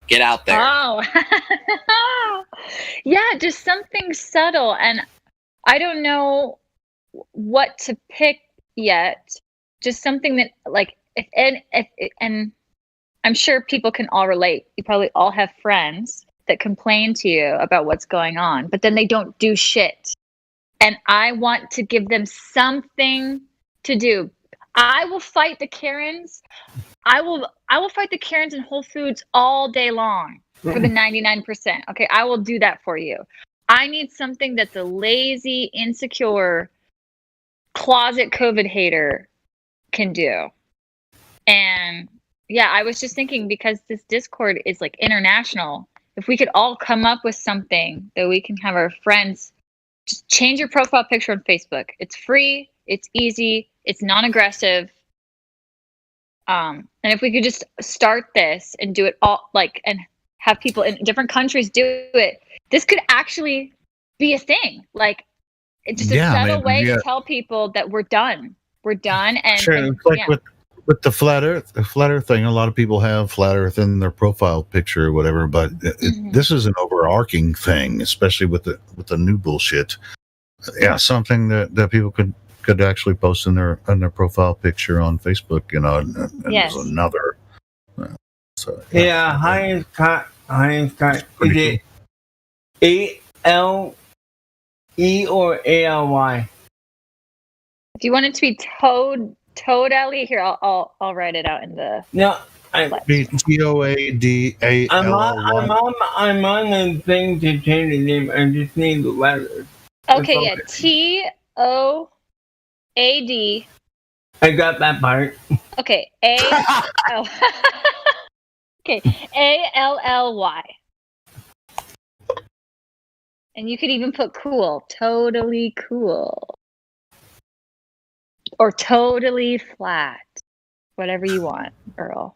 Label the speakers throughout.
Speaker 1: Get out there.
Speaker 2: Oh. Yeah, just something subtle, and I don't know what to pick yet. Just something that, like, and I'm sure people can all relate. You probably all have friends that complain to you about what's going on, but then they don't do shit. And I want to give them something to do. I will fight the Karens. I will fight the Karens in Whole Foods all day long for the 99%. Okay, I will do that for you. I need something that the lazy, insecure, closet COVID hater can do. And yeah, I was just thinking, because this Discord is like international, if we could all come up with something that we can have our friends just change your profile picture on Facebook. It's free, it's easy, it's non-aggressive. And if we could just start this and do it all, like, and have people in different countries do it, this could actually be a thing. Like, it's just a subtle way to tell people that we're done. We're done. And
Speaker 3: sure,
Speaker 2: and,
Speaker 3: it's like with the flat Earth thing. A lot of people have flat Earth in their profile picture or whatever, but this is an overarching thing, especially with the new bullshit. Yeah, something that people could actually post in their profile picture on Facebook, and
Speaker 2: yes.
Speaker 3: There's another.
Speaker 4: So yeah, hi Scott. Is it ALE or ALY?
Speaker 2: Do you want it to be Toadally? Here, I'll write it out in the.
Speaker 4: No,
Speaker 3: TOADALLY.
Speaker 4: I'm on the thing to change the name. I just need the letters.
Speaker 2: Okay, yeah, TOAD.
Speaker 4: I got that part.
Speaker 2: Okay, Okay, ALLY. And you could even put cool, totally cool. Or totally flat. Whatever you want, Earl.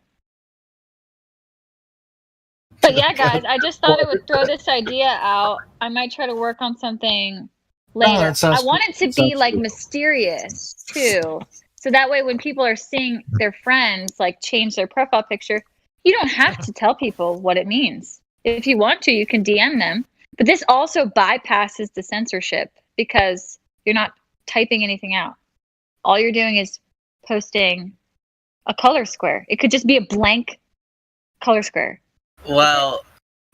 Speaker 2: But yeah, guys, I just thought I would throw this idea out. I might try to work on something later. I want it to be like mysterious too. So that way when people are seeing their friends like change their profile picture, you don't have to tell people what it means. If you want to, you can DM them. But this also bypasses the censorship because you're not typing anything out. All you're doing is posting a color square. It could just be a blank color square.
Speaker 1: Well,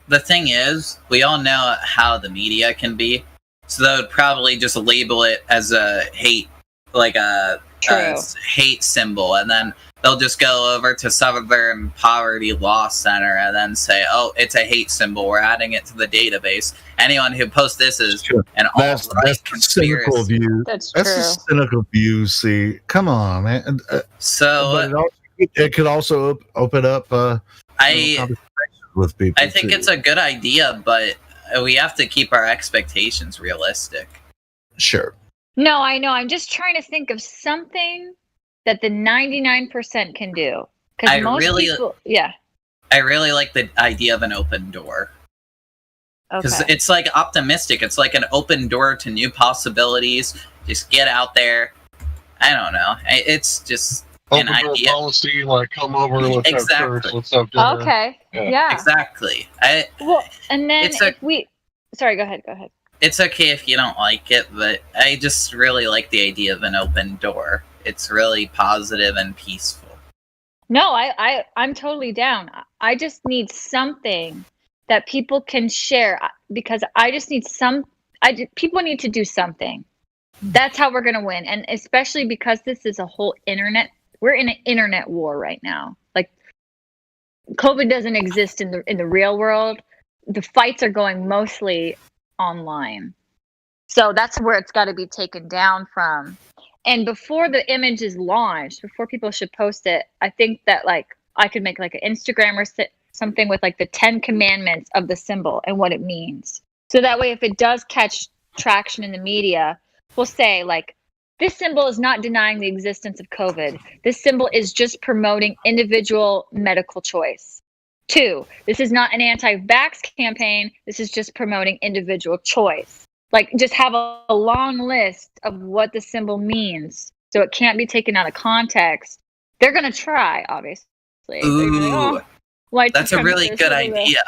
Speaker 1: the thing is, we all know how the media can be. So they would probably just label it as a hate, like a hate symbol. And then they'll just go over to Southern Poverty Law Center and then say, oh, it's a hate symbol. We're adding it to the database. Anyone who posts this is an alt-right conspiracy.
Speaker 3: Cynical view.
Speaker 2: That's true.
Speaker 3: That's a cynical view. See, come on, man. It could also open up conversations with people.
Speaker 1: I think it's a good idea, but we have to keep our expectations realistic.
Speaker 3: Sure.
Speaker 2: No, I know. I'm just trying to think of something that the 99% can do. Because most people, yeah.
Speaker 1: I really like the idea of an open door. Because
Speaker 2: Okay.
Speaker 1: it's like optimistic. It's like an open door to new possibilities. Just get out there. I don't know. It's just
Speaker 5: open
Speaker 1: an
Speaker 5: door
Speaker 1: idea.
Speaker 5: policy, like come over, let's have church, let's have dinner.
Speaker 2: Okay. Yeah.
Speaker 1: Exactly.
Speaker 2: Well, and then sorry, go ahead.
Speaker 1: It's okay if you don't like it, but I just really like the idea of an open door. It's really positive and peaceful.
Speaker 2: No, I'm totally down. I just need something that people can share because I just need people need to do something. That's how we're going to win. And especially because this is a whole we're in an internet war right now. Like COVID doesn't exist in the real world. The fights are going mostly online. So that's where it's got to be taken down from. And before the image is launched, before people should post it, I think that like I could make like an Instagram or something with like the 10 commandments of the symbol and what it means. So that way, if it does catch traction in the media, we'll say like, this symbol is not denying the existence of COVID. This symbol is just promoting individual medical choice. 2, this is not an anti-vax campaign. This is just promoting individual choice. Like just have a long list of what the symbol means. So it can't be taken out of context. They're going to try, obviously.
Speaker 1: Ooh.
Speaker 2: white
Speaker 1: That's a really good idea.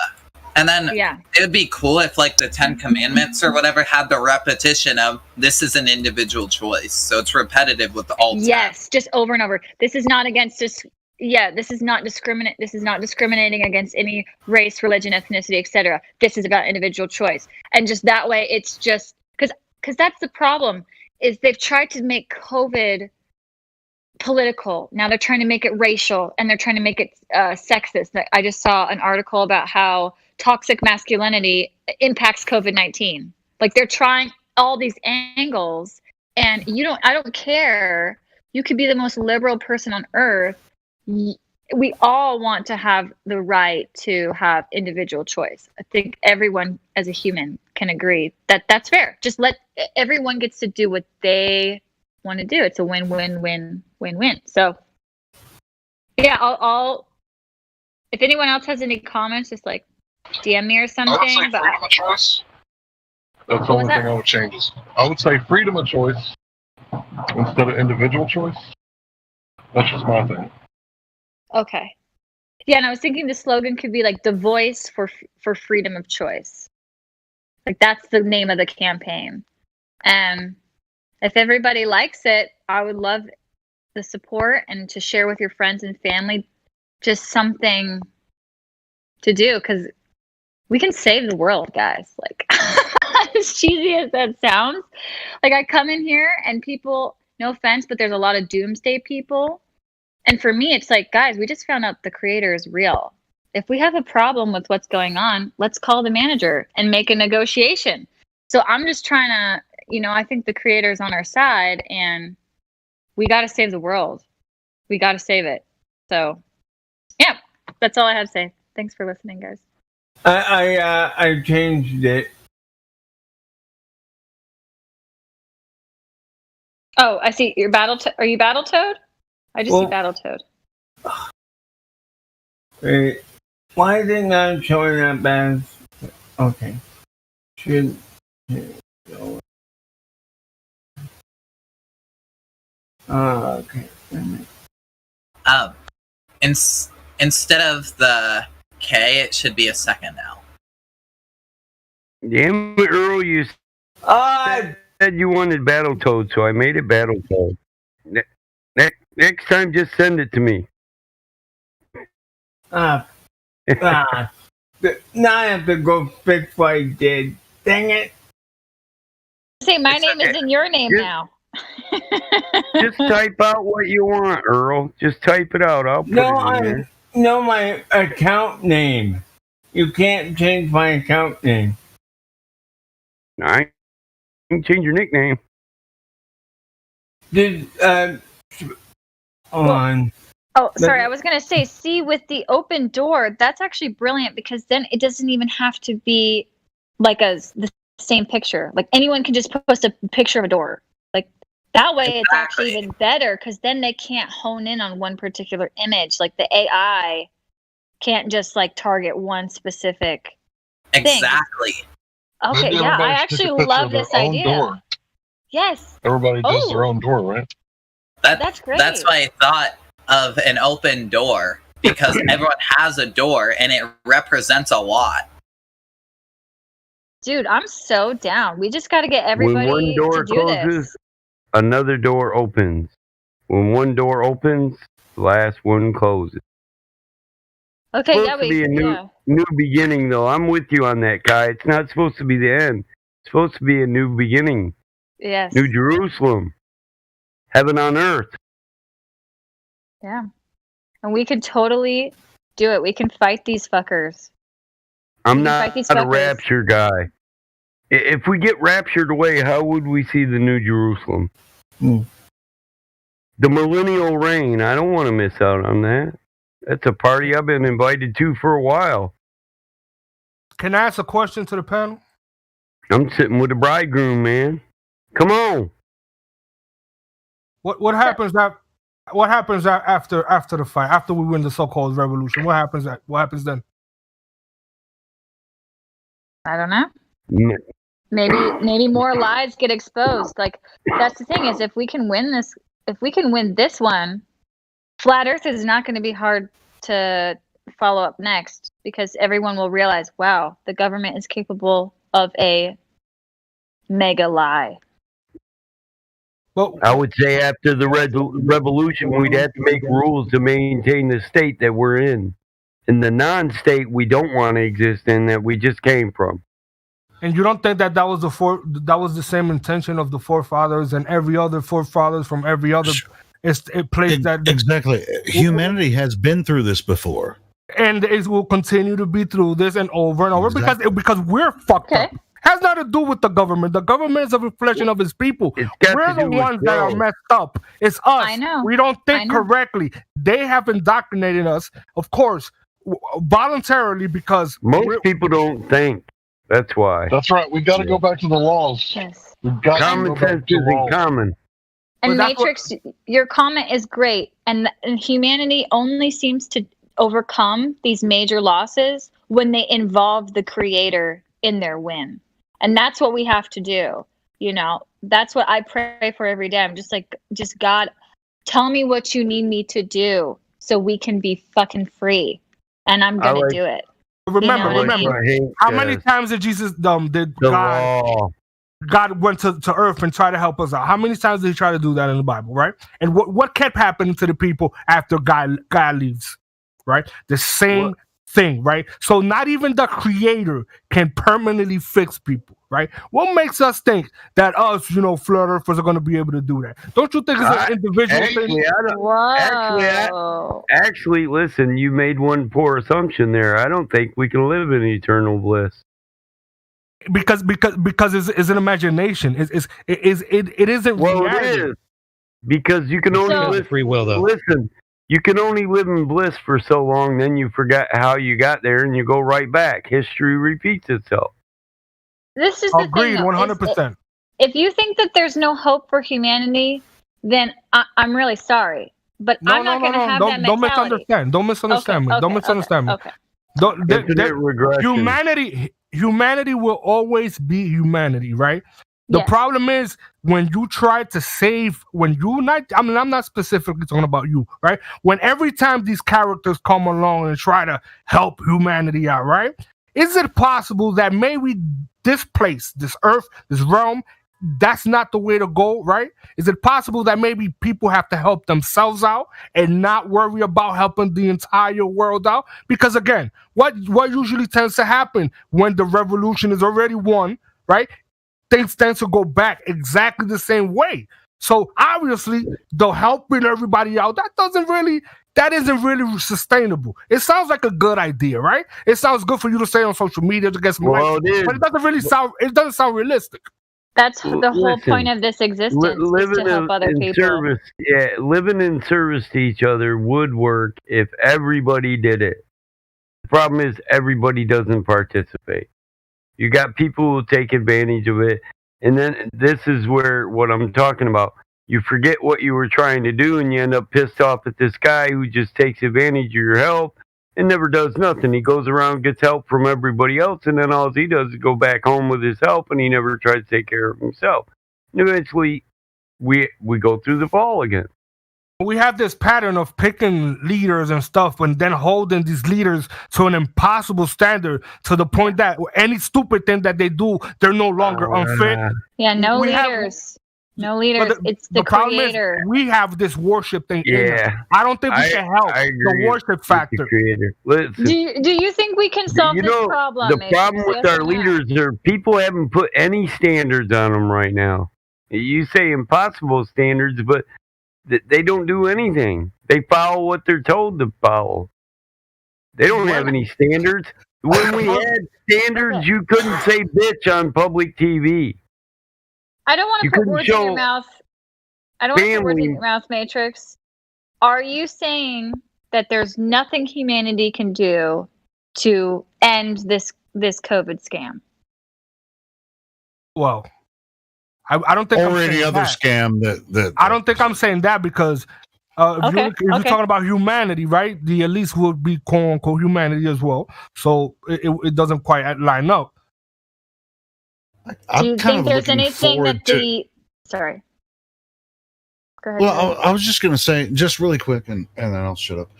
Speaker 1: And then it would be cool if like the 10 Commandments or whatever had the repetition of this is an individual choice. So it's repetitive with all 10.
Speaker 2: Yes, just over and over. This is not against this. Yeah, this is not discriminating against any race, religion, ethnicity, etc. This is about individual choice. And just that way, it's just because that's the problem is they've tried to make COVID political. Now they're trying to make it racial and they're trying to make it sexist. I just saw an article about how toxic masculinity impacts COVID-19. Like they're trying all these angles, and I don't care. You could be the most liberal person on earth. We all want to have the right to have individual choice. I think everyone as a human can agree that that's fair. Just let everyone gets to do what they want to do. It's a win-win-win-win-win. So yeah, I'll if anyone else has any comments, just like DM me or something.
Speaker 5: I would say freedom of choice. That's the only thing I would change. I would say freedom of choice instead of individual choice. That's just my thing.
Speaker 2: Okay. Yeah, and I was thinking the slogan could be like the voice for freedom of choice. Like that's the name of the campaign. And if everybody likes it, I would love the support and to share with your friends and family just something to do, because we can save the world, guys. Like as cheesy as that sounds, like I come in here and people, no offense, but there's a lot of doomsday people. And for me, it's like, guys, we just found out the creator is real. If we have a problem with what's going on, let's call the manager and make a negotiation. So I'm just trying to, I think the creator's on our side and we got to save the world. We got to save it. So yeah, that's all I have to say. Thanks for listening, guys.
Speaker 4: I changed it.
Speaker 2: Oh, I see. You're Are you Battletoad? I just see Battletoad.
Speaker 4: Wait, why is it not showing up as? Okay. Should go. Okay.
Speaker 1: Instead of the K, it should be a second L.
Speaker 6: Damn it, Earl, you said you wanted Battletoad, so I made it Battletoad. Next time, just send it to me.
Speaker 4: Now I have to go fix what I did. Dang it.
Speaker 2: Say my name is in your name now.
Speaker 6: Just type out what you want, Earl. Just type it out. I'll put it in there.
Speaker 4: No, my account name. You can't change my account name.
Speaker 6: I can change your nickname.
Speaker 4: On.
Speaker 2: Oh, sorry. I was going to say, see, with the open door, that's actually brilliant because then it doesn't even have to be like the same picture. Like anyone can just post a picture of a door. Like that way it's actually even better because then they can't hone in on one particular image. Like the AI can't just like target one specific thing.
Speaker 1: Exactly.
Speaker 2: Okay, yeah, I actually love this idea. Door. Yes.
Speaker 5: Everybody does their own door, right?
Speaker 2: That's great.
Speaker 1: That's why I thought of an open door, because everyone has a door and it represents a lot.
Speaker 2: Dude, I'm so down. We just got to get everybody
Speaker 6: when one door
Speaker 2: to do
Speaker 6: closes,
Speaker 2: this.
Speaker 6: Another door opens. When one door opens, the last one closes.
Speaker 2: Okay,
Speaker 6: it's supposed to be a new beginning, though. I'm with you on that, guy. It's not supposed to be the end. It's supposed to be a new beginning.
Speaker 2: Yes.
Speaker 6: New Jerusalem. Heaven on earth.
Speaker 2: Yeah. And we could totally do it. We can fight these fuckers.
Speaker 6: I'm not a rapture guy. If we get raptured away, how would we see the New Jerusalem? The millennial reign. I don't want to miss out on that. That's a party I've been invited to for a while.
Speaker 7: Can I ask a question to the panel?
Speaker 6: I'm sitting with the bridegroom, man. Come on.
Speaker 7: What happens after the fight? After we win the so-called revolution, what happens then?
Speaker 2: I don't know. Maybe more lies get exposed. Like that's the thing is if we can win this one, flat Earth is not going to be hard to follow up next, because everyone will realize, wow, the government is capable of a mega lie.
Speaker 7: Well,
Speaker 6: I would say after the revolution, we'd have to make rules to maintain the state that we're in the non-state we don't want to exist in, that we just came from.
Speaker 7: and you don't think that was the same intention of the forefathers and every other forefathers from every other place that
Speaker 3: exactly. Humanity has been through this before,
Speaker 7: and it will continue to be through this and over
Speaker 3: Exactly.
Speaker 7: because we're fucked
Speaker 2: Okay.
Speaker 7: up. Has nothing to do with the government. The government is a reflection of its people.
Speaker 6: It's got
Speaker 7: We're
Speaker 6: to
Speaker 7: the
Speaker 6: do with
Speaker 7: ones that are
Speaker 6: growth.
Speaker 7: messed up. It's us.
Speaker 2: I know.
Speaker 7: We don't
Speaker 2: I
Speaker 7: think
Speaker 2: know.
Speaker 7: correctly. They have indoctrinated us, of course, voluntarily, because
Speaker 6: Most people don't think. That's why.
Speaker 5: That's right. We got to go back to the laws.
Speaker 2: Yes.
Speaker 5: We've got to
Speaker 6: Common
Speaker 5: go back
Speaker 6: sense
Speaker 5: to the
Speaker 6: isn't
Speaker 5: laws.
Speaker 6: common.
Speaker 2: And
Speaker 7: But that's
Speaker 2: Matrix, your comment is great. And humanity only seems to overcome these major losses when they involve the creator in their win. And that's what we have to do. You know, that's what I pray for every day. I'm just like, God, tell me what you need me to do so we can be fucking free. And I'm going to do it.
Speaker 7: remember,
Speaker 2: You know what I mean?
Speaker 7: remember. How many times did Jesus, did
Speaker 6: the
Speaker 7: God,
Speaker 6: law.
Speaker 7: God went to earth and tried to help us out? How many times did he try to do that in the Bible, right? And what kept happening to the people after God leaves, right? The same thing, right? So not even the creator can permanently fix people, right? What makes us think that us, flat earthers are going to be able to do that? Don't you think it's an individual thing?
Speaker 2: Whoa.
Speaker 6: Actually, listen, you made one poor assumption there. I don't think we can live in eternal bliss.
Speaker 7: Because it's an imagination. It isn't
Speaker 6: Well,
Speaker 7: reality.
Speaker 6: it is. Because you can only
Speaker 2: So-
Speaker 6: live
Speaker 8: Free will, though.
Speaker 6: Listen, you can only live in bliss for so long, then you forget how you got there and you go right back. History repeats itself.
Speaker 2: This is the
Speaker 7: Agreed,
Speaker 2: thing.
Speaker 7: 100%.
Speaker 2: If you think that there's no hope for humanity, then I'm really sorry. But I'm not going to have that
Speaker 7: Don't
Speaker 2: mentality.
Speaker 7: Don't misunderstand me. Don't misunderstand me.
Speaker 2: Okay.
Speaker 6: Infinite regression.
Speaker 7: Humanity will always be humanity, right? The
Speaker 2: Yes.
Speaker 7: problem is when you try to save, I'm not specifically talking about you, right? When every time these characters come along and try to help humanity out, right? Is it possible that maybe this place, this earth, this realm, that's not the way to go, right? Is it possible that maybe people have to help themselves out and not worry about helping the entire world out? Because again, what usually tends to happen when the revolution is already won, right? Things tend to go back exactly the same way. So obviously, the helping everybody out, that isn't really sustainable. It sounds like a good idea, right? It sounds good for you to say on social media to get some likes,
Speaker 6: It is.
Speaker 7: but it doesn't sound realistic.
Speaker 2: That's the whole
Speaker 6: Listen,
Speaker 2: point of this existence, is
Speaker 6: living
Speaker 2: to help other
Speaker 6: in
Speaker 2: people.
Speaker 6: service, living in service to each other would work if everybody did it. The problem is everybody doesn't participate. You got people who take advantage of it, and then this is where what I'm talking about. You forget what you were trying to do, and you end up pissed off at this guy who just takes advantage of your help and never does nothing. He goes around, gets help from everybody else, and then all he does is go back home with his help, and he never tries to take care of himself. And eventually, we go through the fall again.
Speaker 7: We have this pattern of picking leaders and stuff and then holding these leaders to an impossible standard to the point that any stupid thing that they do, they're no longer unfit.
Speaker 2: Yeah, no
Speaker 7: We have-
Speaker 2: leaders. No leaders.
Speaker 7: But
Speaker 2: It's the
Speaker 7: problem
Speaker 2: creator.
Speaker 7: is we have this worship thing. in us.
Speaker 6: Yeah.
Speaker 7: I don't think we
Speaker 6: I-
Speaker 7: can help
Speaker 6: I
Speaker 7: the
Speaker 6: agree
Speaker 7: worship
Speaker 6: with the
Speaker 7: factor.
Speaker 6: creator. Listen,
Speaker 2: Do you think we can solve
Speaker 6: you
Speaker 2: this
Speaker 6: know,
Speaker 2: problem?
Speaker 6: the
Speaker 2: Matrix?
Speaker 6: problem with
Speaker 2: Yes
Speaker 6: our
Speaker 2: or no?
Speaker 6: leaders are people haven't put any standards on them right now. You say impossible standards, but they don't do anything. They follow what they're told to follow. They don't have any standards. When we had standards, you couldn't say bitch on public TV.
Speaker 2: I don't want
Speaker 6: You
Speaker 2: to put
Speaker 6: couldn't
Speaker 2: words in your
Speaker 6: show
Speaker 2: mouth. I don't want to put words in
Speaker 6: family-
Speaker 2: your mouth, Matrix. Are you saying that there's nothing humanity can do to end this COVID scam?
Speaker 7: Well, I don't think I'm
Speaker 3: or any
Speaker 7: saying
Speaker 3: other
Speaker 7: that.
Speaker 3: scam that
Speaker 7: I don't think I'm saying that because if you're
Speaker 2: Okay.
Speaker 7: talking about humanity, right? The elites would be quote unquote humanity as well. So it doesn't quite line up.
Speaker 3: I'm
Speaker 2: Do you
Speaker 3: kind
Speaker 2: think
Speaker 3: of
Speaker 2: there's
Speaker 3: looking
Speaker 2: anything
Speaker 3: forward
Speaker 2: that
Speaker 3: to-
Speaker 2: the sorry? Go ahead.
Speaker 3: Well, I was just going to say, just really quick, and then I'll shut up.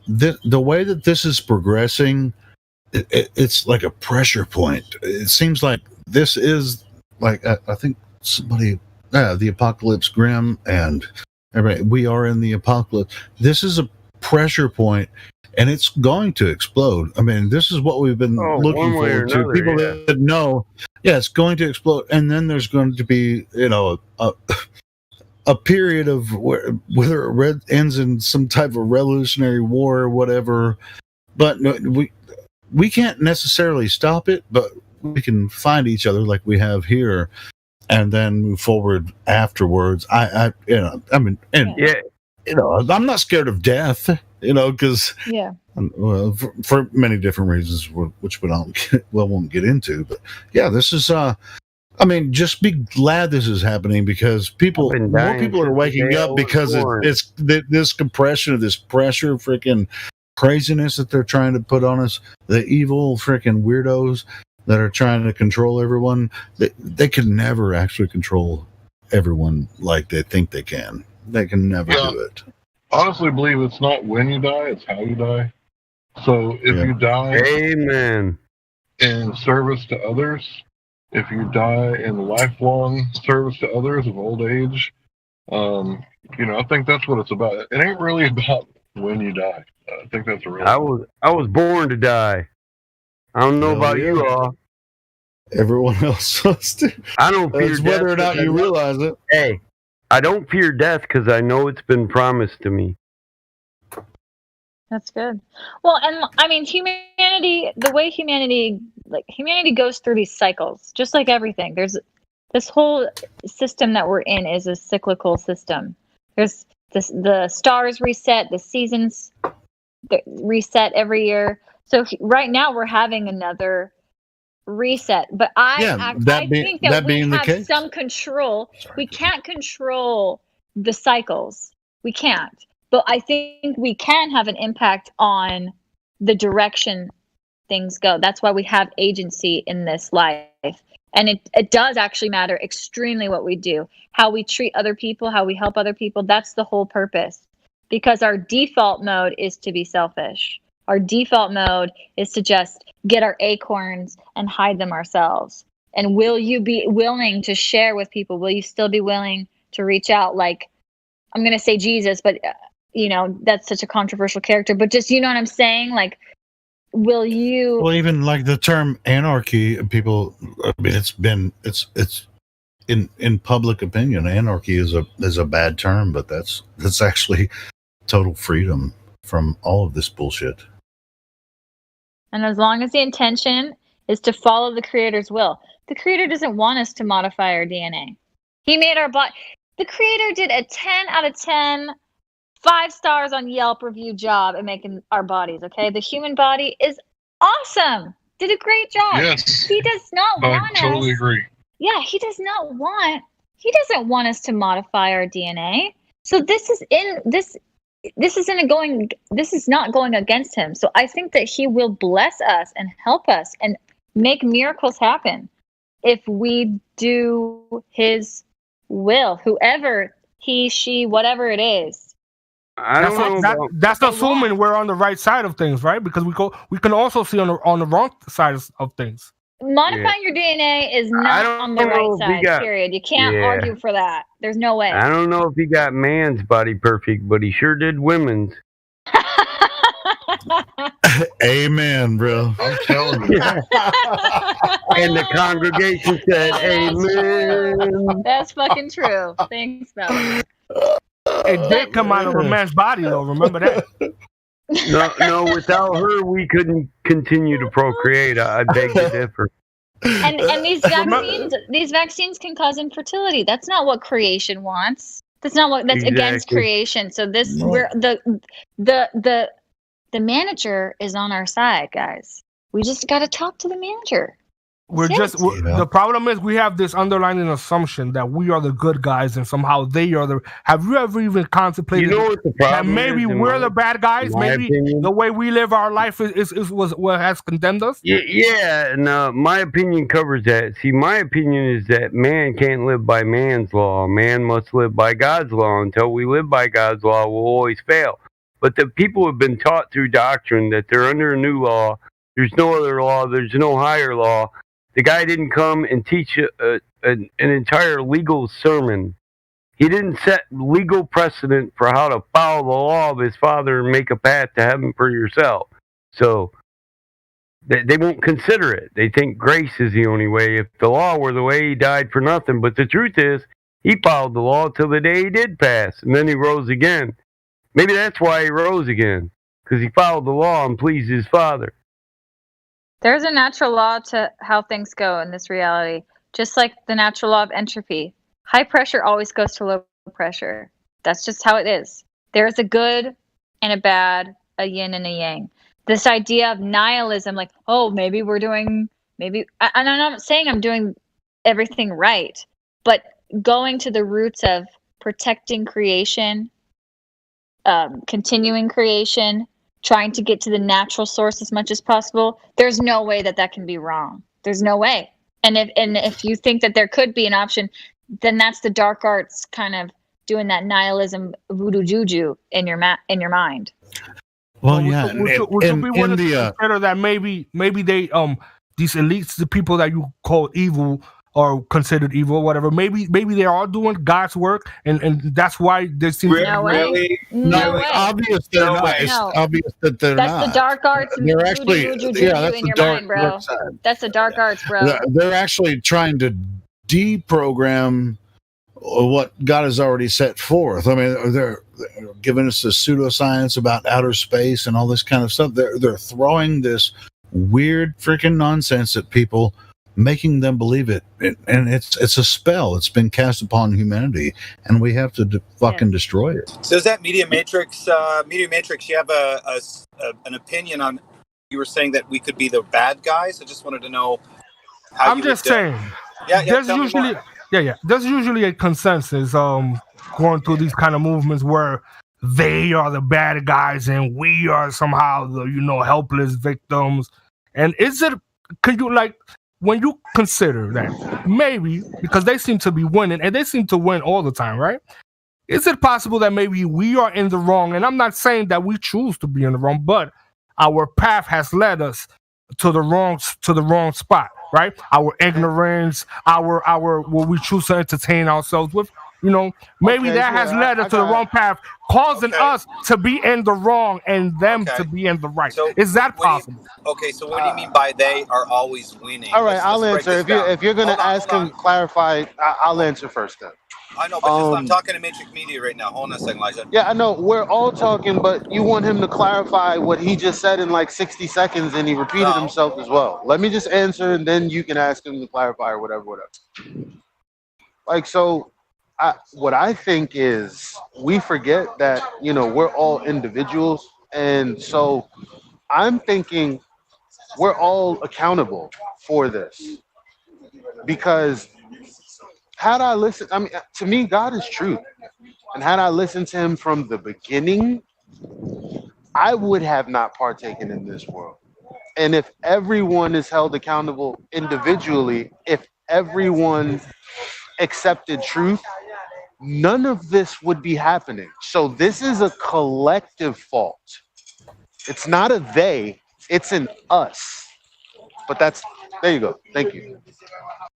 Speaker 3: the way that this is progressing, it's like a pressure point. It seems like this is like I think somebody, the Apocalypse Grim and everybody. We are in the apocalypse. This is a pressure point, and it's going to explode. I mean, this is what we've been looking forward to. People that know, it's going to explode, and then there's going to be, a period of whether it ends in some type of revolutionary war or whatever. But we can't necessarily stop it, but we can find each other like we have here, and then move forward afterwards. I'm not scared of death, because for many different reasons, which we won't get into. But this is just be glad this is happening, because more people are waking up, because it's this compression, this pressure, freaking craziness that they're trying to put on us. The evil freaking weirdos that are trying to control everyone. They can never actually control everyone like they think they can. They can never do it.
Speaker 5: Honestly, believe it's not when you die, it's how you die. So if you die,
Speaker 6: amen,
Speaker 5: in service to others, if you die in lifelong service to others of old age, I think that's what it's about. It ain't really about when you die. I think that's a real.
Speaker 6: I was born to die. I don't know about you all.
Speaker 3: Everyone else wants to.
Speaker 6: I don't fear death,
Speaker 3: whether or not you realize it.
Speaker 6: Hey, I don't fear death because I know it's been promised to me.
Speaker 2: That's good. Well, and I mean, humanity, the way humanity goes through these cycles, just like everything. There's this whole system that we're in is a cyclical system. There's the stars reset, the seasons reset every year. So right now we're having another reset. But I think that we have some control. We can't control the cycles. We can't. But I think we can have an impact on the direction things go. That's why we have agency in this life. And it does actually matter extremely what we do, how we treat other people, how we help other people. That's the whole purpose. Because our default mode is to be selfish. Our default mode is to just get our acorns and hide them ourselves. And will you be willing to share with people? Will you still be willing to reach out? Like, I'm going to say Jesus, but that's such a controversial character. But just, you know what I'm saying? Like, will you?
Speaker 3: Well, even like the term anarchy, people. I mean, it's in public opinion, anarchy is a bad term, but that's actually total freedom from all of this bullshit.
Speaker 2: And as long as the intention is to follow the Creator's will, the Creator doesn't want us to modify our DNA. He made our body. The Creator did a 10 out of 10, 5 stars on Yelp review job at making our bodies. Okay, the human body is awesome. Did a great job.
Speaker 5: Yes,
Speaker 2: he does not want us.
Speaker 5: I totally agree.
Speaker 2: Yeah, he doesn't want us to modify our DNA. So this is not going against him. So I think that he will bless us and help us and make miracles happen if we do his will, whoever he, she, whatever it is.
Speaker 7: That's assuming we're on the right side of things, right? Because we can also see on the wrong side of things.
Speaker 2: Modifying your DNA is not on the right side, period. You can't argue for that. There's no way.
Speaker 6: I don't know if he got man's body perfect, but he sure did women's.
Speaker 3: Amen, bro.
Speaker 5: I'm telling you.
Speaker 6: And the congregation said, amen.
Speaker 2: That's fucking true. Thanks, Valerie.
Speaker 7: It did come out of a man's body, though. Remember that?
Speaker 6: No, without her, we couldn't continue to procreate. I beg to differ.
Speaker 2: And these vaccines can cause infertility. That's not what creation wants. That's against creation. So the manager is on our side, guys. We just got to talk to the manager.
Speaker 7: The problem is we have this underlying assumption that we are the good guys and somehow they are the. Have you ever even contemplated
Speaker 6: what the problem
Speaker 7: that maybe we're the bad guys? Maybe the way we live our life is what has condemned us.
Speaker 6: Yeah, no, my opinion covers that. See, my opinion is that man can't live by man's law. Man must live by God's law. Until we live by God's law, we'll always fail. But the people have been taught through doctrine that they're under a new law. There's no other law. There's no higher law. The guy didn't come and teach an entire legal sermon. He didn't set legal precedent for how to follow the law of his father and make a path to heaven for yourself. So they won't consider it. They think grace is the only way. If the law were the way, he died for nothing. But the truth is, he followed the law till the day he did pass, and then he rose again. Maybe that's why he rose again, because he followed the law and pleased his father.
Speaker 2: There's a natural law to how things go in this reality, just like the natural law of entropy. High pressure always goes to low pressure. That's just how it is. There's a good and a bad, a yin and a yang. This idea of nihilism, like, oh, maybe we're doing, and I'm not saying I'm doing everything right, but going to the roots of protecting creation, continuing creation, trying to get to the natural source as much as possible, there's no way that can be wrong. There's no way. And if you think that there could be an option, then that's the dark arts kind of doing that nihilism voodoo juju in your mind.
Speaker 3: Well, yeah.
Speaker 7: Would you be willing to consider that maybe they these elites, the people that you call evil or considered evil, or whatever, maybe they are doing God's work, and that's why they seem
Speaker 2: really? No way.
Speaker 3: Obvious they're not. It's obvious that they're not.
Speaker 2: That's the dark arts.
Speaker 3: They're actually,
Speaker 2: that's
Speaker 3: in
Speaker 2: the
Speaker 3: your
Speaker 2: dark mind, bro. That's the dark arts, bro.
Speaker 3: They're actually trying to deprogram what God has already set forth. I mean, they're giving us the pseudoscience about outer space and all this kind of stuff. They're throwing this weird freaking nonsense at people, making them believe it, and it's a spell. It's been cast upon humanity, and we have to fucking destroy it.
Speaker 8: So is that Media Matrix? Media Matrix, you have an opinion on? You were saying that we could be the bad guys. I just wanted to know how. I'm just
Speaker 7: saying. There's usually a consensus going through these kind of movements where they are the bad guys and we are somehow the helpless victims. And could you, like, when you consider that maybe because they seem to be winning and they seem to win all the time, right? Is it possible that maybe we are in the wrong? And I'm not saying that we choose to be in the wrong, but our path has led us to the wrong spot, right? Our ignorance, our what we choose to entertain ourselves with, maybe that has led us to the wrong path, causing us to be in the wrong and them to be in the right. So is that possible?
Speaker 8: So what do you mean by they are always winning?
Speaker 9: All right, I'll answer. If you're going to ask him, clarify, I'll answer first then.
Speaker 8: I know, but I'm talking to Matrix Media right now. Hold on a second, Elijah.
Speaker 9: Yeah, I know. We're all talking, but you want him to clarify what he just said in like 60 seconds, and he repeated himself as well. Let me just answer, and then you can ask him to clarify or whatever. Like, so what I think is we forget that, we're all individuals. And so I'm thinking we're all accountable for this, because had I listened, to me, God is truth. And had I listened to him from the beginning, I would have not partaken in this world. And if everyone is held accountable individually, if everyone accepted truth, none of this would be happening. So this is a collective fault. It's not a they, it's an us. But there you go. Thank you.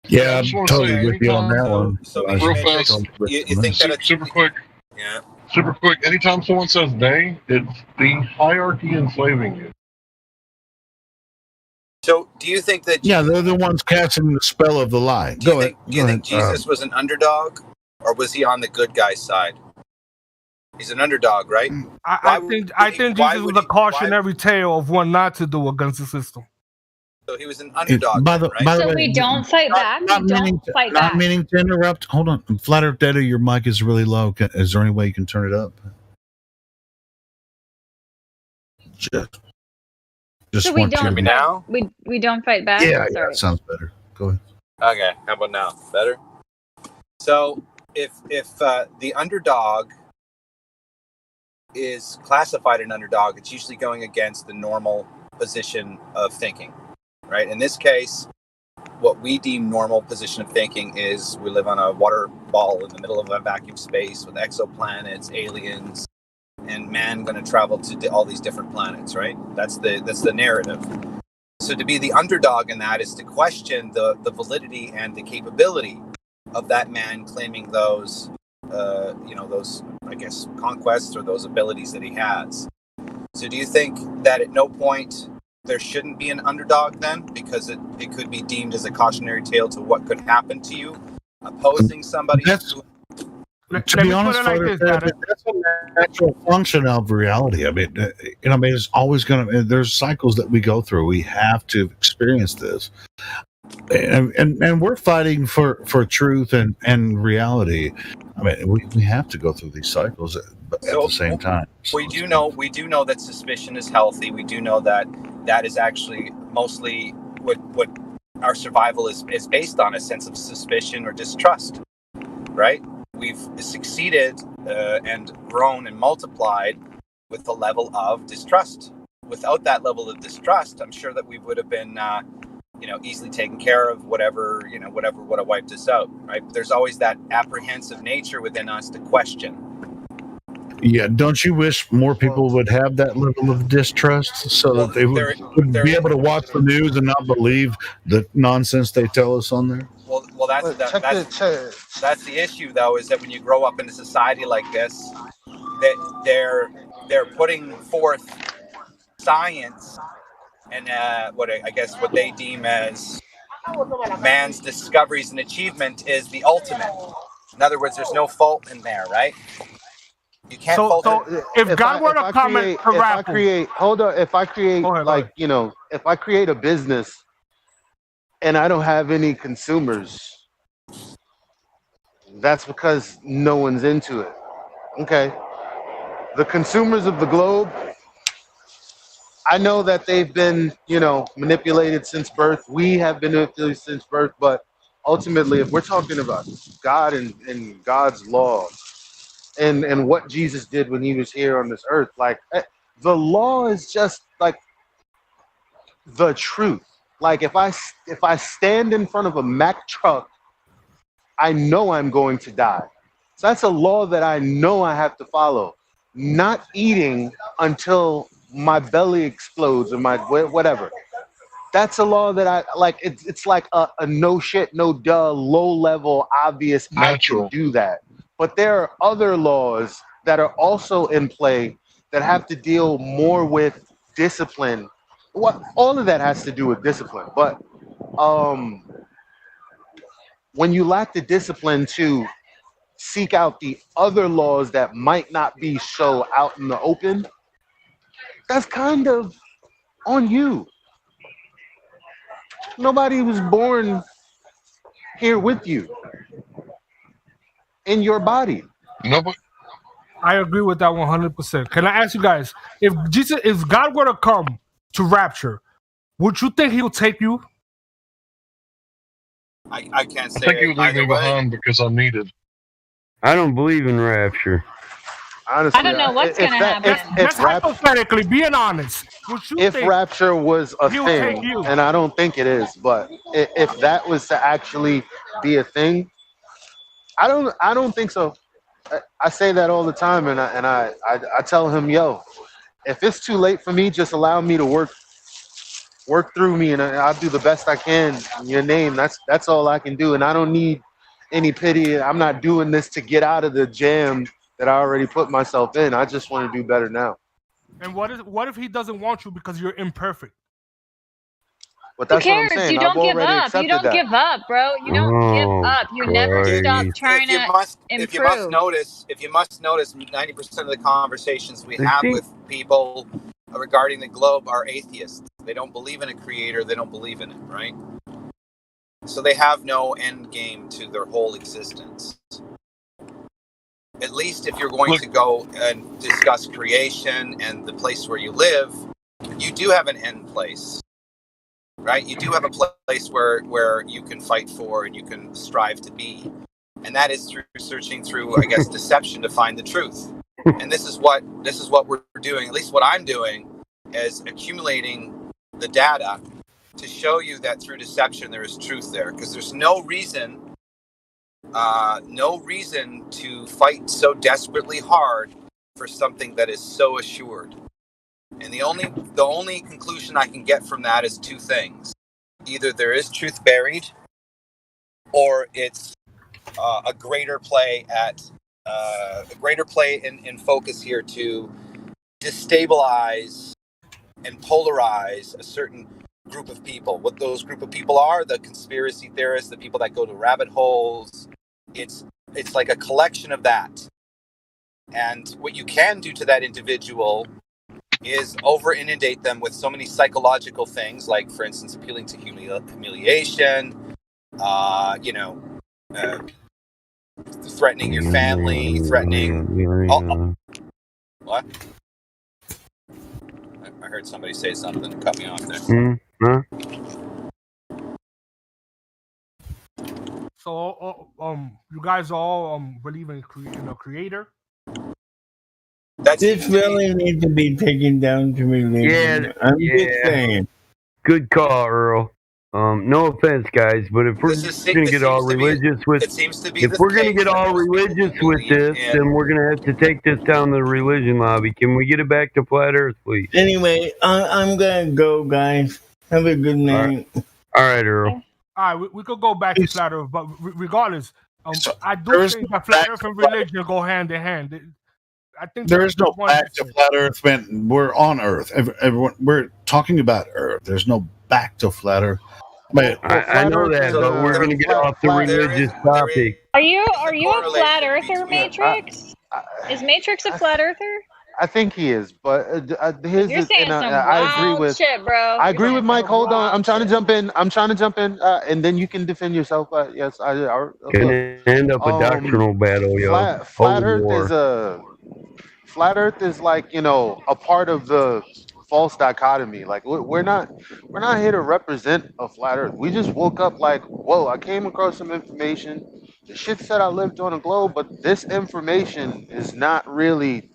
Speaker 3: Yeah, I'm totally with you on that one.
Speaker 8: So
Speaker 5: real fast,
Speaker 8: you think that it's
Speaker 5: super quick?
Speaker 8: Yeah.
Speaker 5: Super quick. Anytime someone says they, it's the hierarchy enslaving you.
Speaker 8: So do you think that?
Speaker 3: Yeah, they're the ones casting the spell of the lie.
Speaker 8: Do you think Jesus was an underdog, or was he on the good guy's side? He's an underdog, right?
Speaker 7: I think Jesus was a cautionary tale of what not to do against the system.
Speaker 8: So he was an underdog,
Speaker 3: by the way,
Speaker 2: we don't fight back.
Speaker 3: Not meaning to interrupt. Hold on. Flat Earth Data, your mic is really low. Is there any way you can turn it up? Just
Speaker 2: so we don't
Speaker 8: hear me now?
Speaker 2: We don't fight back?
Speaker 3: Yeah, that sounds better. Go ahead.
Speaker 8: Okay, how about now? Better? So if the underdog is classified an underdog, it's usually going against the normal position of thinking, right? In this case, what we deem normal position of thinking is we live on a water ball in the middle of a vacuum space with exoplanets, aliens, and man going to travel to all these different planets, right? That's the narrative. So to be the underdog in that is to question the validity and the capability of that man claiming those, those, I guess, conquests or those abilities that he has. So do you think that at no point there shouldn't be an underdog then? Because it could be deemed as a cautionary tale to what could happen to you opposing somebody
Speaker 3: to be honest, that's a natural function of reality. I mean, it's always going to. There's cycles that we go through. We have to experience this, and we're fighting for truth and reality. I mean, we have to go through these cycles, but at the same time,
Speaker 8: we do know that suspicion is healthy. We do know that is actually mostly what our survival is based on, a sense of suspicion or distrust, right? We've succeeded and grown and multiplied with a level of distrust. Without that level of distrust, I'm sure that we would have been, easily taken care of. Whatever would have wiped us out. Right? There's always that apprehensive nature within us to question.
Speaker 3: Yeah, don't you wish more people would have that level of distrust so that they would be able to watch the news and not believe the nonsense they tell us on there?
Speaker 8: Well, that's the issue, though, is that when you grow up in a society like this, that they're putting forth science and what they deem as man's discoveries and achievement is the ultimate. In other words, there's no fault in there, right? You can't fault it.
Speaker 7: If God were to come and
Speaker 9: if I create a business and I don't have any consumers, that's because no one's into it. Okay. The consumers of the globe, I know that they've been, manipulated since birth. We have been manipulated since birth, but ultimately, if we're talking about God and God's law and what Jesus did when he was here on this earth, like the law is just like the truth. Like if I stand in front of a Mack truck, I know I'm going to die. So that's a law that I know I have to follow. Not eating until my belly explodes or my whatever. That's a law that I like. It's like a no shit, no duh, low level, obvious. Natural. I can do that. But there are other laws that are also in play that have to deal more with discipline. All of that has to do with discipline. But when you lack the discipline to seek out the other laws that might not be so out in the open, that's kind of on you. Nobody was born here with you in your body.
Speaker 5: Nobody.
Speaker 7: I agree with that 100%. Can I ask you guys, if God were to come to rapture, would you think he'll take you?
Speaker 8: I can't say.
Speaker 5: I think he would leave me behind because I'm needed.
Speaker 6: I don't believe in rapture.
Speaker 9: Honestly,
Speaker 2: I don't know what's going to happen.
Speaker 7: Just hypothetically, being honest.
Speaker 9: If rapture was a thing, and I don't think it is, but if that was to actually be a thing, I don't think so. I say that all the time, and I tell him, yo, if it's too late for me, just allow me to work through me, and I'll do the best I can in your name. That's all I can do, and I don't need any pity. I'm not doing this to get out of the jam that I already put myself in. I just want to do better now.
Speaker 7: And what if he doesn't want you because you're imperfect?
Speaker 9: But that's
Speaker 2: Who cares?
Speaker 9: what I'm saying.
Speaker 2: You don't give up. You don't give up, bro. You don't give up. You never stop trying to improve.
Speaker 8: If you must notice, 90% of the conversations we have with people regarding the globe are atheists. They don't believe in a creator. They don't believe in it, right? So they have no end game to their whole existence. At least if you're going to go and discuss creation and the place where you live, you do have an end place, right? You do have a place where you can fight for and you can strive to be. And that is through searching through, I guess, deception to find the truth. And this is what we're doing. At least what I'm doing is accumulating the data to show you that through deception there is truth there, because there's no reason to fight so desperately hard for something that is so assured. And the only conclusion I can get from that is two things. Either there is truth buried, or it's a greater play in focus here to destabilize and polarize a certain group of people. What those group of people are, the conspiracy theorists, the people that go to rabbit holes. It's like a collection of that. And what you can do to that individual is over inundate them with so many psychological things, like, for instance, appealing to humiliation, threatening your family, threatening. What? I heard somebody say something that cut me off there.
Speaker 7: So, you guys all believe in a creator?
Speaker 4: This really needs to be taken down to religion.
Speaker 6: Yeah,
Speaker 4: I'm just saying.
Speaker 6: Good call, Earl. No offense, guys, but if we're going to get all religious with this, then we're going to have to take this down to the religion lobby. Can we get it back to flat Earth, please?
Speaker 4: Anyway, I'm going to go, guys. Have a good night.
Speaker 6: All right, Earl.
Speaker 7: All right, we could go back to flat Earth, but regardless, I do think that flat Earth and religion go hand in hand. I think
Speaker 3: there is no back to flat Earth, man. We're on Earth. Everyone, we're talking about Earth. There's no back to flat Earth. But
Speaker 6: I know that, but we're going to get off the religious topic.
Speaker 2: Are you a flat earther, Matrix? Is Matrix a flat earther?
Speaker 9: I think he is, but
Speaker 2: you're saying some wild shit, bro.
Speaker 9: I agree with Mike. Hold on, I'm trying to jump in. And then you can defend yourself. Yes,
Speaker 6: Can end up a doctrinal battle, yo.
Speaker 9: Flat Earth is like, a part of the false dichotomy. Like, we're not here to represent a flat Earth. We just woke up like, whoa, I came across some information. The shit said I lived on a globe, but this information is not really,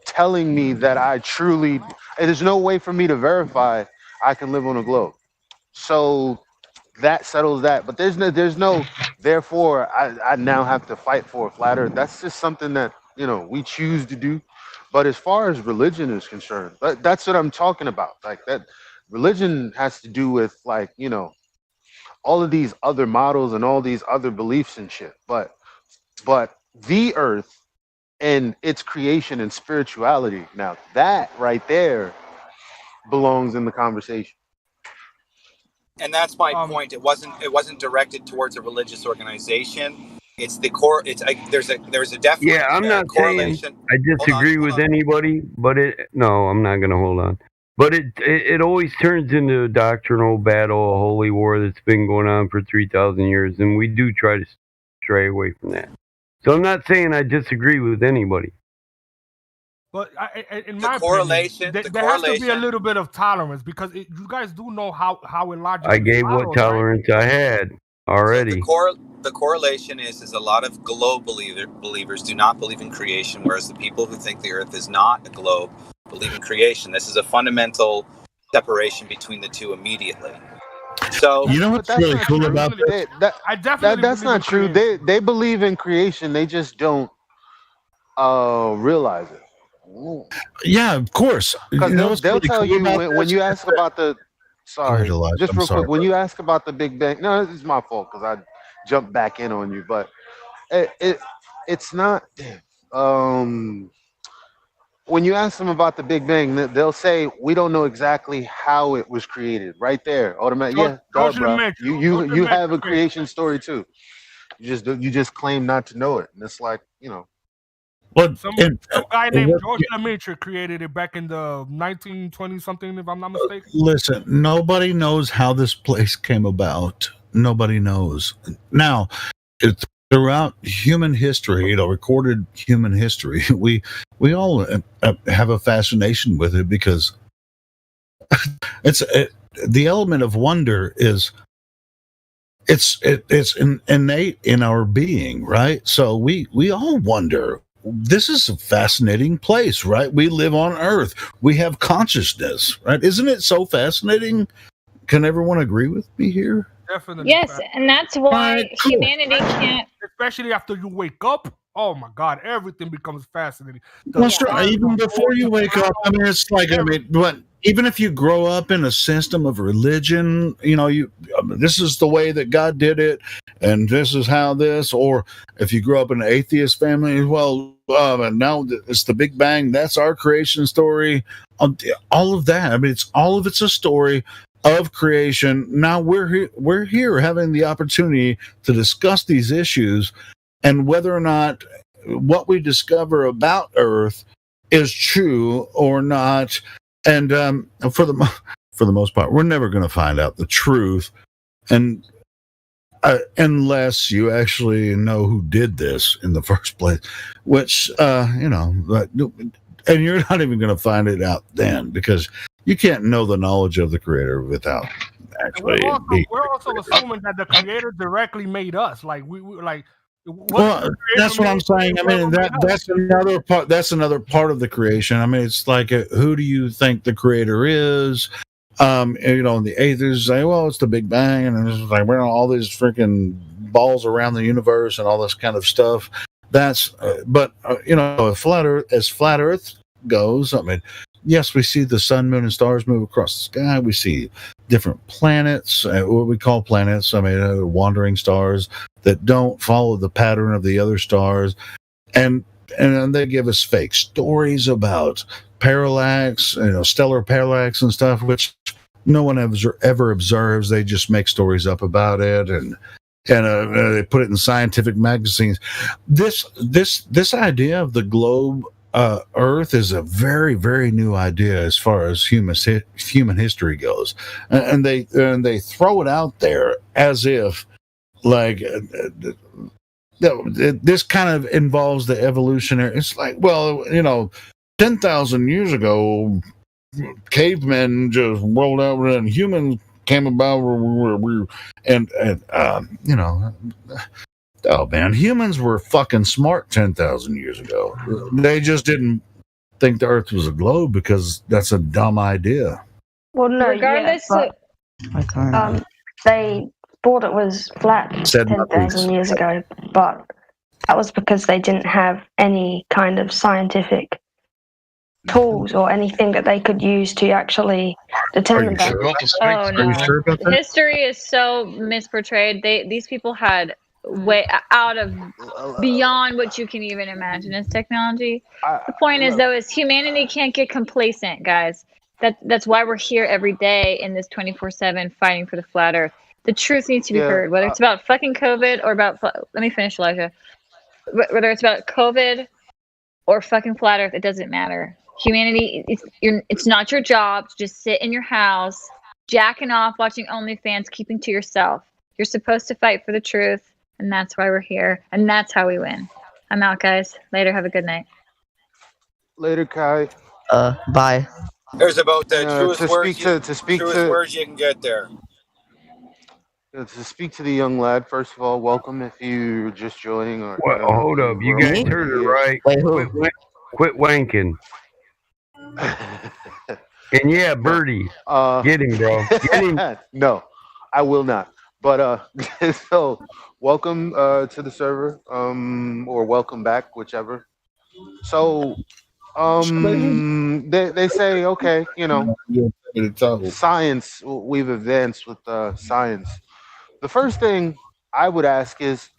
Speaker 9: telling me that I truly. There's no way for me to verify I can live on a globe. So that settles that. But there's no. Therefore, I now have to fight for a flat Earth. That's just something that we choose to do. But as far as religion is concerned, that's what I'm talking about. Like, that religion has to do with, like, all of these other models and all these other beliefs and shit. But the Earth and its creation and spirituality, now that right there belongs in the conversation.
Speaker 8: And that's my point. It wasn't directed towards a religious organization. It's the core. There's a definite.
Speaker 6: Yeah, I'm not saying I disagree with anybody, but I'm not going to hold on. But it always turns into a doctrinal battle, a holy war that's been going on for 3,000 years, and we do try to stray away from that. So I'm not saying I disagree with anybody.
Speaker 7: But in my opinion, there has to be a little bit of tolerance, because you guys do know how illogical.
Speaker 6: I gave what tolerance I had already.
Speaker 8: So the correlation is a lot of globe believers do not believe in creation, whereas the people who think the Earth is not a globe believe in creation. This is a fundamental separation between the two immediately. So
Speaker 3: what's really cool about this?
Speaker 9: That's not true. They believe in creation. They just don't realize it.
Speaker 3: Yeah, of course.
Speaker 9: Because they'll tell you when you ask about the. Sorry, just real quick. When you ask about the Big Bang, no, it's my fault because I jumped back in on you. But it's not. When you ask them about the Big Bang, they'll say we don't know exactly how it was created. Right there, automatic. Yeah, bro. You have a creation story too. You just claim not to know it, and it's like
Speaker 7: Well, some guy named George Lemaitre created it back in the 1920 something, if I'm not mistaken.
Speaker 3: Listen, nobody knows how this place came about. Nobody knows. Now, throughout human history, recorded human history, we all have a fascination with it because the element of wonder is it's innate in our being, right? So we all wonder. This is a fascinating place, right? We live on Earth. We have consciousness, right? Isn't it so fascinating? Can everyone agree with me here?
Speaker 7: Definitely.
Speaker 2: Yes, and that's why humanity can't.
Speaker 7: Especially after you wake up, oh my God, everything becomes fascinating.
Speaker 3: Well, sure. Even before you wake up, I mean, it's like, I mean, but even if you grow up in a system of religion, you know, this is the way that God did it, and this is how this. Or if you grew up in an atheist family, well, and now it's the Big Bang. That's our creation story. All of that. I mean, all of it's a story of creation. Now we're here having the opportunity to discuss these issues, and whether or not what we discover about Earth is true or not. And for the most part, we're never going to find out the truth, and unless you actually know who did this in the first place, which you know, and you're not even going to find it out then, because you can't know the knowledge of the Creator without actually.
Speaker 7: We're also assuming that the Creator directly made us. Like we like.
Speaker 3: Well, that's what I'm saying. I mean, that's another part. That's another part of the creation. I mean, it's like, who do you think the Creator is? You know, the atheists say, well, it's the Big Bang, and it's like, we're all these freaking balls around the universe and all this kind of stuff. That's, but you know, as flat Earth goes, I mean, yes, we see the sun, moon, and stars move across the sky. We see different planets, what we call planets. I mean, wandering stars that don't follow the pattern of the other stars, and they give us fake stories about parallax, you know, stellar parallax and stuff, which no one ever observes. They just make stories up about it, and they put it in scientific magazines. This idea of the globe, Earth, is a very, very new idea as far as human history goes, and they throw it out there as if, like, this kind of involves the evolutionary. It's like, well, you know, 10,000 years ago, cavemen just rolled over and humans came about. And you know, oh man, humans were fucking smart 10,000 years ago. They just didn't think the Earth was a globe, because that's a dumb idea.
Speaker 10: Well, no,
Speaker 2: Regardless
Speaker 10: they thought it was flat 10,000 years ago, but that was because they didn't have any kind of scientific tools or anything that they could use to actually determine that.
Speaker 2: Oh no! History is so misportrayed. These people had way out of beyond what you can even imagine as technology. The point is, though, is humanity can't get complacent, guys. That's why we're here every day in this 24/7 fighting for the flat Earth. The truth needs to be heard, whether it's about fucking COVID or about. Let me finish, Elijah. Whether it's about COVID or fucking flat Earth, it doesn't matter. Humanity, it's not your job to just sit in your house, jacking off, watching OnlyFans, keeping to yourself. You're supposed to fight for the truth, and that's why we're here, and that's how we win. I'm out, guys. Later. Have a good night.
Speaker 9: Later, Kai.
Speaker 11: Bye.
Speaker 8: There's about the truest
Speaker 9: truest
Speaker 8: words you can get there.
Speaker 9: To speak to the young lad, first of all, welcome if you're just joining. Or
Speaker 6: well, hold up, you guys heard it right.
Speaker 11: Wait,
Speaker 6: quit wanking. And yeah, Birdie, get him, bro. Get him.
Speaker 9: No, I will not. But so welcome to the server, or welcome back, whichever. So they say, okay, you know, science. We've advanced with science. The first thing I would ask is,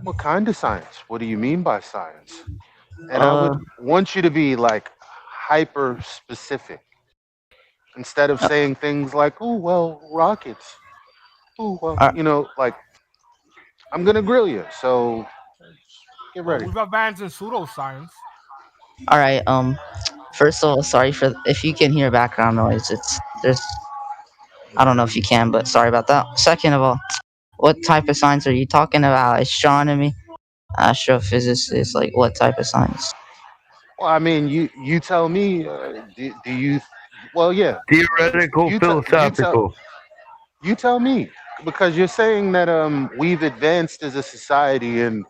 Speaker 9: what kind of science? What do you mean by science? And I would want you to be like hyper specific, instead of saying things like, "Oh well, rockets." Oh well, you know, like, I'm gonna grill you. So get ready.
Speaker 7: We've advanced in pseudoscience.
Speaker 11: All right. First of all, sorry for if you can hear background noise. There's. I don't know if you can, but sorry about that. Second of all, what type of science are you talking about? Astronomy, astrophysics, like what type of science?
Speaker 9: Well, I mean, you tell me. Do you? Well, yeah.
Speaker 6: Theoretical, philosophical.
Speaker 9: You tell me, because you're saying that we've advanced as a society and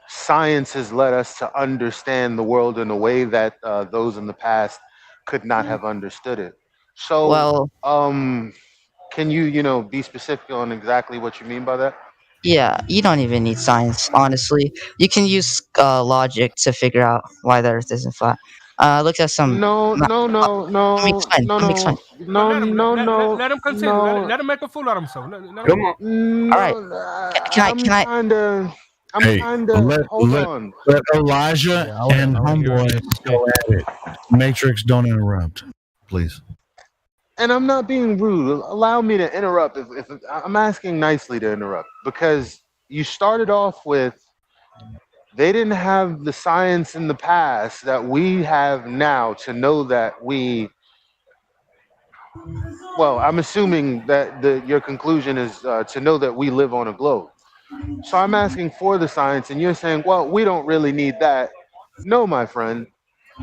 Speaker 9: science has led us to understand the world in a way that those in the past could not have understood it. So,
Speaker 11: well,
Speaker 9: can you be specific on exactly what you mean by that?
Speaker 11: Yeah, you don't even need science, honestly. You can use logic to figure out why the Earth isn't flat. Look at some.
Speaker 9: No, no, no,
Speaker 11: Let me
Speaker 9: no,
Speaker 11: explain.
Speaker 9: no,
Speaker 11: Let me explain.
Speaker 9: no,
Speaker 7: But
Speaker 9: no, no, no,
Speaker 7: let him continue.
Speaker 9: no,
Speaker 7: Let him make a fool out of himself. Let him
Speaker 6: Come
Speaker 7: go.
Speaker 6: on.
Speaker 11: All right.
Speaker 9: no.
Speaker 11: Can I?
Speaker 9: I'm
Speaker 3: Hey,
Speaker 9: kinda.
Speaker 3: let
Speaker 9: Hold
Speaker 3: let
Speaker 9: on.
Speaker 3: let Elijah and
Speaker 7: I wanna hear what he has
Speaker 3: Homeboy
Speaker 7: to say.
Speaker 3: go at it. Matrix, don't interrupt, please.
Speaker 9: And I'm not being rude. Allow me to interrupt. If I'm asking nicely to interrupt, because you started off with they didn't have the science in the past that we have now to know that we. Well, I'm assuming that your conclusion is to know that we live on a globe. So I'm asking for the science, and you're saying, well, we don't really need that. No, my friend,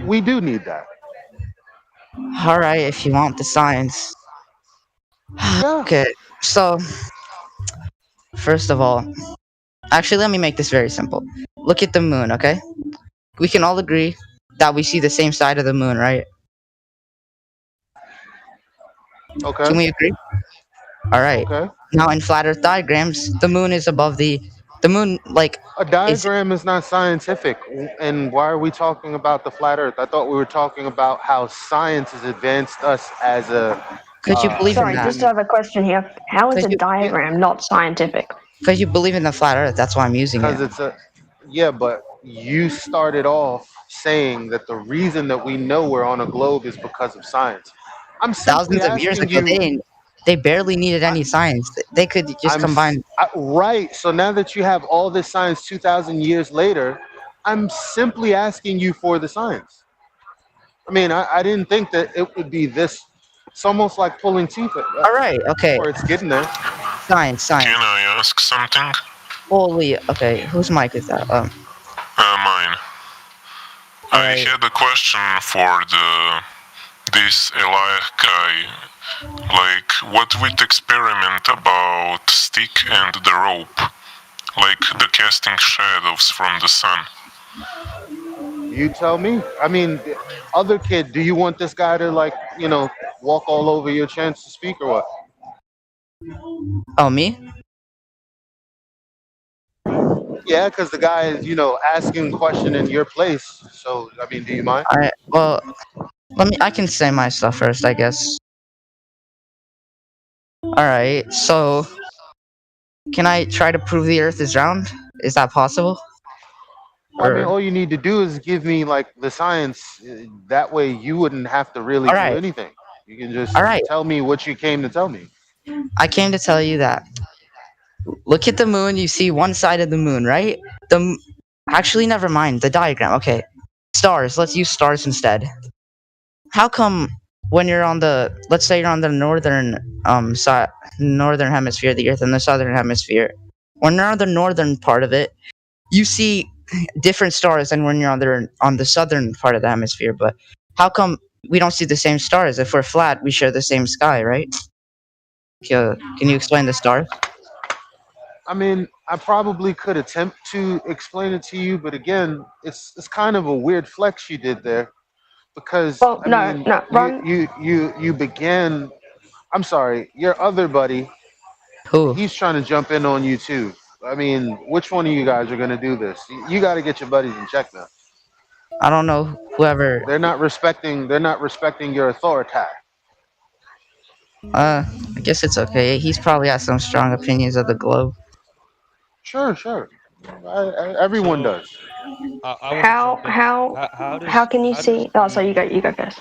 Speaker 9: we do need that.
Speaker 11: All right, if you want the science.
Speaker 9: Yeah.
Speaker 11: Okay. So first of all, actually, let me make this very simple. Look at the moon. Okay. We can all agree that we see the same side of the moon, right?
Speaker 9: Okay.
Speaker 11: Can we agree? All right.
Speaker 9: Okay.
Speaker 11: Now in flat Earth diagrams, the moon is above the moon. Like
Speaker 9: A
Speaker 11: is
Speaker 9: diagram is not scientific. And why are we talking about the flat Earth? I thought we were talking about how science has advanced us as a
Speaker 11: could you believe in
Speaker 10: Sorry,
Speaker 11: that?
Speaker 10: just have a question here. How is
Speaker 11: Could
Speaker 10: a
Speaker 11: you
Speaker 10: diagram not scientific?
Speaker 11: could you believe in the flat Earth? That's why I'm using it.
Speaker 9: because it's a yeah, but you started off saying that the reason that we know we're on a globe is because of science. I'm simply
Speaker 11: Thousands of years
Speaker 9: asking
Speaker 11: ago,
Speaker 9: you.
Speaker 11: they barely needed
Speaker 9: I,
Speaker 11: any science. They could just combine.
Speaker 9: right. So now that you have all this science 2,000 years later, I'm simply asking you for the science. I mean, I didn't think that it would be this. It's almost like pulling teeth,
Speaker 11: All right. Okay.
Speaker 9: or it's getting there.
Speaker 11: Science.
Speaker 12: Can I ask something?
Speaker 11: Holy. Okay. Whose mic is that?
Speaker 12: Mine. I
Speaker 11: Alright.
Speaker 12: had a question for this Eli guy. Like, what with experiment about stick and the rope? Like the casting shadows from the sun.
Speaker 9: You tell me. I mean, the other kid, do you want this guy to like, walk all over your chance to speak or what?
Speaker 11: Oh, me?
Speaker 9: Yeah, because the guy is, asking a question in your place. So, I mean, do you mind?
Speaker 11: Alright. Well, I can say my stuff first, I guess. Alright. So, can I try to prove the Earth is round? Is that possible?
Speaker 9: Well, I mean,
Speaker 11: Or
Speaker 9: all you need to do is give me like the science. That way, you wouldn't have to really do
Speaker 11: Alright.
Speaker 9: anything. You can just
Speaker 11: Alright.
Speaker 9: tell me what you came to tell me.
Speaker 11: I came to tell you that. Look at the moon. You see one side of the moon, right? Actually, never mind. The diagram. Okay. Stars. Let's use stars instead. How come when you're on let's say you're on the northern hemisphere of the Earth and the southern hemisphere, when you're on the northern part of it, you see different stars than when you're on the southern part of the hemisphere. But how come we don't see the same stars? If we're flat, we share the same sky, right? Can you explain the stars?
Speaker 9: I mean, I probably could attempt to explain it to you, but again, it's kind of a weird flex you did there, because
Speaker 10: Well,
Speaker 9: I mean,
Speaker 10: Ron.
Speaker 9: you began. I'm sorry, your other buddy.
Speaker 11: Who?
Speaker 9: He's trying to jump in on you too. I mean, which one of you guys are gonna do this? You got to get your buddies in check now.
Speaker 11: I don't know. Whoever.
Speaker 9: They're not respecting your authority.
Speaker 11: I guess it's okay. He's probably got some strong opinions of the globe.
Speaker 9: Sure. Everyone does.
Speaker 10: How can you see? Oh, so you go first.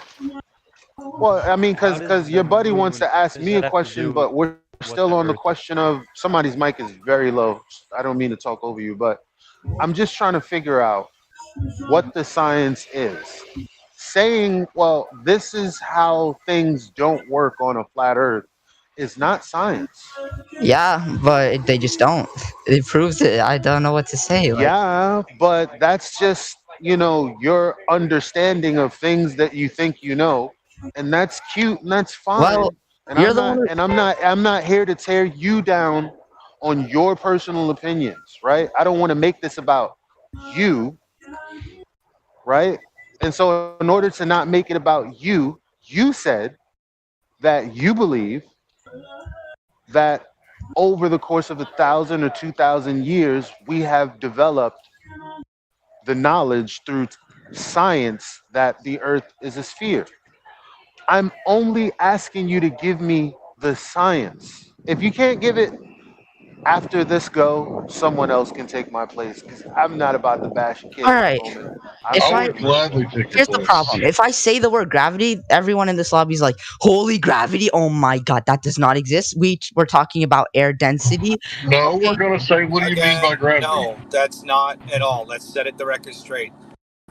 Speaker 9: Well, I mean, because your buddy wants to ask me a question, but we're still on the question of somebody's mic is very low. I don't mean to talk over you, but I'm just trying to figure out what the science is. Saying, well, this is how things don't work on a flat Earth is not science.
Speaker 11: Yeah, but they just don't. It proves it. I don't know what to say.
Speaker 9: Yeah, but that's just, your understanding of things that you think you know, and that's cute and that's fine.
Speaker 11: Well,
Speaker 9: and
Speaker 11: you're
Speaker 9: I'm not here to tear you down on your personal opinions, right? I don't want to make this about you, right? And so in order to not make it about you, you said that you believe that over the course of 1,000 or 2,000 years, we have developed the knowledge through science that the Earth is a sphere. I'm only asking you to give me the science. If you can't give it after this go, someone else can take my place because I'm not about to bash a kid
Speaker 11: All
Speaker 9: at
Speaker 11: right.
Speaker 9: the moment.
Speaker 5: I would gladly take your
Speaker 11: Here's the
Speaker 5: place.
Speaker 11: problem. If I say the word gravity, everyone in this lobby is like, "Holy gravity! Oh my god, that does not exist." We're talking about air density.
Speaker 5: No, we're gonna say, what do you mean by gravity?
Speaker 8: No, that's not at all. Let's set it the record straight.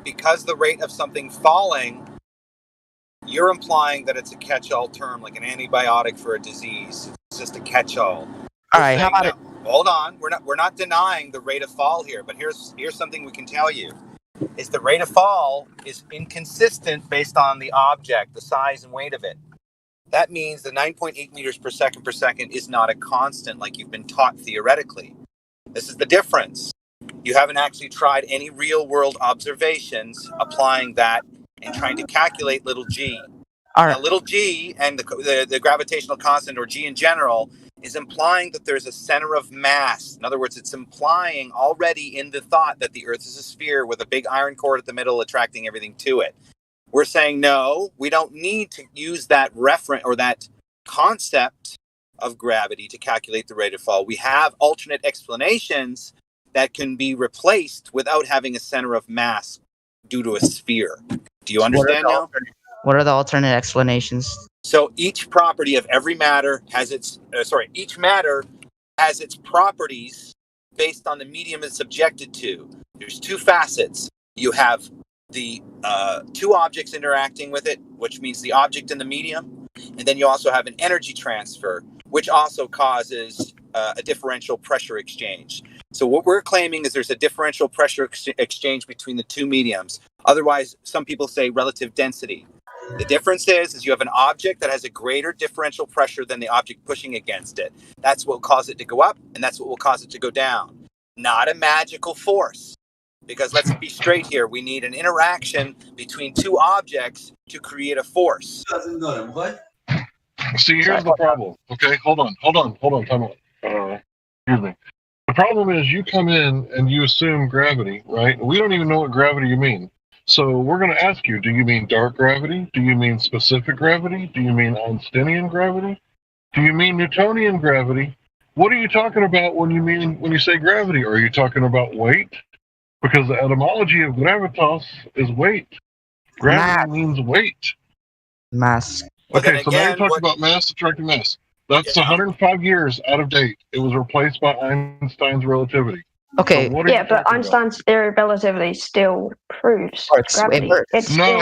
Speaker 8: Because the rate of something falling, you're implying that it's a catch-all term, like an antibiotic for a disease. It's just a catch-all.
Speaker 11: All right, how about it?
Speaker 8: Hold on. We're not denying the rate of fall here, but here's something we can tell you. Is the rate of fall is inconsistent based on the object, the size and weight of it. That means the 9.8 meters per second is not a constant like you've been taught theoretically. This is the difference. You haven't actually tried any real world observations applying that and trying to calculate little g.
Speaker 11: All right.
Speaker 8: Now, little g and the gravitational constant, or g in general, is implying that there's a center of mass. In other words, it's implying already in the thought that the Earth is a sphere with a big iron core at the middle attracting everything to it. We're saying, no, we don't need to use that reference or that concept of gravity to calculate the rate of fall. We have alternate explanations that can be replaced without having a center of mass due to a sphere. Do you understand now?
Speaker 11: What are the alternate explanations?
Speaker 8: So each property of every matter has each matter has its properties based on the medium it's subjected to. There's two facets. You have the two objects interacting with it, which means the object and the medium. And then you also have an energy transfer, which also causes a differential pressure exchange. So what we're claiming is there's a differential pressure exchange between the two mediums. Otherwise, some people say relative density. The difference is you have an object that has a greater differential pressure than the object pushing against it. That's what will cause it to go up, and that's what will cause it to go down. Not a magical force. Because let's be straight here, we need an interaction between two objects to create a force.
Speaker 5: See, here's the problem. Okay, hold on, time out. Excuse me. The problem is you come in and you assume gravity, right? We don't even know what gravity you mean. So we're going to ask you, do you mean dark gravity? Do you mean specific gravity? Do you mean Einsteinian gravity? Do you mean Newtonian gravity? What are you talking about when you say gravity? Are you talking about weight? Because the etymology of gravitas is weight. Gravity means weight.
Speaker 11: Mass.
Speaker 5: Okay, so now you're talking about mass attracting mass. That's 105 years out of date. It was replaced by Einstein's relativity.
Speaker 11: Okay.
Speaker 5: So
Speaker 10: but Einstein's theory of relativity still proves gravity.
Speaker 8: No.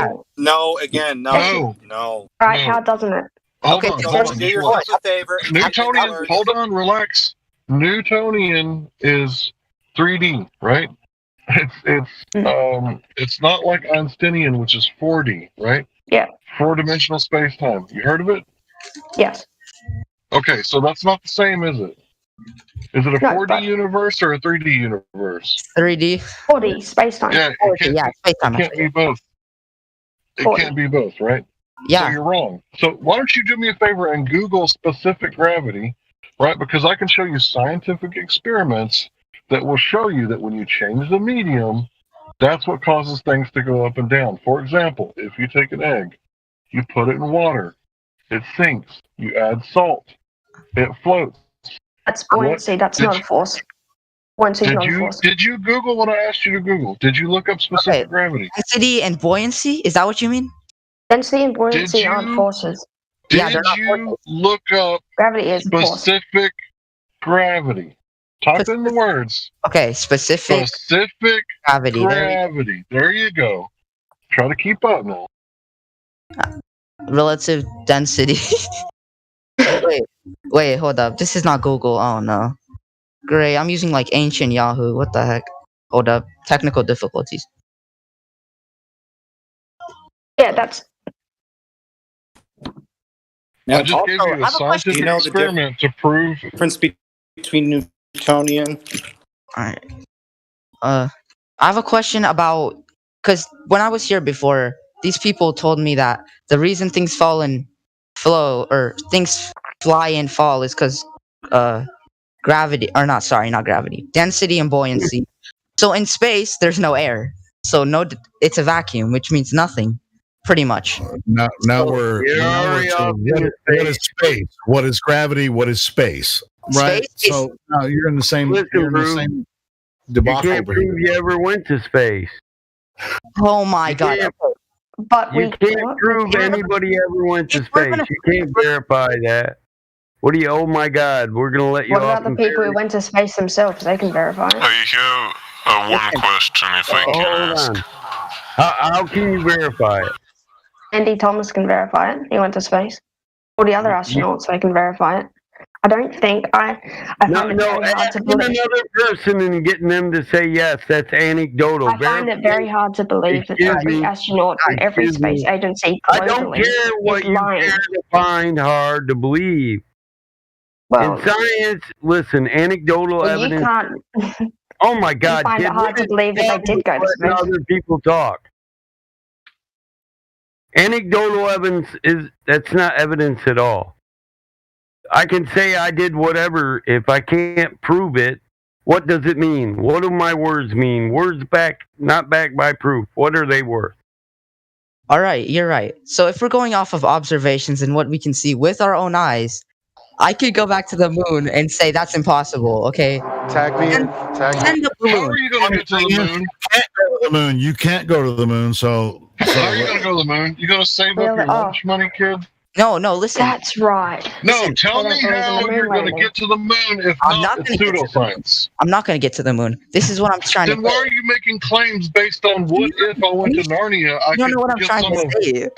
Speaker 10: Right, how doesn't it?
Speaker 5: Hold on.
Speaker 8: Do yourself a favor.
Speaker 5: Newtonian, hold on, relax. Newtonian is 3D, right? It's not like Einsteinian, which is 4D, right?
Speaker 10: Yeah.
Speaker 5: 4-dimensional space-time. You heard of it?
Speaker 10: Yes.
Speaker 5: Okay, so that's not the same, is it? Is it a 4D universe or a 3D universe?
Speaker 11: 3D.
Speaker 10: 4D, space-time.
Speaker 5: Yeah,
Speaker 11: space-time.
Speaker 5: It can't be both. It
Speaker 10: 4D.
Speaker 5: can't be both, right?
Speaker 11: Yeah.
Speaker 5: So you're wrong. So why don't you do me a favor and Google specific gravity, right? Because I can show you scientific experiments that will show you that when you change the medium, that's what causes things to go up and down. For example, if you take an egg, you put it in water, it sinks. You add salt, it floats.
Speaker 10: That's buoyancy. That's not a force. Buoyancy is not a force.
Speaker 5: Did you Google what I asked you to Google? Did you look up specific gravity?
Speaker 11: Density and buoyancy? Is that what you mean?
Speaker 10: Density and buoyancy aren't forces.
Speaker 5: Did you look up
Speaker 10: gravity is
Speaker 5: specific gravity? Type in the words.
Speaker 11: Okay, specific gravity.
Speaker 5: There you go. Try to keep up now.
Speaker 11: Relative density. Wait, hold up. This is not Google. Oh no. Great, I'm using like ancient Yahoo. What the heck? Hold up. Technical difficulties.
Speaker 10: Yeah, that's.
Speaker 5: I just gave you a scientific experiment to prove
Speaker 8: the difference between Newtonian.
Speaker 11: Alright. I have a question about, because when I was here before, these people told me that the reason things fall and flow, or things fly and fall, is because gravity, or not gravity, density and buoyancy. So in space, there's no air. So it's a vacuum, which means nothing, pretty much.
Speaker 3: Now we're to what is space? What is gravity? What is space? Right. So you're in the same. You're in the same debacle.
Speaker 6: You can't prove you ever went to space.
Speaker 11: Oh my God!
Speaker 10: But
Speaker 6: you can't prove anybody ever went to space. You can't verify that. What do you? Oh my God! We're gonna let you
Speaker 10: What
Speaker 6: off.
Speaker 10: about the people who went to space themselves? They can verify it.
Speaker 12: I have one question, if I can ask.
Speaker 6: How can you verify it?
Speaker 10: Andy Thomas can verify it. He went to space. All the other astronauts, they can verify it. I don't think I find it very hard to believe.
Speaker 6: Another person and getting them to say yes, that's anecdotal.
Speaker 10: I find it very hard to believe that every astronaut from every space agency globally
Speaker 6: I don't care what you care to find hard to believe.
Speaker 10: Well,
Speaker 6: in science, listen, anecdotal evidence.
Speaker 10: You can't.
Speaker 6: Oh my God!
Speaker 10: You find it hard to believe that they did go to space.
Speaker 6: Other people talk. Anecdotal evidence that's not evidence at all. I can say I did whatever. If I can't prove it, what does it mean? What do my words mean? Words not backed by proof. What are they worth?
Speaker 11: All right, you're right. So if we're going off of observations and what we can see with our own eyes, I could go back to the moon and say that's impossible. Okay.
Speaker 9: Tag me in.
Speaker 5: How are you going to get to the moon?
Speaker 3: You can't go to the moon. So
Speaker 5: how are you going to go to the moon? You going to save up your lunch money, kid?
Speaker 11: No, listen.
Speaker 10: That's right.
Speaker 5: No, tell me how you're going to get to the moon if not it's pseudoscience.
Speaker 11: I'm not going to get to the moon. This is what I'm trying to say.
Speaker 5: Then why are you making claims based on what if I went to Narnia? I could get some of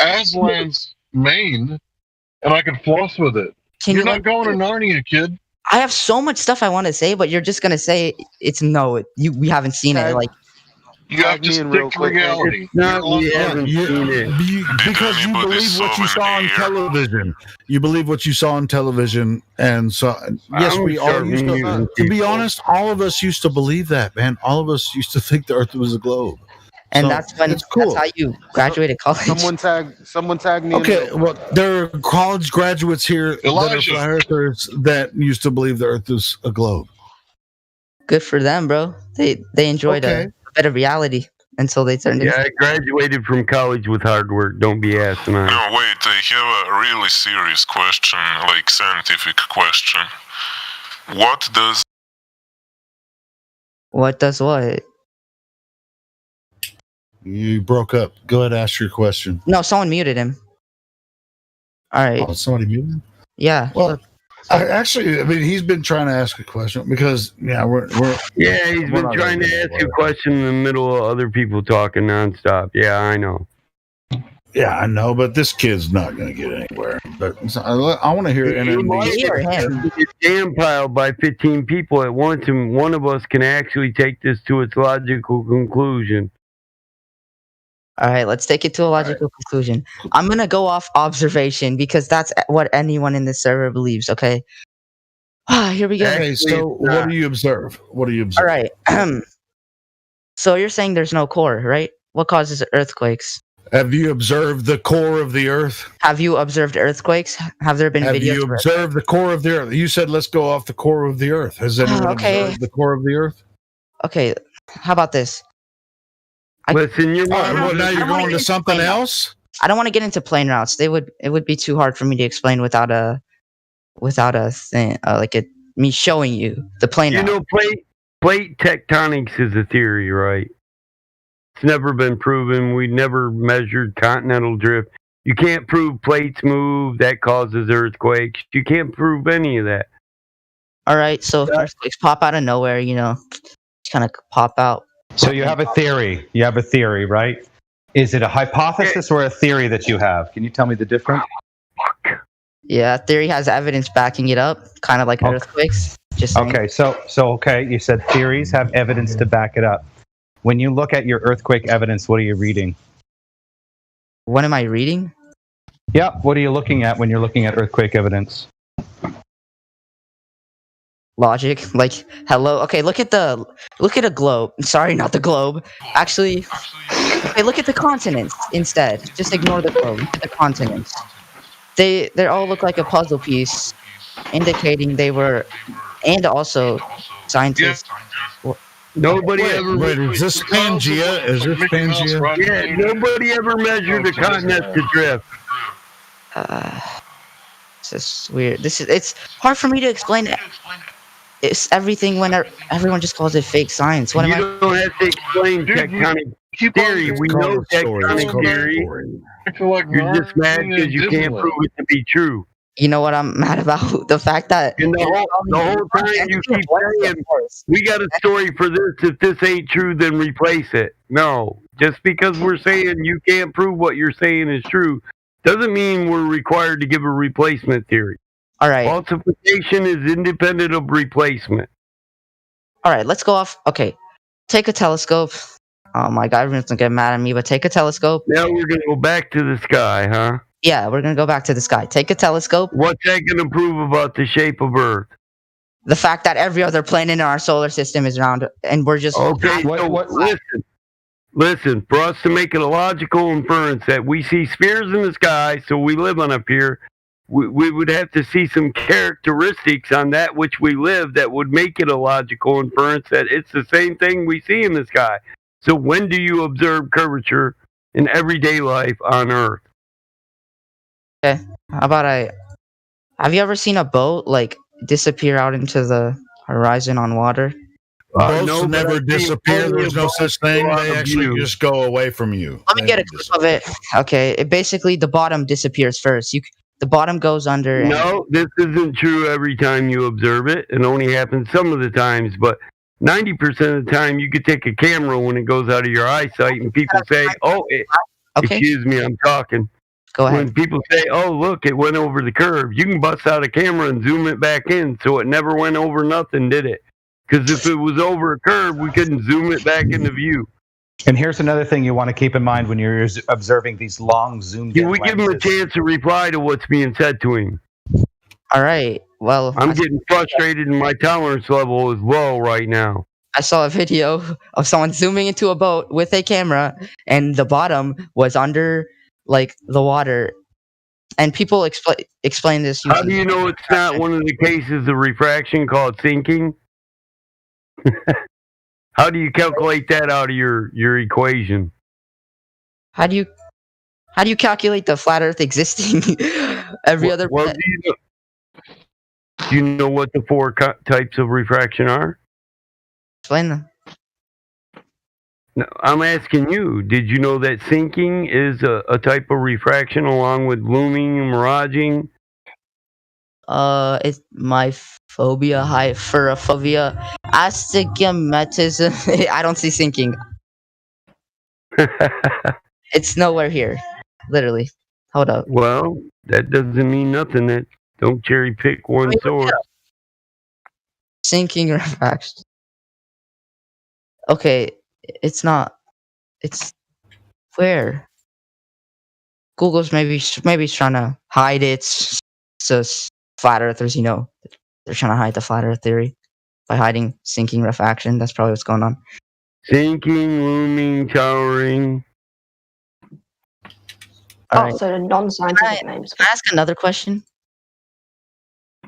Speaker 5: Aslan's mane and I could floss with it. You're not going to Narnia, kid.
Speaker 11: I have so much stuff I want to say, but you're just going to say it's no. We haven't seen it. Like,
Speaker 5: you have to stick to reality.
Speaker 3: Because you believe what you saw on television. You believe what you saw on television, and so yes, we all used to be honest. All of us used to believe that, man. All of us used to think the Earth was a globe,
Speaker 11: and that's when cool. That's how you graduated college.
Speaker 9: Someone tag me.
Speaker 3: Okay, well, there are college graduates here that are flat earthers that used to believe the Earth was a globe.
Speaker 11: Good for them, bro. They enjoyed a better reality until they turned.
Speaker 6: I graduated from college with hard work. Don't be asinine.
Speaker 12: No, wait. I have a really serious question, like scientific question. What does
Speaker 11: what?
Speaker 3: You broke up. Go ahead, ask your question.
Speaker 11: No, someone muted him. All right.
Speaker 3: Oh, somebody muted him?
Speaker 11: Yeah.
Speaker 3: Well, I mean, he's been trying to ask a question because,
Speaker 6: he's been trying to ask a question in the middle of other people talking nonstop. Yeah, I know.
Speaker 3: Yeah, I know, but this kid's not going to get anywhere. But I want to hear
Speaker 6: NMB. Get jam piled by 15 people at once, and one of us can actually take this to its logical conclusion.
Speaker 11: All right, let's take it to a logical conclusion. I'm going to go off observation because that's what anyone in this server believes, okay? Here we go.
Speaker 3: Okay, so what do you observe?
Speaker 11: All right. So you're saying there's no core, right? What causes earthquakes?
Speaker 3: Have you observed the core of the Earth?
Speaker 11: Have you observed earthquakes? Have there been videos? Have
Speaker 3: you observed the core of the Earth? You said let's go off the core of the Earth. Has anyone observed the core of the Earth?
Speaker 11: Okay, how about this?
Speaker 6: Listen,
Speaker 3: now you're going to something else?
Speaker 11: I don't want to get into plane routes. It would be too hard for me to explain without a thing, me showing you the plane route.
Speaker 6: You know, plate tectonics is a theory, right? It's never been proven. We never measured continental drift. You can't prove plates move. That causes earthquakes. You can't prove any of that.
Speaker 11: All right, so if earthquakes pop out of nowhere, just kind of pop out.
Speaker 13: So you have a theory. You have a theory, right? Is it a hypothesis or a theory that you have? Can you tell me the difference?
Speaker 11: Yeah, theory has evidence backing it up, kind of like earthquakes. Just saying.
Speaker 13: Okay, so you said theories have evidence to back it up. When you look at your earthquake evidence, what are you reading?
Speaker 11: What am I reading?
Speaker 13: Yeah, what are you looking at when you're looking at earthquake evidence?
Speaker 11: Logic, like hello. Okay, look at a globe. Sorry, not the globe. Actually, okay, look at the continents instead. Just ignore the globe. Look at the continents. They all look like a puzzle piece, indicating they were And also, scientists.
Speaker 6: Nobody
Speaker 3: Wait,
Speaker 6: ever.
Speaker 3: wait, is this Pangea? Is this Pangea?
Speaker 6: Yeah, nobody ever measured the continents to drift.
Speaker 11: This is weird. It's hard for me to explain it. It's everything when everyone just calls it fake science. What
Speaker 6: You
Speaker 11: am I?
Speaker 6: don't have to explain tectonic theory. We know tectonic theory. You're just mad because you can't prove it to be true.
Speaker 11: You know what I'm mad about? The fact that
Speaker 6: And the whole time you keep saying, we got a story for this. If this ain't true, then replace it. No. Just because we're saying you can't prove what you're saying is true doesn't mean we're required to give a replacement theory.
Speaker 11: All right.
Speaker 6: Falsification is independent of replacement.
Speaker 11: All right, let's go off. Okay, take a telescope. Oh my God, everyone's gonna get mad at me, but take a telescope.
Speaker 6: Now we're gonna go back to the sky, huh?
Speaker 11: Yeah, we're gonna go back to the sky. Take a telescope.
Speaker 6: What's that gonna prove about the shape of Earth?
Speaker 11: The fact that every other planet in our solar system is round, and we're just
Speaker 6: okay. Listen. For us to make it a logical inference that we see spheres in the sky, so we live on up here, we would have to see some characteristics on that which we live that would make it a logical inference that it's the same thing we see in the sky. So when do you observe curvature in everyday life on Earth?
Speaker 11: Okay. How about have you ever seen a boat like disappear out into the horizon on water?
Speaker 3: Boats never disappear. There's no such thing. They actually just go away from you.
Speaker 11: Let me get a clip of it. Okay. Basically, the bottom disappears first. The bottom goes under.
Speaker 6: No, this isn't true every time you observe it. It only happens some of the times, but 90% of the time you could take a camera when it goes out of your eyesight and people say, excuse me, I'm talking.
Speaker 11: Go ahead.
Speaker 6: When people say, oh, look, it went over the curve, you can bust out a camera and zoom it back in so it never went over nothing, did it? Because if it was over a curve, we couldn't zoom it back into view.
Speaker 13: And here's another thing you want to keep in mind when you're observing these long zoomed in
Speaker 6: we give him a chance to reply to what's being said to him.
Speaker 11: All right. Well,
Speaker 6: I'm getting frustrated and my tolerance level is low right now.
Speaker 11: I saw a video of someone zooming into a boat with a camera and the bottom was under like the water. And people explain this.
Speaker 6: How do you know it's not one of the cases of refraction called sinking? How do you calculate that out of your equation?
Speaker 11: How do you calculate the flat Earth existing every other?
Speaker 6: Well, do you know what the four types of refraction are?
Speaker 11: Explain them.
Speaker 6: No, I'm asking you. Did you know that sinking is a type of refraction along with looming and miraging?
Speaker 11: It's my phobia, hyperophobia, astigmatism. I don't see sinking. It's nowhere here. Literally. Hold up.
Speaker 6: Well, that doesn't mean nothing. That don't cherry pick one source.
Speaker 11: Sinking refraction. Okay, it's not. It's where? Google's maybe trying to hide it. So flat earthers, they're trying to hide the flat earth theory by hiding sinking refraction. That's probably what's going on.
Speaker 6: Sinking, looming, towering.
Speaker 11: Right.
Speaker 10: So the non-scientific names.
Speaker 11: Can I ask another question?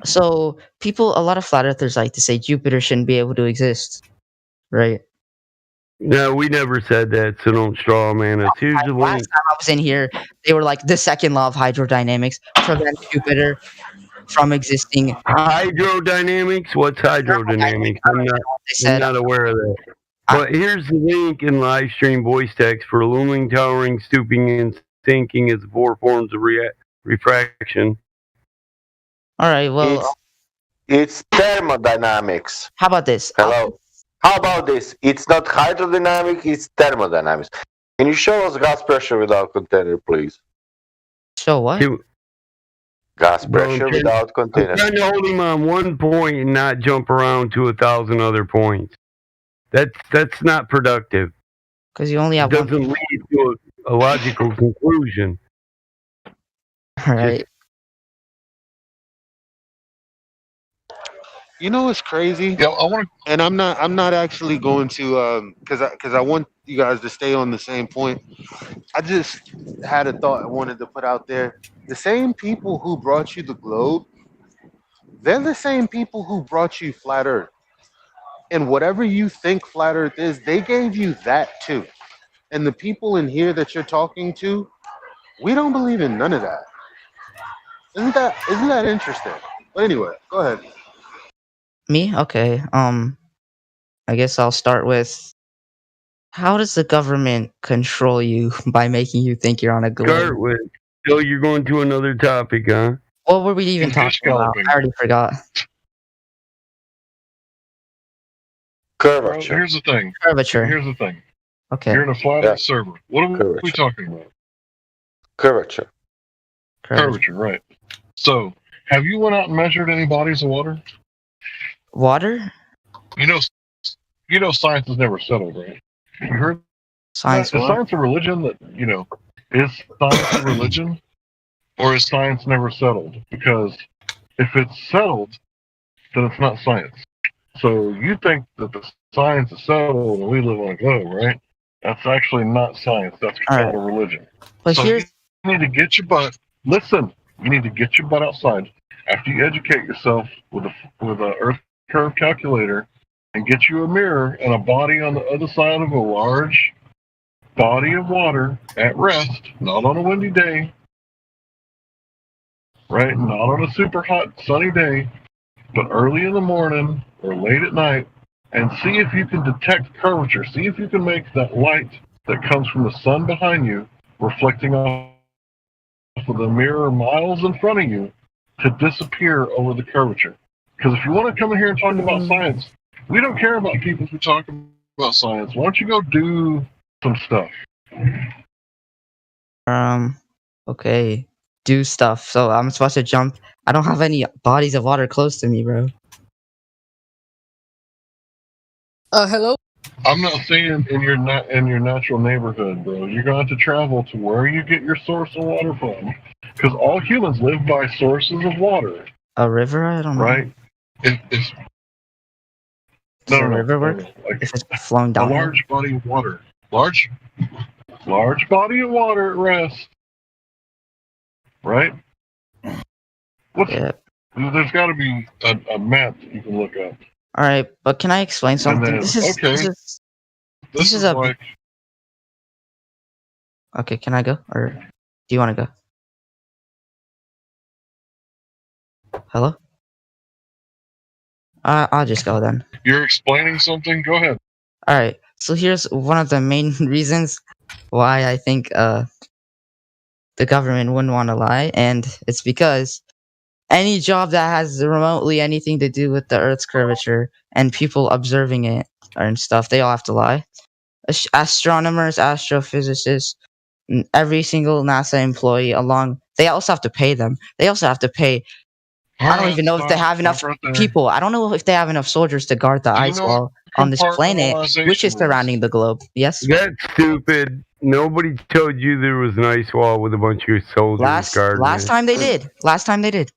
Speaker 11: So a lot of flat earthers like to say Jupiter shouldn't be able to exist, right?
Speaker 6: No, we never said that, so don't straw man us. Here's the
Speaker 11: last time I was in here, they were like, the second law of hydrodynamics prevents Jupiter from existing.
Speaker 6: Hydrodynamics? What's hydrodynamics? I'm not aware of that. But here's the link in live stream voice text for looming, towering, stooping, and sinking as the four forms of refraction.
Speaker 11: All right, well...
Speaker 14: It's thermodynamics.
Speaker 11: How about this?
Speaker 14: Hello. How about this? It's not hydrodynamic, it's thermodynamics. Can you show us gas pressure without container, please?
Speaker 11: Show what?
Speaker 14: Gas pressure without container.
Speaker 6: I'm trying to hold him on one point and not jump around to 1,000 other points. That's not productive.
Speaker 11: Because you only have
Speaker 6: one. It doesn't lead to a logical conclusion.
Speaker 11: All right.
Speaker 9: You know what's crazy?
Speaker 5: Yeah, I want to.
Speaker 9: And I'm not actually going to because I want you guys to stay on the same point. I just had a thought I wanted to put out there. The same people who brought you the globe, they're the same people who brought you Flat Earth. And whatever you think Flat Earth is, they gave you that too. And the people in here that you're talking to, we don't believe in none of that. Isn't that interesting? But anyway, go ahead.
Speaker 11: Me? Okay. I guess I'll start with, how does the government control you by making you think you're on a globe?
Speaker 6: Start with. So you're going to another topic, huh?
Speaker 11: What were we even talking about? I already forgot.
Speaker 14: Curvature.
Speaker 5: Well, here's the thing.
Speaker 11: Curvature.
Speaker 5: Here's the thing.
Speaker 11: Okay.
Speaker 5: You're in a flat Earth server. What are we talking about?
Speaker 14: Curvature.
Speaker 5: Curvature, right. So, have you went out and measured any bodies of water?
Speaker 11: Water?
Speaker 5: You know, science is never settled, right? You heard
Speaker 11: science?
Speaker 5: Is science a religion that, is science a religion? Or is science never settled? Because if it's settled, then it's not science. So you think that the science is settled and we live on a globe, right? That's actually not science. That's called a religion.
Speaker 11: But
Speaker 5: so you need to get your butt. Listen, you need to get your butt outside after you educate yourself with a Earth curve calculator and get you a mirror and a body on the other side of a large body of water at rest, not on a windy day, right? Not on a super hot sunny day, but early in the morning or late at night, and see if you can detect curvature. See if you can make that light that comes from the sun behind you reflecting off of the mirror miles in front of you to disappear over the curvature. Because if you want to come in here and talk about science, we don't care about people who talk about science. Why don't you go do some stuff?
Speaker 11: Okay. Do stuff. So I'm supposed to jump. I don't have any bodies of water close to me, bro.
Speaker 15: Hello?
Speaker 5: I'm not saying in your natural neighborhood, bro. You're going to have to travel to where you get your source of water from. Because all humans live by sources of water.
Speaker 11: A river? I don't know.
Speaker 5: Right? It's
Speaker 11: Does a river work?
Speaker 5: Like
Speaker 11: if it's flowing down.
Speaker 5: A large body of water. Large body of water at rest. Right? There's got to be a map that you can look up.
Speaker 11: All right, but can I explain something?
Speaker 5: Then,
Speaker 11: this is
Speaker 5: like...
Speaker 11: Okay, can I go, or do you want to go? Hello? I'll just go then.
Speaker 5: You're explaining something? Go ahead.
Speaker 11: All right. So here's one of the main reasons why I think the government wouldn't want to lie, and it's because any job that has remotely anything to do with the Earth's curvature and people observing it and stuff, they all have to lie. Astronomers, astrophysicists, every single NASA employee they also have to pay them. They also have to pay. I don't even know if they have enough people. I don't know if they have enough soldiers to guard the ice wall on this planet, which is surrounding the globe. Yes?
Speaker 6: That's stupid. Nobody told you there was an ice wall with a bunch of soldiers guarding it.
Speaker 11: Last time they did.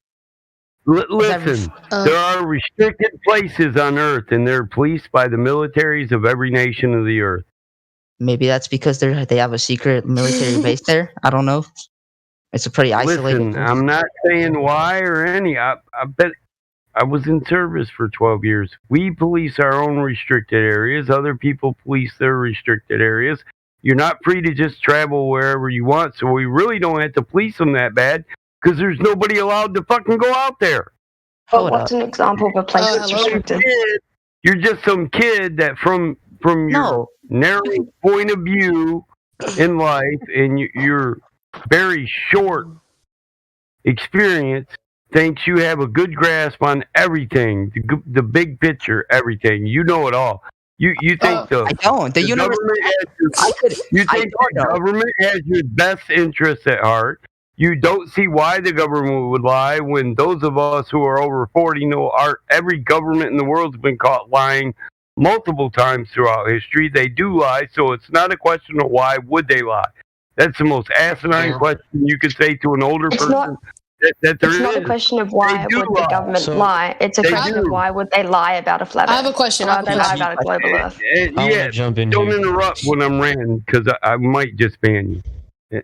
Speaker 6: Listen, there are restricted places on Earth, and they're policed by the militaries of every nation of the Earth.
Speaker 11: Maybe that's because they have a secret military base there. I don't know. It's a pretty isolated.
Speaker 6: Listen, I'm not saying why or any. I bet I was in service for 12 years. We police our own restricted areas. Other people police their restricted areas. You're not free to just travel wherever you want, so we really don't have to police them that bad because there's nobody allowed to fucking go out there.
Speaker 10: But what's an example of a place that's restricted?
Speaker 6: You're just some kid that from your narrow point of view in life and your very short experience thinks you have a good grasp on everything, the big picture, everything. You know it all. You think
Speaker 11: I don't. The universe.
Speaker 6: Government has your best interests at heart. You don't see why the government would lie when those of us who are over 40 know every government in the world has been caught lying multiple times throughout history. They do lie, so it's not a question of why would they lie. That's the most asinine question you could say to an older person.
Speaker 10: It's not a question of why would the government lie. It's a question of why would they lie about a flat Earth.
Speaker 15: I have a question.
Speaker 10: Why would they lie about a global Earth?
Speaker 6: Don't interrupt when I'm ranting because I might just ban you.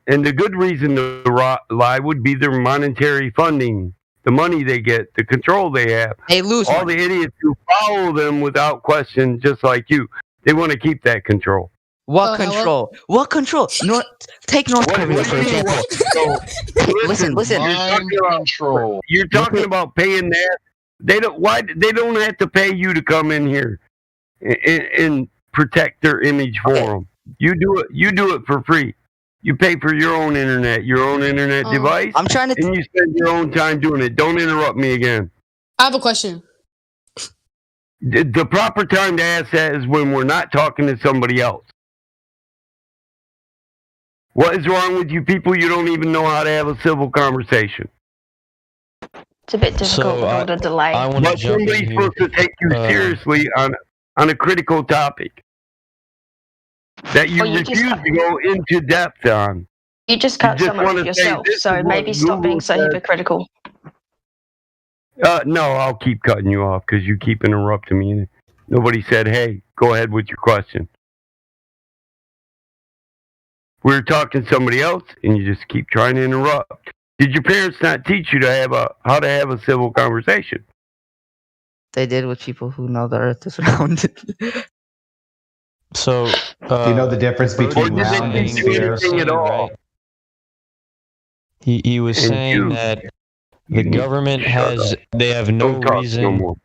Speaker 6: And the good reason to lie would be their monetary funding. the money they get, the control they have.
Speaker 11: They lose
Speaker 6: all the idiots who follow them without question, just like you. They want to keep that control.
Speaker 11: What control? What control? Take North Korea for example. Listen.
Speaker 6: You're talking about paying that. They don't have to pay you to come in here and protect their image for them. You do it for free. You pay for your own internet device.
Speaker 15: I'm trying to.
Speaker 6: And you spend your own time doing it. Don't interrupt me again.
Speaker 15: I have a question.
Speaker 6: The proper time to ask that is when we're not talking to somebody else. What is wrong with you people? You don't even know how to have a civil conversation.
Speaker 10: It's a bit difficult with all the delay.
Speaker 6: But somebody's supposed to take you seriously on a critical topic that you refuse to go into depth on.
Speaker 10: You just cut someone of yourself, so maybe stop being so hypocritical.
Speaker 6: No, I'll keep cutting you off because you keep interrupting me. Nobody said, hey, go ahead with your question. We were talking to somebody else, and you just keep trying to interrupt. Did your parents not teach you to how to have a civil conversation?
Speaker 11: They did with people who know the Earth is round.
Speaker 13: So, do you know the difference between round and sphere?
Speaker 6: At all?
Speaker 16: He was saying that the government they have no reason.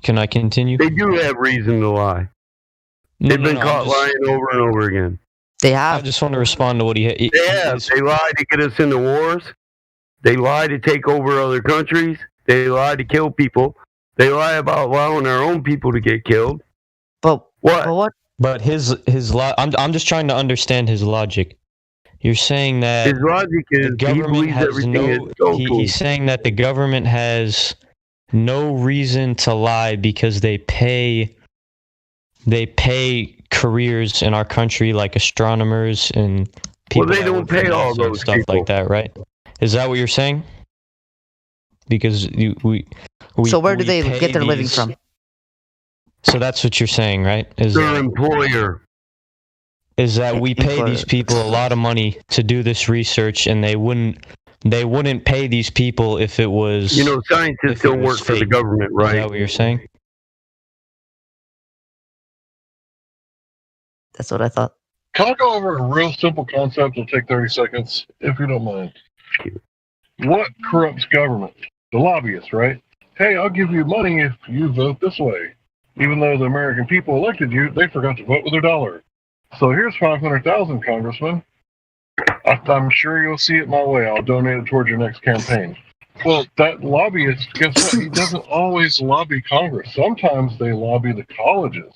Speaker 16: Can I continue?
Speaker 6: They do have reason to lie. They've been caught lying over and over again.
Speaker 11: They have.
Speaker 16: I just want to respond to what he
Speaker 6: have. They lie to get us into wars. They lie to take over other countries. They lie to kill people. They lie about allowing our own people to get killed.
Speaker 11: But
Speaker 6: what?
Speaker 16: But his I'm just trying to understand his logic. You're saying that
Speaker 6: his logic is
Speaker 16: the government has he's saying that the government has no reason to lie because they pay careers in our country like astronomers and people.
Speaker 6: Well, they don't pay all those
Speaker 16: stuff
Speaker 6: people.
Speaker 16: like that, right? Is that what you're saying? Because we
Speaker 11: so where do they get their living from?
Speaker 16: So that's what you're saying, right? Is
Speaker 6: their employer.
Speaker 16: Is that we pay these people a lot of money to do this research, and they wouldn't pay these people if it was.
Speaker 6: Scientists don't work for the government, right?
Speaker 16: Is that what you're saying?
Speaker 11: That's what I thought.
Speaker 5: Can I go over a real simple concept? It'll take 30 seconds, if you don't mind. What corrupts government? The lobbyists, right? Hey, I'll give you money if you vote this way. Even though the American people elected you, they forgot to vote with their dollar. So here's 500,000, Congressman. I'm sure you'll see it my way. I'll donate it towards your next campaign. Well, that lobbyist, guess what? He doesn't always lobby Congress. Sometimes they lobby the colleges.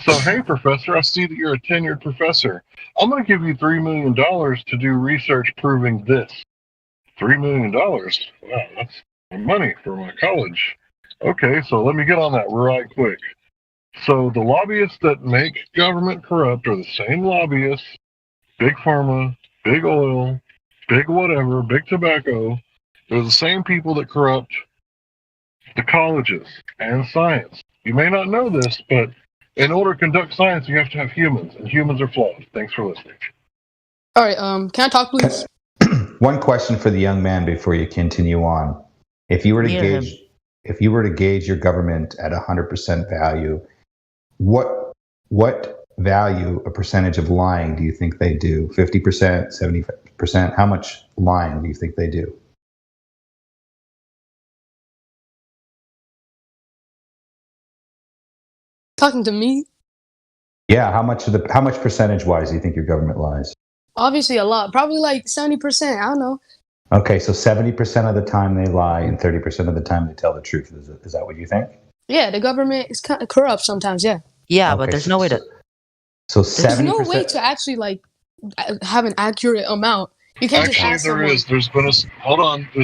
Speaker 5: So, hey, professor, I see that you're a tenured professor. I'm going to give you $3 million to do research proving this. $3 million? Wow, that's money for my college. Okay, so let me get on that right quick. So the lobbyists that make government corrupt are the same lobbyists, big pharma, big oil, big whatever, big tobacco. They're the same people that corrupt the colleges and science. You may not know this, but in order to conduct science, you have to have humans, and humans are flawed. Thanks for listening.
Speaker 15: All right, can I talk, please?
Speaker 13: One question for the young man before you continue on. If you were to gauge your government at 100% value, what value, a percentage of lying do you think they do? 50%, 70%? How much lying do you think they do?
Speaker 15: Talking to me?
Speaker 13: Yeah, how much percentage-wise do you think your government lies?
Speaker 15: Obviously a lot. Probably like 70%. I don't know.
Speaker 13: Okay, so 70% of the time they lie and 30% of the time they tell the truth. Is that what you think?
Speaker 15: Yeah, the government is kind of corrupt sometimes, yeah.
Speaker 11: Yeah, but there's no way to...
Speaker 13: So
Speaker 15: there's no way to actually like have an accurate amount. You can't just ask
Speaker 5: there
Speaker 15: someone.
Speaker 5: is. There's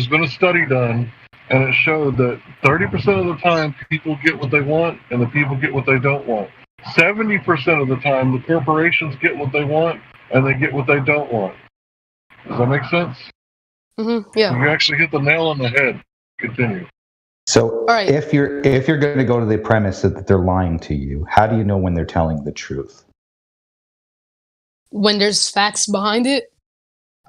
Speaker 5: been a study done, and it showed that 30% of the time people get what they want, and the people get what they don't want. 70% of the time the corporations get what they want, and they get what they don't want. Does that make sense?
Speaker 15: Mm-hmm, yeah.
Speaker 5: You actually hit the nail on the head. Continue.
Speaker 13: So if you're going to go to the premise that they're lying to you, how do you know when they're telling the truth?
Speaker 15: When there's facts behind it.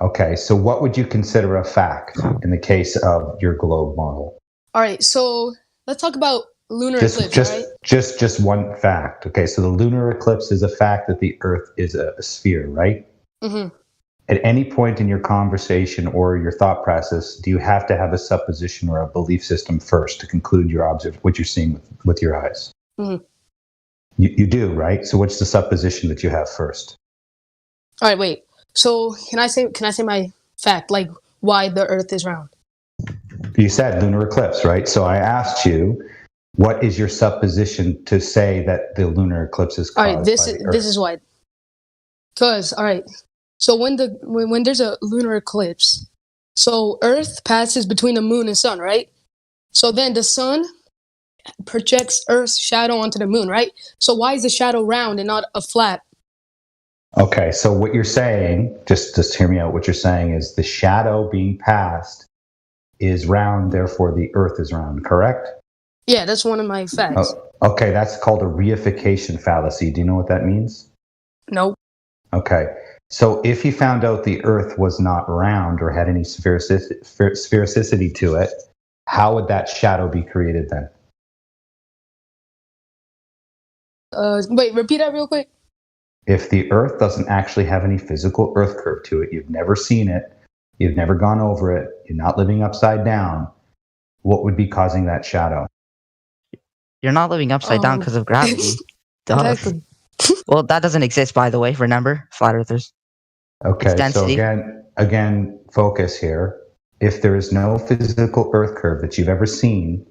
Speaker 13: Okay, so what would you consider a fact in the case of your globe model?
Speaker 15: All right, so let's talk about lunar eclipse, right?
Speaker 13: Just one fact. Okay, so the lunar eclipse is a fact that the Earth is a sphere, right?
Speaker 15: Mm-hmm.
Speaker 13: At any point in your conversation or your thought process, do you have to have a supposition or a belief system first to conclude what you're seeing with your eyes?
Speaker 15: Mm-hmm.
Speaker 13: You do, right? So what's the supposition that you have first?
Speaker 15: All right, wait. So can I say my fact, like why the Earth is round?
Speaker 13: You said lunar eclipse, right? So I asked you, what is your supposition to say that the lunar eclipse is caused
Speaker 15: all right, this is why. Because all right, so when there's a lunar eclipse, so Earth passes between the moon and sun, right? So then the sun projects Earth's shadow onto the moon, right? So why is the shadow round and not a flat?
Speaker 13: Okay, so what you're saying, just hear me out. What you're saying is the shadow being passed is round, therefore the Earth is round, correct?
Speaker 15: Yeah, that's one of my facts.
Speaker 13: Oh, okay, that's called a reification fallacy. Do you know what that means?
Speaker 15: Nope.
Speaker 13: Okay, so if you found out the Earth was not round or had any sphericity to it, how would that shadow be created then?
Speaker 15: Wait, repeat that real quick.
Speaker 13: If the Earth doesn't actually have any physical Earth curve to it, you've never seen it, you've never gone over it, you're not living upside down, what would be causing that shadow?
Speaker 11: You're not living upside down because of gravity.
Speaker 15: Exactly.
Speaker 11: Well, that doesn't exist, by the way, remember, flat earthers.
Speaker 13: Okay, so again, focus here. If there is no physical Earth curve that you've ever seen,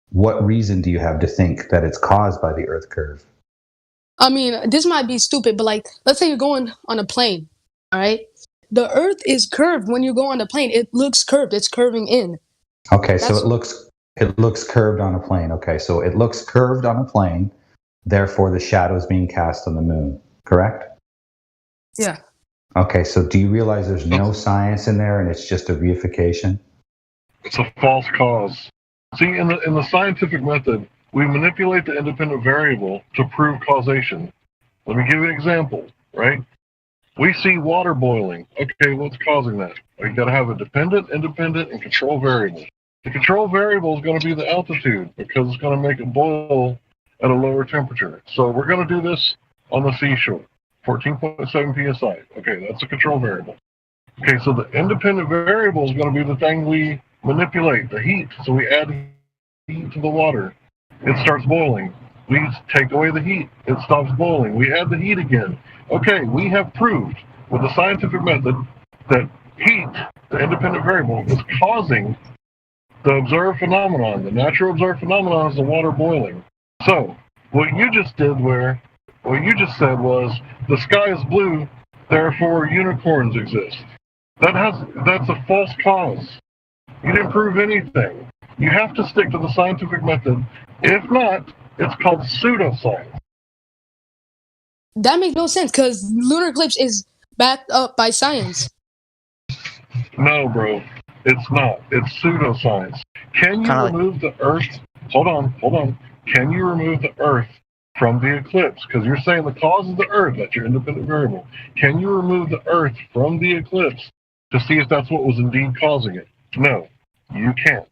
Speaker 13: what reason do you have to think that it's caused by the Earth curve?
Speaker 15: I mean, this might be stupid, but like, let's say you're going on a plane, all right? The Earth is curved when you go on the plane. It looks curved. It's curving in.
Speaker 13: Okay, so it looks curved on a plane. Okay, so it looks curved on a plane, therefore the shadow is being cast on the moon, correct?
Speaker 15: Yeah.
Speaker 13: Okay, so do you realize there's no science in there and it's just a reification?
Speaker 5: It's a false cause. See, in the scientific method, we manipulate the independent variable to prove causation. Let me give you an example, right? We see water boiling. Okay, what's causing that? You got to have a dependent, independent, and control variable. The control variable is going to be the altitude because it's going to make it boil at a lower temperature. So we're going to do this on the seashore, 14.7 psi. Okay, that's a control variable. Okay, so the independent variable is going to be the thing we manipulate, the heat. So we add heat to the water. It starts boiling. We take away the heat. It stops boiling. We add the heat again. Okay, we have proved with the scientific method that heat, the independent variable, is causing the observed phenomenon. The natural observed phenomenon is the water boiling. So what you just said was the sky is blue, therefore unicorns exist. That's a false cause. You didn't prove anything. You have to stick to the scientific method. If not, it's called pseudoscience.
Speaker 15: That makes no sense because lunar eclipse is backed up by science.
Speaker 5: No, bro. It's not. It's pseudoscience. Can you remove the Earth? Hold on. Can you remove the Earth from the eclipse? Because you're saying the cause is the Earth. That's your independent variable. Can you remove the Earth from the eclipse to see if that's what was indeed causing it? No, you can't.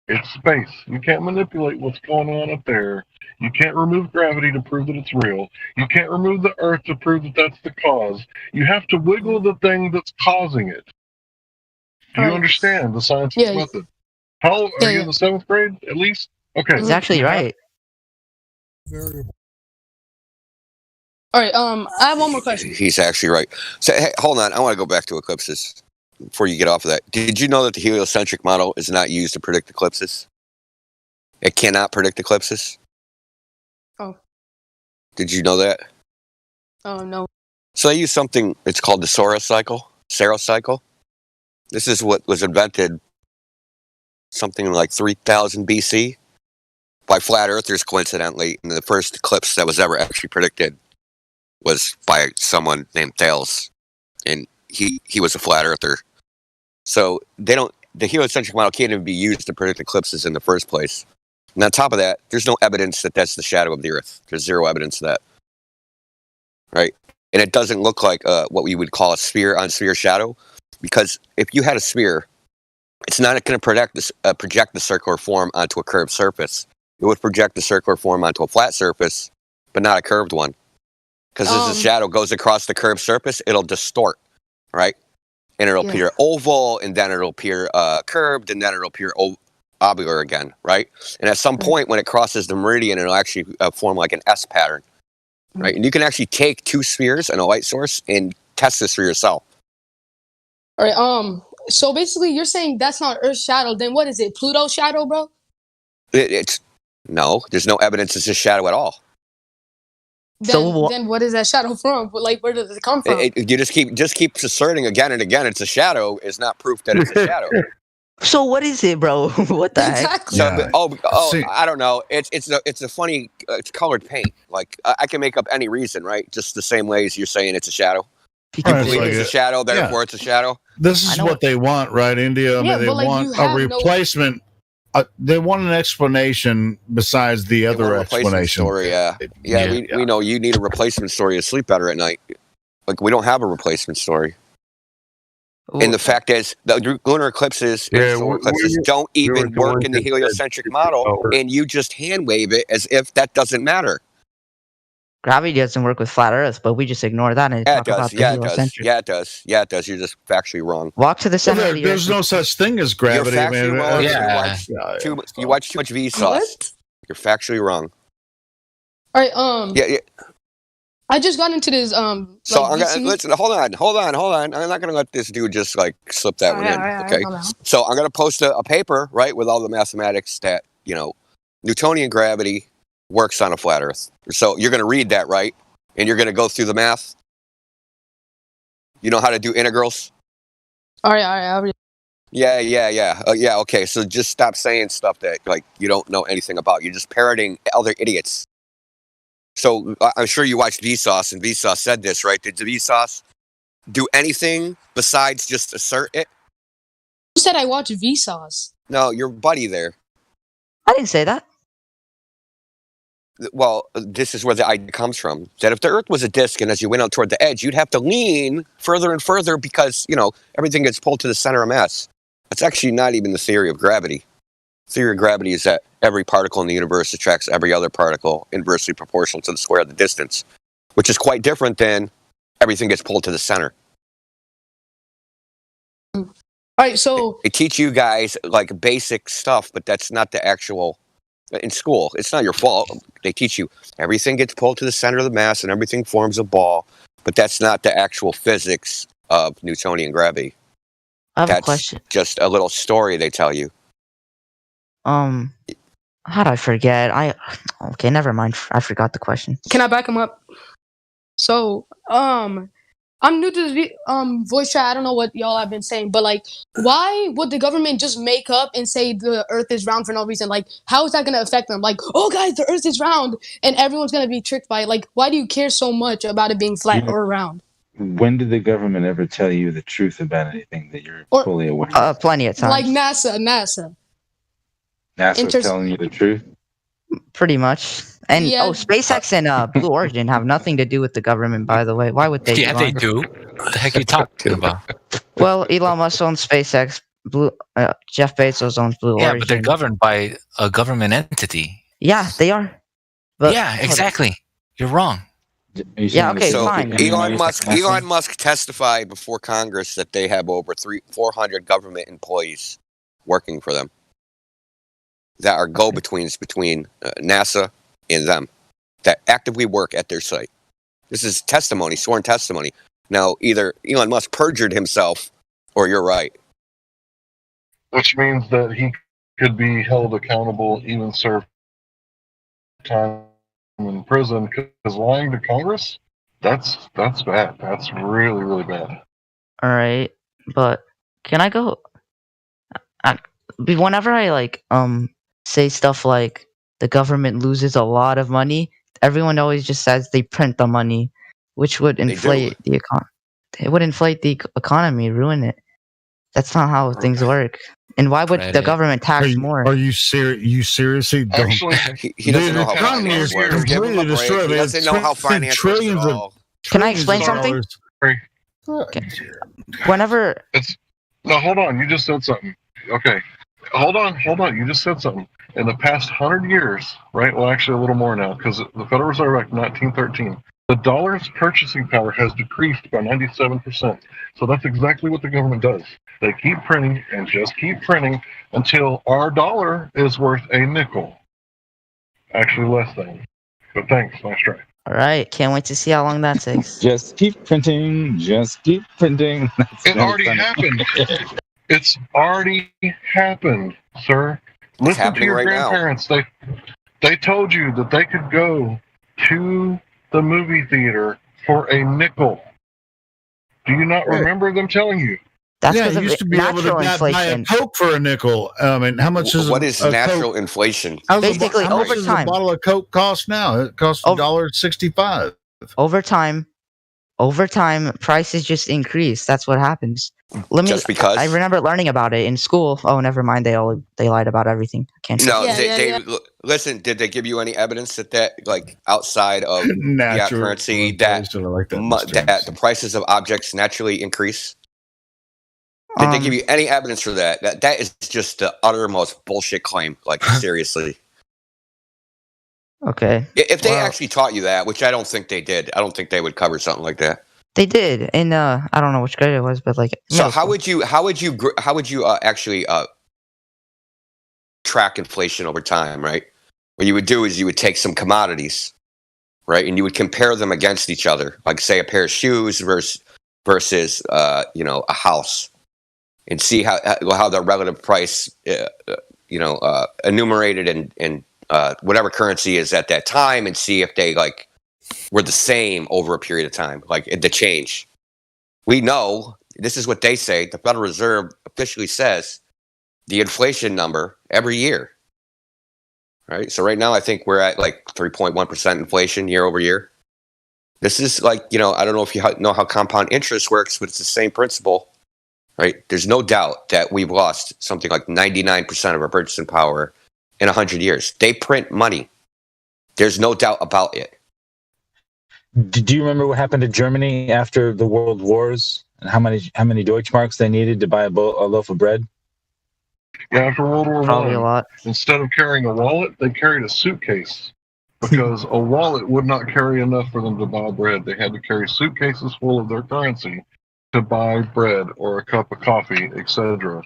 Speaker 5: It's space. You can't manipulate what's going on up there. You can't remove gravity to prove that it's real. You can't remove the Earth to prove that that's the cause. You have to wiggle the thing that's causing it. Do you understand the scientific method? How are you in the 7th grade, at least? Okay.
Speaker 11: He's actually right.
Speaker 15: All right, I have one more question.
Speaker 17: He's actually right. So, hey, hold on. I want to go back to eclipses before you get off of that. Did you know that the heliocentric model is not used to predict eclipses? It cannot predict eclipses?
Speaker 15: Oh.
Speaker 17: Did you know that?
Speaker 15: Oh, no.
Speaker 17: So they use something, it's called the Saros cycle. This is what was invented something like 3000 BC by flat earthers, coincidentally. And the first eclipse that was ever actually predicted was by someone named Thales. And he was a flat earther. So the heliocentric model can't even be used to predict eclipses in the first place. And on top of that, there's no evidence that that's the shadow of the Earth. There's zero evidence of that. Right? And it doesn't look like what we would call a sphere-on-sphere shadow. because if you had a sphere, it's not going to project the circular form onto a curved surface. It would project the circular form onto a flat surface, but not a curved one. Because as the shadow goes across the curved surface, it'll distort, right? And it'll appear oval, and then it'll appear curved, and then it'll appear ovular again, right? And at some point, when it crosses the meridian, it'll actually form like an S pattern, right? And you can actually take two spheres and a light source and test this for yourself.
Speaker 15: All right. So basically, you're saying that's not Earth's shadow. Then what is it? Pluto's shadow, bro?
Speaker 17: No. There's no evidence it's a shadow at all.
Speaker 15: Then what is that shadow from? Like, where does it come from?
Speaker 17: You just keep asserting again and again it's a shadow is not proof that it's a shadow.
Speaker 11: So what is it, bro? What the heck?
Speaker 17: So, I don't know. It's a funny. It's colored paint. Like I can make up any reason, right? Just the same way as you're saying it's a shadow. You believe it's a shadow, therefore it's a shadow.
Speaker 3: This is what they want, right, India? I mean, they want a replacement. They want an explanation besides the other explanation.
Speaker 17: Story, we know you need a replacement story to sleep better at night. Like we don't have a replacement story. And the fact is, the lunar eclipses and solar eclipses don't even work in the heliocentric model, and you just hand wave it as if that doesn't matter.
Speaker 11: Gravity doesn't work with flat Earth, but we just ignore that and talk about the heliocentric.
Speaker 17: Yeah, it does. You're just factually wrong.
Speaker 11: Walk to the center.
Speaker 3: Well, there's no such thing as gravity.
Speaker 17: You're factually wrong. You watch too much Vsauce. You're factually wrong.
Speaker 15: All right. I just got into this.
Speaker 17: So I'm gonna listen. Hold on. I'm not gonna let this dude just like slip that one in. Okay. So I'm gonna post a paper, right, with all the mathematics that Newtonian gravity works on a flat Earth. So you're gonna read that, right? And you're gonna go through the math. You know how to do integrals?
Speaker 15: All right. I'll read.
Speaker 17: Yeah. Okay. So just stop saying stuff that like you don't know anything about. You're just parroting other idiots. So I'm sure you watched Vsauce, and Vsauce said this, right? Did Vsauce do anything besides just assert it?
Speaker 15: Who said I watched Vsauce?
Speaker 17: No, your buddy there.
Speaker 11: I didn't say that.
Speaker 17: Well, this is where the idea comes from. That if the Earth was a disk, and as you went out toward the edge, you'd have to lean further and further because, everything gets pulled to the center of mass. That's actually not even the theory of gravity. The theory of gravity is that every particle in the universe attracts every other particle inversely proportional to the square of the distance, which is quite different than everything gets pulled to the center.
Speaker 15: All right, so
Speaker 17: they teach you guys like basic stuff, but that's not the actual. In school, it's not your fault. They teach you everything gets pulled to the center of the mass and everything forms a ball, but that's not the actual physics of Newtonian gravity.
Speaker 11: I have a question.
Speaker 17: Just a little story they tell you.
Speaker 11: How'd I forget? Okay, never mind. I forgot the question.
Speaker 15: Can I back him up? So, I'm new to this voice chat. I don't know what y'all have been saying, but like, why would the government just make up and say the Earth is round for no reason? Like, how is that going to affect them? Like, oh guys, the Earth is round, and everyone's going to be tricked by it. Like, why do you care so much about it being flat or round?
Speaker 18: When did the government ever tell you the truth about anything that you're fully aware of?
Speaker 11: Plenty of times.
Speaker 15: Like NASA.
Speaker 18: NASA telling you the truth?
Speaker 11: Pretty much. And SpaceX and Blue Origin have nothing to do with the government, by the way. Why would they?
Speaker 19: Yeah, they do. What the heck are you talking about?
Speaker 11: Well, Elon Musk owns SpaceX. Jeff Bezos owns Blue Origin.
Speaker 19: Yeah, but they're governed by a government entity.
Speaker 11: Yeah, they are.
Speaker 19: But, yeah, exactly. You're wrong.
Speaker 11: Yeah, okay,
Speaker 17: so
Speaker 11: fine.
Speaker 17: Elon Musk testified before Congress that they have over 400 government employees working for them that are go-betweens between NASA and them that actively work at their site. This is testimony, sworn testimony. Now, either Elon Musk perjured himself or you're right.
Speaker 5: Which means that he could be held accountable, even serve time in prison, because lying to Congress, that's bad. That's really, really bad.
Speaker 11: All right, but can I go? Whenever I say stuff like the government loses a lot of money, everyone always just says they print the money, which would inflate the economy. It would inflate the economy, ruin it. That's not how things work. And why would the government tax more?
Speaker 3: Are you serious? You seriously don't?
Speaker 17: Actually, he doesn't know how finance works. Give him a break. He doesn't know how finance works at all.
Speaker 11: Can I explain something?
Speaker 6: Okay. Whenever
Speaker 5: No, hold on. You just said something. Okay. Hold on. You just said something. In the past 100 years, right? Well, actually, a little more now, because the Federal Reserve Act 1913, the dollar's purchasing power has decreased by 97%. So that's exactly what the government does. They keep printing and just keep printing until our dollar is worth a nickel. Actually, less than. But thanks. Nice try.
Speaker 11: All right. Can't wait to see how long that takes.
Speaker 18: Just keep printing. Just keep printing.
Speaker 5: It already happened. It's already happened, sir. Listen to your grandparents. They told you that they could go to the movie theater for a nickel. Do you not remember them telling you?
Speaker 11: That's
Speaker 3: you used to be able to buy a Coke for a nickel. I mean, how much is
Speaker 17: what is natural inflation?
Speaker 11: Basically,
Speaker 3: how much
Speaker 11: over
Speaker 3: does
Speaker 11: time.
Speaker 3: a bottle of Coke cost now? It costs $1.65.
Speaker 11: Over time, prices just increase. That's what happens.
Speaker 17: Just because
Speaker 11: I remember learning about it in school. Oh, never mind. They lied about everything. I can't.
Speaker 17: No, listen. Did they give you any evidence that like outside of fiat currency that the prices of objects naturally increase? Did they give you any evidence for that? That is just the uttermost bullshit claim. Like seriously.
Speaker 11: Okay.
Speaker 17: If they actually taught you that, which I don't think they did, I don't think they would cover something like that.
Speaker 11: They did, and I don't know which grade it was, but like.
Speaker 17: So how would you actually track inflation over time, right? What you would do is you would take some commodities, right, and you would compare them against each other, like say a pair of shoes versus a house, and see how the relative price, enumerated in whatever currency is at that time, and see if they were the same over a period of time, like the change. We know, this is what they say, the Federal Reserve officially says the inflation number every year. Right? So right now I think we're at 3.1% inflation year over year. This is I don't know if you know how compound interest works, but it's the same principle. Right? There's no doubt that we've lost something like 99% of our purchasing power in 100 years. They print money. There's no doubt about it.
Speaker 18: Do you remember what happened to Germany after the World Wars and how many Deutschmarks they needed to buy a loaf of bread?
Speaker 5: Yeah, after World War
Speaker 11: Probably a lot.
Speaker 5: Instead of carrying a wallet, they carried a suitcase because a wallet would not carry enough for them to buy bread. They had to carry suitcases full of their currency to buy bread or a cup of coffee, etc.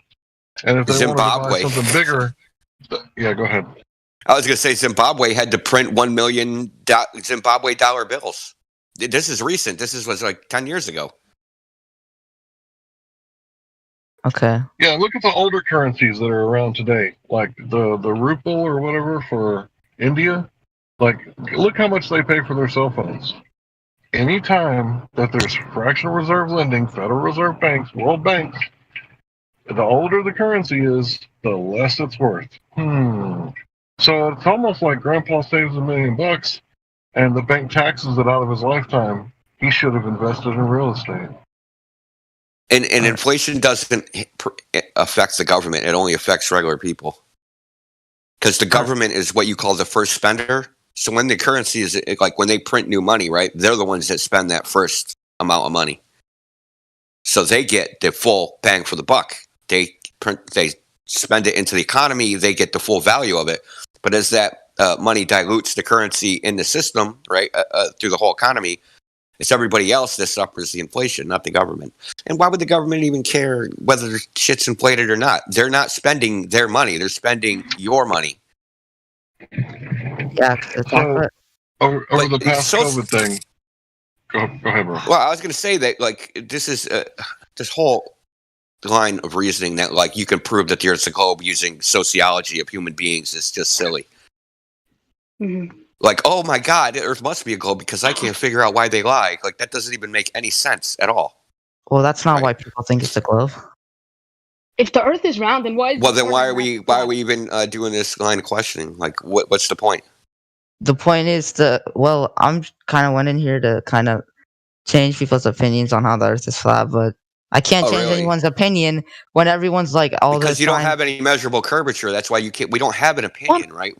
Speaker 5: And if they wanted to buy something bigger, yeah, go ahead.
Speaker 17: I was going to say Zimbabwe had to print 1 million Zimbabwe dollar bills. This is recent. This was 10 years ago.
Speaker 11: Okay.
Speaker 5: Yeah, look at the older currencies that are around today, like the ruble or whatever for India. Look how much they pay for their cell phones. Anytime that there's fractional reserve lending, Federal Reserve banks, world banks, the older the currency is, the less it's worth. So it's almost like Grandpa saves $1 million, and the bank taxes it out of his lifetime. He should have invested in real estate.
Speaker 17: And inflation doesn't affect the government. It only affects regular people. Because the government is what you call the first spender. So when the currency is when they print new money, right? They're the ones that spend that first amount of money. So they get the full bang for the buck. They spend it into the economy. They get the full value of it. But as that money dilutes the currency in the system, right, through the whole economy, it's everybody else that suffers the inflation, not the government. And why would the government even care whether shit's inflated or not? They're not spending their money. They're spending your money.
Speaker 11: Yeah.
Speaker 5: Over the past COVID thing. Go ahead, bro.
Speaker 17: Well, I was going to say that, this is this whole line of reasoning that, you can prove that the Earth's a globe using sociology of human beings is just silly.
Speaker 15: Mm-hmm.
Speaker 17: Oh my God, the Earth must be a globe because I can't figure out why they lie. That doesn't even make any sense at all.
Speaker 11: Well, that's not why people think it's a globe.
Speaker 15: If the Earth is round, then why?
Speaker 17: Then why are we even doing this line of questioning? What's the point?
Speaker 11: The point is I'm kind of went in here to kind of change people's opinions on how the Earth is flat, but I can't change anyone's opinion when everyone's
Speaker 17: because you don't have any measurable curvature. That's why you can't. We don't have an opinion, right?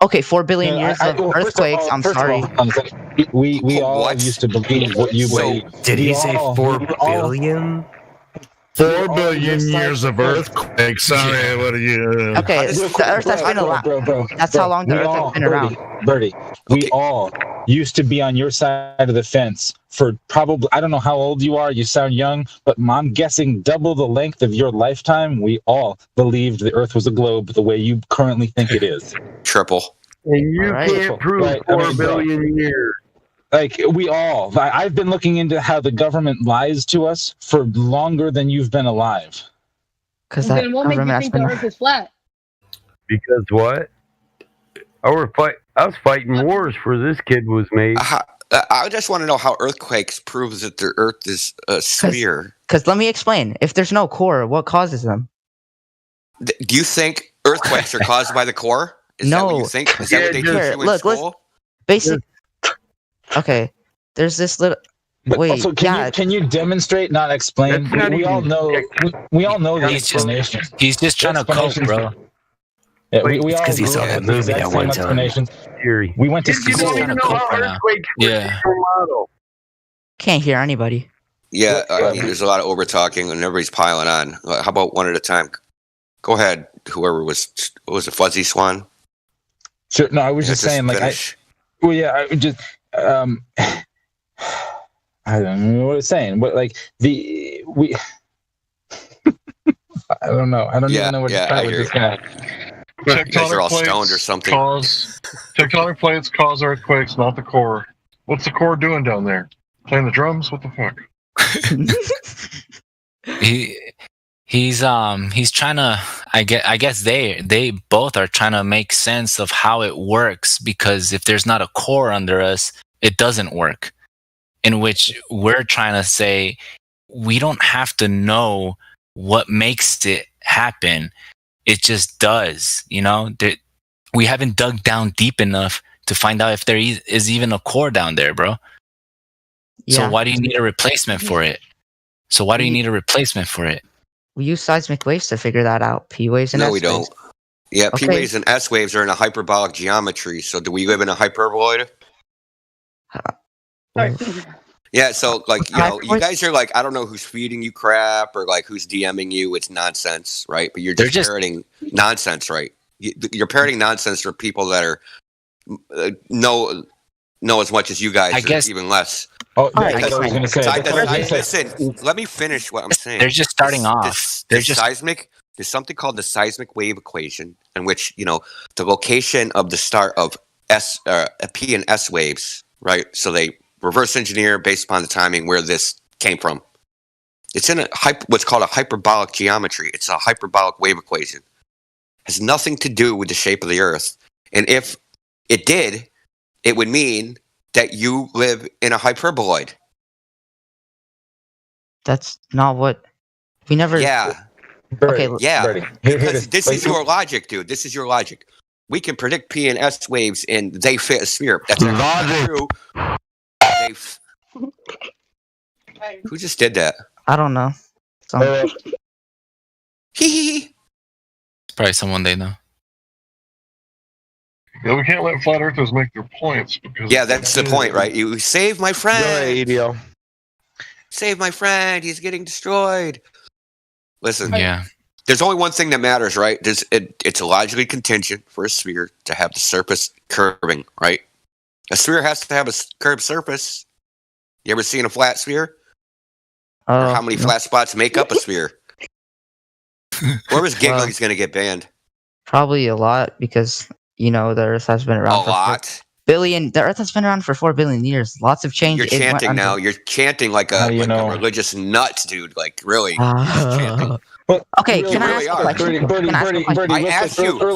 Speaker 11: Okay, 4 billion years of earthquakes. I'm sorry.
Speaker 18: We all used to believe what you believe.
Speaker 20: Did he say 4 billion?
Speaker 3: 4 billion years of earthquakes. Sorry, what are you?
Speaker 11: Okay, the Earth has been around.
Speaker 18: Bro.
Speaker 11: That's how long the Earth has been around.
Speaker 18: Birdie, we all used to be on your side of the fence for probably, I don't know how old you are, you sound young, but I'm guessing double the length of your lifetime. We all believed the Earth was a globe the way you currently think it is.
Speaker 17: Triple.
Speaker 6: And you can't prove 4 billion years.
Speaker 18: Like, we all, I've been looking into how the government lies to us for longer than you've been alive.
Speaker 11: Because
Speaker 15: Then what makes you think the Earth is flat?
Speaker 6: Because what? I was fighting wars for this kid was made.
Speaker 17: I just want to know how earthquakes proves that the Earth is a sphere.
Speaker 11: Because let me explain. If there's no core, what causes them?
Speaker 17: Do you think earthquakes are caused by the core? Is that what you think? Is that what they teach you in school?
Speaker 11: Basic. Okay, there's this little. Wait,
Speaker 18: also, can you demonstrate, not explain? We all know the explanation.
Speaker 19: He's just trying to cope, bro.
Speaker 18: Yeah, we all
Speaker 20: because he saw that movie that one time.
Speaker 18: We went to school.
Speaker 19: Yeah.
Speaker 11: Can't hear anybody.
Speaker 17: Yeah, I mean, there's a lot of over talking and everybody's piling on. How about one at a time? Go ahead, whoever was it, Fuzzy Swan?
Speaker 18: Sure. No, I was just saying, like, I just, I don't know what I was saying, but like I don't know. I don't even know what to start with this guy.
Speaker 17: You guys are all stoned or something.
Speaker 5: Tectonic plates cause earthquakes, not the core. What's the core doing down there? Playing the drums? What the fuck?
Speaker 19: He's trying to. I guess they both are trying to make sense of how it works, because if there's not a core under us, it doesn't work. In which we're trying to say we don't have to know what makes it happen. It just does, you know? We haven't dug down deep enough to find out if there is even a core down there, bro.
Speaker 11: Yeah.
Speaker 19: So why do you need a replacement for it?
Speaker 11: We use seismic waves to figure that out. P waves and S waves.
Speaker 17: No, we don't. Yeah, P waves and S waves are in a hyperbolic geometry. So do we live in a hyperboloid? Yeah, so like, you know, you guys are like, I don't know who's feeding you crap or like who's DMing you. It's nonsense, right? But you're just parroting nonsense, right? You're parroting nonsense for people that are know as much as you guys, I guess, even less.
Speaker 18: Oh, I was going to say.
Speaker 17: Listen, let me finish what I'm saying.
Speaker 19: They're just starting off.
Speaker 17: Seismic. There's something called the seismic wave equation, in which, you know, the location of the start of P and S waves, right? So they reverse engineer based upon the timing where this came from. It's in what's called a hyperbolic geometry. It's a hyperbolic wave equation. It has nothing to do with the shape of the Earth. And if it did, it would mean that you live in a hyperboloid.
Speaker 11: That's not what we never.
Speaker 17: Yeah.
Speaker 11: Okay.
Speaker 17: Yeah. Because this is your logic, dude. This is your logic. We can predict P and S waves, and they fit a sphere. That's not true. Who just did that?
Speaker 11: I don't know.
Speaker 19: It's probably someone they know.
Speaker 5: Yeah, we can't let flat earthers make their points because.
Speaker 17: Yeah, that's the point, right? You save my friend. Save my friend. He's getting destroyed. Listen.
Speaker 19: Yeah.
Speaker 17: There's only one thing that matters, right? It's logically contingent for a sphere to have the surface curving, right? A sphere has to have a curved surface. You ever seen a flat sphere? Or how many flat spots make up a sphere? Whoever's giggling is going to get banned.
Speaker 11: Probably a lot, because, you know, the Earth has been around
Speaker 17: a lot.
Speaker 11: 4 billion. The Earth has been around for 4 billion years. Lots of change.
Speaker 17: You're chanting now. You're chanting like a religious nut, dude. Like, really. Chanting.
Speaker 11: Okay, can I ask a question?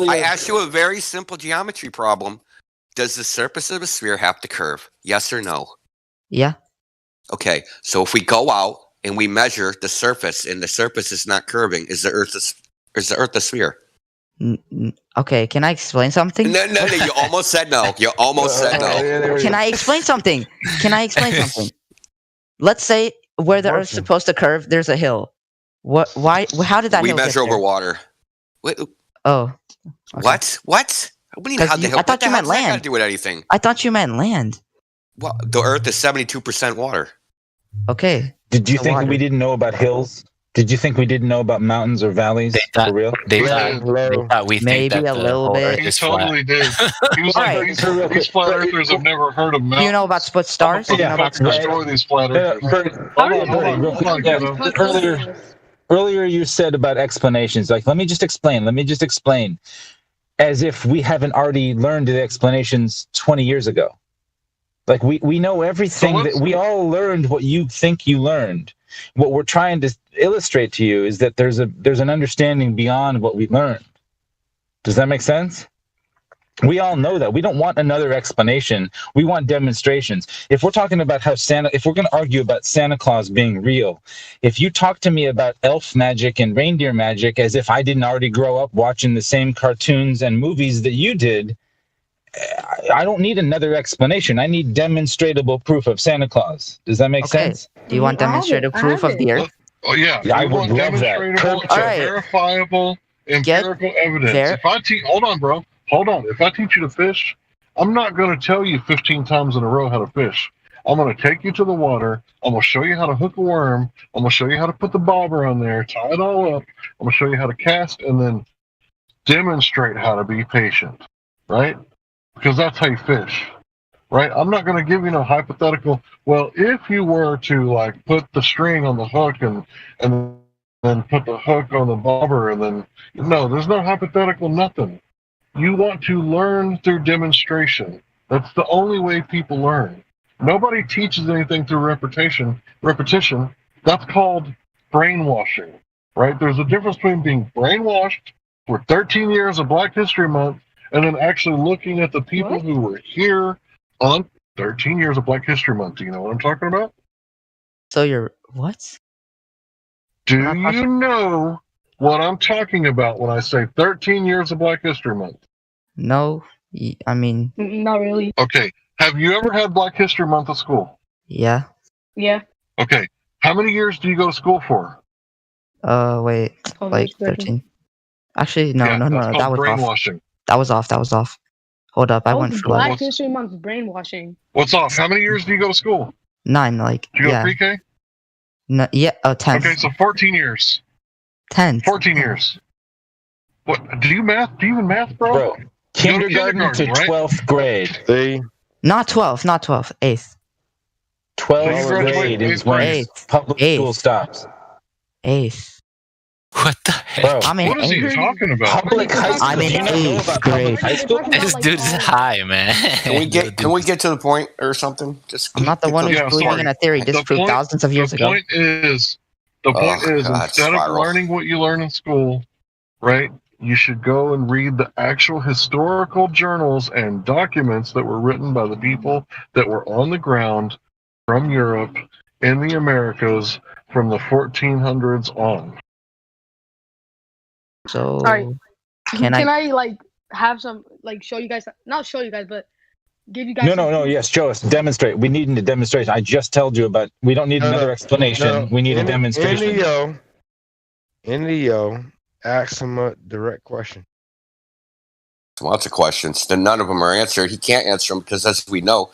Speaker 17: I asked you a very simple geometry problem. Does the surface of a sphere have to curve? Yes or no?
Speaker 11: Yeah.
Speaker 17: Okay, so if we go out and we measure the surface and the surface is not curving, is the Earth a sphere?
Speaker 11: Okay, can I explain something?
Speaker 17: No, you almost said no. You almost said no.
Speaker 11: Can I explain something? Let's say where the Earth's supposed to curve, there's a hill. Why? How did that?
Speaker 17: We
Speaker 11: hill
Speaker 17: measure
Speaker 11: get there?
Speaker 17: over water. Wait,
Speaker 11: oh. Okay.
Speaker 17: What? What do you mean, how the hell?
Speaker 11: I thought you meant
Speaker 17: What does that got
Speaker 11: land.
Speaker 17: to do with anything?
Speaker 11: I thought you meant land.
Speaker 17: Well, the Earth is 72% water.
Speaker 11: Okay.
Speaker 18: Did you
Speaker 11: So
Speaker 18: think
Speaker 11: water.
Speaker 18: we didn't know about hills? Did you think we didn't know about mountains or valleys? For real?
Speaker 19: They thought we
Speaker 11: Maybe
Speaker 19: think that
Speaker 11: a
Speaker 19: the
Speaker 11: little
Speaker 19: whole
Speaker 11: bit.
Speaker 19: Earth
Speaker 5: He
Speaker 19: is
Speaker 5: totally did. He was like,
Speaker 11: Alright.
Speaker 5: these flat earthers have never heard of
Speaker 11: Do
Speaker 5: mountains.
Speaker 11: you know about split stars? Do you know about split
Speaker 5: Destroy these flat earthers.
Speaker 18: Earlier you said about explanations. Like, let me just explain. As if we haven't already learned the explanations 20 years ago. Like, we know everything that we all learned what you think you learned. What we're trying to illustrate to you is that there's an understanding beyond what we learned. Does that make sense? We all know that. We don't want another explanation. We want demonstrations. If we're talking about if we're going to argue about Santa Claus being real, if you talk to me about elf magic and reindeer magic as if I didn't already grow up watching the same cartoons and movies that you did, I don't need another explanation. I need demonstrable proof of Santa Claus. Does that make sense?
Speaker 11: Do you want demonstrative proof of the Earth?
Speaker 5: Oh yeah,
Speaker 18: I
Speaker 5: we
Speaker 18: would
Speaker 5: want
Speaker 18: love that.
Speaker 5: demonstrable, verifiable, empirical evidence. If I teach, hold on, bro, hold on. If I teach you to fish, I'm not going to tell you 15 times in a row how to fish. I'm going to take you to the water. I'm going to show you how to hook a worm. I'm going to show you how to put the bobber on there, tie it all up. I'm going to show you how to cast, and then demonstrate how to be patient, right? Because that's how you fish, right? I'm not going to give you no hypothetical. Well, if you were to like put the string on the hook and then put the hook on the bobber, and then no, there's no hypothetical, nothing. You want to learn through demonstration. That's the only way people learn. Nobody teaches anything through repetition. That's called brainwashing, right? There's a difference between being brainwashed for 13 years of Black History Month and then actually looking at the people who were here on 13 years of Black History Month. Do you know what I'm talking about?
Speaker 11: So you're what?
Speaker 5: Do you know what I'm talking about when I say 13 years of Black History Month?
Speaker 11: No, I mean,
Speaker 15: not really.
Speaker 5: Okay. Have you ever had Black History Month at school?
Speaker 11: Yeah.
Speaker 15: Yeah.
Speaker 5: Okay. How many years do you go to school for?
Speaker 11: Wait, like 13. Actually, no,
Speaker 5: Yeah,
Speaker 11: no,
Speaker 5: that's
Speaker 11: that
Speaker 5: called
Speaker 11: was
Speaker 5: brainwashing.
Speaker 11: off. That was off. Hold up, I went for
Speaker 15: Black
Speaker 11: like
Speaker 15: History Month brainwashing.
Speaker 5: What's off? How many years do you go to school?
Speaker 11: 9, like
Speaker 5: Do you go
Speaker 11: yeah.
Speaker 5: pre-K?
Speaker 11: No, yeah, 10.
Speaker 5: Okay, so 14 years.
Speaker 11: 10.
Speaker 5: 14 years. What? Do you even math, bro?
Speaker 18: Kindergarten to 12th grade.
Speaker 11: Not 12, 8th.
Speaker 18: 12th grade is when public school stops.
Speaker 11: 8th.
Speaker 19: What the heck?
Speaker 11: I'm in
Speaker 5: What is he
Speaker 11: 8th.
Speaker 5: talking about?
Speaker 18: Public high school.
Speaker 11: I'm in
Speaker 18: You don't know
Speaker 11: 8th
Speaker 18: about
Speaker 11: grade.
Speaker 18: public high school?
Speaker 19: This dude's high, man.
Speaker 17: Can we get to the point or something? Just
Speaker 11: I'm not the one who's
Speaker 5: Yeah,
Speaker 11: believing
Speaker 5: sorry.
Speaker 11: in a theory disproved thousands of years
Speaker 5: The
Speaker 11: ago.
Speaker 5: point is, instead of learning what you learn in school, right, you should go and read the actual historical journals and documents that were written by the people that were on the ground from Europe in the Americas from the 1400s on.
Speaker 11: So,
Speaker 15: All right.
Speaker 11: can
Speaker 15: Can
Speaker 11: I?
Speaker 15: I like have some like show you guys? Not show you guys, but give you guys.
Speaker 18: No. Yes, show us. Demonstrate. We need a demonstration. I just told you about. We don't need another explanation. We need a demonstration.
Speaker 2: Indio, ask him a direct question.
Speaker 17: Lots of questions. Then none of them are answered. He can't answer them because, as we know,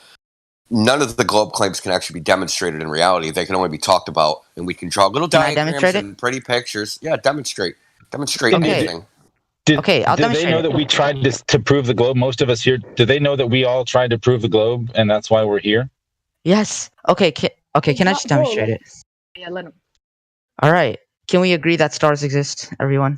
Speaker 17: none of the globe claims can actually be demonstrated in reality. They can only be talked about, and we can draw little
Speaker 11: Can I
Speaker 17: diagrams
Speaker 11: demonstrate it?
Speaker 17: and pretty pictures. Yeah, demonstrate
Speaker 11: Okay.
Speaker 17: anything.
Speaker 11: I'll
Speaker 18: do they
Speaker 11: demonstrate
Speaker 18: know
Speaker 11: it.
Speaker 18: that we tried to prove the globe? Most of us here, do they know that we all tried to prove the globe, and that's why we're here?
Speaker 11: Yes. Okay. Can I just demonstrate it?
Speaker 15: Yeah, let him.
Speaker 11: All right. Can we agree that stars exist, everyone?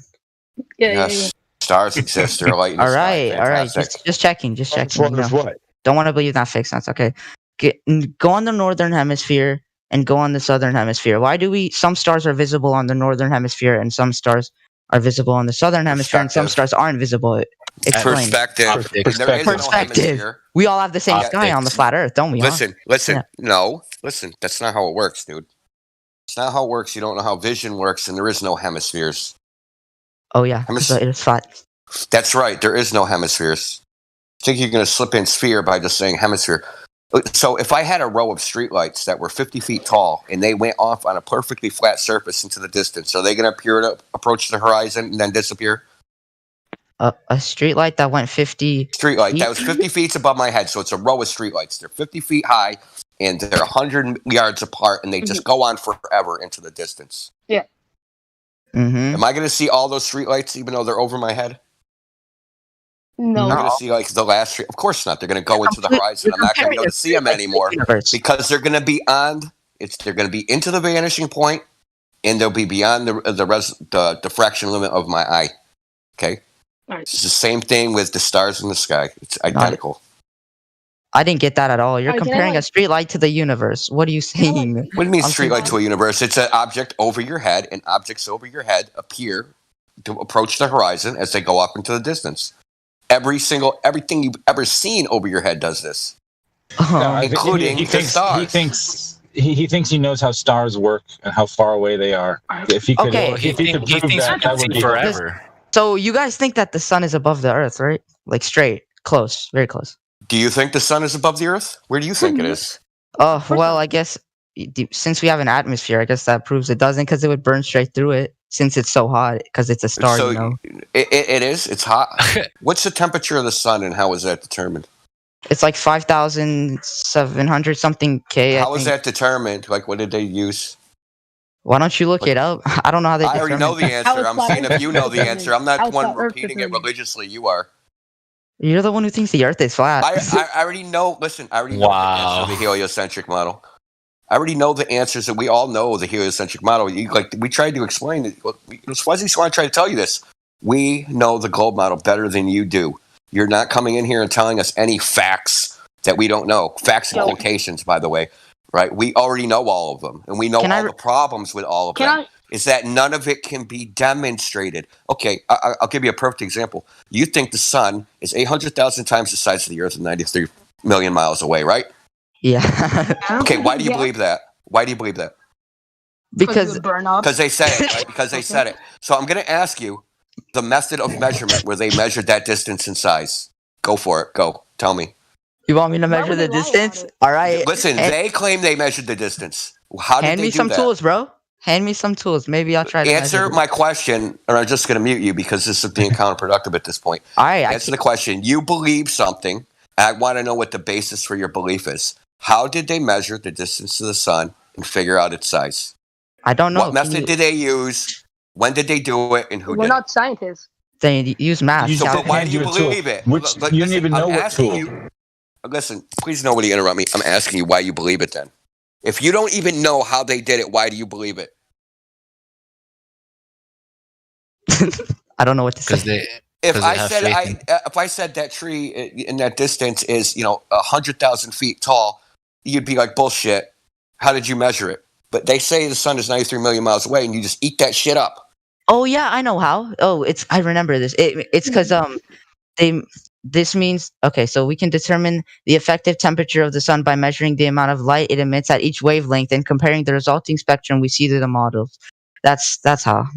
Speaker 17: Yes, stars exist. They're light in the
Speaker 11: All
Speaker 17: sky.
Speaker 11: right.
Speaker 17: Fantastic.
Speaker 11: Just checking. Just checking.
Speaker 2: What is what?
Speaker 11: Don't want to believe that fake sense. Okay. Go on the northern hemisphere and go on the southern hemisphere. Why do some stars are visible on the northern hemisphere and some stars are visible on the southern hemisphere and some stars aren't visible? Explain.
Speaker 17: Perspective.
Speaker 11: We all have the same sky on the flat Earth, don't we?
Speaker 17: Listen.
Speaker 11: Yeah.
Speaker 17: No, listen. That's not how it works, dude. It's not how it works. You don't know how vision works, and there is no hemispheres.
Speaker 11: Oh yeah, it is flat.
Speaker 17: That's right. There is no hemispheres. I think you're going to slip in sphere by just saying hemisphere. So if I had a row of streetlights that were 50 feet tall and they went off on a perfectly flat surface into the distance, are they going to appear to approach the horizon and then disappear?
Speaker 11: A street light that went 50
Speaker 17: Street light
Speaker 11: feet?
Speaker 17: that was 50 feet above my head. So it's a row of street lights. They're 50 feet high and they're 100 yards apart, and they just go on forever into the distance.
Speaker 15: Yeah.
Speaker 11: Mm-hmm.
Speaker 17: Am I going to see all those street lights even though they're over my head?
Speaker 15: No.
Speaker 17: I'm going to see like the last street. Of course not. They're going to go into the horizon. I'm not going to be able to see them anymore because they're going to be they're going to be into the vanishing point, and they'll be beyond the diffraction limit of my eye. Okay.
Speaker 15: Right.
Speaker 17: It's the same thing with the stars in the sky. It's identical.
Speaker 11: I didn't get that at all. You're
Speaker 15: Alright, can I,
Speaker 11: comparing
Speaker 15: like-
Speaker 11: a street light to the universe. What are you saying?
Speaker 17: What do you mean
Speaker 11: I'm
Speaker 17: street light
Speaker 11: saying-
Speaker 17: to a universe? It's an object over your head, and objects over your head appear to approach the horizon as they go up into the distance. Everything you've ever seen over your head does this, including the stars.
Speaker 18: He thinks he knows how stars work and how far away they are. If he could,
Speaker 11: Okay.
Speaker 18: if he could prove that would be
Speaker 19: forever.
Speaker 11: So you guys think that the sun is above the earth, right? Like straight, close, very close.
Speaker 17: Do you think the sun is above the earth? Where do you think it is?
Speaker 11: Oh, well, I guess since we have an atmosphere, I guess that proves it doesn't, because it would burn straight through it since it's so hot, because it's a star,
Speaker 17: So
Speaker 11: you know?
Speaker 17: it is. It's hot. What's the temperature of the sun, and how is that determined?
Speaker 11: It's like 5,700 something K.
Speaker 17: How is that determined? Like, what did they use?
Speaker 11: Why don't you look it up? I don't know how they
Speaker 17: I already know the
Speaker 11: determine-
Speaker 17: answer. I'm saying if you know the answer. I'm not
Speaker 11: How
Speaker 17: the one
Speaker 11: flat Earth
Speaker 17: repeating it
Speaker 11: determined?
Speaker 17: religiously. You are.
Speaker 11: You're the one who thinks the earth is flat.
Speaker 17: I already know. Listen, I already know the answer to the heliocentric model. I already know the answers that we all know. The heliocentric model. We tried to explain it. Swazzy's want to try to tell you this. We know the globe model better than you do. You're not coming in here and telling us any facts that we don't know. Facts and quotations, by the way. Right? We already know all of them, and we know all the problems with all of them. Is that none of it can be demonstrated. Okay, I'll give you a perfect example. You think the sun is 800,000 times the size of the Earth and 93 million miles away, right?
Speaker 11: Yeah.
Speaker 17: Okay, why do you believe that? Why do you believe that?
Speaker 11: Because
Speaker 17: they said it, right? Because they said it. So I'm going to ask you the method of measurement where they measured that distance and size. Go for it. Go. Tell me.
Speaker 11: You want me to measure the distance? All right.
Speaker 17: Listen, they claim they measured the distance. How did
Speaker 11: Hand
Speaker 17: they
Speaker 11: me
Speaker 17: do
Speaker 11: some
Speaker 17: that?
Speaker 11: tools, bro. Hand me some tools. Maybe I'll try to
Speaker 17: Answer
Speaker 11: measure
Speaker 17: my question, or I'm just going to mute you because this is being counterproductive at this point.
Speaker 11: All right.
Speaker 17: Answer the question. You believe something. I want to know what the basis for your belief is. How did they measure the distance to the sun and figure out its size?
Speaker 11: I don't know.
Speaker 17: What method did they use? When did they do it? And who
Speaker 15: We're
Speaker 17: did
Speaker 15: not scientists.
Speaker 11: They use math.
Speaker 17: it? So, but why do you believe it?
Speaker 18: You didn't even know what tool.
Speaker 17: Listen, please nobody interrupt me. I'm asking you why you believe it then. If you don't even know how they did it, why do you believe it?
Speaker 11: I don't know what to say.
Speaker 17: If I said that tree in that distance is 100,000 feet tall, you'd be like, bullshit. How did you measure it? But they say the sun is 93 million miles away, and you just eat that shit up.
Speaker 11: Oh yeah, I know how. Oh, I remember this. It's because this means okay. So we can determine the effective temperature of the sun by measuring the amount of light it emits at each wavelength and comparing the resulting spectrum we see to the models. That's how.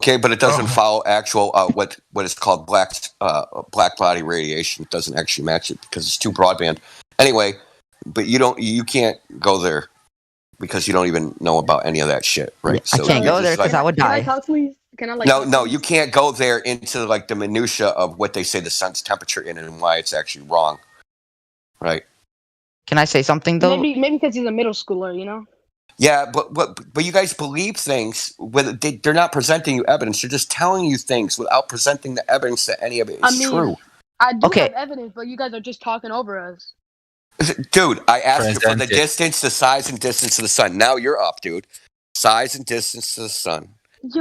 Speaker 17: Okay, but it doesn't follow actual what is called black body radiation. It doesn't actually match it because it's too broadband. Anyway, but you can't go there because you don't even know about any of that shit, right?
Speaker 11: I can't go there because I would die.
Speaker 15: Can I talk, please? Can I
Speaker 17: No, you can't go there into like the minutia of what they say the sun's temperature in and why it's actually wrong, right?
Speaker 11: Can I say something though?
Speaker 15: Maybe because he's a middle schooler, you know.
Speaker 17: Yeah, but you guys believe things. They're not presenting you evidence. They're just telling you things without presenting the evidence that any of it is true.
Speaker 15: I do have evidence, but you guys are just talking over us.
Speaker 17: Dude, I asked you for the distance, the size, and distance of the sun. Now you're up, dude. Size and distance to the sun.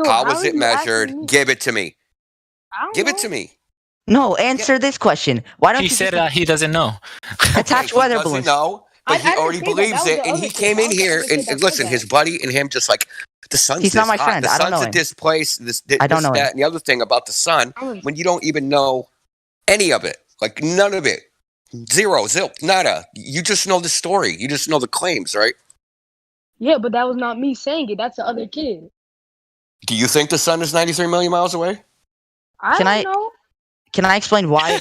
Speaker 17: How was it measured? Give it to me. Give it to me.
Speaker 11: No, answer this question. Why don't
Speaker 19: he
Speaker 11: you
Speaker 19: said he doesn't know.
Speaker 11: Attach weather balloons.
Speaker 17: No, but he already believes it, and he came in here and listen. His buddy and him just like the sun's.
Speaker 11: He's not my friend.
Speaker 17: The
Speaker 11: I don't know
Speaker 17: sun's
Speaker 11: him.
Speaker 17: at this place.
Speaker 11: I don't know
Speaker 17: that,
Speaker 11: him.
Speaker 17: and the other thing about the sun, when you don't even know any of it, like none of it, zero, zilch, nada. You just know the story. You just know the claims, right?
Speaker 15: Yeah, but that was not me saying it. That's the other kid.
Speaker 17: Do you think the sun is 93 million miles away?
Speaker 15: I don't know.
Speaker 11: Can I explain why?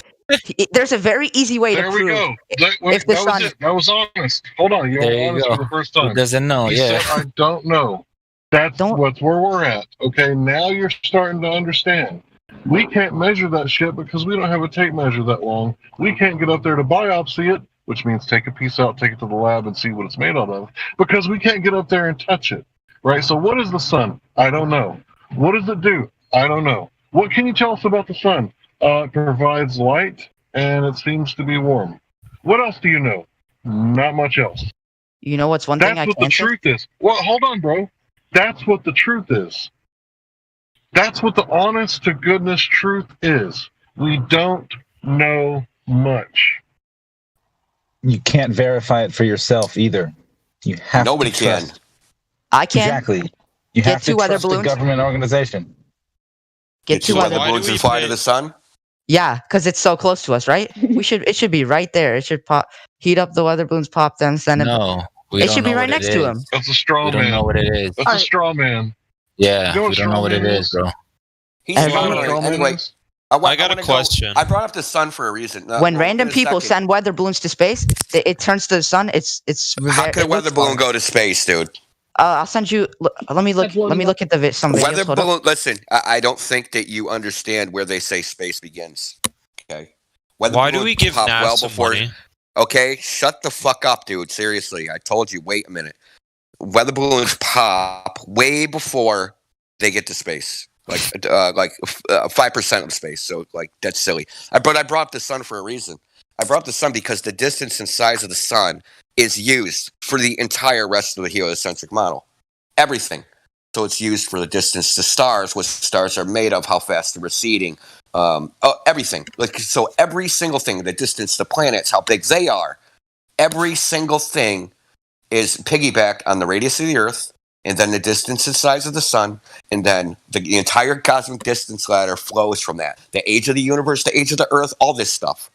Speaker 11: There's a very easy way
Speaker 5: There
Speaker 11: to
Speaker 5: we
Speaker 11: prove.
Speaker 5: go.
Speaker 11: If the
Speaker 5: That was
Speaker 11: sun,
Speaker 5: it. That was honest. Hold on. You
Speaker 19: There
Speaker 5: were
Speaker 19: you
Speaker 5: honest
Speaker 19: go.
Speaker 5: for the first time.
Speaker 19: He doesn't know,
Speaker 5: He
Speaker 19: yeah.
Speaker 5: said, I don't know. That's where we're at. Okay, now you're starting to understand. We can't measure that shit because we don't have a tape measure that long. We can't get up there to biopsy it, which means take a piece out, take it to the lab, and see what it's made out of, because we can't get up there and touch it, right? So what is the sun? I don't know. What does it do? I don't know. What can you tell us about the sun? It provides light, and it seems to be warm. What else do you know? Not much else.
Speaker 11: You know what's one thing I
Speaker 5: That's what the truth is. Well, hold on, bro. That's what the truth is. That's what the honest to goodness truth is. We don't know much.
Speaker 18: You can't verify it for yourself either. You have
Speaker 17: Nobody
Speaker 18: to trust.
Speaker 17: can.
Speaker 11: I can.
Speaker 18: Exactly. You
Speaker 11: Get
Speaker 18: have to
Speaker 11: two weather
Speaker 18: trust the
Speaker 11: balloons.
Speaker 18: government organization.
Speaker 11: Get two
Speaker 17: weather
Speaker 11: weather
Speaker 17: balloons and fly to the sun?
Speaker 11: Yeah, because it's so close to us, right? It should be right there. It should pop, heat up the weather balloons, pop them, send them.
Speaker 19: No, we
Speaker 11: It
Speaker 19: don't
Speaker 11: should be
Speaker 19: know
Speaker 11: right
Speaker 19: what
Speaker 11: next
Speaker 19: it
Speaker 11: to
Speaker 19: is.
Speaker 11: him.
Speaker 5: That's a straw
Speaker 19: We don't
Speaker 5: man.
Speaker 19: know what it is.
Speaker 5: That's a straw man.
Speaker 19: Yeah,
Speaker 5: You know
Speaker 19: we
Speaker 5: what
Speaker 19: don't know what it
Speaker 5: straw man
Speaker 19: is, bro.
Speaker 17: He's
Speaker 11: Everyone-
Speaker 17: wondering. Anyway,
Speaker 12: I got a question.
Speaker 17: I brought up the sun for a reason.
Speaker 11: When random people send weather balloons to space, it turns to the sun. It's
Speaker 17: How could a weather balloon go to space, dude?
Speaker 11: I'll send you. Let me look. Let me look at some videos.
Speaker 17: Weather
Speaker 11: Hold up.
Speaker 17: balloon. Listen, I don't think that you understand where they say space begins. Okay. Weather
Speaker 12: Why do
Speaker 17: balloons
Speaker 12: we give
Speaker 17: pop
Speaker 12: NASA money?
Speaker 17: Okay, shut the fuck up, dude. Seriously, I told you. Wait a minute. Weather balloons pop way before they get to space, like 5% of space. So like that's silly. But I brought up the sun for a reason. I brought up the sun because the distance and size of the sun is used for the entire rest of the heliocentric model. Everything. So it's used for the distance to stars, what stars are made of, how fast they're receding, everything. Like so, every single thing, the distance to planets, how big they are, every single thing is piggybacked on the radius of the Earth, and then the distance and size of the sun, and then the entire cosmic distance ladder flows from that. The age of the universe, the age of the Earth, all this stuff.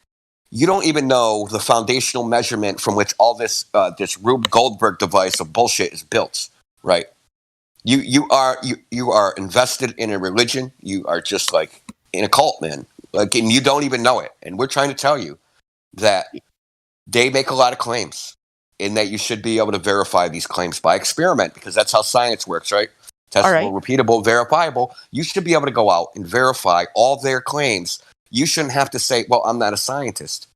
Speaker 17: You don't even know the foundational measurement from which all this this Rube Goldberg device of bullshit is built, right? You are invested in a religion. You are just like in a cult, man. Like, and you don't even know it. And we're trying to tell you that they make a lot of claims, and that you should be able to verify these claims by experiment, because that's how science works, right? Testable, repeatable, verifiable. You should be able to go out and verify all their claims. You shouldn't have to say, well, I'm not a scientist,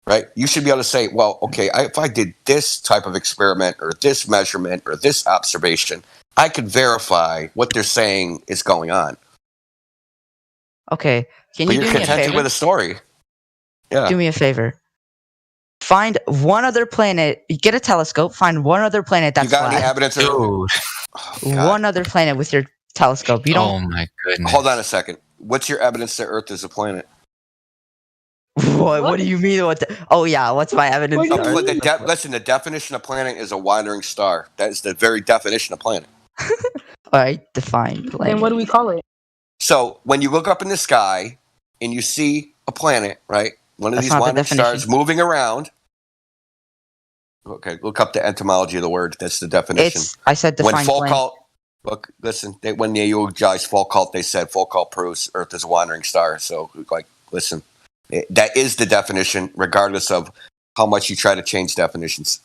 Speaker 17: right? You should be able to say, well, okay, if I did this type of experiment or this measurement or this observation, I could verify what they're saying is going on.
Speaker 11: Okay, can
Speaker 17: But
Speaker 11: you
Speaker 17: you're
Speaker 11: do me a
Speaker 17: contented
Speaker 11: favor?
Speaker 17: with a story. Yeah.
Speaker 11: Do me a favor. Find one other planet. Get a telescope. Find one other planet that's
Speaker 17: You got
Speaker 11: flat.
Speaker 17: any evidence?
Speaker 11: One other planet with your telescope. You don't.
Speaker 19: Oh my goodness.
Speaker 17: Hold on a second. What's your evidence that Earth is a planet?
Speaker 11: What do you mean? Oh yeah, what's my evidence?
Speaker 17: Listen, the definition of planet is a wandering star. That is the very definition of planet.
Speaker 11: All right, define planet.
Speaker 15: Then what do we call it?
Speaker 17: So when you look up in the sky and you see a planet, right? One of
Speaker 11: That's
Speaker 17: these
Speaker 11: not the
Speaker 17: wandering
Speaker 11: definition.
Speaker 17: stars moving around. Okay, look up the etymology of the word. That's the definition.
Speaker 11: I said
Speaker 17: when
Speaker 11: define
Speaker 17: Foucault. Look, listen. When they eulogized Foucault, they said Foucault proves Earth is a wandering star. So, like, listen, that is the definition, regardless of how much you try to change definitions.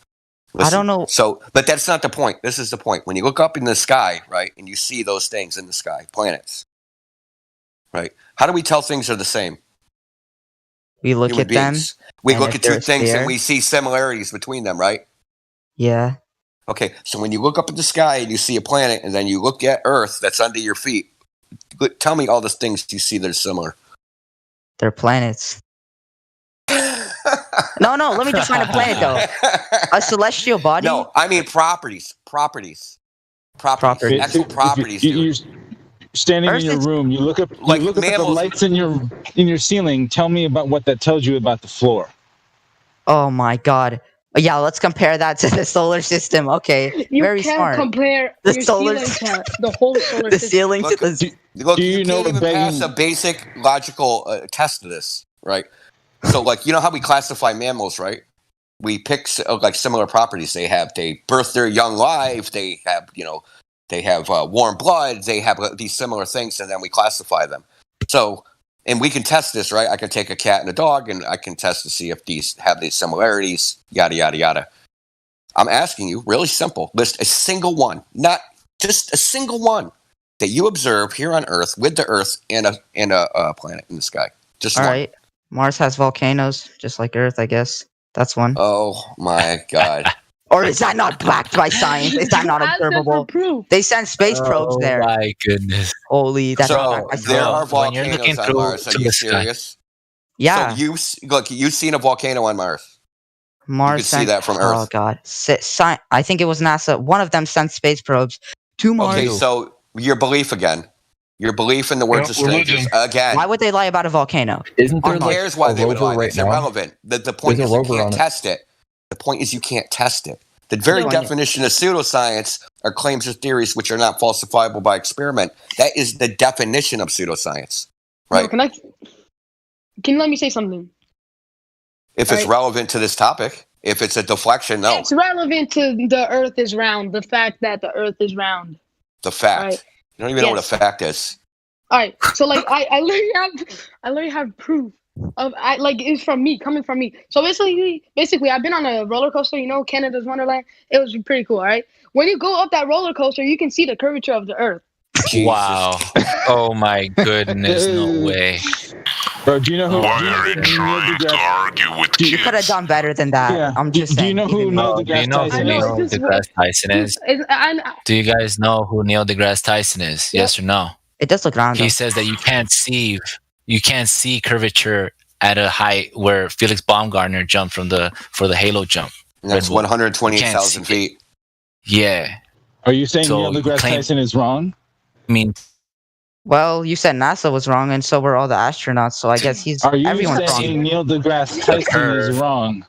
Speaker 17: Listen,
Speaker 11: I don't know.
Speaker 17: So, but that's not the point. This is the point. When you look up in the sky, right, and you see those things in the sky, planets, right? How do we tell things are the same?
Speaker 11: We look
Speaker 17: Human
Speaker 11: at them.
Speaker 17: beings. We
Speaker 11: and
Speaker 17: look
Speaker 11: if
Speaker 17: at two
Speaker 11: they're
Speaker 17: things
Speaker 11: there-
Speaker 17: and we see similarities between them, right?
Speaker 11: Yeah.
Speaker 17: Okay, so when you look up at the sky and you see a planet, and then you look at Earth that's under your feet, tell me all the things you see that are similar.
Speaker 11: They're planets. No, let me define a planet though. A celestial body.
Speaker 17: No, I mean properties. Actual properties.
Speaker 18: You're standing in your room. You look up. You look at the lights in your ceiling. Tell me about what that tells you about the floor.
Speaker 11: Oh my god. Yeah, let's compare that to the solar system. Okay,
Speaker 15: You
Speaker 11: very
Speaker 15: can't
Speaker 11: smart.
Speaker 15: compare
Speaker 11: The
Speaker 15: your
Speaker 11: solar
Speaker 15: ceiling to the whole solar
Speaker 11: the
Speaker 15: system.
Speaker 11: ceiling to the.
Speaker 17: Look, you can't even pass a basic logical test of this, right? So, like, you know how we classify mammals, right? We pick like similar properties. They birth their young live. They have, warm blood. They have these similar things, and then we classify them. So, and we can test this, right? I can take a cat and a dog, and I can test to see if these have these similarities. Yada yada yada. I'm asking you, really simple. List a single one, not just a single one, that you observe here on Earth with the Earth and a planet in the sky? Just
Speaker 11: All
Speaker 17: one.
Speaker 11: right. Mars has volcanoes, just like Earth, I guess. That's one.
Speaker 17: Oh my God.
Speaker 11: Or is that not backed by science? Is that not observable? They send space probes there.
Speaker 19: Oh my goodness.
Speaker 11: Holy, that's
Speaker 17: So there are
Speaker 19: when you're looking
Speaker 17: volcanoes on
Speaker 19: through
Speaker 17: Mars. Are
Speaker 19: to
Speaker 17: you
Speaker 19: the sky.
Speaker 17: serious?
Speaker 11: Yeah.
Speaker 17: So you've seen a volcano on Mars.
Speaker 11: Mars
Speaker 17: You can see that from
Speaker 11: Oh
Speaker 17: Earth.
Speaker 11: God. I think it was NASA. One of them sent space probes to Mars.
Speaker 17: Okay, so your belief again. Your belief in the words of strangers again.
Speaker 11: Why would they lie about a volcano?
Speaker 20: Isn't there
Speaker 17: Who
Speaker 20: like
Speaker 17: cares why
Speaker 20: a
Speaker 17: they would
Speaker 20: rover
Speaker 17: lie?
Speaker 20: right
Speaker 17: It's
Speaker 20: now?
Speaker 17: irrelevant. The point
Speaker 20: There's
Speaker 17: is
Speaker 20: a
Speaker 17: you
Speaker 20: rover
Speaker 17: can't
Speaker 20: on it.
Speaker 17: test it. The point is you can't test it. The very
Speaker 11: No,
Speaker 17: definition of pseudoscience are claims or theories which are not falsifiable by experiment. That is the definition of pseudoscience, right?
Speaker 15: Can you let me say something?
Speaker 17: If it's relevant to this topic, if it's a deflection, no.
Speaker 15: It's relevant to the Earth is round. The fact that the Earth is round.
Speaker 17: The fact.
Speaker 15: Right.
Speaker 17: You don't even know what a fact is.
Speaker 15: All right. So like I literally have proof of it's from me, coming from me. So basically I've been on a roller coaster, Canada's Wonderland. It was pretty cool, all right? When you go up that roller coaster, you can see the curvature of the Earth.
Speaker 19: Wow. Oh my goodness, no way.
Speaker 18: Bro, do you know who?
Speaker 12: Why are you trying to argue with
Speaker 11: You could have done better than that.
Speaker 18: Yeah.
Speaker 11: I'm just saying.
Speaker 18: Do you know who Neil deGrasse Tyson is?
Speaker 19: Neil deGrasse Tyson is? Do you guys know who Neil deGrasse Tyson is? Yes or no?
Speaker 11: It does look round.
Speaker 19: He says that you can't see curvature at a height where Felix Baumgartner jumped for the Halo jump.
Speaker 17: And that's 128,000 feet.
Speaker 19: Yeah.
Speaker 18: Are you saying
Speaker 19: So
Speaker 18: Neil deGrasse Tyson is wrong?
Speaker 19: I mean,
Speaker 11: Well, you said NASA was wrong, and so were all the astronauts. So I guess
Speaker 18: Are you
Speaker 11: everyone's
Speaker 18: saying
Speaker 11: wrong.
Speaker 18: Neil deGrasse Tyson is wrong?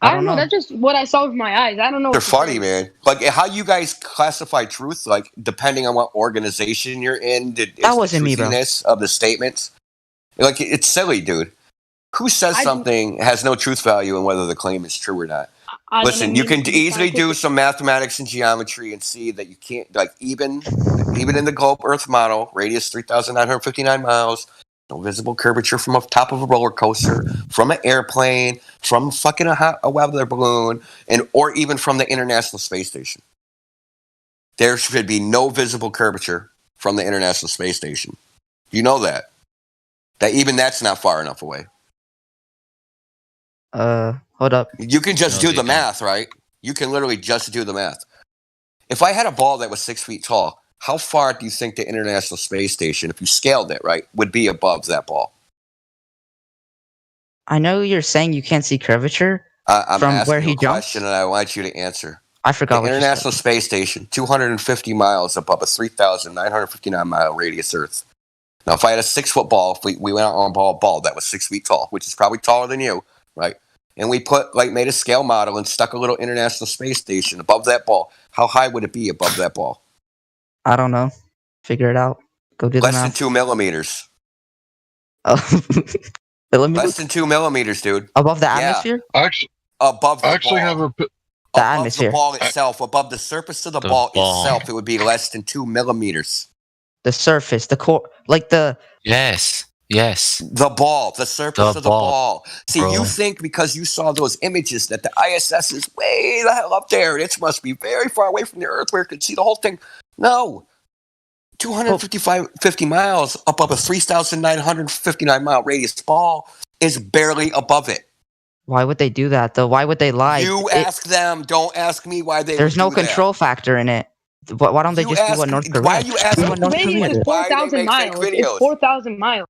Speaker 15: I don't know. That's just what I saw with my eyes. I don't know.
Speaker 17: They're funny, man. Like how you guys classify truth, like depending on what organization you're in,
Speaker 11: That wasn't me, bro.
Speaker 17: truthiness of the statements. Like it's silly, dude. Who says something has no truth value and whether the claim is true or not? Listen, you can easily do some mathematics and geometry and see that you can't, like even in the globe Earth model, radius 3,959 miles, no visible curvature from up top of a roller coaster, from an airplane, from fucking a weather balloon, or even from the International Space Station. There should be no visible curvature from the International Space Station. You know that. That even that's not far enough away.
Speaker 11: Hold up.
Speaker 17: You can just do the math, right? You can literally just do the math. If I had a ball that was 6 feet tall, how far do you think the International Space Station, if you scaled it, right, would be above that ball?
Speaker 11: I know you're saying you can't see curvature
Speaker 17: I'm
Speaker 11: from
Speaker 17: asking
Speaker 11: where
Speaker 17: you
Speaker 11: he
Speaker 17: a
Speaker 11: jumps.
Speaker 17: question, and I want you to answer.
Speaker 11: I forgot
Speaker 17: The
Speaker 11: what you
Speaker 17: International Space Station, 250 miles above a 3,959 mile radius Earth. Now, if I had a 6 foot ball, if we went out on a ball that was 6 feet tall, which is probably taller than you, right? And we made a scale model and stuck a little International Space Station above that ball. How high would it be above that ball?
Speaker 11: I don't know. Figure it out. Go do the
Speaker 17: Less than
Speaker 11: math.
Speaker 17: 2 millimeters.
Speaker 11: Millimeters?
Speaker 17: Less than 2 millimeters, dude.
Speaker 11: Above the
Speaker 17: Yeah.
Speaker 11: atmosphere?
Speaker 5: Actually,
Speaker 17: above the
Speaker 5: actually
Speaker 17: ball.
Speaker 5: have a.
Speaker 11: The
Speaker 17: above
Speaker 11: atmosphere.
Speaker 17: the ball itself, above the surface of the ball itself, it would be less than 2 millimeters.
Speaker 11: The surface, the core, like the.
Speaker 19: Yes.
Speaker 17: The ball, the surface of the ball. See,
Speaker 19: bro.
Speaker 17: you think because you saw those images that the ISS is way the hell up there and it must be very far away from the Earth where it could see the whole thing. No. 250 miles above a 3,959 mile radius ball is barely above it.
Speaker 11: Why would they do that though? Why would they lie?
Speaker 17: You ask them. Don't ask me why they
Speaker 11: There's
Speaker 17: would
Speaker 11: no
Speaker 17: do that.
Speaker 11: control factor in it. Why don't they
Speaker 17: You
Speaker 11: just do
Speaker 17: ask
Speaker 11: what North
Speaker 17: me-
Speaker 11: Korea?
Speaker 17: why are you asking
Speaker 11: Do what North
Speaker 15: The radius
Speaker 11: Korea
Speaker 15: is
Speaker 11: did.
Speaker 15: 4,000 miles. It's 4,000 miles.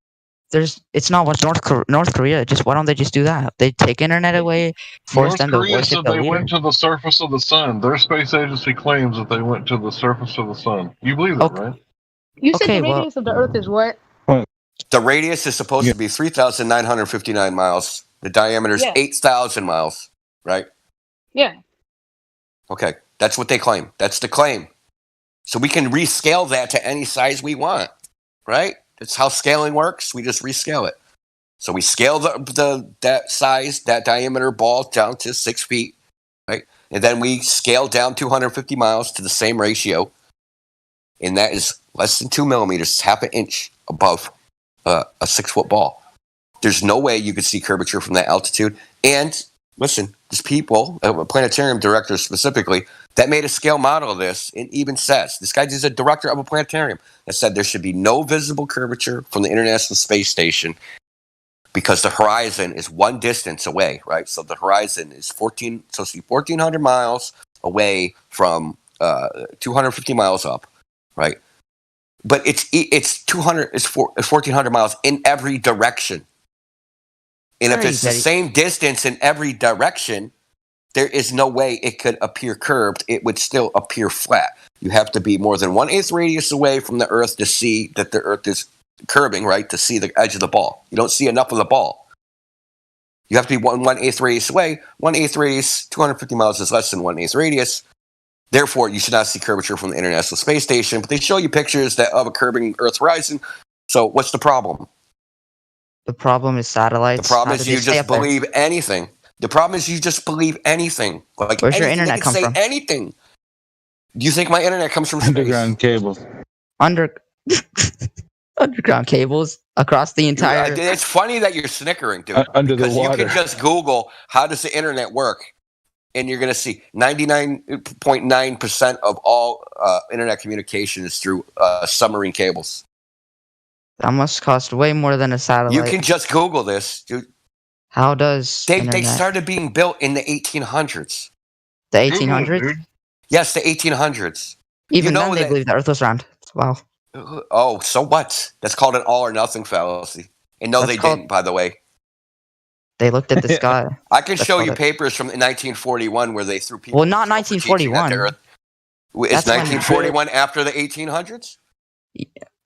Speaker 11: It's not what North Korea. Just why don't they just do that? They take internet away, force
Speaker 5: North
Speaker 11: them to
Speaker 5: Korea
Speaker 11: worship
Speaker 5: said
Speaker 11: the
Speaker 5: they
Speaker 11: leader.
Speaker 5: went to the surface of the sun. Their space agency claims that they went to the surface of the sun. You believe that, right?
Speaker 15: You said
Speaker 11: Okay,
Speaker 15: the radius of the Earth is what?
Speaker 17: The radius is supposed to be 3,959 miles. The diameter is
Speaker 15: Yeah.
Speaker 17: 8,000 miles, right?
Speaker 15: Yeah.
Speaker 17: Okay, that's what they claim. That's the claim. So we can rescale that to any size we want, right? That's how scaling works. We just rescale it. So we scale that size, that diameter ball down to 6 feet, right? And then we scale down 250 miles to the same ratio. And that is less than 2 millimeters, it's half an inch above a 6 foot ball. There's no way you could see curvature from that altitude. And Listen, there's people, a planetarium director specifically, that made a scale model of this. It even says, this guy is a director of a planetarium that said there should be no visible curvature from the International Space Station because the horizon is one distance away, right? So the horizon is 1,400 miles away from 250 miles up, right? But it's 1,400 miles in every direction. And if it's the same distance in every direction, there is no way it could appear curved. It would still appear flat. You have to be more than 1/8 radius away from the Earth to see that the Earth is curving, right? To see the edge of the ball. You don't see enough of the ball. You have to be 1/8 radius away. 1/8 radius, 250 miles is less than 1/8 radius. Therefore, you should not see curvature from the International Space Station. But they show you pictures of a curving Earth horizon. So what's the problem?
Speaker 11: The problem is satellites.
Speaker 17: The problem is you just believe anything. The problem is you just believe anything. Like
Speaker 11: where's your
Speaker 17: anything,
Speaker 11: internet come from?
Speaker 17: Anything. Do you think my internet comes from
Speaker 18: underground cables?
Speaker 11: Underground cables across the entire.
Speaker 17: It's funny that you're snickering, dude.
Speaker 18: Under the water.
Speaker 17: You can just Google how does the internet work, and you're going to see 99.9% of all internet communication is through submarine cables.
Speaker 11: That must cost way more than a satellite.
Speaker 17: You can just Google this, dude.
Speaker 11: How does
Speaker 17: they started being built in the 1800s?
Speaker 11: The 1800s?
Speaker 17: Yes, the 1800s.
Speaker 11: Even then, they believed the Earth was round. Wow.
Speaker 17: Oh, so what? That's called an all or nothing fallacy. And no, they didn't, by the way.
Speaker 11: They looked at the sky.
Speaker 17: I can show you papers from 1941 where they threw people.
Speaker 11: Well, not 1941.
Speaker 17: Is 1941 after the 1800s?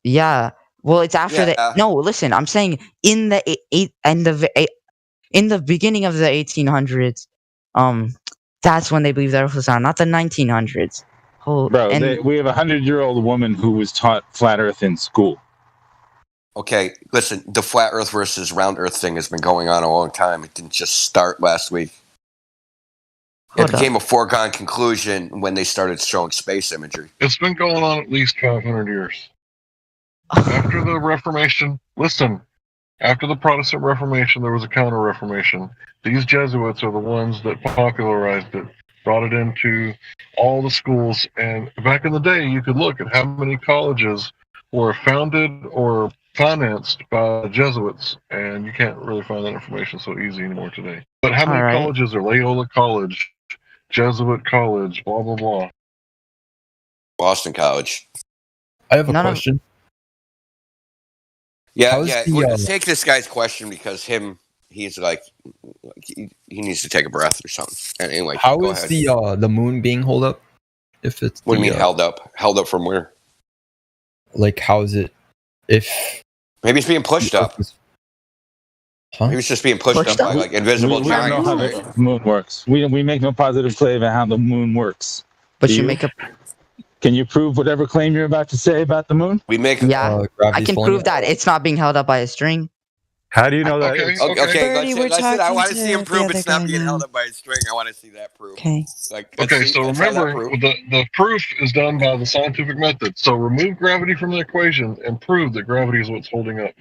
Speaker 11: Yeah. Well, it's after the. No, listen. I'm saying in the beginning of the 1800s. That's when they believed the Earth was round, not the 1900s.
Speaker 18: We have a 100-year-old woman who was taught flat Earth in school.
Speaker 17: Okay, listen. The flat Earth versus round Earth thing has been going on a long time. It didn't just start last week. It became a foregone conclusion when they started showing space imagery.
Speaker 5: It's been going on at least 500 years. After the Reformation, after the Protestant Reformation, there was a Counter-Reformation. These Jesuits are the ones that popularized it, brought it into all the schools. And back in the day, you could look at how many colleges were founded or financed by Jesuits, and you can't really find that information so easy anymore today. But how many colleges are Loyola College, Jesuit College, blah, blah, blah?
Speaker 17: Boston College.
Speaker 21: I have a question.
Speaker 17: Yeah. Let's take this guy's question because he's like, he needs to take a breath or something. And anyway,
Speaker 21: how is the moon being held up? If it's
Speaker 17: what do you mean held up? Held up from where?
Speaker 21: Like, how is it? If
Speaker 17: maybe it's being pushed up. Huh? Maybe it's just being pushed up by like invisible giants.
Speaker 18: We don't know how the moon works. We make no positive claim about how the moon works.
Speaker 11: But you make a.
Speaker 18: Can you prove whatever claim you're about to say about the moon?
Speaker 17: We make
Speaker 11: I can prove that it's not being held up by a string.
Speaker 18: How do you know that?
Speaker 17: Okay, I want to see him prove it's not being held up by a string. I want to see that proof.
Speaker 10: Okay.
Speaker 5: So remember, the proof is done by the scientific method. So remove gravity from the equation and prove that gravity is what's holding up.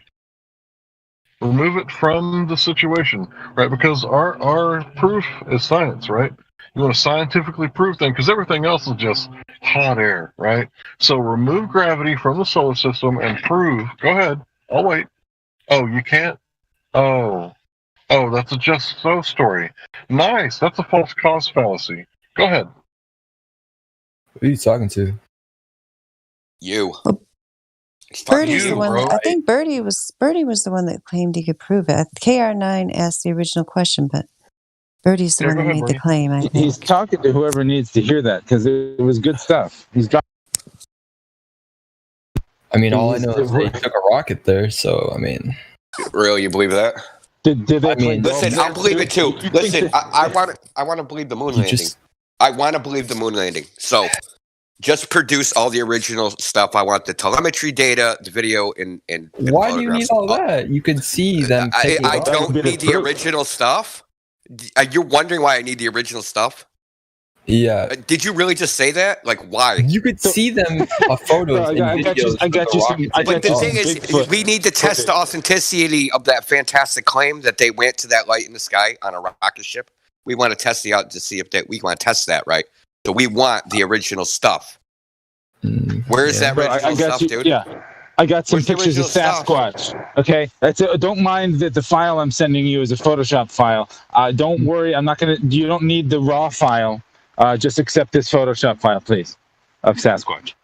Speaker 5: Remove it from the situation, right? Because our proof is science, right? You want to scientifically prove things because everything else is just hot air, right? So remove gravity from the solar system and prove. Go ahead. I'll wait. Oh, you can't? Oh, that's a just so story. Nice. That's a false cause fallacy. Go ahead.
Speaker 21: Who are you talking to?
Speaker 17: You.
Speaker 22: Birdie's the one. I think Birdie was the one that claimed he could prove it. KR9 asked the original question, but Birdie's the one that made the claim. I think.
Speaker 18: He's talking to whoever needs to hear that because it was good stuff.
Speaker 21: I mean, all I know is they took a rocket there, so I mean.
Speaker 17: Really, you believe that?
Speaker 18: Did they?
Speaker 17: Listen, I believe it too. Listen, I want to believe the moon landing. I want to believe the moon landing. So, just produce all the original stuff. I want the telemetry data, the video, and
Speaker 21: why do you need all that? You can see them.
Speaker 17: I don't need the original stuff. You're wondering why I need the original stuff?
Speaker 21: Yeah.
Speaker 17: Did you really just say that? Like, why?
Speaker 21: You could see them photos and videos.
Speaker 17: But the thing is, we need to test the authenticity of that fantastic claim that they went to that light in the sky on a rocket ship. We want to test the out to see if we want to test that, right? So we want the original stuff. Where is that original stuff, dude?
Speaker 18: Yeah, I got some pictures of Sasquatch. Okay, that's it. Don't mind that the file I'm sending you is a Photoshop file. Don't worry, I'm not gonna. You don't need the raw file. Just accept this Photoshop file, please, of Sasquatch.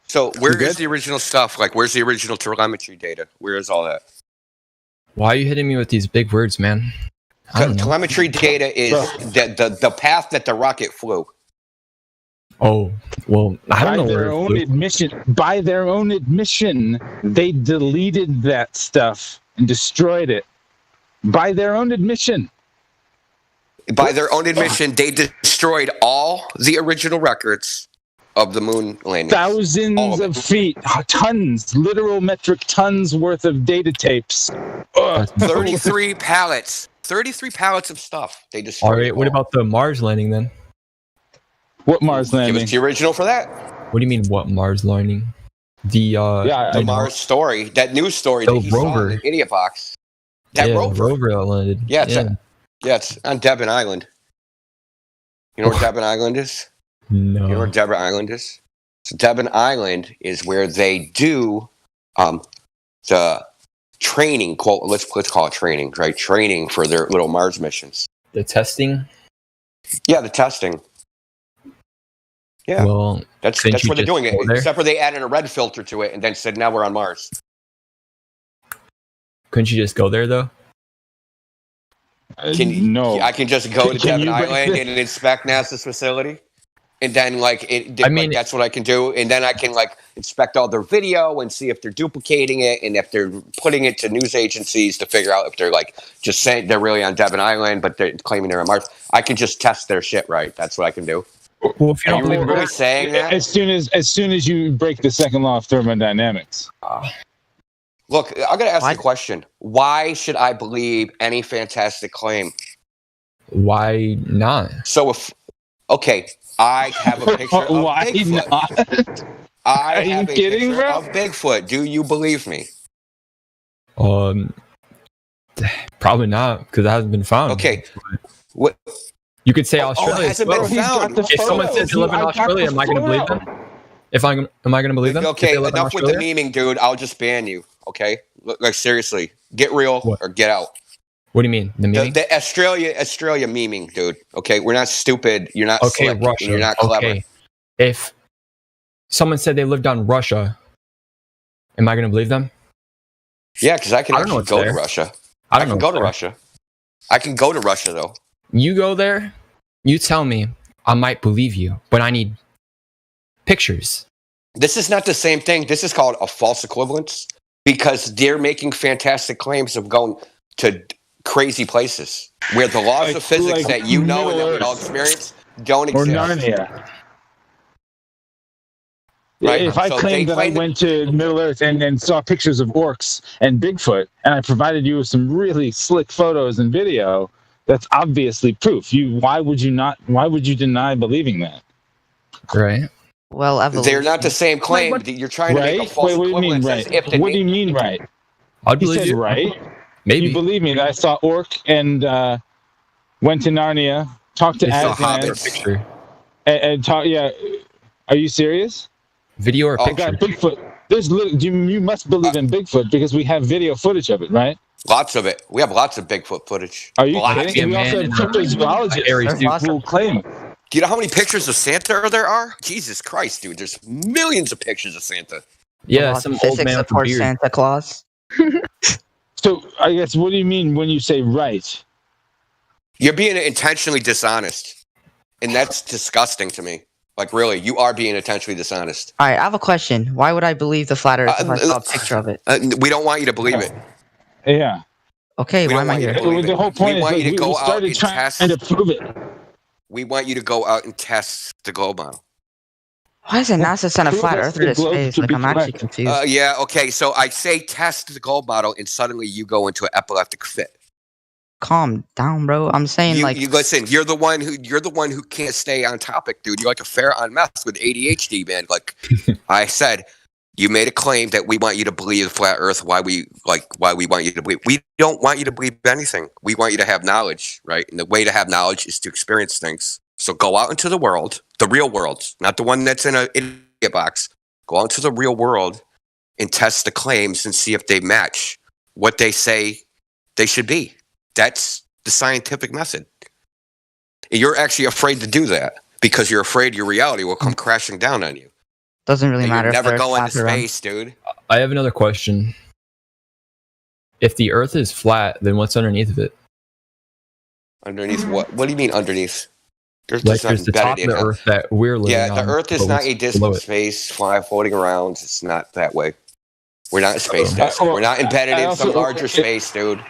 Speaker 17: So where is the original stuff? Like, where's the original telemetry data? Where is all that?
Speaker 21: Why are you hitting me with these big words, man?
Speaker 17: Telemetry data is the path that the rocket flew.
Speaker 21: Oh, well, I don't know where
Speaker 18: By their own admission, they deleted that stuff and destroyed it. By their own admission.
Speaker 17: By their own admission, they destroyed all the original records of the moon landing.
Speaker 18: Thousands of feet, tons, literal metric tons worth of data tapes.
Speaker 17: 33 pallets. 33 pallets of stuff. They destroyed.
Speaker 21: All right, what about the Mars landing then?
Speaker 18: What Mars landing?
Speaker 17: Give us the original for that.
Speaker 21: What do you mean, what Mars landing? The
Speaker 17: Mars story, that news story that he saw in the Idiot Box. That
Speaker 21: rover that landed.
Speaker 17: Yeah, it's on Devon Island. You know where Devon Island is?
Speaker 21: No.
Speaker 17: You know where Devon Island is? So Devon Island is where they do the training. Let's call it training, right? Training for their little Mars missions.
Speaker 21: The testing.
Speaker 17: Yeah, the testing. Yeah,
Speaker 21: well,
Speaker 17: that's where they're doing it. Except for they added a red filter to it and then said, "Now we're on Mars."
Speaker 21: Couldn't you just go there though?
Speaker 18: No,
Speaker 17: I can just go to Devon Island and inspect NASA's facility, and then that's what I can do, and then I can inspect all their video and see if they're duplicating it and if they're putting it to news agencies to figure out if they're just saying they're really on Devon Island but they're claiming they're on Mars. I can just test their shit, right? That's what I can do.
Speaker 21: Well, if you don't
Speaker 17: believe really saying that,
Speaker 18: as soon as you break the second law of thermodynamics.
Speaker 17: Look, I'm gonna ask you a question. Why should I believe any fantastic claim?
Speaker 21: Why not?
Speaker 17: So I have a picture of Bigfoot.
Speaker 18: Not?
Speaker 17: I have a picture of Bigfoot. Do you believe me?
Speaker 21: Probably not, because it hasn't been found.
Speaker 17: Okay. What?
Speaker 21: You could say Australia.
Speaker 17: It hasn't been found.
Speaker 21: If someone says they live in Australia, am I going to believe them? Am I going to believe them?
Speaker 17: Okay, enough with the memeing, dude. I'll just ban you. Okay, seriously, get real or get out.
Speaker 21: What do you mean? The memeing?
Speaker 17: The Australia memeing, dude. Okay, we're not stupid. You're not slick,
Speaker 21: Russia.
Speaker 17: And you're not clever.
Speaker 21: Okay. If someone said they lived on Russia, am I going to believe them?
Speaker 17: Yeah, because I can actually go to Russia. I can go to Russia. I can go to Russia though.
Speaker 21: You go there, you tell me, I might believe you, but I need pictures.
Speaker 17: This is not the same thing. This is called a false equivalence because they're making fantastic claims of going to crazy places where the laws of physics that you know and that we all experience don't exist.
Speaker 18: Or Narnia. Right? If I claimed that I went to Middle Earth and saw pictures of orcs and Bigfoot, and I provided you with some really slick photos and video, that's obviously proof. Why would you deny believing that?
Speaker 21: Right.
Speaker 11: Well,
Speaker 17: they're not the same claim. You're trying to make a false equivalence.
Speaker 18: What do you mean, right?
Speaker 21: I'll believe you.
Speaker 18: Right?
Speaker 21: Maybe.
Speaker 18: You believe me that I saw orc and went to Narnia, talked to Aslan, and talk. Yeah, are you serious?
Speaker 21: Video or picture?
Speaker 18: God, Bigfoot. You must believe in Bigfoot because we have video footage of it, right?
Speaker 17: Lots of it. We have lots of Bigfoot footage.
Speaker 18: Are you kidding? We also have cryptozoologists who claim it.
Speaker 17: Do you know how many pictures of Santa there are? Jesus Christ, dude. There's millions of pictures of Santa.
Speaker 21: Yeah, some old man with a beard.
Speaker 11: Santa Claus.
Speaker 18: So, I guess, what do you mean when you say right?
Speaker 17: You're being intentionally dishonest. And that's disgusting to me. Really, you are being intentionally dishonest.
Speaker 11: All right, I have a question. Why would I believe the flat Earth if I saw a picture of it?
Speaker 17: We don't want you to believe it.
Speaker 18: Yeah.
Speaker 11: Okay, why am I here?
Speaker 18: The whole point is we started trying to prove it.
Speaker 17: We want you to go out and test the globe model.
Speaker 11: Why does NASA send a flat earther to space? I'm actually confused.
Speaker 17: Yeah, okay, so I say test the globe model, and suddenly you go into an epileptic fit.
Speaker 11: Calm down, bro. I'm saying
Speaker 17: you listen. You're the one who can't stay on topic, dude. You're like a ferret on meth with ADHD, man. I said, You made a claim that we want you to believe the flat Earth. Why we want you to believe? We don't want you to believe anything. We want you to have knowledge, right? And the way to have knowledge is to experience things. So go out into the world, the real world, not the one that's in an idiot box. Go out into the real world and test the claims and see if they match what they say they should be. That's the scientific method. And you're actually afraid to do that because you're afraid your reality will come crashing down on you.
Speaker 11: Doesn't really matter.
Speaker 17: You're never going to space, dude.
Speaker 16: I have another question. If the Earth is flat, then what's underneath of it?
Speaker 17: Underneath what? What do you mean underneath?
Speaker 16: There's the top of the Earth that we're living on.
Speaker 17: Yeah, the Earth is not a distant space floating around. It's not that way. We're not in space. We're not embedded in some larger space, dude.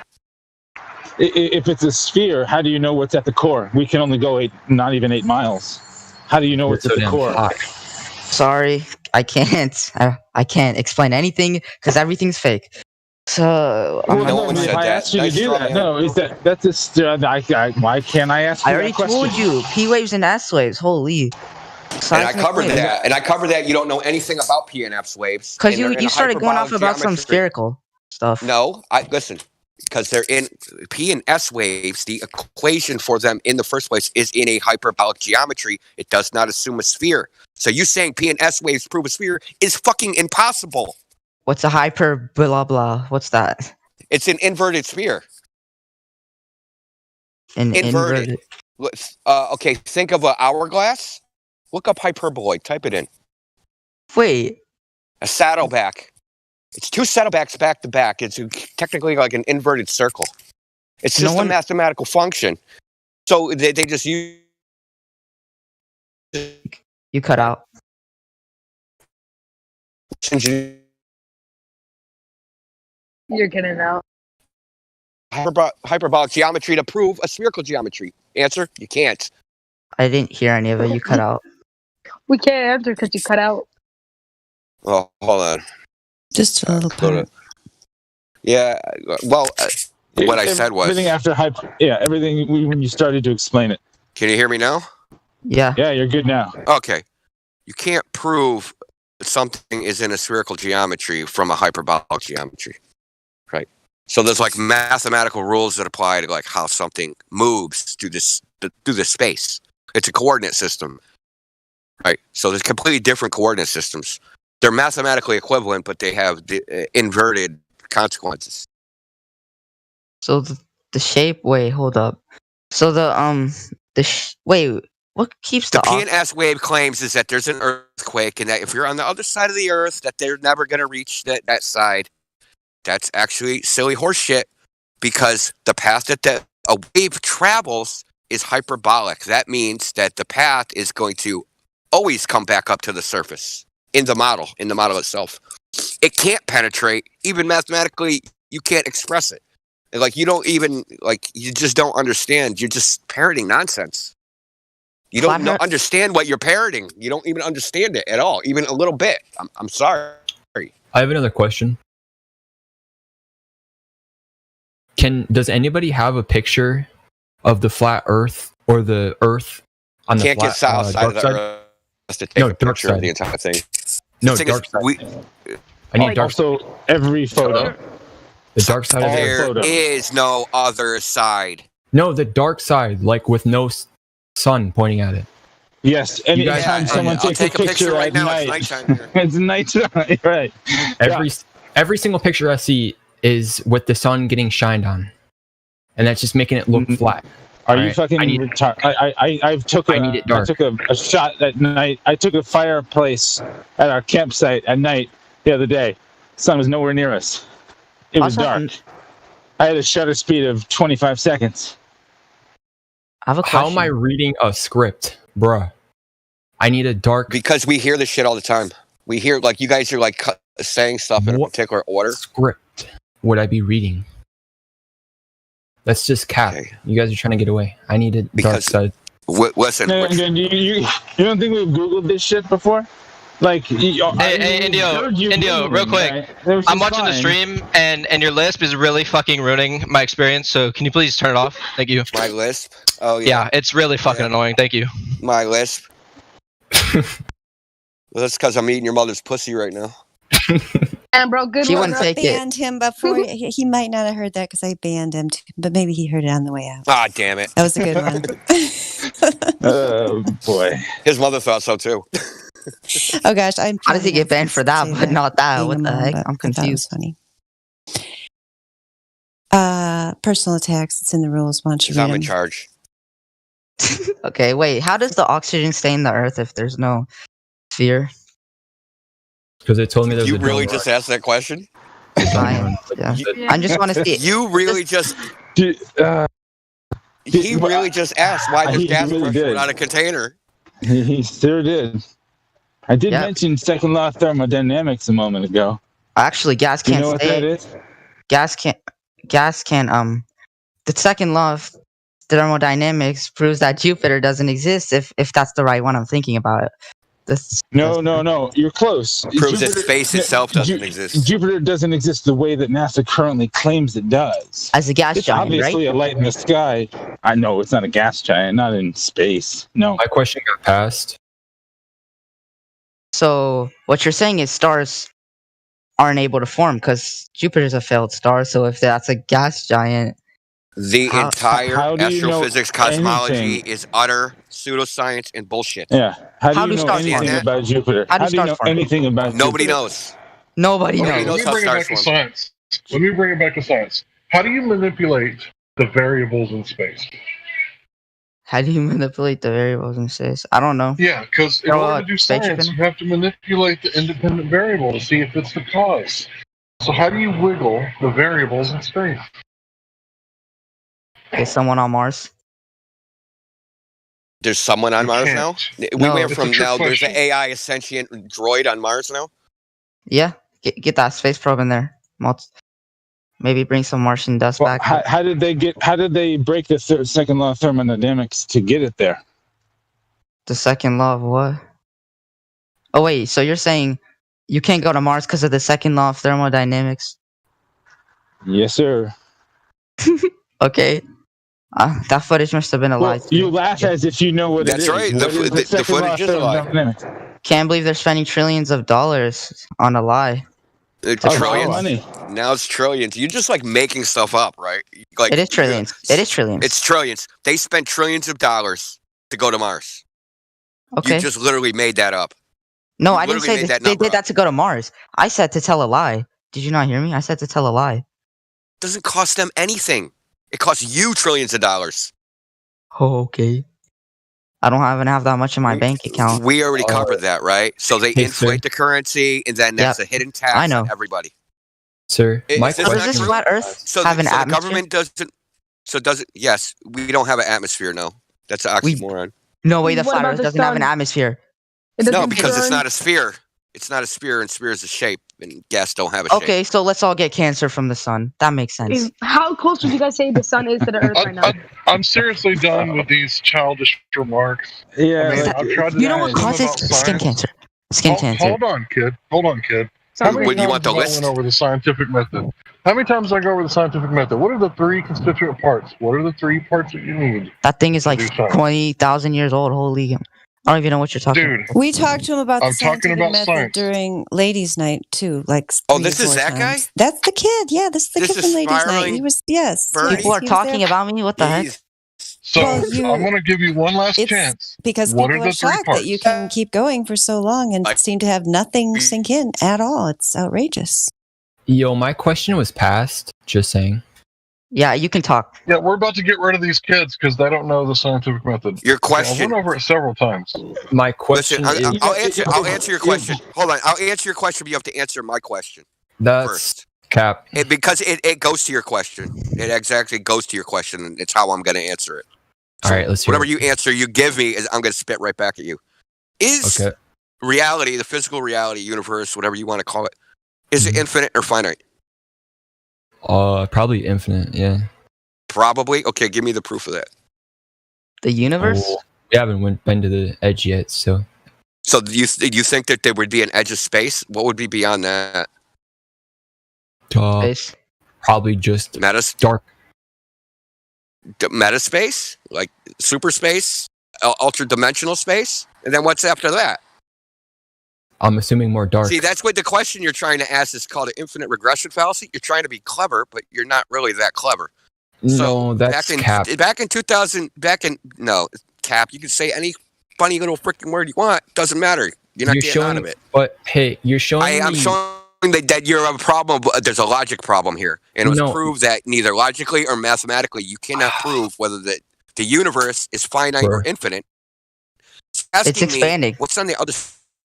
Speaker 18: If it's a sphere, how do you know what's at the core? We can only go not even 8 miles. How do you know what's at the core?
Speaker 11: Sorry, I can't. I can't explain anything because everything's fake. So
Speaker 18: I asked you to do that. No, why can't I ask you?
Speaker 11: I already told you. P waves and S waves. Holy.
Speaker 17: And I covered that. You don't know anything about P and S waves.
Speaker 11: Because you started going off about some spherical stuff.
Speaker 17: No, listen. Because they're in P and S waves, the equation for them in the first place is in a hyperbolic geometry. It does not assume a sphere. So you saying P and S waves prove a sphere is fucking impossible.
Speaker 11: What's a hyper blah blah? What's that?
Speaker 17: It's an inverted sphere.
Speaker 11: Inverted.
Speaker 17: Okay, think of an hourglass. Look up hyperboloid. Type it in.
Speaker 11: Wait.
Speaker 17: A saddleback. It's 2 saddlebacks back to back. It's technically like an inverted circle. It's just a mathematical function. So they just use.
Speaker 11: You cut out.
Speaker 2: You're getting out.
Speaker 17: Hyperbolic geometry to prove a spherical geometry. Answer: you can't.
Speaker 11: I didn't hear any of it. You cut out.
Speaker 2: We can't answer because you cut out.
Speaker 17: Oh, hold on.
Speaker 22: Just a little part.
Speaker 17: Yeah, well, what I said was
Speaker 18: everything after everything when you started to explain it.
Speaker 17: Can you hear me now?
Speaker 11: Yeah.
Speaker 18: Yeah, you're good now.
Speaker 17: Okay. You can't prove something is in a spherical geometry from a hyperbolic geometry, right? So there's like mathematical rules that apply to like how something moves through this space. It's a coordinate system, right? So there's completely different coordinate systems. They're mathematically equivalent, but they have inverted consequences.
Speaker 11: So the shape. Wait, hold up. So wait. What keeps
Speaker 17: the P and S wave claims is that there's an earthquake, and that if you're on the other side of the Earth, that they're never going to reach that side. That's actually silly horse shit, because the path that a wave travels is hyperbolic. That means that the path is going to always come back up to the surface in the model itself. It can't penetrate, even mathematically. You can't express it. Like you don't even you just don't understand. You're just parroting nonsense. You don't understand what you're parroting. You don't even understand it at all, even a little bit. I'm sorry.
Speaker 16: I have another question. Does anybody have a picture of the flat Earth or the Earth on the
Speaker 17: flat side of the Earth to take a picture of the entire thing?
Speaker 16: No, dark side. I need dark.
Speaker 18: Also, every photo.
Speaker 16: The dark side of the Earth.
Speaker 17: There is no other side.
Speaker 16: No, the dark side, like with no sun pointing at it.
Speaker 18: Yes, anytime someone takes a picture right now,
Speaker 17: it's nighttime here.
Speaker 18: It's nighttime, right?
Speaker 16: Every single picture I see is with the sun getting shined on, and that's just making it look flat.
Speaker 18: Are you fucking retarded? I took a shot at night. I took a fireplace at our campsite at night the other day. The sun was nowhere near us. It was dark. I had a shutter speed of 25 seconds.
Speaker 11: I have a question.
Speaker 16: How am I reading a script, bruh? I need a dark.
Speaker 17: Because we hear this shit all the time. We hear you guys are saying stuff in a particular order.
Speaker 16: Script would I be reading? That's just cap. Okay. You guys are trying to get away. I need a dark side.
Speaker 17: Listen.
Speaker 18: You don't think we've Googled this shit before?
Speaker 1: Hey, Indio, real quick. Right? I'm watching the stream, and your lisp is really fucking ruining my experience. So can you please turn it off? Thank you.
Speaker 17: My lisp? Oh yeah.
Speaker 1: Yeah, it's really fucking annoying. Thank you.
Speaker 17: My lisp. Well, that's because I'm eating your mother's pussy right now.
Speaker 15: And bro, good
Speaker 11: She
Speaker 15: one.
Speaker 11: wouldn't take it.
Speaker 22: Banned him before. He might not have heard that because I banned him, too, but maybe he heard it on the way out.
Speaker 17: Ah, damn it.
Speaker 22: That was a good one.
Speaker 18: Oh boy.
Speaker 17: His mother thought so too.
Speaker 22: Oh gosh,
Speaker 11: How does he get banned for that, but not that? What the heck? I'm confused.
Speaker 22: Funny. Personal attacks. It's in the rules. Why don't you
Speaker 17: Because
Speaker 22: read
Speaker 17: I'm in
Speaker 22: them?
Speaker 17: charge.
Speaker 11: Okay, wait. How does the oxygen stain the Earth if there's no sphere?
Speaker 16: Because they told me there's
Speaker 17: You
Speaker 16: a
Speaker 17: really
Speaker 16: dome.
Speaker 17: just asked that question?
Speaker 11: Yeah. I just want to see.
Speaker 17: You really just. He really just asked why there's
Speaker 18: He
Speaker 17: gas
Speaker 18: really
Speaker 17: pressure
Speaker 18: did.
Speaker 17: without a container.
Speaker 18: He sure did. I did mention second law of thermodynamics a moment ago.
Speaker 11: Actually, gas
Speaker 18: Do you
Speaker 11: can't
Speaker 18: know what
Speaker 11: stay.
Speaker 18: that is?
Speaker 11: Gas can the second law of thermodynamics proves that Jupiter doesn't exist if that's the right one I'm thinking about.
Speaker 18: No. You're close.
Speaker 17: It proves that space itself doesn't exist.
Speaker 18: Jupiter doesn't exist the way that NASA currently claims it does.
Speaker 11: As a gas
Speaker 18: It's
Speaker 11: giant,
Speaker 18: obviously
Speaker 11: right?
Speaker 18: a light in the sky. I know it's not a gas giant, not in space. No.
Speaker 16: My question got passed.
Speaker 11: So what you're saying is stars aren't able to form because Jupiter's a failed star. So if that's a gas giant,
Speaker 17: The entire
Speaker 18: how do you know
Speaker 17: astrophysics cosmology
Speaker 18: anything?
Speaker 17: is utter pseudoscience and bullshit.
Speaker 18: Yeah. How
Speaker 11: How
Speaker 18: do
Speaker 11: do
Speaker 18: you know
Speaker 11: stars
Speaker 18: anything
Speaker 17: form?
Speaker 18: about Jupiter?
Speaker 11: How do
Speaker 18: How do you
Speaker 11: stars
Speaker 18: know
Speaker 11: form?
Speaker 18: anything about
Speaker 17: Nobody
Speaker 18: Jupiter?
Speaker 17: knows.
Speaker 11: nobody
Speaker 17: Nobody
Speaker 11: knows.
Speaker 17: knows
Speaker 5: Let me
Speaker 17: how
Speaker 5: bring it
Speaker 17: stars
Speaker 5: back to
Speaker 17: form.
Speaker 5: science. Let me bring it back to science. How do you manipulate the variables in space?
Speaker 11: How do you manipulate the variables in space? I don't know.
Speaker 5: Yeah, because in
Speaker 11: Throw
Speaker 5: order
Speaker 11: a
Speaker 5: to do
Speaker 11: spaceship
Speaker 5: science,
Speaker 11: in
Speaker 5: you have to manipulate the independent variable to see if it's the cause. So how do you wiggle the variables in space?
Speaker 11: Is someone on Mars?
Speaker 17: There's someone on
Speaker 5: You
Speaker 17: Mars
Speaker 5: can't.
Speaker 17: now? We
Speaker 11: No.
Speaker 17: went
Speaker 5: It's a
Speaker 17: from
Speaker 5: trick
Speaker 17: now, there's an
Speaker 5: question.
Speaker 17: AI sentient droid on Mars now?
Speaker 11: Yeah. Get that space probe in there. Maybe bring some Martian dust
Speaker 18: Well,
Speaker 11: back.
Speaker 18: how did they break the second law of thermodynamics to get it there?
Speaker 11: The second law of what? Oh wait, so you're saying you can't go to Mars because of the second law of thermodynamics?
Speaker 18: Yes, sir.
Speaker 11: Okay. That footage must have been a lie.
Speaker 18: Well, you laugh as if you know what
Speaker 17: That's
Speaker 18: it is.
Speaker 17: right.
Speaker 18: What is
Speaker 17: The
Speaker 18: second law
Speaker 17: footage
Speaker 18: of
Speaker 17: is a lie.
Speaker 18: thermodynamics?
Speaker 11: Can't believe they're spending trillions of dollars on a lie.
Speaker 17: It's
Speaker 18: A lot of
Speaker 17: trillions.
Speaker 18: money.
Speaker 17: Now it's trillions. You're just like making stuff up, right? Like
Speaker 11: It is trillions. It is trillions.
Speaker 17: It's trillions. They spent trillions of dollars to go to Mars.
Speaker 11: Okay.
Speaker 17: You just literally made that up.
Speaker 11: No,
Speaker 17: you
Speaker 11: I didn't
Speaker 17: literally
Speaker 11: say
Speaker 17: made that
Speaker 11: they
Speaker 17: number
Speaker 11: did that to go to Mars. I said to tell a lie. Did you not hear me? I said to tell a lie.
Speaker 17: Doesn't cost them anything. It costs you trillions of dollars.
Speaker 11: Oh, okay. I don't even have that much in my bank account.
Speaker 17: We already covered that, right? So they
Speaker 16: Hey,
Speaker 17: inflate the currency, and then that's
Speaker 11: Yep.
Speaker 17: a hidden tax
Speaker 11: I know.
Speaker 17: on everybody.
Speaker 16: Sir, my
Speaker 17: Is this
Speaker 11: So
Speaker 17: not
Speaker 11: does this
Speaker 17: true?
Speaker 11: flat Earth
Speaker 17: So,
Speaker 11: have an
Speaker 17: so the
Speaker 11: atmosphere?
Speaker 17: government doesn't. So does it? Yes, we don't have an atmosphere. No, that's an oxymoron.
Speaker 11: No way, the
Speaker 15: What
Speaker 11: flat
Speaker 15: about
Speaker 11: Earth
Speaker 15: the
Speaker 11: doesn't have an
Speaker 15: sun?
Speaker 11: atmosphere.
Speaker 15: It
Speaker 17: No,
Speaker 15: doesn't
Speaker 17: because it's
Speaker 15: burn.
Speaker 17: not a sphere. It's not a sphere, and sphere is a shape, and gas don't have a shape.
Speaker 11: Okay, so let's all get cancer from the sun. That makes sense.
Speaker 15: How close would you guys say the sun is to the Earth right now?
Speaker 5: I'm seriously done with these childish remarks.
Speaker 18: Yeah,
Speaker 5: I mean,
Speaker 18: like,
Speaker 5: I've tried to
Speaker 11: You know what
Speaker 5: teach them
Speaker 11: causes
Speaker 5: about
Speaker 11: skin
Speaker 5: science.
Speaker 11: cancer? Skin cancer.
Speaker 5: Hold on, kid. Hold on, kid. How
Speaker 15: Sorry.
Speaker 5: many
Speaker 17: Would you
Speaker 5: times
Speaker 17: want the
Speaker 5: have I
Speaker 17: list?
Speaker 5: went over the scientific method? How many times did I go over the scientific method? What are the three constituent parts? What are the three parts that you need?
Speaker 11: That thing is like
Speaker 5: do science.
Speaker 11: 20,000 years old. Holy, I don't even know what you're talking
Speaker 5: Dude,
Speaker 11: about.
Speaker 22: We talked to him about
Speaker 5: I'm
Speaker 22: the
Speaker 5: talking
Speaker 22: scientific
Speaker 5: about
Speaker 22: method
Speaker 5: science.
Speaker 22: during ladies' night too. Like
Speaker 17: Oh,
Speaker 22: 3
Speaker 17: this
Speaker 22: or
Speaker 17: is
Speaker 22: 4
Speaker 17: that guy?
Speaker 22: times. That's the kid. Yeah, this is the
Speaker 17: This
Speaker 22: kid from ladies' night.
Speaker 17: aspiring
Speaker 22: He was yes.
Speaker 17: Bernie?
Speaker 11: People are
Speaker 22: he was
Speaker 11: talking
Speaker 22: there.
Speaker 11: about me? What the heck?
Speaker 17: Jeez.
Speaker 5: So
Speaker 22: Well, you-
Speaker 5: I'm going to give you one last
Speaker 22: It's
Speaker 5: chance.
Speaker 22: because
Speaker 5: What
Speaker 22: people
Speaker 5: are
Speaker 22: are
Speaker 5: the three
Speaker 22: shocked
Speaker 5: parts?
Speaker 22: that you can keep going for so long and
Speaker 17: Like-
Speaker 22: seem to have nothing sink in at all. It's outrageous.
Speaker 16: Yo, my question was passed. Just saying.
Speaker 11: Yeah, you can talk.
Speaker 5: Yeah, we're about to get rid of these kids because they don't know the scientific method.
Speaker 17: Your
Speaker 5: So I
Speaker 17: question.
Speaker 5: went over it several times.
Speaker 16: My question
Speaker 17: Listen,
Speaker 16: is
Speaker 17: I'll answer your question. Hold on, I'll answer your question, but you have to answer my question
Speaker 16: that's
Speaker 17: first.
Speaker 16: cap.
Speaker 17: Because it goes to your question. It exactly goes to your question, and it's how I'm going to answer it.
Speaker 16: All right, let's hear
Speaker 17: Whatever
Speaker 16: it.
Speaker 17: you answer, you give me, I'm going to spit right back at you. Is
Speaker 16: Okay.
Speaker 17: reality, the physical reality, universe, whatever you want to call it, is it infinite or finite?
Speaker 16: Probably infinite. Yeah.
Speaker 17: Probably. Okay, give me the proof of that.
Speaker 11: The universe?
Speaker 16: Oh, we haven't been to the edge yet, so.
Speaker 17: So you think that there would be an edge of space? What would be beyond that?
Speaker 11: Space.
Speaker 16: Probably just dark.
Speaker 17: Meta space, like super space, ultra dimensional space, and then what's after that?
Speaker 21: I'm assuming more dark.
Speaker 17: See, that's what the question you're trying to ask is called an infinite regression fallacy. You're trying to be clever, but you're not really that clever.
Speaker 21: No, that's Cap.
Speaker 17: Back in 2000, Cap, you can say any funny little freaking word you want. Doesn't matter. You're not getting out of it.
Speaker 21: But hey, you're showing
Speaker 17: I'm showing that you're a problem. There's a logic problem here. And it was proved that neither logically or mathematically, you cannot prove whether the universe is finite or infinite.
Speaker 11: It's expanding.
Speaker 17: What's on the other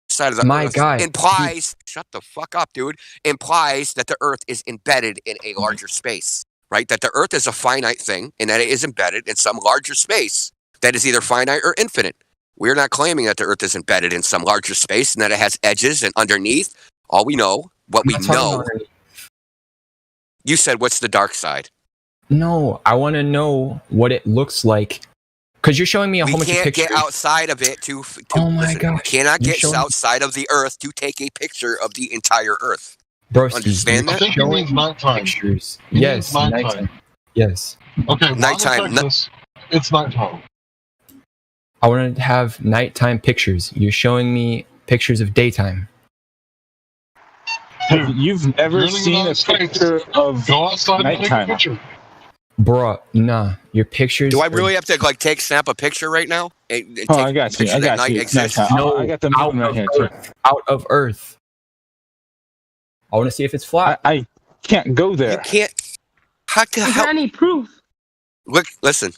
Speaker 17: side of the Earth implies, shut the fuck up, dude, implies that the Earth is embedded in a larger space, right? That the Earth is a finite thing and that it is embedded in some larger space that is either finite or infinite. We're not claiming that the Earth is embedded in some larger space and that it has edges and underneath. All we know, you said, what's the dark side?
Speaker 21: No, I want to know what it looks like. Because you're showing me a whole bunch of pictures.
Speaker 17: We can't get outside of it to
Speaker 21: oh my
Speaker 17: listen,
Speaker 21: gosh.
Speaker 17: We cannot get outside of the Earth to take a picture of the entire Earth.
Speaker 21: Bro,
Speaker 17: understand that?
Speaker 5: I think it means nighttime.
Speaker 21: Pictures. Yes, nighttime. Yes.
Speaker 5: Okay,
Speaker 17: nighttime.
Speaker 5: It's nighttime.
Speaker 21: I want to have nighttime pictures. You're showing me pictures of daytime.
Speaker 18: You've never seen a picture of nighttime.
Speaker 21: Bruh, nah. Your pictures.
Speaker 17: Do I really have to snap a picture right now? And
Speaker 18: I got you. I got you.
Speaker 21: No,
Speaker 18: I got the moon right here too.
Speaker 21: Out of Earth. I want to see if it's flat.
Speaker 18: I can't go there.
Speaker 17: You can't.
Speaker 15: Is there any proof?
Speaker 17: Look, listen.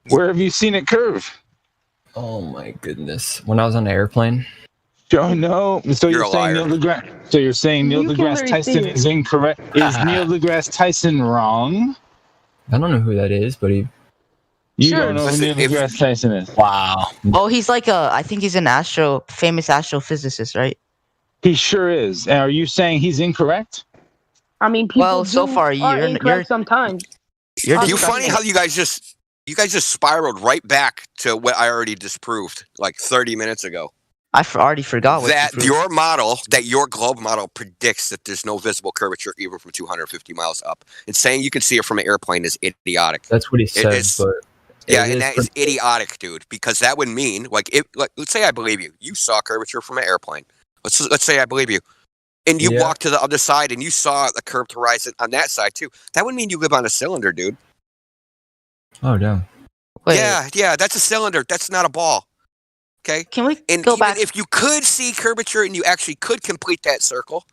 Speaker 18: Where have you seen it curve?
Speaker 21: Oh my goodness! When I was on an airplane.
Speaker 18: Oh no! So you're saying Neil deGrasse Tyson is incorrect? Is Neil deGrasse Tyson wrong?
Speaker 21: I don't know who that is, but he.
Speaker 18: You don't know who Neil deGrasse Tyson is?
Speaker 11: Wow. Oh, he's like I think he's an famous astrophysicist, right?
Speaker 18: He sure is. And are you saying he's incorrect?
Speaker 15: I mean, people
Speaker 11: so far
Speaker 15: you're incorrect sometimes.
Speaker 17: It's funny how you guys just spiraled right back to what I already disproved like 30 minutes ago.
Speaker 11: I already forgot what
Speaker 17: that your globe model predicts that there's no visible curvature even from 250 miles up. And saying you can see it from an airplane is idiotic.
Speaker 21: That's what he said.
Speaker 17: And that is idiotic, dude. Because that would mean, let's say I believe you. You saw curvature from an airplane. Let's say I believe you, and you walked to the other side and you saw the curved horizon on that side too. That would mean you live on a cylinder, dude.
Speaker 21: Oh no.
Speaker 17: Yeah, that's a cylinder. That's not a ball. Okay.
Speaker 11: Can we
Speaker 17: go back? If you could see curvature and you actually could complete that circle,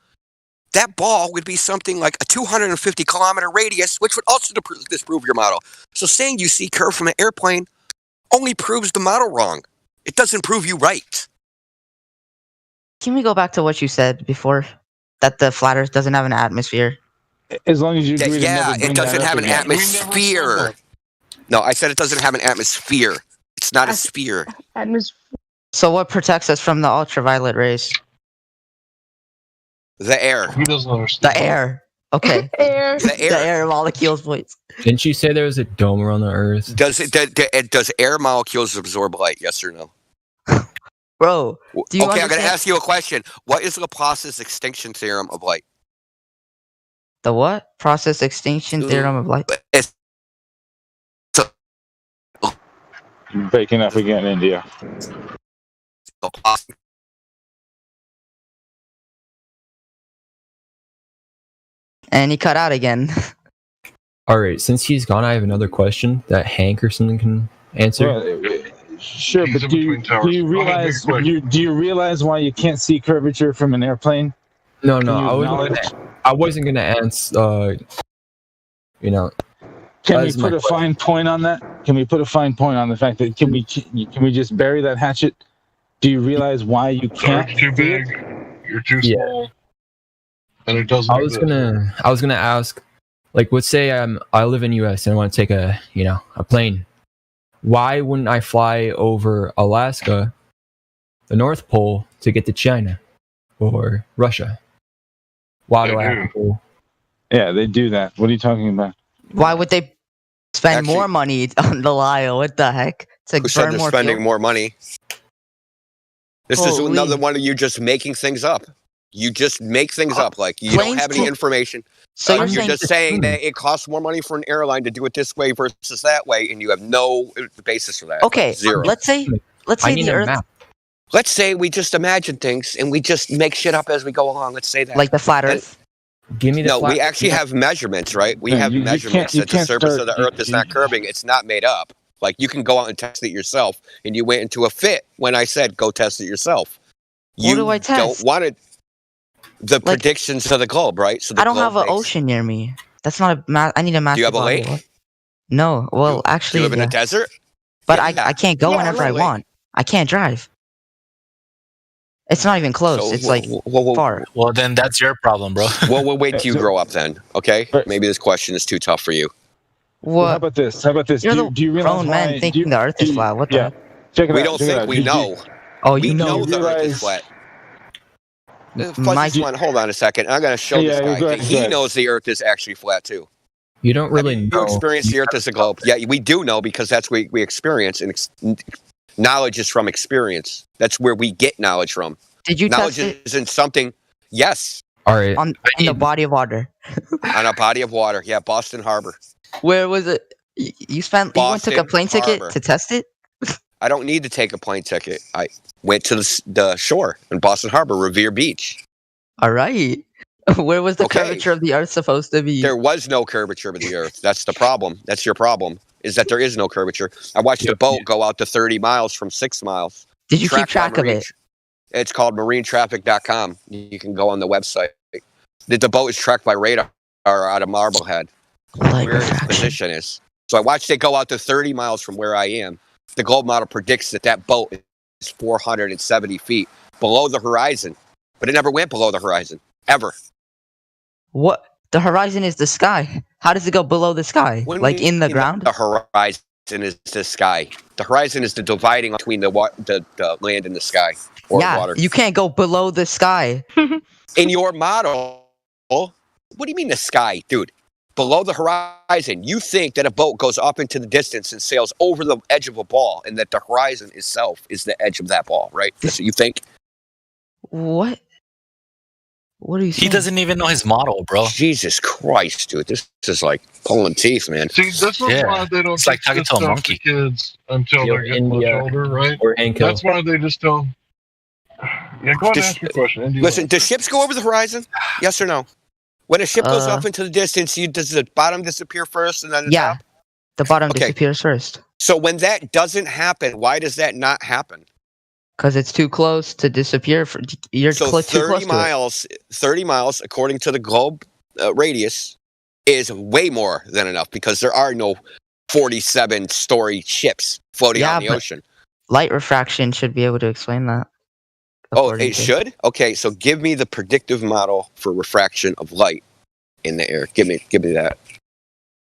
Speaker 17: that ball would be something like a 250-kilometer radius, which would also disprove your model. So saying you see curve from an airplane only proves the model wrong. It doesn't prove you right.
Speaker 11: Can we go back to what you said before? That the flat Earth doesn't have an atmosphere?
Speaker 18: As long as you agree
Speaker 17: it doesn't have an atmosphere. No, I said it doesn't have an atmosphere. It's not a sphere.
Speaker 11: So what protects us from the ultraviolet rays?
Speaker 17: The air.
Speaker 5: He doesn't understand.
Speaker 11: The air. Okay.
Speaker 17: The
Speaker 11: air molecules, boys.
Speaker 21: Didn't you say there was a dome around the Earth?
Speaker 17: Does air molecules absorb light? Yes or no?
Speaker 11: Bro,
Speaker 17: I'm going to ask you a question. What is Laplace's extinction theorem of light?
Speaker 11: The what? Process extinction theorem of light?
Speaker 18: You're breaking up again, India.
Speaker 11: And he cut out again.
Speaker 21: All right, since he's gone, I have another question that Hank or something can answer.
Speaker 18: Well, sure, but do you realize why you can't see curvature from an airplane?
Speaker 21: No, I wasn't gonna answer.
Speaker 18: Can we put a fine point on that? Can we put a fine point on the fact that can we just bury that hatchet? Do you realize why you can't?
Speaker 5: You're too big. You're too small. And it doesn't.
Speaker 21: I was gonna ask, let's say I live in U.S. and I want to take a plane. Why wouldn't I fly over Alaska, the North Pole, to get to China or Russia? Why do I have to go?
Speaker 18: Yeah, they do that. What are you talking about?
Speaker 11: Why would they spend more money on the Lyle? What the heck?
Speaker 17: Who said they're spending more money? This is another one of you just making things up. You just make things up. You don't have any information.
Speaker 11: So
Speaker 17: you're just saying that it costs more money for an airline to do it this way versus that way, and you have no basis for that.
Speaker 11: Okay,
Speaker 17: Zero.
Speaker 11: let's say the Earth.
Speaker 17: let's say we just imagine things and we just make shit up as we go along. Let's say that.
Speaker 11: Like the flat Earth.
Speaker 21: Give me the
Speaker 17: No,
Speaker 21: flat
Speaker 17: we actually have measurements, right? We
Speaker 18: No,
Speaker 17: have
Speaker 18: you
Speaker 17: measurements
Speaker 18: can't-
Speaker 17: that
Speaker 18: you
Speaker 17: the
Speaker 18: can't
Speaker 17: surface
Speaker 18: start-
Speaker 17: of the Earth is not curving. It's not made up. Like, you can go out and test it yourself, and you went into a fit when I said go test it yourself.
Speaker 11: What do I test?
Speaker 17: Don't want it. The predictions of the globe, right? So the
Speaker 11: I don't
Speaker 17: globe
Speaker 11: have an
Speaker 17: makes-
Speaker 11: ocean near me. That's not a. I need a massive.
Speaker 17: Do you have a
Speaker 11: body of
Speaker 17: lake?
Speaker 11: water. No. Well,
Speaker 17: Do
Speaker 11: actually,
Speaker 17: you live in
Speaker 11: yeah.
Speaker 17: a desert?
Speaker 11: But
Speaker 17: Yeah.
Speaker 11: I can't go
Speaker 17: Yeah,
Speaker 11: whenever I
Speaker 17: lake.
Speaker 11: want. I can't drive. It's not even close.
Speaker 17: So,
Speaker 11: It's like far.
Speaker 19: Well, then that's your problem, bro.
Speaker 17: Well, we'll wait till you grow up then, okay? Maybe this question is too tough for you.
Speaker 18: Well, how about this? How about this?
Speaker 11: You're
Speaker 18: do you realize
Speaker 11: grown man
Speaker 18: why-
Speaker 11: thinking
Speaker 18: do you-
Speaker 11: the Earth is
Speaker 18: do you-
Speaker 11: flat. What the?
Speaker 18: Yeah.
Speaker 11: heck?
Speaker 18: Check it
Speaker 17: We
Speaker 18: out,
Speaker 17: don't
Speaker 18: check it
Speaker 17: think
Speaker 18: out.
Speaker 17: we
Speaker 18: Did you-
Speaker 17: know.
Speaker 11: Oh,
Speaker 17: We
Speaker 11: you
Speaker 17: know
Speaker 11: know.
Speaker 17: the Earth is flat. Fuzzy's one. Hold on a second. I'm going to show
Speaker 18: Yeah,
Speaker 17: this guy.
Speaker 18: go ahead,
Speaker 17: He
Speaker 18: go ahead.
Speaker 17: knows the Earth is actually flat too.
Speaker 21: You don't really
Speaker 17: You
Speaker 21: know.
Speaker 17: experience the Earth as a globe. Yeah, we do know because that's what we experience, and knowledge is from experience. That's where we get knowledge from.
Speaker 11: Did you
Speaker 17: Knowledge
Speaker 11: test it
Speaker 17: isn't something. Yes,
Speaker 21: All right.
Speaker 11: on the body of water?
Speaker 17: on a body of water. Yeah, Boston Harbor.
Speaker 11: Where was it? You spent. You went took a
Speaker 17: Boston
Speaker 11: plane ticket
Speaker 17: Harbor.
Speaker 11: to test it.
Speaker 17: I don't need to take a plane ticket. I went to the shore in Boston Harbor, Revere Beach.
Speaker 11: All right. Where was the
Speaker 17: Okay.
Speaker 11: curvature of the Earth supposed to be?
Speaker 17: There was no curvature of the Earth. That's the problem. That's your problem. Is that there is no curvature. I watched a boat go out to 30 miles from 6 miles.
Speaker 11: Did you keep
Speaker 17: Tracked by
Speaker 11: track of
Speaker 17: marine-
Speaker 11: it?
Speaker 17: It's called marinetraffic.com. You can go on the website. The boat is tracked by radar out of Marblehead, where its position is. So I watched it go out to 30 miles from where I am. The globe model predicts that boat is 470 feet below the horizon, but it never went below the horizon, ever.
Speaker 11: What? The horizon is the sky. How does it go below the sky?
Speaker 17: When
Speaker 11: Like
Speaker 17: we-
Speaker 11: in the ground?
Speaker 17: The horizon is the sky. The horizon is the dividing between the land and the sky or
Speaker 11: Yeah,
Speaker 17: water.
Speaker 11: you can't go below the sky.
Speaker 17: In your model, what do you mean the sky, dude? Below the horizon, you think that a boat goes up into the distance and sails over the edge of a ball, and that the horizon itself is the edge of that ball, right? That's what you think.
Speaker 11: What? What are you saying?
Speaker 19: He doesn't even know his model, bro.
Speaker 17: Jesus Christ, dude, this is like pulling teeth, man.
Speaker 5: See, this is
Speaker 19: Yeah.
Speaker 5: why they don't
Speaker 19: It's like
Speaker 5: teach
Speaker 19: talking
Speaker 5: this
Speaker 19: to a
Speaker 5: stuff
Speaker 19: monkey.
Speaker 5: kids until
Speaker 21: Yo,
Speaker 5: they're getting much
Speaker 21: India
Speaker 5: older, right?
Speaker 21: or Hank Hill.
Speaker 5: That's why they just don't. Yeah, go ahead and
Speaker 17: Does-
Speaker 5: ask your question. India.
Speaker 17: Listen, do ships go over the horizon? Yes or no? When a ship goes
Speaker 11: Uh,
Speaker 17: off into the distance, does the bottom disappear first and then the
Speaker 11: Yeah.
Speaker 17: top?
Speaker 11: The bottom
Speaker 17: Okay.
Speaker 11: disappears first.
Speaker 17: So when that doesn't happen, why does that not happen?
Speaker 11: Because it's too close to disappear. You're
Speaker 17: So
Speaker 11: too close
Speaker 17: 30
Speaker 11: to it.
Speaker 17: miles, 30 miles, according to the globe radius, is way more than enough because there are no 47-story ships floating out in the
Speaker 11: but
Speaker 17: ocean.
Speaker 11: light refraction should be able to explain that.
Speaker 17: Oh,
Speaker 11: according
Speaker 17: it
Speaker 11: to-
Speaker 17: should? Okay, so give me the predictive model for refraction of light in the air. Give me that.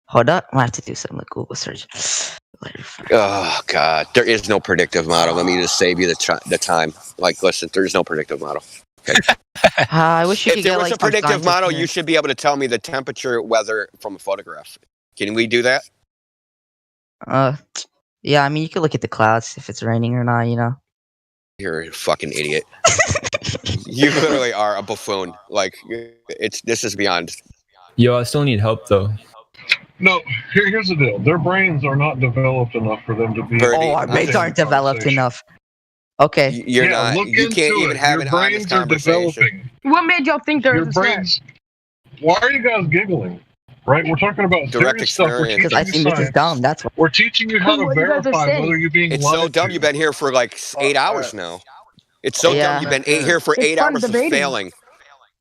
Speaker 11: Hold up. I have to do some like Google search. Light refraction.
Speaker 17: Oh God, there is no predictive model. Let me just save you the time. Like, listen, there is no predictive model.
Speaker 11: I wish you
Speaker 17: If
Speaker 11: could
Speaker 17: there
Speaker 11: get
Speaker 17: was
Speaker 11: like
Speaker 17: a
Speaker 11: some
Speaker 17: predictive model, you
Speaker 11: scientific-
Speaker 17: should be able to tell me the temperature, weather from a photograph. Can we do that?
Speaker 11: Yeah. I mean, you could look at the clouds if it's raining or not. You know.
Speaker 17: You're a fucking idiot. You literally are a buffoon. Like, this is beyond.
Speaker 21: Yo, I still need help though.
Speaker 5: No, here's the deal. Their brains are not developed enough for them to be.
Speaker 11: Oh, our brains aren't developed enough. Okay.
Speaker 17: You're
Speaker 5: Yeah,
Speaker 17: not.
Speaker 5: look
Speaker 17: You can't
Speaker 5: into
Speaker 17: even
Speaker 5: it.
Speaker 17: have
Speaker 5: Your
Speaker 17: an honest
Speaker 5: brains are
Speaker 17: conversation.
Speaker 5: developing.
Speaker 15: What made y'all think there
Speaker 5: Your
Speaker 15: was a stat?
Speaker 5: brains. Why are you guys giggling? Right, we're talking about
Speaker 17: Direct
Speaker 5: serious stuff. We're
Speaker 17: experience.
Speaker 11: Because I
Speaker 5: teaching
Speaker 11: think
Speaker 5: you
Speaker 11: this is
Speaker 5: science.
Speaker 11: dumb. That's why.
Speaker 5: We're teaching you how to
Speaker 15: What you guys are
Speaker 5: verify
Speaker 15: saying.
Speaker 5: whether you're being
Speaker 17: It's
Speaker 5: lied
Speaker 17: so dumb.
Speaker 5: to.
Speaker 17: You've been here for like 8 hours now. It's so
Speaker 11: Yeah.
Speaker 17: dumb. You've been here for
Speaker 15: It's
Speaker 17: 8
Speaker 15: fun
Speaker 17: hours of
Speaker 15: debating.
Speaker 17: failing.
Speaker 11: It's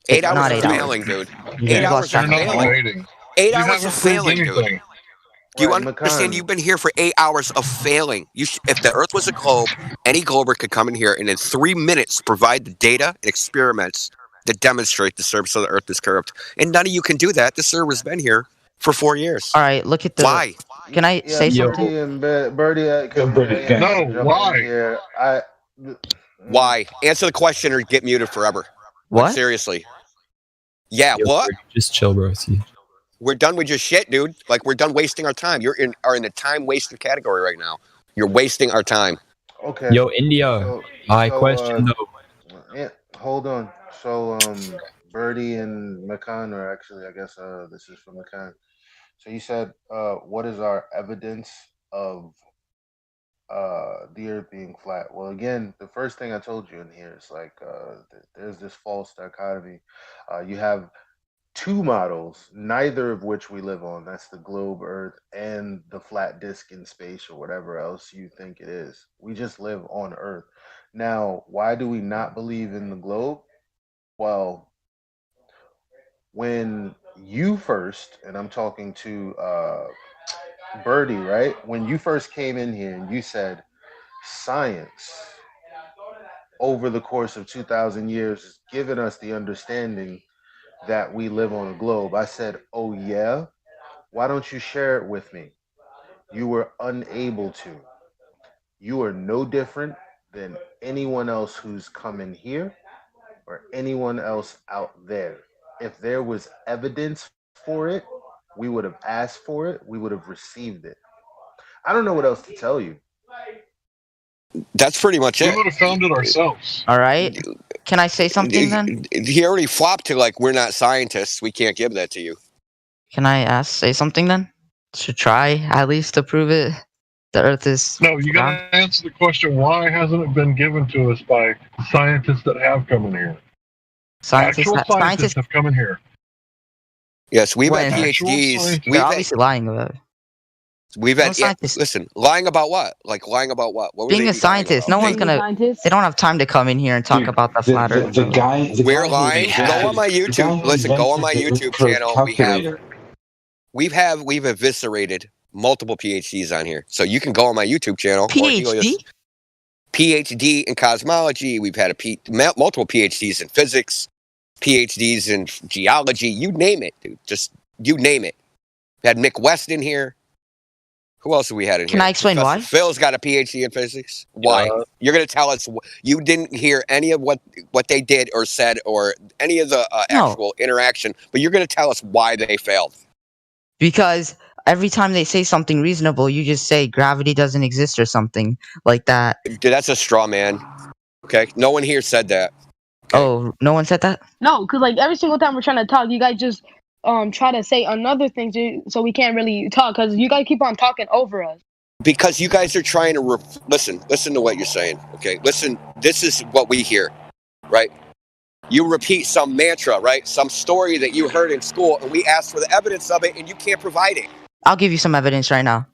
Speaker 17: 8 hours
Speaker 11: not
Speaker 17: of
Speaker 11: 8 hours.
Speaker 17: failing, dude.
Speaker 11: You
Speaker 17: 8
Speaker 11: guys
Speaker 17: hours
Speaker 11: lost
Speaker 17: of
Speaker 11: track of
Speaker 5: You're
Speaker 11: it.
Speaker 5: not
Speaker 17: failing.
Speaker 5: debating.
Speaker 17: 8
Speaker 5: You
Speaker 17: hours
Speaker 5: haven't
Speaker 17: of
Speaker 5: proved
Speaker 17: failing, dude.
Speaker 5: anything.
Speaker 17: Do you
Speaker 9: Right,
Speaker 17: understand?
Speaker 9: Makan.
Speaker 17: You've been here for 8 hours of failing. If the Earth was a globe, any glober could come in here and in 3 minutes provide the data and experiments that demonstrate the surface of the Earth is curved. And none of you can do that. The server's been here for 4 years.
Speaker 11: All right. Look at the.
Speaker 17: Why?
Speaker 11: Can I
Speaker 9: Yeah,
Speaker 11: say
Speaker 21: Yo.
Speaker 11: something?
Speaker 9: Birdie and Birdie.
Speaker 18: Birdie,
Speaker 5: No,
Speaker 9: jump in
Speaker 5: why?
Speaker 9: here.
Speaker 17: Why? Answer the question or get muted forever. Like,
Speaker 11: What?
Speaker 17: seriously. Yeah,
Speaker 21: Yo,
Speaker 17: what?
Speaker 21: Just chill, bro. See.
Speaker 17: We're done with your shit, dude. Like, we're done wasting our time. You're in the time wasted category right now. You're wasting our time.
Speaker 9: Okay.
Speaker 21: Yo, India. My question though.
Speaker 9: Yeah, hold on. So, Birdie and Makan are actually, I guess, this is from Makan. So you said, what is our evidence of the Earth being flat. Well, again, the first thing I told you in here is like there's this false dichotomy. You have two models, neither of which we live on. That's the globe, Earth, and the flat disk in space, or whatever else you think it is. We just live on Earth. Now, why do we not believe in the globe? Well, when you first, and I'm talking to Birdie, right? When you first came in here and you said science over the course of 2,000 years has given us the understanding that we live on a globe. I said, oh yeah? Why don't you share it with me? You were unable to. You are no different than anyone else who's come in here or anyone else out there. If there was evidence for it, we would have asked for it. We would have received it. I don't know what else to tell you.
Speaker 17: That's pretty much it.
Speaker 5: We would have found it ourselves.
Speaker 11: All right. Can I say something then?
Speaker 17: He already flopped to like, we're not scientists. We can't give that to you.
Speaker 11: Can I say something then? To try at least to prove it. The Earth is.
Speaker 5: No, you got to answer the question: why hasn't it been given to us by scientists that have come in here?
Speaker 11: Scientists
Speaker 5: have come in here.
Speaker 17: Yes, we've had PhDs.
Speaker 11: They're obviously lying about it.
Speaker 17: We've had listen, lying about what? Like lying about what? What
Speaker 11: being a scientist, no one's gonna. They don't have time to come in here and talk about the flat Earth.
Speaker 17: We're lying. Go on my YouTube. Listen, go on my YouTube channel. We've eviscerated multiple PhDs on here, so you can go on my YouTube channel. PhD in cosmology. We've had multiple PhDs in physics, PhDs in geology. You name it, dude. Just you name it. We had Mick West in here. Who else have we had in here?
Speaker 11: Can I explain why?
Speaker 17: Phil's got a PhD in physics. Why? You're going to tell us you didn't hear any of what they did or said or any of the actual interaction, but you're going to tell us why they failed.
Speaker 11: Because every time they say something reasonable, you just say gravity doesn't exist or something like that.
Speaker 17: Dude, that's a straw man. Okay? No one here said that.
Speaker 11: Okay? Oh, no one said that?
Speaker 15: No, because like every single time we're trying to talk, you guys just try to say another thing so we can't really talk because you guys keep on talking over us.
Speaker 17: Because you guys are trying to listen to what you're saying. Okay, listen. This is what we hear, right? You repeat some mantra, right? Some story that you heard in school, and we ask for the evidence of it, and you can't provide it.
Speaker 11: I'll give you some evidence right now.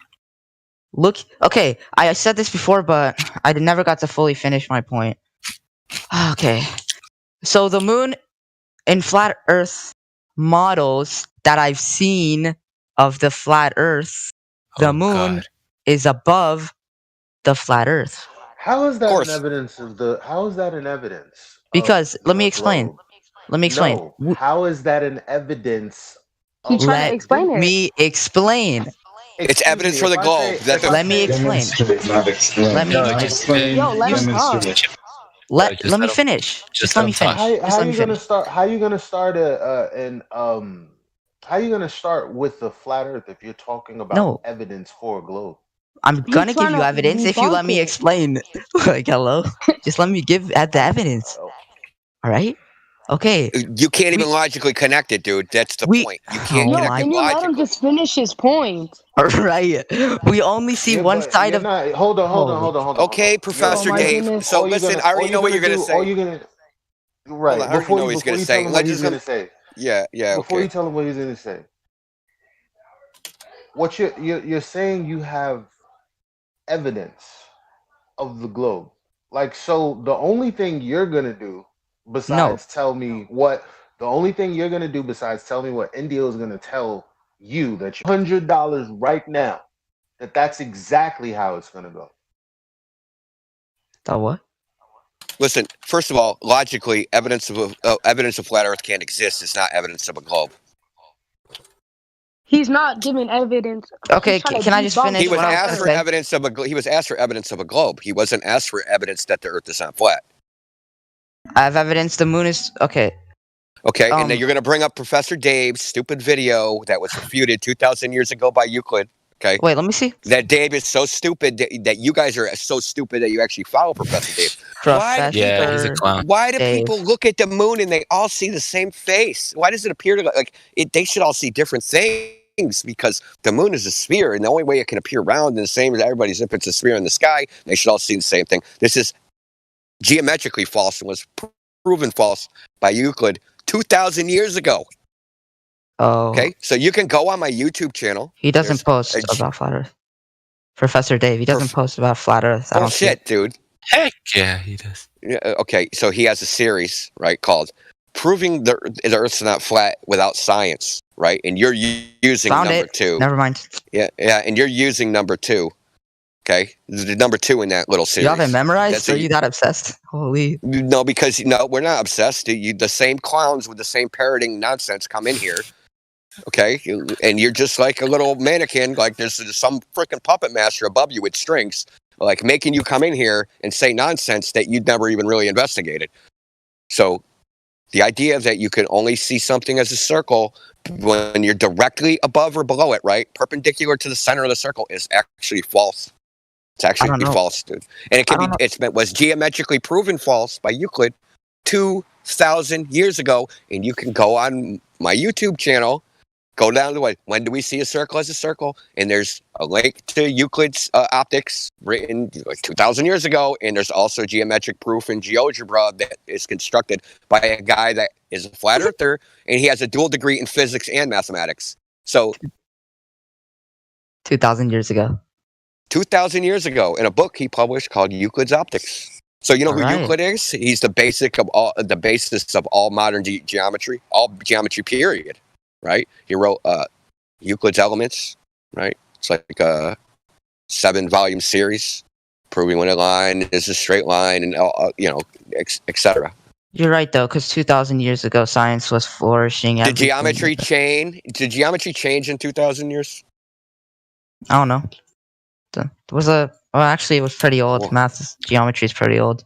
Speaker 11: Look, okay, I said this before, but I never got to fully finish my point. Okay, so the moon in flat Earth models that I've seen of the flat Earth, the moon is above the flat Earth.
Speaker 9: How is that an evidence of the? How is that an evidence?
Speaker 11: Because let me explain.
Speaker 9: No, how is that an evidence?
Speaker 11: Let me explain.
Speaker 17: It's evidence for the globe.
Speaker 11: Let me explain. Let me finish. Just let me finish.
Speaker 9: How are you gonna start? How are you gonna start how are you gonna start with the flat Earth if you're talking about evidence for a globe?
Speaker 11: I'm gonna give you evidence if you let me explain. Like, hello, just let me give the evidence. All right. Okay.
Speaker 17: You can't even logically connect it, dude. That's the point. You can't connect it logically.
Speaker 15: Let him just finish his point.
Speaker 11: All right. We only see one side of.
Speaker 9: Hold on.
Speaker 17: Okay, Professor Dave. So listen, I already know what you're gonna say.
Speaker 9: Right.
Speaker 17: I already know what he's gonna say.
Speaker 9: What he's gonna say.
Speaker 17: Yeah.
Speaker 9: Before you tell him what he's gonna say, what you're saying, you have evidence of the globe. Like, so the only thing you're gonna do besides tell me what Indio is gonna tell you that $100 right now, that's exactly how it's gonna go.
Speaker 11: The what?
Speaker 17: Listen, first of all, logically, evidence of flat Earth can't exist. It's not evidence of a globe.
Speaker 15: He's not giving evidence.
Speaker 11: Okay, can I just finish?
Speaker 17: He was asked for evidence of a. He was asked for evidence of a globe. He wasn't asked for evidence that the Earth is not flat.
Speaker 11: I have evidence the moon is okay.
Speaker 17: Okay, and then you're going to bring up Professor Dave's stupid video that was refuted 2,000 years ago by Euclid. Okay.
Speaker 11: Wait, let me see.
Speaker 17: That Dave is so stupid that you guys are so stupid that you actually follow Professor Dave.
Speaker 19: He's a clown.
Speaker 17: Why do people look at the moon and they all see the same face? Why does it appear to like it? They should all see different things. because the moon is a sphere, and the only way it can appear round and the same as everybody's if it's a sphere in the sky, they should all see the same thing. This is geometrically false and was proven false by Euclid 2,000 years ago.
Speaker 11: Oh.
Speaker 17: Okay, so you can go on my YouTube channel.
Speaker 11: He doesn't post about flat Earth. Professor Dave, he doesn't post about flat Earth. I don't see
Speaker 17: Bullshit, dude.
Speaker 19: Heck yeah, he does.
Speaker 17: Yeah, okay, so he has a series, right, called "Proving the Earth's Not Flat Without Science," right? And you're using
Speaker 11: Found
Speaker 17: number
Speaker 11: it.
Speaker 17: 2.
Speaker 11: Never mind.
Speaker 17: Yeah, and you're using number 2. Okay, the number 2 in that little series.
Speaker 11: You have it memorized? Are you that obsessed? Holy.
Speaker 17: No, because we're not obsessed. The same clowns with the same parroting nonsense come in here. Okay, and you're just like a little mannequin, like there's some freaking puppet master above you with strings, like making you come in here and say nonsense that you'd never even really investigated. So the idea that you can only see something as a circle when you're directly above or below it, right, perpendicular to the center of the circle, is actually false. It's actually false, dude. And it was geometrically proven false by Euclid 2,000 years ago. And you can go on my YouTube channel, go down the way. When do we see a circle as a circle? And there's a link to Euclid's optics written like 2,000 years ago. And there's also geometric proof in GeoGebra that is constructed by a guy that is a flat earther, and he has a dual degree in physics and mathematics. So
Speaker 11: 2,000 years ago.
Speaker 17: 2,000 years ago, in a book he published called Euclid's Optics. So you know who Euclid is? He's the basis of all modern geometry, all geometry period, right? He wrote Euclid's Elements, right? It's like a 7-volume series proving when a line is a straight line, and etc.
Speaker 11: You're right though, because 2,000 years ago science was flourishing.
Speaker 17: Did geometry change in 2,000 years?
Speaker 11: I don't know. Actually, it was pretty old. Geometry is pretty old.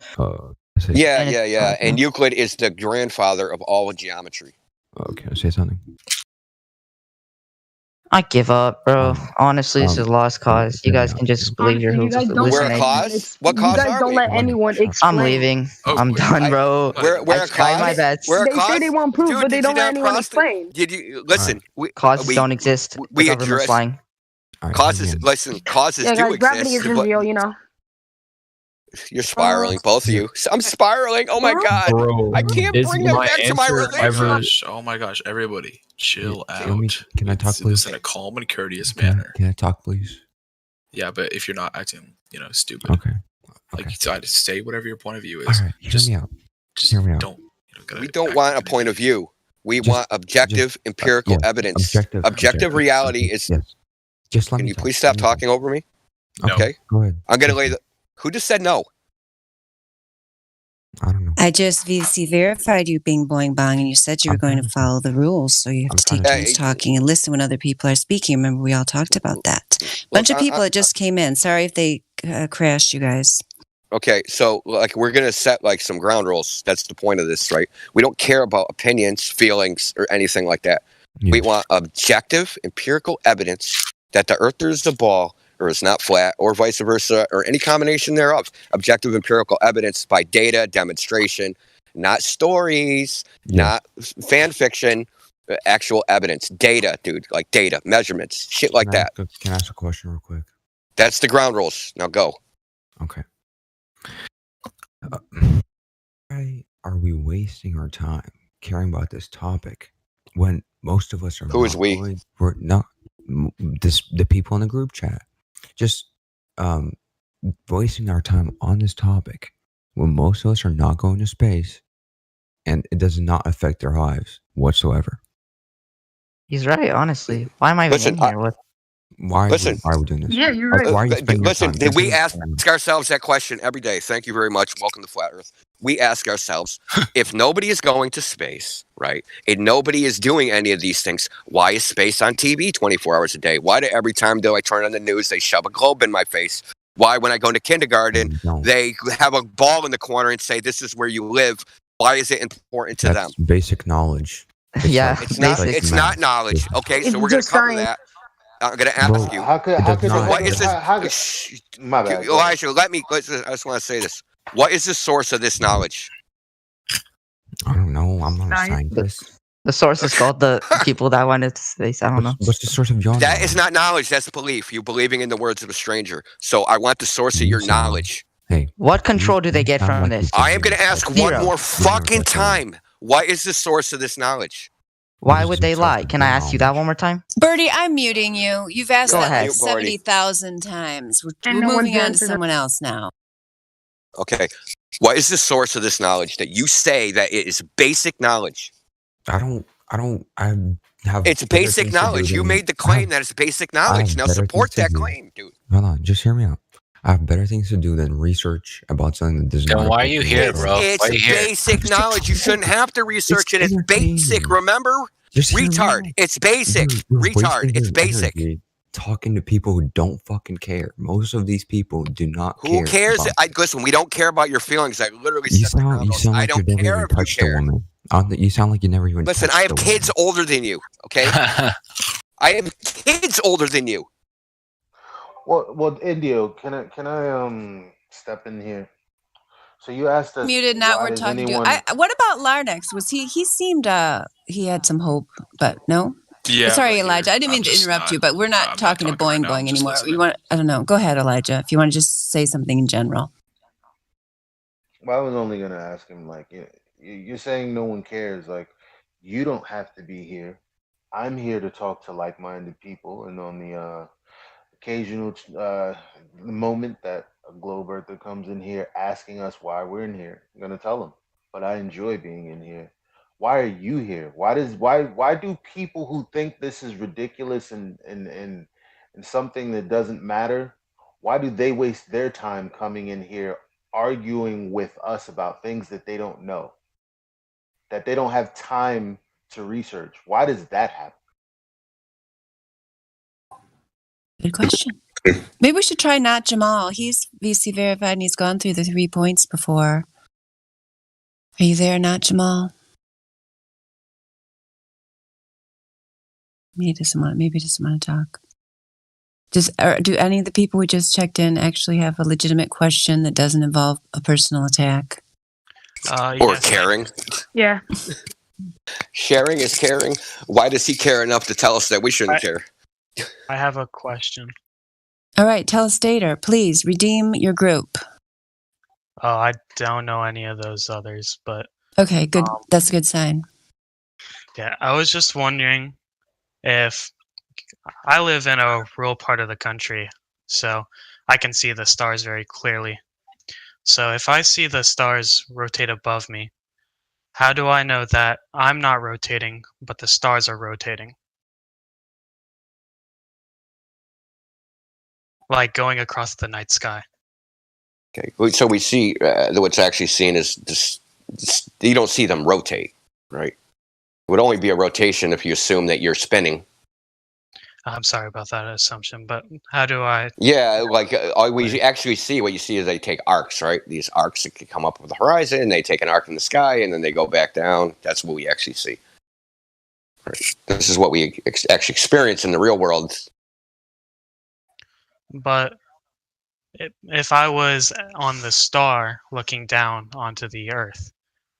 Speaker 17: Yeah. And Euclid is the grandfather of all of geometry.
Speaker 4: Can I say something?
Speaker 11: I give up, bro. Honestly, this is a lost cause. You guys can just believe your hoops.
Speaker 17: We're a cause? What cause
Speaker 7: are we? You guys don't let anyone explain.
Speaker 11: I'm leaving. I'm done, bro.
Speaker 17: We're a cause?
Speaker 11: My bets.
Speaker 17: We're a
Speaker 7: They
Speaker 17: cause?
Speaker 7: say they want proof,
Speaker 17: Dude,
Speaker 7: but they
Speaker 17: did
Speaker 7: don't
Speaker 17: you
Speaker 7: let
Speaker 17: not
Speaker 7: anyone explain.
Speaker 17: Did you listen?
Speaker 11: Causes don't exist.
Speaker 17: We
Speaker 11: The government's
Speaker 17: address
Speaker 11: lying.
Speaker 17: causes. Listen, causes
Speaker 7: Yeah,
Speaker 17: do
Speaker 7: guys, gravity
Speaker 17: exist.
Speaker 7: isn't real, you know.
Speaker 17: You're spiraling, both of you. I'm spiraling. Oh my god!
Speaker 21: Bro,
Speaker 17: I can't bring them back to my religion.
Speaker 23: Oh my gosh! Everybody, chill out.
Speaker 4: Can I talk,
Speaker 23: Do
Speaker 4: please?
Speaker 23: this in a calm and courteous manner.
Speaker 4: Can I talk, please?
Speaker 23: Yeah, but if you're not acting, stupid.
Speaker 4: Okay.
Speaker 23: Like, so just say whatever your point of view is.
Speaker 4: All right, hear me out. Hear me out.
Speaker 17: We don't want a point of view. We want objective, empirical evidence. Objective reality is.
Speaker 4: Just let
Speaker 17: Can
Speaker 4: me
Speaker 17: you
Speaker 4: talk.
Speaker 17: please stop talking over me?
Speaker 4: No.
Speaker 17: Okay.
Speaker 4: Go ahead.
Speaker 17: I'm gonna lay the. Who just said no?
Speaker 4: I don't know.
Speaker 22: I just VC verified you being boing bong, and you said you were going to follow the rules, so you have to take turns talking and listen when other people are speaking. Remember, we all talked about that. Bunch of people that just came in. Sorry if they crashed, you guys.
Speaker 17: Okay, so we're gonna set some ground rules. That's the point of this, right? We don't care about opinions, feelings, or anything like that. Yes. We want objective, empirical evidence that the Earth is a ball, or is not flat, or vice versa, or any combination thereof. Objective empirical evidence by data, demonstration, not stories, not fan fiction, actual evidence. Data, dude, like data, measurements, shit like that.
Speaker 4: Can I ask a question real quick?
Speaker 17: That's the ground rules. Now go.
Speaker 4: Okay. Why are we wasting our time caring about this topic when most of us are
Speaker 17: Who is we?
Speaker 4: We're not the people in the group chat. Just wasting our time on this topic when most of us are not going to space and it does not affect their lives whatsoever.
Speaker 11: He's right, honestly. Why am I even in here?
Speaker 4: Why are we doing this?
Speaker 7: Yeah, you're right.
Speaker 4: Why are you spending your time?
Speaker 17: Did we ask ourselves that question every day? Thank you very much. Welcome to Flat Earth. We ask ourselves, if nobody is going to space, right, and nobody is doing any of these things, why is space on TV 24 hours a day? Why do every time I turn on the news, they shove a globe in my face? Why, when I go into kindergarten, they have a ball in the corner and say, this is where you live? Why is it important to them?
Speaker 4: Basic knowledge.
Speaker 17: It's not knowledge. Okay, so we're going to cover that. I'm going to ask you. What is this?
Speaker 9: My bad.
Speaker 17: Elijah, I just want to say this. What is the source of this knowledge?
Speaker 4: I don't know. I'm not a scientist.
Speaker 11: The source is called the people that went into space. I don't know.
Speaker 4: What's the source of your
Speaker 17: That is not knowledge. That's belief. You believing in the words of a stranger. So I want the source of your knowledge.
Speaker 4: Hey,
Speaker 11: what control do they get from this?
Speaker 17: I am going to ask one more fucking time. What is the source of this knowledge?
Speaker 11: Why would they lie? Can I ask you that one more time?
Speaker 7: Birdie, I'm muting you. You've asked
Speaker 11: Go
Speaker 7: that
Speaker 11: ahead.
Speaker 7: like 70,000 times. We're
Speaker 2: no
Speaker 7: moving
Speaker 2: one's
Speaker 7: on to
Speaker 2: answered
Speaker 7: someone else now.
Speaker 17: Okay. What is the source of this knowledge that you say that it is basic knowledge?
Speaker 4: I have.
Speaker 17: It's basic knowledge. You made the claim that it's basic knowledge. Now support that claim, dude.
Speaker 4: Hold on, just hear me out. I have better things to do than research about something that does not.
Speaker 19: Then why are you here, bro?
Speaker 17: It's basic knowledge. You shouldn't have to research it. It's basic. Remember? Retard. It's basic. Retard. It's basic.
Speaker 4: Talking to people who don't fucking care. Most of these people do not care.
Speaker 17: Who cares? Listen, we don't care about your feelings. I literally said I don't care if you care.
Speaker 4: You sound like you never even.
Speaker 17: Listen, I have kids older than you. Okay, I have kids older than you.
Speaker 9: Well, Indio, can I step in here? So you asked us.
Speaker 7: Muted. Now we're talking to. What about Lardex? Was he? He seemed he had some hope, but no.
Speaker 23: Yeah.
Speaker 7: Sorry, Elijah. I didn't mean to interrupt you, but we're not talking to Boing anymore. You want? I don't know. Go ahead, Elijah. If you want to just say something in general.
Speaker 9: Well, I was only gonna ask him like, you're saying no one cares. Like, you don't have to be here. I'm here to talk to like-minded people, and on the occasional moment that a globe earther comes in here asking us why we're in here, I'm gonna tell them. But I enjoy being in here. Why are you here? Why do people who think this is ridiculous and something that doesn't matter, why do they waste their time coming in here arguing with us about things that they don't know, that they don't have time to research? Why does that happen?
Speaker 7: Good question. Maybe we should try Not Jamal. He's VC verified and he's gone through the 3 points before. Are you there, Not Jamal? Maybe he doesn't want to talk. Do any of the people we just checked in actually have a legitimate question that doesn't involve a personal attack?
Speaker 17: Or caring.
Speaker 2: Yeah.
Speaker 17: Sharing is caring. Why does he care enough to tell us that we shouldn't care?
Speaker 8: I have a question.
Speaker 7: All right, tell us, Dater. Please redeem your group.
Speaker 8: Oh, I don't know any of those others, but
Speaker 7: okay, good. That's a good sign.
Speaker 8: Yeah, I was just wondering if I live in a rural part of the country, so I can see the stars very clearly. So if I see the stars rotate above me, how do I know that I'm not rotating, but the stars are rotating? Like going across the night sky.
Speaker 17: Okay, so we see what's actually seen is this, you don't see them rotate, right? It would only be a rotation if you assume that you're spinning.
Speaker 8: I'm sorry about that assumption, but how do I?
Speaker 17: Yeah, like we actually see what you see is they take arcs, right? These arcs that can come up with the horizon, they take an arc in the sky, and then they go back down. That's what we actually see. Right. This is what we actually experience in the real world.
Speaker 8: But if I was on the star looking down onto the Earth,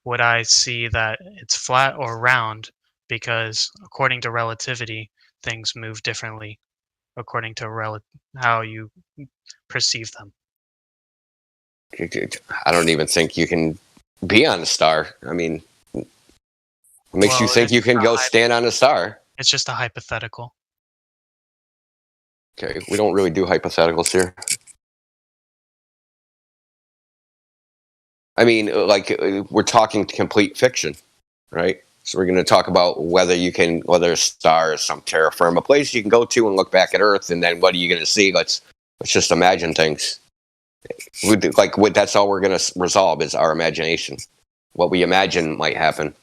Speaker 8: would I see that it's flat or round? Because according to relativity, things move differently according to how you perceive them.
Speaker 17: I don't even think you can be on a star. I mean, what makes you think you can go stand on a star?
Speaker 8: It's just a hypothetical.
Speaker 17: Okay, we don't really do hypotheticals here. I mean, like, we're talking complete fiction, right? So we're going to talk about whether a star is some terra firma place you can go to and look back at Earth, and then what are you going to see? Let's just imagine things. That's all we're going to resolve is our imagination. What we imagine might happen.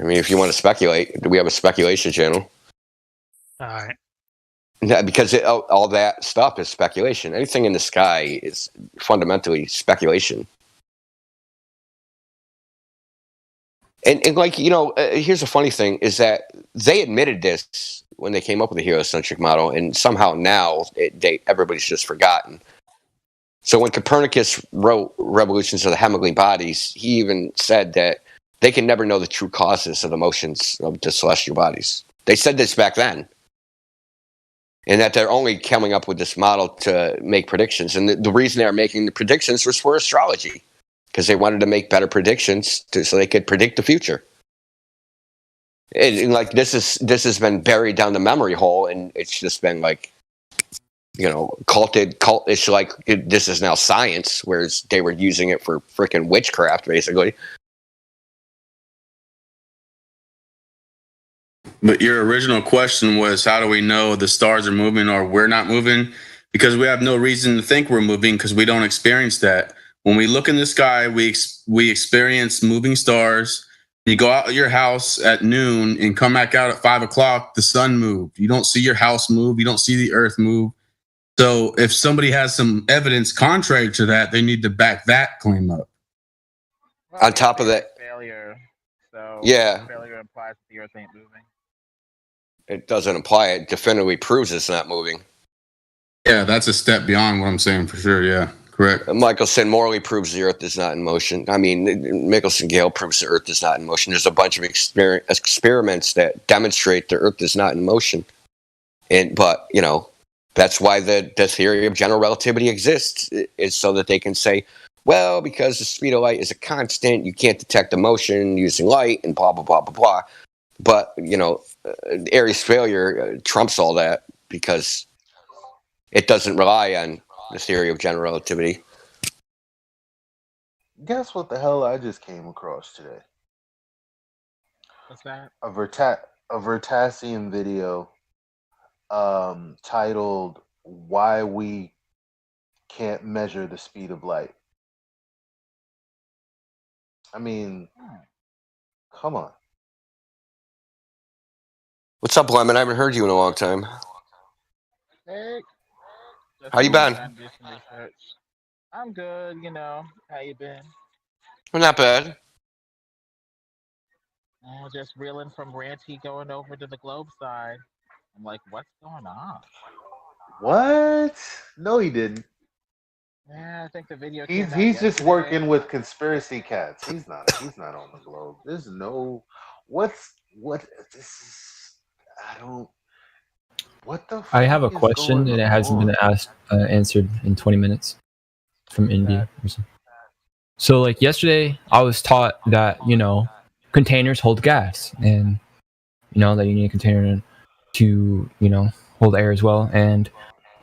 Speaker 17: I mean, if you want to speculate, do we have a speculation channel?
Speaker 8: All right.
Speaker 17: Yeah, because all that stuff is speculation. Anything in the sky is fundamentally speculation. And like, here's a funny thing, is that they admitted this when they came up with the heliocentric model, and somehow now everybody's just forgotten. So when Copernicus wrote Revolutions of the Heavenly Bodies, he even said that they can never know the true causes of the motions of the celestial bodies. They said this back then. And that they're only coming up with this model to make predictions. And the reason they're making the predictions was for astrology, because they wanted to make better predictions so they could predict the future. And like this has been buried down the memory hole, and it's just been like, cultish, like this is now science, whereas they were using it for freaking witchcraft, basically.
Speaker 3: But your original question was, how do we know the stars are moving or we're not moving? Because we have no reason to think we're moving, because we don't experience that. When we look in the sky, we experience moving stars. You go out of your house at noon and come back out at 5 o'clock, the sun moved. You don't see your house move. You don't see the earth move. So if somebody has some evidence contrary to that, they need to back that claim up.
Speaker 17: Well, on top of that,
Speaker 13: failure. So
Speaker 17: yeah,
Speaker 13: failure implies that the earth ain't moving.
Speaker 17: It doesn't imply it. Definitively proves it's not moving.
Speaker 3: Yeah, that's a step beyond what I'm saying for sure. Yeah, correct.
Speaker 17: Michelson morally proves the earth is not in motion. I mean, Michelson-Gale proves the earth is not in motion. There's a bunch of experiments that demonstrate the earth is not in motion. But that's why the theory of general relativity exists, is so that they can say, well, because the speed of light is a constant, you can't detect the motion using light, and blah, blah, blah, blah, blah. But, Airy's failure trumps all that, because it doesn't rely on the theory of general relativity.
Speaker 9: Guess what the hell I just came across today?
Speaker 13: What's that?
Speaker 9: A Vertasian video titled "Why We Can't Measure the Speed of Light." I mean, come on.
Speaker 17: What's up, Lemon? I haven't heard you in a long time.
Speaker 13: Hey.
Speaker 17: How you been?
Speaker 13: I'm good, How you been?
Speaker 17: Well, not bad.
Speaker 13: Just reeling from Ranty going over to the Globe side. I'm like, what's going on?
Speaker 9: What? No, he didn't.
Speaker 13: Yeah, I think the video.
Speaker 9: He's just working with conspiracy cats. He's not on the Globe. There's no. What? This is. I don't. What the?
Speaker 21: I have a question, and it hasn't been answered in 20 minutes from India. So, like yesterday, I was taught that containers hold gas, and that you need a container to hold air as well. And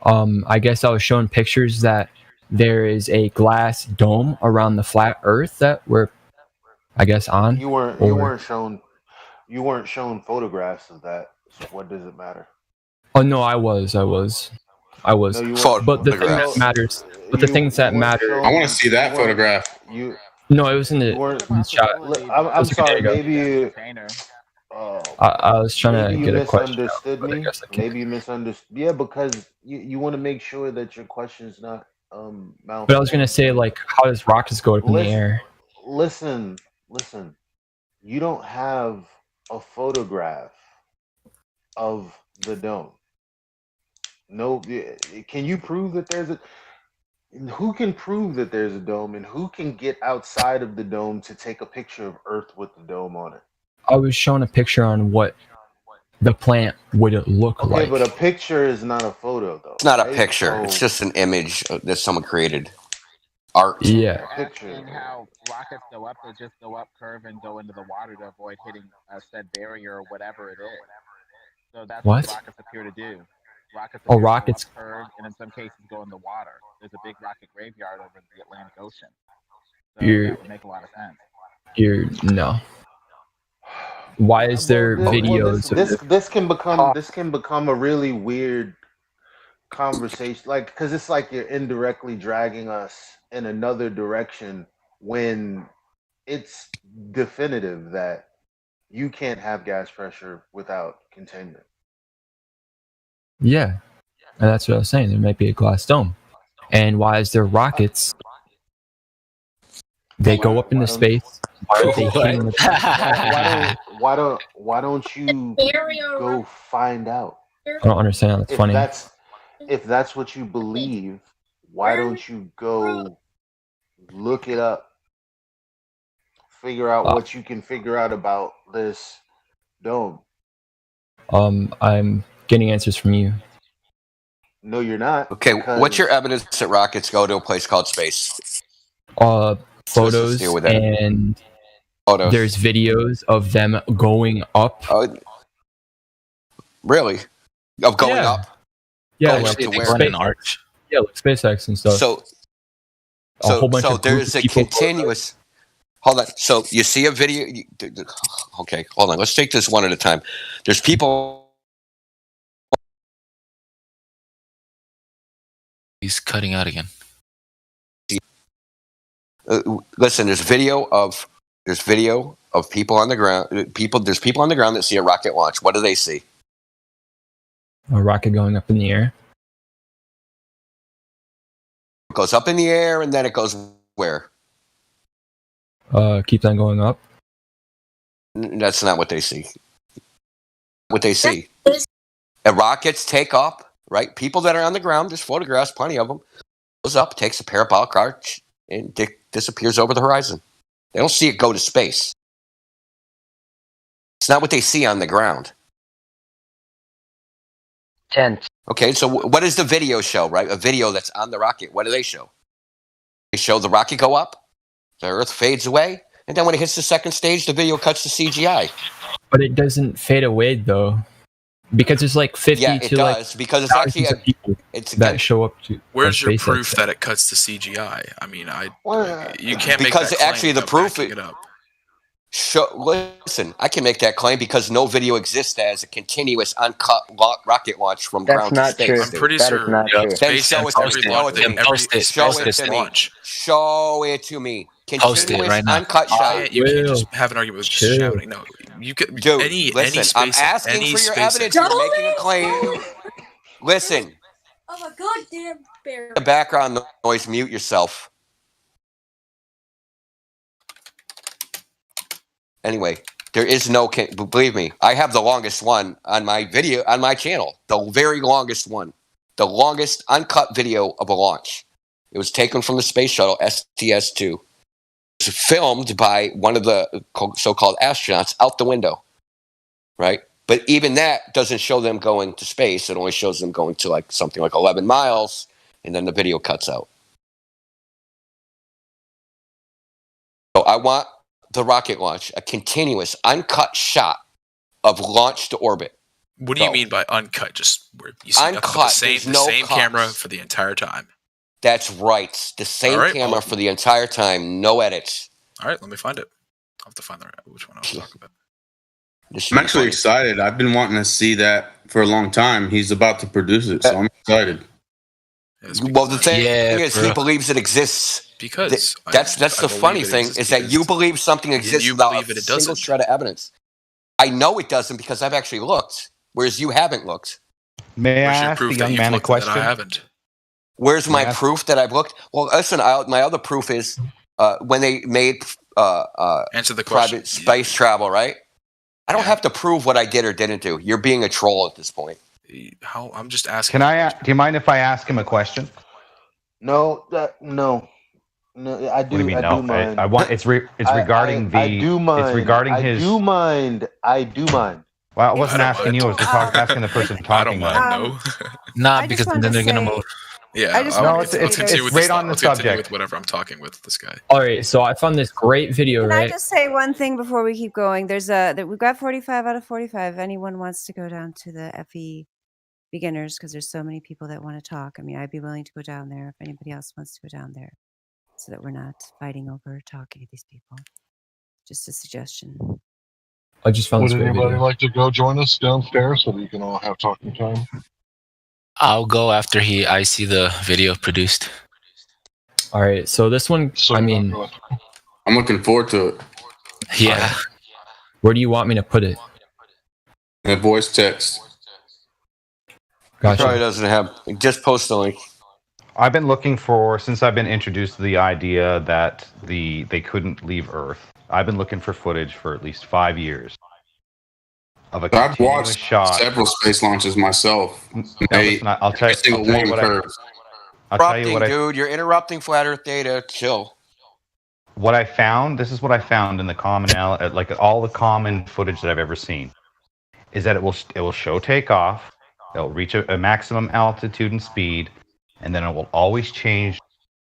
Speaker 21: I guess I was shown pictures that there is a glass dome around the flat Earth that we're, I guess, on.
Speaker 9: You weren't shown photographs of that. So what does it matter?
Speaker 21: Oh no, I was.
Speaker 9: No,
Speaker 21: But the thing that matters.
Speaker 3: I want to see that photograph.
Speaker 21: No, it was in the shot.
Speaker 9: I'm sorry. Maybe.
Speaker 21: I was trying to get a question.
Speaker 9: Misunderstood me. Maybe you misunderstood. Yeah, because you want to make sure that your question's not malfunctioning.
Speaker 21: But I was gonna say, like, how does rockets go up in the air?
Speaker 9: Listen. You don't have a photograph of the dome. No, can you prove that there's a? Who can prove that there's a dome, and who can get outside of the dome to take a picture of Earth with the dome on it?
Speaker 21: I was shown a picture on what the plant would look like.
Speaker 9: Okay, but a picture is not a photo, though.
Speaker 17: It's not a picture. It's just an image that someone created. Art.
Speaker 21: Yeah.
Speaker 13: And how rockets go up, they just go up, curve, and go into the water to avoid hitting a said barrier or whatever it is. So that's what rockets appear to do.
Speaker 21: Rockets
Speaker 13: curve, and in some cases go in the water. There's a big rocket graveyard over the Atlantic Ocean. So that would make a lot of sense.
Speaker 21: No. Why is there videos?
Speaker 9: This can become a really weird conversation, because it's like you're indirectly dragging us in another direction when it's definitive that you can't have gas pressure without containment.
Speaker 21: Yeah, and that's what I was saying. There might be a glass dome. And why is there rockets? They go up into space. Why are they hitting the
Speaker 9: why don't you go find out?
Speaker 21: I don't understand. That's funny.
Speaker 9: If that's what you believe, why don't you go look it up, figure out what you can figure out about this dome?
Speaker 21: I'm getting answers from you.
Speaker 9: No, you're not.
Speaker 17: Okay, what's your evidence that rockets go to a place called space?
Speaker 21: Photos and
Speaker 17: photos.
Speaker 21: There's videos of them going up.
Speaker 17: Really? Of going up?
Speaker 21: Yeah,
Speaker 17: Going
Speaker 21: like
Speaker 17: up to where?
Speaker 21: SpaceX. Yeah, like SpaceX and stuff.
Speaker 17: So there's a continuous. Hold on. So you see a video. Okay, hold on. Let's take this one at a time. There's people.
Speaker 19: He's cutting out again.
Speaker 17: Listen, there's video of people on the ground. There's people on the ground that see a rocket launch. What do they see?
Speaker 21: A rocket going up in the air.
Speaker 17: It goes up in the air, and then it goes where?
Speaker 21: Keeps on going up.
Speaker 17: That's not what they see. What they see. And rockets take up, right? People that are on the ground, there's photographs, plenty of them. Goes up, takes a parabolic arch, and disappears over the horizon. They don't see it go to space. It's not what they see on the ground. Okay, so what does the video show, right? A video that's on the rocket. What do they show? They show the rocket go up, the Earth fades away, and then when it hits the second stage, the video cuts to CGI.
Speaker 21: But it doesn't fade away, though. Because there's like 50
Speaker 17: yeah, it
Speaker 21: to
Speaker 17: does,
Speaker 21: like
Speaker 17: because it's actually
Speaker 21: people that show up to.
Speaker 23: Where's your
Speaker 21: SpaceX.
Speaker 23: proof that it cuts to CGI? I mean, you can't make
Speaker 17: because
Speaker 23: that claim
Speaker 17: actually the
Speaker 23: without
Speaker 17: proof
Speaker 23: backing it up.
Speaker 17: Listen, I can make that claim because no video exists as a continuous uncut rocket launch from ground to space.
Speaker 23: I'm pretty sure SpaceX
Speaker 17: Show it to me.
Speaker 19: Post it right now.
Speaker 17: Uncut shot.
Speaker 23: You can't just have an argument with just shouting. No, you can.
Speaker 17: Dude,
Speaker 23: any
Speaker 17: listen, I'm
Speaker 23: SpaceX,
Speaker 17: asking
Speaker 23: any
Speaker 17: for your
Speaker 23: SpaceX.
Speaker 17: evidence. You're making a claim. Listen.
Speaker 6: Oh my goddamn bear.
Speaker 17: The background noise. Mute yourself. Anyway, there is no. Believe me, I have the longest one on my video on my channel. The very longest one, the longest uncut video of a launch. It was taken from the space shuttle STS-2. It was filmed by one of the so-called astronauts out the window, right? But even that doesn't show them going to space. It only shows them going to like something like 11 miles, and then the video cuts out. So I want the rocket launch, a continuous, uncut shot of launch to orbit.
Speaker 23: What do you mean by uncut? Just where you see
Speaker 17: uncut,
Speaker 23: the same camera for the entire time.
Speaker 17: That's right. The same camera for the entire time. No edits.
Speaker 23: All right, let me find it. I'll have to find which one I was talking about.
Speaker 3: I'm actually excited. I've been wanting to see that for a long time. He's about to produce it, so I'm excited.
Speaker 17: Well, the thing is, he believes it exists.
Speaker 23: Because
Speaker 17: that's the funny thing is that you believe something exists without a single shred of evidence. I know it doesn't because I've actually looked, whereas you haven't looked.
Speaker 18: May I ask the young man a question?
Speaker 23: I haven't.
Speaker 17: Where's my proof that I've looked? Well, listen, my other proof is when they made
Speaker 23: answer the question.
Speaker 17: Private space travel, right? I don't have to prove what I did or didn't do. You're being a troll at this point.
Speaker 23: I'm just asking.
Speaker 18: Do you mind if I ask him a question?
Speaker 9: No, no, I do.
Speaker 18: What do you mean,
Speaker 9: I
Speaker 18: no?
Speaker 9: do mind.
Speaker 18: I want. It's regarding
Speaker 9: I do mind.
Speaker 18: It's regarding his.
Speaker 9: I do mind.
Speaker 18: Well, I wasn't asking you. I was asking the person talking.
Speaker 23: I don't mind.
Speaker 19: Nah, because then they're gonna move.
Speaker 23: Yeah,
Speaker 18: it's right on the subject.
Speaker 23: With whatever I'm talking with this guy.
Speaker 21: All right, so I found this great video.
Speaker 22: Can
Speaker 21: right?
Speaker 22: I just say one thing before we keep going? We've got 45 out of 45. If anyone wants to go down to the FE beginners, because there's so many people that want to talk. I mean, I'd be willing to go down there if anybody else wants to go down there, so that we're not fighting over talking to these people. Just a suggestion.
Speaker 21: I just found
Speaker 5: Would
Speaker 21: this great
Speaker 5: anybody
Speaker 21: video.
Speaker 5: like to go join us downstairs so that you can all have talking time?
Speaker 19: I'll go after I see the video produced.
Speaker 21: All right, so this one, I'm
Speaker 3: looking forward to it.
Speaker 19: Yeah.
Speaker 21: Where do you want me to put it?
Speaker 3: In a voice text.
Speaker 17: Gotcha. Probably doesn't have. Just post the link.
Speaker 18: I've been looking for, since I've been introduced to the idea that they couldn't leave Earth. I've been looking for footage for at least 5 years of a
Speaker 3: I've
Speaker 18: continuous
Speaker 3: watched
Speaker 18: shot.
Speaker 3: several space launches myself.
Speaker 18: I'll tell you
Speaker 12: I'll tell you what
Speaker 17: dude, you're interrupting flat Earth data. Chill.
Speaker 12: What I found. This is what I found in the like all the common footage that I've ever seen, is that it will show takeoff, it'll reach a maximum altitude and speed, and then it will always change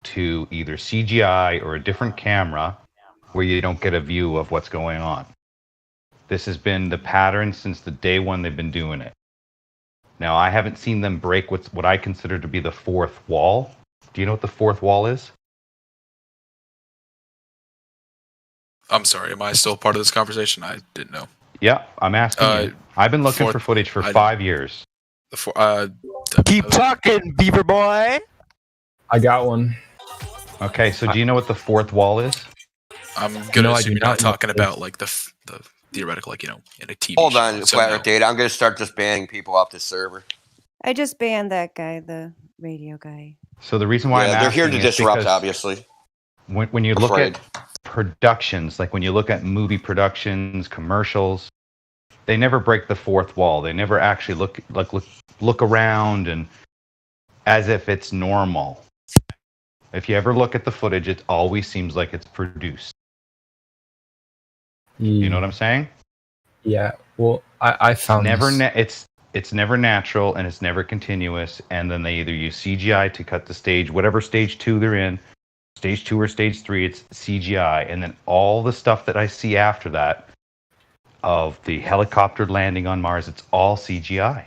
Speaker 12: to either CGI or a different camera, where you don't get a view of what's going on. This has been the pattern since the day one they've been doing it. Now, I haven't seen them break what I consider to be the fourth wall. Do you know what the fourth wall is?
Speaker 23: I'm sorry, am I still part of this conversation? I didn't know.
Speaker 12: Yeah, I'm asking you. I've been looking for footage for 5 years.
Speaker 14: Keep talking, Beaver Boy.
Speaker 21: I got one.
Speaker 12: Okay, so do you know what the fourth wall is?
Speaker 23: I'm gonna assume you're not talking about like the theoretical, like, in a TV.
Speaker 17: Hold on, flat Earth data. I'm gonna start just banning people off this server.
Speaker 22: I just banned that guy, the radio guy.
Speaker 12: So the reason why
Speaker 17: they're here to disrupt, obviously.
Speaker 12: When you look at productions, like when you look at movie productions, commercials, they never break the fourth wall. They never actually look around and as if it's normal. If you ever look at the footage, it always seems like it's produced. You know what I'm saying?
Speaker 21: Yeah. Well, I found
Speaker 12: it's never natural and it's never continuous. And then they either use CGI to cut the stage, whatever stage 2 they're in, stage 2 or stage 3, it's CGI. And then all the stuff that I see after that of the helicopter landing on Mars, it's all CGI.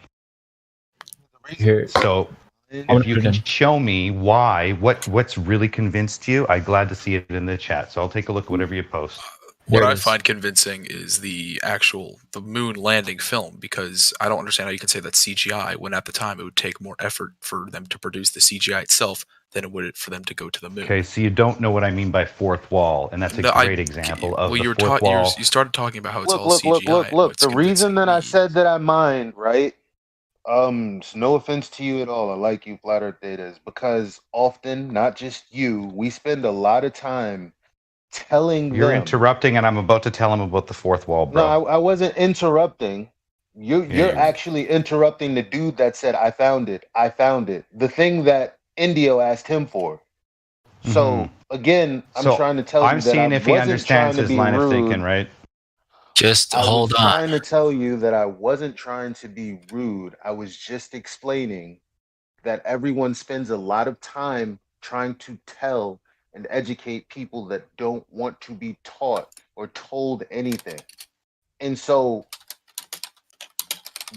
Speaker 12: So if you can show me what's really convinced you, I'm glad to see it in the chat. So I'll take a look at whatever you post.
Speaker 23: What I find convincing is the moon landing film, because I don't understand how you can say that's CGI when at the time it would take more effort for them to produce the CGI itself than it would for them to go to the moon.
Speaker 12: Okay, so you don't know what I mean by fourth wall, and that's a great example of the fourth wall.
Speaker 23: You started talking about how it's all CGI.
Speaker 9: Look. The reason that I said that I mind, right? It's no offense to you at all. I like you, Flat Earth Data, is because often, not just you, we spend a lot of time telling
Speaker 12: You're
Speaker 9: them.
Speaker 12: interrupting, and I'm about to tell him about the fourth wall, bro.
Speaker 9: No, I wasn't interrupting. You're actually interrupting the dude that said, I found it. The thing that Indio asked him for. So, again, I'm trying to tell you that
Speaker 12: seeing if he understands his line of thinking, right?
Speaker 19: Just hold on.
Speaker 9: I'm trying to tell you that I wasn't trying to be rude. I was just explaining that everyone spends a lot of time trying to tell and educate people that don't want to be taught or told anything. And so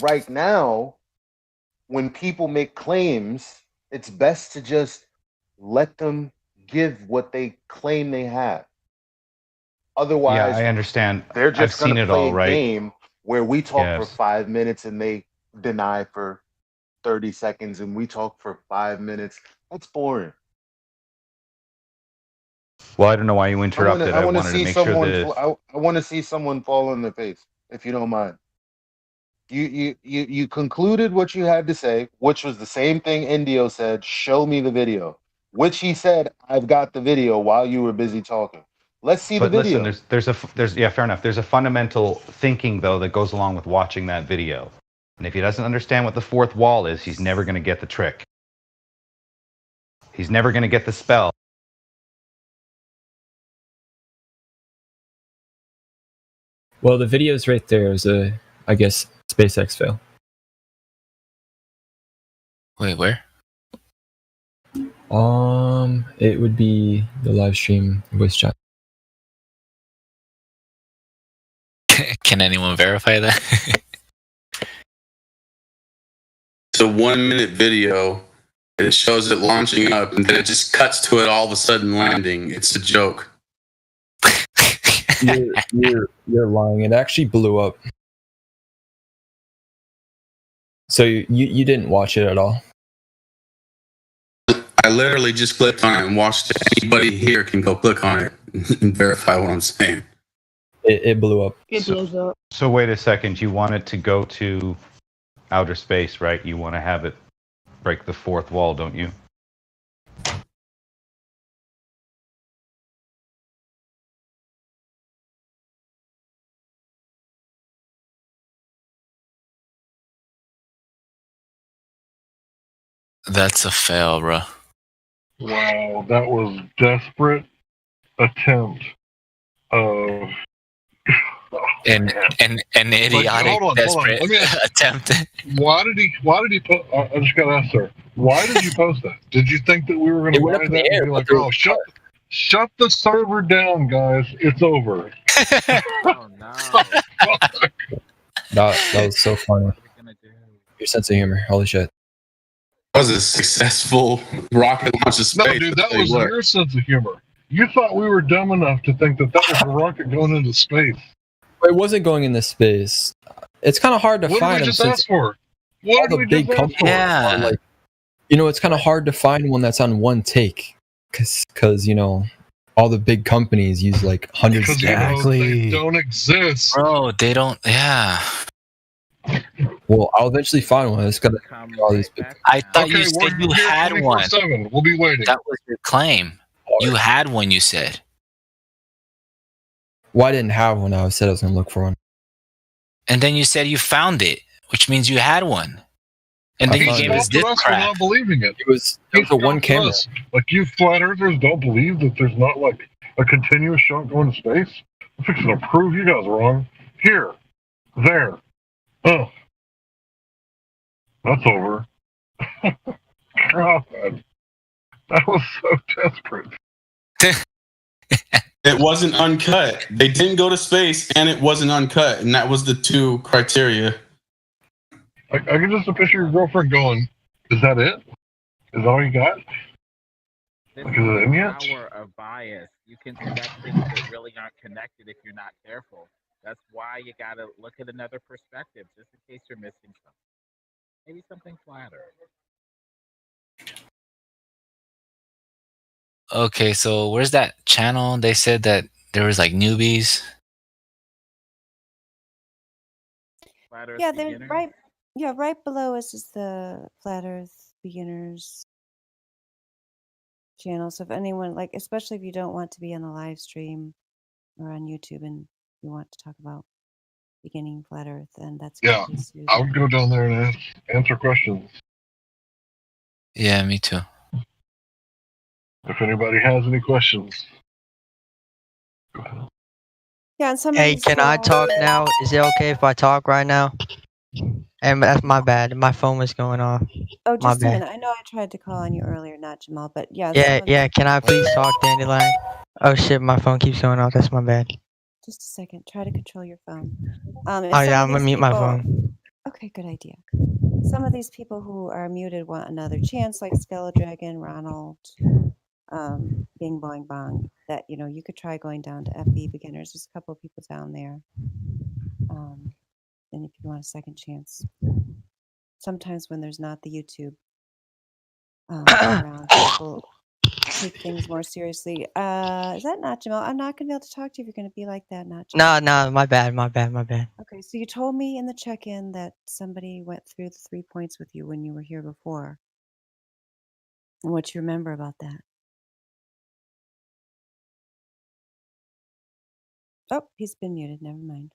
Speaker 9: right now, when people make claims, it's best to just let them give what they claim they have. Otherwise,
Speaker 12: yeah, I understand.
Speaker 9: They're just
Speaker 12: I've seen it all, right?
Speaker 9: A game where we talk for 5 minutes and they deny for 30 seconds, and we talk for 5 minutes. That's boring.
Speaker 12: Well, I don't know why you interrupted. I wanted to make sure that
Speaker 9: I want to see someone fall on their face, if you don't mind. You concluded what you had to say, which was the same thing Indio said. Show me the video, which he said, I've got the video while you were busy talking. Let's see the video.
Speaker 12: Listen, there's fair enough. There's a fundamental thinking though that goes along with watching that video. And if he doesn't understand what the fourth wall is, he's never going to get the trick. He's never going to get the spell.
Speaker 21: Well, the video's right there is I guess, SpaceX fail.
Speaker 19: Wait, where?
Speaker 21: It would be the live stream voice chat.
Speaker 19: Can anyone verify that?
Speaker 3: It's a 1 minute video. It shows it launching up, and then it just cuts to it all of a sudden landing. It's a joke.
Speaker 21: You're lying. It actually blew up. So you didn't watch it at all?
Speaker 3: I literally just clicked on it and watched it. Anybody here can go click on it and verify what I'm saying.
Speaker 21: It blew up.
Speaker 6: It blows up.
Speaker 12: So wait a second. You want it to go to outer space, right? You want to have it break the fourth wall, don't you?
Speaker 19: That's a fail, bro.
Speaker 5: Wow, that was desperate attempt of
Speaker 19: An idiotic,
Speaker 5: hold on.
Speaker 19: desperate
Speaker 5: Let me ask,
Speaker 19: attempt.
Speaker 5: why did he put? I just gotta ask, sir. Why did you post that? Did you think that we were
Speaker 21: It
Speaker 5: gonna
Speaker 21: went
Speaker 5: buy
Speaker 21: up in
Speaker 5: that
Speaker 21: the air,
Speaker 5: and be
Speaker 21: but
Speaker 5: like,
Speaker 21: there
Speaker 5: oh,
Speaker 21: was
Speaker 5: shut the server down, guys. It's over.
Speaker 13: Oh no.
Speaker 21: that was so funny. Your sense of humor, holy shit.
Speaker 3: That was a successful rocket launch to space.
Speaker 5: No, dude, that
Speaker 3: I'll tell you
Speaker 5: was
Speaker 3: what.
Speaker 5: your sense of humor. You thought we were dumb enough to think that was a rocket going into space.
Speaker 21: It wasn't going into space. It's kind of hard to
Speaker 5: What did
Speaker 21: find
Speaker 5: we
Speaker 21: them
Speaker 5: just
Speaker 21: since
Speaker 5: ask for?
Speaker 21: all
Speaker 5: What did
Speaker 21: the
Speaker 5: we
Speaker 21: big
Speaker 5: just ask
Speaker 21: companies
Speaker 5: for?
Speaker 21: are like, it's kind of hard to find one that's on one take, because all the big companies use like hundreds of cameras.
Speaker 5: They don't exist.
Speaker 19: Bro, they don't. Yeah.
Speaker 21: Well, I'll eventually find one. I just gotta all these big.
Speaker 19: I thought
Speaker 5: Okay,
Speaker 19: you
Speaker 5: we're
Speaker 19: said you
Speaker 5: here
Speaker 19: had one.
Speaker 5: 24/7. We'll be waiting.
Speaker 19: That was your claim. You had one, you said.
Speaker 21: Well, I didn't have one. I said I was gonna look for one.
Speaker 19: And then you said you found it, which means you had one. And then you gave us this
Speaker 5: for
Speaker 19: crap.
Speaker 5: not believing it.
Speaker 21: It was a one camera.
Speaker 5: Us. Like, you flat earthers don't believe that there's not like a continuous shot going to space? I'm fixing to prove you guys wrong. Here. There. Oh. That's over. God. That was so desperate.
Speaker 3: It wasn't uncut. They didn't go to space, and it wasn't uncut, and that was the two criteria.
Speaker 5: I can just picture your girlfriend going, "Is that it? Is that all you got?"
Speaker 13: This
Speaker 5: Like, is it in yet?
Speaker 13: power of bias. You can connect things that really aren't connected if you're not careful. That's why you gotta look at another perspective, just in case you're missing something. Maybe something flatter.
Speaker 19: Okay, so where's that channel? They said that there was like newbies.
Speaker 22: Yeah, they're right. Yeah, right below us is the Flat Earth Beginners channel. So if anyone, like, especially if you don't want to be on the live stream or on YouTube and you want to talk about beginning Flat Earth, then that's
Speaker 5: Yeah, I would go down there and answer questions.
Speaker 19: Yeah, me too.
Speaker 5: If anybody has any questions.
Speaker 22: Yeah, and some
Speaker 1: Hey, can I talk now? Is it okay if I talk right now? And that's my bad. My phone was going off.
Speaker 22: Oh,
Speaker 1: My
Speaker 22: just a
Speaker 1: bad.
Speaker 22: minute. I know I tried to call on you earlier, not Jamal, but yeah.
Speaker 1: Yeah, yeah. Can I please talk, Dandelion? Oh shit, my phone keeps going off. That's my bad.
Speaker 22: Just a second. Try to control your phone.
Speaker 1: Oh yeah, I'm gonna mute my phone.
Speaker 22: Okay, good idea. Some of these people who are muted want another chance, like Skeledragon, Ronald, Bing Boing Bong. That you could try going down to FB Beginners. There's a couple of people down there. And if you want a second chance, sometimes when there's not the YouTube around, people take things more seriously. Is that not Jamal? I'm not gonna be able to talk to you if you're gonna be like that, not Jamal.
Speaker 1: No, my bad.
Speaker 22: Okay, so you told me in the check-in that somebody went through the 3 points with you when you were here before. And what you remember about that? Oh, he's been muted. Never mind.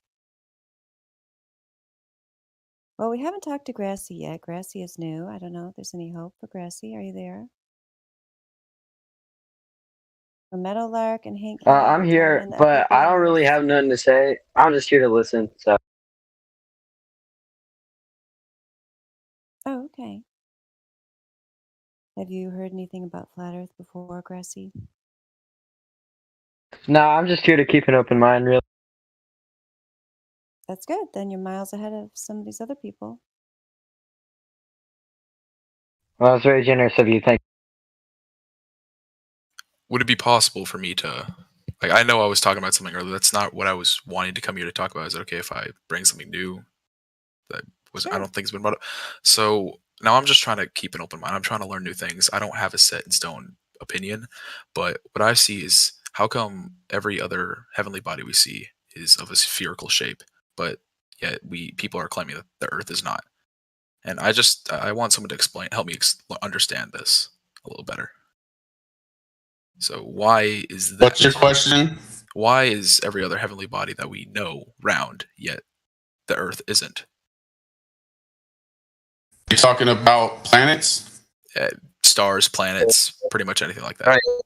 Speaker 22: Well, we haven't talked to Grassy yet. Grassy is new. I don't know if there's any hope for Grassy. Are you there? For Meadowlark and Hank.
Speaker 10: I'm here, but I don't really have nothing to say. I'm just here to listen. So.
Speaker 22: Oh, okay. Have you heard anything about Flat Earth before, Grassy?
Speaker 10: No, I'm just here to keep an open mind, really.
Speaker 22: That's good. Then you're miles ahead of some of these other people.
Speaker 10: Well, that's very generous of you. Thank
Speaker 23: Would it be possible for me to, like, I know I was talking about something earlier. That's not what I was wanting to come here to talk about. Is it okay if I bring something new? I don't think it's been brought up. So now I'm just trying to keep an open mind. I'm trying to learn new things. I don't have a set in stone opinion, but what I see is how come every other heavenly body we see is of a spherical shape, but yet people are claiming that the Earth is not. And I want someone to help me understand this a little better. So why is that?
Speaker 3: What's your question?
Speaker 23: Why is every other heavenly body that we know round, yet the Earth isn't?
Speaker 3: You're talking about planets?
Speaker 23: stars, planets, pretty much anything like that.
Speaker 17: All right.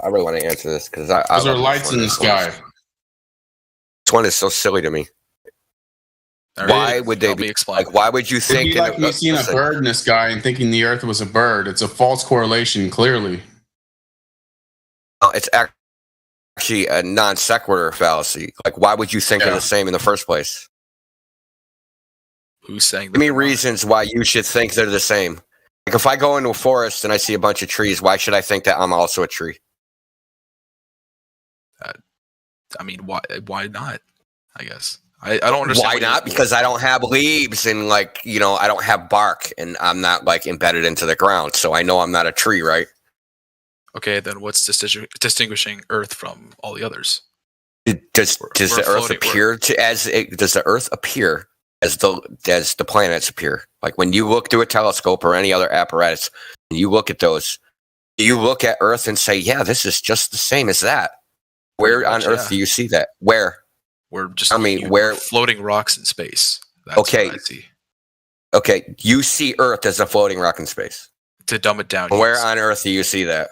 Speaker 17: I really want to answer this because I
Speaker 3: Those are
Speaker 17: love
Speaker 3: lights
Speaker 17: this
Speaker 3: in
Speaker 17: one.
Speaker 3: the sky.
Speaker 17: This one is so silly to me.
Speaker 23: All right,
Speaker 17: Why would they
Speaker 23: help me
Speaker 17: be
Speaker 23: explain.
Speaker 17: like? Why would you
Speaker 3: It'd
Speaker 17: think?
Speaker 3: be like me seeing a
Speaker 17: listen,
Speaker 3: bird in the sky and thinking the Earth was a bird. It's a false correlation, clearly.
Speaker 17: It's actually a non sequitur fallacy. Like, why would you think they're the same in the first place?
Speaker 23: Who's saying?
Speaker 17: Give me reasons why you should think they're the same. Like, if I go into a forest and I see a bunch of trees, why should I think that I'm also a tree?
Speaker 23: I mean, why not? I guess I don't understand.
Speaker 17: Why not? Because I don't have leaves and I don't have bark and I'm not like embedded into the ground, so I know I'm not a tree, right?
Speaker 23: Okay, then what's distinguishing Earth from all the others?
Speaker 17: Does the Earth appear as the planets appear? Like when you look through a telescope or any other apparatus, and you look at those, you look at Earth and say, "Yeah, this is just the same as that." Where on Earth do you see that? Where?
Speaker 23: We're just
Speaker 17: where
Speaker 23: floating rocks in space. That's
Speaker 17: okay.
Speaker 23: What I see.
Speaker 17: Okay, you see Earth as a floating rock in space.
Speaker 23: To dumb it down.
Speaker 17: Where on Earth do you see that?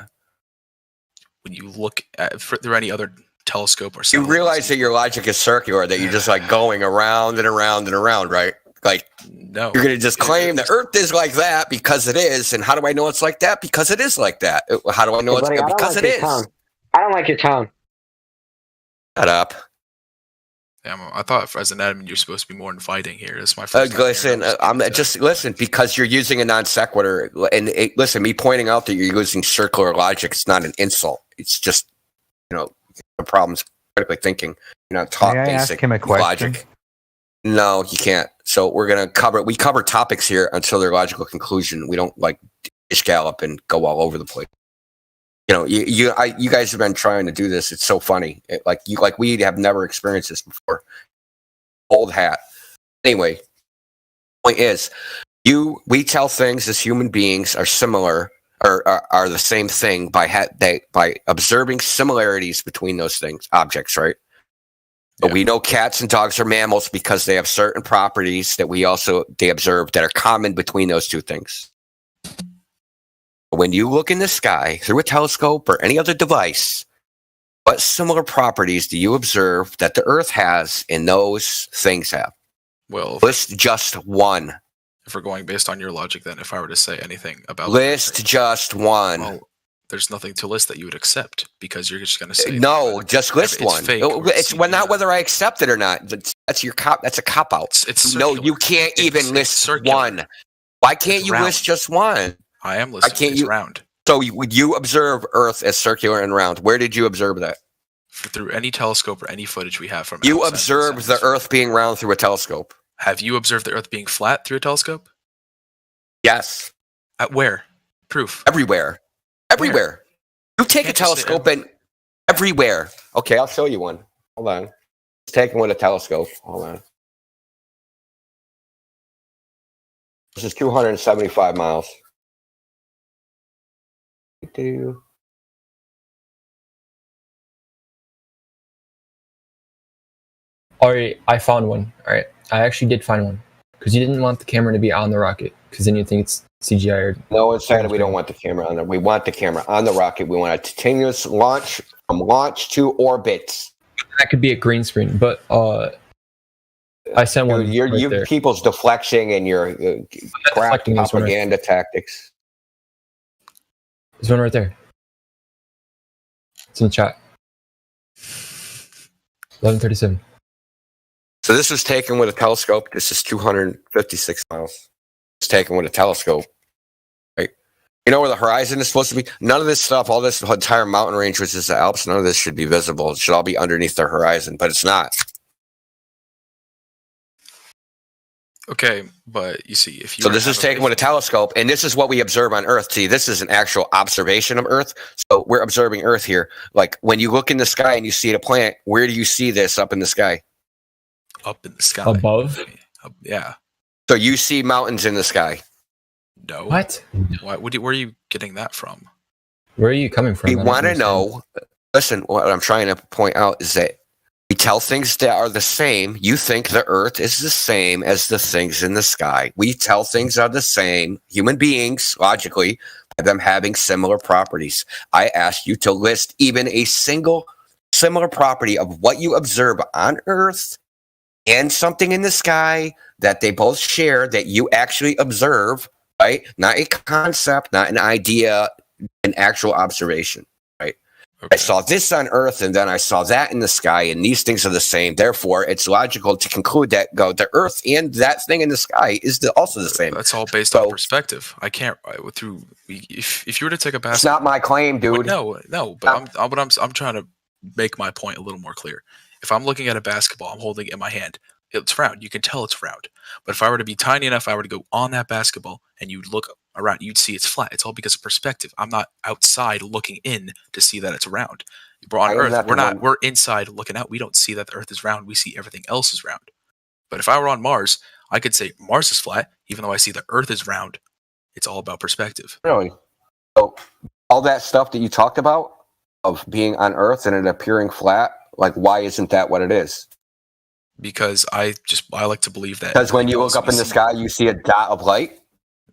Speaker 23: When you look at through any other telescope or
Speaker 17: you realize that your logic is circular, that you're just like going around and around and around, right? Like,
Speaker 23: no,
Speaker 17: you're going to just claim the Earth is like that because it is. And how do I know it's like that? Because it is like that. How do I know it's because it is?
Speaker 10: I don't like your tone.
Speaker 17: Shut up.
Speaker 23: Yeah, I thought as an admin you're supposed to be more inviting here. This is my first time
Speaker 17: listen, I'm just listen because you're using a non sequitur, and listen, me pointing out that you're using circular logic, it's not an insult. It's just the problem's critically thinking. You're not taught
Speaker 12: May I
Speaker 17: basic
Speaker 12: ask him a question?
Speaker 17: logic. No, you can't. So we're gonna we cover topics here until their logical conclusion. We don't like dish gallop and go all over the place. You guys have been trying to do this. It's so funny. We have never experienced this before. Old hat. Anyway, point is, we tell things as human beings are similar or are the same thing by observing similarities between those things, objects, right? But we know cats and dogs are mammals because they have certain properties that they observe that are common between those two things. When you look in the sky through a telescope or any other device, what similar properties do you observe that the Earth has and those things have?
Speaker 23: Well,
Speaker 17: list just one.
Speaker 23: If we're going based on your logic, then if I were to say anything about
Speaker 17: list just one.
Speaker 23: Well, there's nothing to list that you would accept because you're just going to say
Speaker 17: no. Just list one.
Speaker 23: Fake
Speaker 17: it's not whether I accept it or not. That's your cop. That's a cop out.
Speaker 23: It's
Speaker 17: no. You can't even list one. Why can't you list just one?
Speaker 23: I am listing. It's round.
Speaker 17: So you observe Earth as circular and round. Where did you observe that?
Speaker 23: Through any telescope or any footage we have from.
Speaker 17: You observed the Earth being round through a telescope.
Speaker 23: Have you observed the Earth being flat through a telescope?
Speaker 17: Yes.
Speaker 23: At where? Proof.
Speaker 17: Everywhere. Everywhere. You take a telescope and everywhere. Okay, I'll show you one. Hold on. Let's take one with a telescope. Hold on. This is 275 miles.
Speaker 21: Alright, I found one. Alright, I actually did find one. Because you didn't want the camera to be on the rocket. Because then you think it's CGI or...
Speaker 17: No, it's saying we don't want the camera on there. We want the camera on the rocket. We want a continuous launch from launch to orbit.
Speaker 21: That could be a green screen, but I sent one.
Speaker 17: Your people's deflection and your crap propaganda tactics.
Speaker 21: There's one right there. It's in the chat. 11:37.
Speaker 17: So this was taken with a telescope. This is 256 miles. It's taken with a telescope. Right? You know where the horizon is supposed to be? None of this stuff, all this entire mountain range, which is the Alps, none of this should be visible. It should all be underneath the horizon, but it's not.
Speaker 23: Okay, but you see, if you
Speaker 17: so this is taken with a telescope, and this is what we observe on Earth. See, this is an actual observation of Earth. So we're observing Earth here. Like when you look in the sky and you see a planet, where do you see this up in the sky?
Speaker 23: Up in the sky.
Speaker 21: Above?
Speaker 23: Yeah.
Speaker 17: So you see mountains in the sky.
Speaker 23: No.
Speaker 21: What?
Speaker 23: Where are you getting that from?
Speaker 21: Where are you coming from?
Speaker 17: We want to know. Listen, what I'm trying to point out is that we tell things that are the same. You think the Earth is the same as the things in the sky. We tell things are the same. Human beings, logically, by them having similar properties. I asked you to list even a single similar property of what you observe on Earth and something in the sky that they both share that you actually observe, right? Not a concept, not an idea, an actual observation, right? Okay. I saw this on Earth and then I saw that in the sky, and these things are the same. Therefore, it's logical to conclude that the Earth and that thing in the sky is also the same.
Speaker 23: That's all based on perspective. I can't if you were to take a basketball.
Speaker 17: It's not my claim, dude.
Speaker 23: No, but I'm trying to make my point a little more clear. If I'm looking at a basketball, I'm holding it in my hand. It's round. You can tell it's round. But if I were to be tiny enough, I were to go on that basketball and you look around, you'd see it's flat. It's all because of perspective. I'm not outside looking in to see that it's round. But on Earth, we're inside looking out. We don't see that the Earth is round. We see everything else is round. But if I were on Mars, I could say Mars is flat, even though I see the Earth is round. It's all about perspective.
Speaker 17: Really? So all that stuff that you talked about of being on Earth and it appearing flat, like why isn't that what it is?
Speaker 23: Because I like to believe that.
Speaker 17: Because when you look up in the sky, you see a dot of light?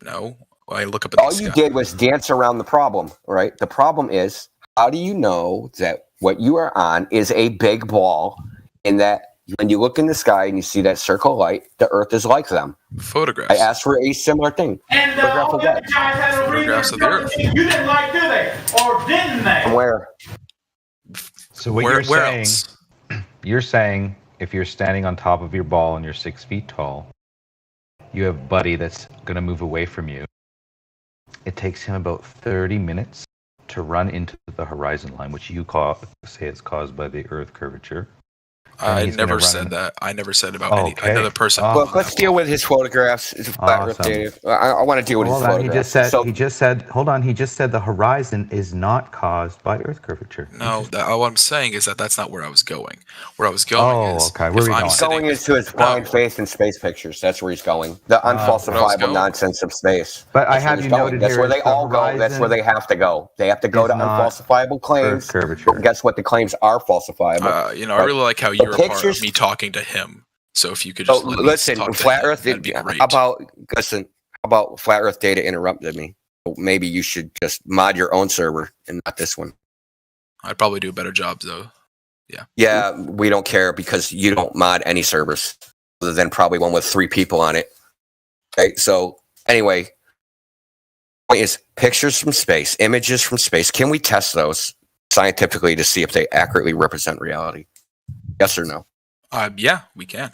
Speaker 23: No. I look up in the sky.
Speaker 17: All you did was dance around the problem, right? The problem is, how do you know that what you are on is a big ball and that when you look in the sky and you see that circle of light, the Earth is like them?
Speaker 23: Photographs.
Speaker 17: I asked for a similar thing.
Speaker 15: And all the other guys had a
Speaker 23: photographs of the Earth.
Speaker 15: You didn't like, did they? Or didn't they?
Speaker 17: From where?
Speaker 12: So what you're saying, if you're standing on top of your ball and you're 6 feet tall, you have Buddy that's going to move away from you. It takes him about 30 minutes to run into the horizon line, which you say is caused by the Earth curvature.
Speaker 23: I never said that. I never said about another person.
Speaker 17: Well, let's deal with his photographs. I want to deal with his photographs.
Speaker 12: He just said the horizon is not caused by Earth curvature.
Speaker 23: No, what I'm saying is that's not where I was going. Where I was going is...
Speaker 17: Where are you going? Into his blind faith in space pictures. That's where he's going. The unfalsifiable nonsense of space.
Speaker 12: But I have you noted
Speaker 17: That's where they all go. That's where they have to go. They have to go to unfalsifiable claims. Guess what? The claims are falsifiable.
Speaker 23: I really like how you're a part of me talking to him. So if you could just
Speaker 17: listen, flat Earth. How about flat Earth data interrupted me? Maybe you should just mod your own server and not this one.
Speaker 23: I'd probably do a better job though. Yeah.
Speaker 17: Yeah, we don't care because you don't mod any servers other than probably one with 3 people on it. Okay, so anyway, point is pictures from space, images from space. Can we test those scientifically to see if they accurately represent reality? Yes or no?
Speaker 23: Yeah, we can.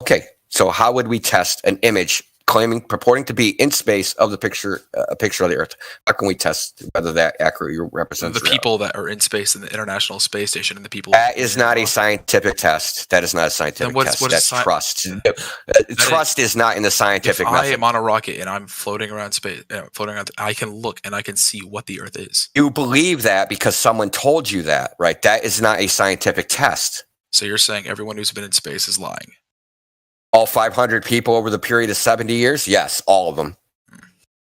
Speaker 17: Okay, so how would we test an image purporting to be in space of the picture, a picture of the Earth? How can we test whether that accurately represents
Speaker 23: the people that are in space in the International Space Station and the people?
Speaker 17: That is not a scientific test. That is not a scientific test. That's trust. Trust is not in the scientific method.
Speaker 23: If I am on a rocket and I'm floating around space, I can look and I can see what the Earth is.
Speaker 17: You believe that because someone told you that, right? That is not a scientific test.
Speaker 23: So you're saying everyone who's been in space is lying?
Speaker 17: All 500 people over the period of 70 years? Yes, all of them.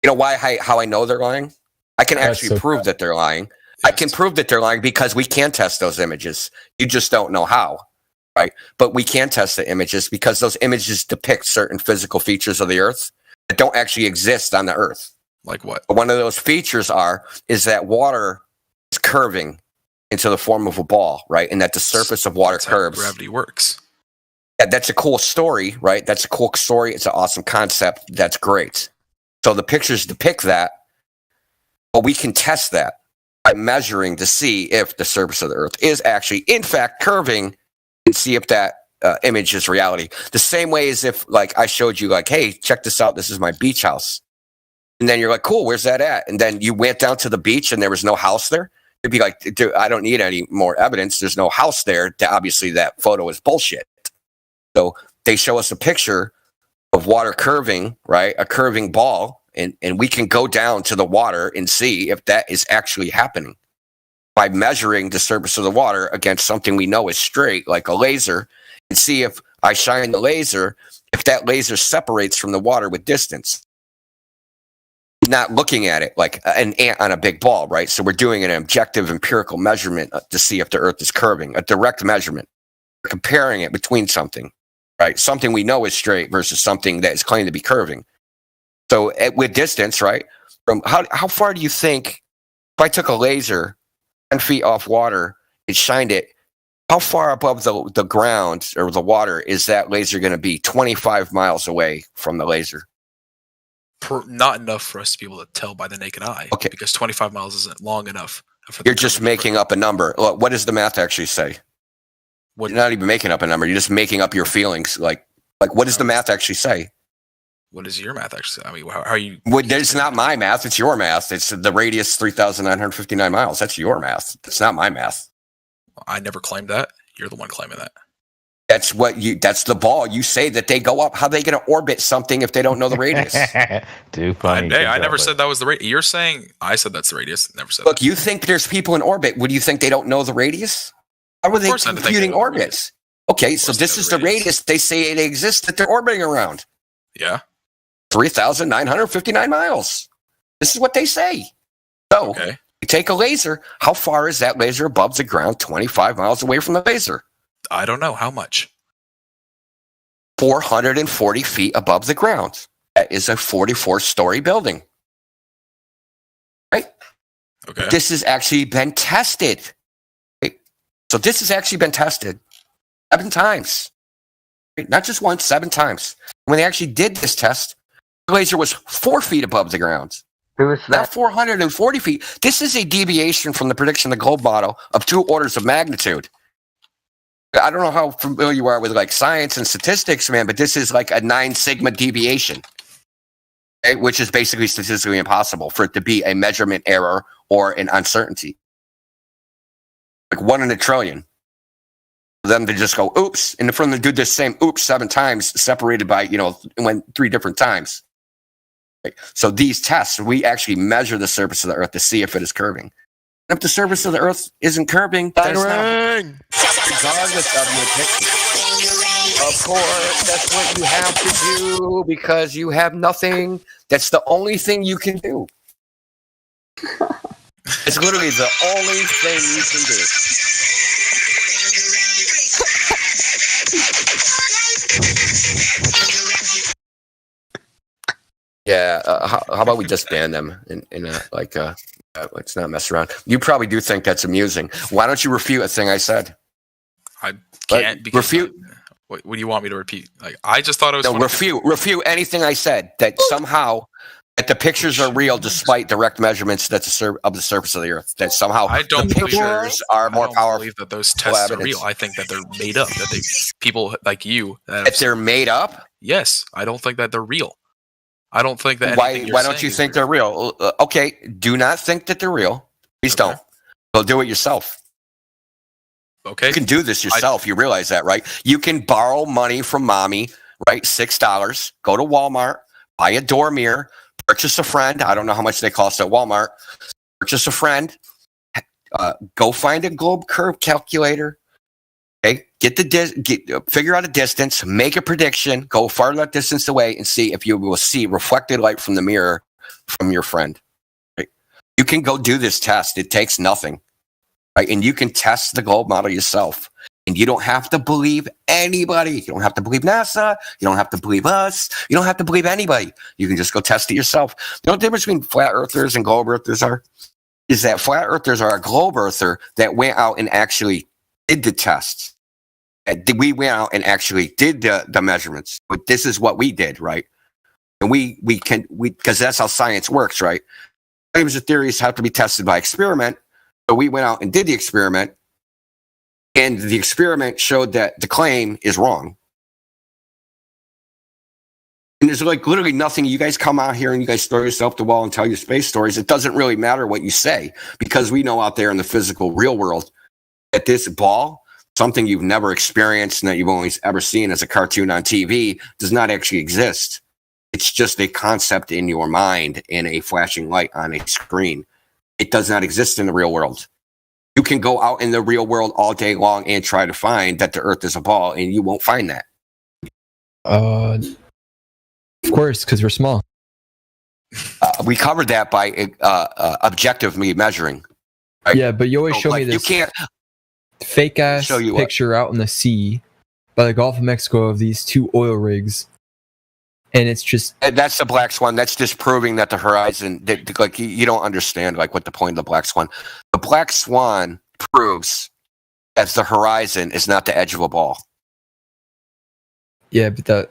Speaker 17: You know how I know they're lying? I can actually prove that they're lying. Yes. I can prove that they're lying because we can test those images. You just don't know how, right? But we can test the images because those images depict certain physical features of the Earth that don't actually exist on the Earth.
Speaker 23: Like what?
Speaker 17: But one of those features is that water is curving into the form of a ball, right? And that the surface of water curves.
Speaker 23: How gravity works.
Speaker 17: Yeah, that's a cool story, right? That's a cool story. It's an awesome concept. That's great. So the pictures depict that, but we can test that by measuring to see if the surface of the Earth is actually, in fact, curving, and see if that image is reality. The same way as if, like, I showed you, like, hey, check this out. This is my beach house. And then you're like, cool, where's that at? And then you went down to the beach and there was no house there. You'd be like, dude, I don't need any more evidence. There's no house there. Obviously, that photo is bullshit. So they show us a picture of water curving, right? A curving ball. And we can go down to the water and see if that is actually happening by measuring the surface of the water against something we know is straight, like a laser, and see if I shine the laser, if that laser separates from the water with distance. Not looking at it like an ant on a big ball, right? So we're doing an objective empirical measurement to see if the Earth is curving, a direct measurement. We're comparing it between something, right? Something we know is straight versus something that is claimed to be curving. So with distance, right? From how far do you think, if I took a laser 10 feet off water and shined it, how far above the ground or the water is that laser going to be? 25 miles away from the laser.
Speaker 23: Not enough for us to be able to tell by the naked eye. Okay. Because 25 miles isn't long enough.
Speaker 17: You're just making up a number. What does the math actually say? You're not even making up a number. You're just making up your feelings. Like what does the math actually say?
Speaker 23: What does your math actually say? I mean, how are you?
Speaker 17: Well, it's not my math. It's your math. It's the radius 3,959 miles. That's your math. It's not my math.
Speaker 23: I never claimed that. You're the one claiming that.
Speaker 17: That's the ball. You say that they go up. How are they going to orbit something if they don't know the radius?
Speaker 12: Too funny.
Speaker 23: I never said that was the radius. You're saying I said that's the radius. Never said
Speaker 17: Look,
Speaker 23: that.
Speaker 17: you think there's people in orbit. What do you think they don't know the radius? How are they computing orbits? Okay, so this is the radius they say it exists that they're orbiting around.
Speaker 23: Yeah.
Speaker 17: 3,959 miles. This is what they say. So you take a laser. How far is that laser above the ground? 25 miles away from the laser.
Speaker 23: I don't know. How much?
Speaker 17: 440 feet above the ground. That is a 44-story building. Right?
Speaker 23: Okay.
Speaker 17: This has actually been tested. Right? So this has actually been tested 7 times. Right? Not just once, 7 times. When they actually did this test, the laser was 4 feet above the ground. Not 440 feet. This is a deviation from the prediction of the globe model of 2 orders of magnitude. I don't know how familiar you are with like science and statistics, man, but this is like a 9 sigma deviation, okay? Which is basically statistically impossible for it to be a measurement error or an uncertainty. Like 1 in a trillion. For them to just go, oops, and for them to do this same oops 7 times, separated by, went 3 different times. Right? So these tests, we actually measure the surface of the Earth to see if it is curving. And if the surface of the Earth isn't curving, then it's not. Regardless of your picture. Of course, that's what you have to do because you have nothing. That's the only thing you can do. It's literally the only thing you can do. Yeah, how about we just ban them let's not mess around. You probably do think that's amusing. Why don't you refute a thing I said?
Speaker 23: I can't because
Speaker 17: refute.
Speaker 23: What do you want me to repeat? Like I just thought it was
Speaker 17: refute anything I said that somehow that the pictures are real despite direct measurements of the surface of the Earth. That somehow the pictures are more powerful.
Speaker 23: I believe that those tests are real. I think that they're made up. That people like you
Speaker 17: that they're made up.
Speaker 23: Yes, I don't think that they're real. I don't think that.
Speaker 17: Why don't you think they're real? Okay, do not think that they're real. Please don't. Go do it yourself.
Speaker 23: Okay.
Speaker 17: You can do this yourself. You realize that, right? You can borrow money from mommy, right? $6. Go to Walmart, buy a door mirror, purchase a friend. I don't know how much they cost at Walmart. Purchase a friend. Go find a globe curve calculator. Okay, figure out a distance, make a prediction, go far that distance away, and see if you will see reflected light from the mirror from your friend. Right? You can go do this test. It takes nothing, right? And you can test the globe model yourself. And you don't have to believe anybody. You don't have to believe NASA. You don't have to believe us. You don't have to believe anybody. You can just go test it yourself. You know what the difference between flat earthers and globe earthers are? Is that flat earthers are a globe earther that went out and actually did the tests. We went out and actually did the measurements. But this is what we did, right? And we because that's how science works, right? Claims and theories have to be tested by experiment. So we went out and did the experiment, and the experiment showed that the claim is wrong. And there's like literally nothing. You guys come out here and you guys throw yourself to the wall and tell your space stories. It doesn't really matter what you say because we know out there in the physical real world that this ball, something you've never experienced and that you've only ever seen as a cartoon on TV, does not actually exist. It's just a concept in your mind in a flashing light on a screen. It does not exist in the real world. You can go out in the real world all day long and try to find that the Earth is a ball, and you won't find that.
Speaker 21: Of course, because we're small.
Speaker 17: We covered that by objectively measuring. Right?
Speaker 21: Yeah, but you always show me this.
Speaker 17: You can't.
Speaker 21: fake ass
Speaker 17: Show you what.
Speaker 21: picture out in the sea by the Gulf of Mexico of these 2 oil rigs, and it's just
Speaker 17: That's the black swan. That's just proving that the horizon, like you don't understand like what the point of the black swan. The black swan proves that the horizon is not the edge of a ball.
Speaker 21: yeah, but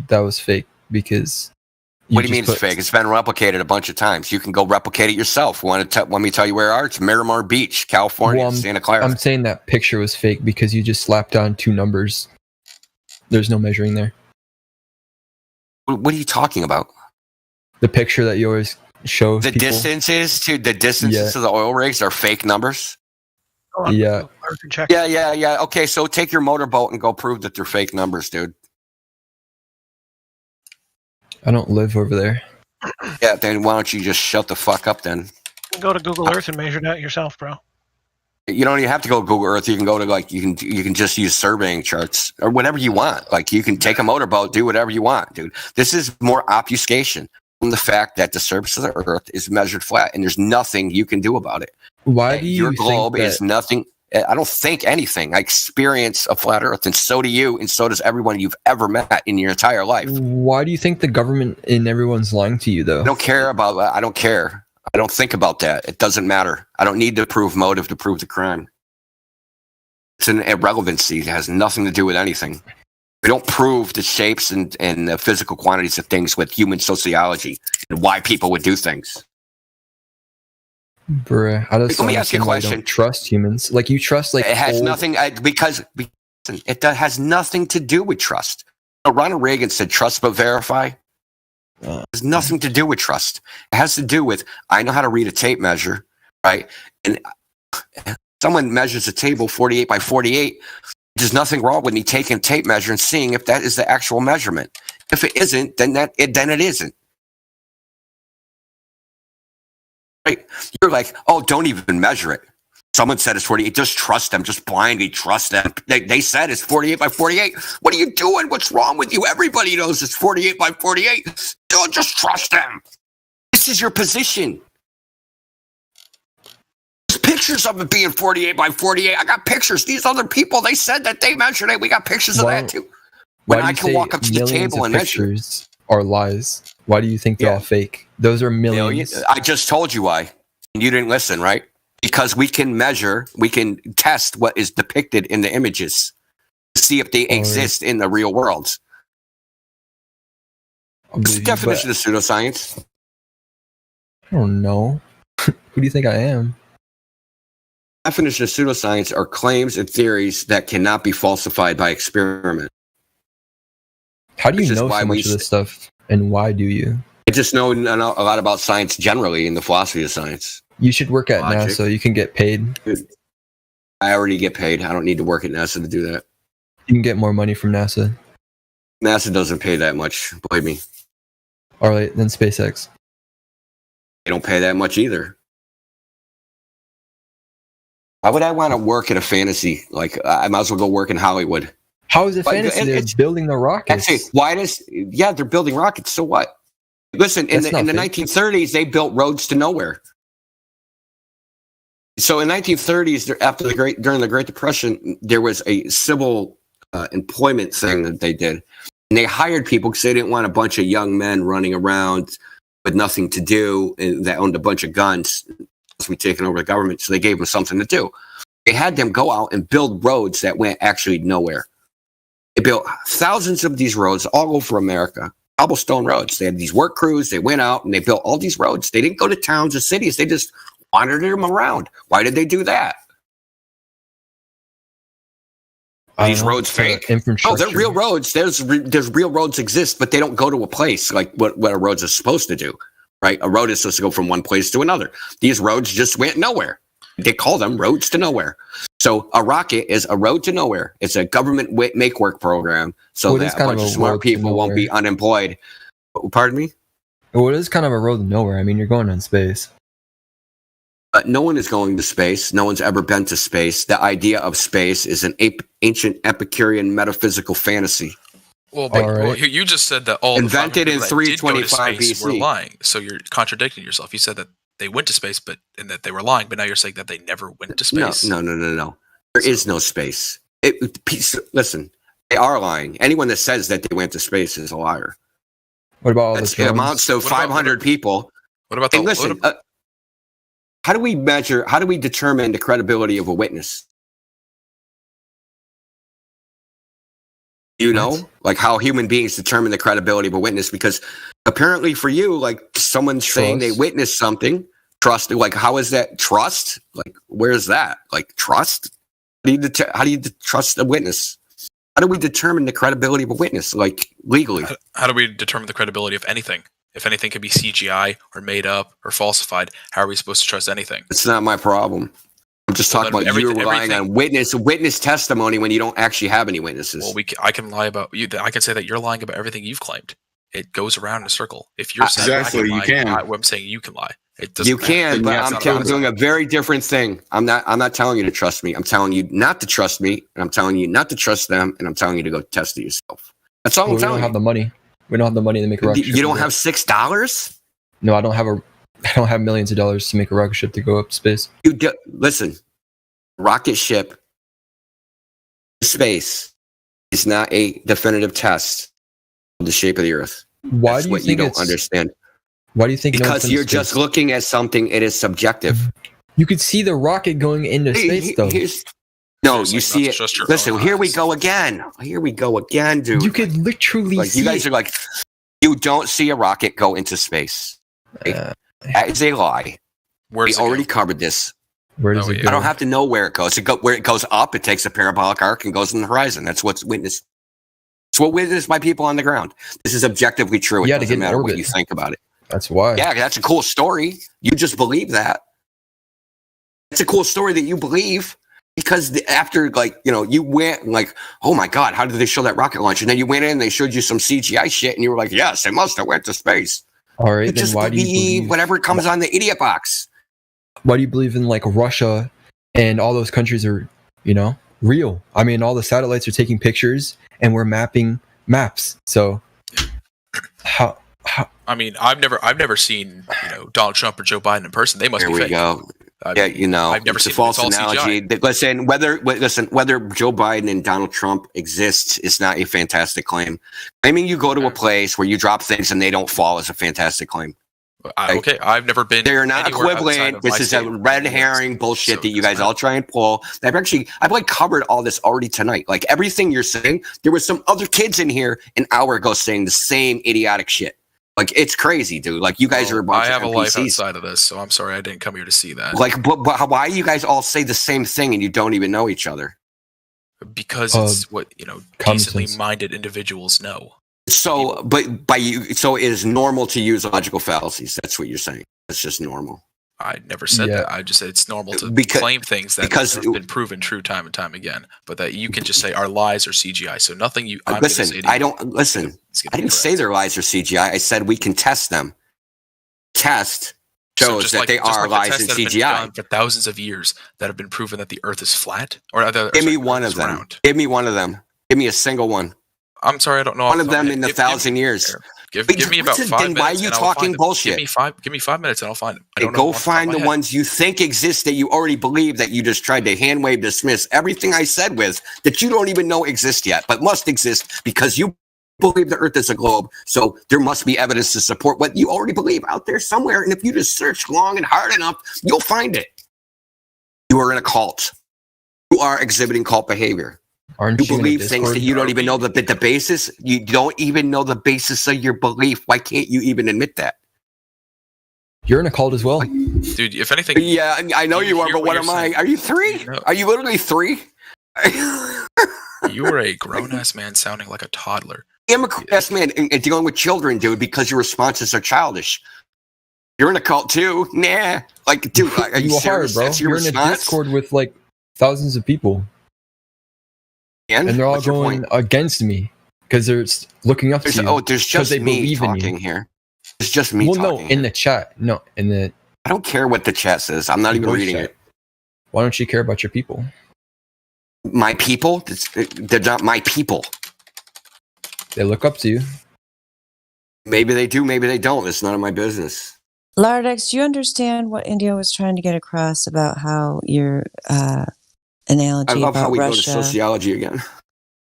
Speaker 21: that was fake because.
Speaker 17: What do you mean it's fake? It's been replicated a bunch of times. You can go replicate it yourself. Want me to tell you where you are? It's Miramar Beach, California,
Speaker 21: Well,
Speaker 17: Santa Clara.
Speaker 21: I'm saying that picture was fake because you just slapped on 2 numbers. There's no measuring there.
Speaker 17: What are you talking about?
Speaker 21: The picture that you always show
Speaker 17: The
Speaker 21: people.
Speaker 17: distances to the oil rigs are fake numbers.
Speaker 21: Yeah.
Speaker 17: Yeah. Okay, so take your motorboat and go prove that they're fake numbers, dude.
Speaker 21: I don't live over there.
Speaker 17: Yeah, then why don't you just shut the fuck up then?
Speaker 11: Go to Google Earth and measure that yourself, bro.
Speaker 17: You don't even have to go to Google Earth. You can go to you can just use surveying charts or whatever you want. Like you can take a motorboat, do whatever you want, dude. This is more obfuscation from the fact that the surface of the Earth is measured flat and there's nothing you can do about it.
Speaker 21: Why do you
Speaker 17: Your globe
Speaker 21: think
Speaker 17: is
Speaker 21: that-
Speaker 17: nothing. I don't think anything. I experience a flat Earth, and so do you, and so does everyone you've ever met in your entire life.
Speaker 21: Why do you think the government and everyone's lying to you, though?
Speaker 17: I don't care about that. I don't care. I don't think about that. It doesn't matter. I don't need to prove motive to prove the crime. It's an irrelevancy. It has nothing to do with anything. We don't prove the shapes and the physical quantities of things with human sociology and why people would do things.
Speaker 21: Bruh, I just
Speaker 17: Let me ask you a
Speaker 21: understand why
Speaker 17: question.
Speaker 21: don't trust humans. Like you trust like
Speaker 17: It has
Speaker 21: old-
Speaker 17: nothing because it has nothing to do with trust. Ronald Reagan said, "Trust but verify." It has nothing to do with trust. It has to do with I know how to read a tape measure, right? And someone measures a table 48 by 48. There's nothing wrong with me taking a tape measure and seeing if that is the actual measurement. If it isn't, then it isn't. Right? You're like, oh, don't even measure it. Someone said it's 48. Just trust them. Just blindly trust them. They said it's 48 by 48. What are you doing? What's wrong with you? Everybody knows it's 48 by 48. Don't just trust them. This is your position. There's pictures of it being 48 by 48. I got pictures. These other people, they said that they measured it. We got pictures of that too.
Speaker 21: Why
Speaker 17: When
Speaker 21: do
Speaker 17: I
Speaker 21: you
Speaker 17: can
Speaker 21: say
Speaker 17: walk up to the
Speaker 21: millions
Speaker 17: table
Speaker 21: of
Speaker 17: and measure.
Speaker 21: pictures are lies? Why do you think they're all fake? Those are millions.
Speaker 17: I just told you why. You didn't listen, right? Because we can measure, we can test what is depicted in the images to see if they exist in the real world. What's the definition of pseudoscience?
Speaker 21: I don't know. Who do you think I am?
Speaker 17: Definition of pseudoscience are claims and theories that cannot be falsified by experiment.
Speaker 21: How do
Speaker 17: Which
Speaker 21: you
Speaker 17: is
Speaker 21: know
Speaker 17: why
Speaker 21: so
Speaker 17: we
Speaker 21: much of this stuff, and why do you?
Speaker 17: I just know a lot about science generally and the philosophy of science.
Speaker 21: You should work at
Speaker 17: Logic.
Speaker 21: NASA. You can get paid.
Speaker 17: I already get paid. I don't need to work at NASA to do that.
Speaker 21: You can get more money from NASA.
Speaker 17: NASA doesn't pay that much, believe me.
Speaker 21: All right, then SpaceX.
Speaker 17: They don't pay that much either. Why would I want to work at a fantasy? Like, I might as well go work in Hollywood.
Speaker 21: How is it
Speaker 17: Like,
Speaker 21: fantasy? They're building the rockets.
Speaker 17: Actually, yeah, they're building rockets. So what? Listen, in
Speaker 21: That's
Speaker 17: the
Speaker 21: not fake.
Speaker 17: 1930s, they built roads to nowhere. So in 1930s, during the Great Depression, there was a civil employment thing that they did, and they hired people because they didn't want a bunch of young men running around with nothing to do and that owned a bunch of guns. We taking over the government, so they gave them something to do. They had them go out and build roads that went actually nowhere. They built thousands of these roads all over America, cobblestone roads. They had these work crews. They went out and they built all these roads. They didn't go to towns or cities. They just wandered them around. Why did they do that? Are these roads fake? Oh, they're real roads. There's real roads exist, but they don't go to a place like what a road's is supposed to do, right? A road is supposed to go from one place to another. These roads just went nowhere. They call them roads to nowhere. So a rocket is a road to nowhere. It's a government make work program so
Speaker 21: Well, it is
Speaker 17: that a
Speaker 21: kind of
Speaker 17: bunch of
Speaker 21: a
Speaker 17: smart
Speaker 21: road to
Speaker 17: people won't be unemployed. Pardon me?
Speaker 21: Well, it is kind of a road to nowhere. I mean, you're going in space.
Speaker 17: No one is going to space. No one's ever been to space. The idea of space is an ancient Epicurean metaphysical fantasy.
Speaker 23: Well, but well, you just said that all
Speaker 17: Invented
Speaker 23: the
Speaker 17: in
Speaker 23: people that did go to
Speaker 17: 325
Speaker 23: space were
Speaker 17: BC.
Speaker 23: lying. So you're contradicting yourself. You said that they went to space, and that they were lying. But now you're saying that they never went to space.
Speaker 17: No. There is no space. Listen, they are lying. Anyone that says that they went to space is a liar.
Speaker 21: What about all
Speaker 17: That's,
Speaker 21: the
Speaker 17: it amounts to 500 people.
Speaker 23: What about the?
Speaker 17: And listen, how do we measure? How do we determine the credibility of a witness? You know, like how human beings determine the credibility of a witness, because apparently for you, like someone's saying they witnessed something, trust, like how is that trust? Like, where's that? Like trust? How do you trust a witness? How do we determine the credibility of a witness, like legally?
Speaker 23: How do we determine the credibility of anything? If anything can be CGI or made up or falsified, how are we supposed to trust anything?
Speaker 17: It's not my problem. I'm just talking about you relying on witness testimony when you don't actually have any witnesses.
Speaker 23: Well, I can lie about you. I can say that you're lying about everything you've claimed. It goes around in a circle. If you're saying
Speaker 3: exactly, you can.
Speaker 23: I'm saying you can lie. It doesn't
Speaker 17: You can,
Speaker 23: matter.
Speaker 17: but I'm doing a very different thing. I'm not telling you to trust me. I'm telling you not to trust me, and I'm telling you not to trust them, and I'm telling you to go test it yourself. That's all I'm telling you.
Speaker 21: We don't have the money. We don't have the money to make a rocket ship.
Speaker 17: You don't have $6?
Speaker 21: No, I don't have millions of dollars to make a rocket ship to go up to space.
Speaker 17: Listen, rocket ship to space is not a definitive test of the shape of the Earth.
Speaker 21: Why
Speaker 17: That's
Speaker 21: do you
Speaker 17: what
Speaker 21: think
Speaker 17: you don't understand?
Speaker 21: Why do you think?
Speaker 17: Because you're just looking at something. It is subjective.
Speaker 21: You could see the rocket going into space, though.
Speaker 17: No, you see it. Listen, here we go again. Here we go again, dude.
Speaker 21: You could literally
Speaker 17: like
Speaker 21: see
Speaker 17: you guys
Speaker 21: it.
Speaker 17: are like, you don't see a rocket go into space. That is a lie. We already covered this.
Speaker 21: Where does it go?
Speaker 17: I don't have to know where it goes. Where it goes up, it takes a parabolic arc and goes in the horizon. That's what's witnessed. It's what witnessed by people on the ground. This is objectively true. It doesn't matter what you think about it.
Speaker 21: That's why.
Speaker 17: Yeah, that's a cool story. You just believe that. It's a cool story that you believe because after, like, you know, you went like, oh my God, how did they show that rocket launch? And then you went in and they showed you some CGI shit and you were like, yes, it must have went to space.
Speaker 21: All right,
Speaker 17: You
Speaker 21: then
Speaker 17: just
Speaker 21: why do you believe
Speaker 17: whatever comes on the idiot box.
Speaker 21: Why do you believe in like Russia and all those countries are, you know, real? I mean, all the satellites are taking pictures and we're mapping maps. So how
Speaker 23: I mean, I've never seen, you know, Donald Trump or Joe Biden in person. They must
Speaker 17: There
Speaker 23: be
Speaker 17: we
Speaker 23: fake.
Speaker 17: go. Yeah, you know,
Speaker 23: I've never
Speaker 17: it's
Speaker 23: seen
Speaker 17: a false
Speaker 23: it's all
Speaker 17: analogy.
Speaker 23: CGI.
Speaker 17: Listen, whether Joe Biden and Donald Trump exists is not a fantastic claim. Claiming you go to a place where you drop things and they don't fall is a fantastic claim.
Speaker 23: Okay, I've never been.
Speaker 17: They're not
Speaker 23: anywhere outside
Speaker 17: equivalent.
Speaker 23: of my
Speaker 17: This is
Speaker 23: state.
Speaker 17: a red herring bullshit that you guys all try and pull. I've like covered all this already tonight. Like everything you're saying, there was some other kids in here an hour ago saying the same idiotic shit. Like it's crazy, dude. Like you guys are a bunch
Speaker 23: I have
Speaker 17: of
Speaker 23: a life
Speaker 17: NPCs.
Speaker 23: outside of this, so I'm sorry I didn't come here to see that.
Speaker 17: Like, but why you guys all say the same thing and you don't even know each other?
Speaker 23: Because it's what, you know, decently minded individuals know.
Speaker 17: So, but by you, so it is normal to use logical fallacies. That's what you're saying. It's just normal.
Speaker 23: I never said
Speaker 17: Yeah.
Speaker 23: that. I just said it's normal to
Speaker 17: Because-
Speaker 23: claim things that
Speaker 17: because-
Speaker 23: have been proven true time and time again, but that you can just say our lies are CGI. So nothing I'm gonna
Speaker 17: Listen,
Speaker 23: say to
Speaker 17: I
Speaker 23: you
Speaker 17: don't listen. I didn't say their lies are CGI. I said we can test them. Test shows
Speaker 23: just
Speaker 17: that
Speaker 23: like-
Speaker 17: they
Speaker 23: just
Speaker 17: are
Speaker 23: like the
Speaker 17: lies
Speaker 23: tests
Speaker 17: in
Speaker 23: that have been
Speaker 17: CGI.
Speaker 23: done for thousands of years that have been proven that the Earth is flat, or
Speaker 17: Give me one of them. Give me one of them. Give me a single one.
Speaker 23: I'm sorry, I don't know.
Speaker 17: One of them in a thousand years.
Speaker 23: Give
Speaker 17: Wait,
Speaker 23: me about
Speaker 17: listen,
Speaker 23: 5
Speaker 17: then
Speaker 23: minutes.
Speaker 17: why are you
Speaker 23: and I'll
Speaker 17: talking
Speaker 23: find them.
Speaker 17: bullshit?
Speaker 23: Give me 5 minutes and I'll find them. I
Speaker 17: Hey,
Speaker 23: don't know
Speaker 17: go
Speaker 23: off the top of
Speaker 17: find
Speaker 23: my
Speaker 17: the
Speaker 23: head.
Speaker 17: ones you think exist that you already believe that you just tried to hand wave dismiss everything I said with that you don't even know exist yet, but must exist because you believe the Earth is a globe. So there must be evidence to support what you already believe out there somewhere. And if you just search long and hard enough, you'll find it. You are in a cult. You are exhibiting cult behavior.
Speaker 21: Aren't
Speaker 17: You
Speaker 21: you in a
Speaker 17: believe things
Speaker 21: Discord?
Speaker 17: that you don't even know the basis. You don't even know the basis of your belief. Why can't you even admit that?
Speaker 21: You're in a cult as well.
Speaker 23: Dude, if anything.
Speaker 17: Yeah, I know you are,
Speaker 23: hear
Speaker 17: but what
Speaker 23: you're
Speaker 17: am I?
Speaker 23: saying?
Speaker 17: Are you three?
Speaker 23: No.
Speaker 17: Are you literally three?
Speaker 23: You are a grown ass man sounding like a toddler.
Speaker 17: I'm a yes, man, and dealing with children, dude, because your responses are childish. You're in a cult too? Nah. Like, dude, are you
Speaker 21: You are,
Speaker 17: serious?
Speaker 21: bro.
Speaker 17: That's your
Speaker 21: You're in a
Speaker 17: response?
Speaker 21: Discord with like thousands of people, and they're all
Speaker 17: What's your
Speaker 21: going
Speaker 17: point?
Speaker 21: against me because they're looking up
Speaker 17: There's,
Speaker 21: to you.
Speaker 17: there's
Speaker 21: 'cause
Speaker 17: just
Speaker 21: they
Speaker 17: me
Speaker 21: believe in you.
Speaker 17: talking here. It's just me
Speaker 21: Well,
Speaker 17: talking.
Speaker 21: no, in the chat. No, in the.
Speaker 17: I don't care what the chat says. I'm not even
Speaker 21: voice
Speaker 17: reading
Speaker 21: chat.
Speaker 17: it.
Speaker 21: Why don't you care about your people?
Speaker 17: My people? They're not my people.
Speaker 21: They look up to you.
Speaker 17: Maybe they do, maybe they don't. It's none of my business.
Speaker 22: Lardex, do you understand what India was trying to get across about how you're analogy
Speaker 17: I love
Speaker 22: about
Speaker 17: how we go to
Speaker 22: Russia.
Speaker 17: sociology again.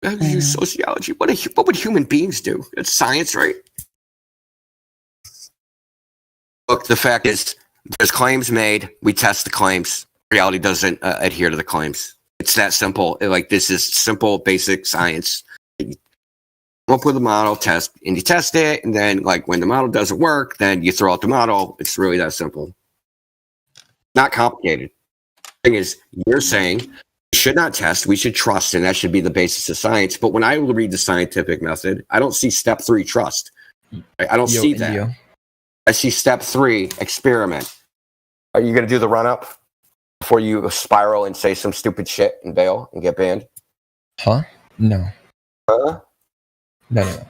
Speaker 17: Use sociology. What would humans beings do? It's science, right? Look, the fact is, there's claims made. We test the claims. Reality doesn't adhere to the claims. It's that simple. This is simple, basic science. You come up with a model, test, and you test it, and then when the model doesn't work, then you throw out the model. It's really that simple. Not complicated. The thing is, you're saying we should not test, we should trust, and that should be the basis of science. But when I read the scientific method, I don't see step 3, trust. I don't see that.
Speaker 21: Indio.
Speaker 17: I see step 3, experiment. Are you going to do the run-up before you spiral and say some stupid shit and bail and get banned?
Speaker 21: Huh? No.
Speaker 17: Huh?
Speaker 21: No.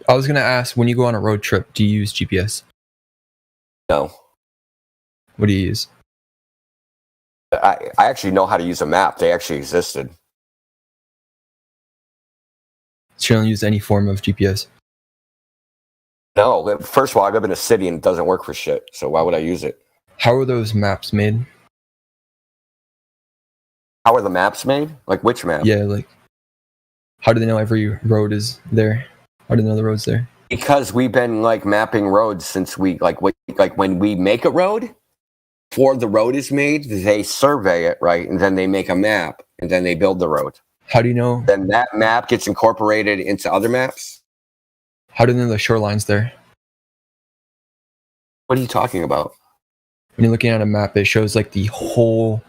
Speaker 21: I was gonna ask, when you go on a road trip, do you use GPS?
Speaker 17: No.
Speaker 21: What do you use?
Speaker 17: I actually know how to use a map. They actually existed.
Speaker 21: So you don't use any form of GPS?
Speaker 17: No. First of all, I live in a city and it doesn't work for shit. So why would I use it?
Speaker 21: How are those maps made?
Speaker 17: How are the maps made? Which map?
Speaker 21: Yeah, how do they know every road is there? How do they know the road's there?
Speaker 17: Because we've been mapping roads since we when we make a road, before the road is made, they survey it, right? And then they make a map and then they build the road.
Speaker 21: How do you know?
Speaker 17: Then that map gets incorporated into other maps.
Speaker 21: How do they know the shoreline's there?
Speaker 17: What are you talking about?
Speaker 21: When you're looking at a map, it shows the whole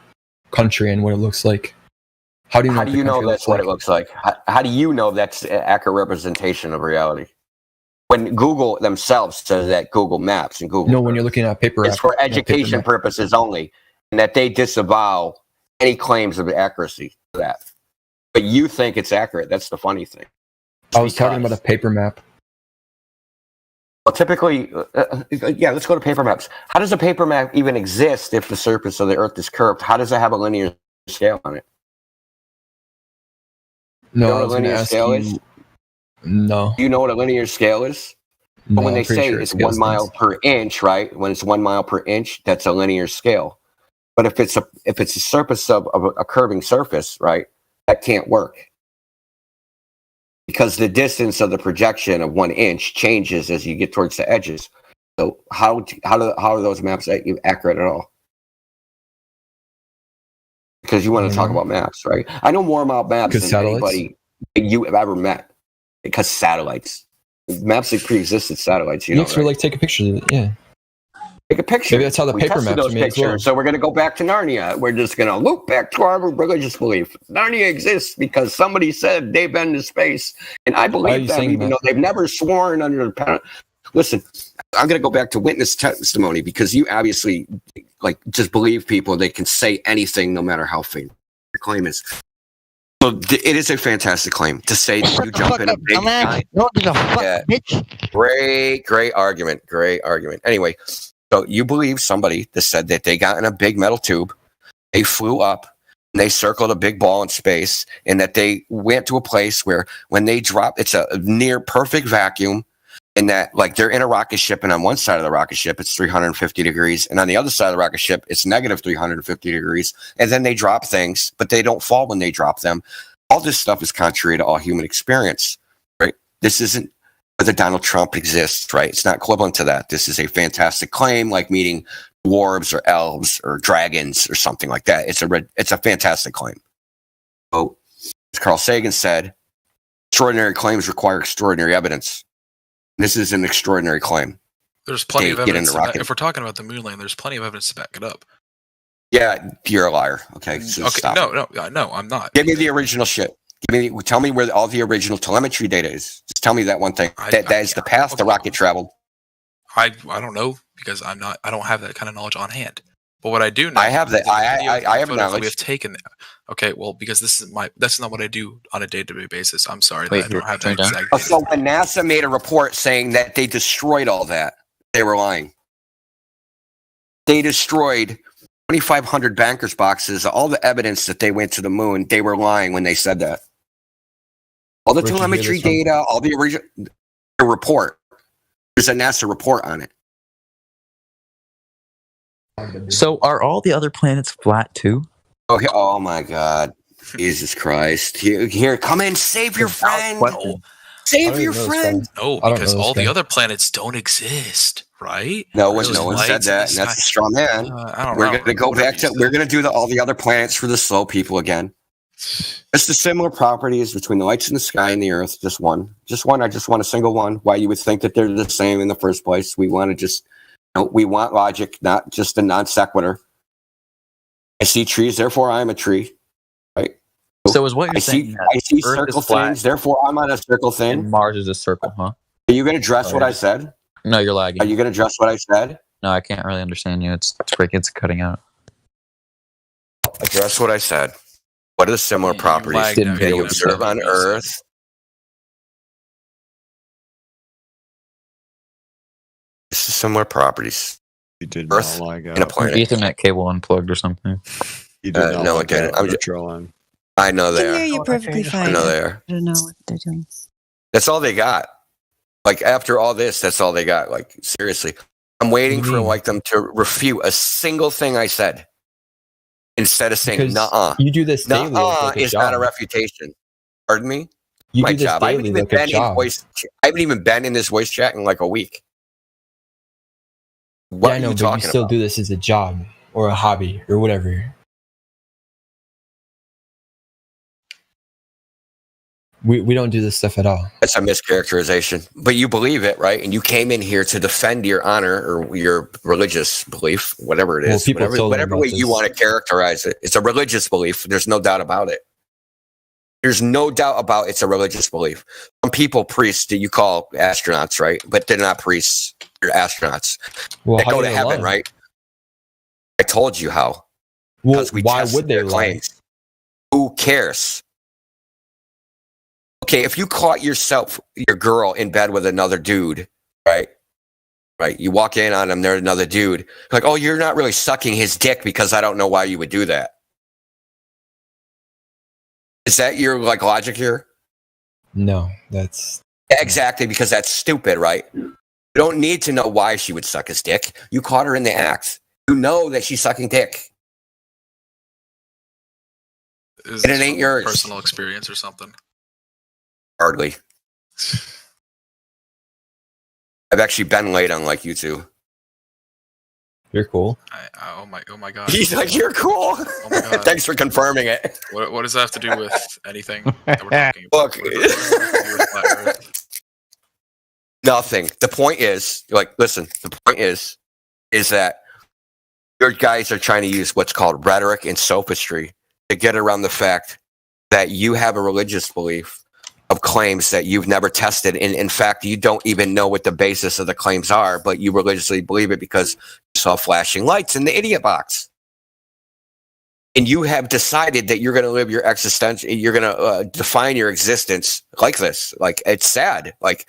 Speaker 21: country and what it looks like. How do you know
Speaker 17: that's what it looks like? How do you know that's an accurate representation of reality? When Google themselves says that Google Maps and Google...
Speaker 21: No, when you're looking at paper...
Speaker 17: It's for education purposes only, and that they disavow any claims of accuracy to that. But you think it's accurate. That's the funny thing.
Speaker 21: I was talking about a paper map.
Speaker 17: Well, typically, let's go to paper maps. How does a paper map even exist if the surface of the Earth is curved? How does it have a linear scale on it?
Speaker 21: No,
Speaker 17: you know
Speaker 21: I was going to ask you. No.
Speaker 17: Do you know what a linear scale is?
Speaker 21: No,
Speaker 17: when they
Speaker 21: I'm pretty
Speaker 17: say
Speaker 21: sure
Speaker 17: it's
Speaker 21: it scales
Speaker 17: 1 mile per inch, right? When it's 1 mile per inch, that's a linear scale. But if it's a surface of a curving surface, right, that can't work. Because the distance of the projection of 1 inch changes as you get towards the edges. So how are those maps accurate at all? Because you want to talk about maps, right? I know more about maps than anybody you have ever met. Because satellites. Maps that pre-existed satellites, you know.
Speaker 21: You have to take a picture of it, yeah.
Speaker 17: Take a picture.
Speaker 21: Maybe that's how the paper maps are made as well.
Speaker 17: So we're going to go back to Narnia. We're just going to loop back to our religious belief. Narnia exists because somebody said they've been to space. And I believe them, even though they've never sworn under the... Listen, I'm going to go back to witness testimony because you obviously just believe people. They can say anything no matter how fake the claim is. So it is a fantastic claim to say that you jump in a big guy. Great argument. Anyway, so you believe somebody that said that they got in a big metal tube, they flew up, and they circled a big ball in space, and that they went to a place where when they drop, it's a near perfect vacuum, and that they're in a rocket ship, and on one side of the rocket ship it's 350 degrees, and on the other side of the rocket ship it's negative 350 degrees, and then they drop things, but they don't fall when they drop them. All this stuff is contrary to all human experience, right? This isn't whether Donald Trump exists, right? It's not equivalent to that. This is a fantastic claim, like meeting dwarves or elves or dragons or something like that. It's a fantastic claim. So, as Carl Sagan said, extraordinary claims require extraordinary evidence. This is an extraordinary claim.
Speaker 23: There's plenty of evidence. If we're talking about the moon landing, there's plenty of evidence to back it up.
Speaker 17: Yeah, you're a liar. Okay, so stop.
Speaker 23: No, I'm not.
Speaker 17: Give me the original shit. Tell me where all the original telemetry data is. Just tell me that one thing. That is the path the rocket traveled.
Speaker 23: I don't know because I don't have that kind of knowledge on hand. But what I do know,
Speaker 17: I have that. I have knowledge.
Speaker 23: We have taken. Okay, well, because that's not what I do on a day-to-day basis. I'm sorry that I don't have that exact data.
Speaker 17: So when NASA made a report saying that they destroyed all that, they were lying. They destroyed 2,500 bankers boxes, all the evidence that they went to the moon. They were lying when they said that. All the telemetry data, all the original report. There's a NASA report on it.
Speaker 4: So are all the other planets flat too?
Speaker 17: Okay. Oh my God. Jesus Christ! Here, come in, save your friend. Save your friend.
Speaker 23: No,
Speaker 21: I don't
Speaker 23: because
Speaker 21: know this
Speaker 23: all the
Speaker 21: guy.
Speaker 23: other planets don't exist, right?
Speaker 17: No
Speaker 23: There's
Speaker 17: one said
Speaker 23: lights in
Speaker 17: that,
Speaker 23: the
Speaker 17: and that's
Speaker 23: sky.
Speaker 17: a straw man.
Speaker 23: I don't
Speaker 17: We're
Speaker 23: know.
Speaker 17: gonna go back to. We're gonna do all the other planets for the slow people again. Just the similar properties between the lights in the sky and the Earth. Just one. I just want a single one. Why you would think that they're the same in the first place? We want to just. We want logic, not just a non sequitur. I see trees, therefore I am a tree. Right.
Speaker 4: So is what you're saying?
Speaker 17: I see
Speaker 4: Earth
Speaker 17: circle
Speaker 4: is flat
Speaker 17: things, therefore I'm on a circle thing.
Speaker 4: and Mars is a circle, huh?
Speaker 17: Are you going to address what I said?
Speaker 4: No, you're lagging.
Speaker 17: Are you going to address what I said?
Speaker 4: No, I can't really understand you. It's cutting out.
Speaker 17: Address what I said. What are the similar properties
Speaker 4: lagged out.
Speaker 17: that you observe on Earth? This is similar properties.
Speaker 16: You did
Speaker 17: Earth
Speaker 16: not lag
Speaker 17: and a
Speaker 16: out.
Speaker 17: planet.
Speaker 4: Ethernet cable unplugged or something.
Speaker 16: You did not
Speaker 17: no,
Speaker 16: lag
Speaker 17: it didn't.
Speaker 16: out.
Speaker 17: I'm
Speaker 16: You're
Speaker 17: just,
Speaker 16: trolling.
Speaker 17: I know
Speaker 22: I
Speaker 17: they
Speaker 22: can hear
Speaker 17: are.
Speaker 22: you perfectly fine.
Speaker 17: I know they are.
Speaker 22: I don't know what they're doing.
Speaker 17: That's all they got. Like after all this, that's all they got. Like seriously, I'm waiting for like them to refute a single thing I said. Instead of saying
Speaker 21: Because
Speaker 17: "nuh-uh,"
Speaker 21: you do this daily.
Speaker 17: nuh-uh
Speaker 21: Like a
Speaker 17: is not a
Speaker 21: job.
Speaker 17: refutation. Pardon me.
Speaker 21: You
Speaker 17: My
Speaker 21: do this
Speaker 17: job. I haven't
Speaker 21: daily
Speaker 17: even
Speaker 21: like a
Speaker 17: been in
Speaker 21: job.
Speaker 17: voice. I haven't even been in this voice chat in like a week. What
Speaker 21: Yeah, I
Speaker 17: are
Speaker 21: know,
Speaker 17: you
Speaker 21: but
Speaker 17: talking
Speaker 21: you still
Speaker 17: about?
Speaker 21: do this as a job or a hobby or whatever. We don't do this stuff at all.
Speaker 17: That's a mischaracterization. But you believe it, right? And you came in here to defend your honor or your religious belief, whatever it
Speaker 21: Well,
Speaker 17: is.
Speaker 21: people told me
Speaker 17: Whatever
Speaker 21: about
Speaker 17: way you
Speaker 21: this.
Speaker 17: want to characterize it. It's a religious belief. There's no doubt about it. There's no doubt about it's a religious belief. Some people, priests, that you call astronauts, right? But they're not priests. They're astronauts.
Speaker 21: Well,
Speaker 17: They
Speaker 21: how
Speaker 17: go
Speaker 21: do
Speaker 17: to
Speaker 21: they
Speaker 17: heaven,
Speaker 21: lie?
Speaker 17: right? I told you how.
Speaker 21: Well,
Speaker 17: Because we
Speaker 21: why
Speaker 17: tested
Speaker 21: would they
Speaker 17: their
Speaker 21: lie?
Speaker 17: claims. Who cares? Okay, if you caught your girl in bed with another dude, right? Right. You walk in on them, they're another dude. Like, oh, you're not really sucking his dick because I don't know why you would do that. Is that your like logic here?
Speaker 21: No, that's
Speaker 17: Exactly, because that's stupid, right? You don't need to know why she would suck his dick. You caught her in the act. You know that she's sucking dick.
Speaker 23: Is
Speaker 17: And it
Speaker 23: this
Speaker 17: ain't
Speaker 23: from
Speaker 17: yours.
Speaker 23: personal experience or something?
Speaker 17: Hardly. I've actually been late on like you two.
Speaker 21: you're cool.
Speaker 23: Oh my god.
Speaker 17: He's like, you're cool.
Speaker 23: Oh my god.
Speaker 17: Thanks for confirming it.
Speaker 23: What does that have to do with anything that we're talking about?
Speaker 17: Look,
Speaker 23: What does that have to do with flat Earth?
Speaker 17: nothing. The point is, like, listen, the point is that your guys are trying to use what's called rhetoric and sophistry to get around the fact that you have a religious belief of claims that you've never tested. And in fact, you don't even know what the basis of the claims are, but you religiously believe it because you saw flashing lights in the idiot box. And you have decided that you're going to live your existence, you're going to define your existence like this. Like, it's sad. Like,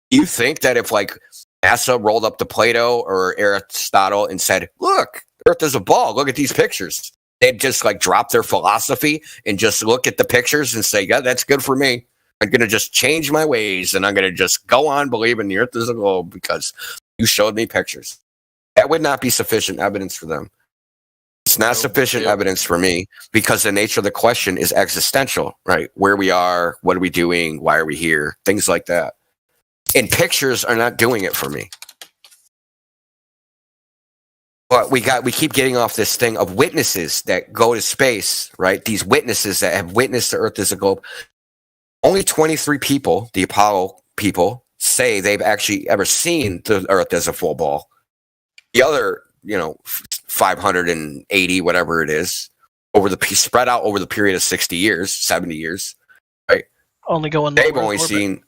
Speaker 17: you think that if like NASA rolled up to Plato or Aristotle and said, look, Earth is a ball, look at these pictures, they'd just like drop their philosophy and just look at the pictures and say, yeah, that's good for me. I'm going to just change my ways and I'm going to just go on believing the Earth is a globe because you showed me pictures. That would not be sufficient evidence for them. It's not sufficient evidence for me because the nature of the question is existential, right? Where we are, what are we doing, why are we here, things like that. And pictures are not doing it for me. But we keep getting off this thing of witnesses that go to space, right? These witnesses that have witnessed the Earth as a globe. Only 23 people, the Apollo people, say they've actually ever seen the Earth as a full ball. The other, 580, whatever it is, spread out over the period of 60 years, 70 years, right?
Speaker 11: Only going.
Speaker 17: They've only seen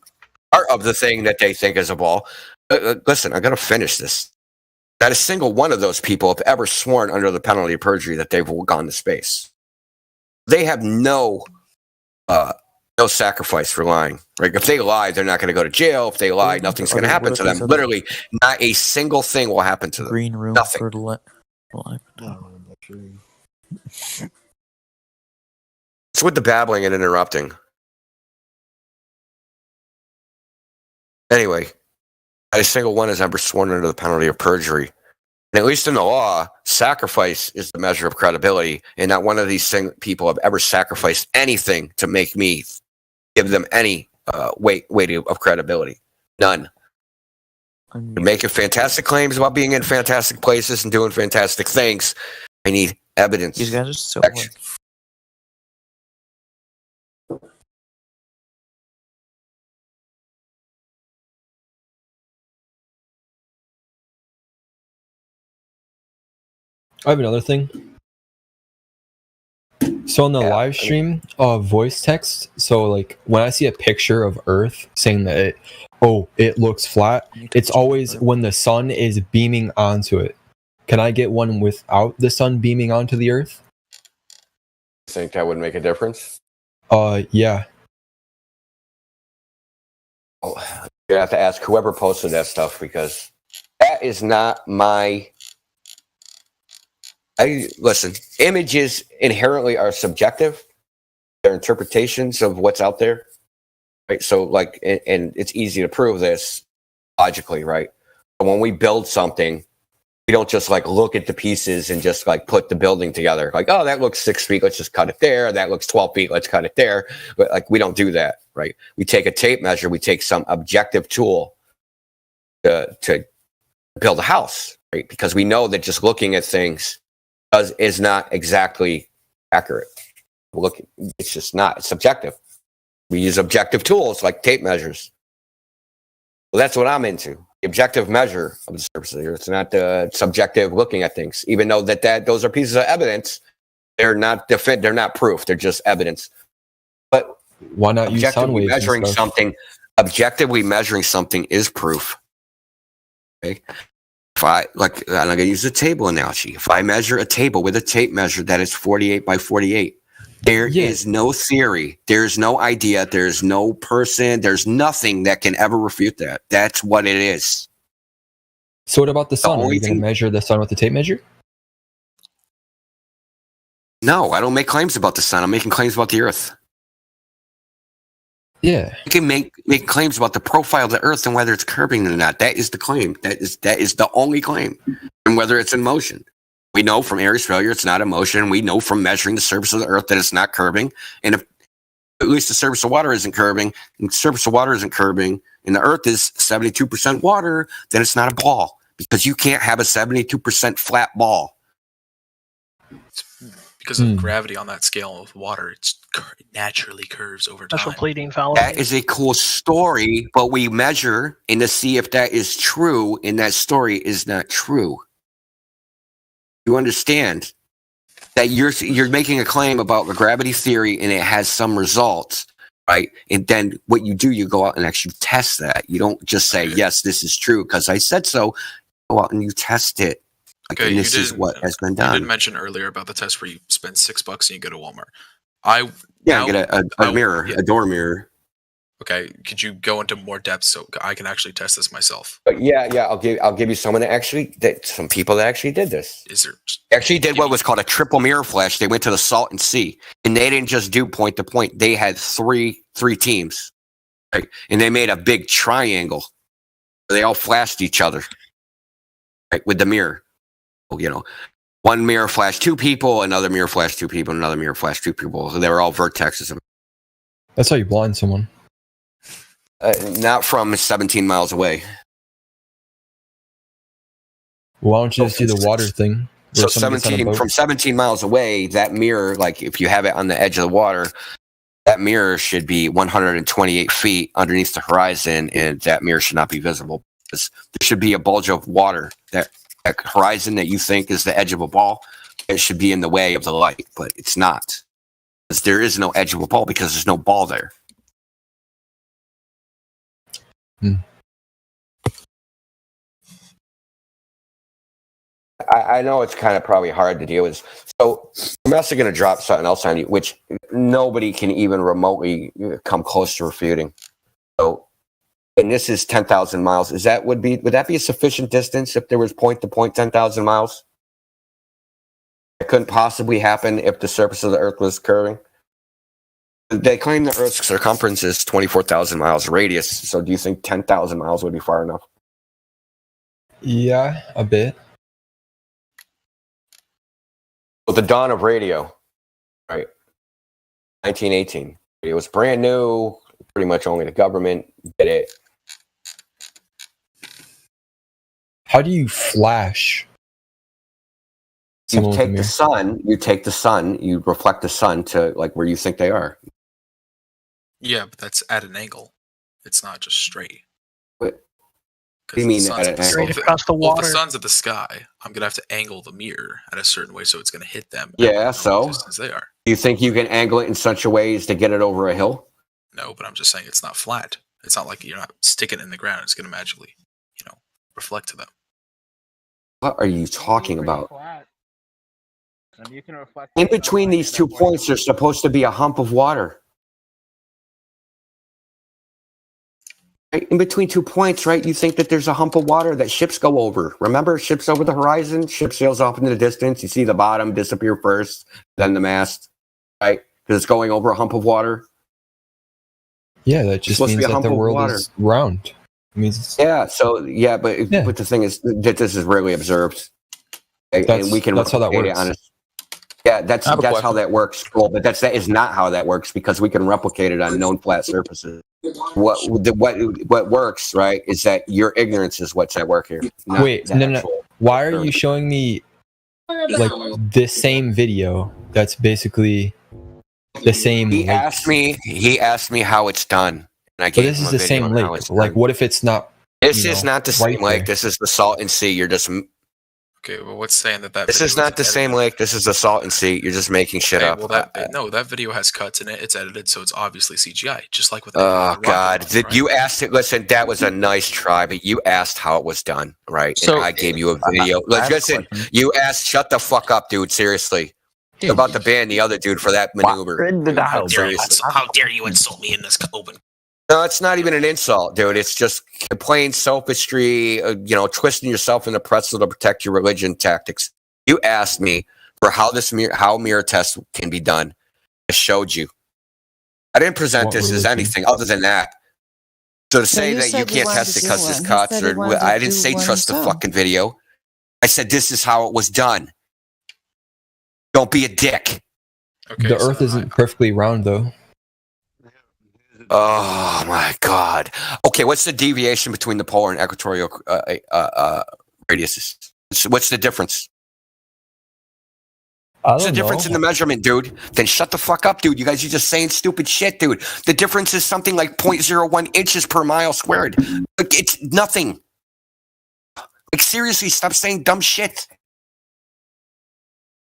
Speaker 17: part of the thing that they think is a ball. Listen, I'm going to finish this. Not a single one of those people have ever sworn under the penalty of perjury that they've gone to space. They have no sacrifice for lying. Right? If they lie, they're not going to go to jail. If they lie, nothing's going to happen to them. Literally, not a single thing will happen to them.
Speaker 4: Green room
Speaker 17: Nothing.
Speaker 4: for live.
Speaker 17: It's with the babbling and interrupting. Anyway, not a single one has ever sworn under the penalty of perjury And at least in the law, sacrifice is the measure of credibility, and not one of these people have ever sacrificed anything to make me give them any weight of credibility. None. You're making fantastic claims about being in fantastic places and doing fantastic things. I need evidence.
Speaker 4: These guys are so.
Speaker 21: I have another thing. So on the live stream, voice text. So like when I see a picture of Earth saying that it looks flat, it's always when the sun is beaming onto it. Can I get one without the sun beaming onto the Earth?
Speaker 17: You think that would make a difference?
Speaker 21: Yeah.
Speaker 17: Oh, you have to ask whoever posted that stuff, because that is not my. Listen, images inherently are subjective. They're interpretations of what's out there, right? So, like, and it's easy to prove this logically, right? But when we build something, we don't just like look at the pieces and just like put the building together. Like, oh, that looks 6 feet, let's just cut it there. That looks 12 feet, let's cut it there. But like, we don't do that, right? We take a tape measure, we take some objective tool to build a house, right? Because we know that just looking at things is not exactly accurate. Look, it's just not. It's subjective. We use objective tools like tape measures. Well, that's what I'm into. The objective measure of the surface of the Earth. It's not the subjective looking at things. Even though that those are pieces of evidence, they're not they're not proof. They're just evidence. But
Speaker 21: why not use sound waves?
Speaker 17: Objectively measuring something is proof. Okay. If I'm going to use a table analogy. If I measure a table with a tape measure that is 48 by 48, there is no theory, there's no idea, there's no person, there's nothing that can ever refute that. That's what it is.
Speaker 21: So what about the sun? Are you going to measure the sun with the tape measure?
Speaker 17: No, I don't make claims about the sun. I'm making claims about the Earth.
Speaker 21: Yeah.
Speaker 17: You can make claims about the profile of the Earth and whether it's curving or not. That is the claim. That is the only claim. And whether it's in motion. We know from Airy's failure it's not in motion. We know from measuring the surface of the Earth that it's not curving. And if at least the surface of water isn't curving, and the surface of water isn't curving, and the Earth is 72% water, then it's not a ball. Because you can't have a 72% flat ball.
Speaker 23: Because of gravity on that scale of water, it naturally curves over time.
Speaker 11: Special pleading fallacy.
Speaker 17: That is a cool story, but we measure and to see if that is true, and that story is not true. You understand that you're making a claim about the gravity theory and it has some results, right? And then what you do, you go out and actually test that. You don't just say, yes, this is true because I said so. Go out and you test it.
Speaker 23: Okay,
Speaker 17: this is what has been done.
Speaker 23: You did mention earlier about the test where you spend $6 and you go to Walmart.
Speaker 17: Get a mirror, a door mirror.
Speaker 23: Okay, could you go into more depth so I can actually test this myself?
Speaker 17: I'll give you someone some people that actually did this. Actually did what was called a triple mirror flash. They went to the Salton Sea, and they didn't just do point to point. They had three teams, right? And they made a big triangle. They all flashed each other, right, with the mirror. One mirror flashed 2 people, another mirror flashed 2 people, another mirror flashed 2 people. So they were all vertexes.
Speaker 21: That's how you blind someone.
Speaker 17: Not from 17 miles away.
Speaker 21: Why don't you just do the water thing?
Speaker 17: So 17 miles away, that mirror, like if you have it on the edge of the water, that mirror should be 128 feet underneath the horizon, and that mirror should not be visible. There should be a bulge of water. That horizon that you think is the edge of a ball, it should be in the way of the light, but it's not. Because there is no edge of a ball because there's no ball there. I know it's kind of probably hard to deal with. So I'm also going to drop something else on you, which nobody can even remotely come close to refuting. So, and this is 10,000 miles. Would that be a sufficient distance if there was point to point 10,000 miles? It couldn't possibly happen if the surface of the Earth was curving. They claim the Earth's circumference is 24,000 miles radius. So do you think 10,000 miles would be far enough?
Speaker 21: Yeah, a bit.
Speaker 2: With the dawn of radio, right? 1918. It was brand new. Pretty much only the government did it.
Speaker 21: How do you flash?
Speaker 2: You
Speaker 21: someone with a
Speaker 2: take the
Speaker 21: mirror?
Speaker 2: sun. You take the sun. You reflect the sun to like where you think they are.
Speaker 23: Yeah, but that's at an angle. It's not just straight.
Speaker 2: What do you mean at an angle?
Speaker 11: Straight across the
Speaker 23: Well, if
Speaker 11: water.
Speaker 23: the sun's at the sky, I'm gonna have to angle the mirror at a certain way so it's gonna hit them.
Speaker 2: Yeah, so
Speaker 23: As they are.
Speaker 2: do you think you can angle it in such a way as to get it over a hill?
Speaker 23: No, but I'm just saying it's not flat. It's not like you're not sticking it in the ground. It's gonna magically, reflect to them.
Speaker 2: What are you talking about?
Speaker 13: And you can reflect
Speaker 2: In between these 2 points, there's supposed to be a hump of water. Right? In between 2 points, right? You think that there's a hump of water that ships go over. Remember, ships over the horizon, ship sails off into the distance. You see the bottom disappear first, then the mast, right? Because it's going over a hump of water.
Speaker 21: Yeah, that just
Speaker 2: supposed to
Speaker 21: means
Speaker 2: be a
Speaker 21: that the
Speaker 2: hump of
Speaker 21: world
Speaker 2: water.
Speaker 21: is round. It means
Speaker 2: Yeah, so yeah, but the thing is that this is rarely observed, and we can
Speaker 21: that's how that
Speaker 2: replicate it
Speaker 21: works.
Speaker 2: on yeah, that's
Speaker 21: I have a
Speaker 2: how
Speaker 21: question.
Speaker 2: that works. Well, but that is not how that works because we can replicate it on known flat surfaces. What works, right, is that your ignorance is what's at work here. not
Speaker 21: Wait,
Speaker 2: the
Speaker 21: no.
Speaker 2: actual-
Speaker 21: Why are you showing me like this same video that's basically the same
Speaker 2: He
Speaker 21: lake?
Speaker 2: asked me how it's done, and I
Speaker 21: But
Speaker 2: gave
Speaker 21: this
Speaker 2: him
Speaker 21: is
Speaker 2: a
Speaker 21: the
Speaker 2: video
Speaker 21: same
Speaker 2: on how
Speaker 21: lake.
Speaker 2: it's
Speaker 21: Like,
Speaker 2: done.
Speaker 21: what if it's not?
Speaker 2: This
Speaker 21: you
Speaker 2: is
Speaker 21: know,
Speaker 2: not the
Speaker 21: right
Speaker 2: same lake.
Speaker 21: there?
Speaker 2: This is the Salton Sea. You're just.
Speaker 23: Okay, well, what's saying that
Speaker 2: This
Speaker 23: video
Speaker 2: is not the
Speaker 23: edited?
Speaker 2: same lake. This is the Salton Sea. You're just making shit
Speaker 23: Okay,
Speaker 2: up.
Speaker 23: well, that video has cuts in it. It's edited, so it's obviously CGI, just like with. any
Speaker 2: Oh
Speaker 23: other
Speaker 2: God!
Speaker 23: rocket launch,
Speaker 2: You asked it. Listen, that was a nice try, but you asked how it was done, right?
Speaker 4: So-
Speaker 2: and I gave you a video.
Speaker 4: I have a
Speaker 2: Listen,
Speaker 4: question.
Speaker 2: you asked. Shut the fuck up, dude. Seriously, you're about to ban the other dude for that maneuver.
Speaker 23: How dare you insult me in this open?
Speaker 2: No, it's not even an insult, dude. It's just plain sophistry. Twisting yourself in the pretzel to protect your religion tactics. You asked me for how mirror tests can be done. I showed you. I didn't present
Speaker 21: What
Speaker 2: this as
Speaker 21: religion?
Speaker 2: anything other than that. So to say
Speaker 22: you
Speaker 2: that you
Speaker 22: said you
Speaker 2: can't
Speaker 22: wanted
Speaker 2: test
Speaker 22: to
Speaker 2: it
Speaker 22: do
Speaker 2: because
Speaker 22: one.
Speaker 2: it's
Speaker 22: He
Speaker 2: cuts,
Speaker 22: said he wanted to
Speaker 2: I didn't
Speaker 22: do
Speaker 2: say
Speaker 22: one
Speaker 2: trust the
Speaker 22: himself.
Speaker 2: fucking video. I said this is how it was done. Don't be a dick.
Speaker 21: The Earth isn't perfectly round, though.
Speaker 2: Oh my God. Okay, what's the deviation between the polar and equatorial radiuses? What's the difference? What's the difference in the measurement, dude? Then shut the fuck up, dude. You guys are just saying stupid shit, dude. The difference is something like 0.01 inches per mile squared. Like, it's nothing. Like, seriously, stop saying dumb shit.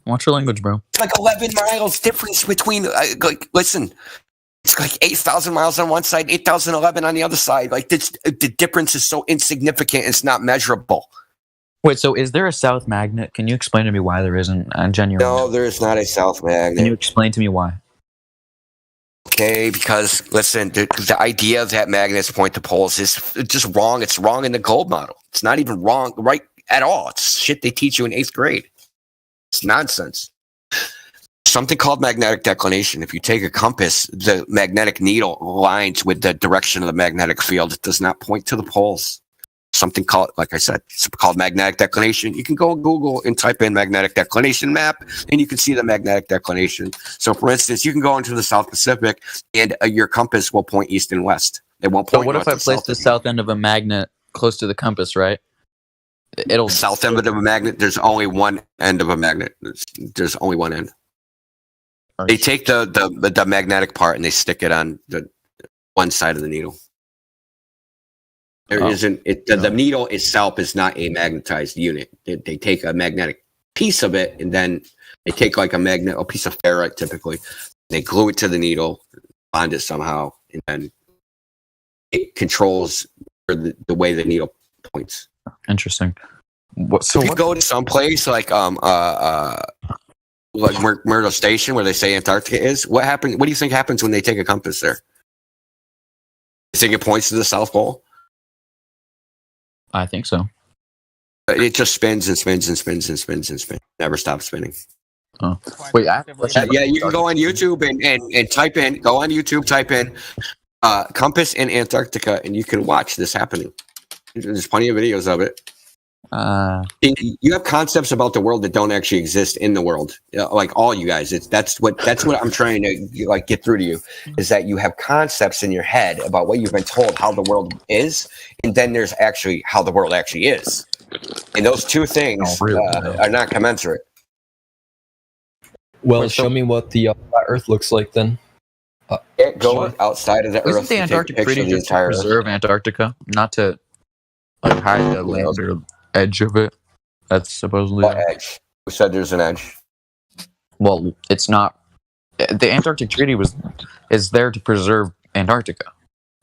Speaker 4: Watch your language, bro.
Speaker 2: It's like 11 miles difference between, listen, it's like 8,000 miles on one side, 8,011 on the other side. Like, the difference is so insignificant, it's not measurable.
Speaker 4: Wait, so is there a south magnet? Can you explain to me why there isn't? I'm genuine.
Speaker 2: No, there is not a south magnet.
Speaker 4: Can you explain to me why?
Speaker 2: Okay, because listen, the idea that magnets point to poles is just wrong. It's wrong in the gold model. It's not even wrong, right at all. It's shit they teach you in 8th grade. It's nonsense. Something called magnetic declination. If you take a compass, the magnetic needle aligns with the direction of the magnetic field. It does not point to the poles. Something called, like I said, it's called magnetic declination. You can go on Google and type in magnetic declination map, and you can see the magnetic declination. So, for instance, you can go into the South Pacific, and your compass will point east and west. It won't
Speaker 4: So
Speaker 2: point.
Speaker 4: what if
Speaker 2: north
Speaker 4: I
Speaker 2: and
Speaker 4: place
Speaker 2: south.
Speaker 4: the south end of a magnet close to the compass, right? It'll
Speaker 2: South end of a magnet. There's only one end of a magnet. There's only one end. They take the magnetic part and they stick it on the one side of the needle. There isn't. The needle itself is not a magnetized unit. They take a magnetic piece of it and then they take like a piece of ferrite typically. They glue it to the needle, bond it somehow, and then it controls the way the needle points.
Speaker 4: Interesting.
Speaker 2: If you go to some place like Myrtle Station where they say Antarctica is, what happens? What do you think happens when they take a compass there? You think it points to the South Pole?
Speaker 4: I think so.
Speaker 2: It just spins and spins and spins and spins and spins. Never stops spinning.
Speaker 4: Oh, wait. I have a question
Speaker 2: Yeah, you can go on YouTube and type in. Go on YouTube, type in compass in Antarctica, and you can watch this happening. There's plenty of videos of it.
Speaker 17: You have concepts about the world that don't actually exist in the world. Like all you guys, that's what I'm trying to like get through to you, is that you have concepts in your head about what you've been told how the world is, and then there's actually how the world actually is, and those two things are not commensurate.
Speaker 21: Well, show me what the flat Earth looks like then.
Speaker 17: Can't go outside of the Earth.
Speaker 4: Isn't the Antarctic Treaty just to preserve Antarctica, not to like hide the land or edge of it? That's supposedly
Speaker 17: what edge? Who said there's an edge?
Speaker 4: Well, it's not. The Antarctic Treaty is there to preserve Antarctica,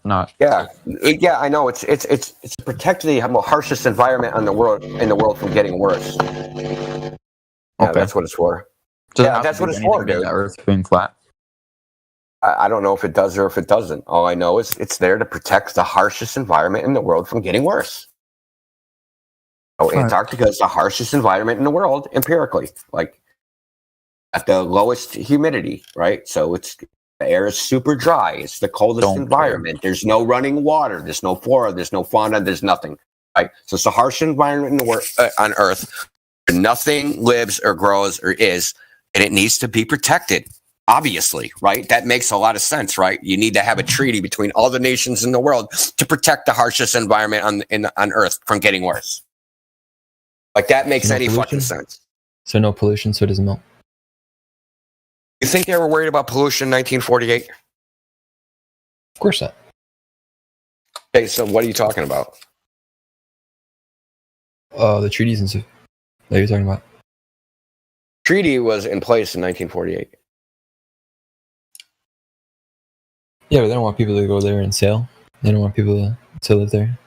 Speaker 4: not.
Speaker 17: Yeah, I know. It's to protect the harshest environment in the world from getting worse. Yeah, that's what it's for. That's what it's for, dude.
Speaker 4: Earth being flat.
Speaker 17: I don't know if it does or if it doesn't. All I know is it's there to protect the harshest environment in the world from getting worse. So Antarctica is the harshest environment in the world, empirically, like at the lowest humidity, right? So the air is super dry. It's the coldest environment. There's no running water. There's no flora. There's no fauna. There's nothing. Right? So it's the harshest environment in the world on Earth. Nothing lives or grows or is, and it needs to be protected. Obviously, right? That makes a lot of sense, right? You need to have a treaty between all the nations in the world to protect the harshest environment on Earth from getting worse. Like that makes any fucking sense.
Speaker 21: So no pollution, so it doesn't melt.
Speaker 17: You think they were worried about pollution in 1948?
Speaker 21: Of course not.
Speaker 17: Okay, so what are you talking about?
Speaker 21: The treaties and stuff that you're talking about.
Speaker 17: Treaty was in place in 1948.
Speaker 21: Yeah, but they don't want people to go there and sail. They don't want people to live there.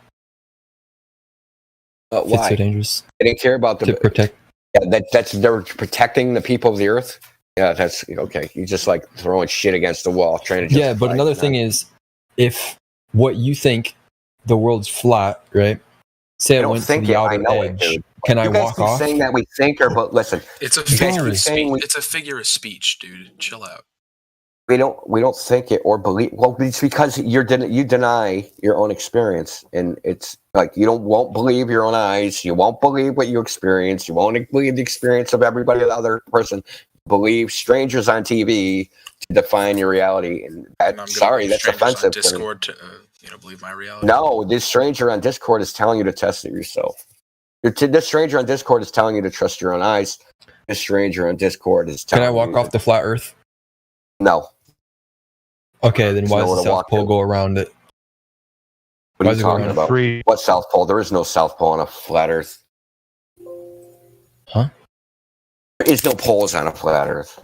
Speaker 17: Why?
Speaker 21: It's so dangerous.
Speaker 17: They didn't care about
Speaker 21: to protect.
Speaker 17: Yeah, they're protecting the people of the Earth. Yeah, that's okay. You just like throwing shit against the wall, trying to.
Speaker 21: Yeah, but another thing is, if what you think the world's flat, right? Say I went to the outer edge. Can I walk off?
Speaker 17: Saying that we think, but listen,
Speaker 23: it's a figure of speech. It's a figure of speech, dude. Chill out.
Speaker 17: We don't think it or believe. Well, it's because you deny your own experience, and it's like you won't believe your own eyes. You won't believe what you experience. You won't believe the experience of everybody, the other person. Believe strangers on TV to define your reality, and that's offensive.
Speaker 23: On Discord to believe my reality.
Speaker 17: No, this stranger on Discord is telling you to test it yourself. This stranger on Discord is telling you to trust your own eyes. This stranger on Discord is telling you.
Speaker 21: Can I walk off the flat Earth?
Speaker 17: No.
Speaker 21: Okay, then why does the South Pole go around it?
Speaker 17: What are you talking about? What South Pole? There is no South Pole on a flat Earth.
Speaker 21: Huh?
Speaker 17: There is no poles on a flat Earth.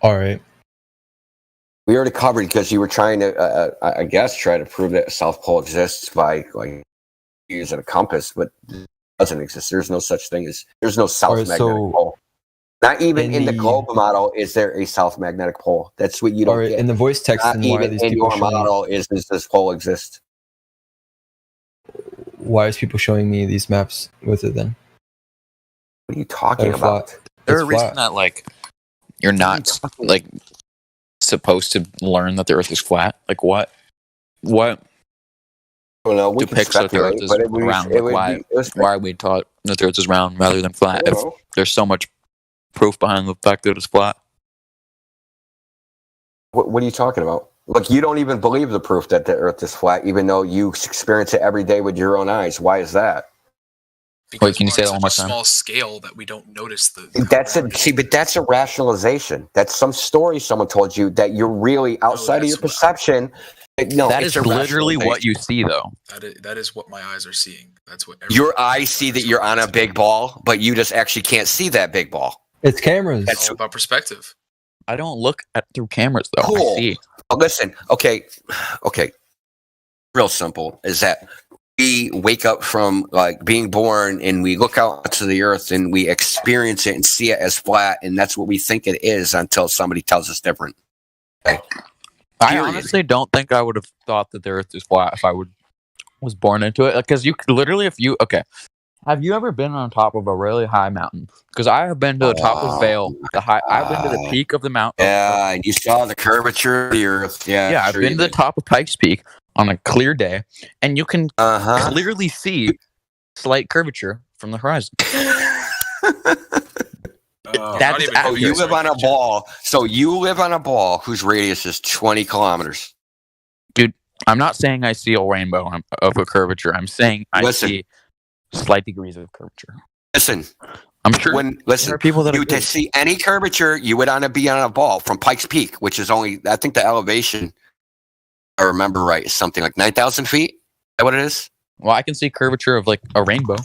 Speaker 21: All right.
Speaker 17: We already covered because you were trying to, I guess, try to prove that South Pole exists by like using a compass, but it doesn't exist. There's no such thing as there's no South magnetic pole. Not even in the globe model is there a South magnetic pole. That's what you don't get.
Speaker 21: In the voice text,
Speaker 17: not even in your model does this pole exist.
Speaker 21: Why is people showing me these maps with it then?
Speaker 17: What are you talking about?
Speaker 4: There's a reason that like you're not like supposed to learn that the Earth is flat. Like what? Well,
Speaker 17: no, we
Speaker 4: depicts that the Earth is round? Why are we taught that the Earth is round rather than flat? If there's so much proof behind the fact that it's flat.
Speaker 17: What are you talking about? Look, you don't even believe the proof that the Earth is flat, even though you experience it every day with your own eyes. Why is that?
Speaker 23: Because
Speaker 4: wait, can you say that one more time?
Speaker 23: Small scale that we don't notice the.
Speaker 17: But that's a rationalization. That's some story someone told you that you're really outside of your perception. No,
Speaker 4: that is literally what you see, though.
Speaker 23: That is what my eyes are seeing. That's what
Speaker 17: your eyes see, that you're on a big ball, but you just actually can't see that big ball.
Speaker 21: It's cameras.
Speaker 23: It's all about perspective.
Speaker 4: I don't look through cameras though.
Speaker 17: Cool.
Speaker 4: I see.
Speaker 17: Oh, listen, okay. Real simple is that we wake up from like being born and we look out to the Earth and we experience it and see it as flat, and that's what we think it is until somebody tells us different. Okay.
Speaker 4: I honestly don't think I would have thought that the Earth is flat if I was born into it. Because you could literally, have you ever been on top of a really high mountain? Because I have been to the top of Vale. I've been to the peak of the mountain.
Speaker 17: Yeah, and you saw the curvature of the Earth. Yeah,
Speaker 4: I've been to the top of Pikes Peak on a clear day, and you can clearly see slight curvature from the horizon.
Speaker 23: Not even
Speaker 2: Oh, you live on a ball. So you live on a ball whose radius is 20 kilometers.
Speaker 4: Dude, I'm not saying I see a rainbow of a curvature. I'm saying I see slight degrees of curvature.
Speaker 2: Listen,
Speaker 4: I'm sure
Speaker 2: there are people that to see any curvature, you would want to be on a ball from Pikes Peak, which is only, I think the elevation, if I remember right, is something like 9,000 feet. Is that what it is?
Speaker 4: Well, I can see curvature of like a rainbow.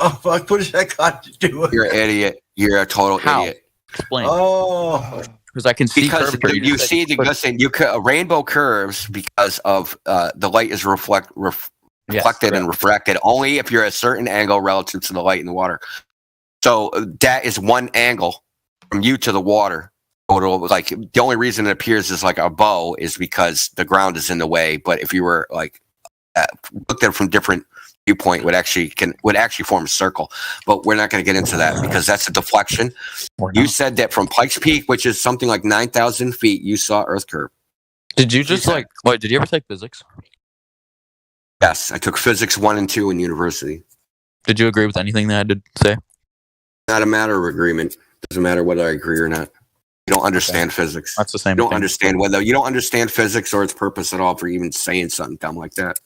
Speaker 7: Oh fuck! What does that got to do with
Speaker 2: You're an idiot. You're a total idiot.
Speaker 4: Explain.
Speaker 7: Oh,
Speaker 4: because I can see
Speaker 2: because
Speaker 4: curvature.
Speaker 2: you see the listen. Rainbow curves because of the light is reflected and refracted only if you're at a certain angle relative to the light in the water. So that is one angle from you to the water. Like the only reason it appears as like a bow is because the ground is in the way. But if you were like looked at it from different viewpoint, would actually form a circle. But we're not going to get into that because that's a deflection. You said that from Pikes Peak, which is something like 9,000 feet, you saw Earth curve.
Speaker 4: Did you just did you ever take physics?
Speaker 2: Yes, I took physics 1 and 2 in university.
Speaker 4: Did you agree with anything that I did say?
Speaker 2: Not a matter of agreement. Doesn't matter whether I agree or not. You don't understand physics.
Speaker 4: That's the same.
Speaker 2: You don't understand whether you don't understand physics or its purpose at all for even saying something dumb like that.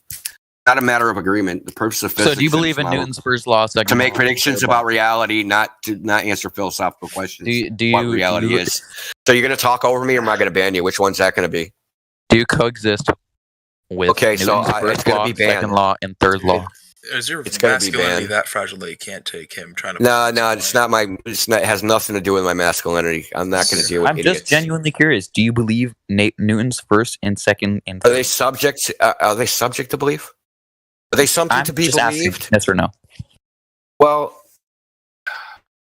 Speaker 2: Not a matter of agreement. The purpose of physics.
Speaker 4: So, do you believe in Newton's first law?
Speaker 2: To make predictions about reality, not answer philosophical questions.
Speaker 4: Do you
Speaker 2: what reality is? So, you're going to talk over me, or am I going to ban you? Which one's that going to be?
Speaker 4: Do you coexist with Newton's first
Speaker 2: it's going
Speaker 4: law,
Speaker 2: to be banned.
Speaker 4: second law, and third law?
Speaker 23: Is your
Speaker 2: It's gonna be
Speaker 23: masculinity
Speaker 2: banned.
Speaker 23: that fragile that you can't take him trying to?
Speaker 2: No, it's not my. It has nothing to do with my masculinity. I'm not going to deal with
Speaker 4: I'm
Speaker 2: idiots.
Speaker 4: just genuinely curious. Do you believe Newton's first and second and
Speaker 2: Are
Speaker 4: third?
Speaker 2: they subject? Are they subject to belief? Are they something
Speaker 4: I'm
Speaker 2: to be
Speaker 4: just asking,
Speaker 2: believed?
Speaker 4: yes or no?
Speaker 2: Well,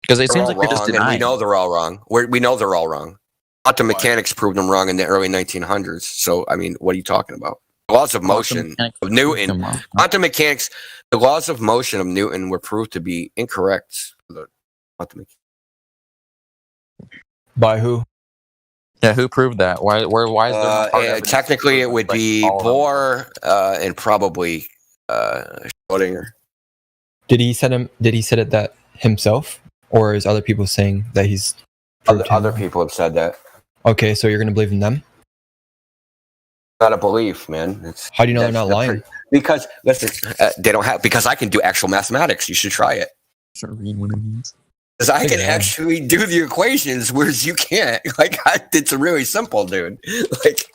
Speaker 4: because it
Speaker 2: they're
Speaker 4: seems
Speaker 2: all
Speaker 4: like you're just
Speaker 2: wrong, and
Speaker 4: denying.
Speaker 2: we know they're all wrong. We know they're all wrong. Quantum mechanics proved them wrong in the early 1900s. So, I mean, what are you talking about? The laws of motion of Newton, quantum mechanics, the laws of motion of Newton were proved to be incorrect.
Speaker 21: By who?
Speaker 4: Yeah, who proved that? Why is there no
Speaker 2: technically, it would be Bohr and probably Schrödinger.
Speaker 21: Did he set it that himself, or is other people saying that he's?
Speaker 2: Other people have said that.
Speaker 21: Okay, so you're gonna believe in them?
Speaker 2: Not a belief, man.
Speaker 21: How do you know they're not lying?
Speaker 2: Because listen, they don't have. Because I can do actual mathematics. You should try it.
Speaker 4: Read one of these.
Speaker 2: Because I can actually do the equations, whereas you can't. Like, it's really simple, dude. Like,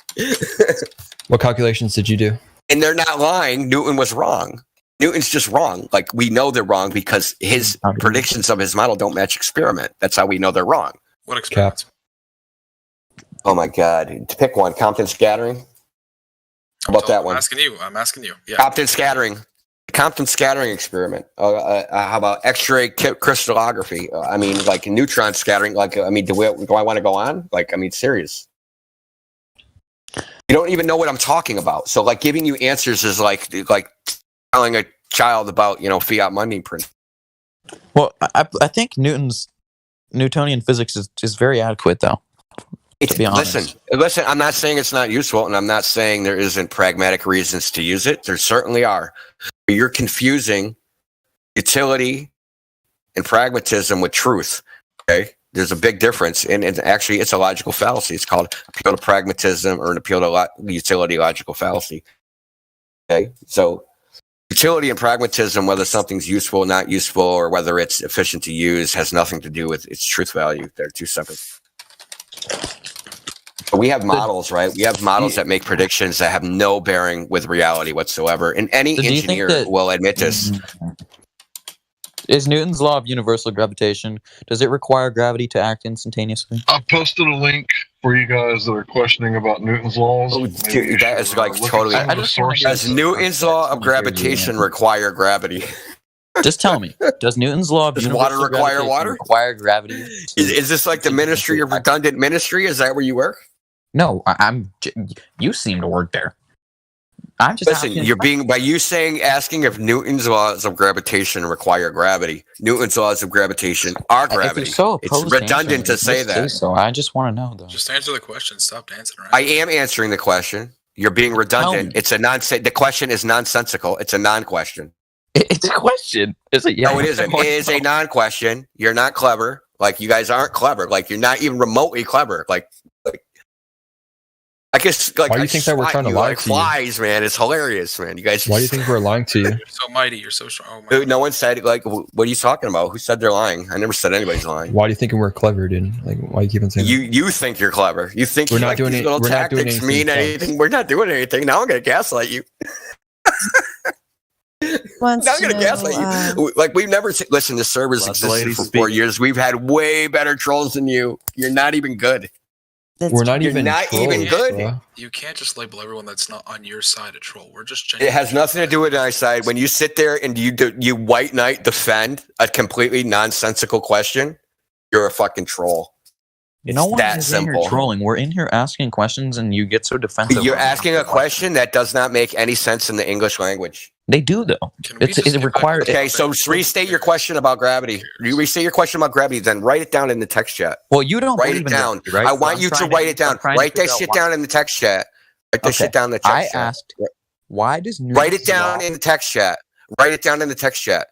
Speaker 21: What calculations did you do?
Speaker 2: and they're not lying. Newton was wrong. Newton's just wrong. Like, we know they're wrong because his predictions of his model don't match experiment. That's how we know they're wrong.
Speaker 23: What experiments?
Speaker 2: Oh my God! To pick one, Compton scattering. How about that one?
Speaker 23: I'm asking you. Yeah.
Speaker 2: Compton scattering. Compton scattering experiment. How about X-ray crystallography? I mean, like neutron scattering. Like, I mean, do I want to go on? Like, I mean, serious. You don't even know what I'm talking about. So, like, giving you answers is like telling a child about fiat money print.
Speaker 4: Well, I think Newtonian physics is very adequate, though. To be honest.
Speaker 2: Listen. I'm not saying it's not useful, and I'm not saying there isn't pragmatic reasons to use it. There certainly are. But you're confusing utility and pragmatism with truth. Okay, there's a big difference, and actually, it's a logical fallacy. It's called appeal to pragmatism or an appeal to utility logical fallacy. Okay, so utility and pragmatism, whether something's useful or not useful, or whether it's efficient to use, has nothing to do with its truth value. They're two separate. We have models, right? We have models that make predictions that have no bearing with reality whatsoever. And any engineer will admit this.
Speaker 4: Is Newton's law of universal gravitation, does it require gravity to act instantaneously?
Speaker 5: I posted a link for you guys that are questioning about Newton's laws.
Speaker 2: Dude, that is like totally. Does Newton's law of gravitation require gravity?
Speaker 4: Just tell me, does Newton's law of
Speaker 2: Does water require water?
Speaker 4: Require gravity?
Speaker 2: Is this like the Ministry of Redundant Ministry? Is that where you work?
Speaker 4: No, you seem to work there. I'm just
Speaker 2: listen. You're being by you asking if Newton's laws of gravitation require gravity. Newton's laws of gravitation are gravity. It's redundant to say that.
Speaker 4: So I just want to know, though.
Speaker 23: Just answer the question. Stop dancing around.
Speaker 2: I am answering the question. You're being redundant.
Speaker 4: me.
Speaker 2: It's a the question is nonsensical. It's a non-question.
Speaker 4: It's a question. Is it?
Speaker 2: No, it isn't. It is a non-question. You're not clever. Like, you guys aren't clever. Like, you're not even remotely clever. Like I guess, like,
Speaker 21: Why do you think that we're trying to lie
Speaker 2: like
Speaker 21: to you?
Speaker 2: flies, man? It's hilarious, man. You guys.
Speaker 21: Why do you think we're lying to you?
Speaker 23: You're so mighty. You're so strong. Oh my
Speaker 2: No one said, like, what are you talking about? Who said they're lying? I never said anybody's lying.
Speaker 21: Why do you think we're clever, dude? Like, why do you keep on saying
Speaker 2: You think you're clever. You think
Speaker 21: We're not
Speaker 2: like,
Speaker 21: doing
Speaker 2: these
Speaker 21: it-
Speaker 2: little
Speaker 21: we're not doing
Speaker 2: tactics
Speaker 21: anything
Speaker 2: mean
Speaker 21: fun.
Speaker 2: anything. We're not doing anything. Now I'm going to gaslight you.
Speaker 22: Wants
Speaker 2: Now I'm
Speaker 22: to
Speaker 2: going to gaslight
Speaker 22: know,
Speaker 2: you. Like, we've never listen. The servers
Speaker 17: Let the
Speaker 2: existed
Speaker 17: ladies
Speaker 2: for
Speaker 17: speak.
Speaker 2: 4 years. We've had way better trolls than you. You're not even good.
Speaker 21: We're not
Speaker 2: You're
Speaker 21: even
Speaker 2: not even
Speaker 21: trolls,
Speaker 2: good.
Speaker 21: bro.
Speaker 23: You can't just label everyone that's not on your side a troll. We're just
Speaker 2: It has nothing to do with my side. When you sit there and you white knight defend a completely nonsensical question, you're a fucking troll. It's
Speaker 4: No one
Speaker 2: that
Speaker 4: is in
Speaker 2: simple.
Speaker 4: here trolling. We're in here asking questions, and you get so defensive.
Speaker 2: You're asking a question that does not make any sense in the English language.
Speaker 4: They do though. It requires.
Speaker 2: Okay, so restate your question about gravity. You restate your question about gravity, then write it down in the text chat.
Speaker 4: Well, you don't
Speaker 2: write
Speaker 4: believe
Speaker 2: it
Speaker 4: in
Speaker 2: down.
Speaker 4: gravity, right?
Speaker 2: I
Speaker 4: So
Speaker 2: want
Speaker 4: I'm
Speaker 2: you to
Speaker 4: trying
Speaker 2: write it down.
Speaker 4: I'm trying to
Speaker 2: Write that
Speaker 4: figure out
Speaker 2: shit
Speaker 4: why-
Speaker 2: down in the text chat. Write that
Speaker 4: Okay.
Speaker 2: shit down in the text
Speaker 4: I
Speaker 2: chat.
Speaker 4: asked, why does
Speaker 2: Write it down in the text chat. Write it down in the text chat.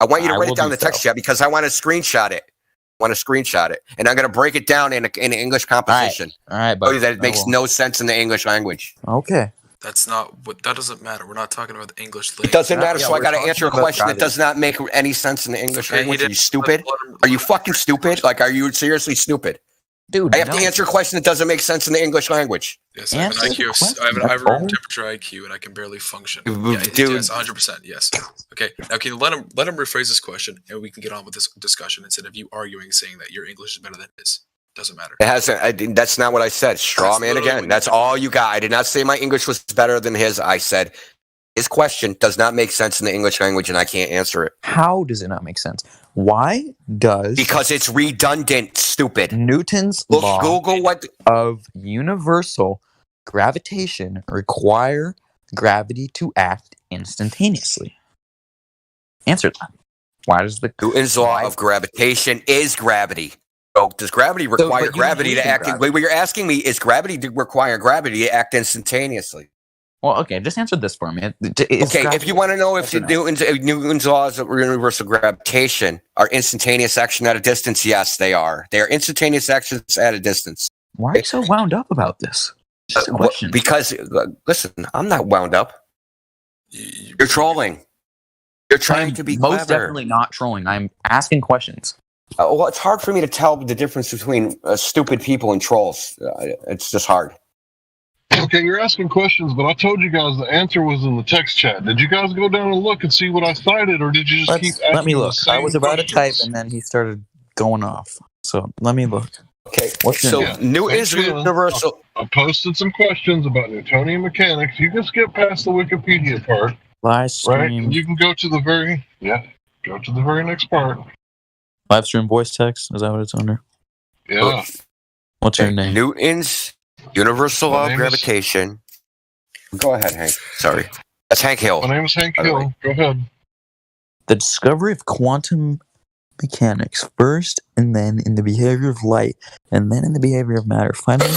Speaker 2: I want you to
Speaker 4: I
Speaker 2: write
Speaker 4: will
Speaker 2: it down in
Speaker 4: do
Speaker 2: the text
Speaker 4: so.
Speaker 2: chat because I want to screenshot it. And I'm going to break it down in an English composition.
Speaker 4: All right,
Speaker 2: Show
Speaker 4: but
Speaker 2: you that it makes no sense in the English language.
Speaker 4: Okay.
Speaker 23: That's not what. That doesn't matter. We're not talking about the English.
Speaker 2: It doesn't matter, so I
Speaker 4: we're
Speaker 2: got to
Speaker 4: talking
Speaker 2: answer a
Speaker 4: about
Speaker 2: question that
Speaker 4: gravity.
Speaker 2: does not make any sense in the English
Speaker 23: Okay,
Speaker 2: language.
Speaker 23: he
Speaker 2: Are you
Speaker 23: didn't-
Speaker 2: stupid? Are you fucking stupid? Like, are you seriously stupid?
Speaker 4: Dude,
Speaker 2: I have to answer a question that doesn't make sense in the English language.
Speaker 23: Yes, I have an
Speaker 4: Answer the
Speaker 23: IQ.
Speaker 4: question,
Speaker 23: I have
Speaker 4: that's
Speaker 23: a room
Speaker 4: all.
Speaker 23: temperature IQ, and I can barely function.
Speaker 2: Dude.
Speaker 23: Yes, 100%. Yes. Okay. Now, can you let him rephrase this question, and we can get on with this discussion instead of you arguing, saying that your English is better than his. Doesn't matter.
Speaker 2: It hasn't. That's not what I said. Straw
Speaker 23: That's
Speaker 2: man
Speaker 23: literally
Speaker 2: again.
Speaker 23: what
Speaker 2: That's
Speaker 23: you
Speaker 2: all you got. I did not say my English was better than his. I said his question does not make sense in the English language, and I can't answer it
Speaker 4: How does it not make sense? Why does
Speaker 2: because it's redundant. Stupid.
Speaker 4: Newton's
Speaker 2: Look,
Speaker 4: law
Speaker 2: Google what.
Speaker 4: of universal gravitation require gravity to act instantaneously? Answer that. Why does the
Speaker 2: Newton's law of gravitation is gravity. So does gravity require
Speaker 4: but you
Speaker 2: gravity to
Speaker 4: believe in
Speaker 2: act?
Speaker 4: gravity.
Speaker 2: What you're asking me is gravity to require gravity to act instantaneously.
Speaker 4: Well, okay, just answer this for me.
Speaker 2: Okay, if you want to know if Newton's laws of universal gravitation are instantaneous action at a distance, yes, they are. They are instantaneous actions at a distance.
Speaker 4: Why are you so wound up about this? Just a question.
Speaker 2: Because listen, I'm not wound up. You're trolling. You're trying to be
Speaker 4: most
Speaker 2: clever.
Speaker 4: definitely not trolling. I'm asking questions.
Speaker 2: Well, it's hard for me to tell the difference between stupid people and trolls. It's just hard.
Speaker 5: Okay, you're asking questions, but I told you guys the answer was in the text chat. Did you guys go down and look and see what I cited, or did you just keep asking
Speaker 4: Let me
Speaker 5: the
Speaker 4: look. I
Speaker 5: same
Speaker 4: was about to type,
Speaker 5: questions?
Speaker 4: and then he started going off. So let me look.
Speaker 2: Okay.
Speaker 4: What's your
Speaker 2: So
Speaker 4: name?
Speaker 2: Newton's
Speaker 5: Thank you.
Speaker 2: universal.
Speaker 5: I posted some questions about Newtonian mechanics. You can skip past the Wikipedia part,
Speaker 4: Live
Speaker 5: right?
Speaker 4: stream.
Speaker 5: And you can go to the very next part.
Speaker 4: Live stream voice text. Is that what it's under?
Speaker 5: Yeah.
Speaker 4: What's your name?
Speaker 2: Newton's universal
Speaker 5: My
Speaker 2: law of
Speaker 5: name is-
Speaker 2: gravitation. Go ahead, Hank. Sorry. That's Hank Hill.
Speaker 5: My name is Hank
Speaker 2: by the way.
Speaker 5: Hill. Go ahead.
Speaker 4: The discovery of quantum mechanics first, and then in the behavior of light, and then in the behavior of matter. Finally.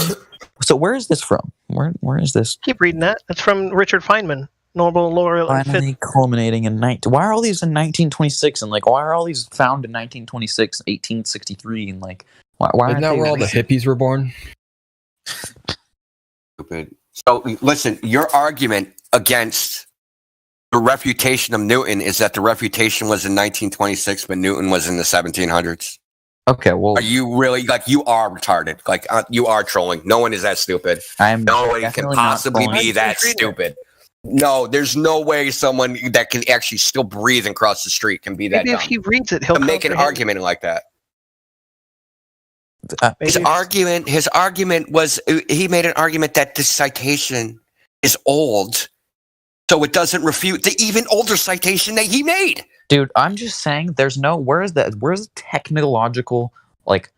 Speaker 4: So where is this from? Where is this?
Speaker 11: Keep reading that. That's from Richard Feynman, Nobel laureate.
Speaker 4: Finally culminating in why are all these in 1926 and like why are all these found in 1926, 1863 and like why
Speaker 21: Isn't
Speaker 4: aren't
Speaker 21: that
Speaker 4: they
Speaker 21: where all the
Speaker 4: recent?
Speaker 21: hippies were born?
Speaker 2: Stupid. So listen, your argument against the refutation of Newton is that the refutation was in 1926, but Newton was in the 1700s.
Speaker 4: Okay, well,
Speaker 2: Are you really like you are retarded? Like you are trolling. No one is that stupid.
Speaker 4: I'm
Speaker 2: Nobody can
Speaker 4: definitely not
Speaker 2: possibly
Speaker 4: trolling.
Speaker 2: be that stupid. No, there's no way someone that can actually still breathe and cross the street can be that
Speaker 11: Maybe if
Speaker 2: dumb.
Speaker 11: he reads it, he'll
Speaker 2: To make an
Speaker 11: comprehend.
Speaker 2: argument like that.
Speaker 11: Maybe
Speaker 2: His argument was he made an argument that this citation is old, so it doesn't refute the even older citation that he made.
Speaker 4: Dude, I'm just saying there's no where's the technological like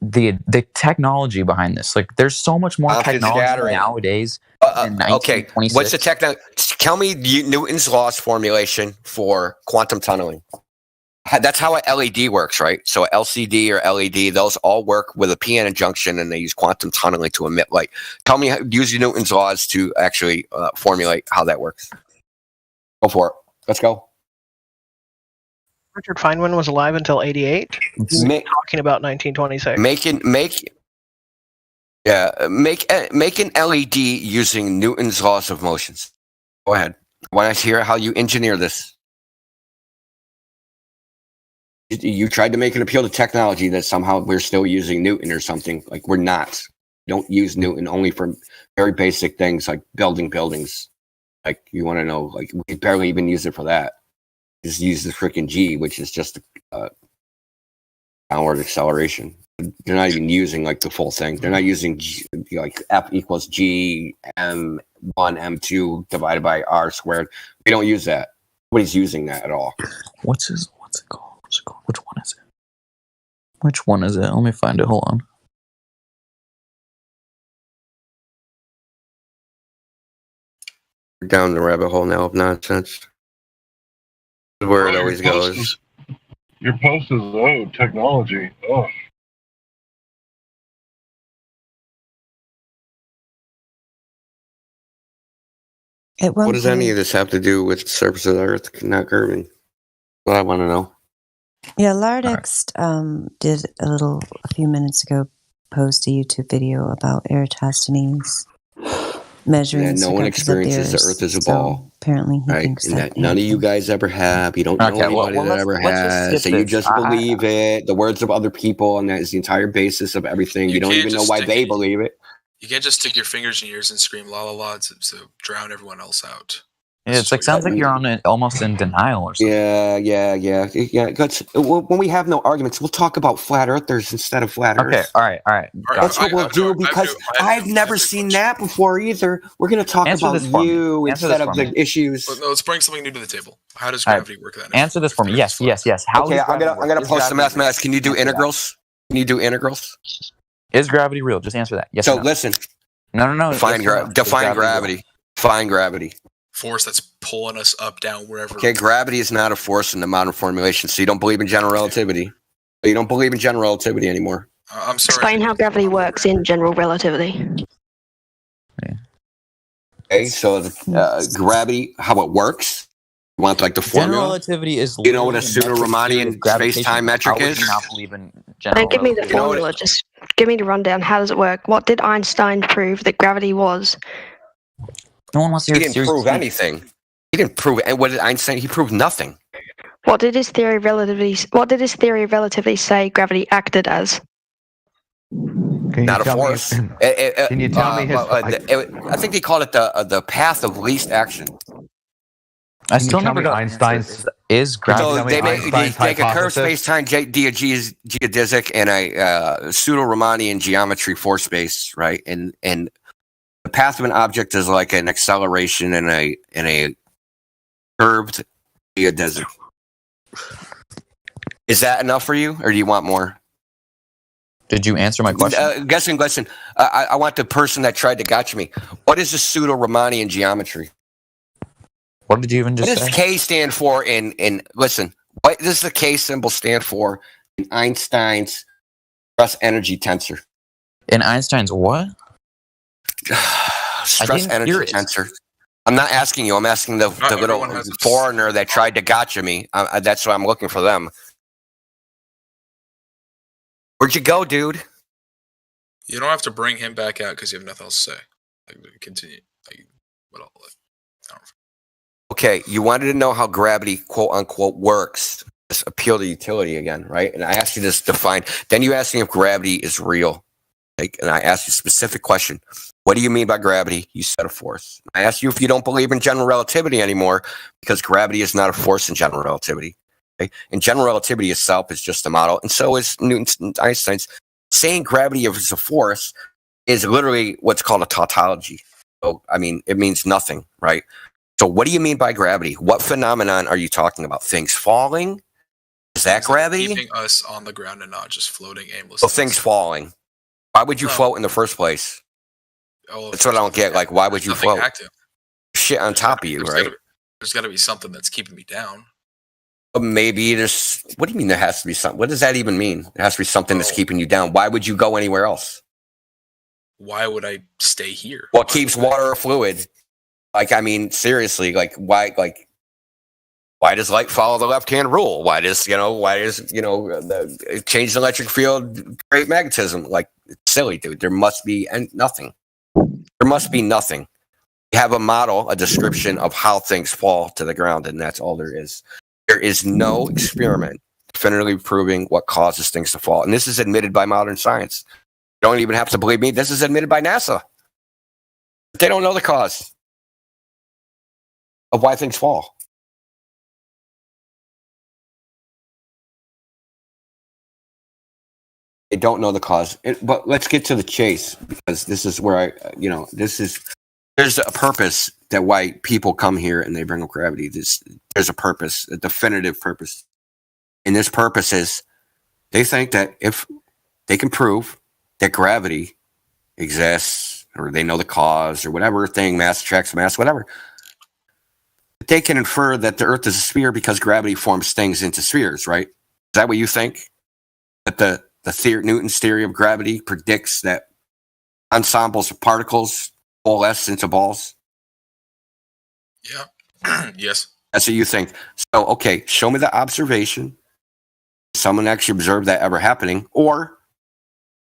Speaker 4: the technology behind this? Like there's so much more
Speaker 2: It's
Speaker 4: technology
Speaker 2: scattering.
Speaker 4: nowadays than
Speaker 2: Okay,
Speaker 4: 1926.
Speaker 2: what's the technology? Tell me Newton's law's formulation for quantum tunneling. That's how a LED works, right? So LCD or LED, those all work with a p-n junction, and they use quantum tunneling to emit light. Tell me, use Newton's laws to actually formulate how that works. Go for it. Let's go.
Speaker 11: Richard Feynman was alive until 88. Talking about 1926.
Speaker 2: Make an LED using Newton's laws of motions. Go ahead. I want to hear how you engineer this. You tried to make an appeal to technology that somehow we're still using Newton or something. Like, we're not. Don't use Newton only for very basic things like building buildings. Like, you want to know, like, we barely even use it for that. Just use the freaking G, which is just downward acceleration. They're not even using like the full thing. They're not using G, like F equals G M1 M2 divided by R squared. We don't use that. Nobody's using that at all.
Speaker 4: What's it called? Which one is it? Which one is it? Let me find it. Hold on.
Speaker 2: We're down the rabbit hole now of nonsense. Where it always goes.
Speaker 5: Your post is technology. Oh.
Speaker 2: What does any of this have to do with the surface of the Earth not curving? What I want to know.
Speaker 22: Yeah, Lardex did a few minutes ago, post a YouTube video about Eratosthenes measuring.
Speaker 2: Yeah, no one experiences the Earth as a ball.
Speaker 22: Apparently, he
Speaker 2: right?
Speaker 22: thinks
Speaker 2: And
Speaker 22: that
Speaker 2: none of you guys ever have. You don't know anybody that ever has. So you just believe it. The words of other people, and that is the entire basis of everything. You don't even know why they believe it.
Speaker 23: You can't just stick your fingers in your ears and scream la la la to drown everyone else out.
Speaker 4: Yeah, it's like sounds like you're on it, almost in denial or something.
Speaker 2: Yeah. When we have no arguments, we'll talk about flat earthers instead of flat Earth.
Speaker 4: Okay, all right.
Speaker 2: That's what we'll do because I've never seen that before either. We're going to talk about you instead of the issues.
Speaker 23: No, let's bring something new to the table. How does gravity work? That
Speaker 4: answer this for me. Yes. How
Speaker 2: okay, I'm gonna post some mathematics. Can you do integrals?
Speaker 4: Is gravity real? Just answer that. Yes.
Speaker 2: So listen.
Speaker 4: No.
Speaker 2: Define gravity. Define gravity.
Speaker 23: Force that's pulling us up, down, wherever.
Speaker 2: Okay, gravity is not a force in the modern formulation, so you don't believe in general relativity. You don't believe in general relativity anymore.
Speaker 23: I'm sorry.
Speaker 8: Explain how gravity works in general relativity.
Speaker 2: Okay, so gravity, how it works. You want like the formula?
Speaker 4: General relativity is.
Speaker 2: You know what a pseudo-Riemannian space-time metric is?
Speaker 4: Not believe in general.
Speaker 8: Don't give me the formula. Just give me the rundown. How does it work? What did Einstein prove that gravity was?
Speaker 4: No one wants to hear.
Speaker 2: He didn't prove anything. He didn't prove. And what did Einstein? He proved nothing.
Speaker 8: What did his theory of relativity say gravity acted as?
Speaker 2: Not a force.
Speaker 12: Can you tell me his?
Speaker 2: I think they called it the path of least action.
Speaker 4: I still never got
Speaker 12: Einstein's.
Speaker 4: Is gravity?
Speaker 2: So they take a curved space-time geodesic and a pseudo-Riemannian geometry for space, right? And the path of an object is like an acceleration in a curved geodesic. Is that enough for you, or do you want more?
Speaker 4: Did you answer my question?
Speaker 2: Listen. I want the person that tried to gotcha me. What is a pseudo-Riemannian geometry?
Speaker 4: What did you even just say?
Speaker 2: What does K stand for in listen, what does the K symbol stand for in Einstein's stress energy tensor?
Speaker 4: In Einstein's what?
Speaker 2: Stress energy tensor. I'm not asking you. I'm asking the little foreigner that tried to gotcha me. That's why I'm looking for them. Where'd you go, dude?
Speaker 23: You don't have to bring him back out because you have nothing else to say. Continue. What else? I don't know.
Speaker 2: Okay, you wanted to know how gravity, quote unquote, works. Just appeal to utility again, right? And I asked you this define. Then you asked me if gravity is real. And I asked you a specific question. What do you mean by gravity? You said a force. I asked you if you don't believe in general relativity anymore because gravity is not a force in general relativity. Okay? And general relativity itself is just a model. And so is Newton's and Einstein's. Saying gravity is a force is literally what's called a tautology. So, I mean, it means nothing, right? So what do you mean by gravity? What phenomenon are you talking about? Things falling? Is that gravity?
Speaker 23: Keeping us on the ground and not just floating aimlessly.
Speaker 2: So things falling. Why would you float in the first place? That's what I don't get. Like, why would you float?
Speaker 23: Active.
Speaker 2: Shit on top of you, right?
Speaker 23: There's got to be something that's keeping me down.
Speaker 2: Maybe there's. What do you mean there has to be something? What does that even mean? There has to be something that's keeping you down. Why would you go anywhere else?
Speaker 23: Why would I stay here?
Speaker 2: What keeps water a fluid? Like, I mean, seriously, like, why? Like, why does light follow the left-hand rule? Why does change the electric field create magnetism? Like, it's silly, dude. There must be nothing. There must be nothing. You have a model, a description of how things fall to the ground, and that's all there is. There is no experiment definitively proving what causes things to fall. And this is admitted by modern science. You don't even have to believe me. This is admitted by NASA. They don't know the cause of why things fall. They don't know the cause. But let's get to the chase, because this is where there's a purpose that why people come here and they bring up gravity. There's a purpose, a definitive purpose. And this purpose is they think that if they can prove that gravity exists, or they know the cause, or whatever thing, mass attracts mass, whatever, they can infer that the Earth is a sphere because gravity forms things into spheres, right? Is that what you think? That Newton's theory of gravity predicts that ensembles of particles coalesce into balls?
Speaker 23: Yeah. Yes.
Speaker 2: That's what you think. So, okay, show me the observation. Someone actually observed that ever happening, or,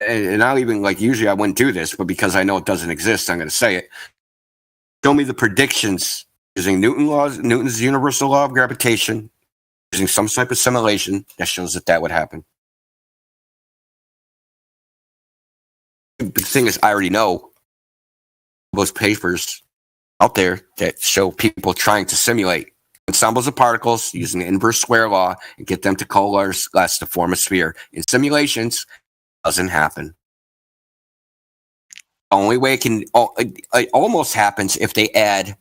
Speaker 2: and I'll even, like, usually I wouldn't do this, but because I know it doesn't exist, I'm going to say it. Show me the predictions using Newton's universal law of gravitation, using some type of simulation that shows that would happen. The thing is, I already know those papers out there that show people trying to simulate ensembles of particles using the inverse square law and get them to coalesce to form a sphere. In simulations, doesn't happen. The only way it almost happens if they add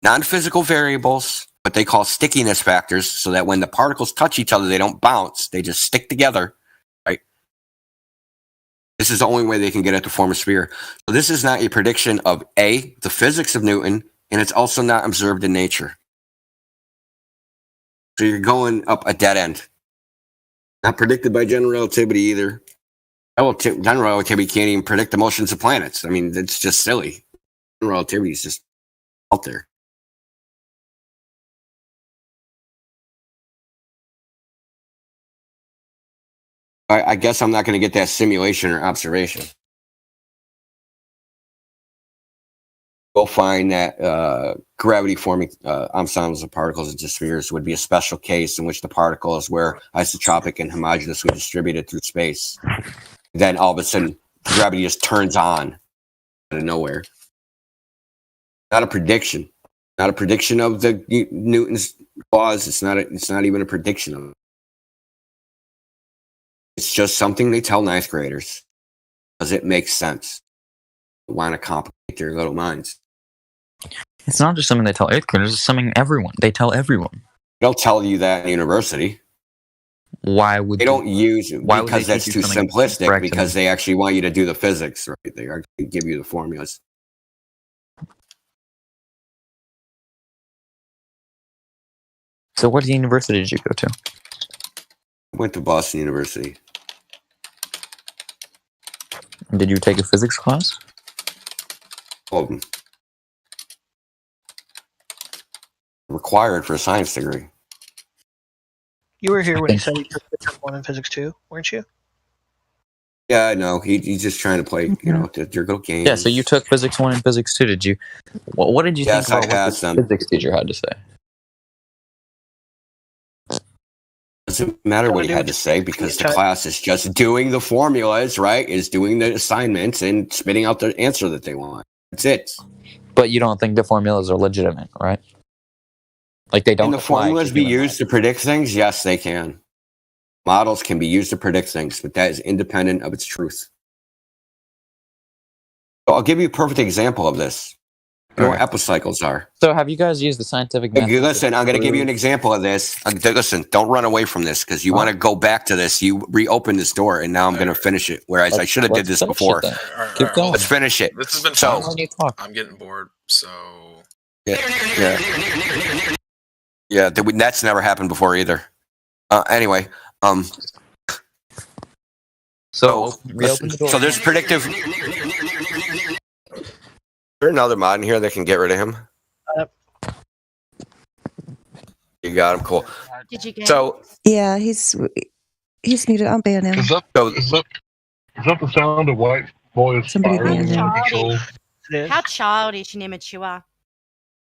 Speaker 2: non-physical variables, what they call stickiness factors, so that when the particles touch each other, they don't bounce. They just stick together, right? This is the only way they can get it to form a sphere. So this is not a prediction of the physics of Newton, and it's also not observed in nature. So you're going up a dead end. Not predicted by general relativity either. General relativity can't even predict the motions of planets. I mean, it's just silly. General relativity is just out there. I guess I'm not going to get that simulation or observation. We'll find that gravity forming ensembles of particles into spheres would be a special case in which the particles were isotropic and homogeneously distributed through space. Then all of a sudden, gravity just turns on out of nowhere. Not a prediction. Not a prediction of the Newton's laws. It's not even a prediction of it. It's just something they tell ninth graders because it makes sense. They want to complicate their little minds.
Speaker 4: It's not just something they tell eighth graders, it's something they tell everyone.
Speaker 2: They'll tell you that in university.
Speaker 4: Why would
Speaker 2: they don't use it? Because that's too simplistic, because they actually want you to do the physics, right? They actually give you the formulas.
Speaker 4: So what university did you go to?
Speaker 2: I went to Boston University.
Speaker 4: Did you take a physics class?
Speaker 2: All of them. Required for a science degree.
Speaker 11: You were here when he said he took Physics 1 and Physics 2, weren't you?
Speaker 2: Yeah, I know. He's just trying to play, their little games.
Speaker 4: Yeah, so you took Physics 1 and Physics 2, did you? What did you think about what the physics teacher had to say?
Speaker 2: Doesn't matter what he had to say, because the class is just doing the formulas, right? Is doing the assignments and spitting out the answer that they want. That's it.
Speaker 4: But you don't think the formulas are legitimate, right? Like they don't.
Speaker 2: Can the formulas be used to predict things? Yes, they can. Models can be used to predict things, but that is independent of its truth. So I'll give you a perfect example of this. You know what epicycles are.
Speaker 4: So have you guys used the scientific method?
Speaker 2: Listen, I'm going to give you an example of this. Listen, don't run away from this, because you want to go back to this. You reopen this door, and now I'm going to finish it, whereas I should have did this before.
Speaker 4: Keep going.
Speaker 2: Let's finish it.
Speaker 23: This has been fun. I'm getting bored, so...
Speaker 2: Yeah, that's never happened before either. Anyway,
Speaker 4: So reopen the door.
Speaker 2: so there's predictive. Is there another mod in here that can get rid of him? You got him, cool.
Speaker 6: Did you get
Speaker 2: So
Speaker 22: Yeah, he's muted. I'll ban him.
Speaker 5: Is that the sound of white boys
Speaker 22: Somebody
Speaker 5: spiraling
Speaker 22: banned him.
Speaker 5: out of control?
Speaker 6: How childish and immature.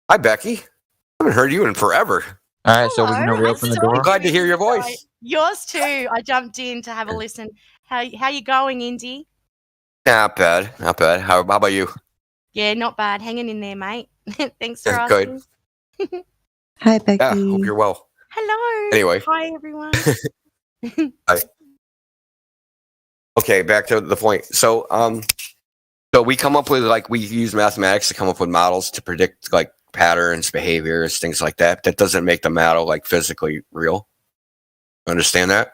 Speaker 2: hi, Becky. I haven't heard you in forever.
Speaker 4: All right, so we're gonna reopen the door.
Speaker 2: I'm glad to hear your voice.
Speaker 6: Yours too. I jumped in to have a listen. How you going, Indy?
Speaker 2: Not bad, not bad. How about you?
Speaker 6: Yeah, not bad. Hanging in there, mate. Thanks for
Speaker 2: Yeah,
Speaker 6: asking.
Speaker 2: good.
Speaker 22: Hi, Becky.
Speaker 2: Yeah, hope you're well.
Speaker 6: Hello.
Speaker 2: Anyway.
Speaker 6: Hi, everyone.
Speaker 2: Hi. Okay, back to the point. So, so we come up with we use mathematics to come up with models to predict patterns, behaviors, things like that. That doesn't make the model physically real. Understand that?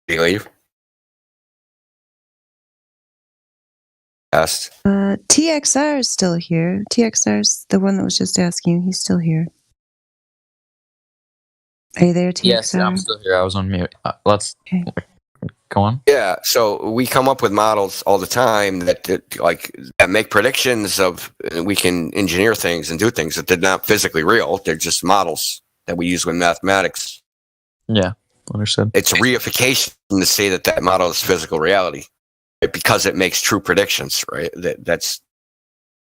Speaker 2: Do you leave? Asked.
Speaker 22: TXR is still here. TXR's the one that was just asking. He's still here. Are you there, TXR?
Speaker 4: Yes, I'm still here. I was on mute. Let's go on.
Speaker 2: Yeah, so we come up with models all the time that make predictions of. We can engineer things and do things that they're not physically real. They're just models that we use with mathematics.
Speaker 4: Yeah, understood.
Speaker 2: It's reification to say that model is physical reality, right? Because it makes true predictions, right? That's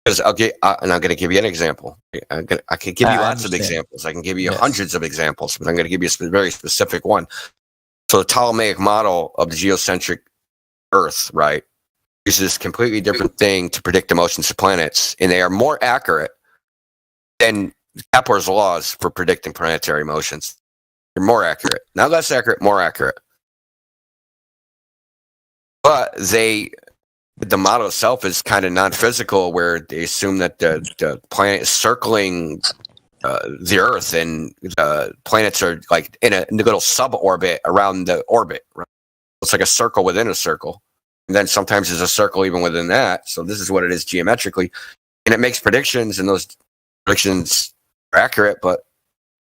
Speaker 2: because I'm going to give you an example. I can give you lots of examples. I can give you hundreds of examples, but I'm going to give you a very specific one. So the Ptolemaic model of the geocentric Earth, right, uses this completely different thing to predict the motions of planets, and they are more accurate than Kepler's laws for predicting planetary motions. They're more accurate. Not less accurate, more accurate. But the model itself is kind of non-physical, where they assume that the planet is circling the Earth, and the planets are in a little suborbit around the orbit. Right? It's like a circle within a circle, and then sometimes there's a circle even within that. So this is what it is geometrically, and it makes predictions, and those predictions are accurate, but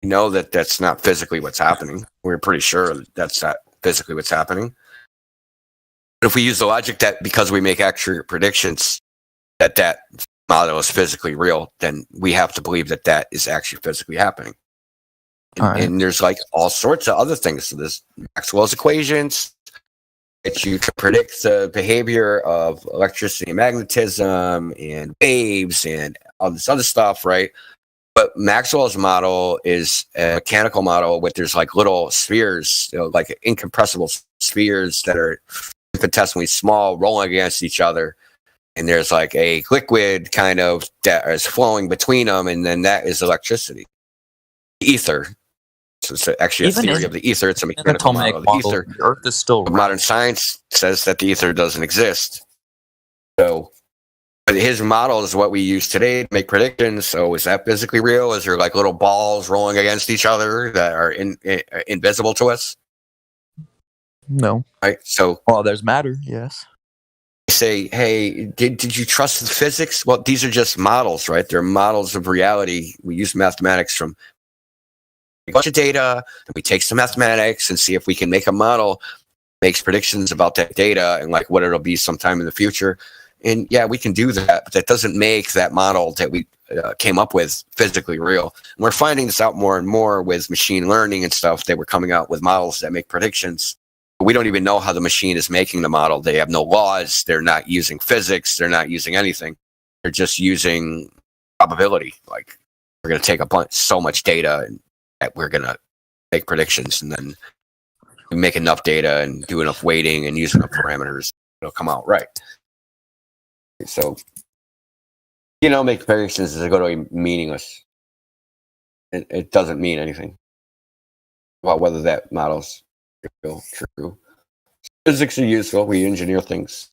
Speaker 2: we know that that's not physically what's happening. We're pretty sure that's not physically what's happening. But if we use the logic that because we make accurate predictions, that model is physically real, then we have to believe that is actually physically happening. And there's all sorts of other things. So there's Maxwell's equations that you can predict the behavior of electricity and magnetism and waves and all this other stuff, right? But Maxwell's model is a mechanical model with there's little spheres, incompressible spheres that are infinitesimally small, rolling against each other. And there's a liquid kind of that is flowing between them, and then that is electricity. Ether. So it's actually a theory of the ether. It's a mechanical model of the ether.
Speaker 4: The Earth is still
Speaker 2: modern science says that the ether doesn't exist. So but his model is what we use today to make predictions. So is that physically real? Is there little balls rolling against each other that are invisible to us?
Speaker 4: No.
Speaker 2: Right. So
Speaker 4: there's matter. Yes.
Speaker 2: Say, hey, did you trust the physics? Well, these are just models, right? They're models of reality. We use mathematics from a bunch of data, and we take some mathematics and see if we can make a model makes predictions about that data and what it'll be sometime in the future. And yeah, we can do that, but that doesn't make that model that we came up with physically real. And we're finding this out more and more with machine learning and stuff, that we're coming out with models that make predictions. We don't even know how the machine is making the model. They have no laws. They're not using physics. They're not using anything. They're just using probability. We're going to take so much data and that we're going to make predictions, and then we make enough data and do enough weighting and use enough parameters, it'll come out right. So, make predictions is going to be meaningless. It doesn't mean anything about whether that model's real, true. Physics are useful. We engineer things.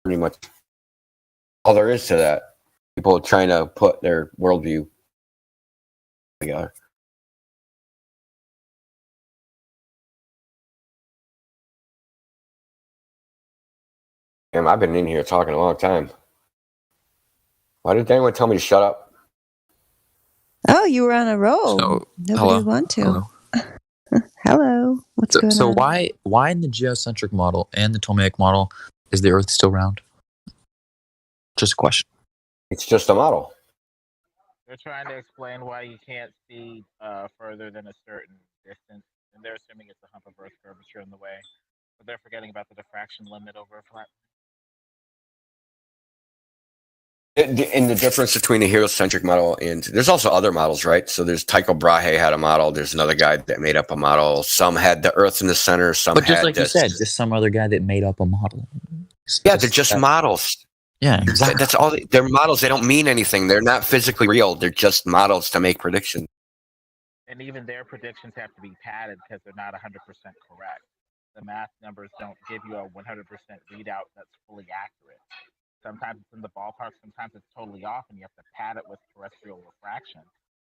Speaker 2: Pretty much all there is to that. People trying to put their worldview together. Damn, I've been in here talking a long time. Why didn't anyone tell me to shut up?
Speaker 22: Oh, you were on a roll.
Speaker 4: So,
Speaker 22: Nobody would want to.
Speaker 4: Hello.
Speaker 22: What's going
Speaker 4: So
Speaker 22: on?
Speaker 4: why in the geocentric model and the Ptolemaic model is the Earth still round? Just a question.
Speaker 2: It's just a model.
Speaker 13: They're trying to explain why you can't see further than a certain distance, and they're assuming it's a hump of Earth curvature in the way, but they're forgetting about the diffraction limit over a flat.
Speaker 2: And the difference between the heliocentric model and there's also other models, right? So there's Tycho Brahe had a model. There's another guy that made up a model. Some had the Earth in the center. Some
Speaker 4: But just
Speaker 2: had
Speaker 4: like you
Speaker 2: this.
Speaker 4: said, just some other guy that made up a model.
Speaker 2: Yeah, they're just models.
Speaker 4: Yeah, exactly.
Speaker 2: That's all. They're models. They don't mean anything. They're not physically real. They're just models to make predictions.
Speaker 13: And even their predictions have to be padded because they're not 100% correct. The math numbers don't give you a 100% readout that's fully accurate. Sometimes it's in the ballpark, sometimes it's totally off, and you have to pad it with terrestrial refraction,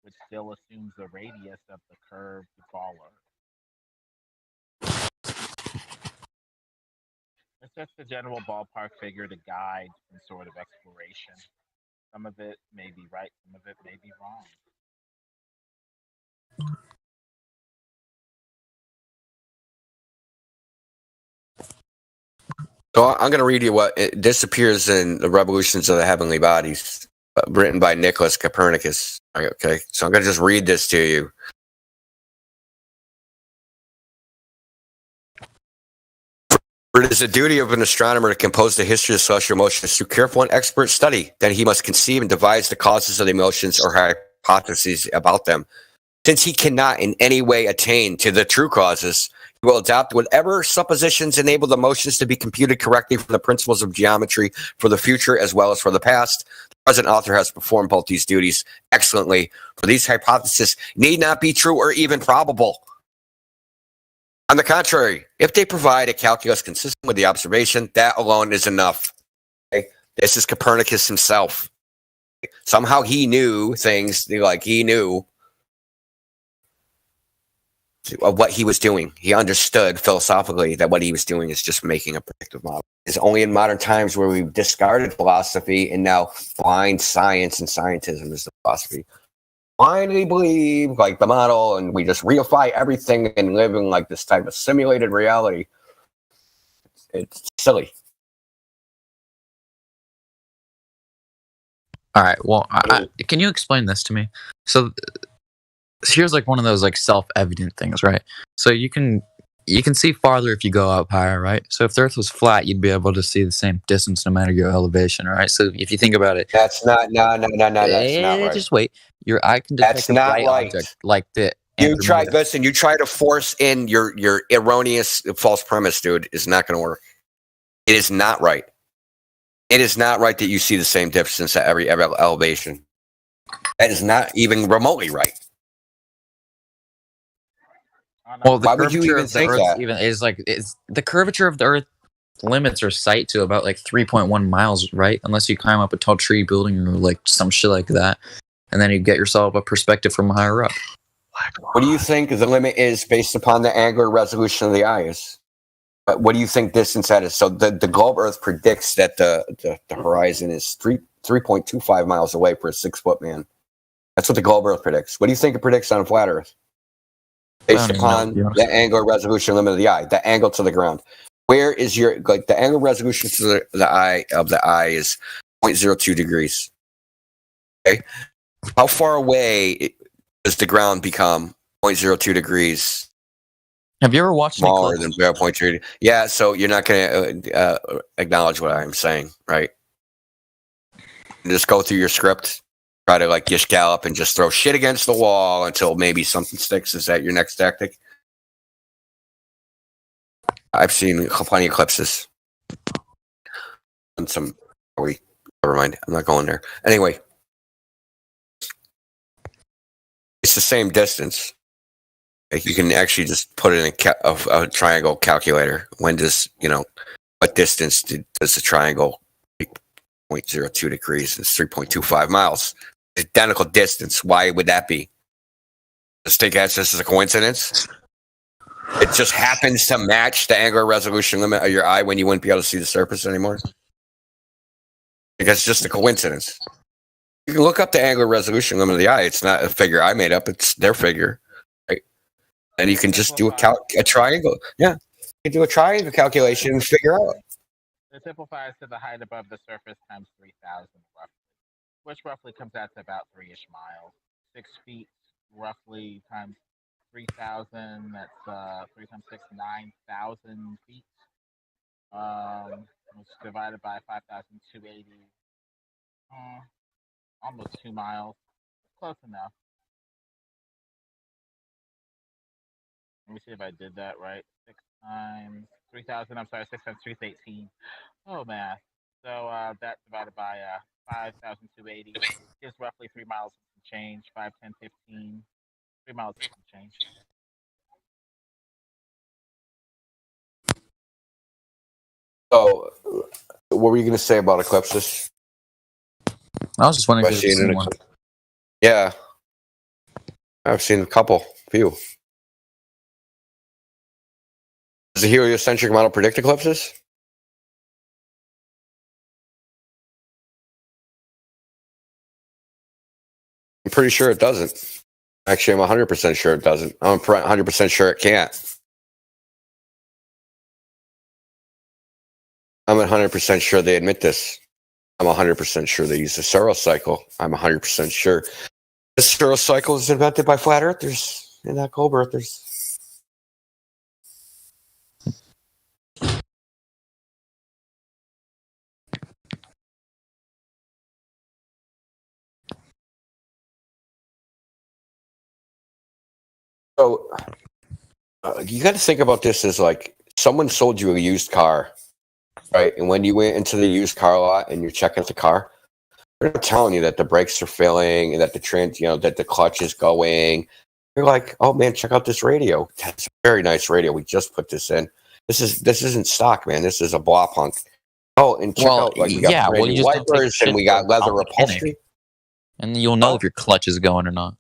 Speaker 13: which still assumes the radius of the curved baller. It's just a general ballpark figure to guide some sort of exploration. Some of it may be right, some of it may be wrong.
Speaker 2: So I'm going to read you what this appears in the Revolutions of the Heavenly Bodies, written by Nicholas Copernicus. Okay, so I'm going to just read this to you. For it is the duty of an astronomer to compose the history of celestial motions through careful and expert study. Then he must conceive and devise the causes of the motions or hypotheses about them. Since he cannot in any way attain to the true causes, he will adopt whatever suppositions enable the motions to be computed correctly from the principles of geometry for the future as well as for the past. The present author has performed both these duties excellently, for these hypotheses need not be true or even probable. On the contrary, if they provide a calculus consistent with the observation, that alone is enough. Okay? This is Copernicus himself. Somehow he knew things, like he knew of what he was doing. He understood philosophically that what he was doing is just making a predictive model. It's only in modern times where we've discarded philosophy and now find science and scientism is the philosophy. Finally believe like the model and we just reify everything and live in like this type of simulated reality. It's silly.
Speaker 4: All right. Well, can you explain this to me? So here's like one of those like self-evident things, right? So you can see farther if you go up higher, right? So if the Earth was flat, you'd be able to see the same distance no matter your elevation, right? So if you think about it,
Speaker 2: that's not that's not right.
Speaker 4: Just wait. Your eye can detect a bright object like the.
Speaker 2: You try to force in your erroneous false premise, dude. Is not going to work. It is not right. It is not right that you see the same distance at every elevation. That is not even remotely right.
Speaker 4: Well, the
Speaker 2: why would you
Speaker 4: curvature
Speaker 2: even
Speaker 4: of the
Speaker 2: think
Speaker 4: Earth
Speaker 2: that?
Speaker 4: even is like the curvature of the Earth limits our sight to about like 3.1 miles, right? Unless you climb up a tall tree building or like some shit like that, and then you get yourself a perspective from higher up.
Speaker 2: What do you think the limit is based upon the angular resolution of the eye is? What do you think distance that is? So the globe Earth predicts that the horizon is 3.25 miles away for a 6-foot man. That's what the globe Earth predicts. What do you think it predicts on a flat Earth? Based upon the angular resolution limit of the eye, the angle to the ground. Where is your the angular resolution to the eye is 0.02 degrees. Okay, how far away does the ground become 0.02 degrees?
Speaker 4: Have you ever watched
Speaker 2: smaller than 0.3? Yeah, so you're not going to acknowledge what I'm saying, right? Just go through your script, try to like just gallop and just throw shit against the wall until maybe something sticks. Is that your next tactic? I've seen plenty of eclipses. And some, never mind. I'm not going there. Anyway, it's the same distance. Like you can actually just put it in a triangle calculator. When does, what distance does the triangle 0.02 degrees? It's 3.25 miles. Identical distance. Why would that be? Just take that just as a coincidence? It just happens to match the angular resolution limit of your eye when you wouldn't be able to see the surface anymore. Because it's just a coincidence. You can look up the angular resolution limit of the eye. It's not a figure I made up. It's their figure. Right?
Speaker 17: And you can just do a triangle. Yeah, you can do a triangle calculation and figure out.
Speaker 13: It simplifies to the height above the surface times 3,000 roughly, which roughly comes out to about 3-ish miles. 6 feet roughly times 3,000. That's 3 times 6, 9,000 feet. It's divided by 5,280. Almost 2 miles. Close enough. Let me see if I did that right. 6 times 3,000. I'm sorry, 6 times 3 is 18. Oh, math. So that divided by 5,280 is roughly 3 miles and change. 5, 10, 15. 3 miles and change.
Speaker 17: So, what were you going to say about eclipses?
Speaker 4: I was just wondering if you've seen one.
Speaker 17: Yeah, I've seen a few. Does the heliocentric model predict eclipses? I'm pretty sure it doesn't. Actually, I'm 100% sure it doesn't. I'm 100% sure it can't. I'm 100% sure they admit this. I'm 100% sure they use the Saros cycle. I'm 100% sure the Saros cycle is invented by flat earthers and not cold earthers. So you got to think about this as like someone sold you a used car, right? And when you went into the used car lot and you're checking the car, they're not telling you that the brakes are failing and that that the clutch is going. You're like, oh man, check out this radio. That's a very nice radio. We just put this in. This isn't stock, man. This is a blah punk. Oh, and check out like we got brand new wipers and we got leather upholstery.
Speaker 4: And you'll know if your clutch is going or not.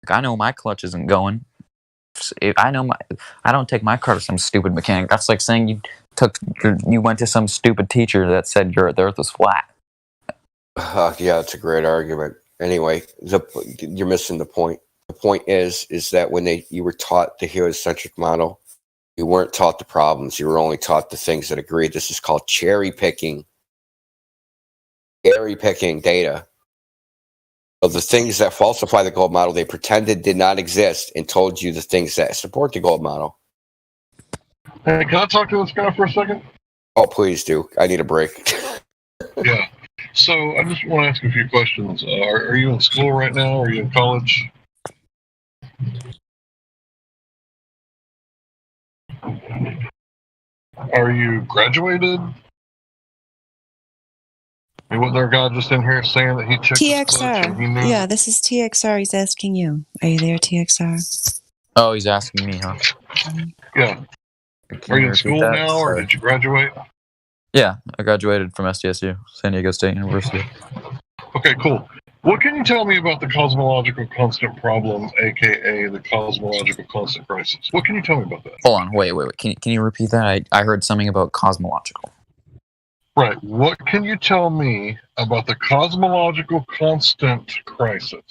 Speaker 4: I know my clutch isn't going. I don't take my car to some stupid mechanic. That's like saying you went to some stupid teacher that said the earth was flat.
Speaker 17: Yeah, it's a great argument. Anyway, you're missing the point. The point is that when you were taught the heliocentric model, you weren't taught the problems. You were only taught the things that agreed. This is called cherry picking. Cherry picking data. Of the things that falsify the gold model, they pretended did not exist and told you the things that support the gold model.
Speaker 5: Hey, can I talk to this guy for a second?
Speaker 17: Oh, please do. I need a break.
Speaker 5: Yeah. So I just want to ask a few questions. Are you in school right now? Are you in college? Are you graduated? And what their guy just in here saying that he checked his clutch and he knew?
Speaker 22: Yeah, this is TXR. He's asking you. Are you there, TXR?
Speaker 4: Oh, he's asking me, huh?
Speaker 5: Yeah. Are you in school now, or did you graduate?
Speaker 4: Yeah, I graduated from SDSU, San Diego State University.
Speaker 5: Okay, cool. What can you tell me about the cosmological constant problem, aka the cosmological constant crisis? What can you tell me about that?
Speaker 4: Hold on, wait. Can you repeat that? I heard something about cosmological.
Speaker 5: Right. What can you tell me about the cosmological constant crisis,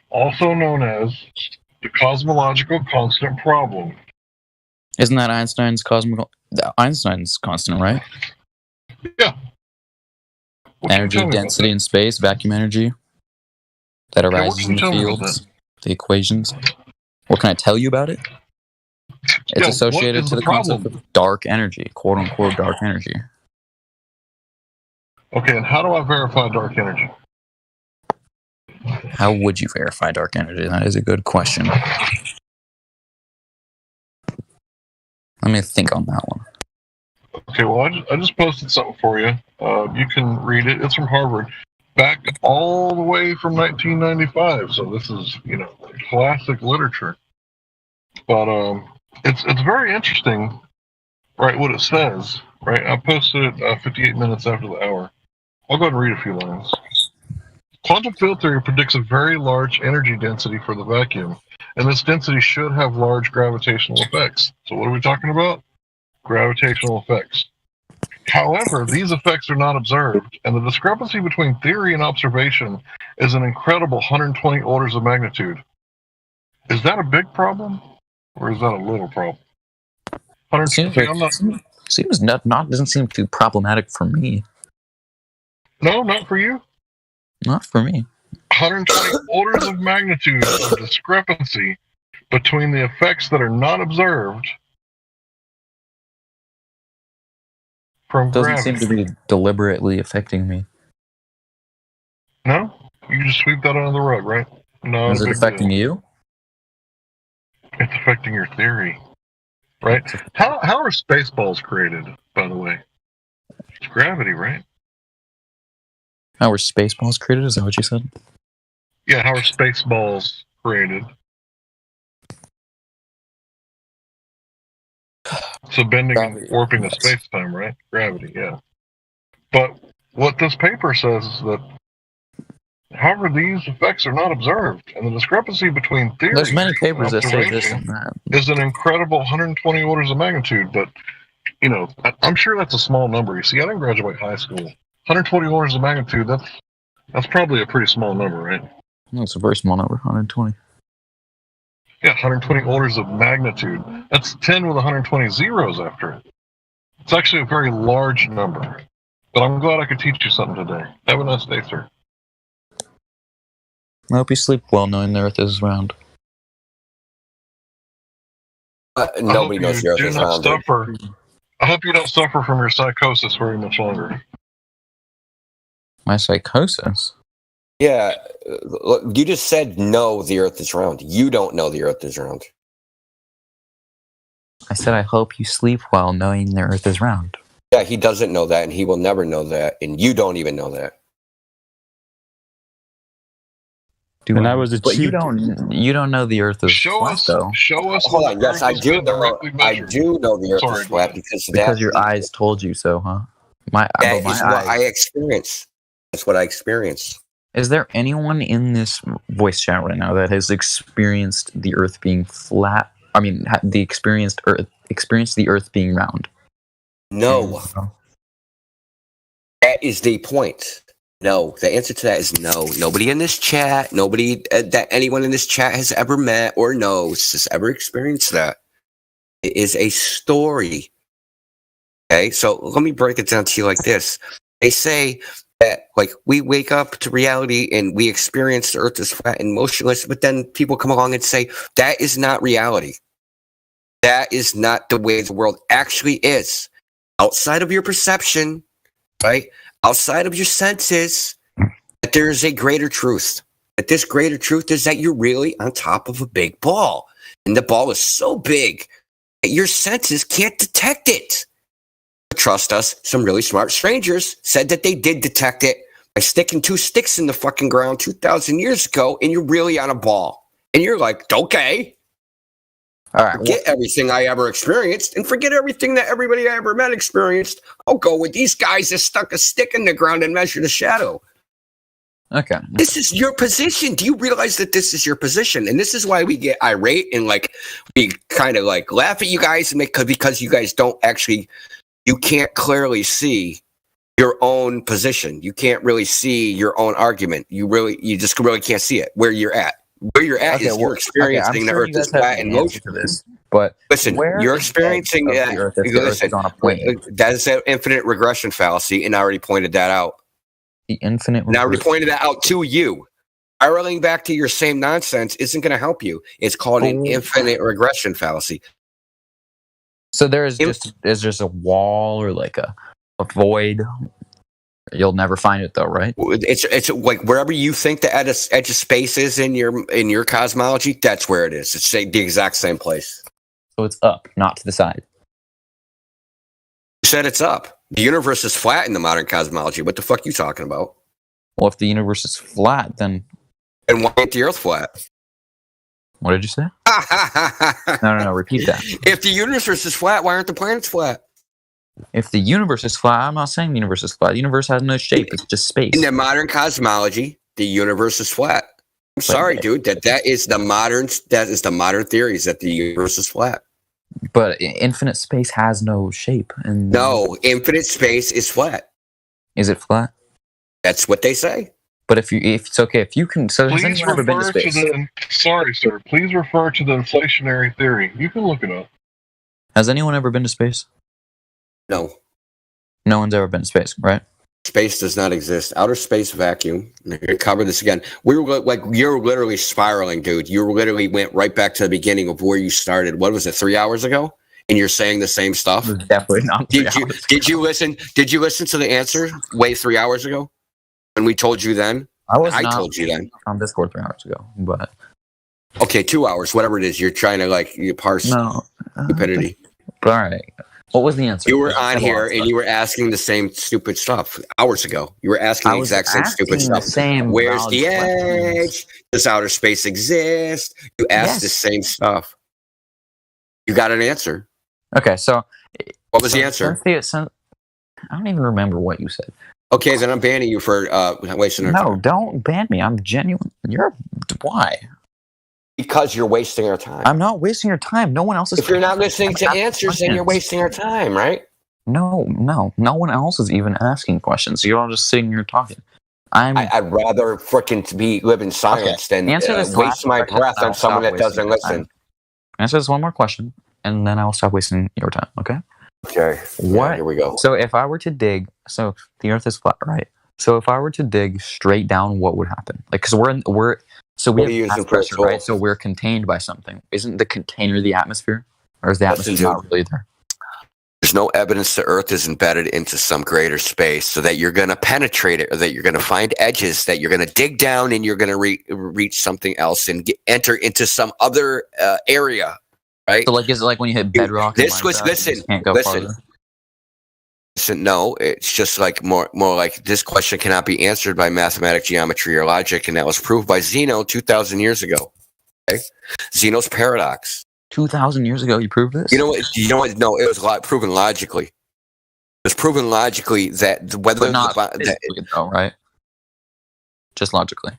Speaker 5: also known as the cosmological constant problem?
Speaker 4: Isn't that Einstein's constant, right?
Speaker 5: Yeah.
Speaker 4: Energy density in space, vacuum energy that arises in the fields, the equations. What can I tell you about it? It's associated to the concept of dark energy, quote unquote dark energy.
Speaker 5: Okay, and how do I verify dark energy?
Speaker 4: How would you verify dark energy? That is a good question. Let me think on that one.
Speaker 5: Okay, well, I just posted something for you. You can read it. It's from Harvard, back all the way from 1995. So this is, classic literature. But it's very interesting, right? What it says, right? I posted it 58 minutes after the hour. I'll go ahead and read a few lines. Quantum field theory predicts a very large energy density for the vacuum, and this density should have large gravitational effects. So what are we talking about? Gravitational effects. However, these effects are not observed, and the discrepancy between theory and observation is an incredible 120 orders of magnitude. Is that a big problem, or is that a little problem?
Speaker 4: Seems doesn't seem too problematic for me.
Speaker 5: No, not for you.
Speaker 4: Not for me.
Speaker 5: 120 orders of magnitude of discrepancy between the effects that are not observed from
Speaker 4: Doesn't
Speaker 5: gravity.
Speaker 4: seem to be deliberately affecting me.
Speaker 5: No? You just sweep that under the rug, right? No,
Speaker 4: Is it affecting you?
Speaker 5: It's affecting your theory, right? How are Spaceballs created, by the way? It's gravity, right?
Speaker 4: How were Spaceballs created? Is that what you said?
Speaker 5: Yeah, how are Spaceballs created? So bending and warping of space-time, right? Gravity, yeah. But what this paper says is that, however, these effects are not observed, and the discrepancy between theory
Speaker 4: There's many
Speaker 5: and
Speaker 4: papers that say this
Speaker 5: observation
Speaker 4: and that.
Speaker 5: is an incredible 120 orders of magnitude. But, you know, I'm sure that's a small number. You see, I didn't graduate high school. 120 orders of magnitude, that's probably a pretty small number, right?
Speaker 4: That's a very small number, 120.
Speaker 5: Yeah, 120 orders of magnitude. That's 10 with 120 zeros after it. It's actually a very large number. But I'm glad I could teach you something today. Have a nice day, sir.
Speaker 4: I hope you sleep well knowing the Earth is round.
Speaker 2: Nobody knows the Earth is round.
Speaker 5: I hope you don't suffer from your psychosis very much longer.
Speaker 4: My psychosis?
Speaker 2: Yeah, look, you just said no, the Earth is round. You don't know the Earth is round.
Speaker 4: I said I hope you sleep well knowing the Earth is round.
Speaker 2: Yeah, he doesn't know that, and he will never know that, and you don't even know that.
Speaker 4: And I was but you don't know the Earth is flat, though.
Speaker 5: Show us.
Speaker 2: Hold on. Yes, I do know. I do know the Earth is flat because
Speaker 4: your eyes told you so, huh?
Speaker 2: That is what I experience. That's what I experience.
Speaker 4: Is there anyone in this voice chat right now that has experienced the Earth being flat? I mean, experienced the Earth being round?
Speaker 2: No. That is the point. No. The answer to that is no. Nobody in this chat, nobody that anyone in this chat has ever met or knows has ever experienced that. It is a story. Okay, so let me break it down to you like this. They say that, like, we wake up to reality and we experience the Earth is flat and motionless, but then people come along and say, that is not reality. That is not the way the world actually is. Outside of your perception, right? Outside of your senses, that there is a greater truth. That this greater truth is that you're really on top of a big ball. And the ball is so big that your senses can't detect it. Trust us, some really smart strangers said that they did detect it by sticking 2 sticks in the fucking ground 2,000 years ago, and you're really on a ball. And you're like, okay.
Speaker 4: All right.
Speaker 2: Forget everything I ever experienced and forget everything that everybody I ever met experienced. I'll go with these guys that stuck a stick in the ground and measured a shadow.
Speaker 4: Okay.
Speaker 2: This is your position. Do you realize that this is your position? And this is why we get irate and like we kind of like laugh at you guys and because you guys don't actually, you can't clearly see your own position. You can't really see your own argument. You just really can't see it where you're at. Where you're at is you're experiencing the Earth is flat in motion.
Speaker 4: To this, but
Speaker 2: listen, you're experiencing that. That is an infinite regression fallacy, and I already pointed that out.
Speaker 4: The infinite.
Speaker 2: And I already pointed that out to you. Spiraling back to your same nonsense isn't going to help you. It's called an infinite regression fallacy.
Speaker 4: So there is just a wall or like a void. You'll never find it though, right?
Speaker 2: It's like wherever you think the edge of space is in your cosmology, that's where it is. It's the exact same place.
Speaker 4: So it's up, not to the side.
Speaker 2: You said it's up. The universe is flat in the modern cosmology. What the fuck are you talking about?
Speaker 4: Well, if the universe is flat, then...
Speaker 2: And why ain't the Earth flat?
Speaker 4: What did you say? No, repeat that.
Speaker 2: If the universe is flat, why aren't the planets flat?
Speaker 4: If the universe is flat, I'm not saying the universe is flat. The universe has no shape. It's just space.
Speaker 2: In the modern cosmology, the universe is flat. I'm sorry, dude. That is the modern theory, is that the universe is flat.
Speaker 4: But infinite space has no shape.
Speaker 2: No, infinite space is flat.
Speaker 4: Is it flat?
Speaker 2: That's what they say.
Speaker 4: But if it's okay, if you can, so has
Speaker 5: Please
Speaker 4: anyone ever been to
Speaker 5: refer to
Speaker 4: space?
Speaker 5: sorry, sir. Please refer to the inflationary theory. You can look it up.
Speaker 4: Has anyone ever been to space?
Speaker 2: No.
Speaker 4: No one's ever been to space, right?
Speaker 2: Space does not exist. Outer space vacuum. I'm going to cover this again. We were like, you're literally spiraling, dude. You literally went right back to the beginning of where you started. What was it, 3 hours ago? And you're saying the same stuff.
Speaker 4: Definitely not.
Speaker 2: Did you listen? Did you listen to the answer way 3 hours ago? When we told you then? I told you then
Speaker 4: on Discord 3 hours ago, but
Speaker 2: okay, 2 hours, whatever it is. You're trying to you parse stupidity.
Speaker 4: All right. What was the answer?
Speaker 2: You were on here and you were asking the same stupid stuff hours ago. You were asking the exact same stupid stuff. Where's the edge? Does outer space exist? You asked the same stuff. You got an answer.
Speaker 4: Okay, so
Speaker 2: what was the answer?
Speaker 4: I don't even remember what you said.
Speaker 2: Okay, then I'm banning you for wasting our time.
Speaker 4: No, don't ban me. I'm genuine. Why?
Speaker 2: Because you're wasting our time.
Speaker 4: I'm not wasting your time. No one else is.
Speaker 2: If you're not listening to answers, then you're wasting our time, right?
Speaker 4: No one else is even asking questions. You're all just sitting here talking.
Speaker 2: I'd rather frickin' live in silence than waste my breath on someone that doesn't listen.
Speaker 4: Answer this one more question, and then I will stop wasting your time. Okay.
Speaker 2: Okay.
Speaker 4: What?
Speaker 2: Yeah, here we go.
Speaker 4: So if I were to dig, so the Earth is flat, right? So if I were to dig straight down, what would happen? Like, because we have pressure, right? So we're contained by something. Isn't the container the atmosphere, or is the atmosphere not really there?
Speaker 2: There's no evidence the Earth is embedded into some greater space, so that you're going to penetrate it, or that you're going to find edges, that you're going to dig down and you're going to reach something else and enter into some other area. Right?
Speaker 4: So, like, is it like when you hit bedrock?
Speaker 2: Listen. No, it's just like more like this question cannot be answered by mathematical geometry or logic, and that was proved by Zeno 2,000 years ago. Okay? Zeno's paradox.
Speaker 4: 2,000 years ago, you proved this?
Speaker 2: You know what? No, it was proven logically. It was proven logically that whether
Speaker 4: but not physically, though, right? Just logically.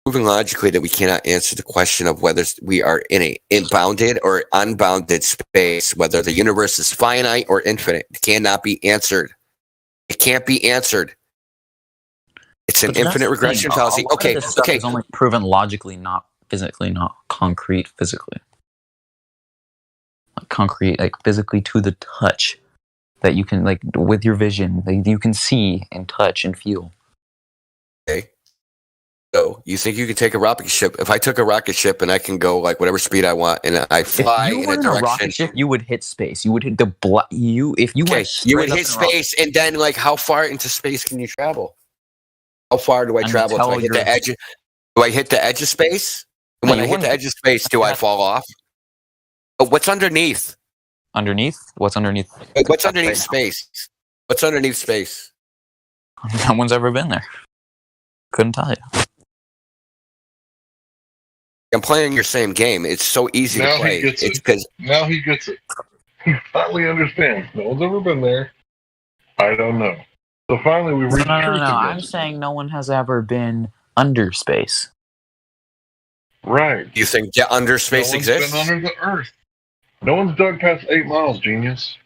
Speaker 2: Proven logically that we cannot answer the question of whether we are in a bounded or unbounded space, whether the universe is finite or infinite. It cannot be answered. It can't be answered. It's an infinite regression fallacy. Okay.
Speaker 4: It's only proven logically, not physically, not concrete physically. Like concrete, like physically to the touch that you can, like with your vision, that you can see and touch and feel.
Speaker 2: Okay. So you think you could take a rocket ship? If I took a rocket ship and I can go like whatever speed I want, and I fly in a direction,
Speaker 4: rocket ship, you would hit space. You would hit the you would
Speaker 2: hit space, and then like how far into space can you travel? How far do I travel? Do I hit the edge? Do I hit the edge of space? And when I hit the edge of space, do I fall off? But what's underneath?
Speaker 4: Underneath? What's underneath?
Speaker 2: What's underneath space? What's underneath space?
Speaker 4: No one's ever been there. Couldn't tell you.
Speaker 2: I'm playing your same game. It's so easy to play.
Speaker 5: Now he gets it. He finally understands. No one's ever been there. I don't know. So finally we reached truth.
Speaker 4: No. I'm saying no one has ever been under space.
Speaker 5: Right.
Speaker 2: You think under space exists?
Speaker 5: No one's been under the Earth. No one's dug past 8 miles, genius.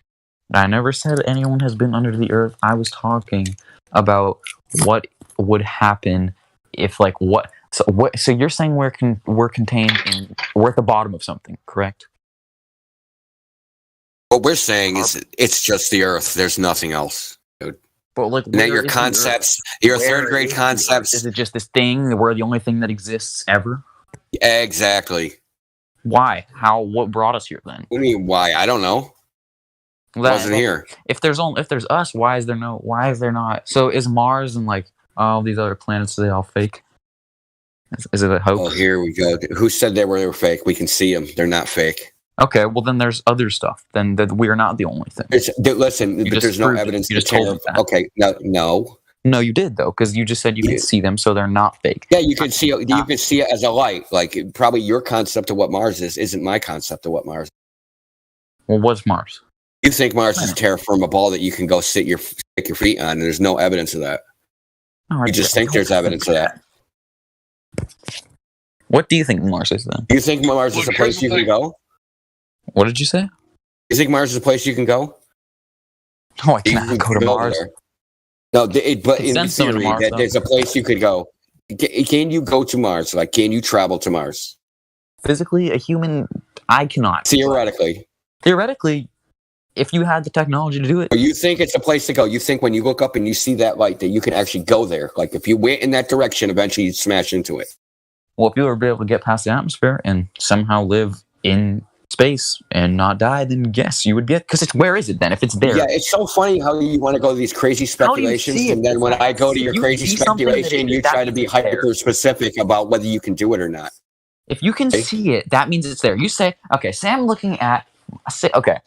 Speaker 4: I never said anyone has been under the Earth. I was talking about what would happen if, like, what. So you're saying we're contained in, we're at the bottom of something, correct?
Speaker 2: What we're saying is it's just the Earth. There's nothing else. Dude.
Speaker 4: But like,
Speaker 2: now your concepts, your third grade concepts.
Speaker 4: Is it just this thing? We're the only thing that exists ever?
Speaker 2: Exactly.
Speaker 4: Why? How? What brought us here then?
Speaker 2: What do you mean why? I don't know. Wasn't here.
Speaker 4: If there's us, why is there not? So is Mars and like all these other planets, are they all fake? Is it a hoax?
Speaker 2: Oh, here we go. Who said they were fake? We can see them. They're not fake.
Speaker 4: Okay, well then there's other stuff. Then we are not the only thing.
Speaker 2: Listen, but there's no evidence.
Speaker 4: You just told me that.
Speaker 2: Okay, no.
Speaker 4: No, you did though, because you just said you can see them, so they're not fake.
Speaker 2: Yeah, you can see it. You can see it as a light. Like probably your concept of what Mars isn't my concept of what Mars.
Speaker 4: Well, what's Mars?
Speaker 2: You think Mars is terraformable that you can go stick your feet on, and there's no evidence of that.
Speaker 4: No,
Speaker 2: you just think there's evidence of that.
Speaker 4: What do you think Mars is then?
Speaker 2: You think Mars is a place you can go?
Speaker 4: What did you say?
Speaker 2: You think Mars is a place you can go?
Speaker 4: No, I cannot go to Mars.
Speaker 2: No, but in
Speaker 4: Send someone to
Speaker 2: theory,
Speaker 4: Mars, though.
Speaker 2: there's a place you could go. Can you go to Mars? Like, can you travel to Mars?
Speaker 4: Physically, a human, I cannot.
Speaker 2: Theoretically.
Speaker 4: Theoretically, if you had the technology to do it.
Speaker 2: Or you think it's a place to go. You think when you look up and you see that light that you can actually go there. Like, if you went in that direction, eventually you'd smash into it.
Speaker 4: Well, if you were able to get past the atmosphere and somehow live in space and not die, then yes, you would get. Because where is it then? If it's there,
Speaker 2: Yeah, it's so funny how you want to go to these crazy speculations, and then when I go to your crazy speculation, you try to be hyper specific about whether you can do it or not.
Speaker 4: If you can see it, that means it's there. You say, okay, say I'm looking at, okay.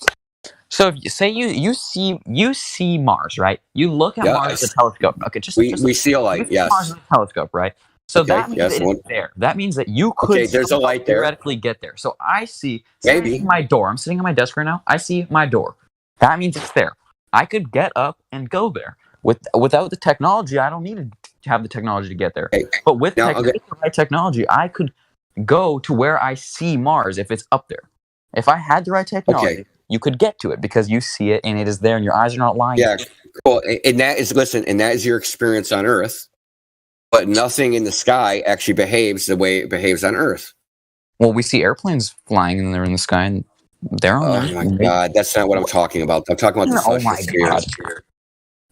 Speaker 4: So if you say you see Mars, right? You look at Mars with a telescope. Okay,
Speaker 2: we see a light. Yes,
Speaker 4: Mars with a telescope, right? So that means it's there. That means that you could
Speaker 2: there's a light there.
Speaker 4: Theoretically get there. So I see maybe my door. I'm sitting at my desk right now. I see my door. That means it's there. I could get up and go there. Without the technology, I don't need to have the technology to get there. But with the right technology, I could go to where I see Mars if it's up there. If I had the right technology, you could get to it because you see it and it is there and your eyes are not lying.
Speaker 2: Yeah, cool. And that is your experience on Earth. But nothing in the sky actually behaves the way it behaves on Earth.
Speaker 4: Well, we see airplanes flying and they're in the sky and they're on there.
Speaker 2: Oh my God, that's not what I'm talking about. I'm talking about the celestial sphere.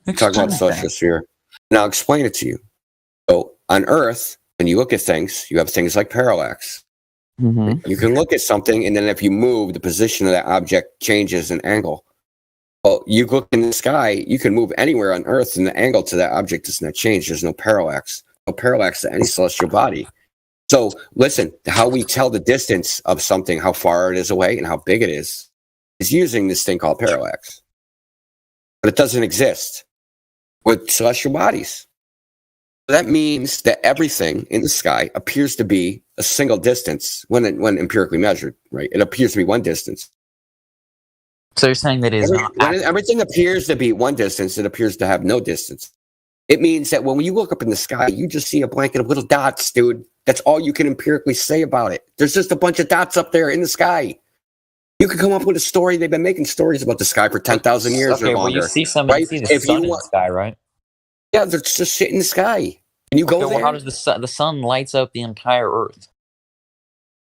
Speaker 2: I'm talking about the celestial sphere. And I'll explain it to you. So on Earth, when you look at things, you have things like parallax.
Speaker 4: Mm-hmm.
Speaker 2: You can look at something, and then if you move, the position of that object changes an angle. Well, you look in the sky, you can move anywhere on Earth, and the angle to that object does not change. There's no parallax. No parallax to any celestial body. So listen, how we tell the distance of something, how far it is away and how big it is using this thing called parallax. But it doesn't exist with celestial bodies. That means that everything in the sky appears to be a single distance when empirically measured, right? It appears to be one distance.
Speaker 4: So you're saying that
Speaker 2: when everything appears to be one distance, it appears to have no distance. It means that when you look up in the sky, you just see a blanket of little dots, dude. That's all you can empirically say about it. There's just a bunch of dots up there in the sky. You could come up with a story. They've been making stories about the sky for 10,000 years or longer.
Speaker 4: Well, you see something, you see the sun in the sky, right?
Speaker 2: Yeah, there's just shit in the sky. Can you go there?
Speaker 4: Well, how does the sun lights up the entire Earth?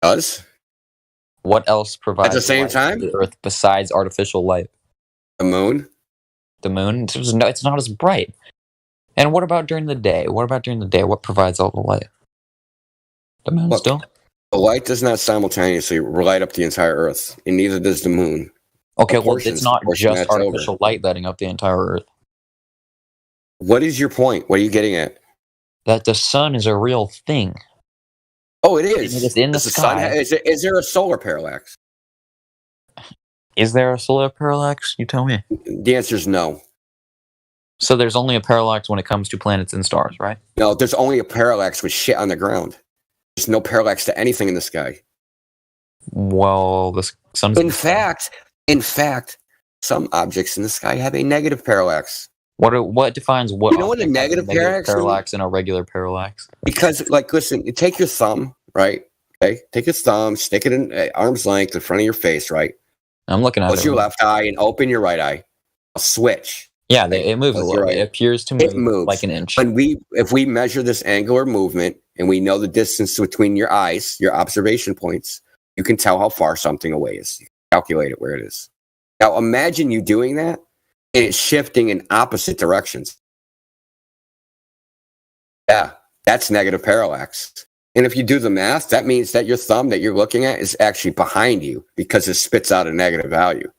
Speaker 2: Does?
Speaker 4: What else provides
Speaker 2: at the same
Speaker 4: light
Speaker 2: time
Speaker 4: to the Earth besides artificial light?
Speaker 2: The moon.
Speaker 4: The moon. It's not as bright. And what about during the day? What provides all the light? The moon still.
Speaker 2: The light does not simultaneously light up the entire Earth, and neither does the moon.
Speaker 4: Okay, well, it's not just artificial light lighting up the entire Earth.
Speaker 2: What is your point? What are you getting at?
Speaker 4: That the sun is a real thing.
Speaker 2: Oh, it is.
Speaker 4: It's in the sky.
Speaker 2: Is there a solar parallax?
Speaker 4: Is there a solar parallax? You tell me.
Speaker 2: The answer is no.
Speaker 4: So there's only a parallax when it comes to planets and stars, right?
Speaker 2: No, there's only a parallax with shit on the ground. There's no parallax to anything in the sky.
Speaker 4: Well, the sun's
Speaker 2: in fact, some objects in the sky have a negative parallax.
Speaker 4: What defines what?
Speaker 2: You know what a negative
Speaker 4: parallax and a regular parallax?
Speaker 2: Because, like, listen, you take your thumb, right? Okay, take your thumb, stick it in arm's length in front of your face, right?
Speaker 4: I'm looking at it.
Speaker 2: Close your left eye and open your right eye. A switch.
Speaker 4: Yeah, it moves a little bit. It appears to move like an inch.
Speaker 2: If we measure this angular movement and we know the distance between your eyes, your observation points, you can tell how far something away is. You can calculate it where it is. Now, imagine you doing that and it's shifting in opposite directions. Yeah, that's negative parallax. And if you do the math, that means that your thumb that you're looking at is actually behind you because it spits out a negative value.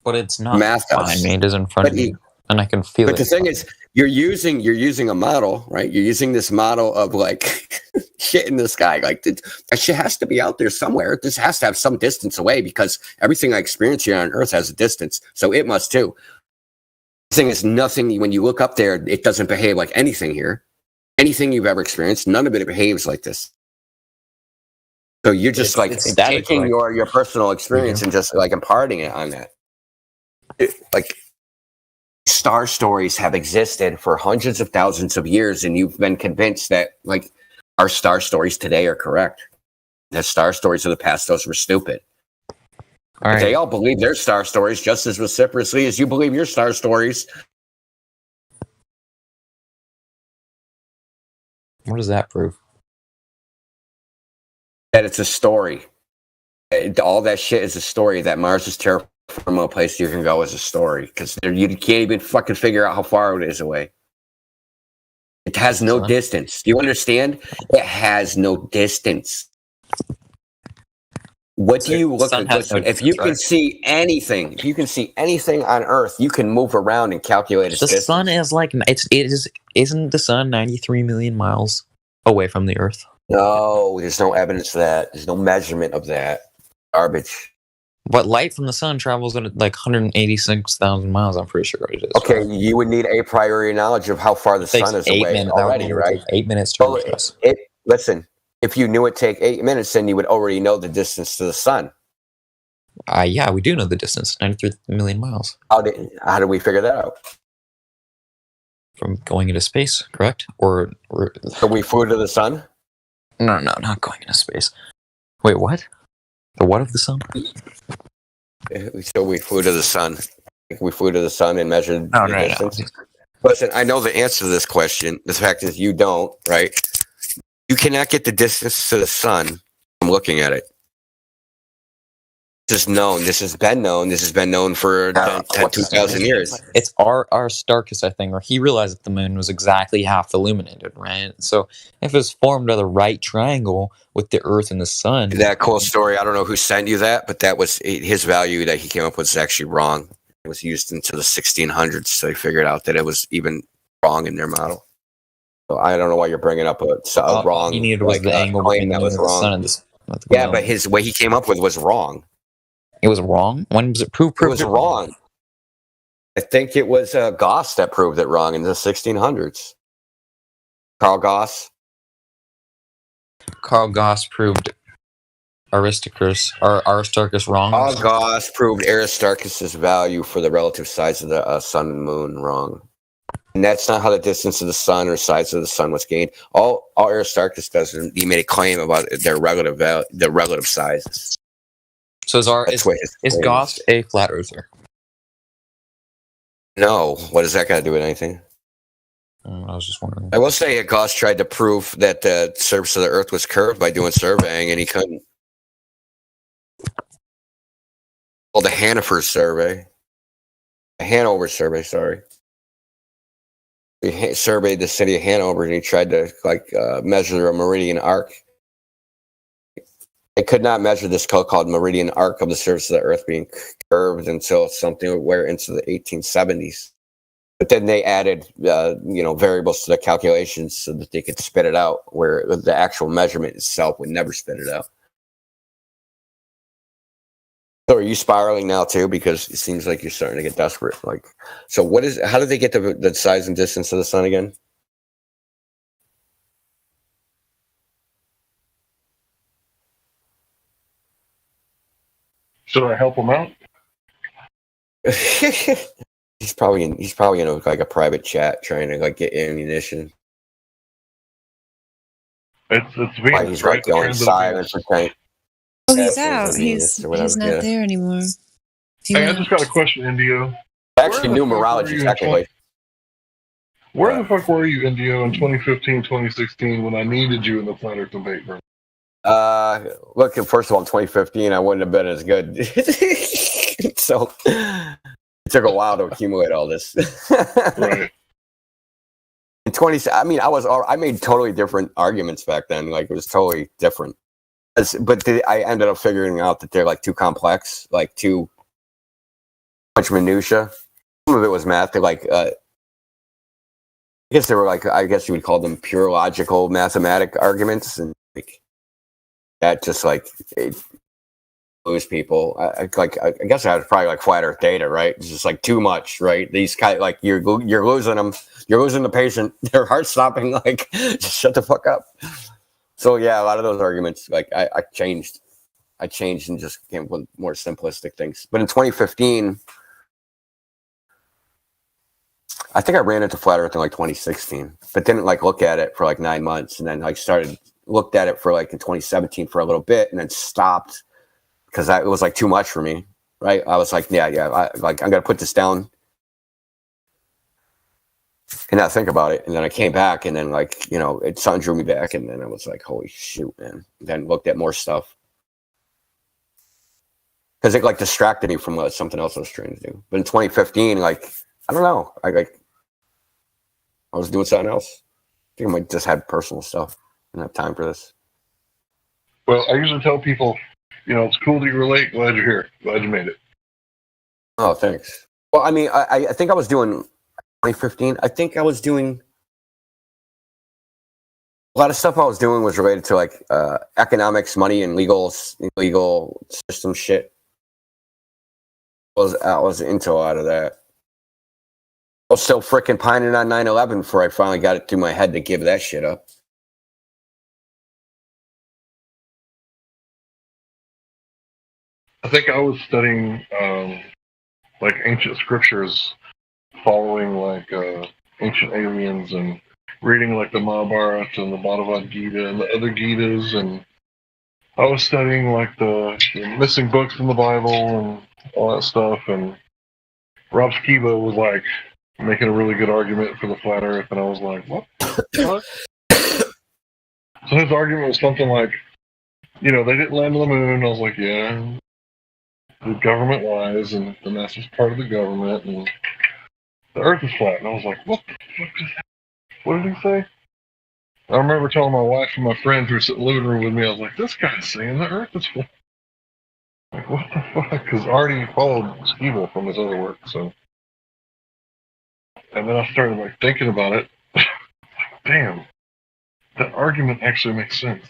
Speaker 4: But it's not behind me. It is in front of me, and I can feel it.
Speaker 2: But the thing is, you're using a model, right? You're using this model of like shit in the sky. Like that shit has to be out there somewhere. This has to have some distance away because everything I experience here on Earth has a distance, so it must too. The thing is, nothing. When you look up there, it doesn't behave like anything here. Anything you've ever experienced, none of it behaves like this. So you're just taking your personal experience and just like imparting it on that. Like star stories have existed for hundreds of thousands of years, and you've been convinced that like our star stories today are correct. The star stories of the past, those were stupid.
Speaker 4: All right.
Speaker 2: They all believe their star stories just as vociferously as you believe your star stories.
Speaker 4: What does that prove?
Speaker 2: That it's a story. All that shit is a story. That Mars is terraformable place you can go is a story because you can't even fucking figure out how far it is away. It has no distance. Do you understand? It has no distance. What do you look at? If you can see anything, if you can see anything on Earth, you can move around and calculate its
Speaker 4: The
Speaker 2: distance.
Speaker 4: sun is like isn't the sun 93 million miles away from the Earth?
Speaker 2: No, there's no evidence of that. There's no measurement of that. Garbage.
Speaker 4: But light from the sun travels at like 186,000 miles. I'm pretty sure it is.
Speaker 2: Okay, you would need a priori knowledge of how far the sun is away already, right?
Speaker 4: 8 minutes to reach us.
Speaker 2: Listen, if you knew it take 8 minutes, then you would already know the distance to the sun.
Speaker 4: Yeah, we do know the distance, 93 million miles.
Speaker 2: How did we figure that out?
Speaker 4: From going into space, correct? Or
Speaker 2: so we flew to the sun?
Speaker 4: No, not going into space. Wait, what? The what of the sun?
Speaker 2: So we flew to the sun. We flew to the sun and measured the distance. Listen, I know the answer to this question. The fact is you don't, right? You cannot get the distance to the sun from looking at it. This is known. This has been known. This has been known for 2,000 years.
Speaker 4: It's Aristarchus, I think, where he realized that the moon was exactly half illuminated, right? So if it was formed of the right triangle with the Earth and the sun.
Speaker 2: That cool story. I don't know who sent you that, but that was his value that he came up with is actually wrong. It was used into the 1600s, so they figured out that it was even wrong in their model. So I don't know why you're bringing up a wrong.
Speaker 4: He needed was the angle between
Speaker 2: that was
Speaker 4: the
Speaker 2: wrong.
Speaker 4: sun and the
Speaker 2: Yeah, but his way he came up with was wrong.
Speaker 4: It was wrong? When was it proved?
Speaker 2: It was wrong. I think it was Gauss that proved it wrong in the 1600s. Carl Gauss.
Speaker 4: Carl Gauss proved Aristarchus wrong.
Speaker 2: Carl Gauss proved Aristarchus's value for the relative size of the sun and moon wrong. And that's not how the distance of the sun or size of the sun was gained. All Aristarchus does is he made a claim about their relative sizes.
Speaker 4: So is Gauss a flat earther?
Speaker 2: No. What does that got to do with anything?
Speaker 4: I was just wondering.
Speaker 2: I will say Gauss tried to prove that the surface of the Earth was curved by doing surveying, and he couldn't. Well, the Hanover survey. Sorry. He surveyed the city of Hanover, and he tried to measure a meridian arc. It could not measure this so-called meridian arc of the surface of the Earth being curved until something into the 1870s. But then they added, variables to the calculations so that they could spit it out, where the actual measurement itself would never spit it out. So are you spiraling now too? Because it seems like you're starting to get desperate. How did they get the size and distance of the sun again?
Speaker 5: Should I help him out?
Speaker 2: He's probably in a private chat trying to get ammunition.
Speaker 5: It's Venus,
Speaker 2: he's
Speaker 5: right?
Speaker 2: going silent for trying.
Speaker 22: Oh, he's out. He's not there anymore.
Speaker 5: Hey, I just got a question, Indio.
Speaker 2: Actually, numerology technically.
Speaker 5: Where the fuck were you, Indio, in 2015, 2016 when I needed you in the Flat Earth debate room?
Speaker 2: Look, first of all, in 2015, I wouldn't have been as good. So it took a while to accumulate all this.
Speaker 5: Right.
Speaker 2: In I made totally different arguments back then. It was totally different. But I ended up figuring out that they're too complex, too much minutia. Some of it was math. They're I guess they were I guess you would call them pure logical mathematic arguments, and that just it lose people. I guess I was probably flat Earth data, right? It's just too much, right? These kind you're losing them. You're losing the patient. Their heart's stopping. Just shut the fuck up. So yeah, a lot of those arguments, I changed and just came with more simplistic things. But in 2015, I think I ran into flat Earth in 2016, but didn't look at it for 9 months, and then looked at it for in 2017 for a little bit, and then stopped because it was too much for me. Right? I was I'm gonna put this down. and not think about it. And then I came back, and then like something drew me back, and then I was like, holy shoot, man. Then looked at more stuff because it like distracted me from what something else I was trying to do. But in 2015, like I don't know, I was doing something else. I think I might just had personal stuff. I didn't have time for this.
Speaker 5: Well, I usually tell people, it's cool that you relate. Glad you're here. Glad you made it.
Speaker 2: Oh, thanks. Well, I mean, I think I was doing 2015. I think I was doing a lot of stuff I was doing was related to like economics, money, and legal system shit. I was into a lot of that. I was still freaking pining on 9/11 before I finally got it through my head to give that shit up.
Speaker 5: I think I was studying like ancient scriptures, following like ancient aliens and reading like the Mahabharata and the Bhagavad Gita and the other Gitas, and I was studying like the missing books from the Bible and all that stuff. And Rob Skiba was like making a really good argument for the flat Earth, and I was like, what? What? So his argument was something like, they didn't land on the moon. I was like, yeah. The government lies, and the NASA's part of the government, and the Earth is flat. And I was like, what the fuck is that? What did he say? I remember telling my wife and my friends who were sitting in the living room with me, I was like, this guy's saying the Earth is flat. Like, what the fuck? Because I already followed Skeeble from his other work, so. And then I started like thinking about it. Damn, that argument actually makes sense.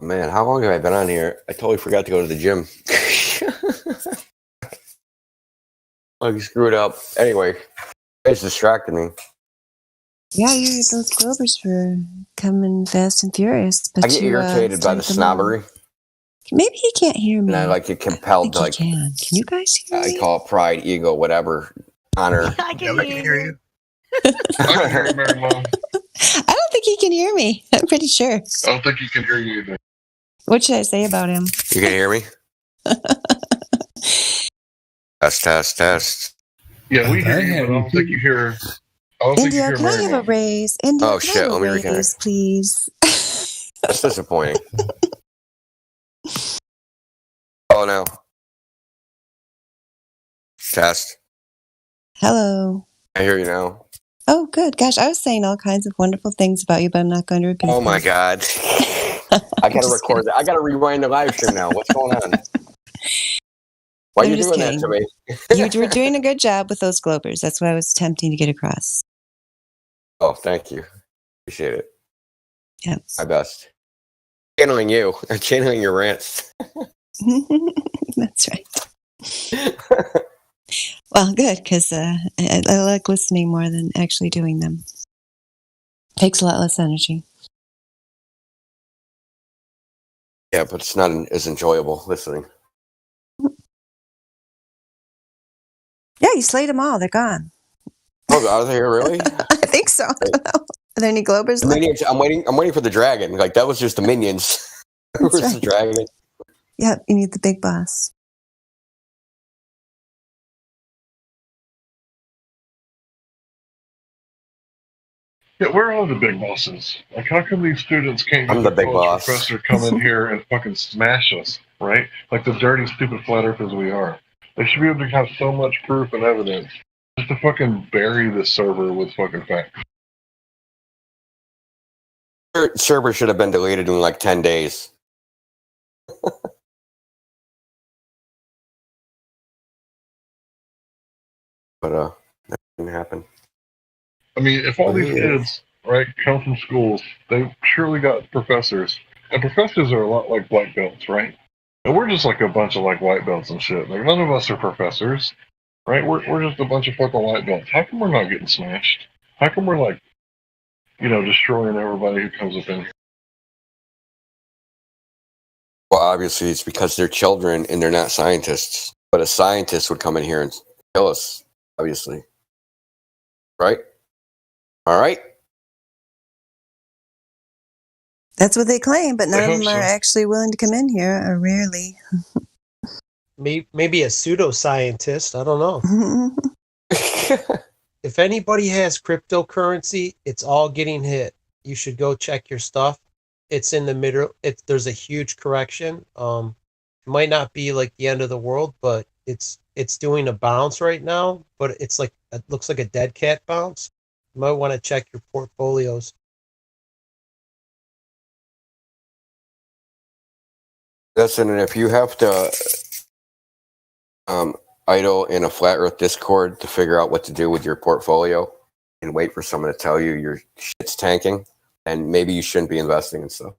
Speaker 2: Man, how long have I been on here? I totally forgot to go to the gym. I screwed up. Anyway, it's distracted me.
Speaker 22: Yeah, those Glovers were coming fast and furious. But
Speaker 2: I get irritated by the snobbery.
Speaker 22: Maybe he can't hear me.
Speaker 2: And I like get compelled to like.
Speaker 22: Can you guys hear me?
Speaker 2: I call it pride, ego, whatever, honor.
Speaker 6: I can hear you.
Speaker 5: I can hear you, Mary Mom.
Speaker 22: I don't think he can hear me. I'm pretty sure.
Speaker 5: I don't think he can hear you either.
Speaker 22: What should I say about him?
Speaker 2: You can hear me? Test.
Speaker 5: Yeah, we hear you, but I don't think you hear.
Speaker 22: India, can I have a raise? India,
Speaker 2: oh
Speaker 22: can
Speaker 2: shit!
Speaker 22: I have
Speaker 2: Let me
Speaker 22: a
Speaker 2: reconnect.
Speaker 22: raise, please.
Speaker 2: That's disappointing. Oh no. Test.
Speaker 22: Hello.
Speaker 2: I hear you now.
Speaker 22: Oh, good. Gosh, I was saying all kinds of wonderful things about you, but I'm not going to repeat
Speaker 2: Oh
Speaker 22: them.
Speaker 2: my god. I gotta record that. I gotta rewind the live stream now. What's going on? Why are you doing that to me?
Speaker 22: You were doing a good job with those Globers. That's what I was attempting to get across.
Speaker 2: Oh, thank you. Appreciate it.
Speaker 22: Yes.
Speaker 2: My best. Channeling you. Or channeling your rants.
Speaker 22: That's right. Well, good, because I like listening more than actually doing them. Takes a lot less energy.
Speaker 2: Yeah, but it's not as enjoyable listening.
Speaker 22: Yeah, you slayed them all. They're gone.
Speaker 2: Oh, are they really?
Speaker 22: I think so. I don't know. Are there any Globers
Speaker 2: The
Speaker 22: left?
Speaker 2: minions, I'm waiting for the dragon. Like that was just the minions.
Speaker 22: That's
Speaker 2: Where's
Speaker 22: right.
Speaker 2: the dragon?
Speaker 22: Yeah, you need the big boss.
Speaker 5: Yeah, where are the big bosses? Like, how come these students can't
Speaker 2: I'm
Speaker 5: get
Speaker 2: the
Speaker 5: their
Speaker 2: big
Speaker 5: college
Speaker 2: boss.
Speaker 5: professor come in here and fucking smash us, right? Like the dirty, stupid flat earthers we are. They should be able to have so much proof and evidence just to fucking bury the server with fucking facts.
Speaker 2: Server should have been deleted in like 10 days. But that didn't happen.
Speaker 5: I mean, if all these kids, right, come from schools, they've surely got professors. And professors are a lot like black belts, right? And we're just like a bunch of like white belts and shit. Like none of us are professors, right? We're just a bunch of fucking white belts. How come we're not getting smashed? How come we're like, destroying everybody who comes up in here?
Speaker 2: Well, obviously it's because they're children and they're not scientists. But a scientist would come in here and kill us, obviously. Right? All right?
Speaker 22: That's what they claim, but none
Speaker 5: I
Speaker 22: of
Speaker 5: hope
Speaker 22: them are
Speaker 5: so.
Speaker 22: actually willing to come in here, or rarely.
Speaker 16: maybe a pseudoscientist. I don't know. If anybody has cryptocurrency, it's all getting hit. You should go check your stuff. It's in the middle. There's a huge correction. It might not be like the end of the world, but it's doing a bounce right now. But it's like it looks like a dead cat bounce. You might want to check your portfolios.
Speaker 2: Listen, and if you have to idle in a flat Earth Discord to figure out what to do with your portfolio and wait for someone to tell you your shit's tanking, and maybe you shouldn't be investing in stuff.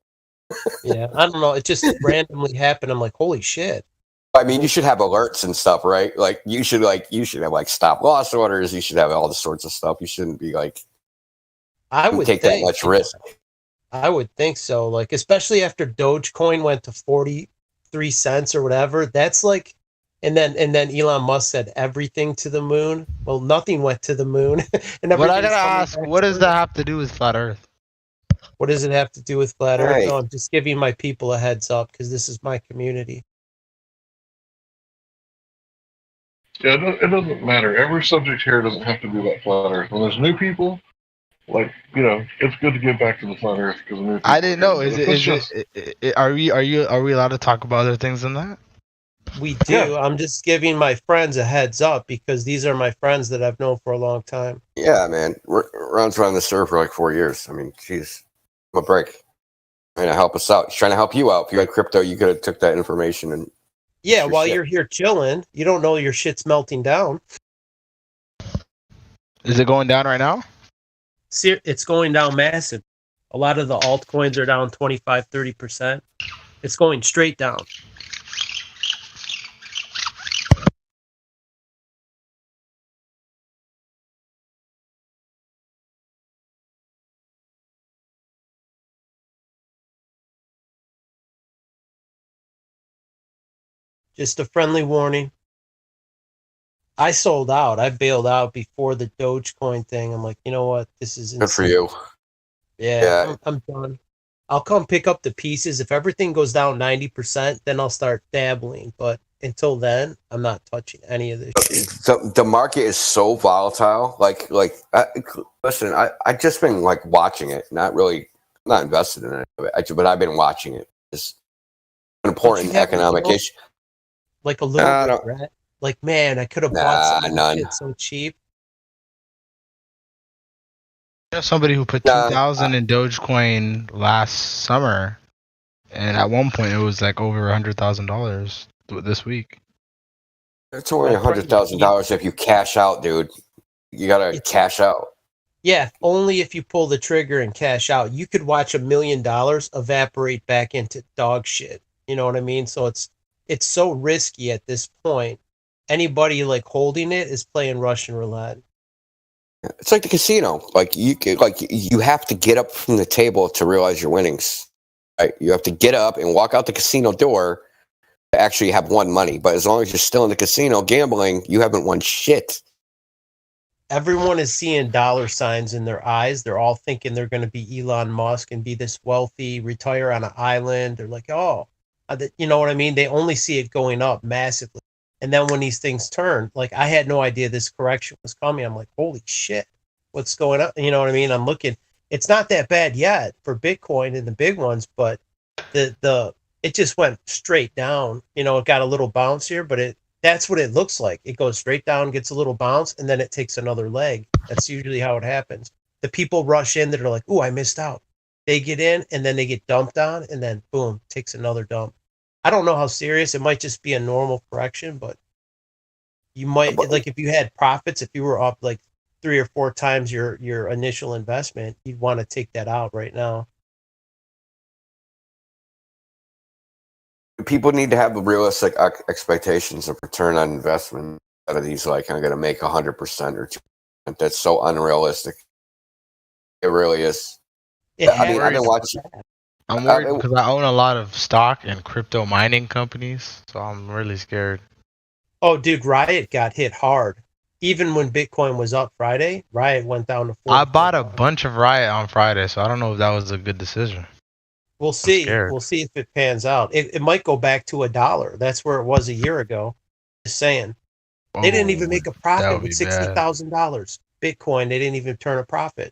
Speaker 16: Yeah, I don't know. It just randomly happened. I'm like, holy shit.
Speaker 2: I mean, you should have alerts and stuff, right? Like you should have like stop loss orders. You should have all the sorts of stuff. You shouldn't be like
Speaker 16: I would
Speaker 2: take that much risk.
Speaker 16: I would think so. Like, especially after Dogecoin went to 43 cents or whatever. That's like, and then Elon Musk said everything to the moon. Well, nothing went to the moon. And
Speaker 18: But I
Speaker 16: everything's
Speaker 18: gotta
Speaker 16: coming
Speaker 18: ask,
Speaker 16: back
Speaker 18: what
Speaker 16: to
Speaker 18: does
Speaker 16: Earth.
Speaker 18: that have to do with flat Earth?
Speaker 16: What does it have to do with flat Earth?
Speaker 2: Right.
Speaker 16: No, I'm just giving my people a heads up because this is my community.
Speaker 5: Yeah, it doesn't matter. Every subject here doesn't have to be about flat Earth. When there's new people, like, it's good to give back to the flat Earth because new people.
Speaker 18: I didn't know. Are we allowed to talk about other things than that?
Speaker 16: We do. I'm just giving my friends a heads up because these are my friends that I've known for a long time.
Speaker 2: Yeah, man. Ron's running the server for like 4 years. I mean, geez, give him a break. Trying to help us out. He's trying to help you out. If you had crypto, you could have took that information and
Speaker 16: Yeah,
Speaker 2: Your
Speaker 16: while
Speaker 2: shit.
Speaker 16: you're here chilling, you don't know your shit's melting down.
Speaker 18: Is it going down right now?
Speaker 16: See, it's going down massive. A lot of the altcoins are down 25, 30%. It's going straight down. Just a friendly warning. I sold out. I bailed out before the Dogecoin thing. I'm like, you know what? This is
Speaker 2: good for
Speaker 16: insane.
Speaker 2: you.
Speaker 16: Yeah, I'm done. I'll come pick up the pieces. If everything goes down 90%, then I'll start dabbling. But until then, I'm not touching any of this shit.
Speaker 2: The market is so volatile. Listen, I just been like watching it. Not invested in it, but I've been watching it. It's an important economic issue.
Speaker 16: Like a little regret. Like, man, I could have bought some
Speaker 2: none.
Speaker 16: shit so cheap.
Speaker 18: I know somebody who put 2,000 in Dogecoin last summer, and at one point it was like over $100,000 this week.
Speaker 2: It's only $100,000 if you cash out, dude. You gotta cash out.
Speaker 16: Yeah, only if you pull the trigger and cash out. You could watch $1 million evaporate back into dog shit. You know what I mean? So it's so risky at this point. Anybody like holding it is playing Russian roulette.
Speaker 2: It's like the casino. You have to get up from the table to realize your winnings. Right? You have to get up and walk out the casino door to actually have won money. But as long as you're still in the casino gambling, you haven't won shit.
Speaker 16: Everyone is seeing dollar signs in their eyes. They're all thinking they're going to be Elon Musk and be this wealthy, retire on an island. They're like, oh, you know what I mean? They only see it going up massively. And then when these things turn, like I had no idea this correction was coming. I'm like, holy shit, what's going on? You know what I mean? I'm looking. It's not that bad yet for Bitcoin and the big ones, but it just went straight down. You know, it got a little bounce here, but that's what it looks like. It goes straight down, gets a little bounce, and then it takes another leg. That's usually how it happens. The people rush in that are like, "Ooh, I missed out." They get in, and then they get dumped on, and then boom, takes another dump. I don't know how serious. It might just be a normal correction, but you might, like, if you had profits, if you were up like 3 or 4 times your initial investment, you'd want to take that out right now.
Speaker 2: People need to have realistic expectations of return on investment out of these. Like, I'm going to make 100% or 2%. That's so unrealistic. It really is. I've been watching.
Speaker 18: I'm worried because I own a lot of stock and crypto mining companies, so I'm really scared.
Speaker 16: Oh, dude, Riot got hit hard. Even when Bitcoin was up Friday, Riot went down to 4.
Speaker 18: I bought a bunch of Riot on Friday, so I don't know if that was a good decision.
Speaker 16: We'll see.
Speaker 18: scared.
Speaker 16: We'll see if it pans out. It might go back to $1. That's where it was a year ago. Just saying. They didn't even make a
Speaker 18: that
Speaker 16: profit
Speaker 18: would
Speaker 16: with
Speaker 18: be bad.
Speaker 16: $60,000 Bitcoin. They didn't even turn a profit.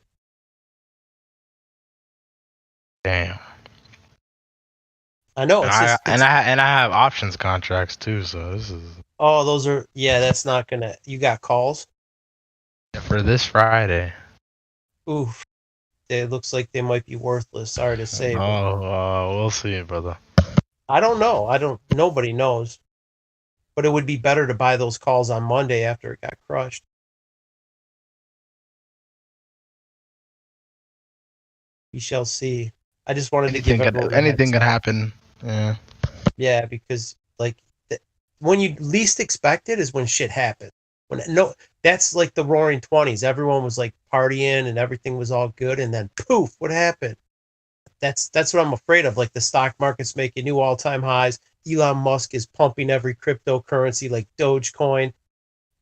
Speaker 18: Damn.
Speaker 16: I know.
Speaker 18: And
Speaker 16: It's
Speaker 18: I,
Speaker 16: just,
Speaker 18: and I have options contracts too, so this is
Speaker 16: oh, those are, yeah, that's not gonna. You got calls.
Speaker 18: for this Friday.
Speaker 16: Oof. It looks like they might be worthless. Sorry to say. But
Speaker 18: We'll see, brother.
Speaker 16: I don't know. Nobody knows. But it would be better to buy those calls on Monday after it got crushed. We shall see. I just wanted to give everyone a
Speaker 18: Anything
Speaker 16: heads
Speaker 18: could
Speaker 16: up.
Speaker 18: happen. Yeah.
Speaker 16: Yeah, because like when you least expect it is when shit happens. That's like the Roaring 20s. Everyone was like partying and everything was all good, and then poof, what happened? That's what I'm afraid of. Like the stock market's making new all-time highs. Elon Musk is pumping every cryptocurrency like Dogecoin.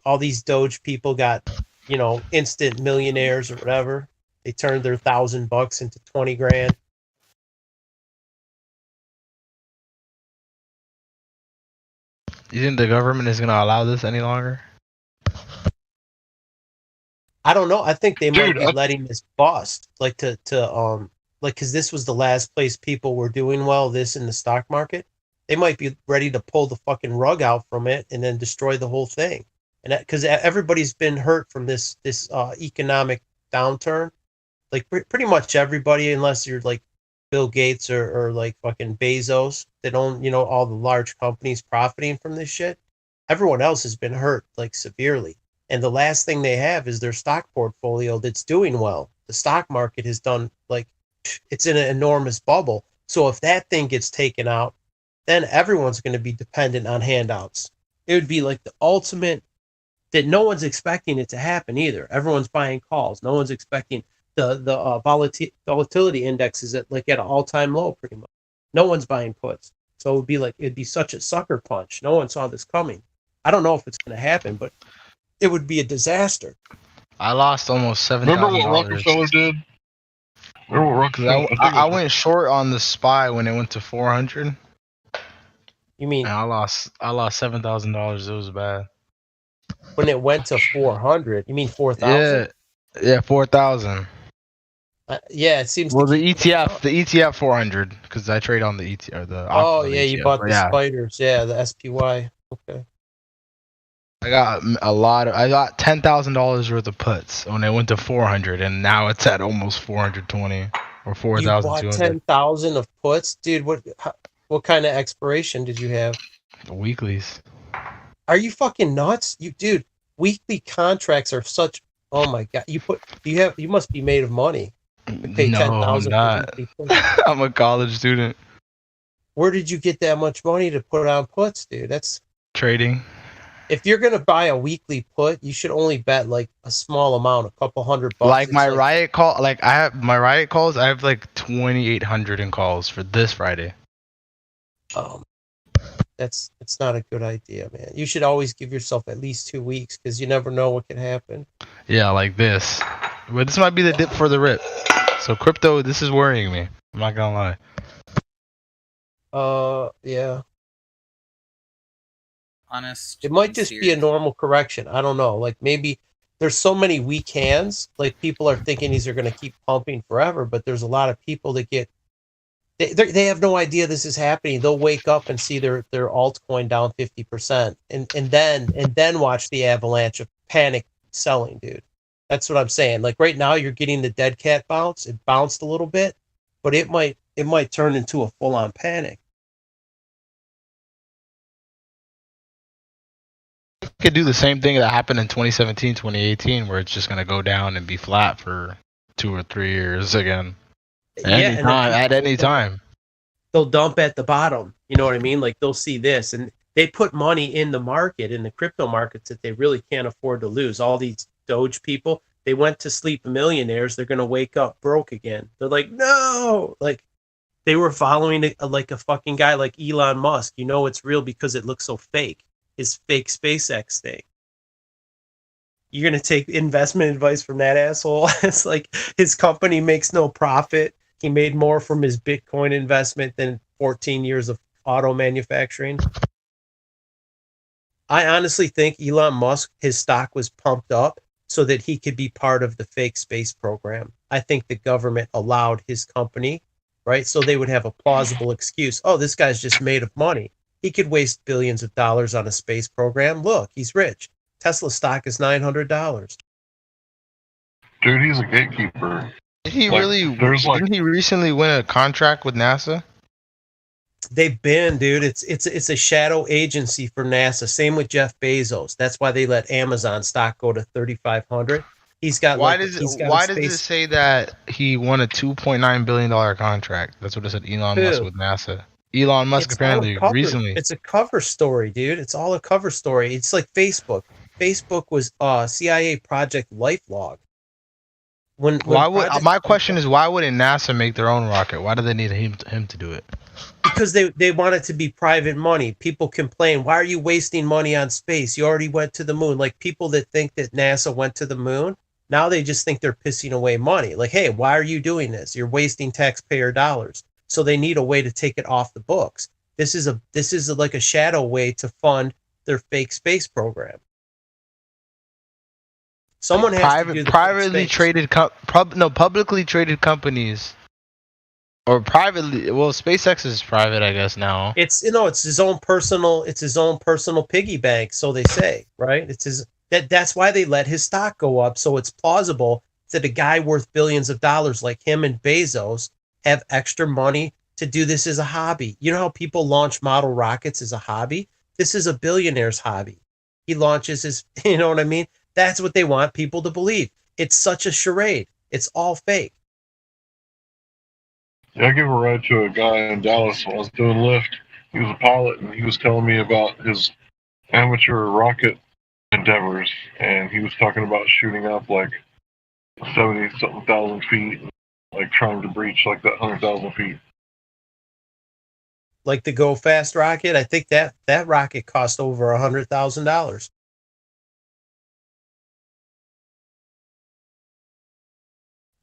Speaker 16: All these Doge people got, instant millionaires or whatever. They turned their $1,000 into 20 grand.
Speaker 18: You think the government is gonna allow this any longer?
Speaker 16: I don't know. I think they might
Speaker 5: Dude,
Speaker 16: be letting this bust, like because this was the last place people were doing well. This in the stock market, they might be ready to pull the fucking rug out from it and then destroy the whole thing. And because everybody's been hurt from this economic downturn, like pretty much everybody, unless you're like Bill Gates or like fucking Bezos that own all the large companies profiting from this shit. Everyone else has been hurt like severely. And the last thing they have is their stock portfolio that's doing well. The stock market has done it's in an enormous bubble. So if that thing gets taken out, then everyone's going to be dependent on handouts. It would be like the ultimate that no one's expecting it to happen either. Everyone's buying calls. No one's expecting the volatility index is at an all-time low pretty much. No one's buying puts. So it'd be such a sucker punch. No one saw this coming. I don't know if it's going to happen, but it would be a disaster.
Speaker 18: I lost almost $7,000.
Speaker 5: Remember what Rockefeller did? Remember what Rockefeller?
Speaker 18: I went short on the SPY when it went to 400.
Speaker 16: You mean?
Speaker 18: And I lost $7,000. It was bad.
Speaker 16: When it went to 400, you mean 4,000?
Speaker 18: Yeah, 4,000.
Speaker 16: Yeah, it seems.
Speaker 18: Well, the ETF 400 because I trade on the ETF.
Speaker 16: Oh yeah, you bought the spiders. Yeah, the SPY. Okay.
Speaker 18: I got $10,000 worth of puts when it went to 400, and now it's at almost 420 or 4,200.
Speaker 16: You bought 10,000 of puts, dude. What kind of expiration did you have?
Speaker 18: The weeklies.
Speaker 16: Are you fucking nuts? Dude, weekly contracts are such. Oh my god, you must be made of money. You pay
Speaker 18: No, I'm not. I'm a college student.
Speaker 16: Where did you get that much money to put on puts, dude? That's
Speaker 18: trading.
Speaker 16: If you're gonna buy a weekly put, you should only bet like a small amount, a couple $100.
Speaker 18: Like my Riot call, I have my Riot calls. I have like 2,800 in calls for this Friday.
Speaker 16: It's not a good idea, man. You should always give yourself at least 2 weeks because you never know what can happen.
Speaker 18: Yeah, like this. But this might be the dip for the rip. So crypto, this is worrying me. I'm not gonna
Speaker 16: lie. Yeah.
Speaker 9: Honest.
Speaker 16: It might just be a normal correction. I don't know. Like maybe there's so many weak hands. Like people are thinking these are going to keep pumping forever, but there's a lot of people that they have no idea this is happening. They'll wake up and see their altcoin down 50%, and then watch the avalanche of panic selling, dude. That's what I'm saying. Like right now, you're getting the dead cat bounce. It bounced a little bit, but it might turn into a full on panic.
Speaker 18: could do the same thing that happened in 2017, 2018, where it's just going to go down and be flat for 2 or 3 years again. At any time.
Speaker 16: They'll dump at the bottom. You know what I mean? Like they'll see this and they put money in the market, in the crypto markets that they really can't afford to lose. All these Doge people, they went to sleep millionaires. They're going to wake up broke again. They're like, no, like they were following like a fucking guy like Elon Musk. You know, it's real because it looks so fake. His fake SpaceX thing. You're going to take investment advice from that asshole. It's like his company makes no profit. He made more from his Bitcoin investment than 14 years of auto manufacturing. I honestly think Elon Musk, his stock was pumped up so that he could be part of the fake space program. I think the government allowed his company, right? So they would have a plausible excuse. Oh, this guy's just made of money. He could waste billions of dollars on a space program. Look, he's rich. Tesla stock is $900.
Speaker 5: Dude, he's a gatekeeper.
Speaker 18: Did he
Speaker 5: Like,
Speaker 18: really?
Speaker 5: there's like-
Speaker 18: Didn't he recently win a contract with NASA?
Speaker 16: They've been, dude. It's a shadow agency for NASA. Same with Jeff Bezos. That's why they let Amazon stock go to 3,500. He's got.
Speaker 18: Why
Speaker 16: like,
Speaker 18: does
Speaker 16: he's
Speaker 18: it?
Speaker 16: got
Speaker 18: Why
Speaker 16: a
Speaker 18: does it
Speaker 16: space-
Speaker 18: say that he won a $2.9 billion contract? That's what it said. Elon
Speaker 16: Who?
Speaker 18: Musk with NASA. Elon Musk
Speaker 16: It's
Speaker 18: apparently
Speaker 16: all a cover.
Speaker 18: recently.
Speaker 16: It's a cover story, dude. It's all a cover story. It's like Facebook. Facebook was CIA Project LifeLog. When
Speaker 18: Why would
Speaker 16: Project-
Speaker 18: my question is why wouldn't NASA make their own rocket? Why do they need him to do it?
Speaker 16: Because they want it to be private money. People complain, why are you wasting money on space? You already went to the moon. Like people that think that NASA went to the moon, now they just think they're pissing away money. Like, hey, why are you doing this? You're wasting taxpayer dollars. So they need a way to take it off the books. This is like a shadow way to fund their fake space program. Someone has to do the
Speaker 18: privately
Speaker 16: space.
Speaker 18: traded publicly traded companies or privately. Well, SpaceX is private, I guess now.
Speaker 16: It's it's his own personal piggy bank, so they say, right? It's his that's why they let his stock go up, so it's plausible that a guy worth billions of dollars like him and Bezos have extra money to do this as a hobby. You know how people launch model rockets as a hobby? This is a billionaire's hobby. He launches his, you know what I mean? That's what they want people to believe. It's such a charade. It's all fake.
Speaker 5: Yeah, I gave a ride to a guy in Dallas when I was doing Lyft. He was a pilot, and he was telling me about his amateur rocket endeavors, and he was talking about shooting up like 70-something thousand feet, like trying to breach like that 100,000 feet.
Speaker 16: Like the Go Fast rocket, I think that rocket cost over $100,000.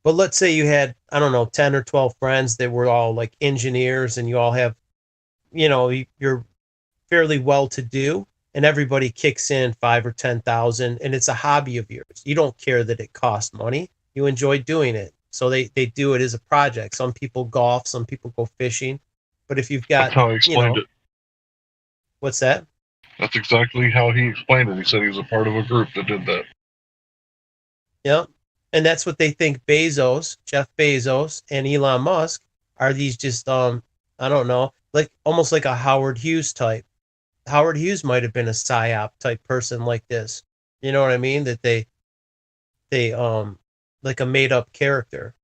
Speaker 16: But let's say you had, I don't know, 10 or 12 friends that were all like engineers, and you all have, you're fairly well to do, and everybody kicks in 5 or 10,000, and it's a hobby of yours. You don't care that it costs money. You enjoy doing it. So they do it as a project. Some people golf, some people go fishing. But if you've got,
Speaker 5: That's how he explained it.
Speaker 16: What's that?
Speaker 5: That's exactly how he explained it. He said he was a part of a group that did that.
Speaker 16: Yeah. And that's what they think Jeff Bezos and Elon Musk are these just, I don't know, like almost like a Howard Hughes type. Howard Hughes might have been a psyop type person like this. You know what I mean? That they like a made up character.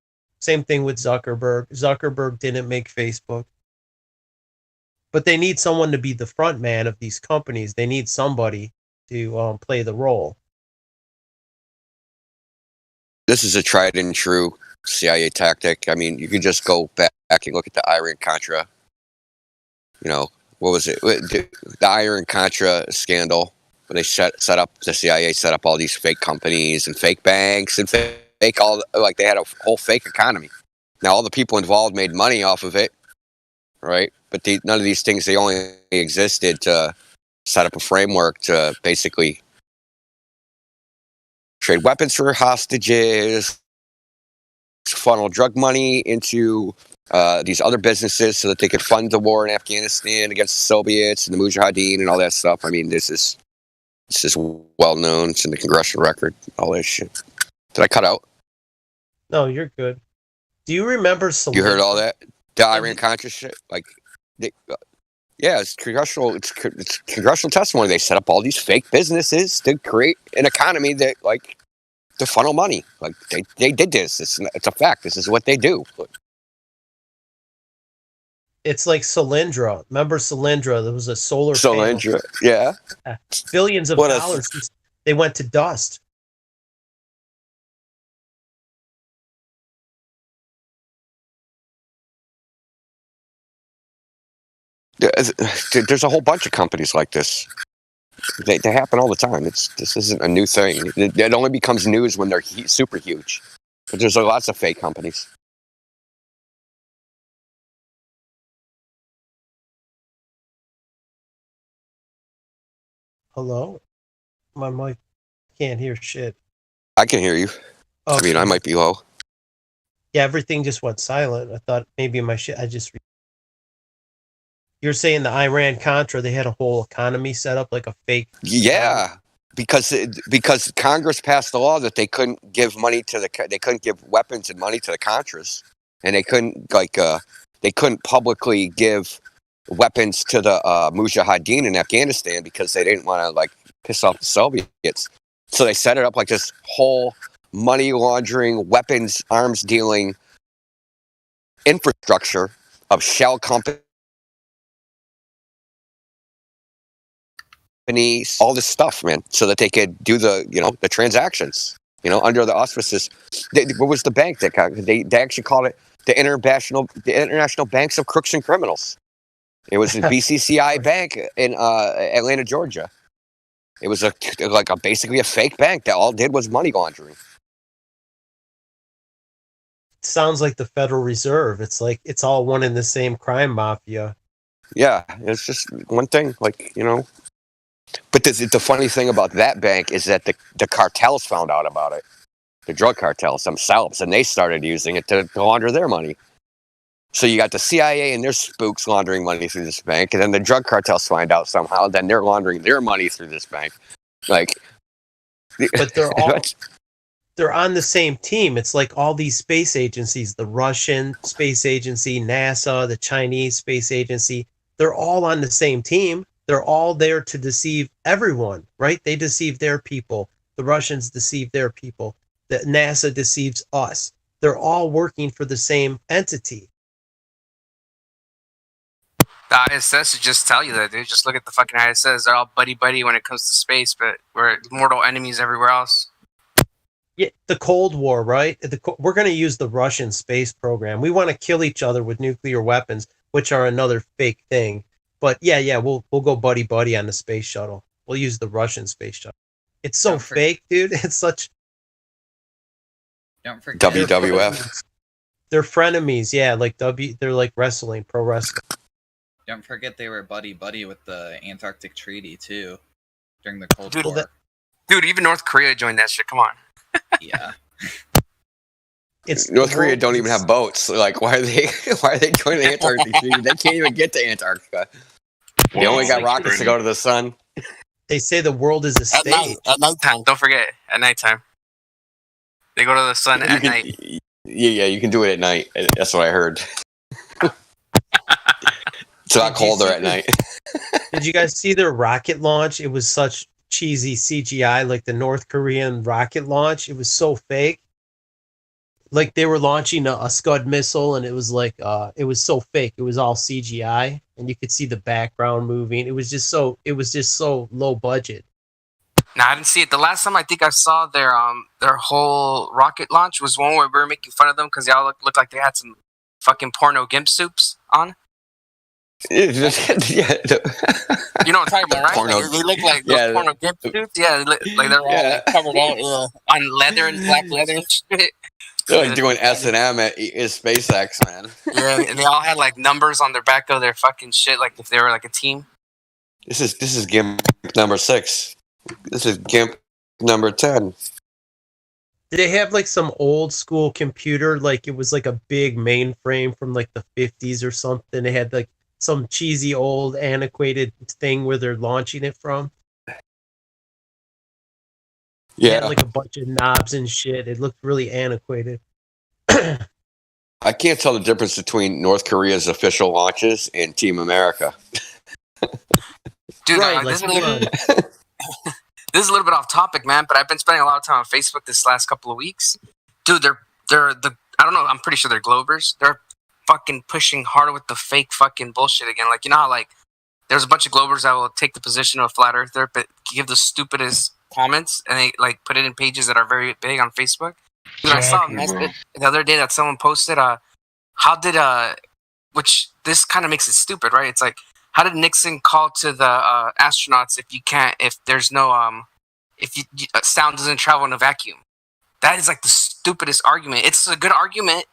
Speaker 16: Same thing with Zuckerberg. Zuckerberg didn't make Facebook. But they need someone to be the front man of these companies. They need somebody to play the role.
Speaker 17: This is a tried and true CIA tactic. I mean, you can just go back and look at the Iran-Contra. What was it? The Iran-Contra scandal. When they set up, the CIA set up all these fake companies and fake banks and fake all, like they had a whole fake economy. Now, all the people involved made money off of it, right? But none of these things, they only existed to set up a framework to basically trade weapons for hostages, funnel drug money into these other businesses so that they could fund the war in Afghanistan against the Soviets and the Mujahideen and all that stuff. I mean, this is well known. It's in the congressional record. All that shit. Did I cut out?
Speaker 16: No, you're good. Do you remember?
Speaker 17: You heard all that? The Iran-Contra shit? It's congressional. It's congressional testimony. They set up all these fake businesses to create an economy that, to funnel money. Like they did this. It's a fact. This is what they do.
Speaker 16: It's like Solyndra. Remember Solyndra? There was a solar
Speaker 17: Solyndra.
Speaker 16: panel.
Speaker 17: Yeah.
Speaker 16: Billions of dollars. They went to dust.
Speaker 17: There's a whole bunch of companies like this. They happen all the time. This isn't a new thing. It only becomes news when they're super huge. But there's lots of fake companies.
Speaker 16: Hello? My mic can't hear shit.
Speaker 17: I can hear you. I mean, I might be low.
Speaker 16: Yeah, everything just went silent. I thought maybe my shit. You're saying the Iran Contra, they had a whole economy set up like a fake.
Speaker 17: Yeah, because Congress passed a law that they couldn't give money to they couldn't give weapons and money to the Contras, and they couldn't publicly give weapons to the Mujahideen in Afghanistan because they didn't want to piss off the Soviets. So they set it up like this whole money laundering, weapons, arms dealing infrastructure of shell companies, all this stuff, man, so that they could do the transactions, under the auspices. What was the bank that they actually called it the International Banks of Crooks and Criminals? It was the BCCI Bank in Atlanta, Georgia. It was basically a fake bank that all did was money laundering.
Speaker 16: Sounds like the Federal Reserve. It's like it's all one and the same crime mafia.
Speaker 17: Yeah, it's just one thing, But the funny thing about that bank is that the cartels found out about it, the drug cartels themselves, and they started using it to launder their money. So you got the CIA and their spooks laundering money through this bank, and then the drug cartels find out somehow, then they're laundering their money through this bank.
Speaker 16: But they're on the same team. It's like all these space agencies, the Russian Space Agency, NASA, the Chinese Space Agency, they're all on the same team. They're all there to deceive everyone, right? They deceive their people. The Russians deceive their people. The NASA deceives us. They're all working for the same entity.
Speaker 9: The ISS should just tell you that, dude. Just look at the fucking ISS. They're all buddy-buddy when it comes to space, but we're mortal enemies everywhere else.
Speaker 16: Yeah, the Cold War, right? We're going to use the Russian space program. We want to kill each other with nuclear weapons, which are another fake thing. But yeah, we'll go buddy-buddy on the space shuttle. We'll use the Russian space shuttle. It's so fake, dude. It's such...
Speaker 14: Don't forget
Speaker 17: WWF.
Speaker 16: They're frenemies, yeah. They're like wrestling, pro wrestling.
Speaker 14: Don't forget they were buddy-buddy with the Antarctic Treaty, too, during the Cold War.
Speaker 9: Dude, even North Korea joined that shit. Come on.
Speaker 14: Yeah.
Speaker 17: North Korea don't even have boats. Why are they joining the Antarctic Treaty? They can't even get to Antarctica. They only got rockets to go to the sun.
Speaker 16: They say the world is a stage.
Speaker 9: At nighttime, don't forget. At nighttime. They go to the sun at night.
Speaker 17: Yeah, you can do it at night. That's what I heard. It's a lot colder at night.
Speaker 16: Did you guys see their rocket launch? It was such cheesy CGI, like the North Korean rocket launch. It was so fake. Like they were launching a Scud missile, and it was so fake. It was all CGI, and you could see the background moving. It was just so low budget.
Speaker 9: No, I didn't see it. The last time I think I saw their whole rocket launch was one where we were making fun of them because they all looked like they had some fucking porno gimp suits on.
Speaker 17: Yeah.
Speaker 9: You know what I'm talking about, right?
Speaker 17: Porno.
Speaker 9: They look like those porno gimp suits. Yeah, like they're all covered out on leather and black leather and shit.
Speaker 17: They're like doing S&M at SpaceX, man.
Speaker 9: Yeah, and they all had like numbers on their back of their fucking shit, like if they were like a team.
Speaker 17: This is GIMP number 6. This is GIMP number 10.
Speaker 16: Did they have like some old school computer? Like it was like a big mainframe from like the 50s or something. They had like some cheesy old antiquated thing where they're launching it from.
Speaker 17: Yeah.
Speaker 16: It had like a bunch of knobs and shit. It looked really antiquated.
Speaker 17: I can't tell the difference between North Korea's official launches and Team America.
Speaker 9: Dude,
Speaker 16: Right,
Speaker 9: this,
Speaker 16: like,
Speaker 9: is a little, this is a little bit off topic, man, but I've been spending a lot of time on Facebook this last couple of weeks. Dude, they're I don't know, I'm pretty sure they're Globers. They're fucking pushing harder with the fake fucking bullshit again. Like, you know how, like, there's a bunch of Globers that will take the position of a flat earther, but give the stupidest comments, and they, like, put it in pages that are very big on Facebook. Dude, I saw a message the other day that someone posted, which this kind of makes it stupid, right? It's like, how did Nixon call to the astronauts if there's no, sound doesn't travel in a vacuum? That is like the stupidest argument. It's a good argument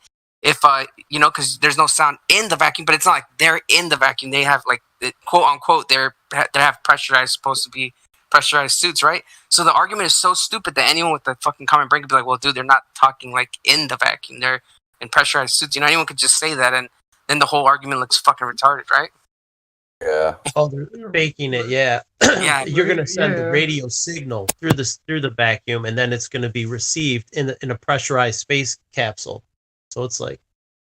Speaker 9: if, because there's no sound in the vacuum, but it's not like they're in the vacuum. They have like, quote unquote, they have pressurized, supposed to be pressurized suits, right? So the argument is so stupid that anyone with the fucking common brain could be like, well, dude, they're not talking like in the vacuum. They're in pressurized suits. You know, anyone could just say that, and then the whole argument looks fucking retarded, right?
Speaker 2: Yeah.
Speaker 16: Oh, they're faking it. Yeah.
Speaker 9: Yeah.
Speaker 16: You're gonna send the
Speaker 9: Yeah.
Speaker 16: radio signal through the vacuum, and then it's gonna be received in a pressurized space capsule. So it's like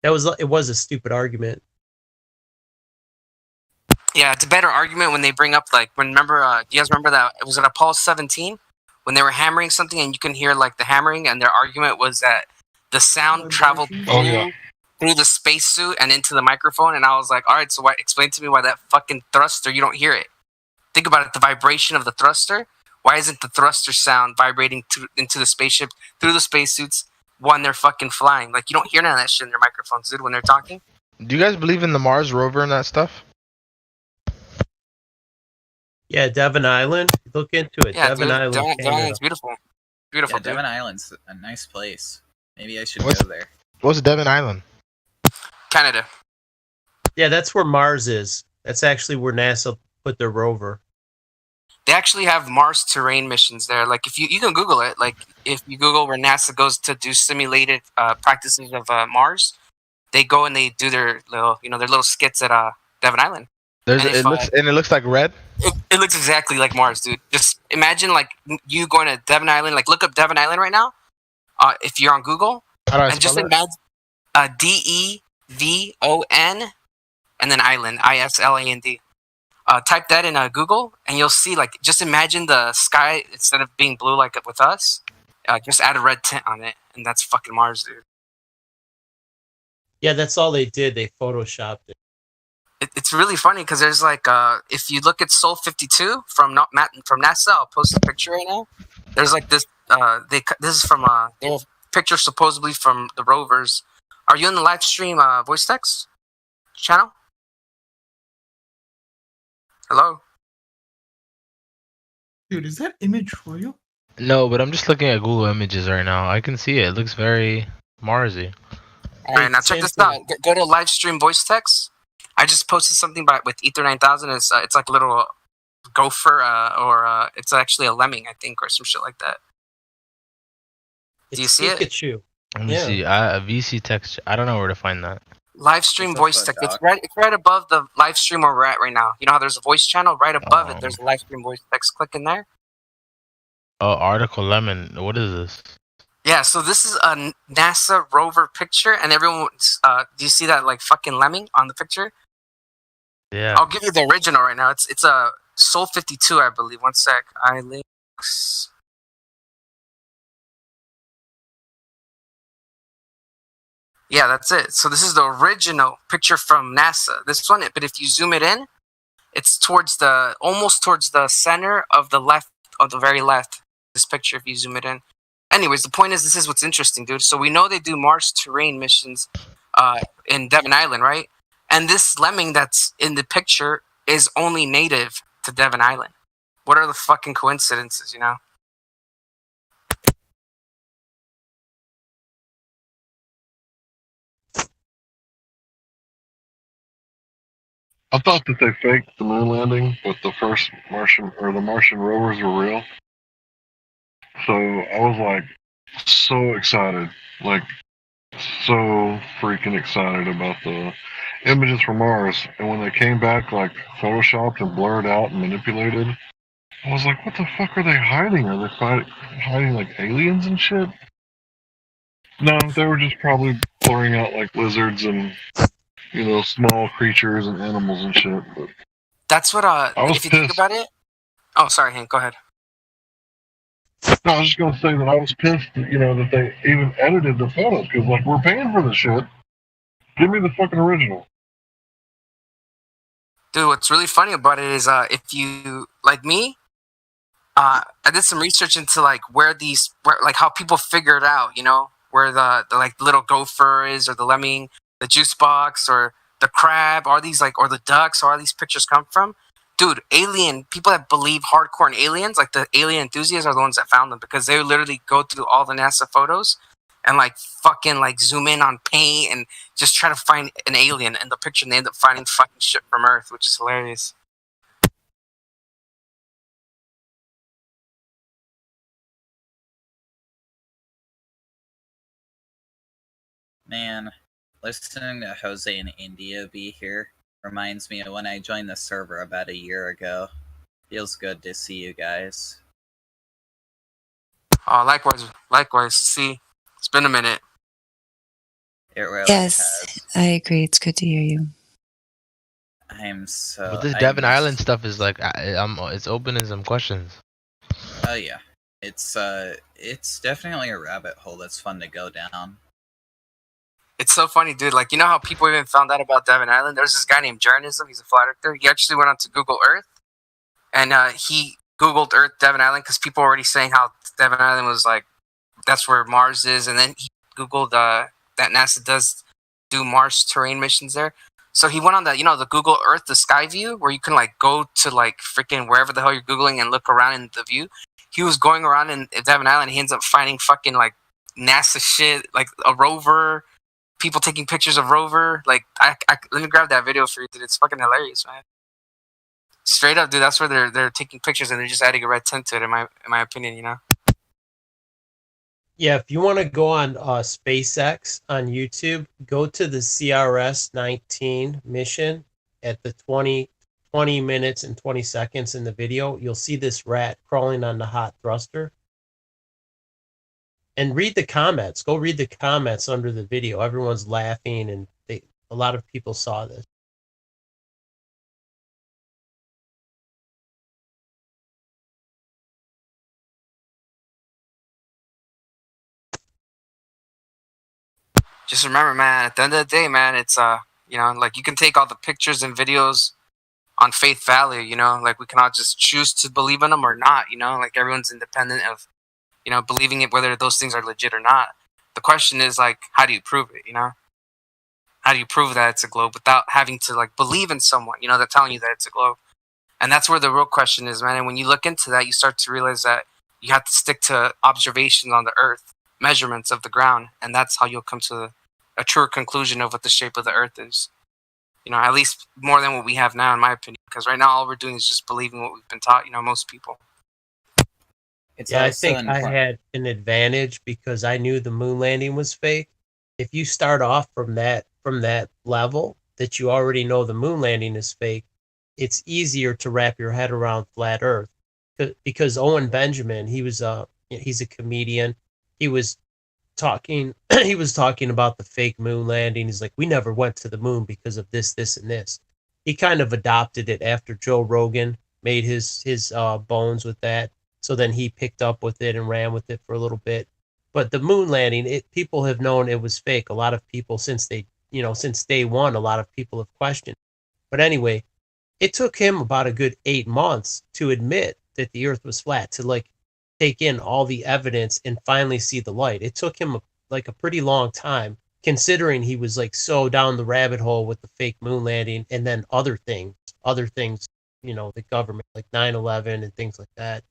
Speaker 16: it was a stupid argument.
Speaker 9: Yeah, it's a better argument when they bring up like remember do you guys remember that it was at Apollo 17 when they were hammering something and you can hear like the hammering and their argument was that the sound traveled through the spacesuit and into the microphone, and I was like, all right, so why explain to me why that fucking thruster you don't hear it. Think about it, the vibration of the thruster. Why isn't the thruster sound vibrating into the spaceship through the spacesuits when they're fucking flying? Like you don't hear none of that shit in their microphones, dude, when they're talking.
Speaker 18: Do you guys believe in the Mars rover and that stuff?
Speaker 16: Yeah, Devon Island. Look into it.
Speaker 9: Yeah,
Speaker 16: Devon
Speaker 9: dude,
Speaker 16: Island.
Speaker 9: Devon
Speaker 16: Canada.
Speaker 9: Island's beautiful. Beautiful,
Speaker 14: Yeah,
Speaker 9: dude.
Speaker 14: Devon Island's a nice place. Maybe I should
Speaker 18: What's-
Speaker 14: go there.
Speaker 18: What's Devon Island?
Speaker 9: Canada.
Speaker 16: Yeah, that's where Mars is. That's actually where NASA put their rover.
Speaker 9: They actually have Mars terrain missions there. Like if you can Google it. Like if you Google where NASA goes to do simulated practices of Mars, they go and they do their little skits at Devon Island.
Speaker 18: There's
Speaker 9: And if,
Speaker 18: it looks like red.
Speaker 9: It looks exactly like Mars, dude. Just imagine like you going to Devon Island. Like look up Devon Island right now. If you're on Google,
Speaker 18: How do I
Speaker 9: and just
Speaker 18: spell it?
Speaker 9: imagine DEVON and then Island ISLAND. Type that in Google, and you'll see like just imagine the sky instead of being blue like with us, just add a red tint on it, and that's fucking Mars, dude.
Speaker 16: Yeah, that's all they did. They photoshopped it.
Speaker 9: It's really funny because there's like if you look at Sol 52 from NASA, I'll post a picture right now. There's like this this is from their picture supposedly from the rovers. Are you in the live stream voice text channel? Hello?
Speaker 1: Dude, is that image real?
Speaker 18: No, but I'm just looking at Google Images right now. I can see it. It looks very Marsy.
Speaker 9: All right, now check this out. Go to live stream voice text. I just posted something with Ether 9000. It's like a little gopher or it's actually a lemming, I think, or some shit like that. Do you see it?
Speaker 16: Pikachu.
Speaker 18: Let me see. A VC text. I don't know where to find that.
Speaker 9: Live stream voice text. It's right above the live stream where we're at right now. You know how there's a voice channel? Right above it, there's a live stream voice text. Click in there.
Speaker 18: Oh, Article Lemon. What is this?
Speaker 9: Yeah, so this is a NASA rover picture, and everyone's. Do you see that like fucking lemming on the picture?
Speaker 18: Yeah.
Speaker 9: I'll give you the original right now. It's a Sol 52, I believe. One sec. iLinks. Yeah, that's it. So this is the original picture from NASA. This one, but if you zoom it in, it's almost towards the center of the very left. This picture, if you zoom it in. Anyways, the point is, this is what's interesting, dude. So we know they do Mars terrain missions in Devon Island, right? And this lemming that's in the picture is only native to Devon Island. What are the fucking coincidences, you know?
Speaker 5: I thought that they faked the moon landing, but the first Martian rovers were real. So I was like so excited, like so freaking excited about the images from Mars. And when they came back like photoshopped and blurred out and manipulated, I was like, what the fuck are they hiding? Are they hiding like aliens and shit? No, they were just probably blurring out like lizards and small creatures and animals and shit. But
Speaker 9: That's what
Speaker 5: was
Speaker 9: if you think
Speaker 5: pissed.
Speaker 9: about it. Oh, sorry, Hank, go ahead.
Speaker 5: No, I was just gonna say that I was pissed, that they even edited the photos because, like, we're paying for the shit. Give me the fucking original.
Speaker 9: Dude, what's really funny about it is if you like me, I did some research into like where how people figure it out, where the like little gopher is or the lemming, the juice box or the crab, or these like or the ducks, or all these pictures come from. Dude, people that believe hardcore in aliens, like the alien enthusiasts, are the ones that found them because they literally go through all the NASA photos and like fucking like zoom in on paint and just try to find an alien in the picture, and they end up finding fucking shit from Earth, which is hilarious.
Speaker 14: Man, listening to Jose in India be here reminds me of when I joined the server about a year ago. Feels good to see you guys.
Speaker 9: Likewise. See, it's been a minute.
Speaker 14: It really
Speaker 22: Yes, I agree. It's good to hear you.
Speaker 14: I'm so.
Speaker 18: But this
Speaker 14: I
Speaker 18: Devon
Speaker 14: miss-
Speaker 18: Island stuff is like, it's opening some questions.
Speaker 14: Oh yeah, it's definitely a rabbit hole that's fun to go down.
Speaker 9: It's so funny, dude. Like, you know how people even found out about Devon Island? There's this guy named Journism. He's a flat earther. He actually went on to Google Earth, and he Googled Earth Devon Island because people were already saying how Devon Island was like, that's where Mars is. And then he Googled that NASA does do Mars terrain missions there. So he went on the Google Earth, the sky view, where you can like go to like freaking wherever the hell you're Googling and look around in the view. He was going around in Devon Island. He ends up finding fucking like NASA shit, like a rover, people taking pictures of rover. Like, I let me grab that video for you, dude. It's fucking hilarious, man. Straight up, dude. That's where they're taking pictures and they're just adding a red tint to it. In my opinion, you know.
Speaker 16: Yeah, if you want to go on SpaceX on YouTube, go to the CRS-19 mission at the 20 minutes and 20 seconds in the video. You'll see this rat crawling on the hot thruster. And read the comments. Go read the comments under the video. Everyone's laughing, and a lot of people saw this.
Speaker 9: Just remember, man, at the end of the day, man, it's like you can take all the pictures and videos on faith value, you know, like we can all just choose to believe in them or not, you know, like everyone's independent of, you know, believing it, whether those things are legit or not. The question is like, how do you prove it, you know? How do you prove that it's a globe without having to like believe in someone, you know, they're telling you that it's a globe? And that's where the real question is, man. And when you look into that, you start to realize that you have to stick to observations on the earth, measurements of the ground, and that's how you'll come to a truer conclusion of what the shape of the earth is. You know, at least more than what we have now, in my opinion, because right now all we're doing is just believing what we've been taught, you know, most people.
Speaker 16: I think I had an advantage because I knew the moon landing was fake. If you start off from that level that you already know the moon landing is fake, it's easier to wrap your head around flat Earth. Because Owen Benjamin, he's a comedian. He was talking about the fake moon landing. He's like, we never went to the moon because of this, and this. He kind of adopted it after Joe Rogan made his bones with that. So then he picked up with it and ran with it for a little bit. But the moon landing, people have known it was fake. A lot of people since day one, a lot of people have questioned. But anyway, it took him about a good 8 months to admit that the earth was flat, to like take in all the evidence and finally see the light. It took him a pretty long time, considering he was like so down the rabbit hole with the fake moon landing and then other things, you know, the government, like 9/11 and things like that.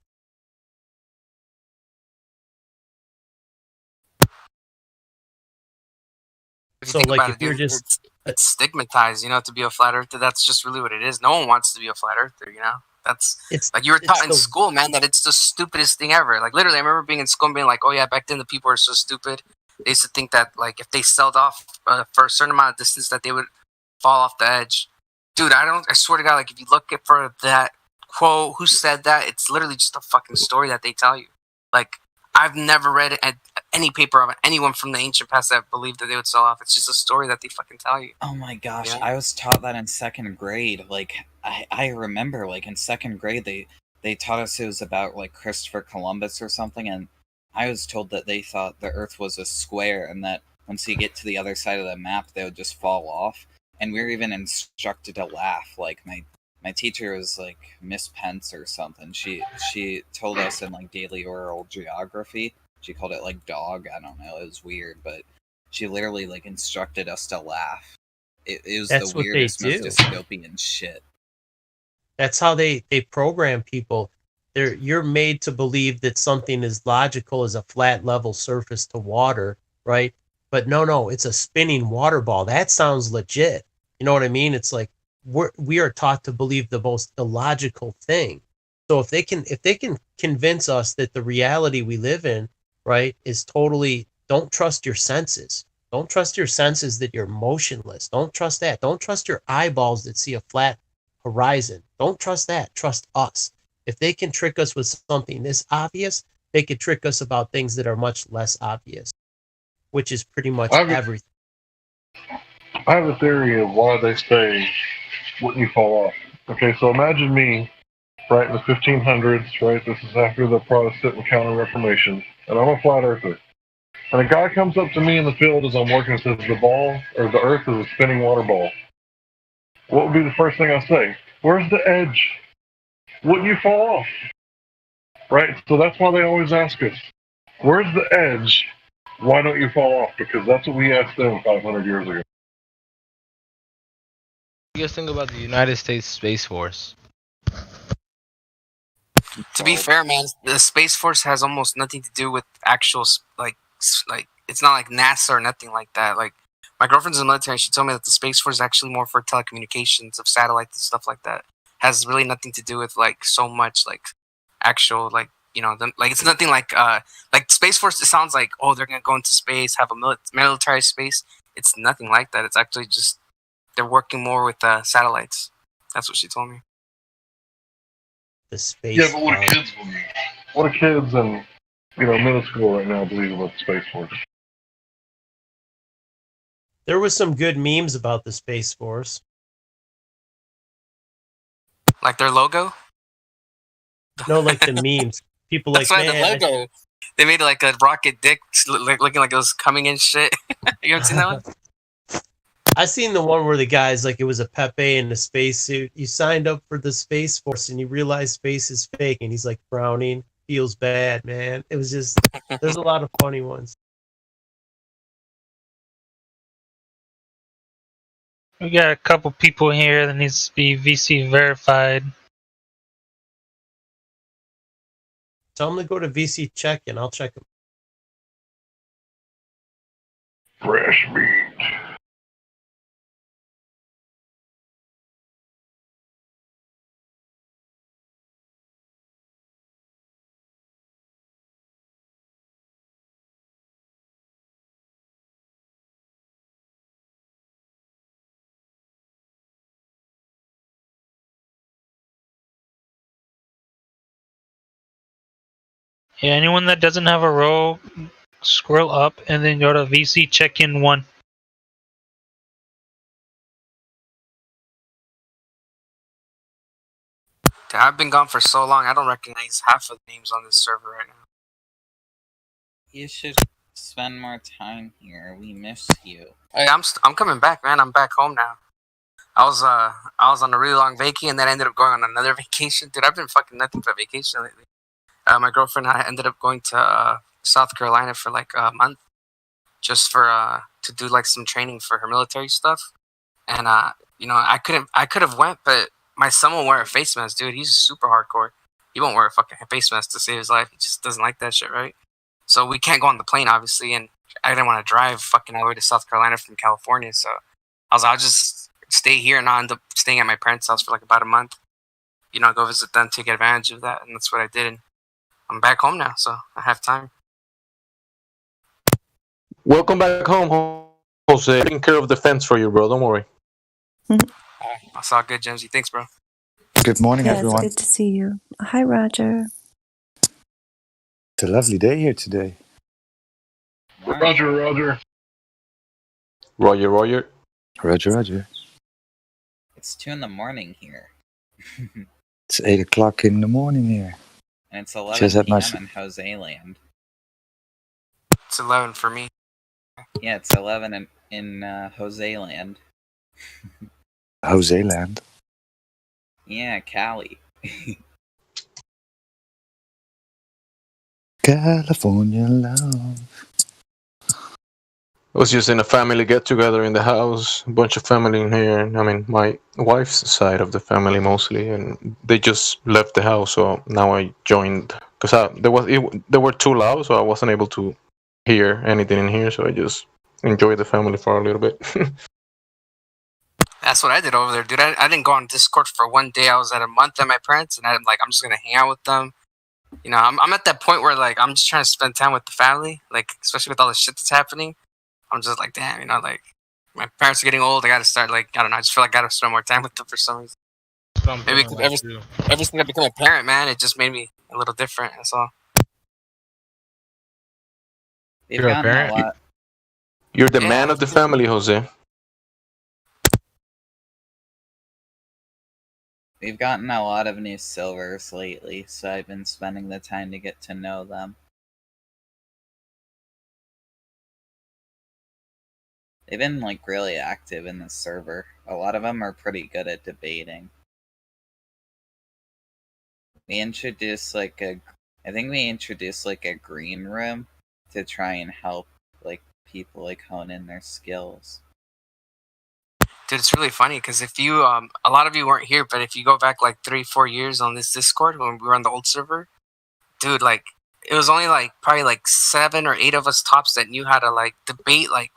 Speaker 9: If you think about it, dude, it's stigmatized, you know, to be a flat earther. That's just really what it is. No one wants to be a flat earther, you know. It's like you were taught in school, man, that it's the stupidest thing ever. Like literally, I remember being in school and being like, "Oh yeah, back then the people were so stupid. They used to think that like if they sailed off for a certain amount of distance, that they would fall off the edge." Dude, I swear to God, like if you look for that quote, who said that? It's literally just a fucking story that they tell you. Like I've never read any paper of anyone from the ancient past that believed that they would sell off. It's just a story that they fucking tell you.
Speaker 14: Oh my gosh,
Speaker 9: Yeah.
Speaker 14: I was taught that in second grade. Like I remember, like in second grade, they taught us it was about like Christopher Columbus or something, and I was told that they thought the Earth was a square, and that once you get to the other side of the map, they would just fall off. And we were even instructed to laugh. Like my teacher was like Miss Pence or something. She told us in like daily oral geography. She called it like dog. I don't know. It was weird, but she literally like instructed us to laugh. It was
Speaker 16: That's
Speaker 14: the
Speaker 16: what they
Speaker 14: weirdest, most
Speaker 16: do.
Speaker 14: dystopian shit.
Speaker 16: That's how they program people. You're made to believe that something as logical as a flat level surface to water, right? But no, it's a spinning water ball. That sounds legit. You know what I mean? It's like we are taught to believe the most illogical thing. So if they can convince us that the reality we live in, right, is totally, don't trust your senses. Don't trust your senses that you're motionless. Don't trust that. Don't trust your eyeballs that see a flat horizon. Don't trust that. Trust us. If they can trick us with something this obvious, they could trick us about things that are much less obvious, which is pretty much everything.
Speaker 5: I have a theory of why they say, wouldn't you fall off? Okay, so imagine me, right, in the 1500s, right? This is after the Protestant and Counter-Reformation, and I'm a flat earther. And a guy comes up to me in the field as I'm working and says the ball, or the earth is a spinning water ball. What would be the first thing I say? Where's the edge? Wouldn't you fall off? Right? So that's why they always ask us, where's the edge? Why don't you fall off? Because that's what we asked them 500 years ago.
Speaker 18: What do you guys think about the United States Space Force?
Speaker 9: To be fair, man, the Space Force has almost nothing to do with actual like it's not like NASA or nothing like that. Like my girlfriend's in the military, and she told me that the Space Force is actually more for telecommunications of satellites and stuff like that. Has really nothing to do with like so much like actual like like it's nothing like Space Force. It sounds like they're gonna go into space, have a military space. It's nothing like that. It's actually just they're working more with satellites. That's what she told me.
Speaker 16: The space.
Speaker 5: Yeah, but what do kids believe? What do kids in middle school right now believe about the Space Force?
Speaker 16: There was some good memes about the Space Force.
Speaker 9: Like their logo?
Speaker 16: No, like the memes. People
Speaker 9: That's
Speaker 16: like,
Speaker 9: why
Speaker 16: man,
Speaker 9: the logo. They made like a rocket dick looking like it was coming in shit. You ever seen that one?
Speaker 16: I seen the one where the guy's like, it was a Pepe in a spacesuit. You signed up for the Space Force and you realize space is fake, and he's like frowning. Feels bad, man. It was just, there's a lot of funny ones.
Speaker 10: We got a couple people here that needs to be VC verified.
Speaker 16: Tell them to go to VC check and I'll check them.
Speaker 5: Fresh meat.
Speaker 10: Yeah, anyone that doesn't have a row, scroll up and then go to VC check-in 1.
Speaker 9: Dude, I've been gone for so long, I don't recognize half of the names on this server right now.
Speaker 14: You should spend more time here. We miss you.
Speaker 9: Hey, I'm coming back, man. I'm back home now. I was on a really long vacation, and then I ended up going on another vacation. Dude, I've been fucking nothing but vacation lately. My girlfriend and I ended up going to South Carolina for like a month, just for to do like some training for her military stuff. And I could have went, but my son won't wear a face mask, dude. He's super hardcore. He won't wear a fucking face mask to save his life. He just doesn't like that shit, right? So we can't go on the plane, obviously, and I didn't want to drive fucking all the way to South Carolina from California. So I'll just stay here, and I'll end up staying at my parents' house for like about a month. Go visit them, take advantage of that, and that's what I did. And I'm back home now, so I have time.
Speaker 19: Welcome back home, Jose. Taking care of the fence for you, bro. Don't worry.
Speaker 9: That's all good, Jimsy. Thanks, bro.
Speaker 20: Good morning,
Speaker 22: Yeah,
Speaker 20: everyone.
Speaker 22: it's good to see you. Hi, Roger.
Speaker 20: It's a lovely day here today.
Speaker 5: Roger.
Speaker 19: Roger, Roger.
Speaker 20: Roger, Roger.
Speaker 14: It's 2 a.m. here.
Speaker 20: It's 8 o'clock in the morning here.
Speaker 14: And it's 11
Speaker 20: Just had
Speaker 14: p.m.
Speaker 20: my-
Speaker 14: in Jose Land.
Speaker 9: It's 11 for me.
Speaker 14: Yeah, it's 11 in Jose Land.
Speaker 20: Jose Land.
Speaker 14: Yeah, Cali.
Speaker 20: California love.
Speaker 19: I was just in a family get together in the house, a bunch of family in here. I mean, my wife's side of the family mostly, and they just left the house. So now I joined because they were too loud, so I wasn't able to hear anything in here. So I just enjoyed the family for a little bit.
Speaker 9: That's what I did over there, dude. I didn't go on Discord for one day. I was at a month at my parents, and I'm just gonna hang out with them. I'm at that point where like I'm just trying to spend time with the family, like especially with all the shit that's happening. I'm just like, damn, you know, like my parents are getting old. I got to start, like, I don't know. I just feel like I got to spend more time with them for some reason. Maybe ever since I became a parent, man, it just made me a little different. That's all.
Speaker 14: We've
Speaker 19: You're a
Speaker 14: gotten a
Speaker 19: parent?
Speaker 14: lot.
Speaker 19: You're the man of the family, Jose.
Speaker 14: We've gotten a lot of new silvers lately, so I've been spending the time to get to know them. They've been like really active in the server. A lot of them are pretty good at debating. We introduced like I think we introduced like a green room to try and help like people like hone in their skills.
Speaker 9: Dude, it's really funny because if you, a lot of you weren't here, but if you go back like 3-4 years on this Discord when we were on the old server, dude, like it was only like probably like 7 or 8 of us tops that knew how to like debate like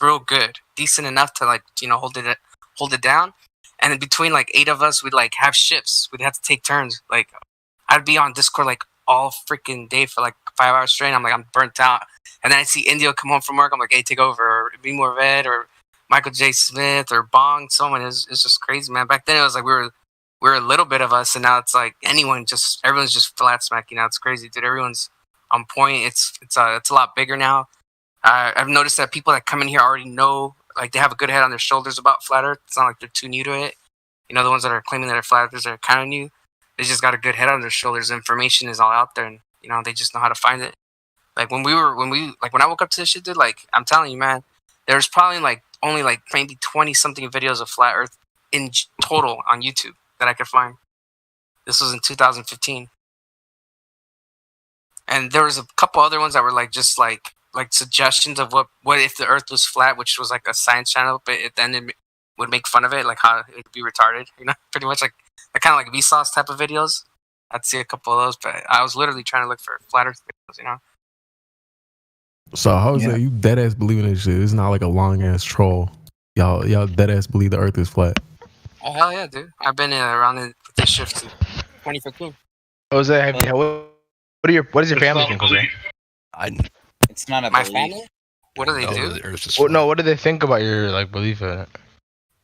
Speaker 9: real good, decent enough to like, you know, hold it down. And in between like 8 of us, we'd like have shifts. We'd have to take turns. Like I'd be on Discord like all freaking day for like 5 hours straight. I'm like, I'm burnt out. And then I see Indio come home from work. I'm like, hey, take over, or be more red, or Michael J. Smith, or Bong, someone. It's just crazy, man. Back then it was like we were a little bit of us, and now it's like everyone's just flat smacking. Now it's crazy, dude. Everyone's on point. It's a lot bigger now. I've noticed that people that come in here already know, like they have a good head on their shoulders about flat Earth. It's not like they're too new to it. You know, the ones that are claiming that they're flat earthers are kind of new. They just got a good head on their shoulders. The information is all out there, and you know they just know how to find it. Like when I woke up to this shit, dude. Like I'm telling you, man, there's probably like only like maybe 20 something videos of flat Earth in total on YouTube that I could find. This was in 2015, and there was a couple other ones that were like just like suggestions of what if the Earth was flat, which was like a science channel, but then it would make fun of it, like how it would be retarded, you know, pretty much like kind of like Vsauce type of videos. I'd see a couple of those, but I was literally trying to look for flat Earth videos, you know.
Speaker 3: So Jose, you dead ass believe in this shit? It's not like a long ass troll. Y'all dead ass believe the Earth is flat.
Speaker 9: Oh hell yeah, dude! I've been around in this shift since 2015.
Speaker 18: Jose, what does your family think, Jose?
Speaker 14: It's not a
Speaker 9: My
Speaker 14: belief.
Speaker 9: family? What do they do?
Speaker 18: No, what do they think about your like belief in it?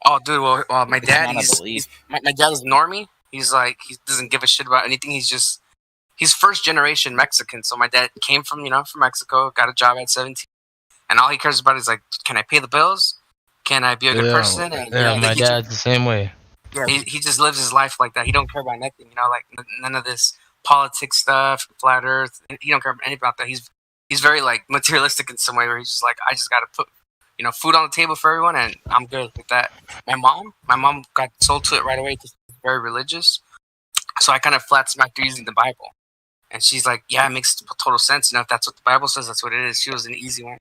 Speaker 9: Oh, dude. Well, my dad.
Speaker 14: not a belief.
Speaker 9: My dad is normie. He's like he doesn't give a shit about anything. He's first generation Mexican. So my dad came from Mexico, got a job at 17, and all he cares about is like, can I pay the bills? Can I be a good person? And,
Speaker 18: my dad's the same way.
Speaker 9: Yeah, he just lives his life like that. He don't care about nothing, you know, like none of this politics stuff, flat Earth. He don't care about anything about that. He's very like materialistic in some way, where he's just like, I just got to put, you know, food on the table for everyone, and I'm good with that. My mom got sold to it right away because she's very religious. So I kind of flat smacked her using the Bible, and she's like, yeah, it makes total sense. You know, if that's what the Bible says, that's what it is. She was an easy one.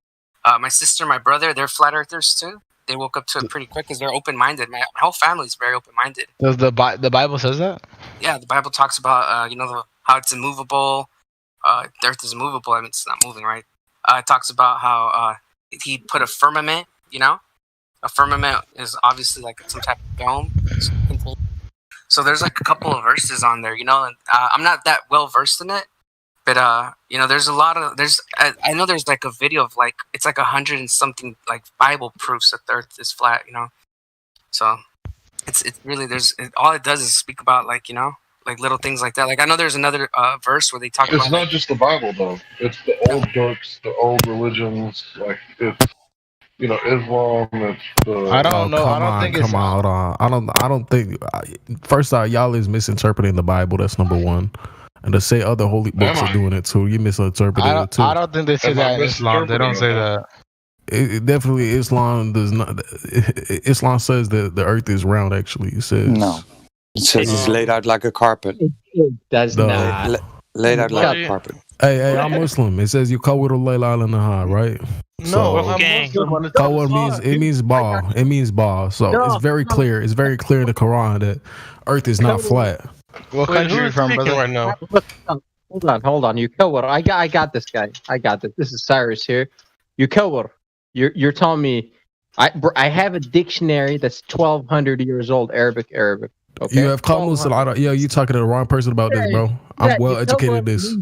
Speaker 9: My sister, my brother, they're flat earthers too. They woke up to it pretty quick because they're open-minded. My whole family's very open-minded.
Speaker 18: Does the Bible says that?
Speaker 9: Yeah, the Bible talks about how it's immovable. The Earth is immovable. I mean, it's not moving, right? It talks about how he put a firmament. You know, a firmament is obviously like some type of dome. So there's like a couple of verses on there, you know, and I'm not that well versed in it, but you know, there's a lot of I know there's like a video of like it's like 100 and something like Bible proofs that the Earth is flat, you know. So it's really all it does is speak about like, you know, like little things like that. Like I know there's another verse where they talk about.
Speaker 5: It's not just the Bible though. It's the old books, the old religions. Like it's, you know, Islam. It's the.
Speaker 18: I don't know. I don't think it's.
Speaker 3: Come on, hold on. I don't think. First off, y'all is misinterpreting the Bible. That's number one. And to say other holy books are doing it too, you misinterpreting it too.
Speaker 18: I don't think they say that in Islam. They don't say that.
Speaker 3: It definitely Islam does not. Islam says that the Earth is round. Actually, it says
Speaker 20: no. It says it's laid out like a carpet.
Speaker 7: It does not.
Speaker 20: Laid out like a carpet.
Speaker 3: Hey, I'm Muslim. It says you kawir al-layl al-nahar, right?
Speaker 18: No,
Speaker 3: Kawir means ball. It means ball. So it's very clear. It's very clear in the Quran that Earth is not flat.
Speaker 18: What country are you from, brother?
Speaker 7: Right now? Hold on. You kawir. I got this guy. I got this. This is Cyrus here. You kawir. You're telling me I have a dictionary that's 1,200 years old. Arabic. Okay.
Speaker 3: You have Qamus al-Arab. Yo, you talking to the wrong person about this, bro. I'm well educated in this.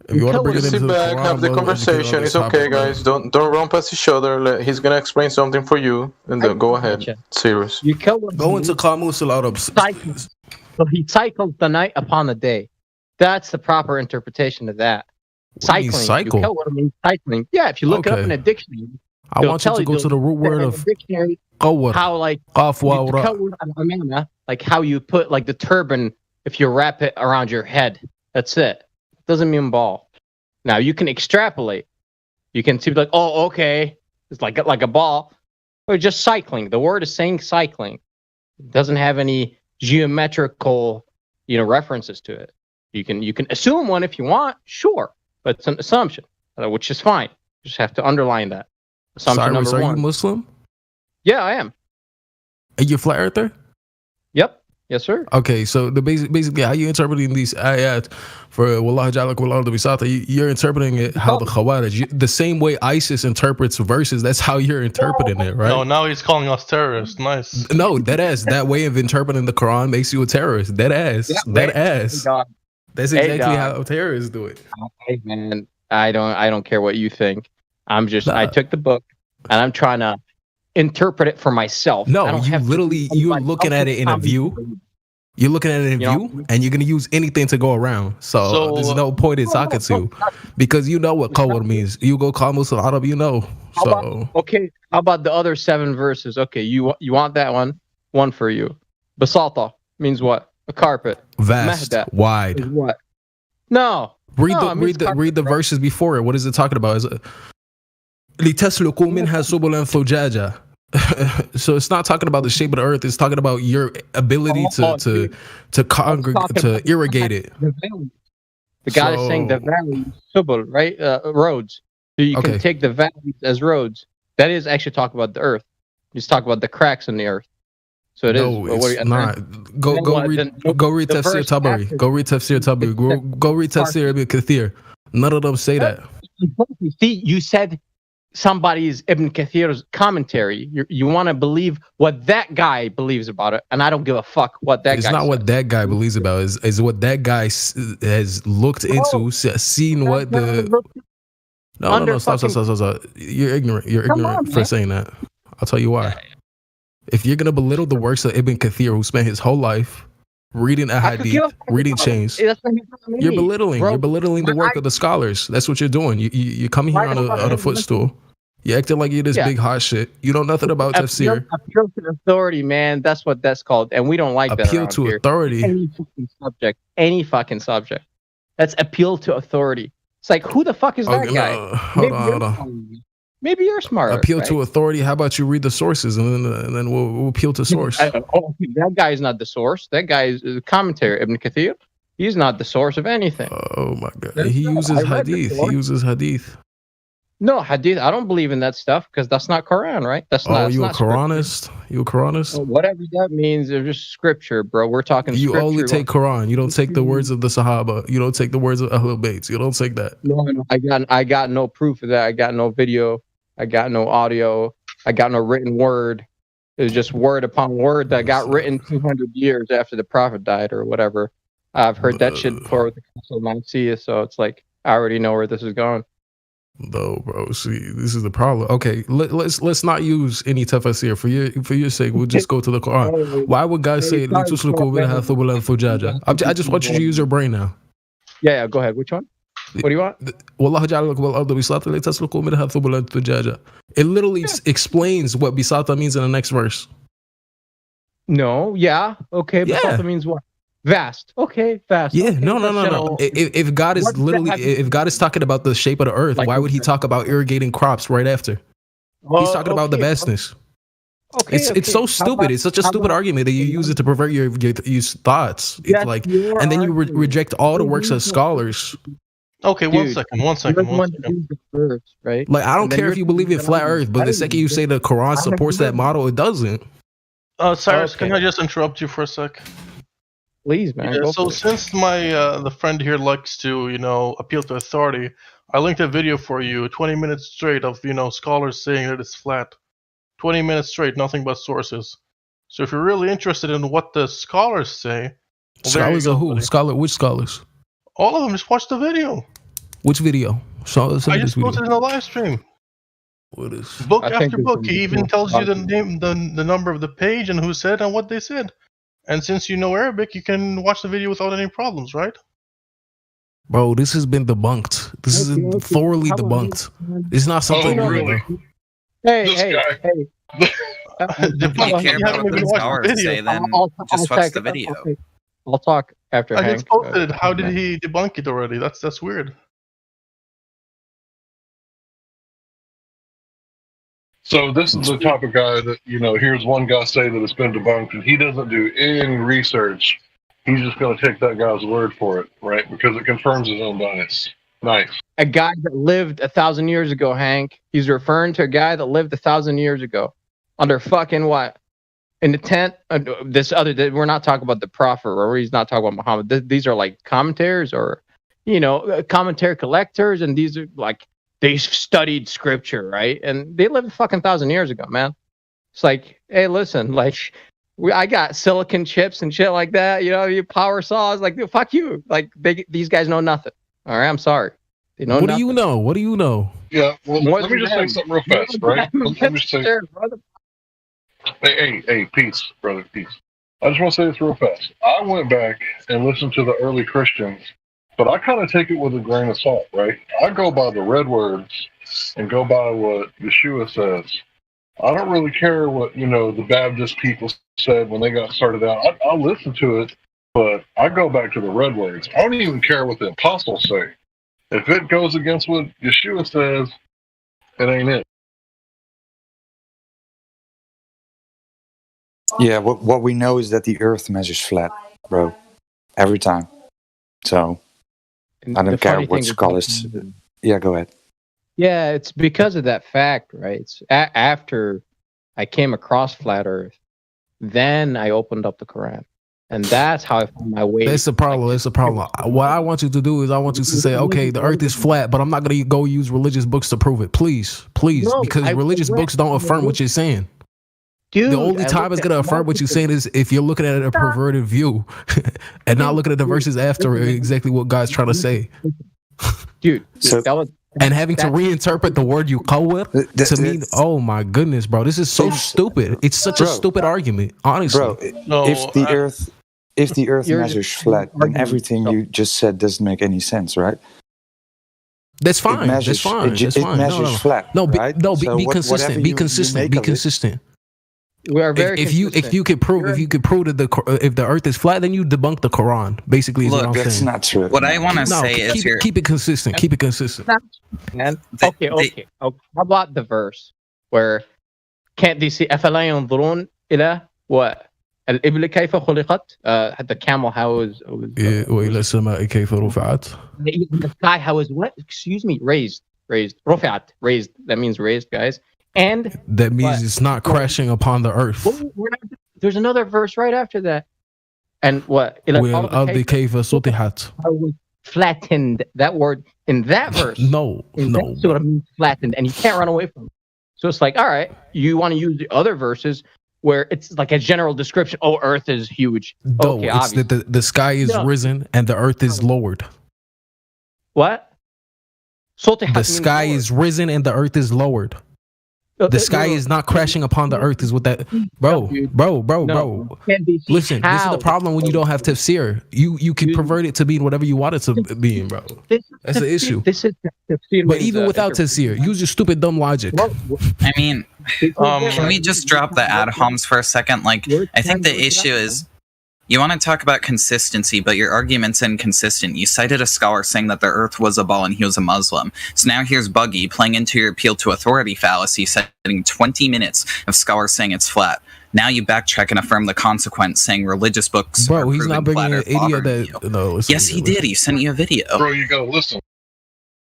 Speaker 3: If you want to bring it
Speaker 19: Just
Speaker 3: into
Speaker 19: sit
Speaker 3: the
Speaker 19: back,
Speaker 3: Quran,
Speaker 19: have the
Speaker 3: I'm willing to educate
Speaker 19: conversation.
Speaker 3: on
Speaker 19: It's
Speaker 3: this
Speaker 19: okay,
Speaker 3: topic, man.
Speaker 19: guys. Don't run past each other. He's gonna explain something for you, and then go ahead. Serious.
Speaker 7: You kill one.
Speaker 3: Go into Qamus al-Arab.
Speaker 7: So he cycles the night upon the day. That's the proper interpretation of that.
Speaker 3: What do you mean,
Speaker 7: Cycling.
Speaker 3: cycle?
Speaker 7: You kill what means cycling. Yeah, if you look it up
Speaker 3: Okay.
Speaker 7: in a dictionary,
Speaker 3: I
Speaker 7: they'll
Speaker 3: want you
Speaker 7: tell
Speaker 3: to go to the root word
Speaker 7: in
Speaker 3: of
Speaker 7: a dictionary
Speaker 3: qawwar.
Speaker 7: how like
Speaker 3: Qaf wa
Speaker 7: you
Speaker 3: ra.
Speaker 7: tell like how you put like the turban if you wrap it around your head. That's it. Doesn't mean ball. Now you can extrapolate. You can see like, oh, okay, it's like a ball, or just cycling. The word is saying cycling. It doesn't have any geometrical, references to it. You can assume one if you want, sure, but it's an assumption, which is fine. You just have to underline that. Assumption
Speaker 3: Cyrus,
Speaker 7: number
Speaker 3: are
Speaker 7: one.
Speaker 3: you Muslim?
Speaker 7: Yeah, I am.
Speaker 3: Are you a flat earther?
Speaker 7: Yep. Yes, sir.
Speaker 3: Okay, so the basically how you interpreting these ayat for Wallah Jalak Wallah Bisata, you're interpreting it how the Khawarij, the same way ISIS interprets verses, that's how you're interpreting it, right?
Speaker 8: No, now he's calling us terrorists. Nice.
Speaker 3: No, that way of interpreting the Quran makes you a terrorist. That ass. That's exactly how terrorists do it.
Speaker 7: Hey man, I don't care what you think. I took the book and I'm trying to interpret it for myself. I
Speaker 3: No,
Speaker 7: don't
Speaker 3: you
Speaker 7: have to-
Speaker 3: literally you're looking at it in a view. You're looking at it in view, and you're gonna use anything to go around. So there's no point in talking to you, because you know what qawwar means. You go Qamus al-Arab, you know. So
Speaker 7: Okay, how about the other 7 verses? Okay, you want that one? One for you. Basata means what? A carpet.
Speaker 3: vast,
Speaker 7: Mahda
Speaker 3: wide.
Speaker 7: is what? No.
Speaker 3: Read
Speaker 7: No, it means
Speaker 3: read the verses before it. What is it talking about? Is it لِتَسْلُكُوا مِنْهَا سُبُلًا فُجَاجًا? So it's not talking about the shape of the earth. It's talking about your ability to congregate, to irrigate it.
Speaker 7: The God is saying the valleys, subul, right? Roads. So you
Speaker 3: Okay.
Speaker 7: can take the valleys as roads. That is actually talking about the earth. He's talking about the cracks in the earth. So it is.
Speaker 3: No,
Speaker 7: but what-
Speaker 3: it's
Speaker 7: and
Speaker 3: not.
Speaker 7: then-
Speaker 3: Go
Speaker 7: then
Speaker 3: go
Speaker 7: what?
Speaker 3: read
Speaker 7: Then
Speaker 3: go read
Speaker 7: the
Speaker 3: Tafsir
Speaker 7: verse
Speaker 3: Tabari.
Speaker 7: after-
Speaker 3: Go read Tafsir Tabari. Go read Tafsir Ibn Kathir. None of them say that.
Speaker 7: See, you said somebody's Ibn Kathir's commentary. You want to believe what that guy believes about it, and I don't give a fuck what that
Speaker 3: It's
Speaker 7: guy
Speaker 3: not
Speaker 7: says.
Speaker 3: what that guy believes about. Is what that guy has looked into, seen what the. No. Stop. You're ignorant. You're
Speaker 7: Come
Speaker 3: ignorant
Speaker 7: on,
Speaker 3: for
Speaker 7: man.
Speaker 3: saying that. I'll tell you why. If you're gonna belittle the works of Ibn Kathir, who spent his whole life reading a
Speaker 7: I could give
Speaker 3: hadith,
Speaker 7: a fuck
Speaker 3: reading
Speaker 7: about
Speaker 3: chains,
Speaker 7: it. That's what he's telling
Speaker 3: you're
Speaker 7: me,
Speaker 3: belittling.
Speaker 7: bro.
Speaker 3: You're belittling the work of the scholars. That's what you're doing. You come here
Speaker 7: Why
Speaker 3: on
Speaker 7: don't I
Speaker 3: a
Speaker 7: have
Speaker 3: footstool. You're acting like you're this
Speaker 7: Yeah.
Speaker 3: big hot shit. You know nothing about tafsir.
Speaker 7: Appeal to authority, man. That's what that's called, and we don't like that.
Speaker 3: Appeal
Speaker 7: around
Speaker 3: to
Speaker 7: here.
Speaker 3: authority.
Speaker 7: Any fucking subject. That's appeal to authority. It's like, who the fuck is that
Speaker 3: Okay,
Speaker 7: guy?
Speaker 3: no, hold on.
Speaker 7: Maybe you're smarter.
Speaker 3: Appeal
Speaker 7: right?
Speaker 3: to authority. How about you read the sources and then we'll appeal to source.
Speaker 7: That guy is not the source. That guy is a commentary. Ibn Kathir. He's not the source of anything.
Speaker 3: Oh my god. He uses
Speaker 7: I read
Speaker 3: hadith.
Speaker 7: before.
Speaker 3: He uses hadith.
Speaker 7: No, hadith. I don't believe in that stuff because that's not Quran, right? That's
Speaker 3: Oh,
Speaker 7: not. it's
Speaker 3: you a
Speaker 7: not scripture.
Speaker 3: Quranist? You a Quranist?
Speaker 7: Whatever that means, it's just scripture, bro. We're talking.
Speaker 3: You
Speaker 7: scripture.
Speaker 3: only take Quran. You don't take the words of the Sahaba. You don't take the words of Ahlul Bayt. You don't take that.
Speaker 7: No, I got no proof of that. I got no video. I got no audio. I got no written word. It was just word upon word that got written 200 years after the Prophet died or whatever. I've heard that shit before with the Council of Nicaea, so it's like I already know where this is going.
Speaker 3: No, bro. See, this is the problem. Okay, let's not use any tafsir for your sake. We'll just go to the Quran. Why would God say "Litusluku minha thubulan fujaja"? I just want you to use your brain now.
Speaker 7: Yeah, go ahead. Which one? What do you want?
Speaker 3: Wallahu ja'ala lakum al-arda bisata litasluku minha thubulan fujaja. It literally explains what bisata means in the next verse.
Speaker 7: No, yeah, okay, but
Speaker 3: Yeah.
Speaker 7: that means what? Vast. Okay, vast.
Speaker 3: Yeah,
Speaker 7: okay,
Speaker 3: no. If God is if God is talking about the shape of the earth, why would He talk about irrigating crops right after? He's talking about the vastness.
Speaker 7: Okay,
Speaker 3: It's so stupid. It's such a stupid argument that you use it to pervert your thoughts. It's like, and then you reject all the works of scholars.
Speaker 8: Okay, one
Speaker 7: Dude,
Speaker 8: second.
Speaker 7: Right?
Speaker 3: Like, I don't care if you believe in flat Earth, but the second you say the Quran supports that model, it doesn't.
Speaker 8: Cyrus, can I just interrupt you for a sec?
Speaker 7: Please, man.
Speaker 8: Yeah,
Speaker 7: go
Speaker 8: so
Speaker 7: for it.
Speaker 8: since my the friend here likes to appeal to authority, I linked a video for you, 20 minutes straight of scholars saying that it's flat, 20 minutes straight, nothing but sources. So if you're really interested in what the scholars say, well, there you
Speaker 3: Scholars
Speaker 8: go,
Speaker 3: are who?
Speaker 8: buddy.
Speaker 3: Which scholars?
Speaker 8: All of them. Just watch the video.
Speaker 3: Which video? So
Speaker 8: I just posted in a live stream.
Speaker 3: What is
Speaker 8: Book
Speaker 7: I think
Speaker 8: after
Speaker 7: it's
Speaker 8: book? He even tells you the
Speaker 7: possible.
Speaker 8: name, the number of the page, and who said and what they said. And since you know Arabic, you can watch the video without any problems, right?
Speaker 3: Bro, this has been debunked. This is thoroughly debunked. It's not something new,
Speaker 5: really?
Speaker 3: bro.
Speaker 7: Hey.
Speaker 14: If you care about what the scholars say, then just watch the video.
Speaker 7: Okay. I'll talk after
Speaker 8: I
Speaker 7: Hank.
Speaker 8: just posted it. How did he debunk it already? That's weird.
Speaker 5: So this is the type of guy that, here's one guy say that it's been debunked, and he doesn't do any research. He's just going to take that guy's word for it, right? Because it confirms his own bias. Nice.
Speaker 7: A guy that lived 1,000 years ago, Hank. He's referring to a guy that lived 1,000 years ago. Under fucking what? In the tent? We're not talking about the prophet, or he's not talking about Muhammad. These are like commentators or, commentary collectors, and these are like, they studied scripture, right? And they lived fucking 1,000 years ago, man. It's like, hey, listen, like, I got silicon chips and shit like that, you power saws, like, fuck you. Like, these guys know nothing. All right, I'm sorry. They know
Speaker 3: What
Speaker 7: nothing.
Speaker 3: do you know? What do you know?
Speaker 5: Yeah, well,
Speaker 7: More
Speaker 5: let me
Speaker 7: than
Speaker 5: just say
Speaker 7: them.
Speaker 5: something real fast, right? Let me just say,
Speaker 7: Sure, brother.
Speaker 5: hey, peace, brother, peace. I just want to say this real fast. I went back and listened to the early Christians, but I kind of take it with a grain of salt, right? I go by the red words and go by what Yeshua says. I don't really care what, the Baptist people said when they got started out. I'll listen to it, but I go back to the red words. I don't even care what the apostles say. If it goes against what Yeshua says, it ain't it.
Speaker 20: Yeah, what we know is that the Earth measures flat, bro. Every time. So I don't care what scholars. Yeah, go ahead.
Speaker 7: Yeah, it's because of that fact, right? It's after I came across flat Earth, then I opened up the Quran, and that's how I found my way.
Speaker 3: That's the problem. That's the problem. What I want you to do is I want you to say, okay, the Earth is flat, but I'm not going to go use religious books to prove it. Please,
Speaker 7: No,
Speaker 3: because religious books don't affirm what you're saying.
Speaker 7: Dude,
Speaker 3: the only
Speaker 7: I
Speaker 3: time it's
Speaker 7: looked
Speaker 3: going to
Speaker 7: at
Speaker 3: affirm what you're saying is if you're looking at it a perverted view and not looking at the verses after exactly what God's trying to say.
Speaker 7: Dude,
Speaker 20: So-
Speaker 7: that was
Speaker 3: And having to reinterpret the word you qawwir to mean, oh my goodness, bro, this is so stupid. It's such a
Speaker 20: Bro.
Speaker 3: stupid argument, honestly.
Speaker 20: Bro,
Speaker 8: No,
Speaker 20: if the Earth
Speaker 7: You're
Speaker 20: measures
Speaker 7: just
Speaker 20: flat, then
Speaker 7: arguing
Speaker 20: everything
Speaker 7: yourself.
Speaker 20: you just said doesn't make any sense, right?
Speaker 3: That's fine.
Speaker 20: measures-
Speaker 3: That's fine.
Speaker 20: it ju-
Speaker 3: That's
Speaker 20: it
Speaker 3: fine.
Speaker 20: measures flat,
Speaker 3: No,
Speaker 20: right?
Speaker 3: be
Speaker 20: So
Speaker 3: be
Speaker 20: whatever
Speaker 3: consistent. Be
Speaker 20: you
Speaker 3: consistent.
Speaker 20: make
Speaker 3: Be
Speaker 20: of it-
Speaker 3: consistent.
Speaker 7: we are very
Speaker 3: If you could prove that if the Earth is flat, then you debunk the Quran. Basically, is what I'm
Speaker 20: That's
Speaker 3: saying.
Speaker 20: not true.
Speaker 14: What I want to
Speaker 3: No,
Speaker 14: say is
Speaker 3: keep it consistent. Keep it consistent.
Speaker 7: man. Okay. How about the verse where can't they see أفلا ينظرون إلى what الإبل كيف خلقت? The camel how is
Speaker 3: Yeah, وإلى السماء كيف رفعت.
Speaker 7: the sky how is what? Excuse me, raised. رفعت, raised. That means raised, guys. And
Speaker 3: That means
Speaker 7: What?
Speaker 3: it's not crashing upon the earth.
Speaker 7: there's another verse right after that. And what? إلى الأرض
Speaker 3: وَالْأَرْضِ كَيْفَ سُطِحَتْ.
Speaker 7: how it was flattened. That word in that verse.
Speaker 3: No.
Speaker 7: That sort of means flattened, and you can't run away from it. So it's like, all right, you want to use the other verses where it's like a general description. Oh, Earth is huge.
Speaker 3: No,
Speaker 7: Okay,
Speaker 3: it's that the sky is
Speaker 7: No.
Speaker 3: risen and the earth is lowered.
Speaker 7: What?
Speaker 3: The sky is risen and the earth is lowered. The sky is not crashing upon the earth, is what that, bro. Listen, this is the problem when you don't have tafsir. You can pervert it to mean whatever you want it to be, bro. That's the issue.
Speaker 7: This is
Speaker 3: But even without tafsir, use your stupid dumb logic.
Speaker 14: I mean, can we just drop the ad homs for a second? Like, I think the issue is you want to talk about consistency, but your argument's inconsistent. You cited a scholar saying that the earth was a ball and he was a Muslim. So now here's Buggy playing into your appeal to authority fallacy, citing 20 minutes of scholars saying it's flat. Now you backtrack and affirm the consequence, saying religious books are
Speaker 3: Bro, he's not
Speaker 14: proven
Speaker 3: bringing
Speaker 14: flat
Speaker 3: an
Speaker 14: or
Speaker 3: idiot
Speaker 14: bothering
Speaker 3: that.
Speaker 14: you.
Speaker 3: No, listen,
Speaker 14: Yes, he did. He sent you a video.
Speaker 5: Bro, you gotta listen.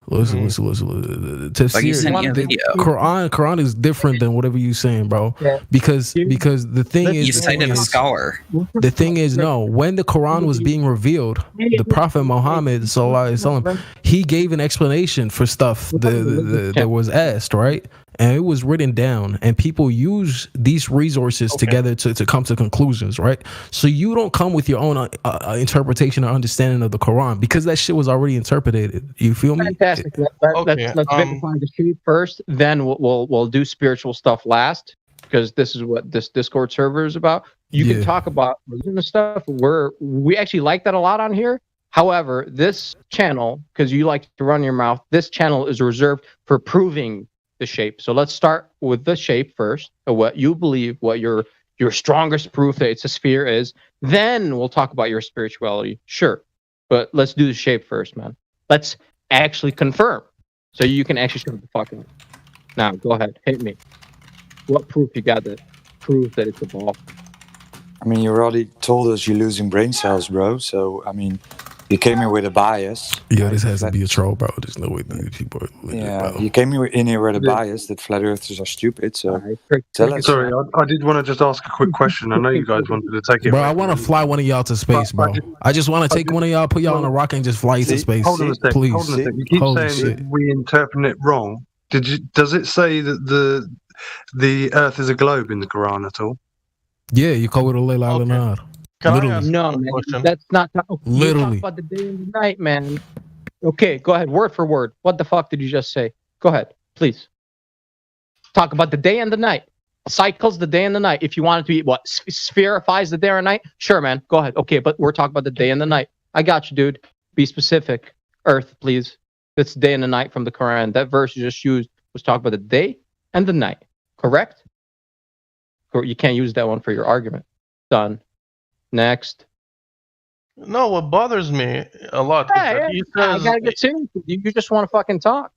Speaker 3: Listen.
Speaker 14: Like you sent me a
Speaker 3: The
Speaker 14: video.
Speaker 3: Quran is different than whatever you saying, bro.
Speaker 7: Yeah.
Speaker 3: Because the thing is,
Speaker 14: You cited a scholar.
Speaker 3: The thing is, no, when the Quran was being revealed, the Prophet Muhammad sallallahu alaihi wasallam, he gave an explanation for stuff that was asked, right? and it was written down, and people use these resources together to come to conclusions, right? So you don't come with your own interpretation or understanding of the Quran because that shit was already interpreted. You feel me?
Speaker 7: Fantastic. Let's verify the shape first, then we'll do spiritual stuff last, because this is what this Discord server is about. You can talk about religion and stuff. We actually like that a lot on here. However, this channel, because you like to run your mouth, this channel is reserved for proving the shape. So let's start with the shape first, of what you believe, what your strongest proof that it's a sphere is. Then we'll talk about your spirituality. Sure. But let's do the shape first, man. Let's actually confirm. So you can actually shut the fuck up. Now, go ahead. Hit me. What proof you got that prove that it's a ball?
Speaker 20: I mean, you already told us you're losing brain cells, bro. So, I mean, you came here with a bias.
Speaker 3: Yeah, this has to be a troll, bro. There's no way that people are legit,
Speaker 20: Yeah,
Speaker 3: bro.
Speaker 20: you came in here with a bias that flat earthers are stupid. So, tell us.
Speaker 12: Sorry, I did want to just ask a quick question. I know you guys wanted to take it.
Speaker 3: Bro, I want to fly one of y'all to space, bro. I just want to take one of y'all, put y'all on a rocket, and just fly you to space.
Speaker 12: Hold on a second.
Speaker 3: Please.
Speaker 12: Hold on a second. You keep
Speaker 3: Holy
Speaker 12: saying
Speaker 3: shit.
Speaker 12: that we interpret it wrong. Does it say that the Earth is a globe in the Quran at all?
Speaker 3: Yeah, you call it a Layla al-Nar. Literally.
Speaker 7: No, man, that's not.
Speaker 3: Literally.
Speaker 7: You talk about the day and the night, man. Okay, go ahead, word for word. What the fuck did you just say? Go ahead, please. Talk about the day and the night. Cycles the day and the night. If you want it to be what spherifies the day or night, sure, man. Go ahead. Okay, but we're talking about the day and the night. I got you, dude. Be specific. Earth, please. That's day and the night from the Quran. That verse you just used was talking about the day and the night. Correct? Or you can't use that one for your argument. Done. Next.
Speaker 8: No, what bothers me a lot is that he
Speaker 7: I
Speaker 8: says.
Speaker 7: gotta get serious. You just want to fucking talk.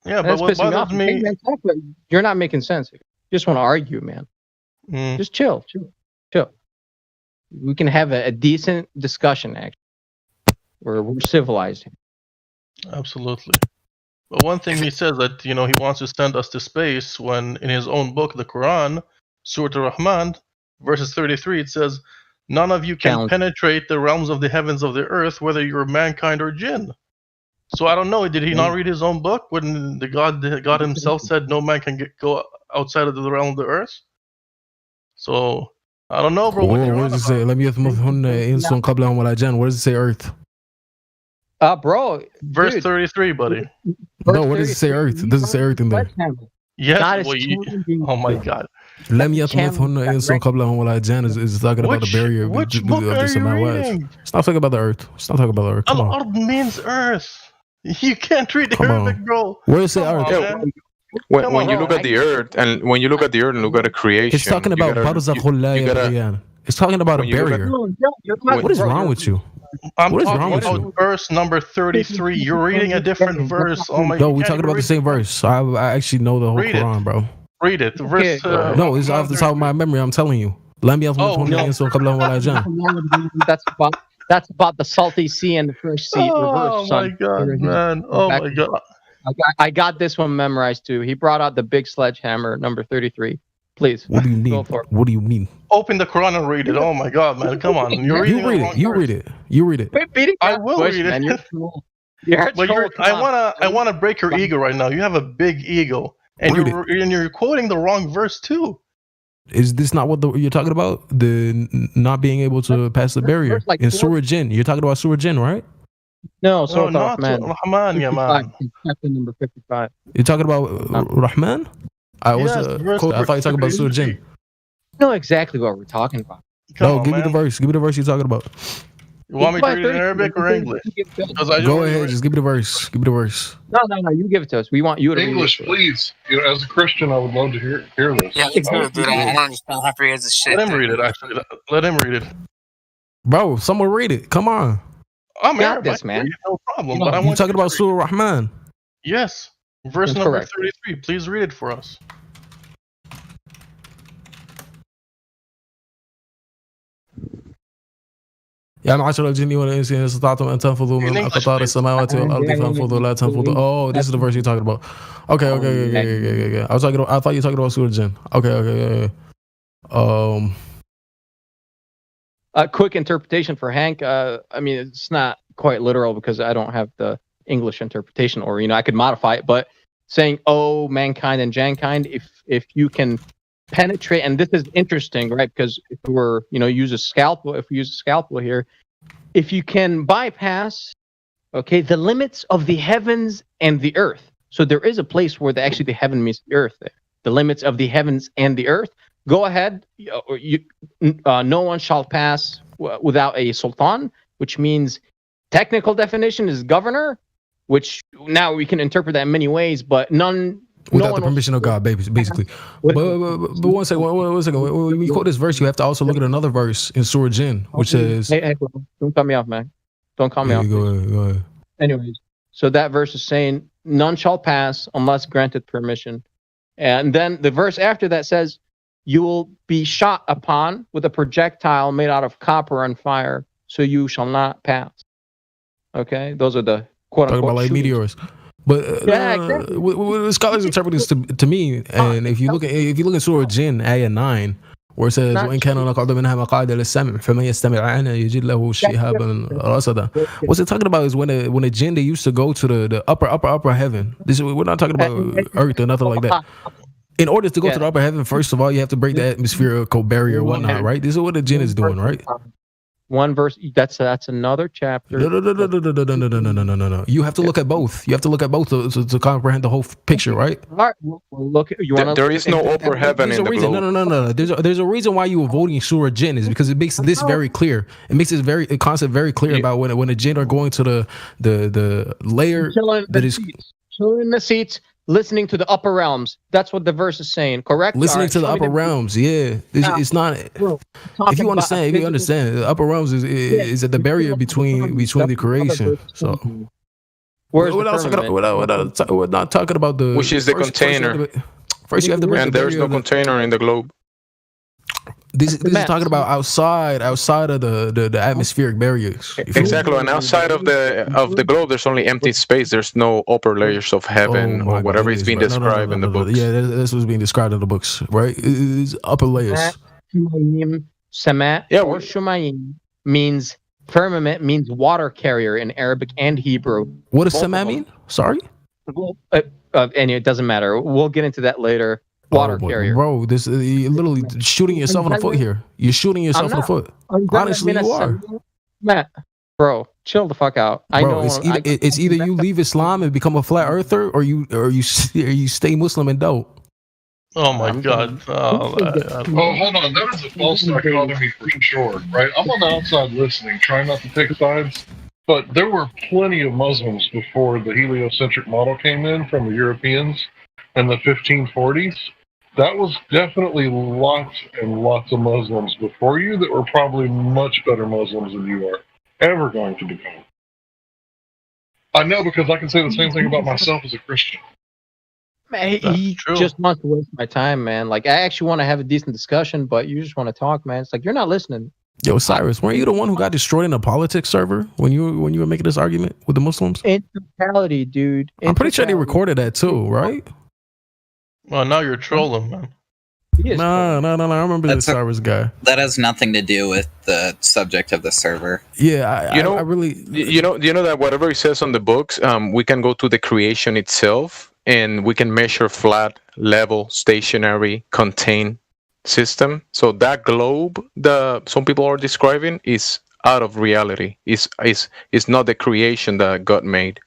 Speaker 8: Yeah, but
Speaker 7: That's
Speaker 8: what
Speaker 7: pissing me
Speaker 8: bothers
Speaker 7: off.
Speaker 8: me.
Speaker 7: Hey, man, talk, but you're not making sense. You just want to argue, man. Just chill. We can have a decent discussion, actually. We're civilized.
Speaker 8: Absolutely. But one thing he says that he wants to send us to space when in his own book, the Quran, Surah Ar-Rahman, verses 33, it says, "None of you can penetrate the realms of the heavens of the earth, whether you're mankind or jinn." So I don't know. Did he not read his own book when the God himself said no man can go outside of the realm of the earth? So I don't know, bro. What you're
Speaker 3: What
Speaker 8: on
Speaker 3: does it say? لم يثمثهن إنس قبلهم ولا جان. What does it say, Earth?
Speaker 7: Bro.
Speaker 8: Verse
Speaker 7: dude.
Speaker 8: 33, buddy.
Speaker 3: No, what does it say, Earth? Does it say Earth in there?
Speaker 8: Yes. Oh my God.
Speaker 3: لم يطمثهن إنس قبلهم ولا جان is talking about the barrier of
Speaker 8: which
Speaker 3: the
Speaker 8: book are you
Speaker 3: Samawat.
Speaker 8: reading?
Speaker 3: It's not talking about the Earth. It's not talking about the Earth. Come on.
Speaker 8: Al-Ard means earth. You can't read
Speaker 3: Come
Speaker 8: Arabic,
Speaker 3: on.
Speaker 8: bro.
Speaker 3: Where does it say
Speaker 8: Come
Speaker 3: Earth?
Speaker 8: on, man.
Speaker 19: When you look at the earth and when you look at the earth and look at the creation,
Speaker 3: It's talking about Barzakhul La Yabghiyan. It's talking about a
Speaker 19: when you look at-
Speaker 3: barrier. What is wrong with you?
Speaker 8: I'm
Speaker 3: What is
Speaker 8: talking
Speaker 3: wrong with
Speaker 8: about
Speaker 3: you?
Speaker 8: verse number 33. You're reading a different verse. Oh my!
Speaker 3: No,
Speaker 8: you
Speaker 3: we're
Speaker 8: can't
Speaker 3: talking
Speaker 8: even
Speaker 3: about the
Speaker 8: read
Speaker 3: same verse. I actually know the whole
Speaker 8: Read it.
Speaker 3: Quran, bro.
Speaker 8: Read it. Verse.
Speaker 3: No, it's off the top of my memory. I'm telling you. لم يطمثهن إنس قبلهم ولا جان.
Speaker 7: That's about the salty sea and the fresh sea reverse, son.
Speaker 8: my God, man! Oh my God!
Speaker 7: I got this one memorized too. He brought out the big sledgehammer, number 33. Please.
Speaker 3: What do you mean?
Speaker 7: Go for it.
Speaker 3: What do you mean?
Speaker 8: Open the Quran and read it. Oh my God, man! Come on, you're reading
Speaker 3: You read
Speaker 8: the
Speaker 3: it.
Speaker 8: wrong
Speaker 3: You
Speaker 8: verse.
Speaker 3: read it. You read it.
Speaker 8: I will
Speaker 7: Bush,
Speaker 8: read
Speaker 7: man,
Speaker 8: it.
Speaker 7: you're a troll. You're a
Speaker 8: But
Speaker 7: troll, come on.
Speaker 8: I wanna break your ego right now. You have a big ego, and
Speaker 3: Read
Speaker 8: you're quoting the wrong verse too.
Speaker 3: Is this not what you're talking about? The not being able to pass the barrier
Speaker 7: like
Speaker 3: in
Speaker 7: four-
Speaker 3: Surah Jinn. You're talking about Surah Jinn, right?
Speaker 7: No, so
Speaker 8: not
Speaker 7: Rahman.
Speaker 8: Rahman, yeah, man.
Speaker 7: Chapter number 55.
Speaker 3: You're talking about Rahman? I was
Speaker 8: Yes, verse
Speaker 3: I thought you were talking about Surah Jinn.
Speaker 7: You know exactly what we're talking about.
Speaker 3: No, give me the verse. Give me the verse you're talking about.
Speaker 8: You want me to read it in Arabic or English?
Speaker 3: Go ahead, just give me the verse. Give me the verse.
Speaker 7: No, you give it to us. We want you to
Speaker 5: English,
Speaker 7: read it.
Speaker 5: please. As a Christian, I would love to hear this.
Speaker 9: Yeah, let's do it, dude. I don't understand half of your guys' shit.
Speaker 8: Let him read it. Actually, let him read it.
Speaker 3: Bro, someone read it. Come on.
Speaker 8: I'm
Speaker 7: Got
Speaker 8: Arab.
Speaker 7: this,
Speaker 8: I can
Speaker 7: man.
Speaker 8: read it, no problem.
Speaker 3: You
Speaker 8: But I want
Speaker 3: talking about Surah Rahman?
Speaker 8: Yes, verse
Speaker 7: That's
Speaker 8: number
Speaker 7: correct.
Speaker 8: 33. Please read it for us.
Speaker 3: يا معشر الجن والإنس إن استطعتم أن تنفذوا من أقطار السماوات والأرض فانفذوا لا تنفذوا. Oh, this is the verse you're talking about. Okay. I thought you were talking about Surah Jinn. Okay.
Speaker 7: A quick interpretation for Hank. I mean, it's not quite literal because I don't have the English interpretation, or I could modify it, but saying, "Oh, mankind and jankind, if you can penetrate," and this is interesting, right? Because if we're use a scalpel, here, if you can bypass, okay, the limits of the heavens and the earth. So there is a place where actually the heaven meets the earth. There, the limits of the heavens and the earth. Go ahead. No one shall pass without a sultan, which means technical definition is governor, which now we can interpret that in many ways, but
Speaker 3: without the permission of God, basically. But one second. When you quote this verse, you have to also look at another verse in Surah Jinn, which says,
Speaker 7: Hey, don't cut me off, man. Don't cut me off.
Speaker 3: Go ahead.
Speaker 7: Anyways, so that verse is saying, none shall pass unless granted permission. And then the verse after that says, you will be shot upon with a projectile made out of copper and fire, so you shall not pass. Okay? Those are the quote-unquote
Speaker 3: talking about like meteors. But
Speaker 7: exactly.
Speaker 3: What scholars interpret this to me, and if you look at Surah Jinn, Ayah 9, where it says, وَإِنْ كَانَ لَقَعْدُ مِنْهَا مَقَاعِدَ لِلسَّمْعِ فَمَنْ يَسْتَمِعْ عَنَا يَجِدْ لَهُ شِهَابًا رَصَدًا. What's it talking about is when a jinn, they used to go to the upper heaven. We're not talking about earth or nothing like that. In order to go to the upper heaven, first of all, you have to break the atmospherical barrier or whatnot, right? This is what the jinn is doing, right?
Speaker 7: One verse, that's another chapter.
Speaker 3: No. You have to look at both. You have to look at both to comprehend the whole picture, right?
Speaker 7: All right, well, look.
Speaker 19: There is no upper heaven in the globe.
Speaker 3: No. There's a reason why you were voting Surah Jinn is because it makes this very clear. It makes this concept very clear about when the jinn are going to the layer that is
Speaker 7: chilling in the seats, listening to the upper realms. That's what the verse is saying, correct?
Speaker 3: Listening to the upper realms, yeah. It's not. If you understand, the upper realms is at the barrier between the creation. So we're not talking about the
Speaker 19: which is the container.
Speaker 3: First, you have to break
Speaker 19: and there's no container in the globe.
Speaker 3: This is talking about outside of the atmospheric barriers.
Speaker 19: Exactly, and outside of the globe, there's only empty space. There's no upper layers of heaven or whatever is being described in the books.
Speaker 3: Yeah, that's what's being described in the books, right? It's upper layers.
Speaker 7: Sama or Shumayim means firmament, means water carrier in Arabic and Hebrew.
Speaker 3: What does Sama mean? Sorry?
Speaker 7: And it doesn't matter. We'll get into that later. Water carrier.
Speaker 3: Bro, you're literally shooting yourself in the foot here. You're shooting yourself in the foot. Honestly, you are.
Speaker 7: Matt, bro, chill the fuck out.
Speaker 3: It's either you leave Islam and become a flat earther, or you stay Muslim and don't.
Speaker 8: Oh my God!
Speaker 5: Hold on. That is a false dichotomy for sure, right? I'm on the outside listening, trying not to take sides. But there were plenty of Muslims before the heliocentric model came in from the Europeans in the 1540s. That was definitely lots and lots of Muslims before you that were probably much better Muslims than you are ever going to become. I know because I can say the same thing about myself as a Christian.
Speaker 7: Man, he just wants to waste my time, man. Like, I actually want to have a decent discussion, but you just want to talk, man. It's like, you're not listening.
Speaker 3: Yo, Cyrus, weren't you the one who got destroyed in a politics server when you were making this argument with the Muslims?
Speaker 7: In totality, dude.
Speaker 3: I'm pretty sure they recorded that too, right?
Speaker 8: Well, now you're trolling, man.
Speaker 3: No. I remember this Cyrus guy.
Speaker 14: That has nothing to do with the subject of the server.
Speaker 3: Yeah,
Speaker 19: you know that whatever it says on the books, we can go to the creation itself and we can measure flat, level, stationary, contained system. So that globe that some people are describing is out of reality. Is not the creation that God made.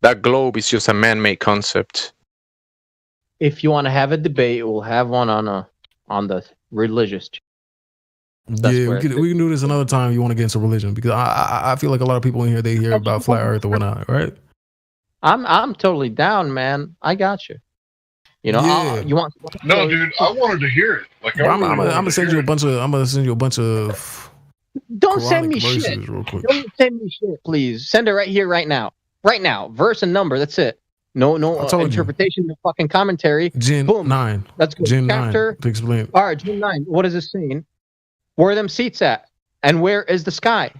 Speaker 19: That globe is just a man-made concept.
Speaker 7: If you want to have a debate, we'll have one on the religious.
Speaker 3: Yeah, we can do this another time if you want to get into religion, because I feel like a lot of people in here, they hear about flat earth or whatnot, right?
Speaker 7: I'm totally down, man. I got you. You know,
Speaker 3: yeah.
Speaker 7: You want?
Speaker 5: No, dude, I wanted to hear it. Like,
Speaker 3: I'm gonna send you a bunch of. I'm gonna send you a bunch of.
Speaker 7: Don't send me
Speaker 3: verses
Speaker 7: shit.
Speaker 3: Real quick.
Speaker 7: Don't send me shit, please. Send it right here, right now. Right now. Verse and number. That's it. No interpretation, no fucking commentary.
Speaker 3: Jinn 9.
Speaker 7: Let's go.
Speaker 3: Jinn 9
Speaker 7: Chapter.
Speaker 3: to explain.
Speaker 7: All right, Jinn 9. What is this saying? Where are them seats at? And where is the sky?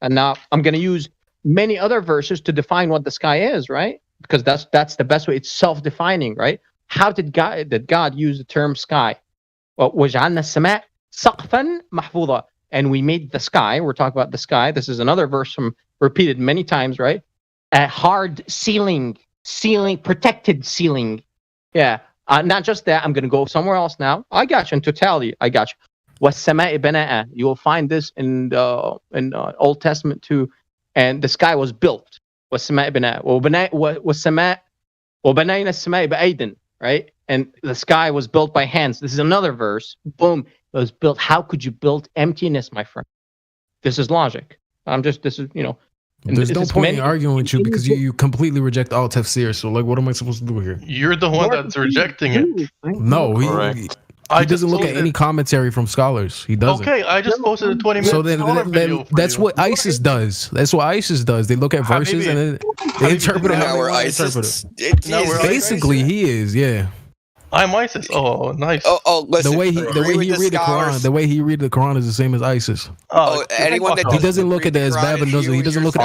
Speaker 7: And now I'm going to use many other verses to define what the sky is, right? Because that's the best way. It's self-defining, right? How did God use the term sky? Well, وَجَعَلْنَا السَّمَاءَ سَقْفًا مَحْفُوظًا. And we made the sky. We're talking about the sky. This is another verse repeated many times, right? A hard ceiling. ceiling, protected ceiling. Yeah. Not just that. I'm going to go somewhere else now. I got you in totality. I got you. وَالسَّمَاءِ بَنَاءً. You will find this in Old Testament too. And the sky was built. وَالسَّمَاءِ بَنَاءً. وَبَنَيْنَا السَّمَاءِ بِأَيْدٍ. Right? And the sky was built by hands. This is another verse. Boom. It was built. How could you build emptiness, my friend? This is logic. This is,
Speaker 3: There's no point in arguing with you because you completely reject all tafsir. So, like, what am I supposed to do here?
Speaker 8: You're the one that's rejecting it.
Speaker 3: No, he doesn't look at any commentary from scholars. He doesn't.
Speaker 8: Okay, I just posted a 20-minute
Speaker 3: So then that's what ISIS does. That's what ISIS does. They look at verses and then they interpret them how they want to interpret it. Basically, he is, yeah.
Speaker 8: I'm ISIS. Oh, nice.
Speaker 3: The way he read the Quran, the way he read the Quran is the same as ISIS.
Speaker 17: Anyone that
Speaker 3: He doesn't look at it as Babin does it. He doesn't look at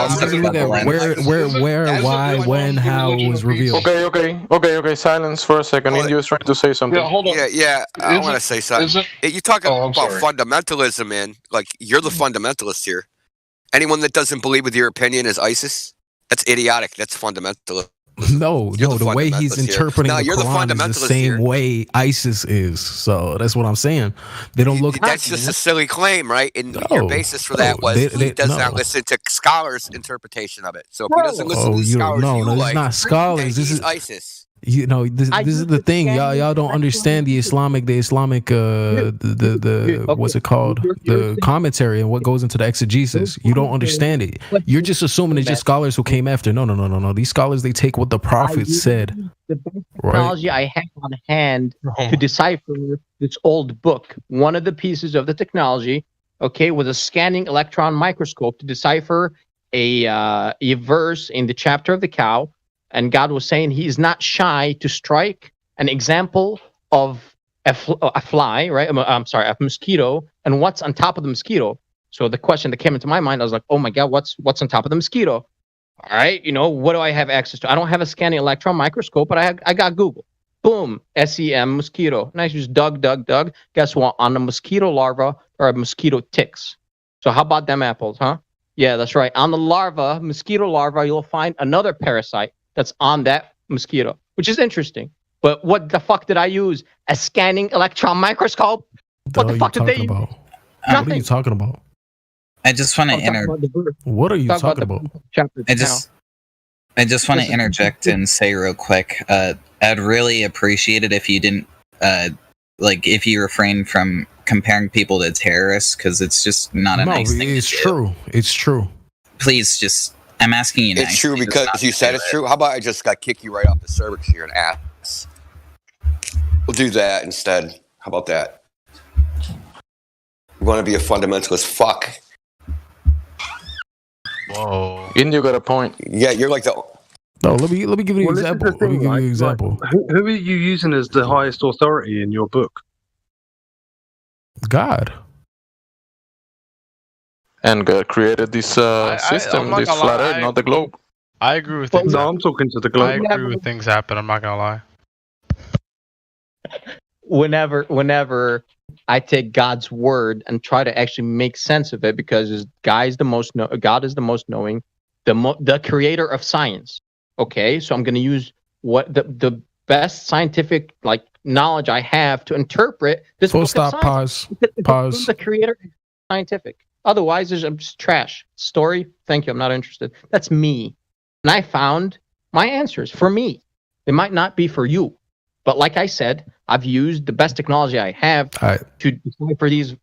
Speaker 3: where, why, when, how it was revealed.
Speaker 19: Okay. Silence for a second. India is trying to say something.
Speaker 17: I want to say something. You talk about fundamentalism, man. Like, you're the fundamentalist here. Anyone that doesn't believe with your opinion is ISIS. That's idiotic. That's fundamentalist.
Speaker 3: No, the way he's interpreting the Quran is the same way ISIS is. So that's what I'm saying. They don't look.
Speaker 17: That's just a silly claim, right? And your basis for that was he does not listen to scholars' interpretation of it. So if he doesn't listen to the scholars,
Speaker 3: it's not scholars. This is
Speaker 17: ISIS.
Speaker 3: This is the thing. Y'all don't understand the Islamic what's it called? The commentary and what goes into the exegesis. You don't understand it. You're just assuming it's just scholars who came after. No. These scholars, they take what the prophet said.
Speaker 7: The best technology I have on hand to decipher this old book. One of the pieces of the technology, was a scanning electron microscope to decipher a verse in the chapter of the cow. And God was saying he is not shy to strike an example of a fly, right? I'm sorry, a mosquito, and what's on top of the mosquito. So the question that came into my mind, I was like, oh my God, what's on top of the mosquito? All right, what do I have access to? I don't have a scanning electron microscope, but I got Google. Boom, SEM, mosquito. And I just dug. Guess what? On the mosquito larva or mosquito ticks. So how about them apples, huh? Yeah, that's right. On the mosquito larva, you'll find another parasite that's on that mosquito, which is interesting. But what the fuck did I use? A scanning electron microscope? What the fuck did they use?
Speaker 3: What are you talking about?
Speaker 14: I just want to
Speaker 3: What are you talking about?
Speaker 14: I just want to interject and say real quick. I'd really appreciate it if you didn't if you refrain from comparing people to terrorists, because it's just not a nice thing.
Speaker 3: It's true. It's true.
Speaker 14: Please just. I'm asking you.
Speaker 17: It's true because you said it's true. How about I just kick you right off the server here and ask? We'll do that instead. How about that? You want to be a fundamentalist? Fuck.
Speaker 19: Whoa. India got a point.
Speaker 17: Yeah, you're like the.
Speaker 3: No, let me give you an example. Let me give you an example.
Speaker 12: Who are you using as the highest authority in your book?
Speaker 3: God.
Speaker 19: And God created this system, this flat Earth, not the globe.
Speaker 18: I agree with things.
Speaker 12: No, I'm talking to the globe.
Speaker 18: I agree with things happen. I'm not gonna lie.
Speaker 7: Whenever I take God's word and try to actually make sense of it, because God is the most knowing, the creator of science. Okay, so I'm gonna use what the best scientific knowledge I have to interpret this.
Speaker 3: Full stop. Pause.
Speaker 7: The creator is scientific. Otherwise, it's just trash. Story, thank you, I'm not interested. That's me. And I found my answers for me. They might not be for you. But like I said, I've used the best technology I have to decipher these,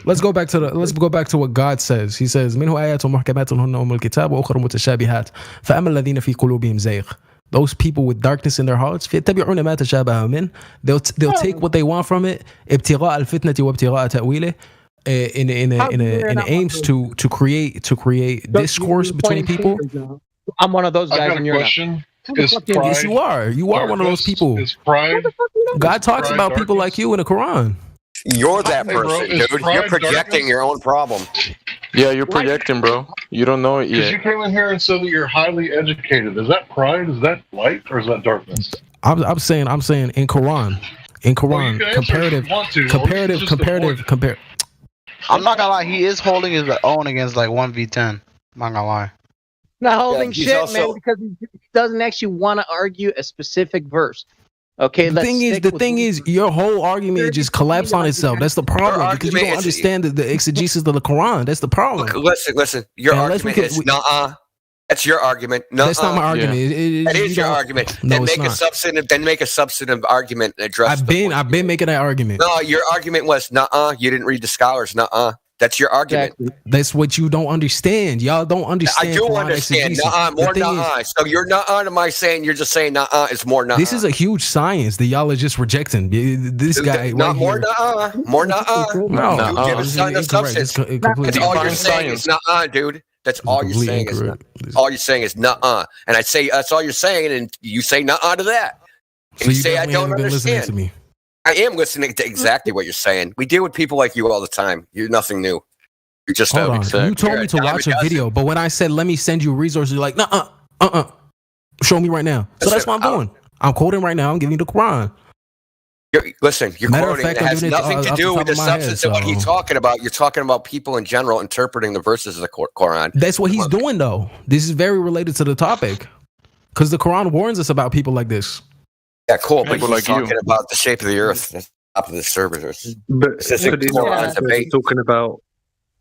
Speaker 3: Let's go back to what God says. He says, منه آيات محكمات هن أم الكتاب وأخر متشابهات فأما الذين في قلوبهم زيغ. Those people with darkness in their hearts, فيتبعون ما تشابه منه. They'll take what they want from it. ابتغاء الفتنة وابتغاء تأويله. In aims to create discourse between people.
Speaker 7: I'm one of those guys.
Speaker 5: In your question.
Speaker 3: Yes, you are. You are one of those people. God talks about people like you in the Quran.
Speaker 17: You're that person, dude. You're projecting your own problem.
Speaker 19: Yeah, you're projecting, bro. You don't know it yet.
Speaker 5: Because you came in here and said that you're highly educated. Is that pride? Is that light? Or is that darkness?
Speaker 3: I'm saying in Quran. Comparative.
Speaker 18: I'm not gonna lie, he is holding his own against 1v10. I'm not gonna lie.
Speaker 7: Not holding
Speaker 2: he's
Speaker 7: shit,
Speaker 2: also-
Speaker 7: man, because he doesn't actually want to argue a specific verse. Okay,
Speaker 3: The thing is, your whole argument just collapsed on itself. That's the problem because you
Speaker 2: argument
Speaker 3: don't
Speaker 2: is-
Speaker 3: understand the exegesis of the Quran. That's the problem.
Speaker 2: Listen. Your
Speaker 3: Unless we
Speaker 2: argument
Speaker 3: can-
Speaker 2: is nuh-uh. That's your argument. Nuh-uh.
Speaker 3: That's not my argument.
Speaker 2: That is your argument.
Speaker 3: No,
Speaker 2: Then
Speaker 3: it's
Speaker 2: make a
Speaker 3: not.
Speaker 2: substantive argument and address.
Speaker 3: I've been making that argument.
Speaker 2: No, your argument was nuh-uh. You didn't read the scholars. Nuh-uh. That's your argument.
Speaker 3: That's what you don't understand. Y'all don't understand.
Speaker 2: I do
Speaker 3: Quran
Speaker 2: understand.
Speaker 3: exegesis.
Speaker 2: Nuh-uh, more
Speaker 3: The thing is,
Speaker 2: nuh-uh. So you're nuh-uh to my saying. You're just saying nuh-uh. It's more nuh-uh.
Speaker 3: this is a huge science that y'all are just rejecting. This guy
Speaker 2: Not
Speaker 3: right
Speaker 2: more
Speaker 3: here.
Speaker 2: nuh-uh. More nuh-uh.
Speaker 3: No,
Speaker 2: You give
Speaker 3: this
Speaker 2: it
Speaker 3: is
Speaker 2: some
Speaker 3: incorrect.
Speaker 2: substance.
Speaker 3: It's completely
Speaker 2: That's all you're
Speaker 3: incorrect.
Speaker 2: saying is nuh-uh, dude. That's all you're saying is all you're saying is nuh-uh. And I say that's all you're saying, and you say nuh-uh to that. And
Speaker 3: So
Speaker 2: you
Speaker 3: you
Speaker 2: say I
Speaker 3: definitely
Speaker 2: don't
Speaker 3: haven't been listening
Speaker 2: understand.
Speaker 3: to me.
Speaker 2: I am listening to exactly what you're saying. We deal with people like you all the time. You're nothing new. You're just
Speaker 3: Hold on. You told me to
Speaker 2: you're
Speaker 3: watch a
Speaker 2: dime
Speaker 3: video, but when I said let me send you resources, you're like, nuh-uh, show me right now. So that's what I'm doing. I'm quoting right now. I'm giving you the Quran.
Speaker 2: Listen, you're
Speaker 3: Matter of
Speaker 2: quoting.
Speaker 3: fact,
Speaker 2: It
Speaker 3: I'm
Speaker 2: has
Speaker 3: doing it
Speaker 2: nothing to
Speaker 3: off the
Speaker 2: do
Speaker 3: top
Speaker 2: with the
Speaker 3: of my head,
Speaker 2: substance of what he's
Speaker 3: so-
Speaker 2: talking about. You're talking about people in general interpreting the verses of the Quran.
Speaker 3: That's what he's doing, though. This is very related to the topic, because the Quran warns us about people like this.
Speaker 2: Yeah, cool. But
Speaker 19: People
Speaker 2: he's
Speaker 19: like you.
Speaker 2: talking about the shape of the earth. That's the top of the servers.
Speaker 12: But
Speaker 2: This is a
Speaker 12: but he's
Speaker 2: Quran
Speaker 12: not
Speaker 2: debate.
Speaker 12: talking about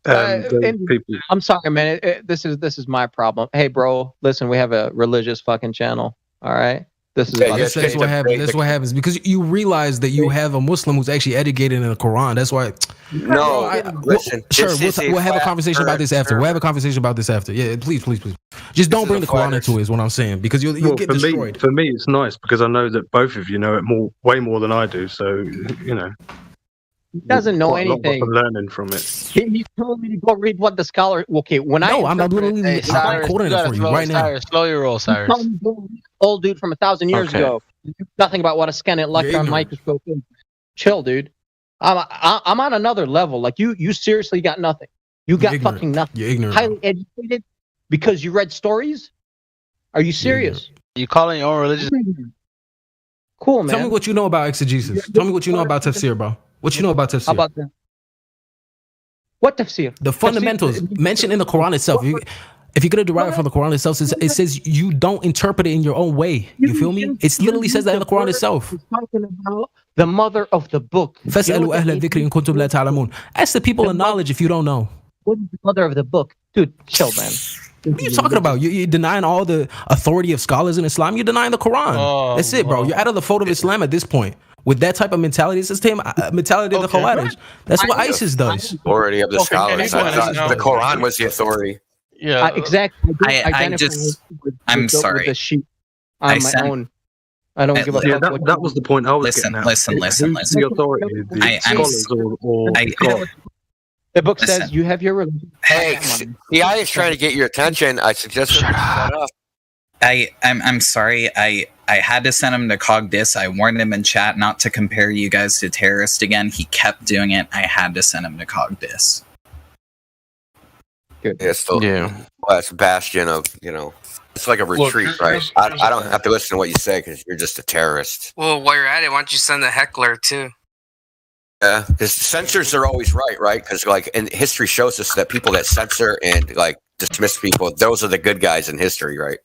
Speaker 12: those
Speaker 7: and
Speaker 12: people.
Speaker 7: I'm sorry, man. This is my problem. Hey, bro, listen, we have a religious fucking channel. All right, this is about
Speaker 3: That's what happens. That's what happens because you realize that you have a Muslim who's actually educated in the Quran. That's why.
Speaker 2: No, listen.
Speaker 3: Sure,
Speaker 2: this
Speaker 3: we'll,
Speaker 2: is a
Speaker 3: we'll have a
Speaker 2: flat
Speaker 3: conversation about this
Speaker 2: earth
Speaker 3: after. We'll have a conversation about this after. Yeah, please. Just don't bring the Quran into it. Is what I'm saying because you'll
Speaker 12: Well,
Speaker 3: get
Speaker 12: for
Speaker 3: destroyed.
Speaker 12: for me, it's nice because I know that both of you know it way more than I do. So
Speaker 7: He doesn't know
Speaker 12: quite a lot of
Speaker 7: anything.
Speaker 12: I'm learning from it.
Speaker 7: He told me to go read what the scholar. Okay, when I
Speaker 3: I'm literally
Speaker 7: interpret-
Speaker 3: I'm quoting it for you right now.
Speaker 11: Slow your roll, Cyrus.
Speaker 7: Tell me, go read old dude from 1,000 years
Speaker 11: Okay.
Speaker 7: ago. You knew nothing about what a scanning electron
Speaker 3: ignorant.
Speaker 7: microscope is. Chill, dude. I'm on another level. Like you seriously got nothing. You got
Speaker 3: ignorant.
Speaker 7: fucking nothing.
Speaker 3: You're ignorant.
Speaker 7: Highly educated because you read stories. Are you serious?
Speaker 11: You calling your own religion?
Speaker 7: Cool, man.
Speaker 3: Tell me what you know about exegesis. Tell me what you know about tafsir, bro. What you know about tafsir?
Speaker 7: How about that? What tafsir?
Speaker 3: The fundamentals mentioned in the Quran itself. If you're gonna derive it from the Quran itself, it says you don't interpret it in your own way. You feel me? It literally says that in the Quran itself.
Speaker 7: It's talking about the mother of the book.
Speaker 3: فَاسْأَلُوا أَهْلَ الذِّكْرِ إِن كُنتُمْ لَا تَعْلَمُونَ. Ask the people of knowledge if you don't know.
Speaker 7: What is the mother of the book? Dude, chill, man.
Speaker 3: What are you talking about? You're denying all the authority of scholars in Islam. You're denying the Quran.
Speaker 11: Oh,
Speaker 3: That's it, bro. You're out of the fold of Islam at this point. With that type of mentality, it's the same mentality of the Khawarij. That's what ISIS does.
Speaker 2: Authority of the scholars. I thought the Quran was the authority.
Speaker 8: Yeah,
Speaker 7: exactly.
Speaker 14: I just- I'm sorry.
Speaker 7: The sheep
Speaker 14: I
Speaker 7: on my
Speaker 14: sent-
Speaker 7: own. I don't give a
Speaker 12: Yeah,
Speaker 7: fuck.
Speaker 12: that was the point I was
Speaker 14: Listen,
Speaker 12: getting at.
Speaker 14: listen, listen,
Speaker 12: Who's the authority? The
Speaker 14: I'm
Speaker 12: scholars or God?
Speaker 7: The book says you have your religion.
Speaker 2: Hey, the eye is trying to get your attention. I suggest you shut up.
Speaker 14: I'm sorry. I had to send him to Cogdis. I warned him in chat not to compare you guys to terrorist again. He kept doing it. I had to send him to Cogdis.
Speaker 7: Good.
Speaker 2: It's the last bastion of, it's like a retreat,
Speaker 8: here's-
Speaker 2: right?
Speaker 8: here's-
Speaker 2: I don't have to listen to what you say because you're just a terrorist.
Speaker 9: Well, while you're at it, why don't you send the heckler too?
Speaker 2: Yeah, because censors are always right? Because and history shows us that people that censor and dismiss people, those are the good guys in history, right?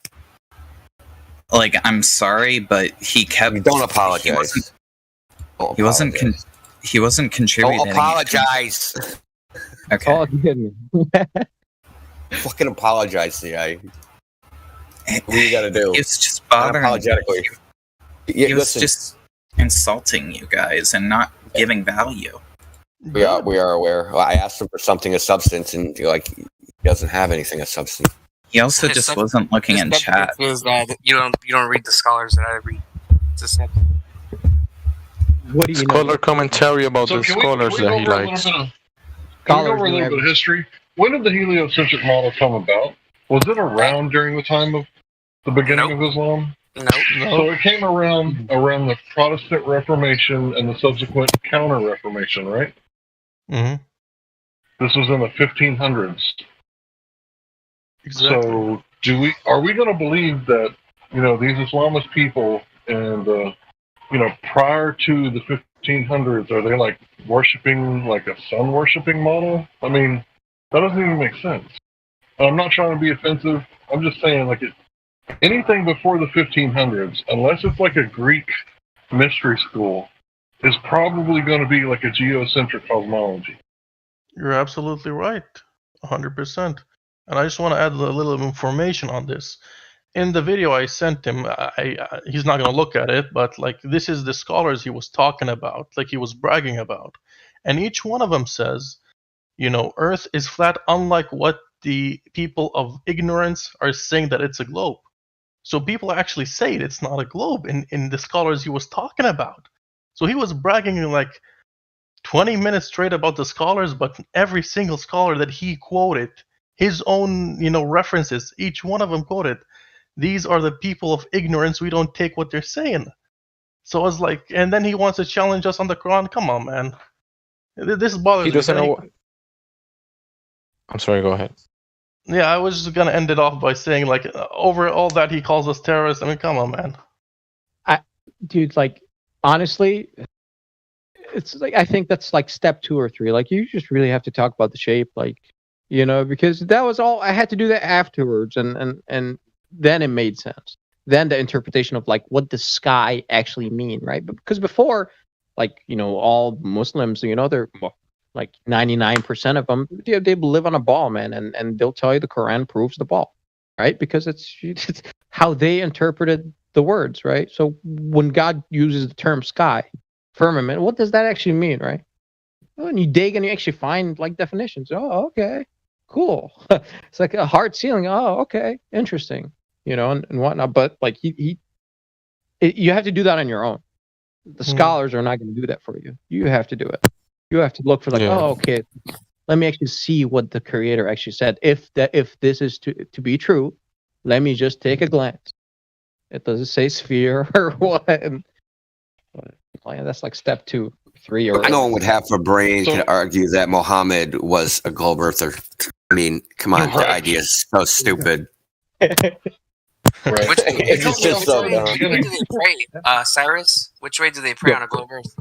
Speaker 14: Like, I'm sorry, but he kept.
Speaker 2: Don't apologize.
Speaker 14: He wasn't contributing.
Speaker 2: Don't apologize.
Speaker 14: Okay.
Speaker 7: Oh, you kidding me?
Speaker 2: Fucking apologize, CI. What do you got to do?
Speaker 14: It's just bothering me.
Speaker 2: Unapologetically.
Speaker 14: He was just insulting you guys and not giving value.
Speaker 2: We are aware. Well, I asked him for something of substance, and he doesn't have anything of substance.
Speaker 14: He also just wasn't looking in chat.
Speaker 9: Is that you don't read the scholars that I read. It's just simple.
Speaker 7: What do you
Speaker 19: Scholar commentary about
Speaker 5: So
Speaker 19: the
Speaker 5: can we
Speaker 19: scholars
Speaker 5: go
Speaker 19: that
Speaker 5: over
Speaker 19: he
Speaker 5: a little
Speaker 19: likes.
Speaker 5: bit of- Can we go over a little bit of history? When did the heliocentric model come about? Was it around during the time of the beginning of Islam?
Speaker 9: No.
Speaker 5: So it came around the Protestant Reformation and the subsequent Counter-Reformation, right?
Speaker 8: Mm-hmm.
Speaker 5: This was in the 1500s.
Speaker 8: Exactly.
Speaker 5: So are we going to believe that these Islamist people and prior to the 1500s, are they worshiping a sun worshiping model? I mean, that doesn't even make sense. I'm not trying to be offensive. I'm just saying, like, anything before the 1500s, unless it's like a Greek mystery school, is probably going to be like a geocentric cosmology.
Speaker 8: You're absolutely right, 100%. And I just want to add a little information on this. In the video I sent him, he's not going to look at it, but like this is the scholars he was talking about, like he was bragging about. And each one of them says, you know, Earth is flat, unlike what the people of ignorance are saying that it's a globe. So people actually say it's not a globe in the scholars he was talking about. So he was bragging like 20 minutes straight about the scholars, but every single scholar that he quoted, his own, you know, references, each one of them quoted, these are the people of ignorance, we don't take what they're saying. So I was like, and then he wants to challenge us on the Quran. Come on, man. This bothers me.
Speaker 19: He doesn't know. I'm sorry, go ahead.
Speaker 8: Yeah, I was just gonna end it off by saying, like, over all that he calls us terrorists. I mean, come on, man.
Speaker 7: Dude, like, honestly, it's like, I think that's like step 2 or 3. Like, you just really have to talk about the shape, like, you know, because that was all I had to do that afterwards, and then it made sense. Then the interpretation of like what the sky actually mean, right? But because before, like, you know, all Muslims, you know, they're like 99% of them, they live on a ball, man, and they'll tell you the Quran proves the ball, right? Because it's how they interpreted the words, right? So when God uses the term sky, firmament, what does that actually mean, right? Well, and you dig and you actually find like definitions. Oh, okay, cool. It's like a hard ceiling. Oh, okay, interesting. You know, and whatnot. But like you have to do that on your own. The scholars are not going to do that for you. You have to do it. You have to look for like, oh, okay, let me actually see what the creator actually said. If this is to be true, let me just take a glance. It doesn't say sphere or what. And, that's like step 2, 3, or
Speaker 2: no one with half a brain can argue that Muhammad was a globe earther. I mean, come on, the idea is so stupid.
Speaker 9: Which way do they pray, Cyrus? Which way do they pray on a globe Earth?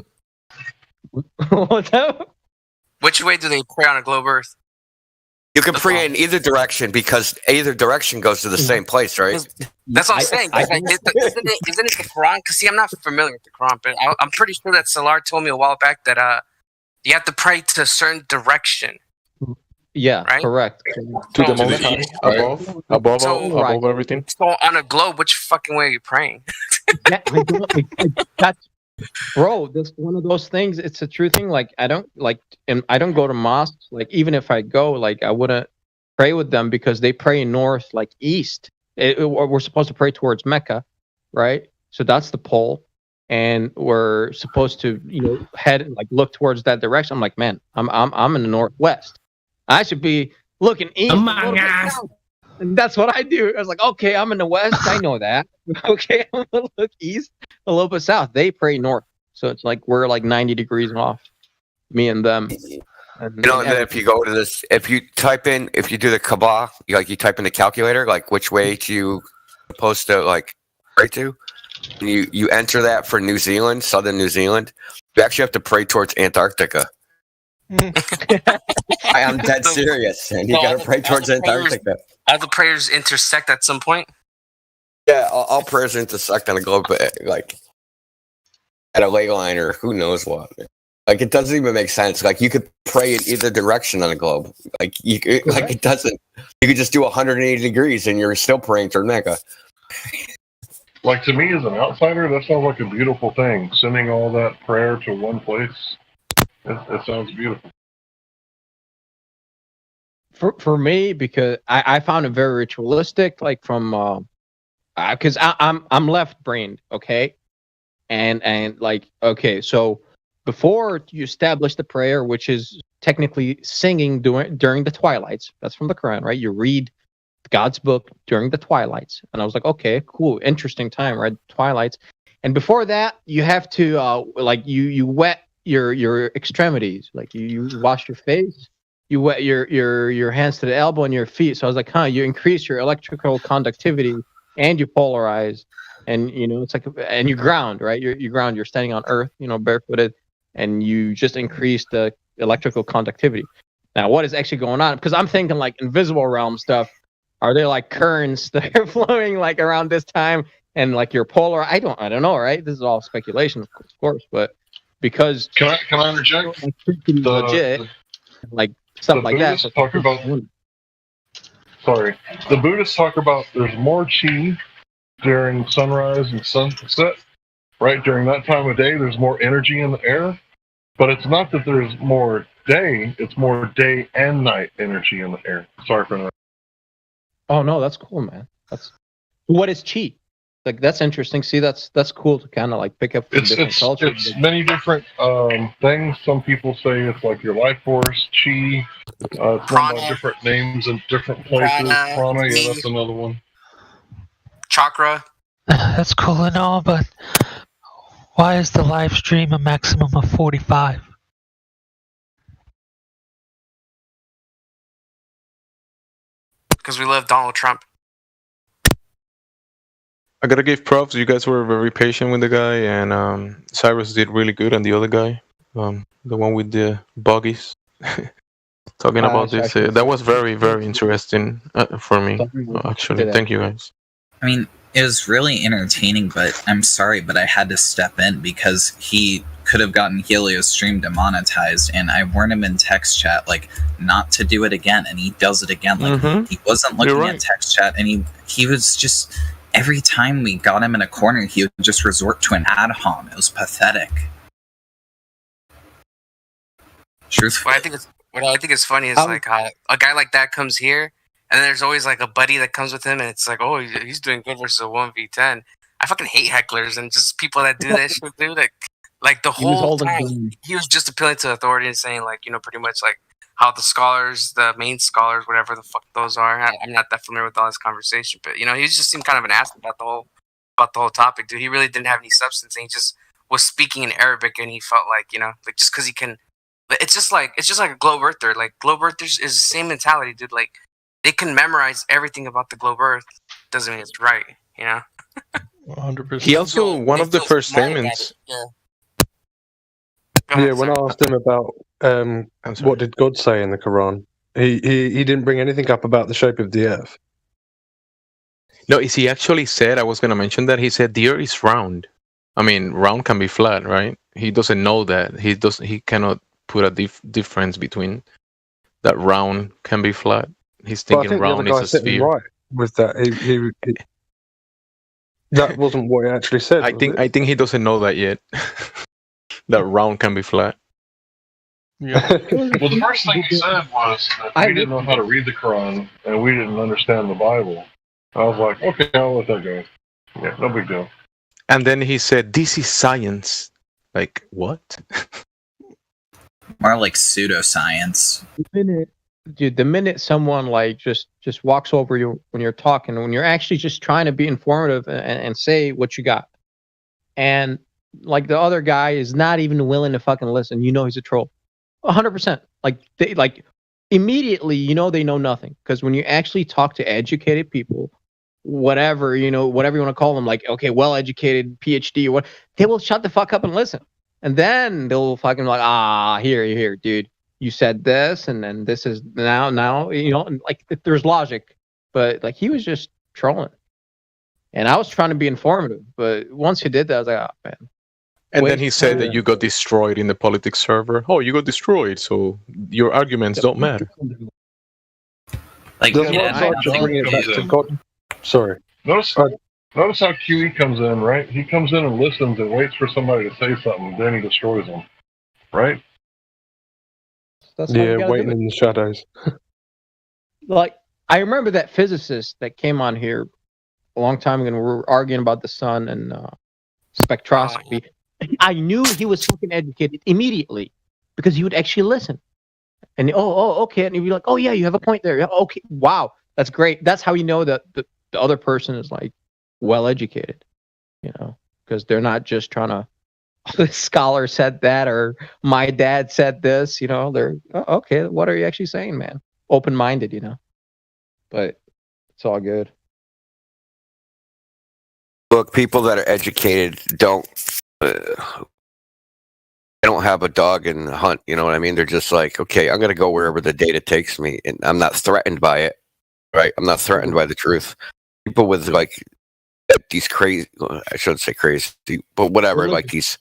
Speaker 7: What's that?
Speaker 9: Which way do they pray on a globe Earth?
Speaker 2: You can pray in either direction because either direction goes to the same place, right?
Speaker 9: That's what I'm saying. Isn't it the Quran? Because see, I'm not familiar with the Quran, but I'm pretty sure that Salar told me a while back that you have to pray to a certain direction.
Speaker 7: Yeah,
Speaker 9: right?
Speaker 7: Correct.
Speaker 19: To the Most High, above everything.
Speaker 9: So on a globe, which fucking way are you praying?
Speaker 7: Bro, that's one of those things. It's a true thing. Like, I don't go to mosques. Like, even if I go, like, I wouldn't pray with them because they pray north, like east. We're supposed to pray towards Mecca, right? So that's the pole, and we're supposed to, you know, head like look towards that direction. I'm like, man, I'm in the northwest. I should be looking east. And that's what I do. I was like, okay, I'm in the west. I know that. Okay, I'm gonna look east, a little bit south. They pray north, so it's like we're like 90 degrees off, me and them. And,
Speaker 2: you know, and then if you go to this, if you do the Kaaba, you type in the calculator, like which way you supposed to like pray to, and you enter that for New Zealand, southern New Zealand. You actually have to pray towards Antarctica. I am dead serious, and you gotta pray towards Antarctica.
Speaker 9: All the prayers intersect at some point.
Speaker 2: Yeah, all prayers intersect on a globe, like at a ley line or who knows what. Like it doesn't even make sense. Like you could pray in either direction on a globe. Like it doesn't. You could just do 180 degrees and you're still praying toward Mecca.
Speaker 5: Like to me, as an outsider, that sounds like a beautiful thing. Sending all that prayer to one place. It sounds beautiful.
Speaker 7: For me, because I found it very ritualistic, like from because I'm left brained, okay, and like okay, so before you establish the prayer, which is technically singing during the twilights, that's from the Quran, right? You read God's book during the twilights, and I was like, okay, cool, interesting time, right? Twilights, and before that, you have to like you wet your extremities, like you wash your face, you wet your hands to the elbow and your feet. So I was like, you increase your electrical conductivity and you polarize, and you know it's like, and you ground, right? You ground. You're standing on earth, you know, barefooted, and you just increase the electrical conductivity. Now, what is actually going on? Because I'm thinking like invisible realm stuff, Are there like currents that are flowing like around this time and like you're polar? I don't know, right? This is all speculation, of course, but because
Speaker 5: can I interject?
Speaker 7: Legit, like stuff like that.
Speaker 5: Buddhists talk about. Sorry, the Buddhists talk about there's more chi during sunrise and sunset. Right during that time of day, there's more energy in the air, but it's not that there's more day; it's more day and night energy in the air. Sorry for that.
Speaker 7: Oh no, that's cool, man. That's what is chi? Like that's interesting. See, that's cool to kind of like pick up from different cultures.
Speaker 5: It's many different things. Some people say it's like your life force, chi. It's run by different names in different places. Prana, yeah, that's another one.
Speaker 9: Chakra.
Speaker 10: That's cool and all, but why is the live stream a maximum of 45?
Speaker 9: Because we love Donald Trump.
Speaker 19: I gotta give props. You guys were very patient with the guy, and Cyrus did really good. And the other guy, the one with the buggies, talking about this, that was very, very interesting for me. Actually, thank you guys.
Speaker 14: I mean, it was really entertaining, but I'm sorry, but I had to step in because he could have gotten Helio's stream demonetized, and I warned him in text chat like not to do it again, and he does it again. Like he wasn't looking at text chat, and he was just every time we got him in a corner, he would just resort to an ad hom. It was pathetic. Truthfully,
Speaker 9: What I think is funny is like how a guy like that comes here, and then there's always like a buddy that comes with him, and it's like, oh, he's doing good versus a 1v10. I fucking hate hecklers and just people that do that shit, dude. Like the whole time, he was just appealing to authority and saying like, pretty much like how the scholars, the main scholars, whatever the fuck those are. I'm not that familiar with all this conversation, but he just seemed kind of an ass about the whole topic, dude. He really didn't have any substance, and he just was speaking in Arabic, and he felt like like just because he can. It's just like a globe earther. Like globe earthers is the same mentality, dude. Like they can memorize everything about the globe earth. Doesn't mean it's right,
Speaker 8: 100%.
Speaker 19: He also one of the first statements.
Speaker 12: Yeah, when I asked him about what did God say in the Quran, he didn't bring anything up about the shape of the earth.
Speaker 19: No, he actually said, I was going to mention that, he said the earth is round. I mean, round can be flat, right? He doesn't know that. He cannot put a difference between that round can be flat. He's thinking round is a sphere.
Speaker 12: Right with that, he that wasn't what he actually said.
Speaker 19: I think he doesn't know that yet. That round can be flat.
Speaker 5: Yeah. Well, the first thing he said was that we didn't know how to read the Quran and we didn't understand the Bible. I was like, okay, I'll let that go. Yeah, no big deal.
Speaker 19: And then he said, "This is science." Like what?
Speaker 14: More like pseudoscience.
Speaker 7: The minute someone like just walks over you when you're talking, when you're actually just trying to be informative and say what you got, and like the other guy is not even willing to fucking listen, he's a troll. 100%. Like they immediately, they know nothing. Because when you actually talk to educated people, whatever you want to call them, like, okay, well-educated, PhD or what, they will shut the fuck up and listen. And then they'll fucking like, here, dude. You said this, and then this is now, like there's logic. But like he was just trolling. And I was trying to be informative. But once he did that, I was like, oh, man.
Speaker 19: And then he said that you got destroyed in the politics server. Oh, you got destroyed, so your arguments don't matter.
Speaker 14: Like,
Speaker 12: bring it back to God. Sorry.
Speaker 5: Notice how QE comes in, right? He comes in and listens and waits for somebody to say something, then he destroys them, right?
Speaker 12: Waiting in the shadows.
Speaker 7: Like, I remember that physicist that came on here a long time ago, and we were arguing about the sun and spectroscopy. I knew he was fucking educated immediately because he would actually listen. And okay, and he'd be like, oh yeah, you have a point there. Yeah, okay, wow, that's great. That's how you know that the other person is like well educated, because they're not just trying to. The scholar said that, or my dad said this. They're okay. What are you actually saying, man? Open minded, But it's all good.
Speaker 2: Look, people that are educated don't have a dog in the hunt. You know what I mean? They're just like, okay, I'm going to go wherever the data takes me, and I'm not threatened by it. Right? I'm not threatened by the truth. People with like these crazy, I shouldn't say crazy, but whatever, like these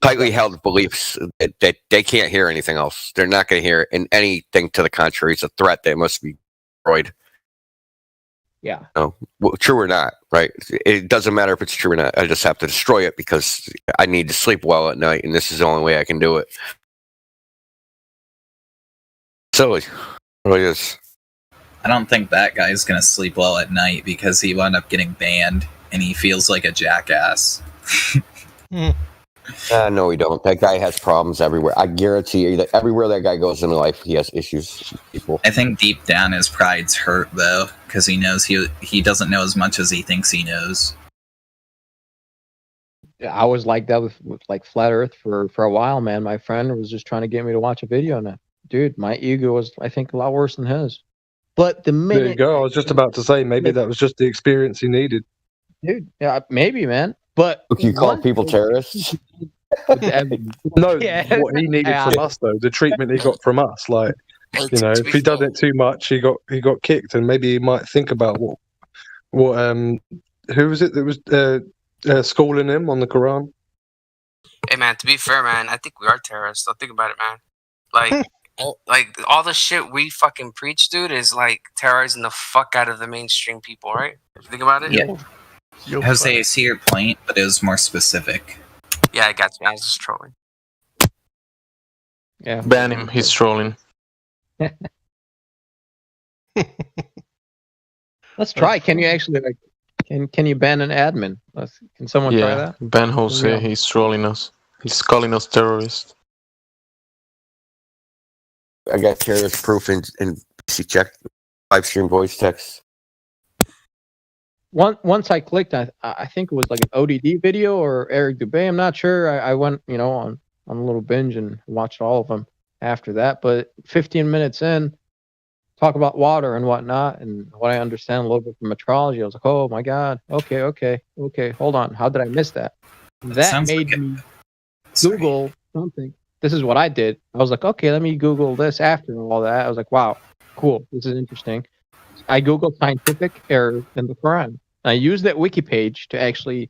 Speaker 2: tightly held beliefs that they can't hear anything else. They're not going to hear anything to the contrary. It's a threat that must be destroyed.
Speaker 7: Yeah.
Speaker 2: No, true or not, right? It doesn't matter if it's true or not. I just have to destroy it because I need to sleep well at night, and this is the only way I can do it. Silly. It really is.
Speaker 14: I don't think that guy's gonna sleep well at night because he wound up getting banned and he feels like a jackass.
Speaker 2: No, we don't. That guy has problems everywhere. I guarantee you that everywhere that guy goes in life, he has issues with people.
Speaker 14: I think deep down his pride's hurt though, because he knows he doesn't know as much as he thinks he knows.
Speaker 7: I was like that with like Flat Earth for a while, man. My friend was just trying to get me to watch a video on that. Dude, my ego was, I think, a lot worse than his. But the minute...
Speaker 12: There you go. I was just about to say, maybe that was just the experience he needed.
Speaker 7: Dude, yeah, maybe, man. But
Speaker 2: you call people terrorists?
Speaker 12: No, what he needed from us though, the treatment he got from us, like, you know, if he does it too much, he got kicked, and maybe he might think about what who was it that was schooling him on the Quran?
Speaker 9: Hey man, to be fair, man, I think we are terrorists. I'll think about it, man. Like, like all the shit we fucking preach, dude, is like terrorizing the fuck out of the mainstream people, right? If you think about it.
Speaker 14: Yeah. Jose, I see your point, but it was more specific.
Speaker 9: Yeah, I got you. I was just trolling.
Speaker 7: Yeah.
Speaker 19: Ban him. He's trolling.
Speaker 7: Let's try. Can you actually like? Can you ban an admin? Can someone try that?
Speaker 19: Ban Jose.
Speaker 7: Yeah.
Speaker 19: He's trolling us. He's calling us terrorists.
Speaker 2: I got terrorist proof in PC check live stream voice text.
Speaker 7: Once I clicked, I think it was like an ODD video or Eric Dubé. I'm not sure. I went, on a little binge and watched all of them after that. But 15 minutes in, talk about water and whatnot, and what I understand a little bit from metrology. I was like, oh my god, okay, hold on, how did I miss that? That made me Google something. This is what I did. I was like, okay, let me Google this after all that. I was like, wow, cool, this is interesting. I Googled scientific error in the Quran. I used that wiki page to actually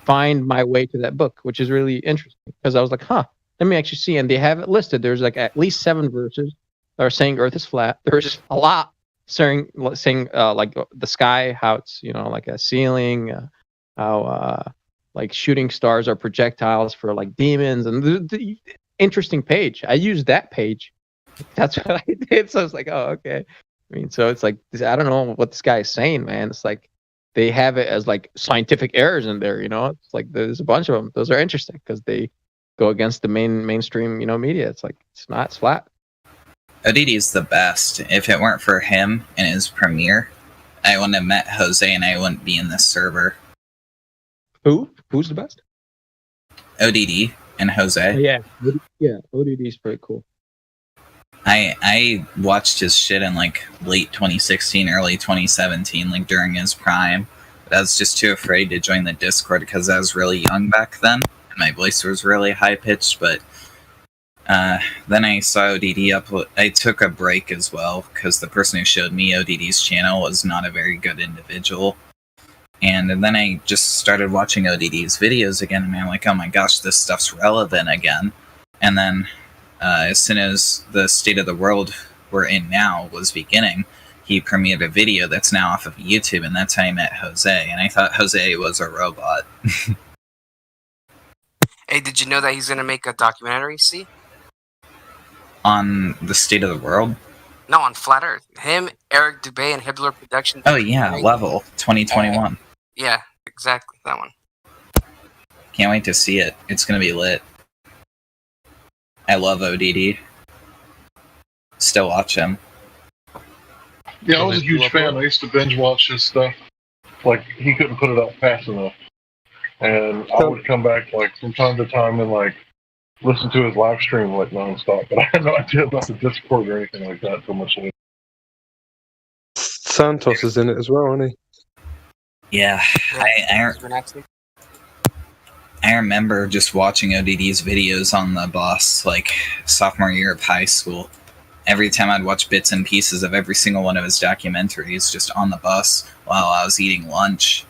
Speaker 7: find my way to that book, which is really interesting because I was like, let me actually see. And they have it listed. There's like at least 7 verses that are saying Earth is flat. There's a lot saying like the sky, how it's, like a ceiling, how like shooting stars are projectiles for like demons, and the interesting page. I used that page. That's what I did. So I was like, oh, okay. I mean, so it's like, I don't know what this guy is saying, man. It's like they have it as like scientific errors in there, It's like there's a bunch of them. Those are interesting because they go against the mainstream, media. It's like it's flat.
Speaker 14: ODD is the best. If it weren't for him and his premiere, I wouldn't have met Jose and I wouldn't be in this server.
Speaker 7: Who's the best?
Speaker 14: ODD and Jose.
Speaker 7: Yeah, ODD is pretty cool.
Speaker 14: I watched his shit in like late 2016, early 2017, like during his prime. But I was just too afraid to join the Discord because I was really young back then and my voice was really high pitched. But then I saw ODD upload. I took a break as well because the person who showed me ODD's channel was not a very good individual. And then I just started watching ODD's videos again, and I'm like, oh my gosh, this stuff's relevant again. And then as soon as the State of the World we're in now was beginning, he premiered a video that's now off of YouTube, and that's how I met Jose. And I thought Jose was a robot.
Speaker 9: Hey, did you know that he's gonna make a documentary? See?
Speaker 14: On the State of the World?
Speaker 9: No, on Flat Earth. Him, Eric Dubé, and Hibbler Productions.
Speaker 14: Oh yeah, Level 2021.
Speaker 9: Yeah, exactly that one.
Speaker 14: Can't wait to see it. It's gonna be lit. I love ODD. Still watch him.
Speaker 5: Yeah, I was a huge fan. I used to binge watch his stuff. Like, he couldn't put it up fast enough. And I would come back, like, from time to time and, like, listen to his live stream, like, nonstop. But I had no idea about the Discord or anything like that so much later.
Speaker 12: Santos is in it as well, isn't he?
Speaker 14: Yeah, I remember just watching ODD's videos on the bus, like, sophomore year of high school. every time I'd watch bits and pieces of every single one of his documentaries just on the bus while I was eating lunch.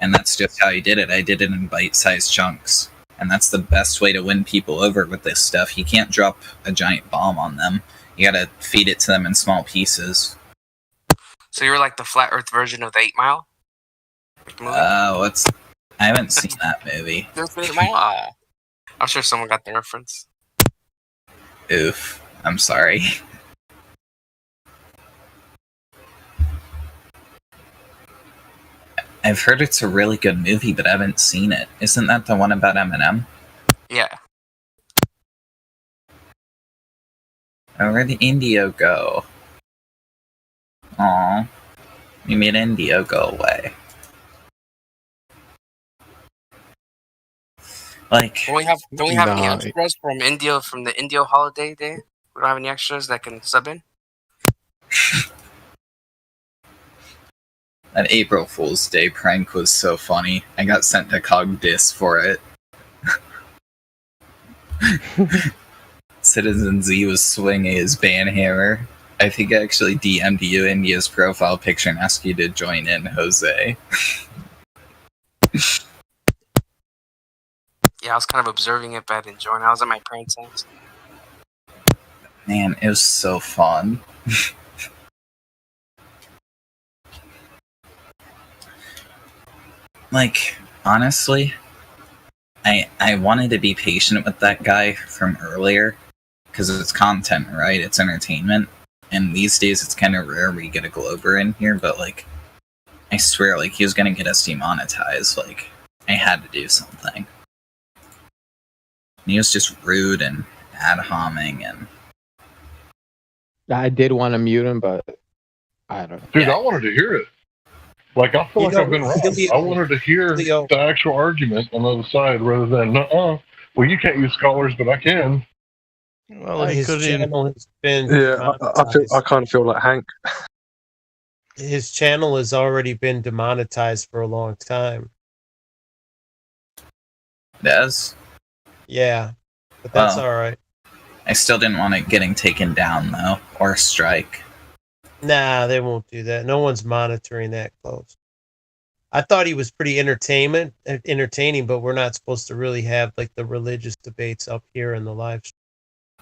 Speaker 14: And that's just how he did it. I did it in bite-sized chunks. And that's the best way to win people over with this stuff. You can't drop a giant bomb on them. You gotta feed it to them in small pieces.
Speaker 9: So you're like the flat Earth version of the 8 Mile?
Speaker 14: I haven't seen that movie.
Speaker 9: There's 8 Mile? I'm sure someone got the reference.
Speaker 14: Oof. I'm sorry. I've heard it's a really good movie, but I haven't seen it. Isn't that the one about Eminem?
Speaker 9: Yeah.
Speaker 14: Where'd Indio go? Aw. We made Indio go away. Like,
Speaker 9: Don't we have any extras from the Indio holiday day? We don't have any extras that can sub in?
Speaker 14: That April Fool's Day prank was so funny. I got sent to Cogdis for it. Citizen Z was swinging his banhammer. I think I actually DM'd you India's profile picture and asked you to join in, Jose.
Speaker 9: Yeah, I was kind of observing it, but I didn't join. I was at my parents' house.
Speaker 14: Man, it was so fun. Like, honestly, I wanted to be patient with that guy from earlier, because it's content, right? It's entertainment. And these days it's kind of rare we get a Glober in here, but like, I swear, like, he was gonna get us demonetized. Like, I had to do something. And he was just rude and ad-homming, and
Speaker 7: I did want to mute him, but I don't know.
Speaker 5: Dude, I wanted to hear it. Like, I feel like I've been wrong. I wanted to hear the actual argument on the other side rather than, well, you can't use scholars, but I can.
Speaker 8: Well,
Speaker 16: his channel has been
Speaker 12: I kind of feel like Hank.
Speaker 16: His channel has already been demonetized for a long time.
Speaker 14: does.
Speaker 16: Yeah, but that's
Speaker 14: Well,
Speaker 16: all right.
Speaker 14: I still didn't want it getting taken down, though, or strike.
Speaker 16: Nah, they won't do that. No one's monitoring that close. I thought he was pretty entertaining, but we're not supposed to really have like the religious debates up here in the live stream.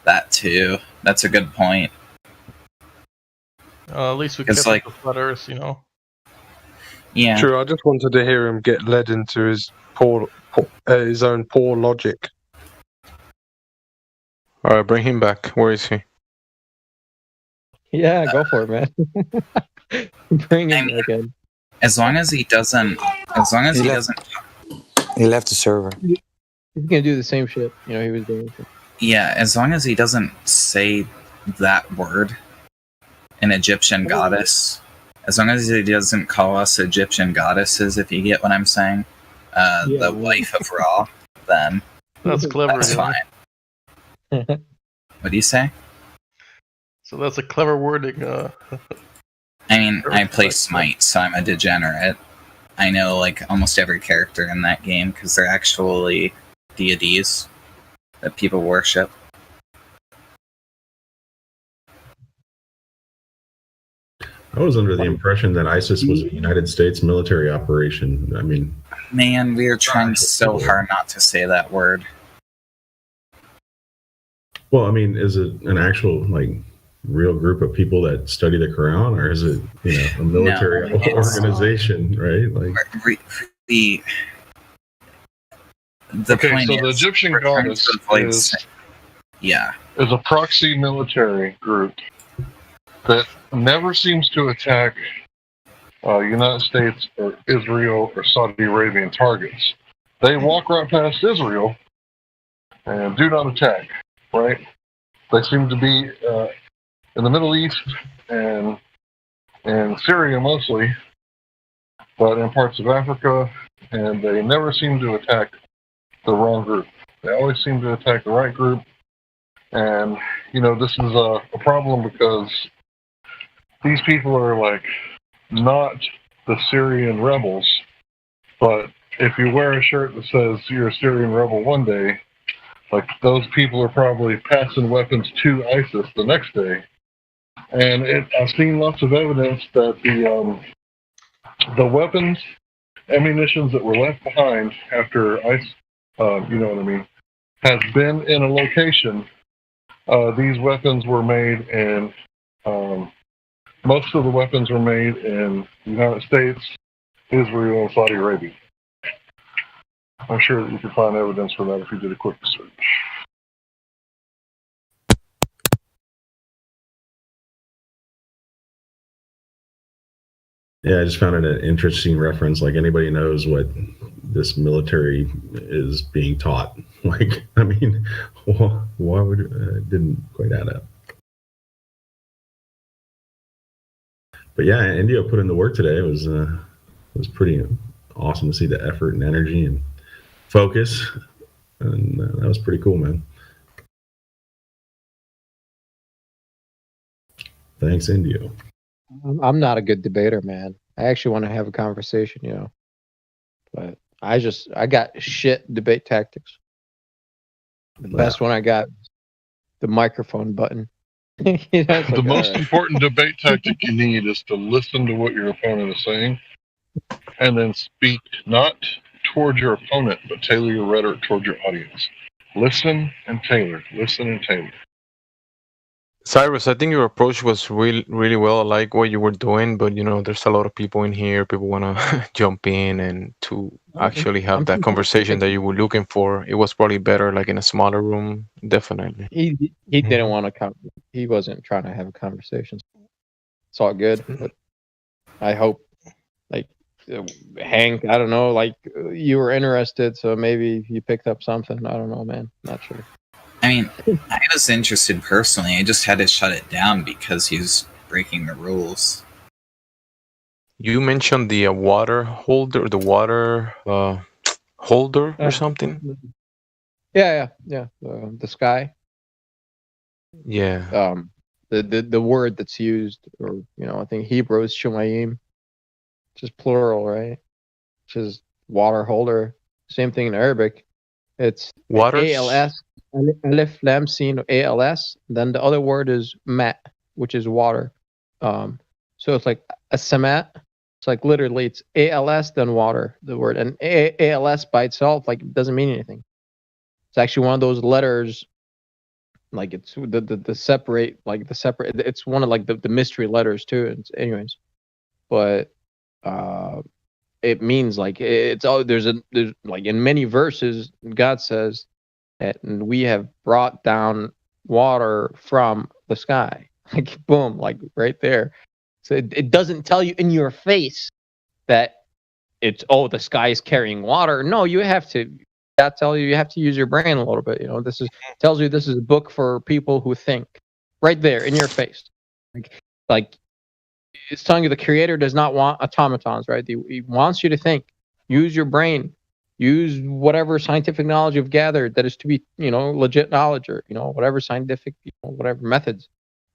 Speaker 14: That too. That's a good point.
Speaker 8: At least we
Speaker 14: It's
Speaker 8: kept
Speaker 14: like-
Speaker 8: the flat Earth, you know.
Speaker 14: Yeah.
Speaker 12: True. I just wanted to hear him get led into his his own poor logic.
Speaker 19: All right, bring him back. Where is he?
Speaker 7: Yeah, go for it, man. Bring him back in.
Speaker 14: As long as he doesn't,
Speaker 20: He left the server.
Speaker 7: He's gonna do the same shit, you know, he was doing.
Speaker 14: yeah, as long as he doesn't say that word, an Egyptian goddess. As long as he doesn't call us Egyptian goddesses, if you get what I'm saying, the wife of Ra, then
Speaker 8: That's clever.
Speaker 14: that's
Speaker 8: yeah.
Speaker 14: fine. What do you say?
Speaker 8: So that's a clever wording.
Speaker 14: I mean, I play Smite, so I'm a degenerate. I know like almost every character in that game because they're actually deities that people worship.
Speaker 15: I was under the impression that ISIS was a United States military operation. I mean,
Speaker 14: Man, we are trying so hard not to say that word.
Speaker 15: well, I mean, is it an actual like real group of people that study the Quran, or is it a military
Speaker 14: No, it's-
Speaker 15: organization? Right? Like,
Speaker 14: The
Speaker 5: Okay,
Speaker 14: point
Speaker 5: so the
Speaker 14: is,
Speaker 5: Egyptian
Speaker 14: we're trying
Speaker 5: goddess
Speaker 14: to avoid
Speaker 5: is-
Speaker 14: sa- yeah,
Speaker 5: is a proxy military group that never seems to attack United States or Israel or Saudi Arabian targets. They walk right past Israel and do not attack, right? They seem to be in the Middle East and Syria mostly, but in parts of Africa, and they never seem to attack the wrong group. They always seem to attack the right group. And, this is a problem because these people are like not the Syrian rebels, but if you wear a shirt that says you're a Syrian rebel one day, like those people are probably passing weapons to ISIS the next day. And I've seen lots of evidence that the weapons, ammunitions that were left behind after ice, you know what I mean, has been in a location. These weapons were made in, most of the weapons were made in the United States, Israel, and Saudi Arabia. I'm sure that you could find evidence for that if you did a quick search.
Speaker 15: Yeah, I just found it an interesting reference. Like, anybody knows what this military is being taught. Like, I mean, why would it didn't quite add up? But yeah, India put in the work today. It was pretty awesome to see the effort and energy and focus, and that was pretty cool, man. Thanks, India.
Speaker 7: I'm not a good debater, man. I actually want to have a conversation, you know. But I got shit debate tactics. The best one I got, the microphone button. You know, it's
Speaker 5: The
Speaker 7: like,
Speaker 5: most
Speaker 7: all right.
Speaker 5: important debate tactic you need is to listen to what your opponent is saying and then speak not towards your opponent, but tailor your rhetoric towards your audience. Listen and tailor. Listen and tailor.
Speaker 19: Cyrus, I think your approach was really well. I like what you were doing, but you know, there's a lot of people in here. People want to jump in and to actually have that conversation that you were looking for. It was probably better, like in a smaller room. Definitely.
Speaker 7: He didn't want to come. He wasn't trying to have a conversation. It's all good, but I hope, like, Hank, I don't know, like, you were interested, so maybe you picked up something. I don't know, man. Not sure.
Speaker 14: I mean, I was interested personally. I just had to shut it down because he was breaking the rules.
Speaker 19: You mentioned the water holder, the water holder or something.
Speaker 7: Yeah. The sky.
Speaker 19: Yeah.
Speaker 7: The word that's used, or you know, I think Hebrew is shemayim, which is plural, right? Which is water holder. Same thing in Arabic. It's
Speaker 19: Waters?
Speaker 7: ALS, Alif Lam Sin, ALS. Then the other word is mat, which is water. So it's like a samat. It's like literally it's ALS then water, the word. And ALS by itself, like, it doesn't mean anything. It's actually one of those letters, like it's the separate, like the separate, it's one of like the mystery letters too. And anyways, but it means like it's there's like in many verses God says that we have brought down water from the sky, like boom, like right there. So it doesn't tell you in your face that it's the sky is carrying water. No, you have to. That tells you have to use your brain a little bit. You know, tells you this is a book for people who think. Right there in your face, like it's telling you the creator does not want automatons, right? He wants you to think, use your brain, use whatever scientific knowledge you've gathered that is to be, you know, legit knowledge, or you know, whatever scientific, you know, whatever methods,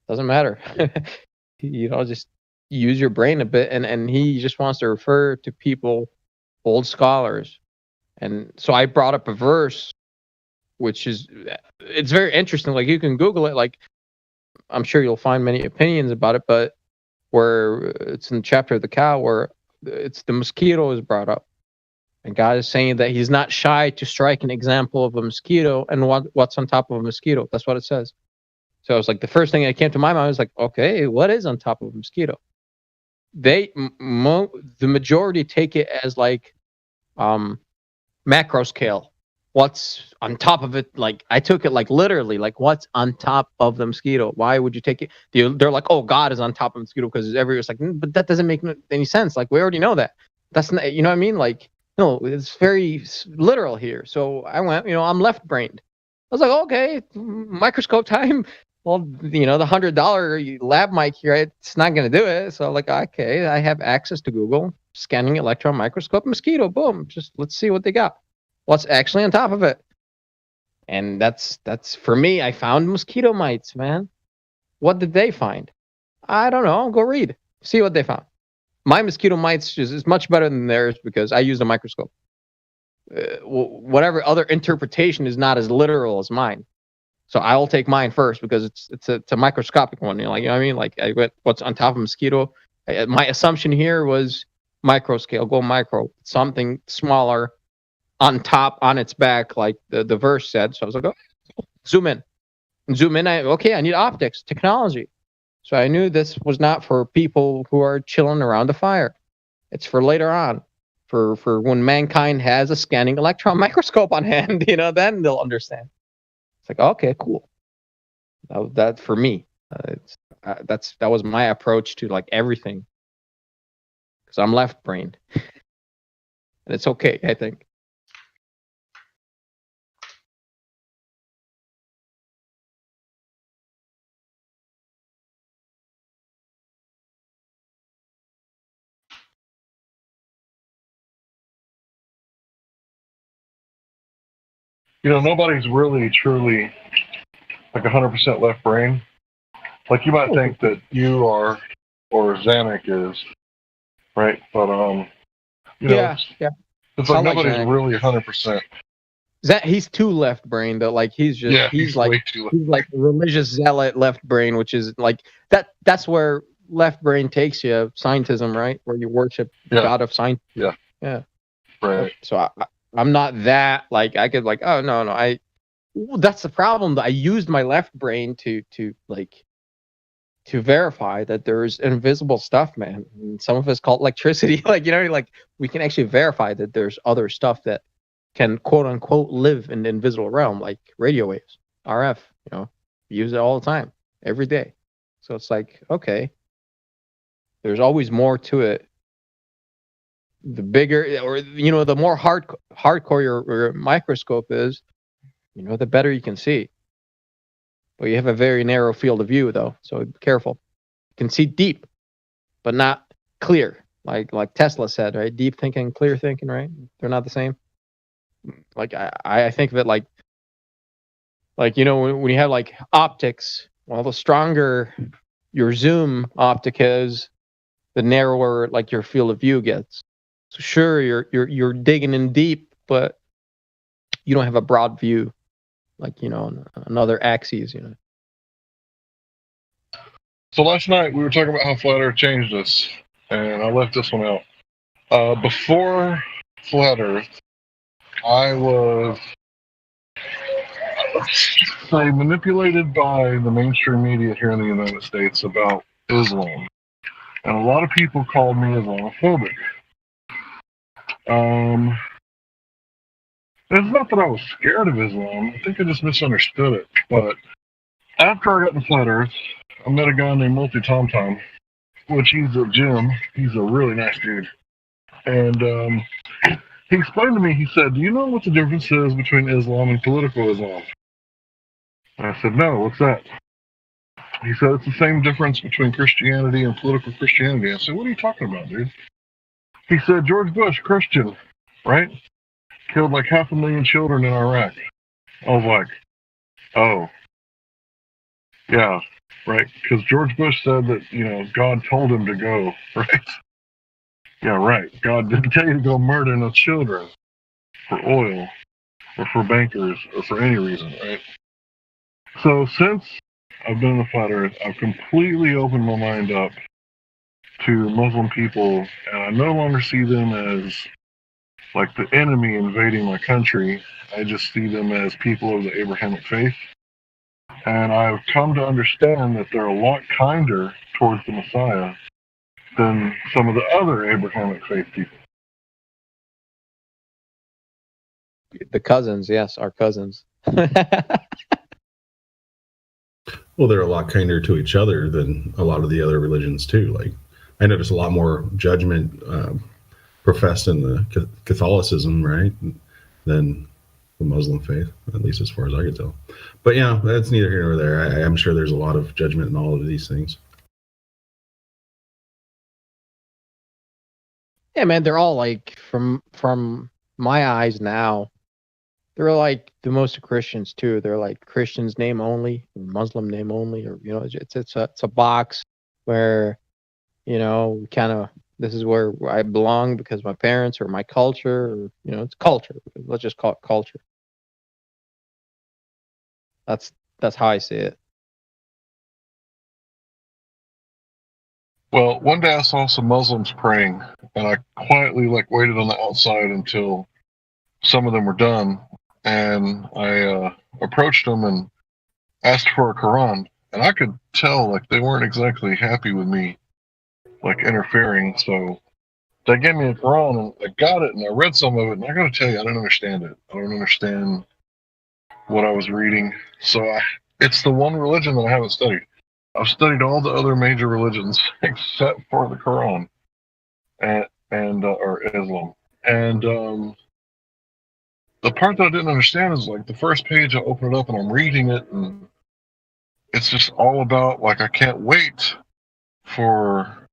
Speaker 7: doesn't matter. You know, just use your brain a bit, and he just wants to refer to people, old scholars. And so I brought up a verse, which is, it's very interesting. Like, you can Google it. Like, I'm sure you'll find many opinions about it, but where it's in the chapter of the cow, where it's the mosquito is brought up, and God is saying that He's not shy to strike an example of a mosquito and what's on top of a mosquito. That's what it says. So I was like, the first thing that came to my mind was like, okay, what is on top of a mosquito? The majority take it as like macro scale. What's on top of it? Like, I took it like literally, like what's on top of the mosquito? Why would you take it? They're like, oh, God is on top of the mosquito because everyone's like, but that doesn't make any sense. Like, we already know that. That's not, you know what I mean? Like, no, it's very literal here. So I went, you know, I'm left brained. I was like, okay, microscope time. Well, you know, the $100 lab mic here, it's not going to do it. So I'm like, okay, I have access to Google, scanning electron microscope, mosquito, boom. Just let's see what they got. What's actually on top of it? And that's for me. I found mosquito mites, man. What did they find? I don't know. Go read, see what they found. My mosquito mites is much better than theirs because I used a microscope. Whatever other interpretation is not as literal as mine. So I'll take mine first because it's a microscopic one. You know what I mean? Like what's on top of a mosquito. My assumption here was micro scale, go micro, something smaller on top, on its back, like the verse said. So I was like, oh, zoom in. And zoom in. I need optics, technology. So I knew this was not for people who are chilling around the fire. It's for later on, for when mankind has a scanning electron microscope on hand, then they'll understand. It's like, okay, cool. That for me, that was my approach to like everything. Because I'm left-brained, and it's okay, I think.
Speaker 5: Nobody's really truly like 100% left brain. Like you might think that you are, or Zanuck is, right? But
Speaker 7: yeah.
Speaker 5: It's like nobody's really 100%.
Speaker 7: He's too left brain though. Like he's like religious zealot left brain, which is like that's where left brain takes you, scientism, right? Where you worship God of science. Yeah.
Speaker 5: Right.
Speaker 7: So I'm not that like I could like, oh no, that's the problem. I used my left brain to verify that there's invisible stuff, man. And some of it's called electricity. Like we can actually verify that there's other stuff that can quote unquote live in the invisible realm, like radio waves, RF. We use it all the time, every day. So it's like, okay, there's always more to it. The bigger, or the more hardcore your microscope is, the better you can see. But you have a very narrow field of view, though, so be careful. You can see deep, but not clear, like Tesla said, right? Deep thinking, clear thinking, right? They're not the same. Like I think of it like when you have like optics, well, the stronger your zoom optic is, the narrower like your field of view gets. So sure, you're digging in deep, but you don't have a broad view, like on another axes.
Speaker 5: So last night we were talking about how Flat Earth changed us, and I left this one out. Before Flat Earth, I was manipulated by the mainstream media here in the United States about Islam, and a lot of people called me Islamophobic. It's not that I was scared of Islam. I think I just misunderstood it. But after I got to Flat Earth, I met a guy named Multi Tom Tom, which he's a Jim. He's a really nice dude. And he explained to me, he said, do you know what the difference is between Islam and political Islam? And I said, no, what's that? He said, it's the same difference between Christianity and political Christianity. I said, what are you talking about, dude? He said, George Bush, Christian, right? Killed like 500,000 children in Iraq. I was like, oh. Yeah, right? Because George Bush said that, God told him to go, right? Yeah, right. God didn't tell you to go murder no children for oil or for bankers or for any reason, right? So since I've been in the Flat Earth, I've completely opened my mind up to Muslim people, and I no longer see them as like the enemy invading my country. I just see them as people of the Abrahamic faith. And I've come to understand that they're a lot kinder towards the Messiah than some of the other Abrahamic faith people.
Speaker 7: The cousins, yes, our cousins.
Speaker 15: Well, they're a lot kinder to each other than a lot of the other religions too. Like I notice a lot more judgment professed in the Catholicism, right, than the Muslim faith, at least as far as I can tell. But yeah, that's neither here nor there. I'm sure there's a lot of judgment in all of these things.
Speaker 7: Yeah, man, they're all like from my eyes now. They're like the most Christians too. They're like Christians name only, or Muslim name only, or it's a box where kind of this is where I belong because my parents or my culture, or it's culture. Let's just call it culture. That's how I see it.
Speaker 5: Well, one day I saw some Muslims praying, and I quietly waited on the outside until some of them were done, and I approached them and asked for a Quran, and I could tell they weren't exactly happy with me interfering. So they gave me a Quran, and I got it, and I read some of it, and I got to tell you, I didn't understand it. I don't understand what I was reading. So it's the one religion that I haven't studied. I've studied all the other major religions except for the Quran or Islam. And the part that I didn't understand is the first page I open it up and I'm reading it, and it's just all about I can't wait for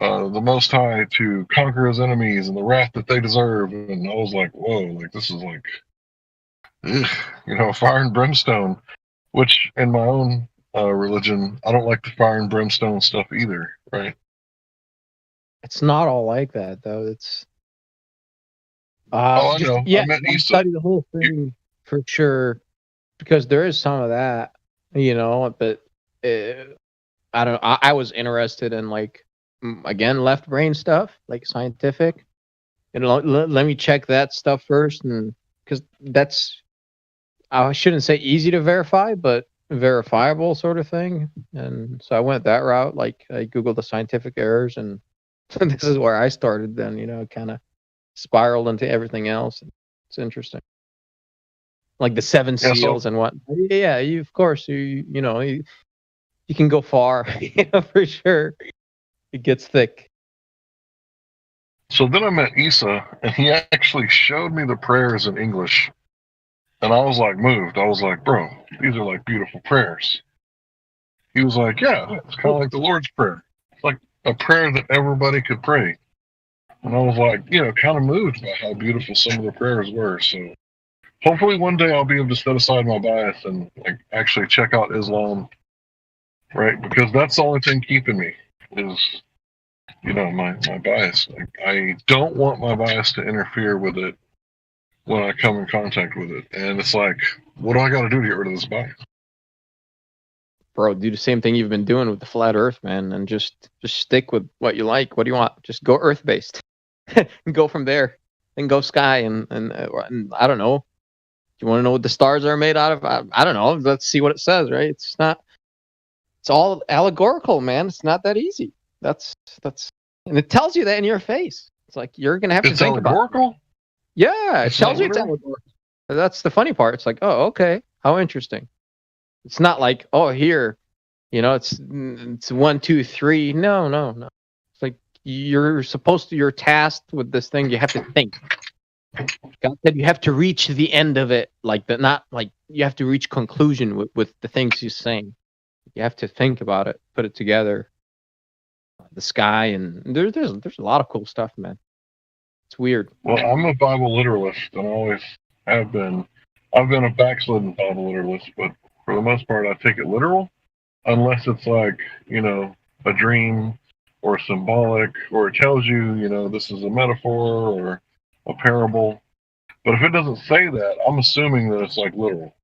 Speaker 5: the Most High to conquer his enemies and the wrath that they deserve. And I was like, whoa, this is fire and brimstone, which in my own religion, I don't like the fire and brimstone stuff either, right?
Speaker 7: It's not all like that, though. It's
Speaker 5: I know.
Speaker 7: Yeah,
Speaker 5: I meant
Speaker 7: I study the whole thing for sure, because there is some of that, but I don't. I was interested in again, left brain stuff, scientific. Let me check that stuff first, and because that's, I shouldn't say easy to verify, but verifiable sort of thing. And so I went that route. I Googled the scientific errors, and this is where I started. Then kind of spiraled into everything else. It's interesting, like the seven seals and what. Yeah, of course you can go far, for sure. It gets thick.
Speaker 5: So then I met Isa, and he actually showed me the prayers in English. And I was moved. I was like, bro, these are beautiful prayers. He was like, yeah, it's kind of like the Lord's Prayer. It's like a prayer that everybody could pray. And I was kind of moved by how beautiful some of the prayers were. So hopefully one day I'll be able to set aside my bias and actually check out Islam, right? Because that's the only thing keeping me is, my bias. I don't want my bias to interfere with it when I come in contact with it. And it's what do I got to do to get rid of this bias?
Speaker 7: Bro, do the same thing you've been doing with the flat earth, man, and just stick with what you like. What do you want? Just go earth based and go from there, and go sky. And I don't know. Do you want to know what the stars are made out of? I don't know. Let's see what it says, right? It's all allegorical, man. It's not that easy. That's and it tells you that in your face. It's you're going to have to think about it.
Speaker 5: It's allegorical?
Speaker 7: Yeah, it tells you it's allegorical. That's the funny part. It's oh, okay. How interesting. It's not oh, here, it's 1, 2, 3. No. It's you're tasked with this thing. You have to think. God said you have to reach the end of it, not you have to reach conclusion with the things he's saying. You have to think about it, put it together. The sky, and there's a lot of cool stuff, man. It's weird.
Speaker 5: Well, I'm a Bible literalist, and I always have been. I've been a backslidden Bible literalist, but for the most part, I take it literal, unless it's a dream or symbolic, or it tells you, this is a metaphor or a parable. But if it doesn't say that, I'm assuming that it's literal.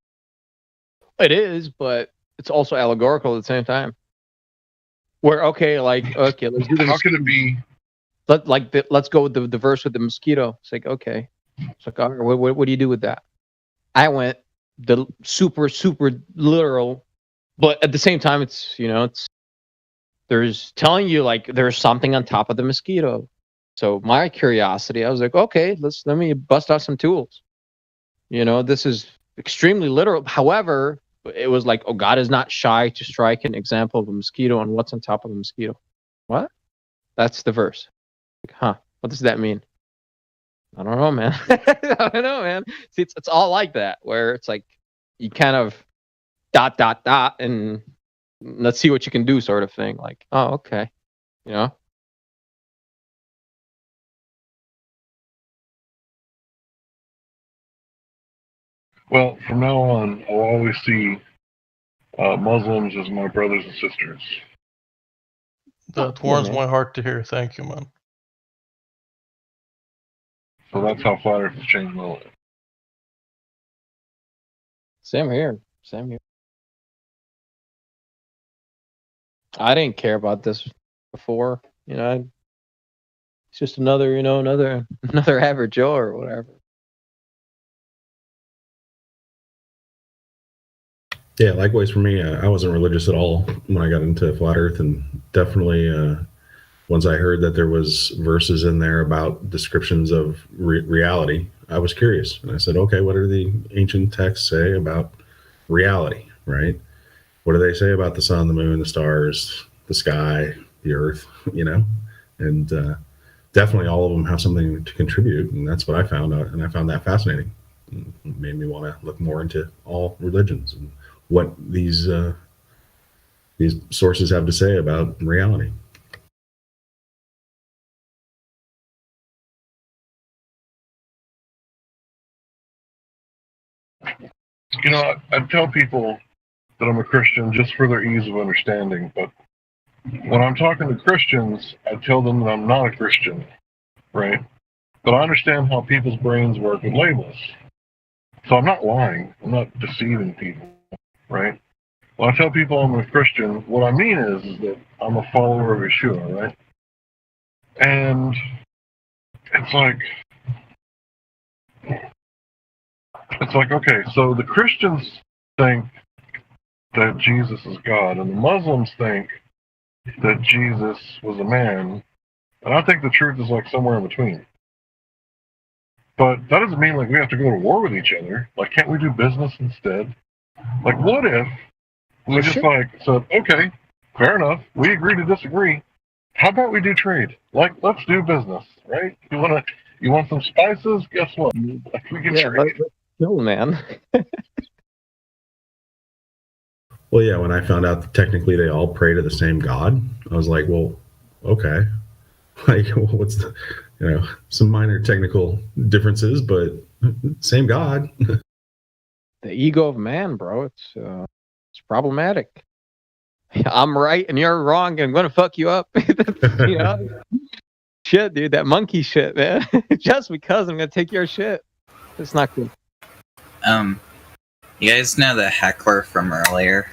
Speaker 7: It is, but it's also allegorical at the same time. Where okay, let's do this.
Speaker 5: How could it be?
Speaker 7: Let's go with the verse with the mosquito. It's okay. It's all right, what do you do with that? I went the super literal, but at the same time, it's there's telling you there's something on top of the mosquito. So my curiosity, I was okay, let me bust out some tools. This is extremely literal. However, it was oh, God is not shy to strike an example of a mosquito and what's on top of a mosquito. What? That's the verse. What does that mean? I don't know, man. I don't know, man. See, it's all like that, where it's you kind of ... and let's see what you can do sort of thing. Oh, okay.
Speaker 5: Well, from now on, I'll always see Muslims as my brothers and sisters.
Speaker 8: That warms my heart to hear. Thank you, man.
Speaker 5: So that's how Flat Earth has changed my life.
Speaker 7: Same here. Same here. I didn't care about this before. It's just another, another average Joe or whatever.
Speaker 15: Yeah, likewise for me. I wasn't religious at all when I got into flat Earth, and definitely once I heard that there was verses in there about descriptions of reality, I was curious, and I said, "Okay, what do the ancient texts say about reality? Right? What do they say about the sun, the moon, the stars, the sky, the earth? And definitely all of them have something to contribute, and that's what I found out, and I found that fascinating. It made me want to look more into all religions and what these sources have to say about reality.
Speaker 5: I tell people that I'm a Christian just for their ease of understanding, but when I'm talking to Christians, I tell them that I'm not a Christian, right? But I understand how people's brains work with labels. So I'm not lying. I'm not deceiving people, right? When I tell people I'm a Christian, what I mean is that I'm a follower of Yeshua, right? And it's like, okay, so the Christians think that Jesus is God, and the Muslims think that Jesus was a man, and I think the truth is like somewhere in between. But that doesn't mean like we have to go to war with each other. Like, can't we do business instead? Like, what if we just said, okay, fair enough, we agree to disagree. How about we do trade? Like, let's do business, right? You want some spices? Guess what? Like, we can trade.
Speaker 7: Cool, man.
Speaker 15: Well, yeah, when I found out that technically they all pray to the same God, I was like, well, okay. Like, what's some minor technical differences, but same God.
Speaker 7: The ego of man, bro. It's problematic. I'm right and you're wrong. I'm gonna fuck you up. Shit, dude. That monkey shit, man. Just because I'm gonna take your shit. It's not good.
Speaker 14: You guys know the heckler from earlier?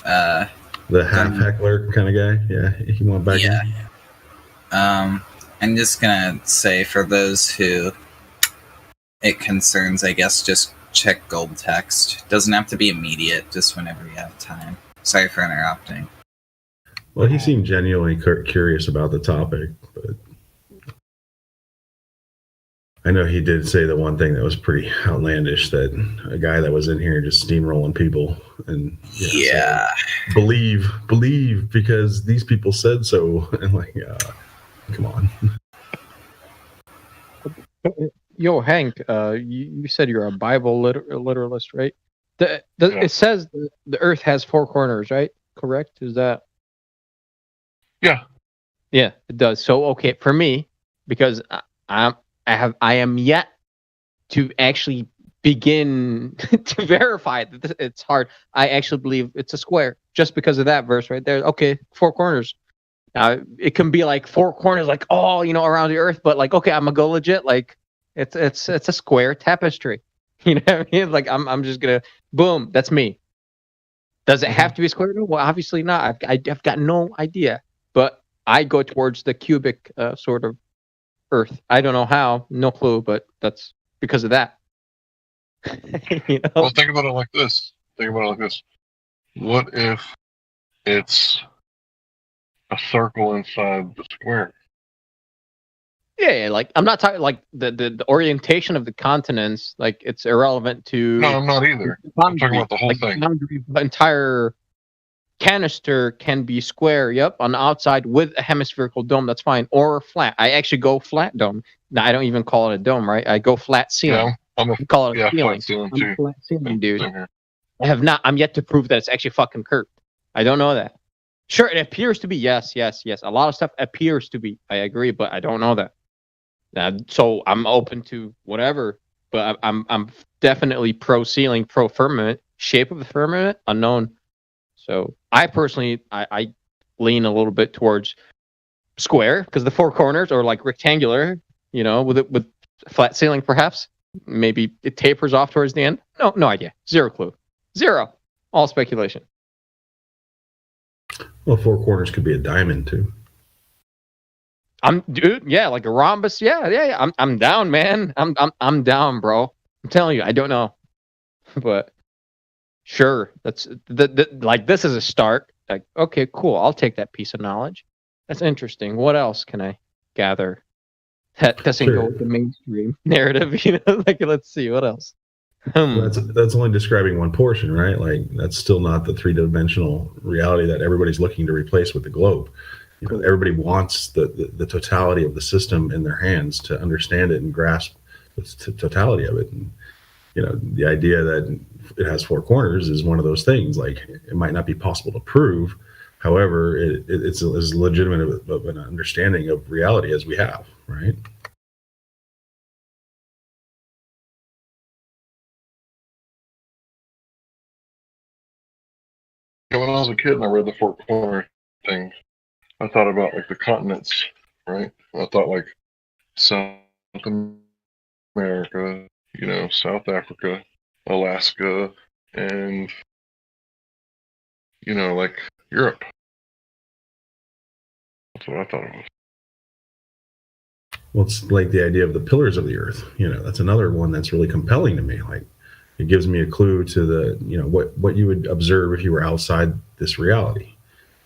Speaker 15: The half heckler kind of guy? Yeah, he went back in.
Speaker 14: I'm just gonna say for those who it concerns, I guess just check gold text. Doesn't have to be immediate, just whenever you have time. Sorry for interrupting.
Speaker 15: Well, he seemed genuinely curious about the topic, but I know he did say the one thing that was pretty outlandish, that a guy that was in here just steamrolling people and saying, believe because these people said so. And like, come on.
Speaker 7: Yo, Hank, you said you're a Bible literalist, right? It says the Earth has four corners, right? Correct? Is that?
Speaker 5: Yeah.
Speaker 7: Yeah, it does. So, okay, for me, because I am yet to actually begin to verify that it's hard. I actually believe it's a square just because of that verse right there. Okay, four corners. Now it can be like four corners, like around the earth, but like, okay, I'm gonna go legit. Like it's a square tapestry. You know what I mean? Like I'm just gonna boom. That's me. Does it have to be square? No, well, obviously not. I've got no idea, but I go towards the cubic sort of Earth. I don't know how, no clue, but that's because of that.
Speaker 5: Well, think about it like this. What if it's a circle inside the square?
Speaker 7: Yeah, like I'm not talking like the orientation of the continents. Like it's irrelevant to.
Speaker 5: No, I'm not either. I'm talking about the whole thing.
Speaker 7: The entire canister can be square, yep, on the outside with a hemispherical dome, that's fine, or flat. I actually go flat dome. Now, I don't even call it a dome, right? I go flat ceiling.
Speaker 5: Yeah,
Speaker 7: call it a ceiling.
Speaker 5: Flat ceiling
Speaker 7: I'm
Speaker 5: too.
Speaker 7: a flat ceiling, dude. I'm yet to prove that it's actually fucking curved. I don't know that. Sure, it appears to be. Yes. A lot of stuff appears to be. I agree, but I don't know that. So I'm open to whatever, but I'm definitely pro ceiling, pro firmament. Shape of the firmament unknown. So I personally, I lean a little bit towards square because the four corners are like rectangular, with flat ceiling perhaps. Maybe it tapers off towards the end. No idea. Zero clue. Zero. All speculation.
Speaker 15: Well, four corners could be a diamond too.
Speaker 7: Dude, yeah, like a rhombus. Yeah. I'm down, man. I'm down, bro. I'm telling you, I don't know, but sure, that's like this is a start. Like, okay, cool. I'll take that piece of knowledge. That's interesting. What else can I gather that doesn't go with the mainstream narrative? You know, like let's see what else.
Speaker 15: Well, that's only describing one portion, right? Like that's still not the three-dimensional reality that everybody's looking to replace with the globe. You know, everybody wants the totality of the system in their hands to understand it and grasp the totality of it. And you know, the idea that it has four corners is one of those things. Like it might not be possible to prove, however, it's as legitimate of an understanding of reality as we have, right?
Speaker 5: When I was a kid and I read the four corner thing, I thought about like the continents, right? I thought like South America, you know, South Africa, Alaska, and you know, like Europe. That's what I thought it was.
Speaker 15: Well, it's like the idea of the pillars of the earth. You know, that's another one that's really compelling to me. Like it gives me a clue to the, you know, what you would observe if you were outside this reality.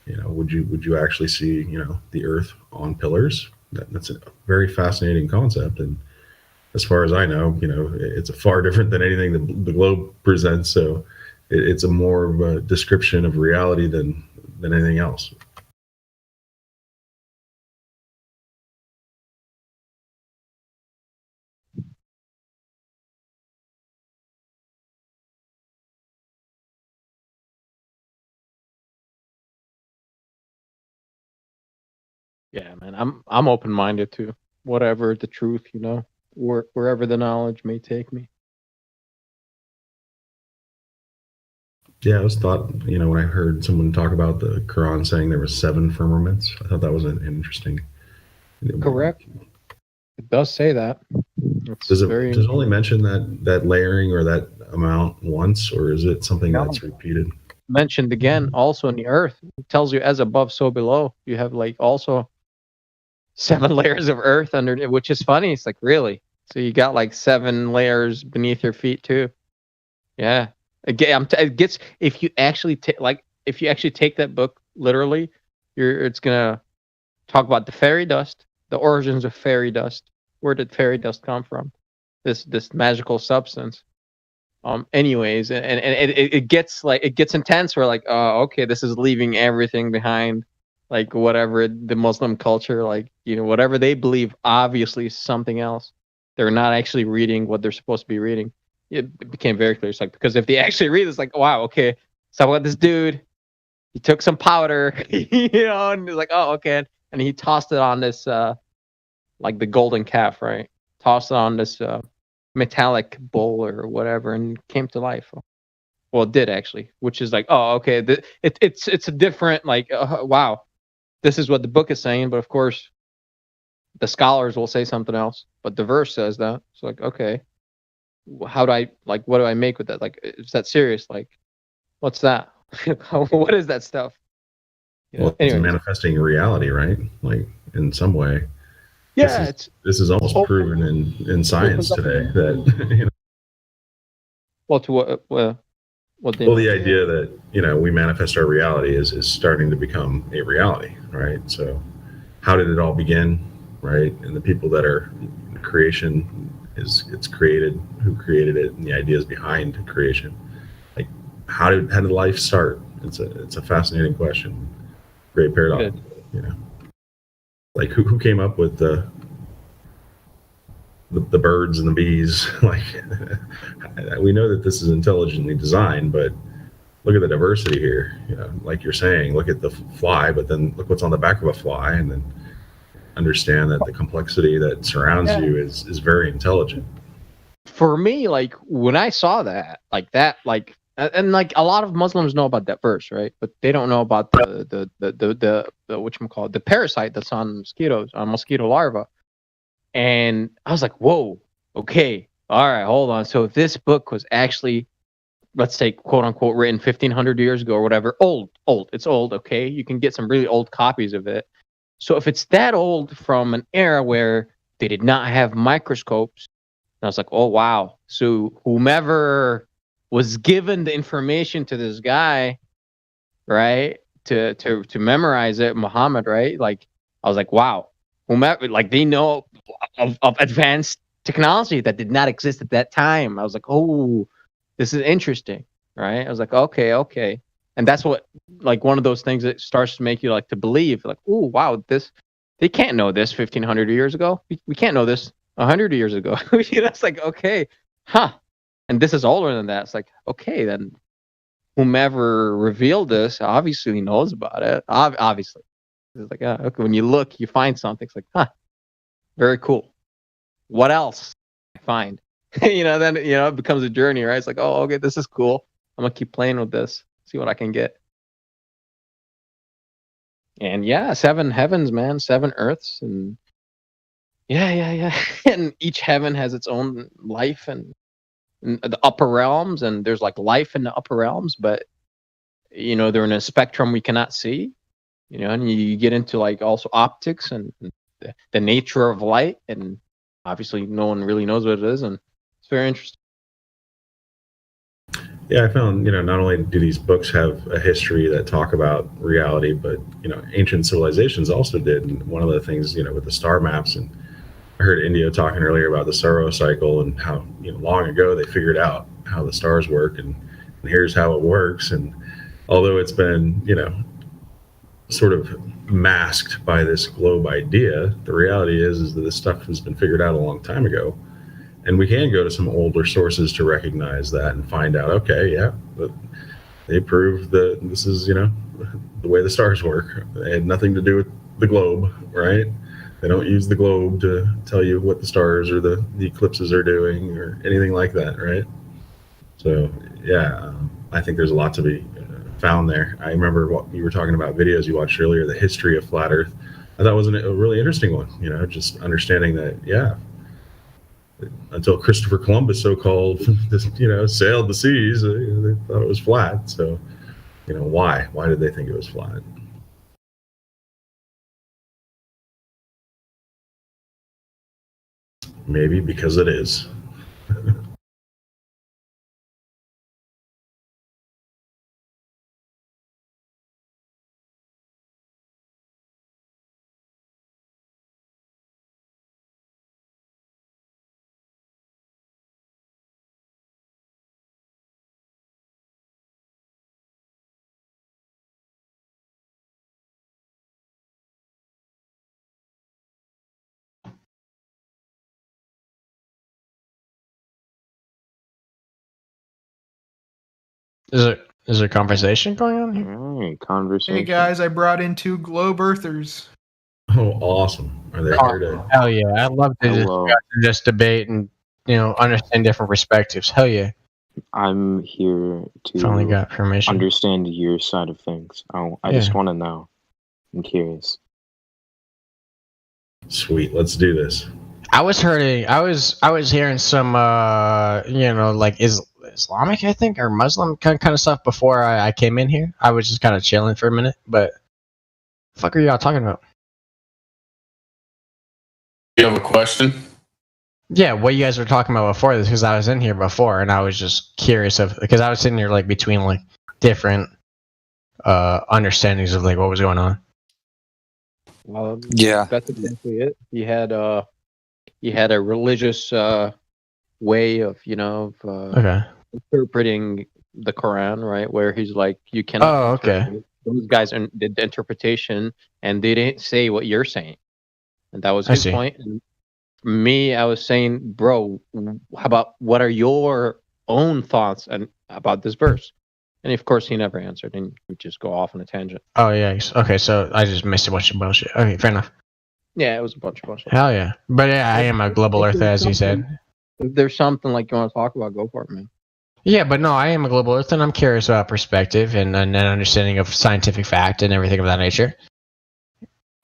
Speaker 15: You know, would you actually see, you know, the earth on pillars? That's a very fascinating concept. And as far as I know, you know, it's a far different than anything the globe presents. So it's a more of a description of reality than anything else.
Speaker 7: Yeah, man, I'm open minded to whatever the truth, you know, wherever the knowledge may take me.
Speaker 15: Yeah, I was thought, you know, when I heard someone talk about the Quran saying there were 7 firmaments, I thought that was an interesting.
Speaker 7: Correct. It does say that.
Speaker 15: Does it only mention that layering or that amount once, or is it something that's repeated?
Speaker 7: Mentioned again also in the earth. It tells you as above, so below. You have like also 7 layers of earth under it, which is funny. It's like, really? So you got like 7 layers beneath your feet too. Yeah. Again, it gets, if you actually take that book literally, it's gonna talk about the fairy dust, the origins of fairy dust. Where did fairy dust come from? This magical substance. Anyways, and it gets intense. We're like, oh, okay, this is leaving everything behind, like whatever the Muslim culture, like, you know, whatever they believe, obviously is something else. They're not actually reading what they're supposed to be reading. It became very clear. It's like, because if they actually read, it's like, wow, okay, so what this dude, he took some powder, you know, and he's like, oh, okay, and he tossed it on this, like the golden calf, right? Tossed it on this metallic bowl or whatever, and came to life. Well, it did actually, which is like, oh, okay, it's a different, like, wow, this is what the book is saying, but of course, the scholars will say something else, but the verse says that. It's like, okay, how do I, like, what do I make with that? Like, is that serious? Like, what's that? What is that stuff? You know,
Speaker 15: well, it's manifesting reality, right? Like, in some way.
Speaker 7: Yeah,
Speaker 15: this is almost proven in science today that, you know.
Speaker 7: Well, to what
Speaker 15: the idea that, you know, we manifest our reality is starting to become a reality, right? So how did it all begin, right? And the people that are creation it's created, who created it, and the ideas behind creation. Like how did life start? It's a fascinating question. Great paradox. You know. Like who came up with the birds and the bees? Like we know that this is intelligently designed, but look at the diversity here. You know, like you're saying, look at the fly, but then look what's on the back of a fly, and then understand that the complexity that surrounds you is very intelligent.
Speaker 7: For me, like when I saw that, and like a lot of Muslims know about that verse, right? But they don't know about the whatchamacallit, the parasite that's on mosquitoes, on mosquito larvae. And I was like, whoa, okay, All right, hold on. So if this book was actually, let's say, quote unquote, written 1,500 years ago or whatever, it's old, okay? You can get some really old copies of it. So if it's that old from an era where they did not have microscopes, I was like, oh, wow. So whomever was given the information to this guy, right, to memorize it, Muhammad, right? Like, I was like, wow. Whomever, like, they know of advanced technology that did not exist at that time. I was like, oh, this is interesting, right? I was like, okay. And that's what, like, one of those things that starts to make you like to believe, like, oh, wow, they can't know this 1,500 years ago. We can't know this 100 years ago. That's like, okay, huh? And this is older than that. It's like, okay, then whomever revealed this obviously knows about it. Obviously, it's like, okay, when you look, you find something. It's like, huh, very cool. What else I find? Then it becomes a journey, right? It's like, oh, okay, this is cool. I'm gonna keep playing with this, see what I can get. And yeah, 7 heavens, man, 7 earths, and yeah. And each heaven has its own life and the upper realms, and there's like life in the upper realms, but they're in a spectrum we cannot see. And you get into like also optics and the nature of light, and obviously no one really knows what it is, and it's very interesting.
Speaker 15: Yeah, I found, not only do these books have a history that talk about reality, but, ancient civilizations also did. And one of the things, with the star maps, and I heard Indio talking earlier about the Saros cycle and how, long ago they figured out how the stars work, and here's how it works. And although it's been, sort of masked by this globe idea, the reality is that this stuff has been figured out a long time ago. And we can go to some older sources to recognize that and find out, okay, yeah, they prove that this is, the way the stars work. It had nothing to do with the globe, right? They don't use the globe to tell you what the stars or the eclipses are doing or anything like that, right? So, yeah, I think there's a lot to be found there. I remember what you were talking about videos you watched earlier, the history of flat Earth. I thought was a really interesting one, just understanding that, yeah, until Christopher Columbus, so-called, sailed the seas, they thought it was flat. So, why? Why did they think it was flat? Maybe because it is.
Speaker 13: Is there conversation going on here?
Speaker 1: Hey guys, I brought in 2 globe earthers.
Speaker 15: Oh, awesome! Are they here to?
Speaker 13: Hell yeah! I'd love to discuss this debate and understand different perspectives. Hell yeah!
Speaker 21: I'm here to
Speaker 13: finally got permission.
Speaker 21: Understand your side of things. I just want to know. I'm curious.
Speaker 15: Sweet, let's do this.
Speaker 13: I was hearing some like Islamic, I think, or Muslim kind of stuff before I came in here. I was just kind of chilling for a minute, but the fuck are y'all talking about?
Speaker 23: You have a question?
Speaker 13: Yeah, what you guys were talking about before this, because I was in here before and I was just curious because I was sitting here like between like different understandings of like what was going on.
Speaker 7: Yeah, that's exactly it. He had a religious way of interpreting the Quran, right? Where he's like, you cannot.
Speaker 13: Oh, okay.
Speaker 7: Those guys did the interpretation, and they didn't say what you're saying, and that was his point. And me, I was saying, bro, how about what are your own thoughts about this verse? And of course, he never answered, and we just go off on a tangent.
Speaker 13: Oh yeah. Okay, so I just missed a bunch of bullshit. Okay, fair enough.
Speaker 7: Yeah, it was a bunch of bullshit.
Speaker 13: Hell yeah. But yeah, I am a global earther, as you said.
Speaker 7: If there's something like you want to talk about, go for it, man.
Speaker 13: Yeah, but no, I am a global earther, and I'm curious about perspective and an understanding of scientific fact and everything of that nature.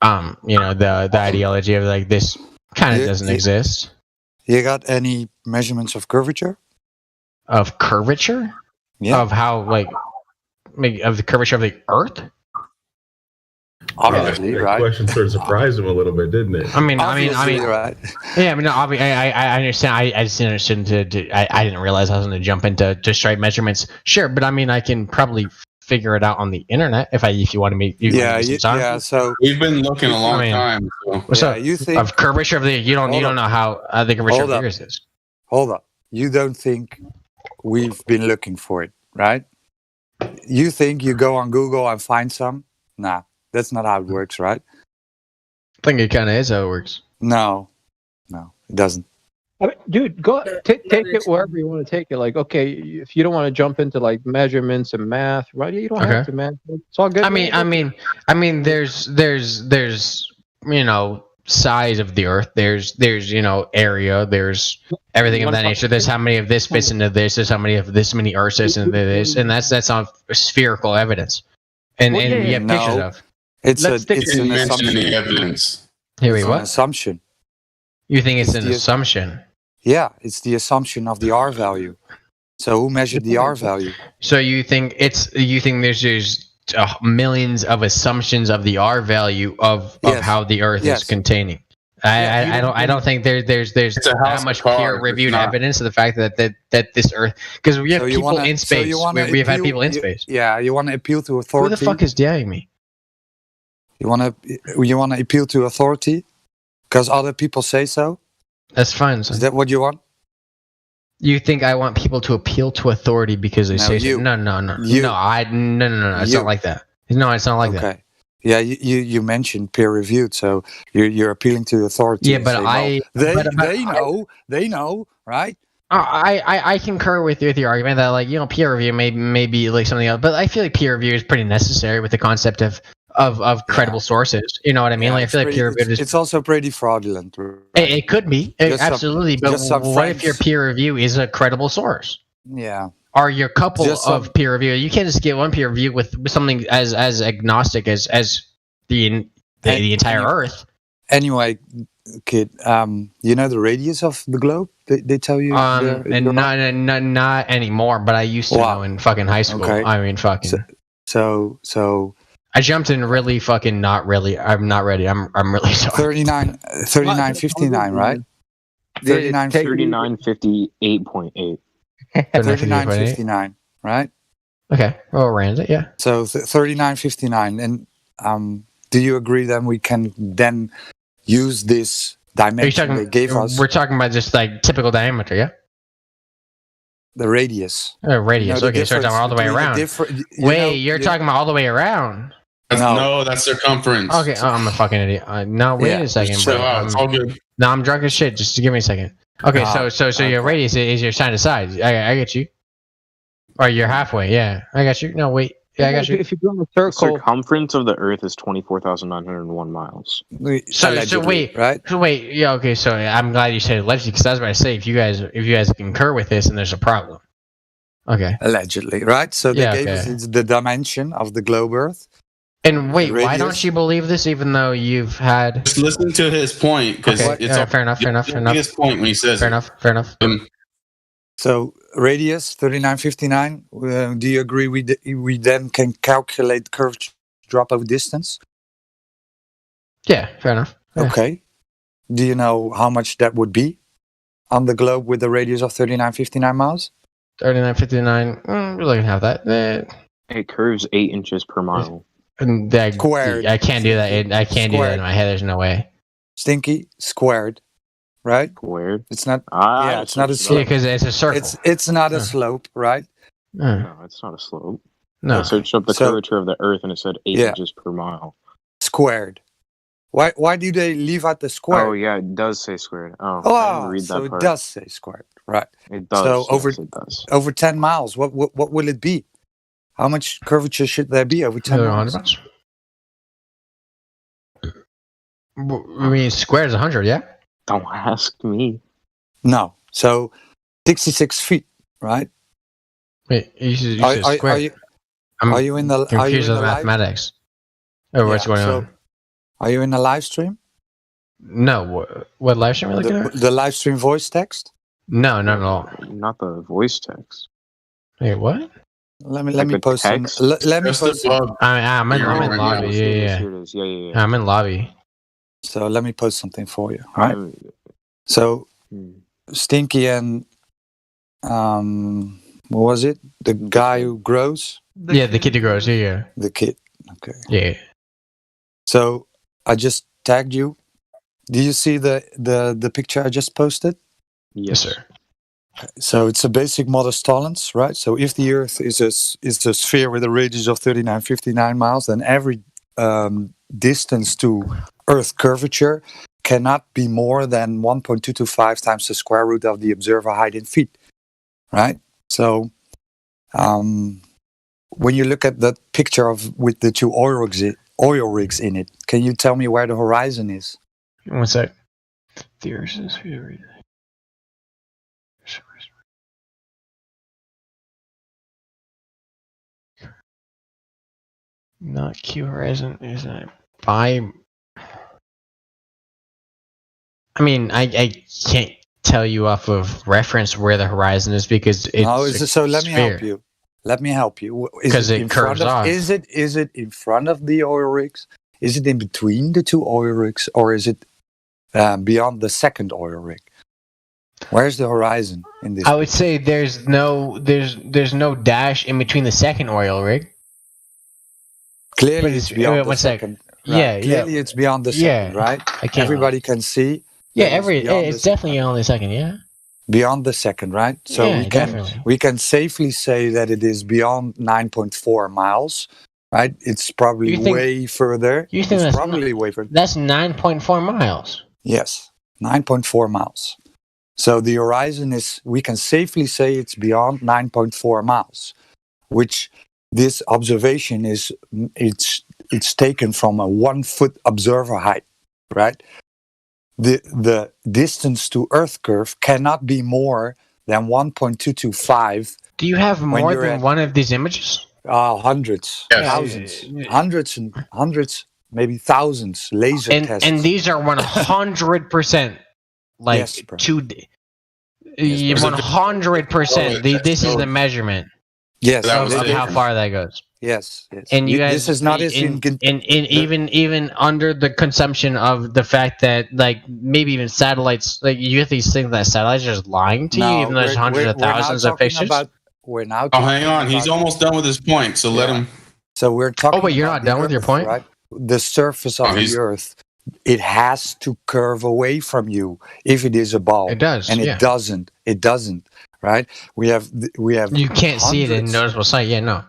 Speaker 13: The ideology of like this kind of doesn't exist.
Speaker 20: You got any measurements of curvature?
Speaker 13: Of curvature?
Speaker 20: Yeah.
Speaker 13: Of how, like, of the curvature of the Earth?
Speaker 20: Obviously,
Speaker 15: that
Speaker 20: right?
Speaker 15: question sort of surprised him a little bit, didn't it?
Speaker 13: I mean,
Speaker 20: right?
Speaker 13: Yeah, I mean, I understand. I just understood. I didn't realize I was going to jump into straight measurements. Sure, but I mean, I can probably figure it out on the internet if you want to meet.
Speaker 20: Yeah. So
Speaker 23: we've been looking a long time. So.
Speaker 13: What's up?
Speaker 20: You think
Speaker 13: of curvature of the you don't know how the curvature of the Earth is.
Speaker 20: Hold up. You don't think we've been looking for it, right? You think you go on Google and find some? Nah, that's not how it works, right?
Speaker 13: I think it kind of is how it works.
Speaker 20: No, it doesn't.
Speaker 7: I mean, dude, go take it wherever you want to take it. Like, okay, if you don't want to jump into like measurements and math, right? You don't have to, man. It's all good.
Speaker 13: I mean, there's size of the Earth. There's area. There's everything of that nature. There's how many of this fits into this. There's how many of this many Earths fits into this, and that's on spherical evidence. And you have pictures of.
Speaker 20: It's an
Speaker 23: assumption. Evidence.
Speaker 13: Here we
Speaker 20: an
Speaker 13: what?
Speaker 20: Assumption.
Speaker 13: You think it's an assumption?
Speaker 20: Yeah, it's the assumption of the R value. So who measured the R value?
Speaker 13: So you think there's millions of assumptions of the R value of how the Earth is containing. I don't think there's that much peer-reviewed evidence of the fact that this Earth, because we have people in space. We've had people in space.
Speaker 20: Yeah, you want to appeal to authority.
Speaker 13: Who the fuck is DMing me?
Speaker 20: You want to appeal to authority because other people say so.
Speaker 13: That's fine.
Speaker 20: Is that what you want?
Speaker 13: You think I want people to appeal to authority because they say so? No. No. It's not like that. No, it's not like that.
Speaker 20: Okay. Yeah, you mentioned peer reviewed, so you're appealing to authority.
Speaker 13: Yeah, but
Speaker 20: they know, right?
Speaker 13: I concur with your argument that peer review may be like something else, but I feel like peer review is pretty necessary with the concept of credible sources. You know what I mean? I feel like peer review
Speaker 20: it's also pretty fraudulent. Right?
Speaker 13: It could be absolutely, but what if your peer review is a credible source?
Speaker 20: Yeah.
Speaker 13: Are your couple of peer review? You can't just get one peer review with something as agnostic as the entire Earth.
Speaker 20: Anyway, kid, you know the radius of the globe? They tell you.
Speaker 13: And not anymore. But I used to know in fucking high school. Okay. I mean, fucking.
Speaker 20: So.
Speaker 13: I jumped in really fucking not really. I'm not ready. I'm really sorry.
Speaker 20: 39.59, right?
Speaker 21: 39.58.8.
Speaker 20: 39.59, right?
Speaker 13: Okay, well, ran it, yeah.
Speaker 20: So 39.59, and do you agree then we can then use this dimension they gave us?
Speaker 13: We're talking about just like typical diameter, yeah.
Speaker 20: The radius.
Speaker 13: Radius. Okay, so we're talking all the way around. You're talking about all the way around.
Speaker 23: No, that's circumference.
Speaker 13: Okay, I'm a fucking idiot. No, wait a second.
Speaker 23: Chill out. It's all good.
Speaker 13: No, I'm drunk as shit. Just give me a second. Okay, so your radius is your side to side. I get you. Or you're halfway. Yeah, I got you. No, wait. Yeah, I got you.
Speaker 7: If you go in a circle,
Speaker 21: circumference of the Earth is 24,901 miles.
Speaker 13: So wait, right? So wait. Yeah. Okay. So I'm glad you said allegedly, because I was about to say if you guys concur with this, and there's a problem. Okay.
Speaker 20: Allegedly, right? So they gave us the dimension of the globe Earth.
Speaker 13: And wait, why don't you believe this, even though you've had?
Speaker 23: Just listen to his point, because it's
Speaker 13: fair enough.
Speaker 23: His point when he says
Speaker 13: fair enough.
Speaker 20: So radius 39.59. Do you agree? We then can calculate curvature drop over distance.
Speaker 13: Yeah, fair enough. Yeah.
Speaker 20: Okay. Do you know how much that would be on the globe with the radius of 39.59 miles?
Speaker 13: 39.59. We're looking to have that.
Speaker 21: It curves 8 inches per mile.
Speaker 20: Squared.
Speaker 13: I can't do that. I can't do that in my head. There's no way.
Speaker 20: Stinky squared, right?
Speaker 21: Squared.
Speaker 20: It's not. It's not a slope.
Speaker 13: Yeah, because it's a circle.
Speaker 20: It's not a slope, right?
Speaker 21: No, it's not a slope.
Speaker 13: No.
Speaker 21: I searched up the curvature of the Earth and it said 8 inches per mile.
Speaker 20: Squared. Why do they leave out the square?
Speaker 21: Oh yeah, it does say squared. I didn't read that part.
Speaker 20: It does say squared, right?
Speaker 21: It does.
Speaker 20: So
Speaker 21: it does.
Speaker 20: over 10 miles, what will it be? How much curvature should there be over 10 miles?
Speaker 13: I mean, square is 100, yeah?
Speaker 21: Don't ask me.
Speaker 20: No. So 66 feet, right?
Speaker 13: Wait, you said square.
Speaker 20: Are you in the
Speaker 13: confused with mathematics? Oh, what's going on?
Speaker 20: Are you in the live stream?
Speaker 13: No, what live stream are we looking at?
Speaker 20: The live stream voice text?
Speaker 13: No.
Speaker 21: Not the voice text.
Speaker 13: Wait, what?
Speaker 20: Let me post some. Let me post.
Speaker 13: I'm in lobby. Yeah. I'm in lobby.
Speaker 20: So let me post something for you. All right. So Stinky and what was it? The guy who grows?
Speaker 13: The kid who grows. Yeah.
Speaker 20: The kid. Okay.
Speaker 13: Yeah.
Speaker 20: So I just tagged you. Do you see the picture I just posted?
Speaker 13: Yes, sir.
Speaker 20: So it's a basic modest tolerance, right? So if the Earth is a sphere with a radius of 3959 miles, then every distance to Earth curvature cannot be more than 1.225 times the square root of the observer height in feet, right? So when you look at that picture with the two oil rigs in it, can you tell me where the horizon is?
Speaker 13: One sec. The Earth is sphere. Not Q horizon, is it? I mean, I can't tell you off of reference where the horizon is because it's
Speaker 20: so let me help you. Let me help you.
Speaker 13: Because it curves off.
Speaker 20: Is it in front of the oil rigs? Is it in between the two oil rigs, or is it beyond the second oil rig? Where's the horizon in this?
Speaker 13: I would say there's no dash in between the second oil rig.
Speaker 20: Clearly, it's beyond the second. Right?
Speaker 13: Yeah,
Speaker 20: Clearly, it's beyond the second, right? Everybody can see.
Speaker 13: Yeah, it's definitely on the second. Yeah.
Speaker 20: Beyond the second, right? So we can safely say that it is beyond 9.4 miles, right? It's probably way further.
Speaker 13: You think
Speaker 20: it's probably way further?
Speaker 13: That's 9.4 miles.
Speaker 20: Yes, 9.4 miles. So the horizon we can safely say it's beyond 9.4 miles, which this observation it's taken from a 1 foot observer height, right? The distance to Earth curve cannot be more than 1.225.
Speaker 13: Do you have more than one of these images?
Speaker 20: Hundreds, thousands, hundreds, maybe thousands laser tests.
Speaker 13: And these are 100% like
Speaker 20: yes,
Speaker 13: 2D. 100%. This is the measurement.
Speaker 20: Yes,
Speaker 13: of how far that goes.
Speaker 20: Yes.
Speaker 13: And you guys,
Speaker 20: this is not
Speaker 13: even under the consumption of the fact that like maybe even satellites, like you get these things that satellites are just lying to you, even though there's hundreds of thousands of pictures.
Speaker 20: We're now.
Speaker 23: Hang on, he's almost done with his point, so let him.
Speaker 20: So we're talking.
Speaker 13: Oh, but you're not done with your point,
Speaker 20: right? The surface of the Earth, it has to curve away from you if it is a ball.
Speaker 13: It does,
Speaker 20: and it doesn't. It doesn't. Right? We have.
Speaker 13: You can't see it in noticeable sight. Yeah, no.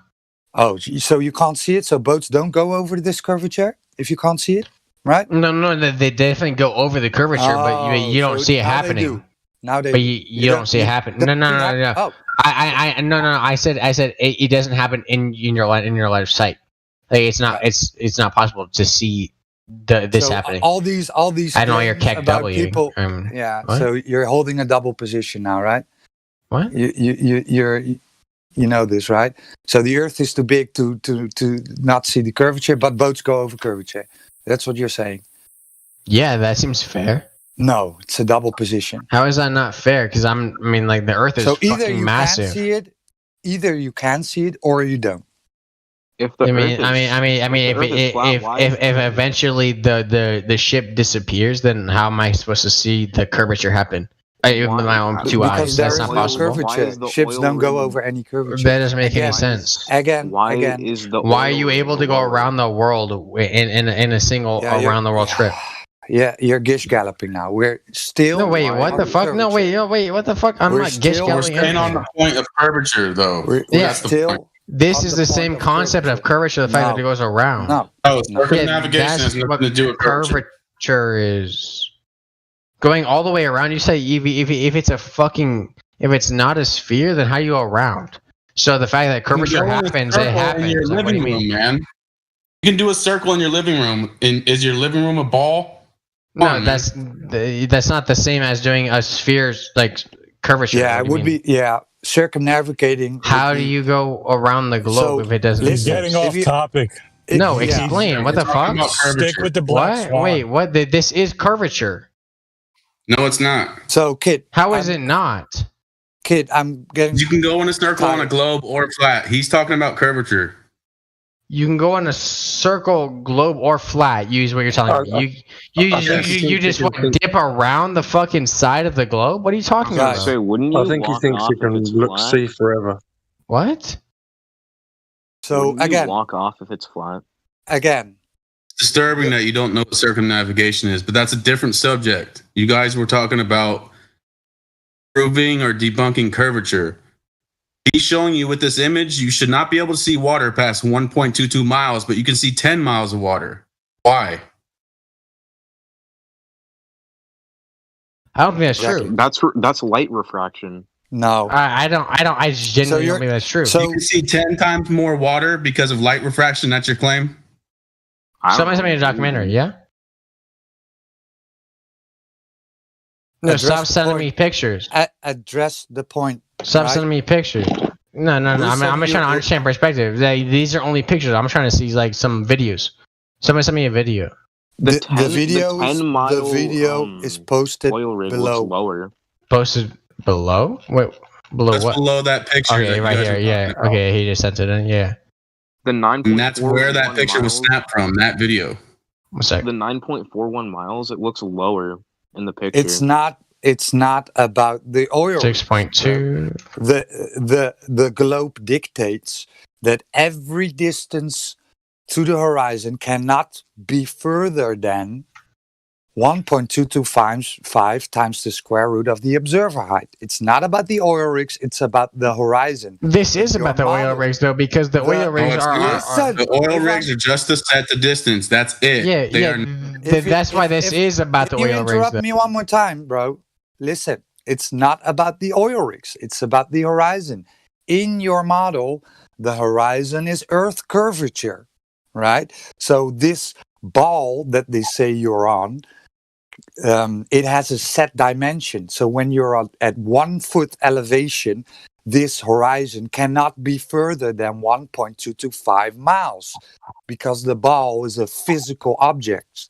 Speaker 20: Oh, so you can't see it? So boats don't go over this curvature if you can't see it, right?
Speaker 13: No, they definitely go over the curvature, but you don't see it happening.
Speaker 20: Now they
Speaker 13: but you don't see it happen. No.
Speaker 20: Oh.
Speaker 13: I said it doesn't happen in your line of sight. Like it's not possible to see this happening.
Speaker 20: All these.
Speaker 13: I know you're keck W.
Speaker 20: People,
Speaker 13: what?
Speaker 20: So you're holding a double position now, right?
Speaker 13: What?
Speaker 20: You know this, right? So the Earth is too big to not see the curvature, but boats go over curvature. That's what you're saying.
Speaker 13: Yeah, that seems fair.
Speaker 20: No, it's a double position.
Speaker 13: How is that not fair? Because the Earth is fucking massive.
Speaker 20: Either you can see it, or you don't.
Speaker 13: If eventually the ship disappears, then how am I supposed to see the curvature happen? With my own two eyes, that's not possible.
Speaker 20: Ships don't go over any curvature.
Speaker 13: That doesn't make any sense. Why are you able to go around the world in a single around the world trip?
Speaker 20: Yeah, you're gish galloping now. We're still.
Speaker 13: No, wait, what the fuck? No, wait, what the fuck? I'm not gish galloping.
Speaker 23: We're staying on the point of curvature, though.
Speaker 20: We're still.
Speaker 13: This is the same concept of curvature. The fact that it goes around.
Speaker 20: No,
Speaker 23: circumnavigation has nothing to do with
Speaker 13: curvature. Is going all the way around. You say if it's not a sphere, then how do you go around? So the fact that curvature happens, it happens.
Speaker 23: In your living room, man. You can do a circle in your living room. Is your living room a ball?
Speaker 13: No, that's not the same as doing a sphere's like curvature.
Speaker 20: Yeah, it would be. Yeah, circumnavigating.
Speaker 13: How do you go around the globe if it doesn't?
Speaker 4: Getting off topic.
Speaker 13: No, explain. What the fuck?
Speaker 4: Stick with the black
Speaker 13: What?
Speaker 4: swan.
Speaker 13: Wait, what? This is curvature.
Speaker 23: No, it's not.
Speaker 20: So, Kid.
Speaker 13: How is it not?
Speaker 20: Kid, I'm getting.
Speaker 23: You can go in a circle on a globe or flat. He's talking about curvature.
Speaker 13: You can go in a circle, globe, or flat. Use what you're telling me. You just want to dip around the fucking side of the globe. What are you talking about?
Speaker 21: Say, wouldn't you
Speaker 12: I think he
Speaker 21: walk
Speaker 12: thinks
Speaker 21: off
Speaker 12: he
Speaker 21: if
Speaker 12: can
Speaker 21: it's
Speaker 12: look
Speaker 21: flat?
Speaker 12: see forever.
Speaker 13: What?
Speaker 20: So
Speaker 21: Wouldn't you
Speaker 20: again,
Speaker 21: walk off if it's flat.
Speaker 20: again,
Speaker 23: It's disturbing that you don't know what circumnavigation is, but that's a different subject. You guys were talking about proving or debunking curvature. He's showing you with this image, you should not be able to see water past 1.22 miles, but you can see 10 miles of water. Why?
Speaker 13: I don't think that's true.
Speaker 21: That's light refraction.
Speaker 20: No.
Speaker 13: I genuinely don't think that's true.
Speaker 23: You can see 10 times more water because of light refraction. That's your claim?
Speaker 13: Somebody sent me a documentary, yeah? No,
Speaker 20: Address
Speaker 13: stop
Speaker 20: the
Speaker 13: sending
Speaker 20: point.
Speaker 13: me pictures.
Speaker 20: Address the point.
Speaker 13: Stop
Speaker 20: right?
Speaker 13: sending me pictures. No. I'm just trying to understand perspective. These are only pictures. I'm trying to see like some videos. Somebody send me a video.
Speaker 20: The video is posted
Speaker 21: oil rig
Speaker 20: below.
Speaker 21: looks lower.
Speaker 13: Posted below? Wait, below
Speaker 23: That's
Speaker 13: what?
Speaker 23: below that picture.
Speaker 13: Okay,
Speaker 23: that you
Speaker 13: right
Speaker 23: guys
Speaker 13: here.
Speaker 23: were
Speaker 13: Yeah.
Speaker 23: talking about.
Speaker 13: Okay, he just sent it in. Yeah.
Speaker 21: The 9.41
Speaker 23: And that's where that picture was snapped from, that video.
Speaker 13: One sec.
Speaker 21: The 9.41 miles, it looks lower in the picture.
Speaker 20: It's not about the oil.
Speaker 13: 6.2.
Speaker 20: The globe dictates that every distance to the horizon cannot be further than 1.225 times the square root of the observer height. It's not about the oil rigs, it's about the horizon.
Speaker 13: This is about the oil rigs though, because the oil rigs are
Speaker 23: The oil rigs are just to set the distance. That's it.
Speaker 13: Yeah,
Speaker 23: They
Speaker 13: yeah.
Speaker 23: are
Speaker 13: That's why this is about the
Speaker 20: You
Speaker 13: oil rigs.
Speaker 20: interrupt
Speaker 13: though.
Speaker 20: me one more time, bro. Listen, it's not about the oil rigs. It's about the horizon. In your model, the horizon is Earth curvature, right? So this ball that they say you're on, it has a set dimension. So when you're at 1 foot elevation, this horizon cannot be further than 1.225 miles because the ball is a physical object.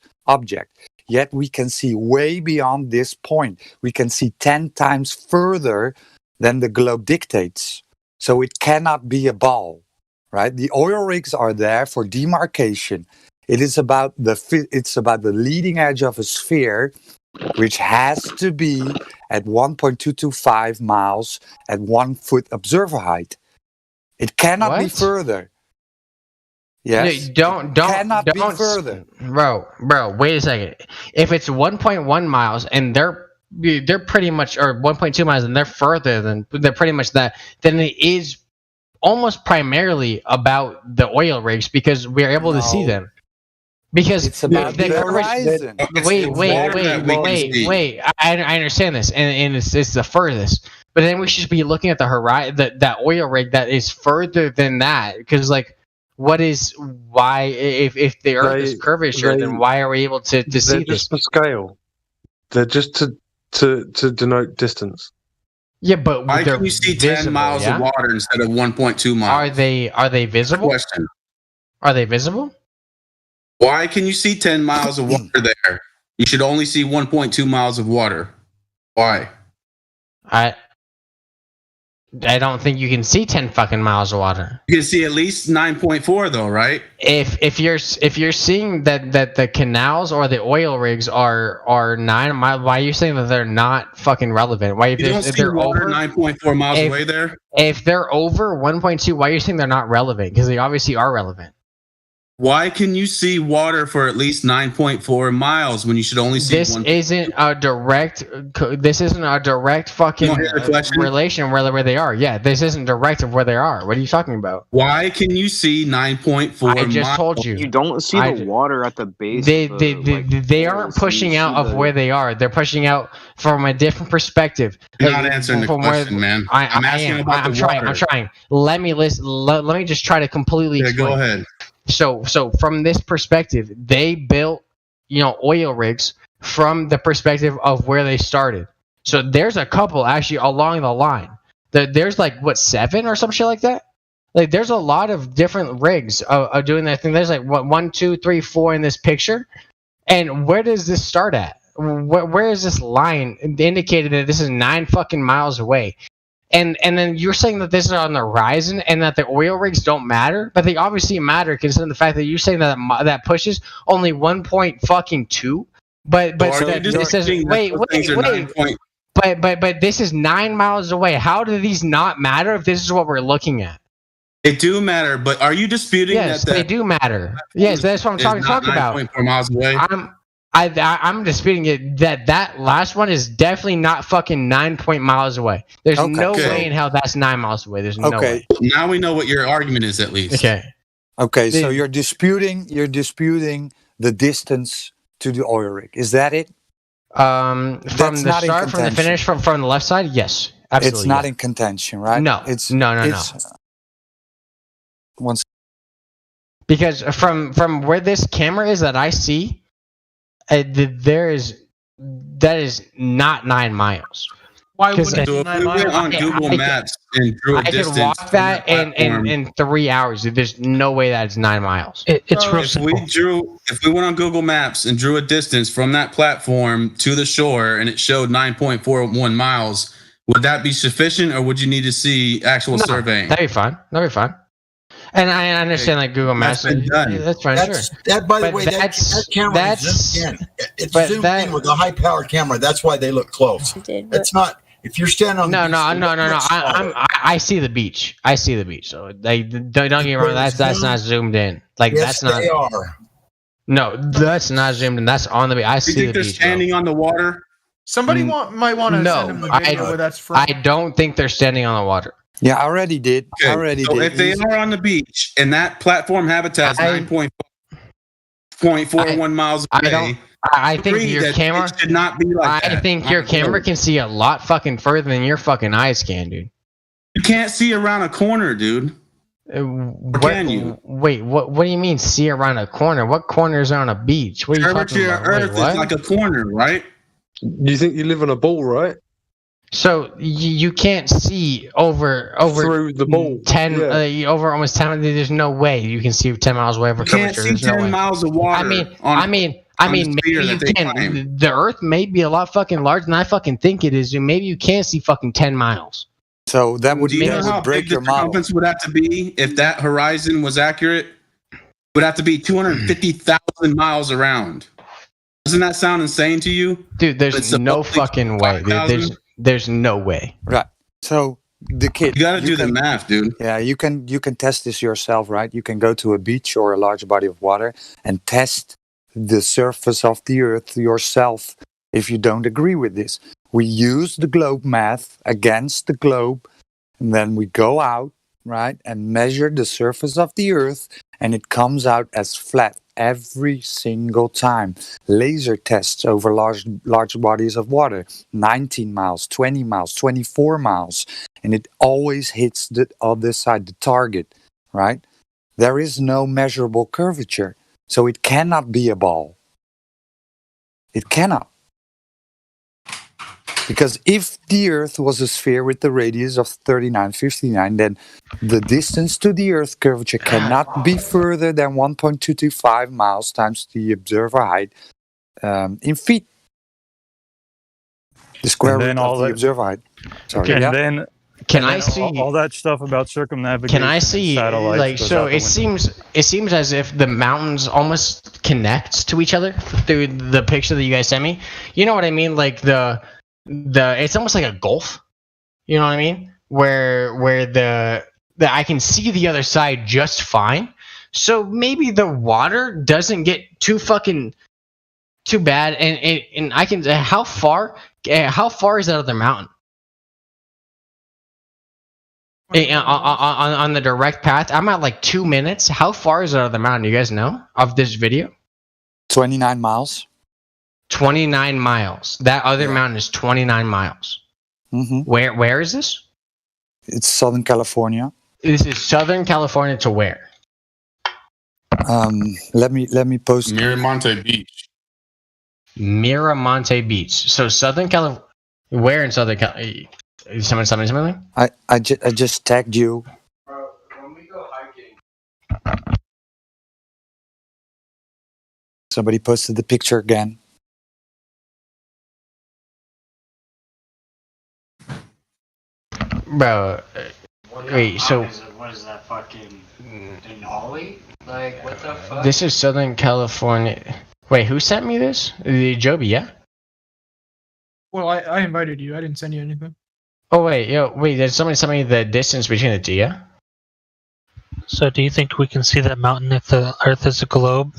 Speaker 20: Yet we can see way beyond this point. We can see 10 times further than the globe dictates. So it cannot be a ball, right? The oil rigs are there for demarcation. It's about the leading edge of a sphere, which has to be at 1.225 miles at 1 foot observer height. It cannot be
Speaker 13: What?
Speaker 20: further. Yes.
Speaker 13: Don't
Speaker 20: cannot be further.
Speaker 13: Bro, wait a second. If it's 1.1 miles and they're pretty much, or 1.2 miles and they're pretty much that, then it is almost primarily about the oil rigs because we're able to see them. Because
Speaker 20: it's about the horizon.
Speaker 13: Wait. I understand this, and it's the furthest. But then we should be looking at the horizon, that oil rig that is further than that. Because why if the Earth is curvature, then why are we able to see
Speaker 12: They're
Speaker 13: this?
Speaker 12: just for scale. They're just to denote distance.
Speaker 13: Yeah, but
Speaker 23: why
Speaker 13: they're
Speaker 23: can you see 10
Speaker 13: visible,
Speaker 23: miles
Speaker 13: yeah?
Speaker 23: of water instead of 1.2 miles?
Speaker 13: Are they visible?
Speaker 23: Question.
Speaker 13: Are they visible?
Speaker 23: Why can you see 10 miles of water there? You should only see 1.2 miles of water. Why?
Speaker 13: I don't think you can see 10 fucking miles of water.
Speaker 23: You can see at least 9.4 though, right?
Speaker 13: If you're seeing that the canals or the oil rigs are 9 miles, why are you saying that they're not fucking relevant? Why
Speaker 23: You don't see water 9.4 miles away there?
Speaker 13: If they're over 1.2, why are you saying they're not relevant? Because they obviously are relevant.
Speaker 23: Why can you see water for at least 9.4 miles when you should only see
Speaker 13: This
Speaker 23: 1?
Speaker 13: isn't a direct. This isn't a direct fucking
Speaker 23: You don't hear the question?
Speaker 13: relation where they are. Yeah, this isn't direct of where they are. What are you talking about?
Speaker 23: Why can you see 9.4
Speaker 13: I just
Speaker 23: miles?
Speaker 13: told you.
Speaker 21: You don't see the water at the base.
Speaker 13: They
Speaker 21: of the,
Speaker 13: they aren't pushing out of where they are. They're pushing out from a different perspective.
Speaker 23: You're not answering the question, man. I'm asking about the water.
Speaker 13: I'm trying. Let me listen. Let me just try to completely.
Speaker 23: Yeah,
Speaker 13: explain.
Speaker 23: go ahead.
Speaker 13: So from this perspective, they built, oil rigs from the perspective of where they started. So there's a couple actually along the line. There's like 7 or some shit like that Like, there's a lot of different rigs of doing that thing. There's like what 1, 2, 3, 4 in this picture, and where does this start at? Where is this line indicated that this is 9 fucking miles away? And then you're saying that this is on the horizon and that the oil rigs don't matter, but they obviously matter considering the fact that you're saying that that pushes only 1.2. But this says wait. But this is 9 miles away. How do these not matter if this is what we're looking at?
Speaker 23: They do matter, but are you disputing
Speaker 13: yes,
Speaker 23: that?
Speaker 13: They do matter. Yes, that's what I'm talking about.
Speaker 23: 9.4 miles away.
Speaker 13: I'm disputing it that last one is definitely not fucking 9 miles away. There's no way in hell that's 9 miles away. There's no way.
Speaker 23: Now we know what your argument is, at least.
Speaker 20: Okay, so you're disputing the distance to the oil rig. Is that it?
Speaker 13: From the start, from the finish, from the left side, yes, absolutely.
Speaker 20: It's not in contention, right?
Speaker 13: No,
Speaker 20: it's
Speaker 13: no. Because from where this camera is that I see, that is not 9 miles.
Speaker 1: Why would
Speaker 23: So if we went on Google Maps and drew a
Speaker 13: I could
Speaker 23: distance,
Speaker 13: walk that in 3 hours. There's no way that's 9 miles.
Speaker 10: It's real
Speaker 23: if
Speaker 10: simple.
Speaker 23: if we went on Google Maps and drew a distance from that platform to the shore and it showed 9.41 miles, would that be sufficient, or would you need to see actual surveying?
Speaker 13: That'd be fine. And I understand like Google Maps. That's fine. Sure.
Speaker 4: That, by the way, that camera is zoomed in. It's zoomed in with a high-powered camera. That's why they look close. It's not. If you're standing on the
Speaker 13: beach, I see the beach. I see the beach. So they don't get me wrong. That's not zoomed in. Like
Speaker 4: yes,
Speaker 13: that's not.
Speaker 4: They are.
Speaker 13: No, that's not zoomed in. That's on the beach. I see the beach.
Speaker 23: They're standing on the water.
Speaker 1: Somebody might want to send them the video where that's from.
Speaker 13: I don't think they're standing on the water.
Speaker 20: Yeah, I already did.
Speaker 23: Okay. So if they are on the beach and that platform habitat is 9.41 miles away,
Speaker 13: I think your camera
Speaker 23: should not be like
Speaker 13: I think your camera can see a lot fucking further than your fucking eyes can, dude.
Speaker 23: You can't see around a corner, dude.
Speaker 13: Can you? Wait, what do you mean see around a corner? What corners are on a beach? What are you talking about?
Speaker 23: Earth is like a corner, right?
Speaker 12: You think you live on a ball, right?
Speaker 13: So you can't see over
Speaker 12: through the ball
Speaker 13: 10 over almost 10. There's no way you can see 10 miles away over
Speaker 23: curvature.
Speaker 13: There's
Speaker 23: see 10 miles of water.
Speaker 13: I mean, maybe you can. The Earth may be a lot fucking larger than I fucking think it is. Maybe you can see fucking 10 miles.
Speaker 20: So that would
Speaker 23: mean how
Speaker 20: break
Speaker 23: big
Speaker 20: your
Speaker 23: the circumference would have to be if that horizon was accurate. Would have to be 250,000 miles around. Doesn't that sound insane to you,
Speaker 13: dude? There's no fucking way. There's no way.
Speaker 20: Right. So the kid,
Speaker 23: you got to do the math, dude.
Speaker 20: Yeah, you can test this yourself, right? You can go to a beach or a large body of water and test the surface of the Earth yourself. If you don't agree with this, we use the globe math against the globe, and then we go out, right, and measure the surface of the Earth, and it comes out as flat every single time. Laser tests over large bodies of water, 19 miles, 20 miles, 24 miles, and it always hits the other side, the target, right? There is no measurable curvature, so it cannot be a ball. It cannot. Because if the Earth was a sphere with the radius of 3959, then the distance to the Earth curvature cannot be further than 1.225 miles times the observer height in feet. The square root of the observer height. Sorry.
Speaker 6: Okay,
Speaker 20: Yeah.
Speaker 6: then
Speaker 13: Can I see
Speaker 6: all that stuff about circumnavigation?
Speaker 13: Can I see
Speaker 6: satellites
Speaker 13: like
Speaker 6: goes
Speaker 13: so?
Speaker 6: out the
Speaker 13: It seems as if the mountains almost connect to each other through the picture that you guys sent me. You know what I mean? Like the it's almost like a gulf. You know what I mean? Where the I can see the other side just fine. So maybe the water doesn't get too bad, and I can how far is that other mountain? On the direct path, I'm at like 2 minutes. How far is that other mountain? You guys know of this video?
Speaker 20: 29 miles.
Speaker 13: 29 miles. That other mountain is 29 miles.
Speaker 20: Mm-hmm.
Speaker 13: Where is this?
Speaker 20: It's Southern California.
Speaker 13: This is Southern California to where?
Speaker 20: Let me post
Speaker 23: Miramonte Beach.
Speaker 13: Miramonte Beach. So Southern California. Where in Southern California? Something?
Speaker 20: I just tagged you. Somebody posted the picture again.
Speaker 13: Bro, wait, so
Speaker 17: What is that fucking Denali? Like, what the fuck?
Speaker 13: this is Southern California. Wait, who sent me this? The Joby, yeah?
Speaker 1: Well, I invited you. I didn't send you anything.
Speaker 13: Oh wait, did somebody send me the distance between the two, yeah?
Speaker 10: So do you think we can see that mountain if the Earth is a globe?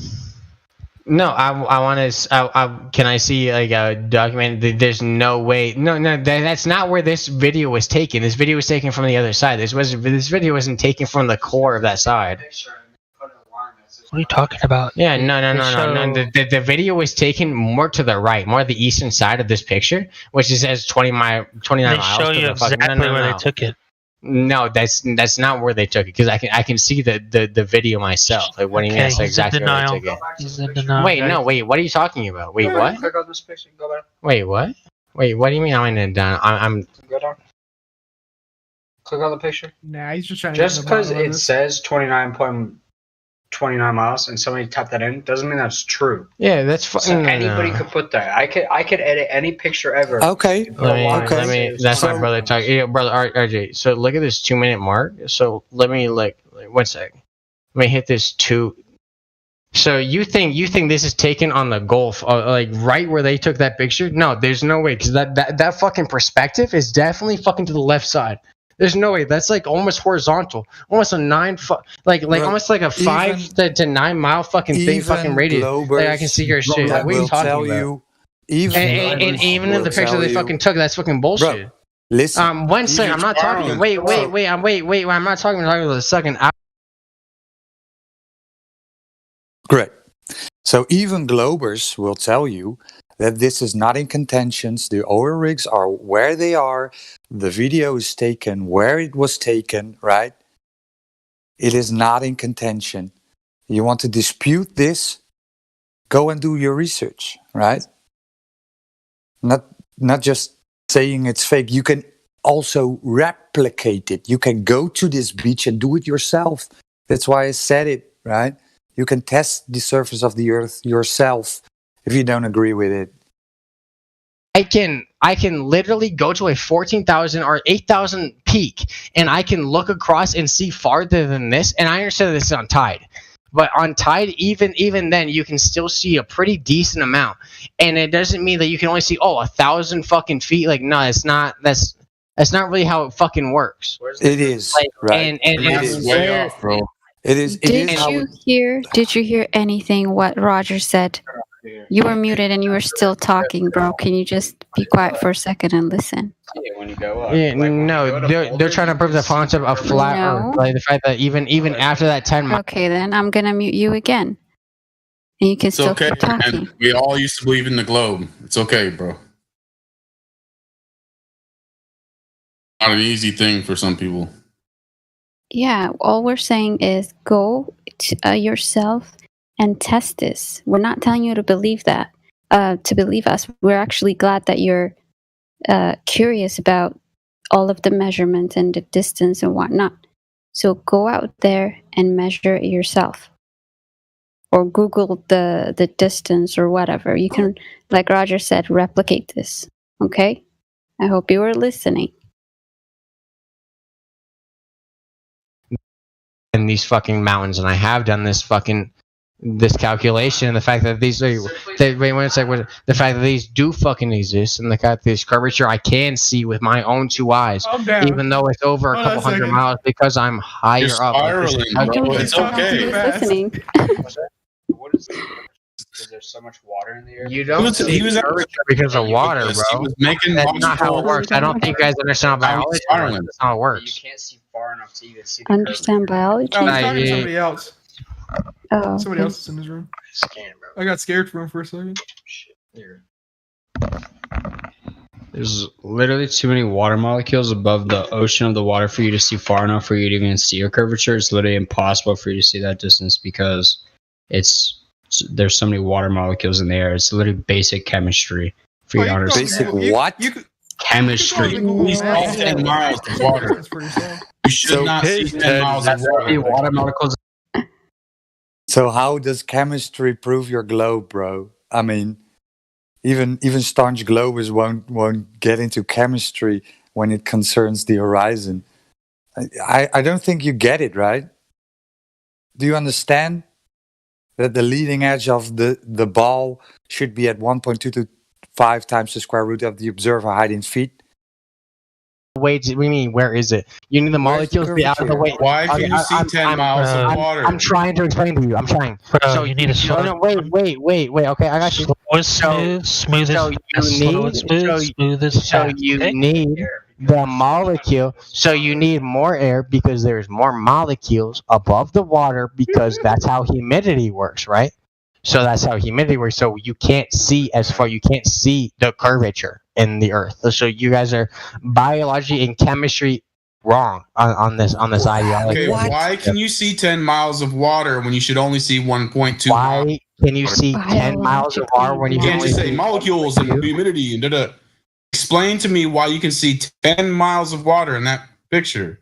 Speaker 13: No, I want to. Can I see like a document? There's no way. No, that's not where this video was taken. This video was taken from the other side. This video wasn't taken from the core of that side.
Speaker 10: What are you talking about?
Speaker 13: Yeah, no. The video was taken more to the right, more the eastern side of this picture, which is says 29 miles.
Speaker 10: They show you exactly where they took it.
Speaker 13: No, that's not where they took it because I can see the video myself. Like, what do you mean? That's exactly where they took it.
Speaker 10: He's in denial.
Speaker 13: Wait. What are you talking about? Wait, what?
Speaker 17: Click on this picture and go back.
Speaker 13: Wait, what? Wait, what do you mean I'm in denial? I'm.
Speaker 17: Go down. Click on the picture.
Speaker 1: Nah, he's just trying
Speaker 17: Just
Speaker 1: to.
Speaker 17: because it says 29.29 miles and somebody typed that in doesn't mean that's true.
Speaker 13: Yeah, that's fine.
Speaker 17: So anybody could put that. I could edit any picture ever.
Speaker 20: Okay.
Speaker 13: Let me. That's my brother talking. Yeah, brother RJ. So look at this 2-minute mark. So let me like 1 sec. Let me hit this 2. So you think this is taken on the Gulf, like right where they took that picture? No, there's no way because that fucking perspective is definitely fucking to the left side. There's no way. That's like almost horizontal, almost a 9 like almost like a 5 to 9 mile fucking thing, fucking radius. Like I can see your shit. Like, what are you talking about? And even in the picture they fucking took, that's fucking bullshit.
Speaker 20: Bro, listen.
Speaker 13: 1 second. I'm not talking. Wait. I'm not talking. I'm talking about a second.
Speaker 20: Great. So even Globers will tell you that this is not in contentions. The oil rigs are where they are. The video is taken where it was taken, right? It is not in contention. You want to dispute this? Go and do your research, right? Not just saying it's fake. You can also replicate it. You can go to this beach and do it yourself. That's why I said it, right? You can test the surface of the earth yourself if you don't agree with it.
Speaker 13: I can literally go to a 14,000 or 8,000 peak, and I can look across and see farther than this. And I understand this is on tide, but on tide, even then, you can still see a pretty decent amount. And it doesn't mean that you can only see 1,000 fucking feet. Like, no, it's not. That's not really how it fucking works.
Speaker 20: It is
Speaker 13: like,
Speaker 20: right.
Speaker 13: And
Speaker 20: it is
Speaker 23: way off, bro.
Speaker 20: It is.
Speaker 18: Did you hear anything what Roger said? You were muted and you were still talking, bro. Can you just be quiet for a second and listen?
Speaker 17: When you go up.
Speaker 13: Yeah, no, they're trying to prove the concept of flat Earth, like the fact that even after that 10 miles.
Speaker 18: Okay, then I'm gonna mute you again, and you can
Speaker 23: It's
Speaker 18: still
Speaker 23: okay,
Speaker 18: keep talking.
Speaker 23: man. We all used to believe in the globe. It's okay, bro. Not an easy thing for some people.
Speaker 18: Yeah, all we're saying is go to, yourself and test this. We're not telling you to believe that, to believe us. We're actually glad that you're curious about all of the measurements and the distance and whatnot. So go out there and measure it yourself. Or Google the distance or whatever. You can, like Roger said, replicate this. Okay? I hope you were listening.
Speaker 13: In these fucking mountains, and I have done this calculation. The fact that these the fact that these do fucking exist, and the fact that this curvature I can see with my own 2 eyes, even though it's over a couple hundred miles because I'm higher up.
Speaker 23: It's okay.
Speaker 18: Listening.
Speaker 17: What is Is there so much water in the air?
Speaker 13: You don't see curvature because of water, bro. That's not how it works. I don't think you guys understand biology. That's how it works.
Speaker 17: You can't see far enough to even see.
Speaker 18: Understand biology?
Speaker 1: I was talking to somebody else.
Speaker 18: Oh,
Speaker 1: Somebody else is in this room. I got scared for him for a second.
Speaker 22: There's literally too many water molecules above the ocean of the water for you to see far enough for you to even see a curvature. It's literally impossible for you to see that distance because there's so many water molecules in the air. It's literally basic chemistry for you to understand.
Speaker 20: Basic what?
Speaker 22: Chemistry.
Speaker 23: We saw 10 miles of water. You should not see 10 miles of water.
Speaker 22: Water molecules.
Speaker 20: So how does chemistry prove your globe, bro? I mean, even staunch globers won't get into chemistry when it concerns the horizon. I don't think you get it, right? Do you understand that the leading edge of the ball should be at 1.225 times the square root of the observer height in feet?
Speaker 13: Wait, we mean where is it? You need the molecules to be out of the way.
Speaker 23: Why can you see 10 miles of water?
Speaker 13: I'm trying to explain to you. I'm trying.
Speaker 10: Bro, you need to slow.
Speaker 13: No, wait. Okay, I got you.
Speaker 10: Smooth as
Speaker 13: So you need the molecule. So you need more air because there's more molecules above the water because that's how humidity works, right? So that's how humidity works. So you can't see as far. You can't see the curvature in the Earth. So you guys are biology and chemistry wrong on this ideology.
Speaker 23: Okay, why can you see 10 miles of water when you should only see 1.2?
Speaker 13: Why can you see 10 miles of water when you
Speaker 23: can't just say molecules and humidity and da-da? Explain to me why you can see 10 miles of water in that picture.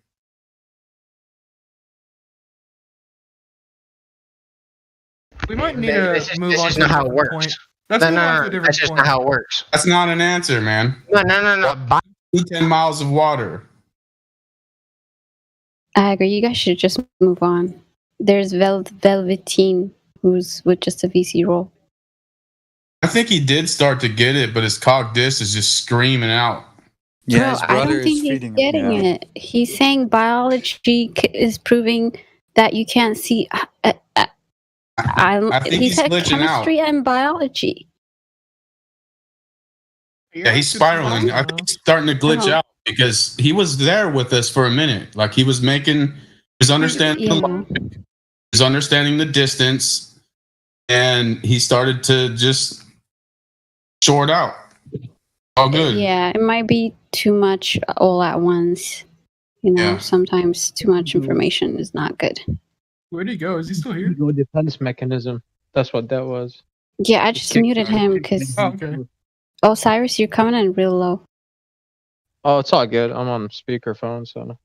Speaker 1: We might need to move on.
Speaker 13: This is not how it works. That's just not how it works.
Speaker 23: That's not an answer, man.
Speaker 13: No.
Speaker 23: 10 miles of water.
Speaker 18: I agree. You guys should just move on. There's Velveteen, who's with just a VC role.
Speaker 23: I think he did start to get it, but his cog disc is just screaming out.
Speaker 20: Yeah, his
Speaker 18: I
Speaker 20: brother
Speaker 18: don't think
Speaker 20: is
Speaker 18: he's
Speaker 20: feeding
Speaker 18: getting
Speaker 20: him.
Speaker 18: it. He's saying biology is proving that you can't see.
Speaker 23: I think
Speaker 18: he
Speaker 23: he's
Speaker 18: said
Speaker 23: glitching
Speaker 18: chemistry and biology.
Speaker 23: Yeah, he's spiraling. I think he's starting to glitch out because he was there with us for a minute. Like he was making his understanding, his understanding the distance, and he started to just short out. All good.
Speaker 18: Yeah, it might be too much all at once. You know, sometimes too much information is not good.
Speaker 1: Where'd he go? Is he still here?
Speaker 7: Defense mechanism. That's what that was.
Speaker 18: Yeah, I just muted him because.
Speaker 1: Oh, okay.
Speaker 18: Oh, Cyrus, you're coming in real low.
Speaker 7: Oh, it's all good. I'm on speakerphone, so.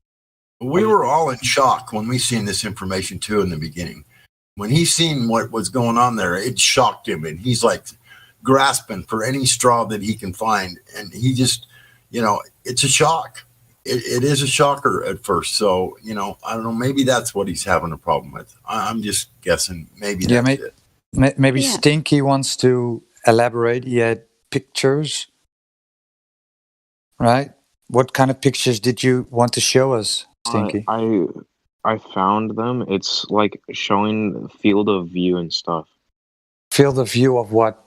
Speaker 4: We were all in shock when we seen this information too in the beginning. When he seen what was going on there, it shocked him, and he's like grasping for any straw that he can find, and he just, it's a shock. It is a shocker at first. So, I don't know. Maybe that's what he's having a problem with. I'm just guessing. Maybe that's it.
Speaker 20: Maybe Stinky wants to elaborate. He had pictures, right? What kind of pictures did you want to show us, Stinky?
Speaker 21: I found them. It's like showing field of view and stuff.
Speaker 20: Field of view of what?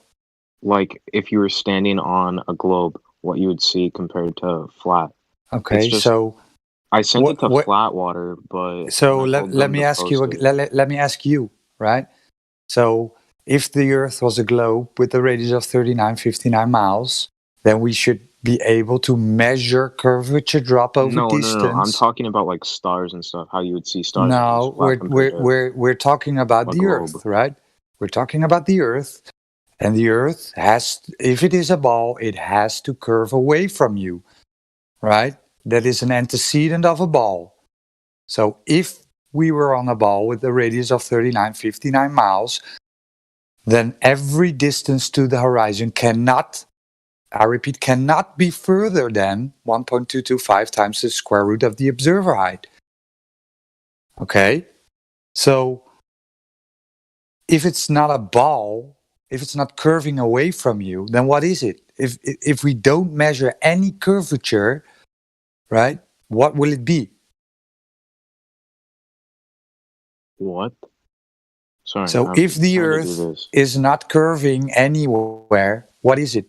Speaker 21: Like if you were standing on a globe, what you would see compared to flat.
Speaker 20: Okay, so
Speaker 21: I sent it to Flatwater, but
Speaker 20: so let me ask you. Let me ask you, right? So if the Earth was a globe with a radius of 3959 miles, then we should be able to measure curvature drop over distance.
Speaker 21: No. I'm talking about like stars and stuff. How you would see stars.
Speaker 20: No, we're talking about the Earth, right? We're talking about the Earth, and the Earth has, if it is a ball, it has to curve away from you, right? That is an antecedent of a ball. So if we were on a ball with a radius of 3959 miles, then every distance to the horizon cannot, I repeat, cannot be further than 1.225 times the square root of the observer height. Okay? So if it's not a ball, if it's not curving away from you, then what is it? If we don't measure any curvature, right, what will it be?
Speaker 21: What? Sorry.
Speaker 20: So if the Earth is not curving anywhere, what is it?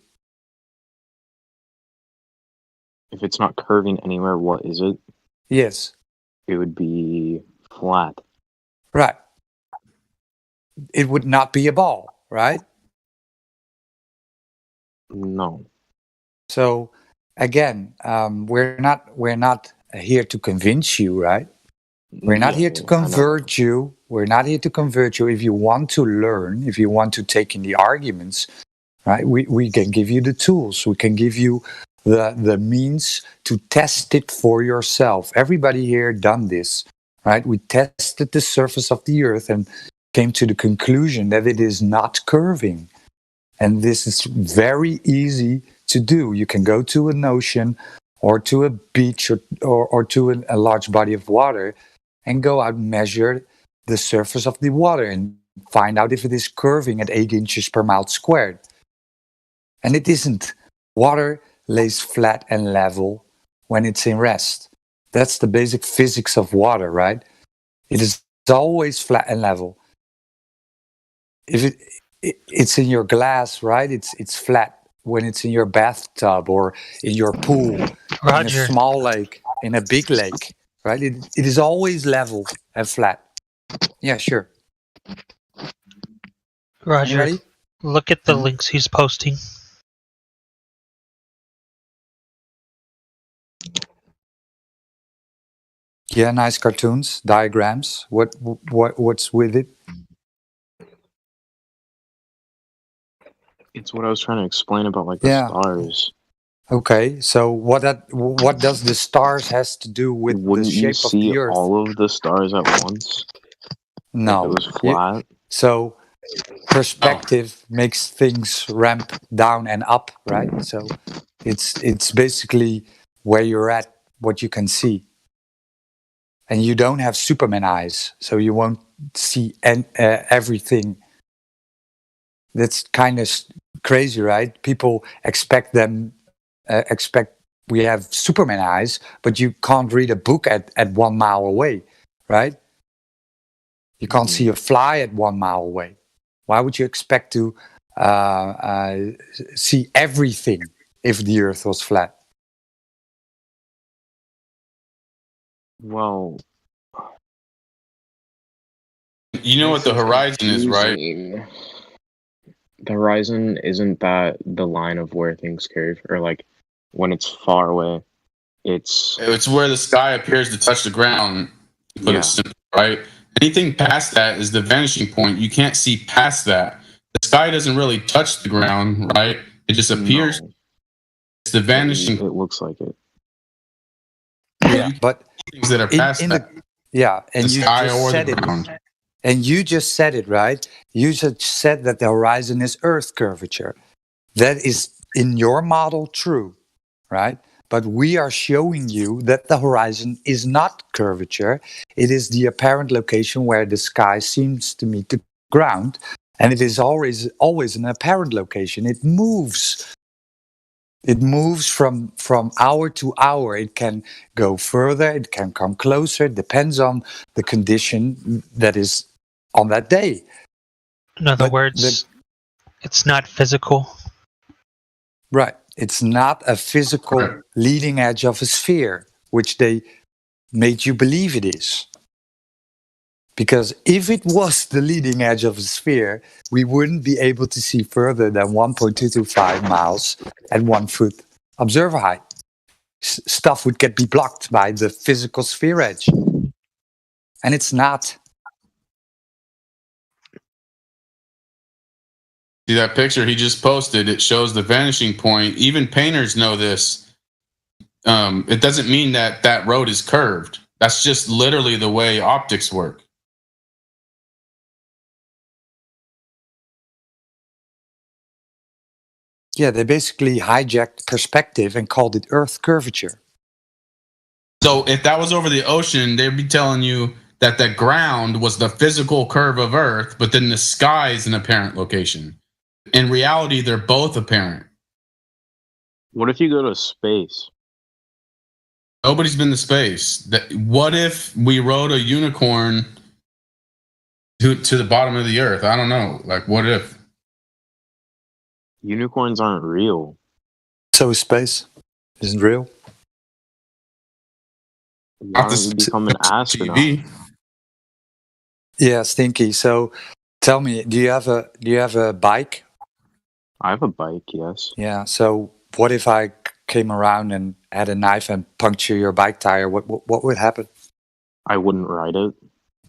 Speaker 21: If it's not curving anywhere, what is it?
Speaker 20: Yes.
Speaker 21: It would be flat.
Speaker 20: Right. It would not be a ball, right?
Speaker 21: No.
Speaker 20: So again, we're not here to convince you, right? We're not here to convert you. We're not here to convert you. If you want to learn, if you want to take in the arguments, right? We can give you the tools. We can give you the means to test it for yourself. Everybody here done this, right? We tested the surface of the Earth, and came to the conclusion that it is not curving. And this is very easy to do. You can go to an ocean or to a beach or to a large body of water and go out and measure the surface of the water and find out if it is curving at 8 inches per mile squared. And it isn't. Water lays flat and level when it's in rest. That's the basic physics of water, right? It is always flat and level. If it's in your glass, right? It's flat. When it's in your bathtub or in your pool, in a small lake, in a big lake, right? It is always level and flat. Yeah, sure.
Speaker 10: Roger,
Speaker 20: Ready?
Speaker 10: look at the links he's posting.
Speaker 20: Yeah, nice cartoons, diagrams. What's with it?
Speaker 21: It's what I was trying to explain about like the stars.
Speaker 20: Okay, so what does the stars has to do with
Speaker 21: Wouldn't
Speaker 20: the shape
Speaker 21: you
Speaker 20: of
Speaker 21: see
Speaker 20: the Earth?
Speaker 21: all of the stars at once?
Speaker 20: No.
Speaker 21: If it was flat.
Speaker 20: So perspective makes things ramp down and up, right? So it's basically where you're at, what you can see. And you don't have Superman eyes, so you won't see everything. That's kind of crazy, right? People expect we have Superman eyes, but you can't read a book at 1 mile away, right? You can't see a fly at 1 mile away. Why would you expect to see everything if the Earth was flat?
Speaker 21: Well,
Speaker 23: you know what the horizon is, right?
Speaker 21: The horizon isn't that the line of where things curve, or like when it's far away, it's
Speaker 23: where the sky appears to touch the ground. To put it simply, right? Anything past that is the vanishing point. You can't see past that. The sky doesn't really touch the ground, right? It just appears. No. It's the vanishing.
Speaker 21: It looks like it.
Speaker 20: Yeah, but
Speaker 23: things that are past that.
Speaker 20: And you just said it. And you just said it, right? You just said that the horizon is Earth curvature. That is in your model true, right? But we are showing you that the horizon is not curvature. It is the apparent location where the sky seems to meet the ground. And it is always an apparent location. It moves. It moves from hour to hour. It can go further. It can come closer. It depends on the condition that is on that day.
Speaker 10: In other words, it's not physical.
Speaker 20: Right. It's not a physical leading edge of a sphere, which they made you believe it is. Because if it was the leading edge of a sphere, we wouldn't be able to see further than 1.225 miles at 1 foot observer height. Stuff would be blocked by the physical sphere edge. And it's not.
Speaker 23: See that picture he just posted? It shows the vanishing point. Even painters know this. It doesn't mean that road is curved. That's just literally the way optics work.
Speaker 20: Yeah, they basically hijacked perspective and called it Earth curvature.
Speaker 23: So if that was over the ocean, they'd be telling you that the ground was the physical curve of Earth, but then the sky is an apparent location. In reality, they're both apparent.
Speaker 21: What if you go to space?
Speaker 23: Nobody's been to space. What if we rode a unicorn to the bottom of the Earth? I don't know. Like, what if?
Speaker 21: Unicorns aren't real.
Speaker 20: So is space. Isn't real.
Speaker 21: Why don't you become an astronaut?
Speaker 20: Yeah, Stinky. So tell me, do you have a bike?
Speaker 21: I have a bike, yes.
Speaker 20: Yeah. So what if I came around and had a knife and puncture your bike tire? What would happen?
Speaker 21: I wouldn't ride it.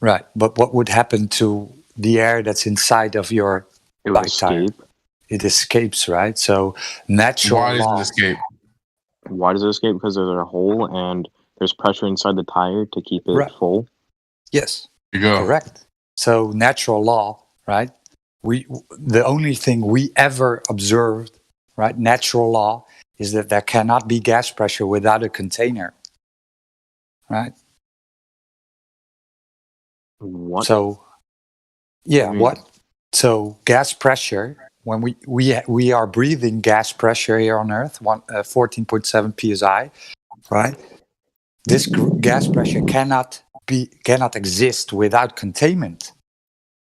Speaker 20: Right. But what would happen to the air that's inside of your bike tire? It escapes, right? So natural.
Speaker 23: Why does it escape?
Speaker 21: Why does it escape? Because there's a hole and there's pressure inside the tire to keep it full.
Speaker 20: Yes.
Speaker 23: There you go.
Speaker 20: Correct. So natural law, right? The only thing we ever observed, right? Natural law is that there cannot be gas pressure without a container, right?
Speaker 19: What?
Speaker 20: So, yeah,
Speaker 19: I mean-
Speaker 20: what? So gas pressure, when we are breathing gas pressure here on Earth, 14.7 psi, right? This gas pressure cannot exist without containment,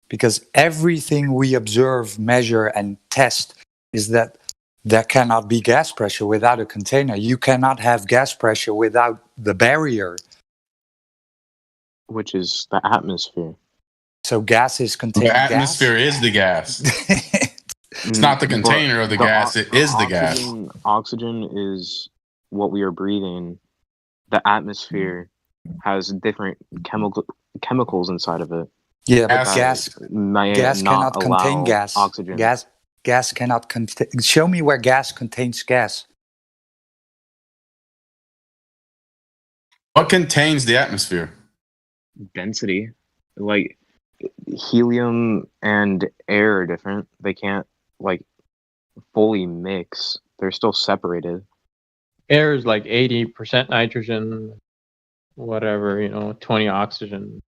Speaker 20: because everything we observe, measure, and test is that there cannot be gas pressure without a container. You cannot have gas pressure without the barrier.
Speaker 19: Which is the atmosphere.
Speaker 20: So gas is contained.
Speaker 23: The atmosphere is the gas. It's not the container of the gas, it is the gas.
Speaker 19: Oxygen is what we are breathing. The atmosphere has different chemicals inside of it.
Speaker 20: Yeah, but
Speaker 19: that
Speaker 20: gas
Speaker 19: may
Speaker 20: gas
Speaker 19: not
Speaker 20: cannot contain
Speaker 19: allow
Speaker 20: gas.
Speaker 19: Oxygen.
Speaker 20: Gas cannot contain. Show me where gas contains gas.
Speaker 23: What contains the atmosphere?
Speaker 19: Density. Like helium and air are different. They can't like fully mix. They're still separated.
Speaker 7: Air is like 80% nitrogen, whatever, 20 oxygen,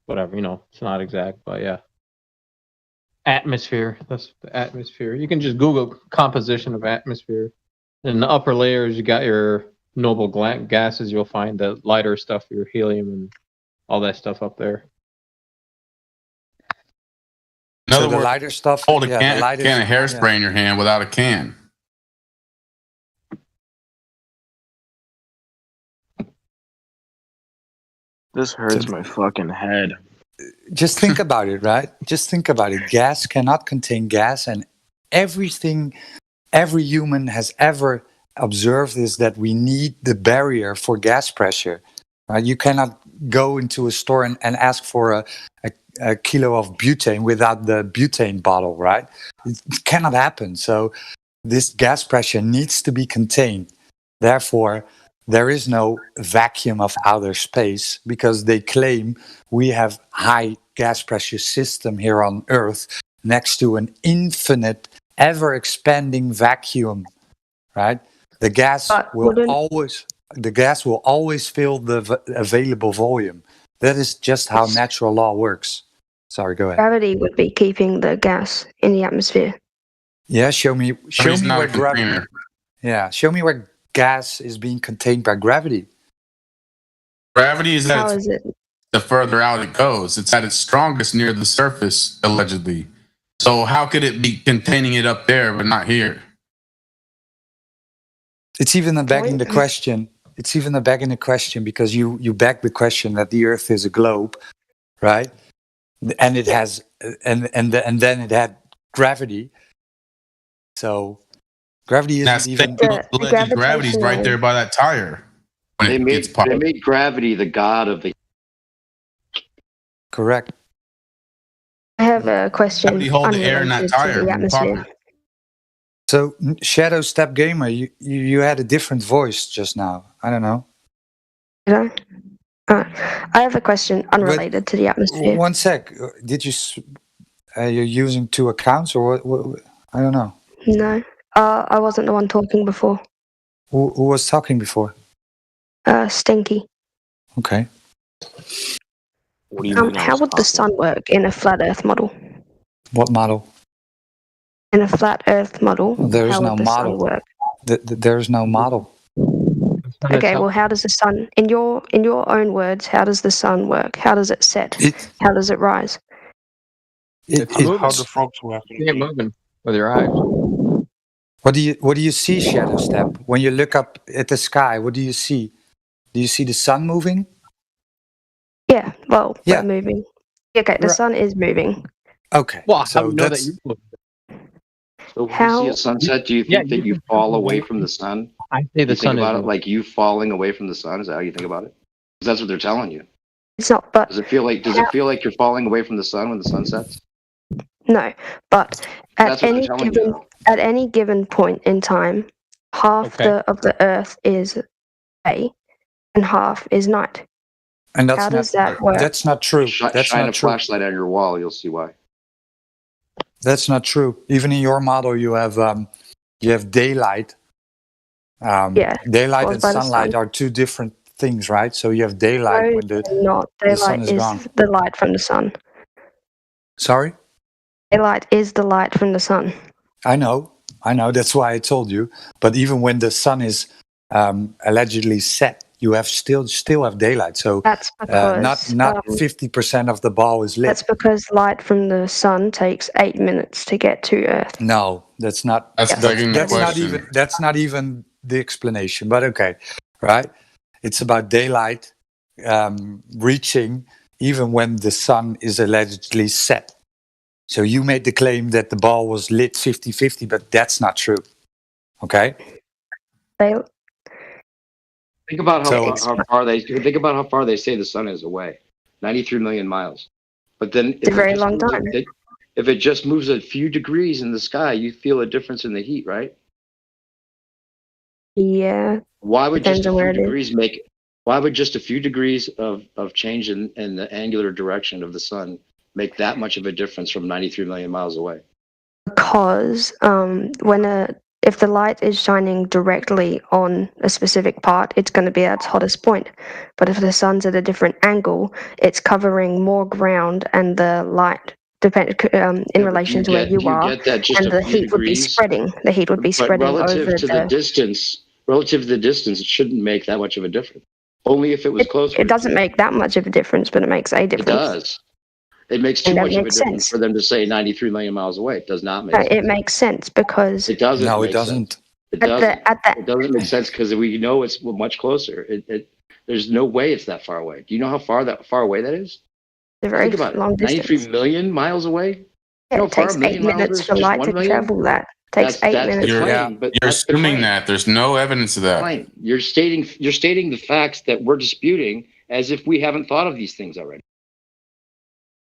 Speaker 7: whatever, it's not exact, but yeah. Atmosphere, that's the atmosphere. You can just Google composition of atmosphere. In the upper layers, you got your noble gases. You'll find the lighter stuff, your helium and all that stuff up there.
Speaker 23: In other
Speaker 20: the
Speaker 23: words,
Speaker 20: lighter stuff.
Speaker 23: hold a
Speaker 20: yeah,
Speaker 23: can,
Speaker 20: the lighter,
Speaker 23: can of hairspray in your hand without a can.
Speaker 19: This hurts my fucking head.
Speaker 20: Just think about it, right? Just think about it. Gas cannot contain gas, and everything every human has ever observed is that we need the barrier for gas pressure. Right? You cannot go into a store and ask for a kilo of butane without the butane bottle, right? It cannot happen. So this gas pressure needs to be contained. Therefore, there is no vacuum of outer space, because they claim we have high gas pressure system here on Earth next to an infinite, ever expanding vacuum, right? The gas will always fill the available volume. That is just how natural law works. Sorry, go ahead.
Speaker 2: Gravity would be keeping the gas in the atmosphere.
Speaker 20: Yeah, show me where gravity. Yeah, show me where gas is being contained by gravity.
Speaker 23: Gravity is
Speaker 2: How is it?
Speaker 23: the further out it goes. It's at its strongest near the surface, allegedly. So how could it be containing it up there but not here?
Speaker 20: It's even begging the question. It's even begging the question because you beg the question that the Earth is a globe, right? And it has, and then it had gravity. So gravity isn't even.
Speaker 23: Alleged gravity's right there by that tire.
Speaker 3: They made gravity the god of the.
Speaker 20: Correct.
Speaker 2: I have a question.
Speaker 23: Gravity hold the air in that
Speaker 2: unrelated to
Speaker 23: tire.
Speaker 2: the atmosphere.
Speaker 20: So Shadow Step Gamer, you had a different voice just now. I don't know.
Speaker 2: Did I? I have a question unrelated to the atmosphere.
Speaker 20: One sec. Did you? You're using two accounts or what? I don't know.
Speaker 2: No, I wasn't the one talking before.
Speaker 20: Who was talking before?
Speaker 2: Stinky.
Speaker 20: Okay.
Speaker 19: What do you mean
Speaker 2: How would the sun work in a flat Earth model?
Speaker 20: What model?
Speaker 2: In a flat Earth model,
Speaker 20: There's
Speaker 2: how
Speaker 20: no
Speaker 2: would the
Speaker 20: model.
Speaker 2: sun work?
Speaker 20: There's no model.
Speaker 2: Okay, well, how does the sun, in your own words, how does the sun work? How does it set? How does it rise?
Speaker 7: How the frogs work. You're moving with your eyes.
Speaker 20: What do you see, Shadow Step? When you look up at the sky, what do you see? Do you see the sun moving?
Speaker 2: Yeah, well, we're moving. Okay, the sun is moving.
Speaker 20: Okay.
Speaker 3: Well,
Speaker 20: so
Speaker 3: how do you know
Speaker 20: that's
Speaker 3: that you're So when you see a sunset, do you think that you fall away from the sun?
Speaker 7: I say the
Speaker 3: you
Speaker 7: sun
Speaker 3: think about
Speaker 7: is
Speaker 3: it like you falling away from the sun. Is that how you think about it? Because that's what they're telling you.
Speaker 2: It's not, but
Speaker 3: Does it feel like you're falling away from the sun when the sun sets?
Speaker 2: no, but
Speaker 3: That's
Speaker 2: at
Speaker 3: what
Speaker 2: any
Speaker 3: they're telling
Speaker 2: given
Speaker 3: you.
Speaker 2: at any given point in time, half of the Earth is day, and half is night.
Speaker 20: And
Speaker 2: How does that work?
Speaker 20: That's not true. That's
Speaker 3: Shine
Speaker 20: not
Speaker 3: a
Speaker 20: true.
Speaker 3: flashlight on your wall, you'll see why.
Speaker 20: That's not true. Even in your model, you have daylight. Daylight and sunlight are two different things, right? So you have daylight when the sun is gone.
Speaker 2: The light from the sun.
Speaker 20: Sorry?
Speaker 2: Daylight is the light from the sun.
Speaker 20: I know. That's why I told you. But even when the sun is allegedly set, you have still have daylight. So
Speaker 2: that's because
Speaker 20: not 50% of the ball is lit.
Speaker 2: That's because light from the sun takes 8 minutes to get to Earth.
Speaker 20: No, that's not.
Speaker 23: That's
Speaker 20: not even the explanation. But okay, right? It's about daylight reaching even when the sun is allegedly set. So you made the claim that the ball was lit 50-50, but that's not true. Okay?
Speaker 3: Think about how far they say the sun is away. 93 million miles. But then
Speaker 2: it's a very long time.
Speaker 3: If it just moves a few degrees in the sky, you feel a difference in the heat, right?
Speaker 2: Yeah.
Speaker 3: Why would just a few degrees of change in the angular direction of the sun make that much of a difference from 93 million miles away?
Speaker 2: Because if the light is shining directly on a specific part, it's going to be at its hottest point. But if the sun's at a different angle, it's covering more ground, and the light in relation to where you are, and the heat would be spreading. The heat would be spreading
Speaker 3: relative to the distance. Relative to the distance, it shouldn't make that much of a difference. Only if it was closer.
Speaker 2: It doesn't make that much of a difference, but it makes a difference.
Speaker 3: It does. It makes too much of a difference for them to say 93 million miles away. It does not make sense.
Speaker 2: It makes sense because
Speaker 3: it doesn't.
Speaker 20: No,
Speaker 3: it
Speaker 20: doesn't.
Speaker 3: It doesn't. It doesn't make sense because we know it's much closer. There's no way it's that far away. Do you know how far away that is?
Speaker 2: It's a very long distance.
Speaker 3: 93 million miles away.
Speaker 2: Yeah, it takes 8 minutes for light to travel that. Takes 8 minutes.
Speaker 23: You're assuming that there's no evidence of that.
Speaker 3: You're stating the facts that we're disputing as if we haven't thought of these things already.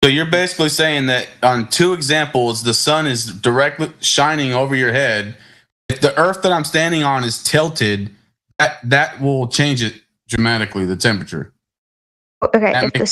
Speaker 23: So you're basically saying that on two examples, the sun is directly shining over your head. If the earth that I'm standing on is tilted, that will change it dramatically, the temperature.
Speaker 2: Okay, if the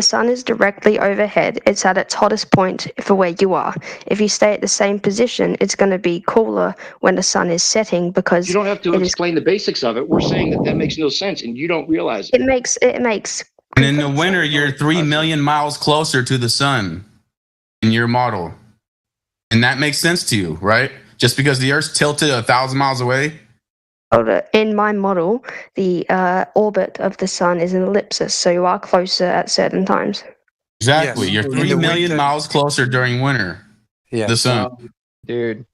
Speaker 2: sun is directly overhead, it's at its hottest point for where you are. If you stay at the same position, it's going to be cooler when the sun is setting because
Speaker 3: you don't have to explain the basics of it. We're saying that makes no sense, and you don't realize it.
Speaker 2: It makes.
Speaker 23: And in the winter, you're 3 million miles closer to the sun in your model, and that makes sense to you, right? Just because the Earth's tilted 1,000 miles away.
Speaker 2: In my model, the orbit of the sun is an ellipsis, so you are closer at certain times.
Speaker 23: Exactly. Yes. You're 3 million miles closer during winter.
Speaker 7: Yeah.
Speaker 23: The sun.
Speaker 7: Dude.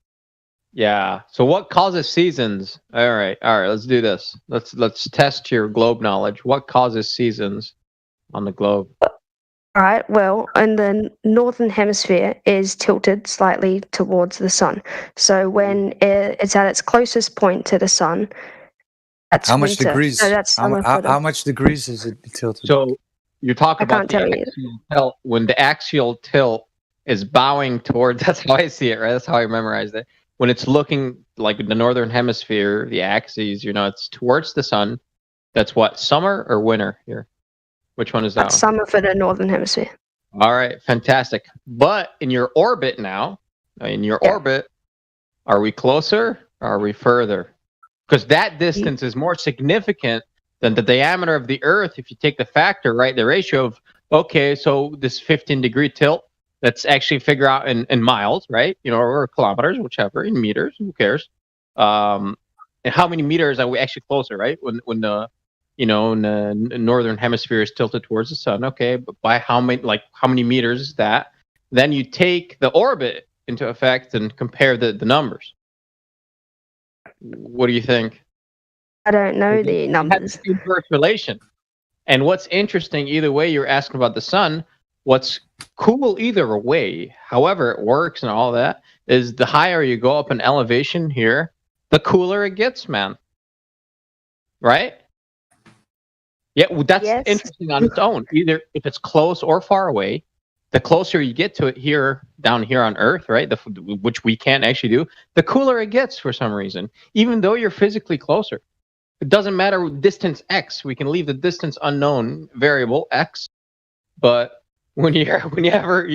Speaker 7: Yeah. So what causes seasons? All right. Let's do this. Let's test your globe knowledge. What causes seasons on the globe?
Speaker 2: All right. Well, and the northern hemisphere is tilted slightly towards the sun. So when it's at its closest point to the sun, that's
Speaker 20: how much
Speaker 2: winter.
Speaker 20: degrees?
Speaker 2: So that's
Speaker 20: how much degrees is it tilted?
Speaker 7: So you talk about the axial tilt. When the axial tilt is bowing towards, that's how I see it, right? That's how I memorized it. When it's looking like the northern hemisphere, the axes, it's towards the sun. That's what, summer or winter here? Which one is that?
Speaker 2: Summer for the northern hemisphere.
Speaker 7: All right, fantastic. But in your orbit now, orbit, are we closer or are we further? Because that distance is more significant than the diameter of the Earth. If you take the factor, right, the ratio of, okay, so this 15-degree tilt, let's actually figure out in miles, right? Or kilometers, whichever, in meters, who cares? And how many meters are we actually closer, right? When the northern hemisphere is tilted towards the sun. Okay, but by how many meters is that? Then you take the orbit into effect and compare the numbers. What do you think?
Speaker 2: I don't know the numbers.
Speaker 7: Inverse relation. And what's interesting, either way, you're asking about the sun. What's cool either way, however it works and all that, is the higher you go up in elevation here, the cooler it gets, man. Right? Yeah, well, that's interesting on its own. Either if it's close or far away, the closer you get to it down here on Earth, right, which we can't actually do, the cooler it gets for some reason, even though you're physically closer. It doesn't matter distance x. We can leave the distance unknown variable x, but whenever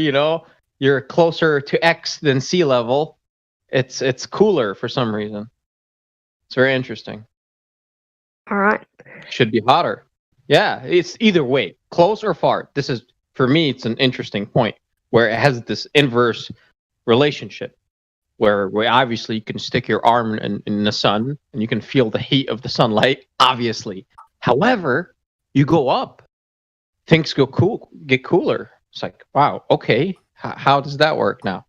Speaker 7: you're closer to x than sea level, it's cooler for some reason. It's very interesting.
Speaker 2: All right.
Speaker 7: Should be hotter. Yeah, it's either way, close or far. This is, for me, it's an interesting point where it has this inverse relationship where obviously you can stick your arm in the sun and you can feel the heat of the sunlight, obviously. However, you go up, things get cooler. It's like, wow, okay, how does that work now?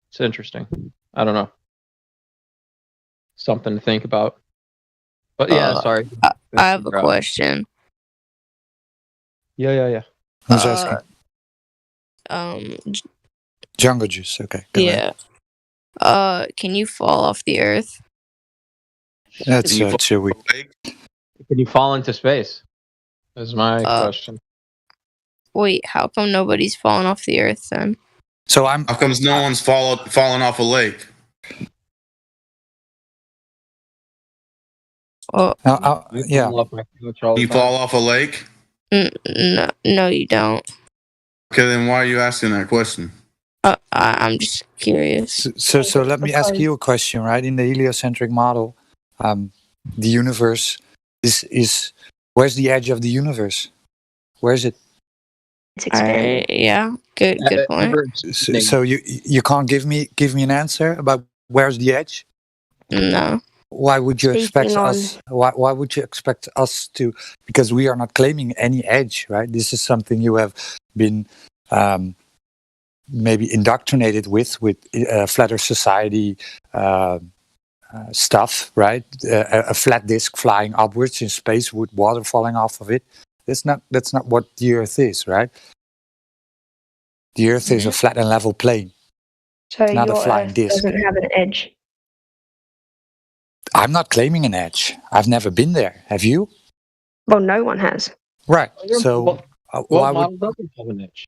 Speaker 7: It's interesting. I don't know. Something to think about. But yeah, sorry.
Speaker 9: I have a question.
Speaker 7: Yeah.
Speaker 20: Who's asking? Jungle Juice. Okay. Go
Speaker 9: Yeah.
Speaker 20: ahead.
Speaker 9: Can you fall off the earth?
Speaker 20: That's a week.
Speaker 7: Can you fall into space? Is my question.
Speaker 9: Wait, how come nobody's fallen off the earth then?
Speaker 20: So
Speaker 23: How comes no one's fallen off a lake?
Speaker 9: Oh,
Speaker 20: yeah.
Speaker 23: You fall off a lake?
Speaker 9: No, you don't.
Speaker 23: Okay, then why are you asking that question?
Speaker 9: I'm just curious.
Speaker 20: So let me ask you a question, right? In the heliocentric model, the universe is where's the edge of the universe? Where is it?
Speaker 9: Yeah, good point.
Speaker 20: So you can't give me an answer about where's the edge?
Speaker 9: No.
Speaker 20: Why would you expect us? Why would you expect us to? Because we are not claiming any edge, right? This is something you have been maybe indoctrinated with flat Earth society stuff, right? A flat disk flying upwards in space with water falling off of it. That's not what the Earth is, right? The Earth is a flat and level plane,
Speaker 2: So
Speaker 20: not a
Speaker 2: your
Speaker 20: flying
Speaker 2: Earth
Speaker 20: disk.
Speaker 2: doesn't have an edge.
Speaker 20: I'm not claiming an edge. I've never been there. Have you?
Speaker 2: Well, no one has.
Speaker 20: Right. So why
Speaker 7: model
Speaker 20: would?
Speaker 7: doesn't have an edge.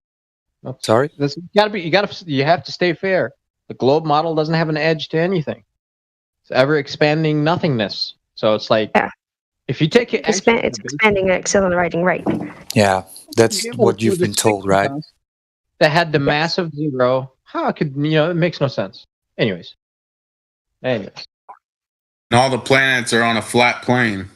Speaker 20: Sorry.
Speaker 7: You have to stay fair. The globe model doesn't have an edge to anything. It's ever expanding nothingness. So it's like, if you take it,
Speaker 2: It's expanding at an accelerating rate.
Speaker 20: Yeah, that's what you've been told, right?
Speaker 7: that had the mass of 0. How could it makes no sense. Anyways.
Speaker 23: And all the planets are on a flat plane.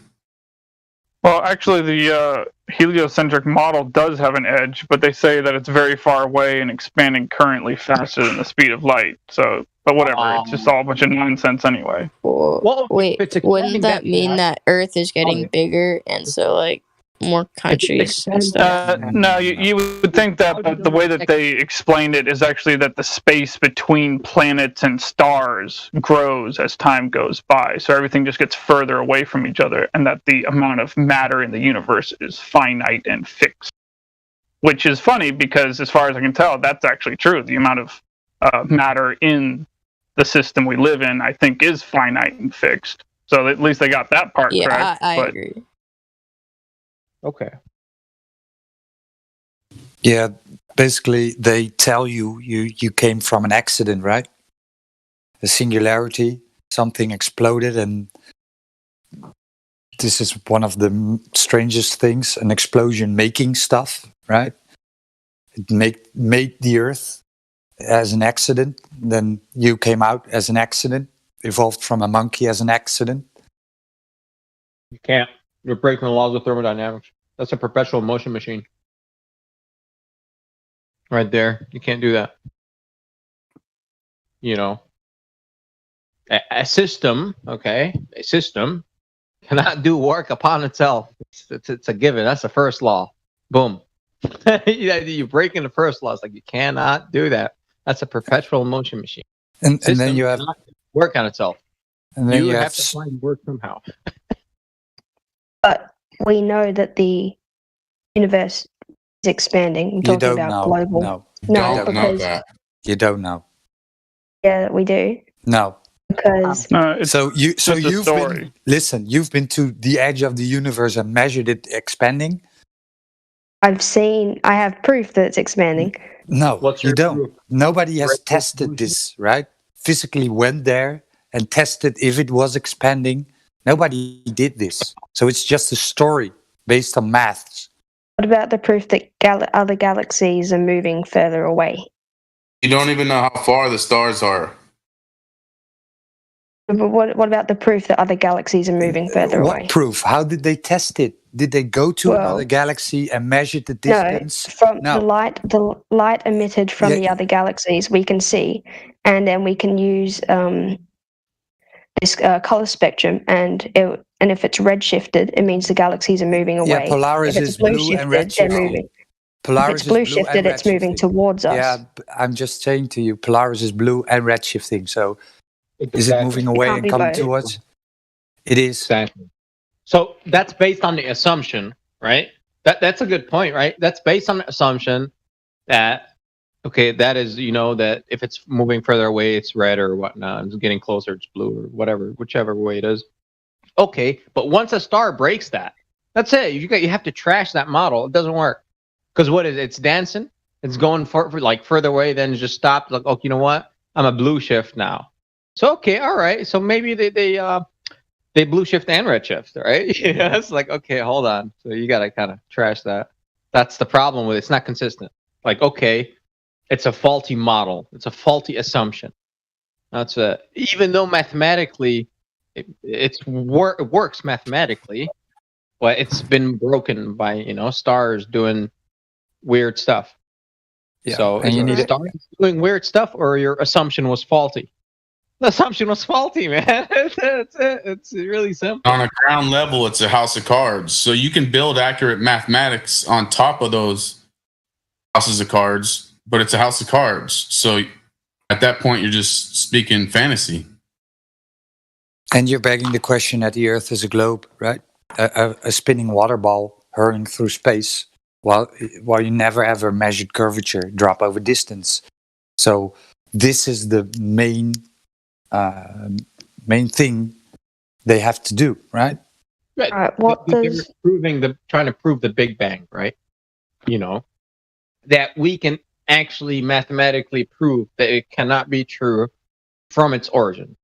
Speaker 11: Well, actually, the heliocentric model does have an edge, but they say that it's very far away and expanding currently faster than the speed of light. So, but whatever, it's just all a bunch of nonsense anyway.
Speaker 9: Well, wait, wouldn't that mean that Earth is getting bigger, and so like more countries and stuff?
Speaker 11: No, you would think that, but the way that they explained it is actually that the space between planets and stars grows as time goes by. So everything just gets further away from each other, and that the amount of matter in the universe is finite and fixed. Which is funny because, as far as I can tell, that's actually true. The amount of matter in the system we live in, I think, is finite and fixed. So at least they got that part correct.
Speaker 9: I agree.
Speaker 7: Okay.
Speaker 20: Yeah, basically they tell you came from an accident, right? A singularity, something exploded, and this is one of the strangest things, an explosion making stuff, right? It made the Earth as an accident, then you came out as an accident, evolved from a monkey as an accident.
Speaker 7: You can't. You're breaking the laws of thermodynamics. That's a perpetual motion machine. Right there. You can't do that. A system, okay? A system cannot do work upon itself. It's a given. That's the first law. Boom. You're breaking the first law. It's like you cannot do that. That's a perpetual motion machine.
Speaker 20: And then you have
Speaker 7: work on itself.
Speaker 20: And then
Speaker 7: you
Speaker 20: you
Speaker 7: have to find work somehow.
Speaker 2: But we know that the universe is expanding. I'm
Speaker 20: You
Speaker 2: talking
Speaker 20: don't
Speaker 2: about
Speaker 20: know.
Speaker 2: global.
Speaker 20: No.
Speaker 2: No, because
Speaker 20: You don't know.
Speaker 2: yeah, we do.
Speaker 20: No.
Speaker 2: Because
Speaker 20: you've been to the edge of the universe and measured it expanding.
Speaker 2: I have proof that it's expanding.
Speaker 20: No, you don't. Nobody has tested this, right? Physically went there and tested if it was expanding Nobody did this. So it's just a story based on maths.
Speaker 2: What about the proof that other galaxies are moving further away?
Speaker 23: You don't even know how far the stars are.
Speaker 2: But what about the proof that other galaxies are moving further
Speaker 20: What
Speaker 2: away?
Speaker 20: proof? How did they test it? Did they go to
Speaker 2: Well,
Speaker 20: another galaxy and measure the distance?
Speaker 2: No, from the light emitted from the other galaxies we can see, and then we can use this color spectrum, and if it's redshifted, it means the galaxies are moving away.
Speaker 20: Yeah, Polaris
Speaker 2: if it's
Speaker 20: is blue and
Speaker 2: blue-shifted, they're
Speaker 20: redshifting.
Speaker 2: moving.
Speaker 20: Polaris
Speaker 2: if it's blue
Speaker 20: is blue and
Speaker 2: shifted, it's moving
Speaker 20: redshifting.
Speaker 2: towards us.
Speaker 20: Yeah, I'm just saying to you, Polaris is blue and redshifting. So is it moving away
Speaker 2: can't
Speaker 20: and
Speaker 2: be
Speaker 20: coming
Speaker 2: both.
Speaker 20: towards? It is.
Speaker 7: Exactly. So that's based on the assumption, right? That's a good point, right? That's based on the assumption that, okay, that is, that if it's moving further away, it's red or whatnot. It's getting closer, it's blue or whatever, whichever way it is. Okay, but once a star breaks that, that's it. You have to trash that model. It doesn't work. Because what is it? It's dancing. It's going for like further away, then just stop. Like, oh, you know what? I'm a blue shift now. So okay, all right. So maybe they blue shift and red shift, right? It's like, okay, hold on. So you got to kind of trash that. That's the problem with it. It's not consistent. Like, okay, it's a faulty model. It's a faulty assumption. That's it. Even though mathematically it works mathematically, but it's been broken by, stars doing weird stuff.
Speaker 20: Yeah,
Speaker 7: So
Speaker 20: and
Speaker 7: is
Speaker 20: you
Speaker 7: it
Speaker 20: need it-
Speaker 7: stars doing weird stuff, or your assumption was faulty? The assumption was faulty, man. That's it. It's really simple.
Speaker 23: On a ground level, it's a house of cards. So you can build accurate mathematics on top of those houses of cards, but it's a house of cards. So at that point, you're just speaking fantasy.
Speaker 20: And you're begging the question that the Earth is a globe, right? A spinning water ball hurling through space, while you never ever measured curvature, drop over distance. So this is the main thing they have to do, right?
Speaker 7: Right.
Speaker 2: What
Speaker 7: They're
Speaker 2: does
Speaker 7: trying to prove the Big Bang, right? That we can actually mathematically prove that it cannot be true from its origin.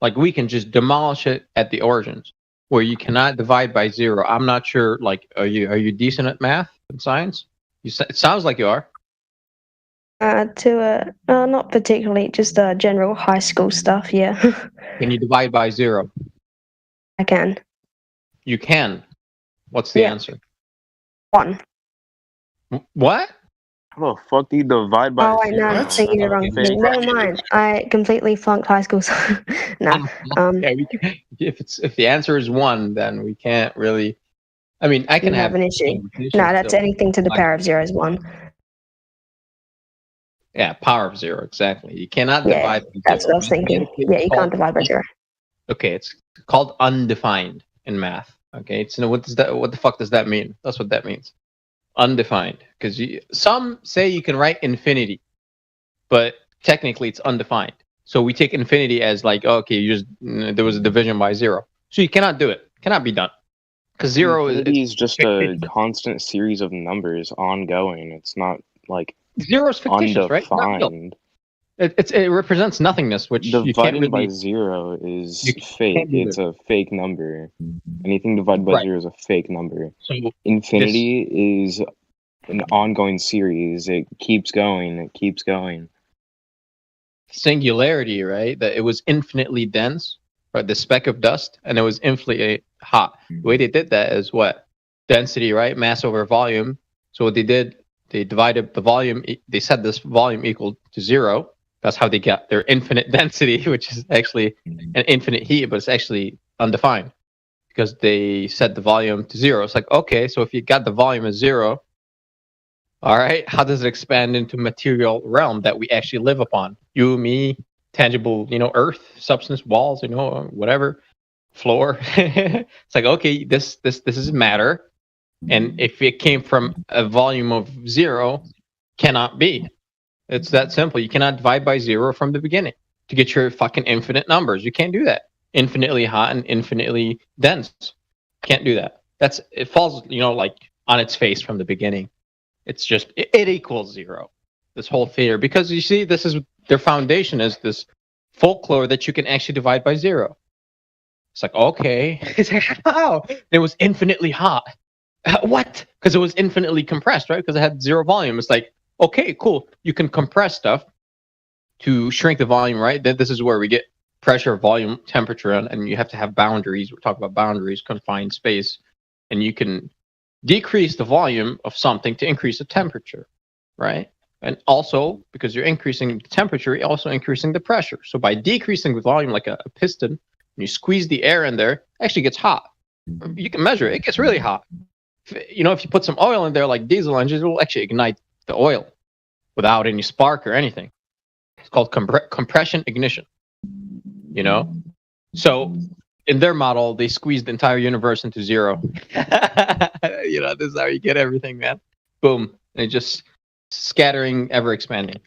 Speaker 7: Like, we can just demolish it at the origins, where you cannot divide by zero. I'm not sure. Like, are you decent at math and science? It sounds like you are.
Speaker 2: not particularly, just general high school stuff. Yeah,
Speaker 7: Can you divide by zero?
Speaker 2: I can.
Speaker 7: You can. What's the
Speaker 2: Yeah.
Speaker 7: answer?
Speaker 2: 1.
Speaker 7: What?
Speaker 21: How the fuck do you divide by
Speaker 2: Oh, wait, no, I'm thinking the wrong thing. Never mind. I completely flunked high school. No.
Speaker 7: Yeah, if the answer is 1, then we can't really. I mean, I can
Speaker 2: You have an issue.
Speaker 7: conversations
Speaker 2: No, that's
Speaker 7: still.
Speaker 2: anything to the power of 0 is 1.
Speaker 7: Yeah, power of 0, exactly. You cannot
Speaker 2: Yeah,
Speaker 7: divide. by
Speaker 2: that's
Speaker 7: zero.
Speaker 2: what I was thinking.
Speaker 7: Mathematically,
Speaker 2: Yeah, you
Speaker 7: it's
Speaker 2: can't
Speaker 7: called-
Speaker 2: divide by 0.
Speaker 7: Okay, it's called undefined in math. Okay, so what does that? What the fuck does that mean? That's what that means. Undefined, because some say you can write infinity, but technically it's undefined. So we take infinity as like, okay, there was a division by 0, so you cannot do it. Cannot be done, because 0
Speaker 21: Infinity is just a constant series of numbers ongoing. It's not like
Speaker 7: 0 is fictitious, right? Not real.
Speaker 21: undefined.
Speaker 7: It represents nothingness, which you can't
Speaker 21: Dividing
Speaker 7: really.
Speaker 21: by 0 is
Speaker 7: You
Speaker 21: fake.
Speaker 7: can't do
Speaker 21: It's a fake number. Anything divided by
Speaker 7: Right.
Speaker 21: 0 is a fake number.
Speaker 7: So
Speaker 21: Infinity is an ongoing series. It keeps going. It keeps going.
Speaker 7: singularity, right? That it was infinitely dense, right? The speck of dust, and it was infinitely hot. The way they did that is what? Density, right? Mass over volume. So what they did, they divided the volume. They set this volume equal to 0. That's how they got their infinite density, which is actually an infinite heat, but it's actually undefined because they set the volume to 0. It's like, okay, so if you got the volume as 0, all right, how does it expand into material realm that we actually live upon? You, me, tangible, earth, substance, walls, whatever, floor. It's like, okay, this is matter, and if it came from a volume of 0, cannot be. It's that simple. You cannot divide by 0 from the beginning to get your fucking infinite numbers. You can't do that. Infinitely hot and infinitely dense. Can't do that. It falls, like on its face from the beginning. It's just it equals 0. This whole theory, because you see, this is their foundation is this folklore that you can actually divide by 0. It's like, okay. It's like, how? It was infinitely hot. What? Because it was infinitely compressed, right? Because it had zero volume. It's like, okay, cool. You can compress stuff to shrink the volume, right? This is where we get pressure, volume, temperature, and you have to have boundaries. We're talking about boundaries, confined space. And you can decrease the volume of something to increase the temperature, right? And also, because you're increasing the temperature, you're also increasing the pressure. So by decreasing the volume like a piston, you squeeze the air in there, it actually gets hot. You can measure it. It gets really hot. If you put some oil in there like diesel engines, it will actually ignite the oil without any spark or anything. It's called compression ignition. So in their model, they squeezed the entire universe into zero. This is how you get everything, man. Boom. And it just scattering, ever expanding.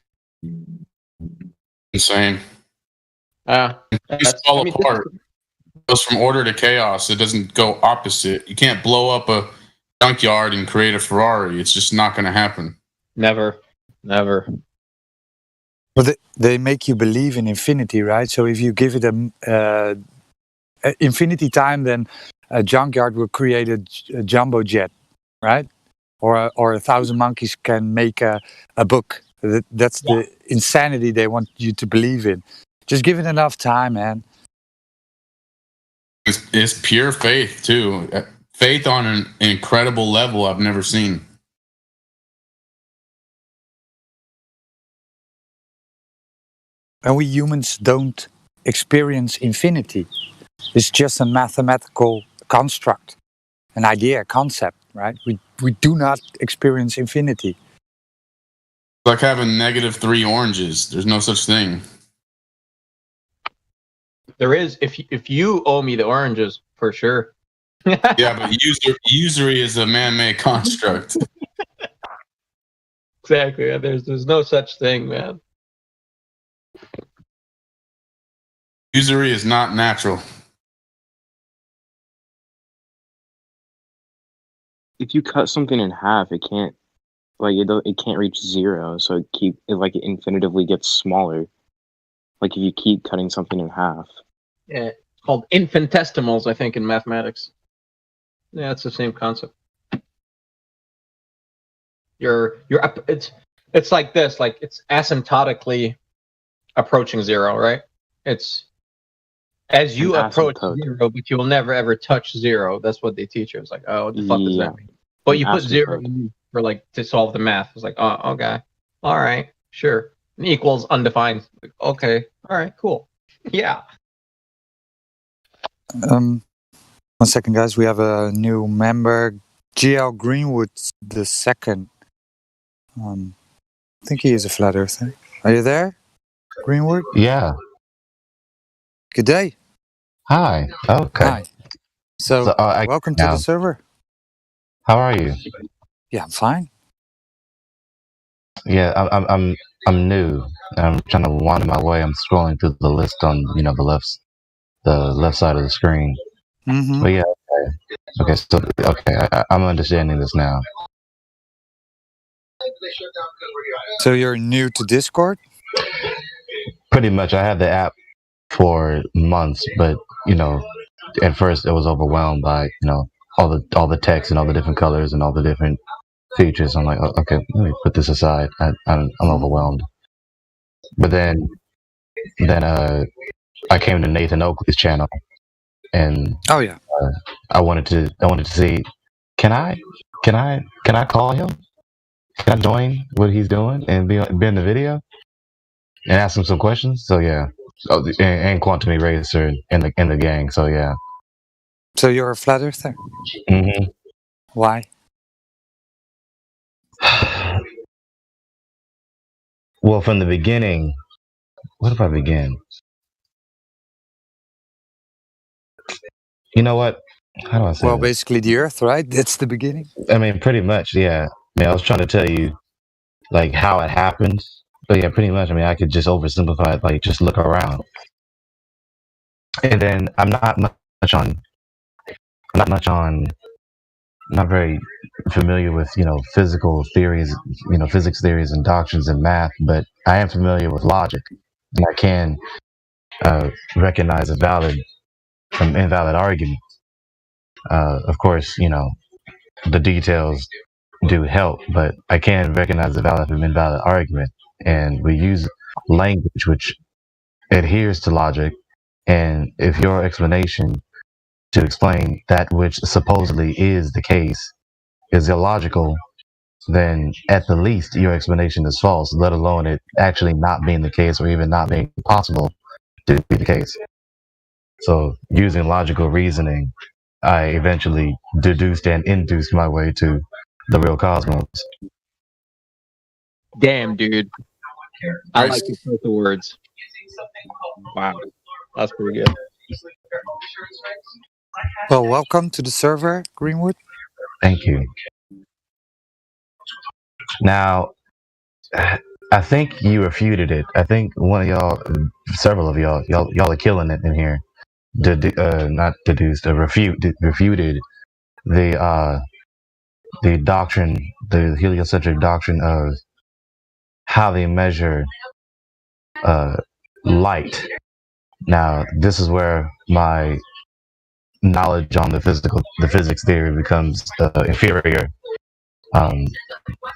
Speaker 23: Insane. Just fall apart. It goes from order to chaos. It doesn't go opposite. You can't blow up a junkyard and create a Ferrari. It's just not going to happen.
Speaker 7: Never.
Speaker 20: But they make you believe in infinity, right? So if you give it a infinity time, then a junkyard will create a jumbo jet, right? Or 1,000 monkeys can make a book. That's the insanity they want you to believe in. Just give it enough time, man.
Speaker 23: It's pure faith too. Faith on an incredible level I've never seen.
Speaker 20: And we humans don't experience infinity. It's just a mathematical construct, an idea, a concept, right? We do not experience infinity.
Speaker 23: It's like having -3 oranges. There's no such thing.
Speaker 7: There is, if you owe me the oranges, for sure.
Speaker 23: Yeah, but usury is a man-made construct.
Speaker 7: Exactly. There's no such thing, man.
Speaker 23: Usury is not natural.
Speaker 21: If you cut something in half, it can't reach zero. So it infinitively gets smaller. Like if you keep cutting something in half.
Speaker 7: Yeah, it's called infinitesimals, I think, in mathematics. Yeah, it's the same concept. It's like this, like it's asymptotically approaching zero, right? It's as you approach zero, but you will never ever touch zero. That's what they teach you. It's like, oh, what the fuck does that mean? But you put zero for to solve the math. It's like, oh, okay, all right, sure. And equals undefined. Like, okay, all right, cool. Yeah.
Speaker 20: 1 second, guys. We have a new member, GL Greenwood II. I think he is a flat earther. Are you there, Greenwood?
Speaker 8: Yeah.
Speaker 20: Good day.
Speaker 8: Hi. Okay.
Speaker 20: Hi. So welcome to the server.
Speaker 8: How are you?
Speaker 20: Yeah, I'm fine.
Speaker 8: Yeah, I'm new. I'm trying to wander my way. I'm scrolling through the list on the left side of the screen.
Speaker 20: Mm-hmm.
Speaker 8: But yeah, I'm understanding this now.
Speaker 20: So you're new to Discord?
Speaker 8: Pretty much. I had the app for months, but at first it was overwhelmed by all the text and all the different colors and all the different features. I'm like, oh, okay, let me put this aside. I'm overwhelmed. But then I came to Nathan Oakley's channel, and
Speaker 20: oh yeah,
Speaker 8: I wanted to see, can I call him? Can I join what he's doing and be in the video and ask him some questions? So yeah, and Quantum Eraser in the gang. So yeah.
Speaker 20: So you're a flat earther?
Speaker 8: Mm-hmm.
Speaker 20: Why?
Speaker 8: Well, from the beginning, what if I begin? You know what? How do I say?
Speaker 20: Well, basically the Earth, right? That's the beginning.
Speaker 8: I mean, pretty much, yeah. I mean, I was trying to tell you, like, how it happened, but yeah, pretty much. I mean, I could just oversimplify it, like, just look around, and then I'm not very familiar with physical theories, physics theories and doctrines and math, but I am familiar with logic, and I can recognize a valid some invalid arguments. Of course, the details do help, but I can recognize the valid from invalid argument, and we use language which adheres to logic. And if your explanation to explain that which supposedly is the case is illogical, then at the least your explanation is false, let alone it actually not being the case or even not being possible to be the case. So using logical reasoning, I eventually deduced and induced my way to the real cosmos.
Speaker 7: Damn, dude. I like your choice of words. Wow. That's pretty good.
Speaker 20: Well, welcome to the server, Greenwood.
Speaker 8: Thank you. Now, I think you refuted it. I think one of y'all, several of y'all are killing it in here. Not deduced, refuted the doctrine, the heliocentric doctrine of how they measure light. Now, this is where my knowledge on the physics theory becomes inferior.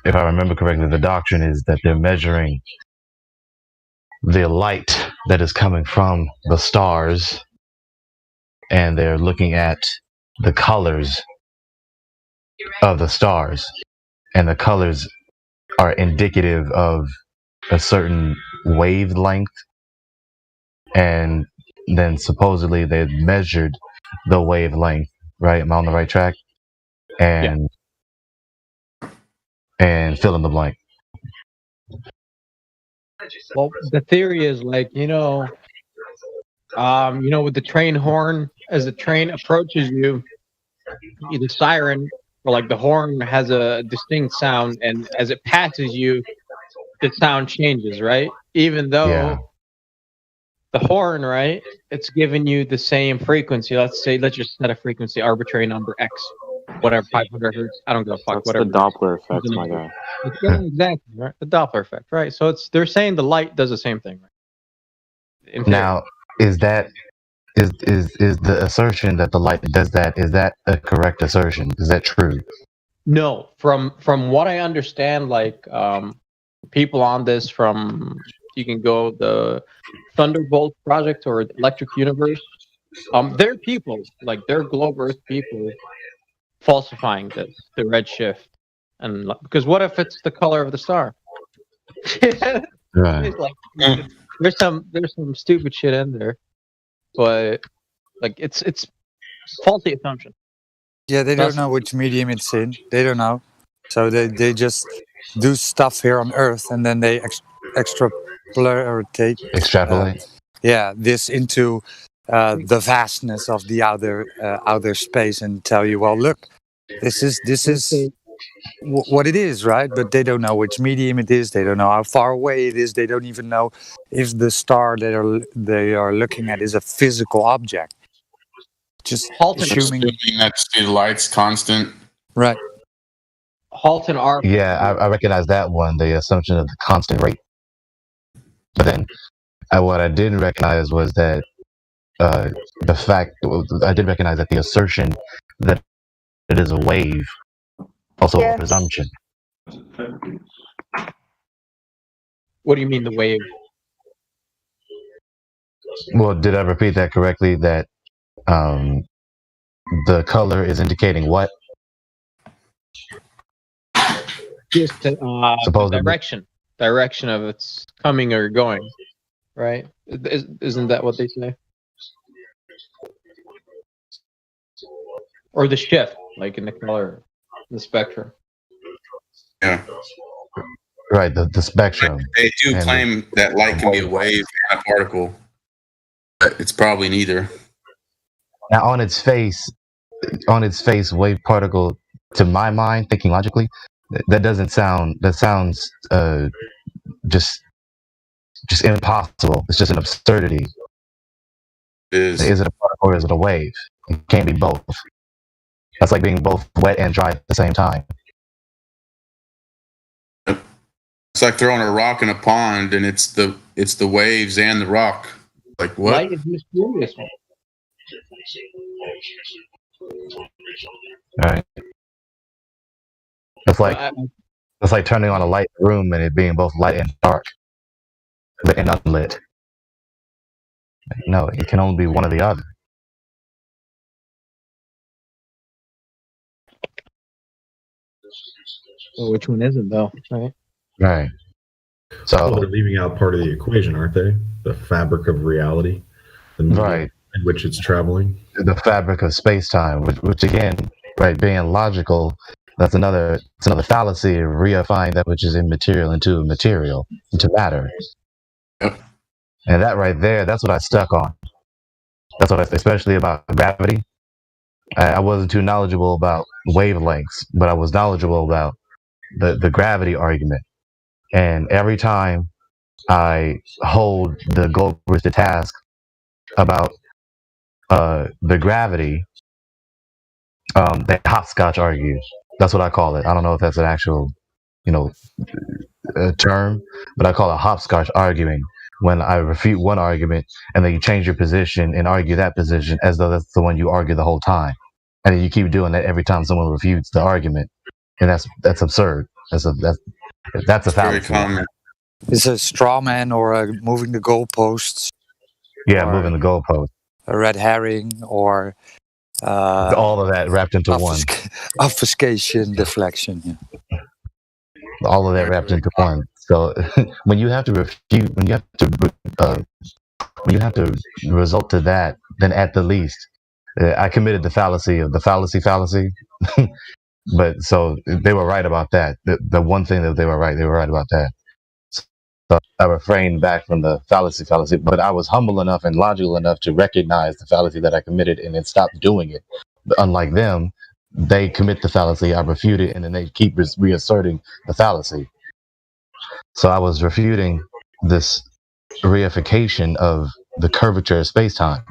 Speaker 8: If I remember correctly, the doctrine is that they're measuring the light that is coming from the stars, and they're looking at the colors of the stars, and the colors are indicative of a certain wavelength, and then supposedly they've measured the wavelength, right? Am I on the right track? And fill in the blank.
Speaker 7: Well, the theory is like, with the train horn, as the train approaches you, the siren or like the horn has a distinct sound, and as it passes you, the sound changes, right? Even though the horn, right, it's giving you the same frequency. Let's just set a frequency, arbitrary number X, whatever, 500 hertz. I don't give a fuck.
Speaker 21: That's
Speaker 7: whatever.
Speaker 21: the Doppler effect, my guy.
Speaker 7: It's exactly right. The Doppler effect, right? So they're saying the light does the same thing, right?
Speaker 8: Now, is the assertion that the light does that, is that a correct assertion? Is that true?
Speaker 7: No, from what I understand, like people on this you can go the Thunderbolt project or Electric Universe. There are people, like they're Globe Earth people, falsifying this, the redshift, and because what if it's the color of the star?
Speaker 8: Right.
Speaker 7: It's like, there's some stupid shit in there, but like it's faulty assumption.
Speaker 20: Yeah, they don't know which medium it's in. They don't know, so they just do stuff here on Earth, and then they extrapolate this into the vastness of the outer space, and tell you, well, look, this is what it is, right? But they don't know which medium it is. They don't know how far away it is. They don't even know if the star they are looking at is a physical object. Just assuming
Speaker 23: that the light's constant.
Speaker 20: Right.
Speaker 7: Halton R.
Speaker 8: Yeah, I recognize that one, the assumption of the constant rate. But then what I didn't recognize was that I did recognize that the assertion that it is a wave, also a presumption.
Speaker 7: What do you mean the wave?
Speaker 8: Well, did I repeat that correctly? That the color is indicating what?
Speaker 7: Just the direction of its coming or going, right? Isn't that what they say? Or the shift, like in the color, the spectrum.
Speaker 23: Yeah.
Speaker 8: Right, the spectrum.
Speaker 23: They do claim that light can be a wave and a particle, but it's probably neither.
Speaker 8: Now, on its face, wave particle. To my mind, thinking logically, that doesn't sound. That sounds just impossible. It's just an absurdity. Is it a particle or is it a wave? It can't be both. That's like being both wet and dry at the same time.
Speaker 23: It's like throwing a rock in a pond, and it's the waves and the rock. Like what?
Speaker 7: Light is mysterious.
Speaker 8: Right. It's like turning on a light in a room and it being both light and dark, and unlit. No, it can only be one or the other.
Speaker 7: Well, which one isn't though? Right.
Speaker 8: Right. So
Speaker 15: well, they're leaving out part of the equation, aren't they? The fabric of reality, the medium
Speaker 8: right,
Speaker 15: in which it's traveling.
Speaker 8: The fabric of space-time, which again, right, being logical, it's another fallacy of reifying that which is immaterial into material, into matter. And that right there, that's what I stuck on. That's what especially about gravity. I wasn't too knowledgeable about wavelengths, but I was knowledgeable about the gravity argument. And every time I hold the Goldbergs to task about the gravity, they hopscotch argue. That's what I call it. I don't know if that's an actual, term, but I call it hopscotch arguing. When I refute one argument and then you change your position and argue that position as though that's the one you argue the whole time, and then you keep doing that every time someone refutes the argument, and that's absurd. That's a fallacy.
Speaker 21: Very common.
Speaker 20: It's a straw man or moving the goalposts.
Speaker 8: Yeah, moving the goalpost.
Speaker 20: A red herring or
Speaker 8: all of that wrapped into one.
Speaker 20: Obfuscation, deflection. Yeah.
Speaker 8: All of that wrapped into one. So when you have to refute, when you have to result to that, then at the least, I committed the fallacy of the fallacy. But so they were right about that. The one thing that they were right about that. So I refrained back from the fallacy, but I was humble enough and logical enough to recognize the fallacy that I committed and then stop doing it. But unlike them, they commit the fallacy, I refute it, and then they keep reasserting the fallacy. So I was refuting this reification of the curvature of space-time.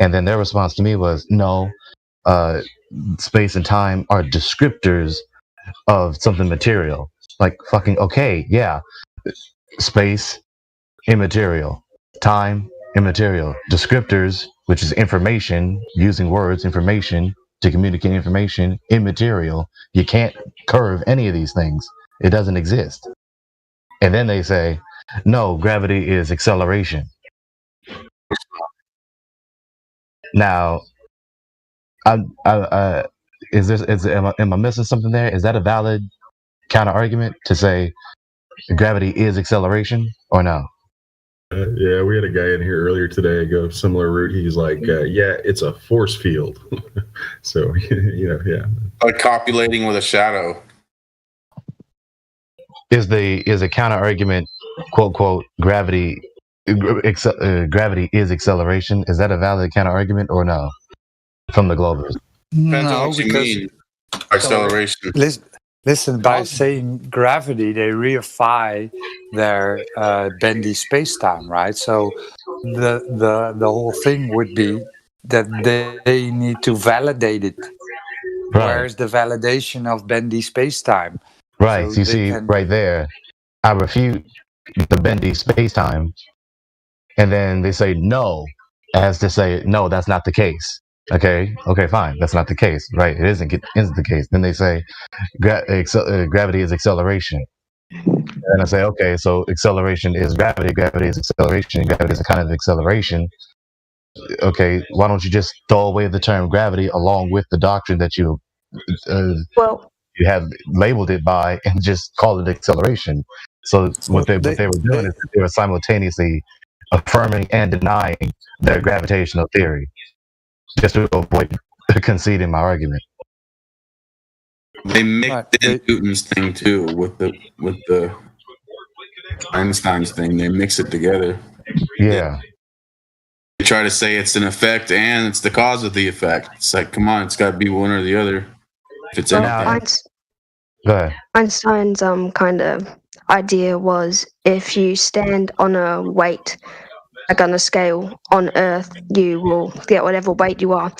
Speaker 8: And then their response to me was, no, space and time are descriptors of something material. Like, fucking, okay, yeah. Space, immaterial. Time, immaterial. Descriptors, which is information, using words, information, to communicate information, immaterial. You can't curve any of these things. It doesn't exist. And then they say, no, gravity is acceleration. Now, am I missing something there? Is that a valid counter argument to say gravity is acceleration or no?
Speaker 15: Yeah, we had a guy in here earlier today go similar route. He's like, yeah, it's a force field. So, yeah.
Speaker 23: Like copulating with a shadow.
Speaker 8: Is a counter argument, quote, quote, gravity is acceleration? Is that a valid counter argument or no? From the Globers.
Speaker 23: Depends on what you mean. Acceleration.
Speaker 20: Listen, by saying gravity, they reify their bendy space-time, right? So the whole thing would be that they need to validate it.
Speaker 8: Right.
Speaker 20: Where's the validation of bendy space-time?
Speaker 8: Right. So you see right there, I refute the bendy space-time, and then they say no, as to say, no, that's not the case. Okay, fine. That's not the case, right? It isn't the case. Then they say gravity is acceleration. And I say, okay, so acceleration is gravity. Gravity is acceleration. Gravity is a kind of acceleration. Okay, why don't you just throw away the term gravity along with the doctrine that you have labeled it by and just call it acceleration? So what they were doing is they were simultaneously affirming and denying their gravitational theory, just to avoid conceding my argument.
Speaker 23: They mixed in Newton's thing too with the Einstein's thing. They mix it together.
Speaker 8: Yeah.
Speaker 23: They try to say it's an effect and it's the cause of the effect. It's like, come on, it's got to be one or the other. If it's anything.
Speaker 8: Go ahead.
Speaker 2: Einstein's kind of idea was if you stand on a weight, like on a scale on Earth, you will get whatever weight you are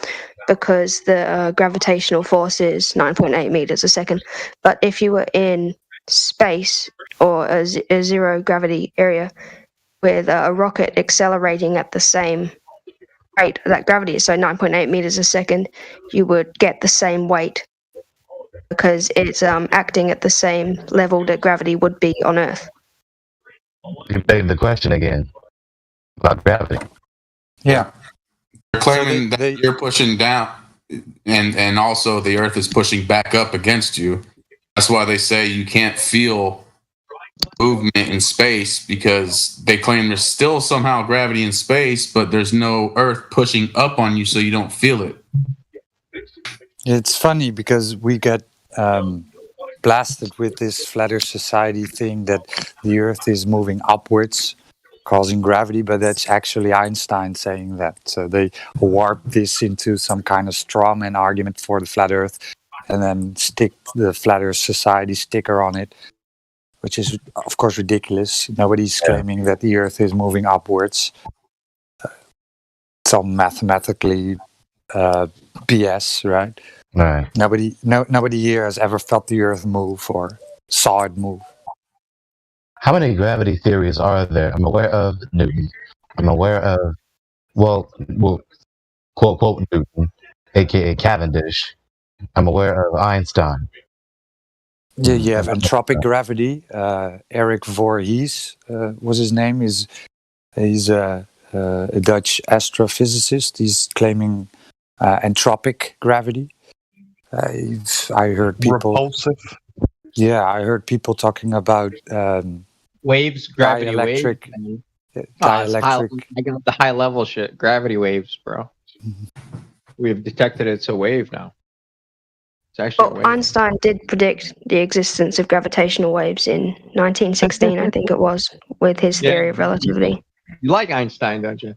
Speaker 2: because the gravitational force is 9.8 meters a second. But if you were in space or a zero gravity area with a rocket accelerating at the same rate that gravity is, so 9.8 meters a second, you would get the same weight because it's acting at the same level that gravity would be on Earth.
Speaker 8: You begged the question again about gravity.
Speaker 20: Yeah.
Speaker 23: They're claiming that you're pushing down, and also the Earth is pushing back up against you. That's why they say you can't feel movement in space, because they claim there's still somehow gravity in space, but there's no Earth pushing up on you, so you don't feel it.
Speaker 20: It's funny because we get blasted with this Flat Earth Society thing that the Earth is moving upwards, causing gravity, but that's actually Einstein saying that. So they warp this into some kind of straw man argument for the Flat Earth, and then stick the Flat Earth Society sticker on it, which is, of course, ridiculous. Nobody's claiming that the Earth is moving upwards. It's all mathematically BS, right?
Speaker 8: Right.
Speaker 20: Nobody here has ever felt the Earth move or saw it move.
Speaker 8: How many gravity theories are there? I'm aware of Newton. I'm aware of, well, quote Newton, aka Cavendish. I'm aware of Einstein.
Speaker 20: Yeah, you have entropic gravity. Eric Voorhees was his name. He's a Dutch astrophysicist. He's claiming entropic gravity. I heard people
Speaker 12: repulsive.
Speaker 20: Yeah, I heard people talking about
Speaker 7: waves, gravity
Speaker 20: dielectric.
Speaker 7: waves.
Speaker 20: Dielectric.
Speaker 7: I got the high level shit. Gravity waves, bro. We've detected it's a wave now. It's actually a wave.
Speaker 2: Einstein did predict the existence of gravitational waves in 1916, I think it was, with his theory of relativity.
Speaker 7: You like Einstein, don't you?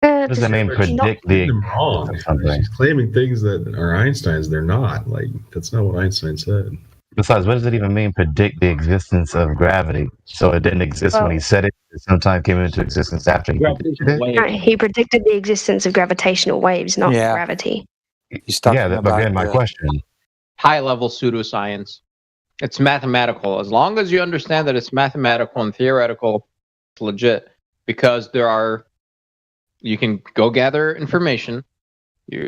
Speaker 8: What does that mean? Predict the
Speaker 15: wrong. She's claiming things that are Einstein's. They're not. Like, that's not what Einstein said.
Speaker 8: Besides, what does it even mean? Predict the existence of gravity. So it didn't exist when he said it. It sometimes came into existence after he predicted it.
Speaker 2: No, he predicted the existence of gravitational waves, not gravity.
Speaker 8: But again, my question.
Speaker 7: High level pseudoscience. It's mathematical. As long as you understand that it's mathematical and theoretical, it's legit. Because you can go gather information.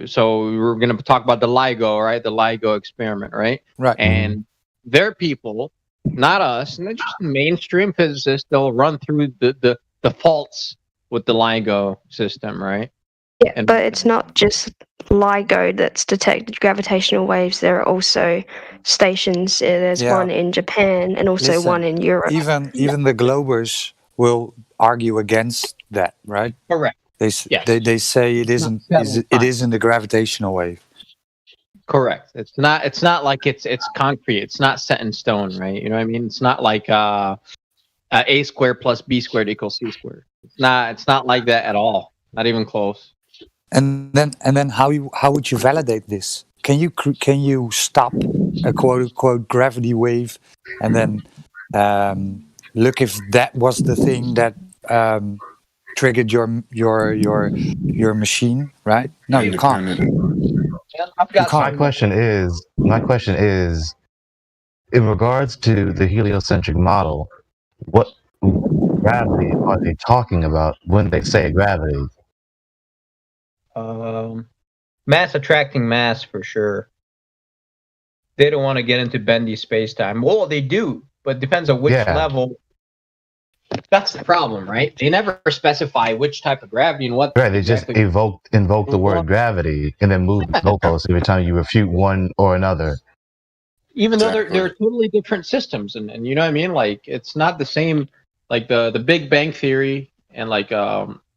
Speaker 7: So we're going to talk about the LIGO, right? The LIGO experiment, right?
Speaker 20: Right.
Speaker 7: And they're people, not us, and they're just mainstream physicists. They'll run through the faults with the LIGO system, right?
Speaker 2: Yeah, but it's not just LIGO that's detected gravitational waves. There are also stations. There's one in Japan and also one in Europe.
Speaker 20: Even the Globers will argue against that, right?
Speaker 7: Correct.
Speaker 20: They say it isn't. It isn't a gravitational wave.
Speaker 7: Correct. It's not like it's concrete. It's not set in stone, right? You know what I mean? It's not like a squared plus b squared equals c squared. It's not like that at all. Not even close.
Speaker 20: And then how would you validate this? Can you stop a quote unquote gravity wave and then look if that was the thing that triggered your machine, right? No, you can't.
Speaker 8: My question is, in regards to the heliocentric model, what gravity are they talking about when they say gravity?
Speaker 7: Mass attracting mass for sure. They don't want to get into bendy space-time. Well, they do, but it depends on which level. That's the problem, right? They never specify which type of gravity and what.
Speaker 8: Right, they just invoke the word gravity and then move the goalposts every time you refute one or another.
Speaker 7: Even though they're totally different systems, and you know what I mean? Like, it's not the same, like the Big Bang Theory and like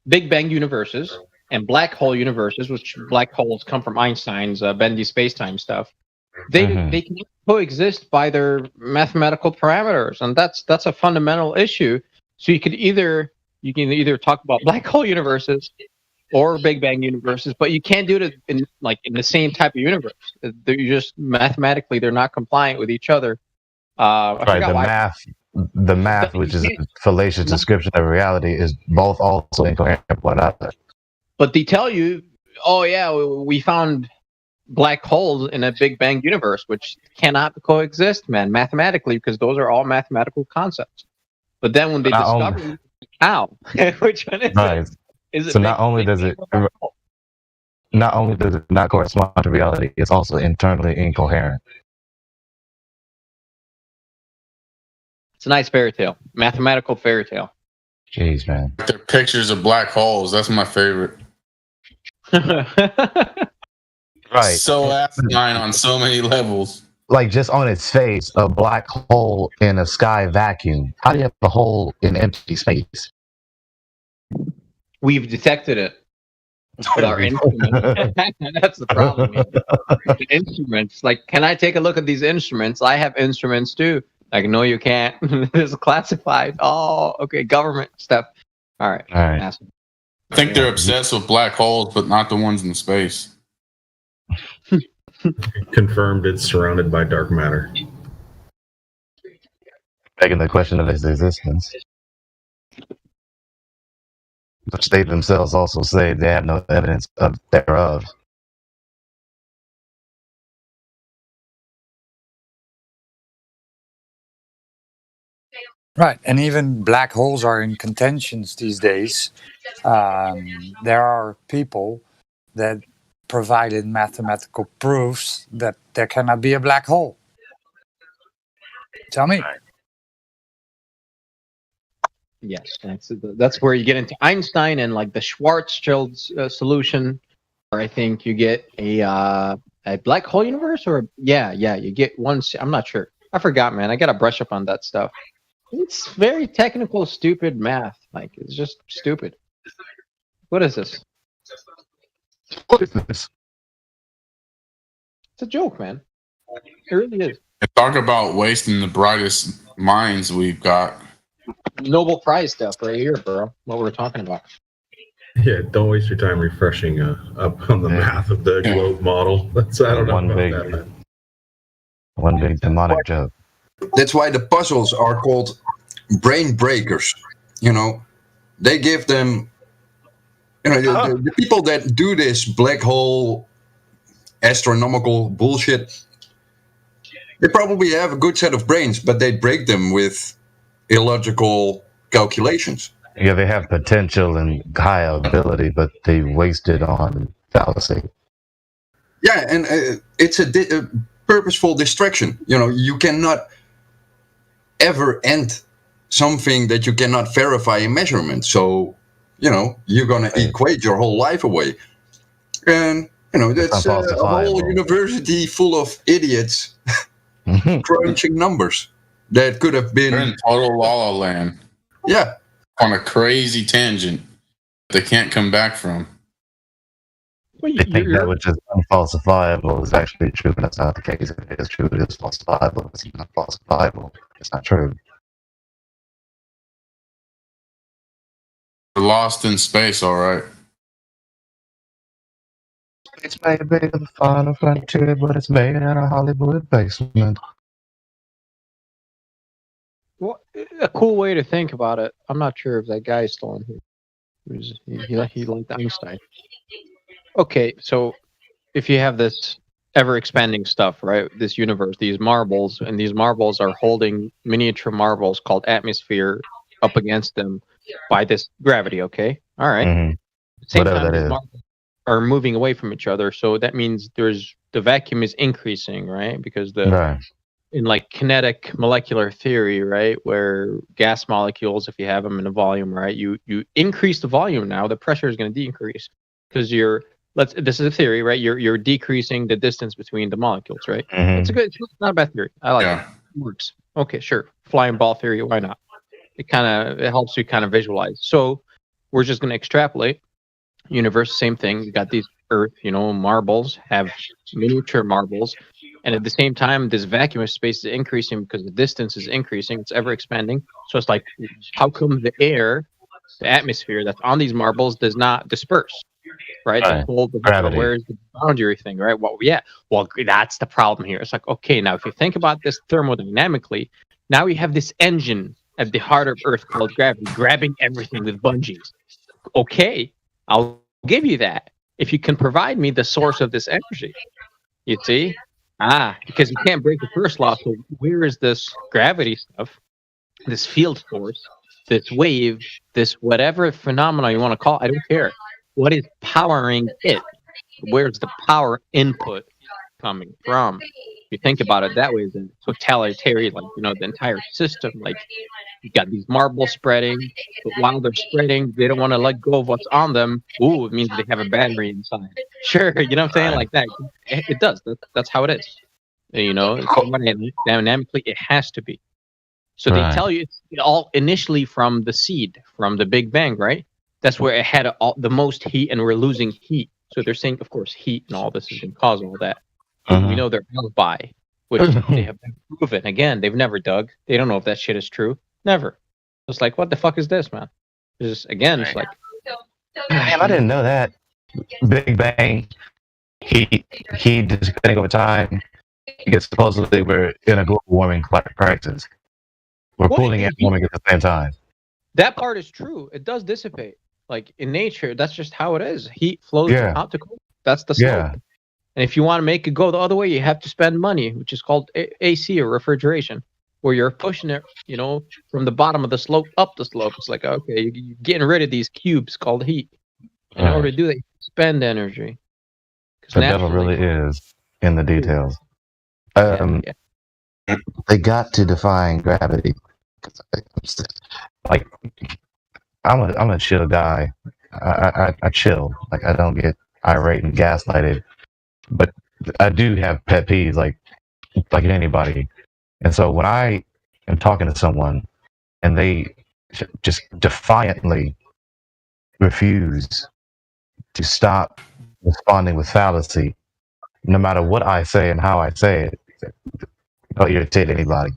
Speaker 7: Big Bang universes and black hole universes, which black holes come from Einstein's bendy space-time stuff. They can coexist by their mathematical parameters, and that's a fundamental issue. So you can either talk about black hole universes or Big Bang universes, but you can't do it in the same type of universe. They're just mathematically they're not compliant with each other.
Speaker 8: Right, the math, which is a fallacious description of reality, is both also incoherent with one another.
Speaker 7: But they tell you, oh yeah, we found black holes in a Big Bang universe, which cannot coexist, man, mathematically, because those are all mathematical concepts. But then when they discover how, which one is it?
Speaker 9: Is it
Speaker 8: So not only does it not correspond to reality, it's also internally incoherent.
Speaker 7: It's a nice fairy tale, mathematical fairy tale.
Speaker 8: Jeez, man.
Speaker 23: They're pictures of black holes. That's my favorite.
Speaker 8: Right.
Speaker 23: So asinine on so many levels.
Speaker 8: Like just on its face, a black hole in a sky vacuum. How do you have a hole in empty space?
Speaker 7: We've detected it with our instruments. That's the problem. The instruments. Like, can I take a look at these instruments? I have instruments too. Like, no, you can't. This is classified. Oh, okay, government stuff. All right.
Speaker 8: All right.
Speaker 23: I think they're obsessed with black holes, but not the ones in space.
Speaker 15: Confirmed it's surrounded by dark matter.
Speaker 8: Begging the question of its existence. Which they themselves also say they have no evidence of thereof.
Speaker 20: Right, and even black holes are in contentions these days. There are people that provided mathematical proofs that there cannot be a black hole. Tell me.
Speaker 7: Yes, that's where you get into Einstein and like the Schwarzschild solution, or I think you get a black hole universe, or you get one. I'm not sure. I forgot, man. I gotta brush up on that stuff. It's very technical, stupid math. Like, it's just stupid. What is this?
Speaker 8: What is this?
Speaker 7: It's a joke, man. It really is.
Speaker 23: And talk about wasting the brightest minds we've got.
Speaker 7: Nobel Prize stuff right here, bro. What we're talking about.
Speaker 15: Yeah, don't waste your time refreshing up on the math of the globe model. I don't know about that, man.
Speaker 8: One big demonic joke.
Speaker 5: That's why the puzzles are called brain breakers. You know, they give them, you know, the people that do this black hole astronomical bullshit, they probably have a good set of brains, but they break them with illogical calculations.
Speaker 8: Yeah, they have potential and high ability, but they waste it on fallacy.
Speaker 5: Yeah, and it's a purposeful distraction. You know, you cannot ever end something that you cannot verify in measurement. So, you know, you're going to equate your whole life away. And, you know, that's a whole university full of idiots crunching numbers that could have been...
Speaker 23: They're in total la la land.
Speaker 5: Yeah.
Speaker 23: On a crazy tangent they can't come back from.
Speaker 8: They think that which is unfalsifiable is actually true, but that's not the case. If it is true, it is falsifiable. If it's not falsifiable, it's not true.
Speaker 23: We're lost in space, all right.
Speaker 8: It's may be the final frontier, but it's made in a Hollywood basement.
Speaker 7: Well, a cool way to think about it. I'm not sure if that guy is still in here. He liked Einstein. Okay, so if you have this ever-expanding stuff, right? This universe, these marbles, and these marbles are holding miniature marbles called atmosphere up against them by this gravity, okay? All right.
Speaker 8: Mm-hmm.
Speaker 7: Same
Speaker 8: Whatever
Speaker 7: time,
Speaker 8: that
Speaker 7: these
Speaker 8: is.
Speaker 7: marbles are moving away from each other, so that means the vacuum is increasing, right? Because
Speaker 8: Right.
Speaker 7: in like kinetic molecular theory, right, where gas molecules, if you have them in a volume, right, you increase the volume now, the pressure is going to decrease because this is a theory, right? You're decreasing the distance between the molecules, right?
Speaker 8: Mhm.
Speaker 7: It's not a bad theory. I like it. It works. Okay, sure. Flying ball theory, why not? It helps you kind of visualize. So we're just going to extrapolate. Universe, same thing. You got these Earth, marbles have miniature marbles. And at the same time, this vacuum of space is increasing because the distance is increasing. It's ever expanding. So it's like, how come the air, the atmosphere that's on these marbles does not disperse? Right?
Speaker 8: Right. Gravity.
Speaker 7: Where's the boundary thing, right? Well, that's the problem here. It's like, okay, now if you think about this thermodynamically, now we have this engine at the heart of Earth called gravity, grabbing everything with bungees. Okay, I'll give you that if you can provide me the source of this energy. You see? Because you can't break the first law. So where is this gravity stuff, this field force this wave, this whatever phenomena you want to call it, I don't care. What is powering it? Where's the power input coming from? If you think about it that way, it's a totalitarian, like, you know, the entire system. Like, you got these marbles spreading, but while they're spreading, they don't want to let go of what's on them. Ooh, it means they have a battery inside. Sure, you know what I'm saying? Like that. It does. That's how it is. You know, so dynamically, it has to be. So they tell you it's all initially from the seed, from the Big Bang, right? That's where it had the most heat, and we're losing heat. So they're saying, of course, heat and all this is going to cause all that. We know they're alibi, which they have proven. Again, they've never dug. They don't know if that shit is true. Never. It's like, what the fuck is this, man? It's like...
Speaker 8: Damn, I didn't know that. Big Bang, heat dissipating over time. Because supposedly we're in a global warming crisis. We're cooling and warming at the same time.
Speaker 7: That part is true. It does dissipate. Like, in nature, that's just how it is. Heat flows out to cool. That's the slope. And if you want to make it go the other way, you have to spend money, which is called AC or refrigeration, where you're pushing it, you know, from the bottom of the slope up the slope. It's like, okay, you're getting rid of these cubes called heat. In order to do that, you spend energy.
Speaker 8: The devil really is in the details. They got to define gravity. Like, I'm a chill guy. I chill. Like, I don't get irate and gaslighted. But I do have pet peeves, like anybody. And so when I am talking to someone and they just defiantly refuse to stop responding with fallacy, no matter what I say and how I say it, don't irritate anybody.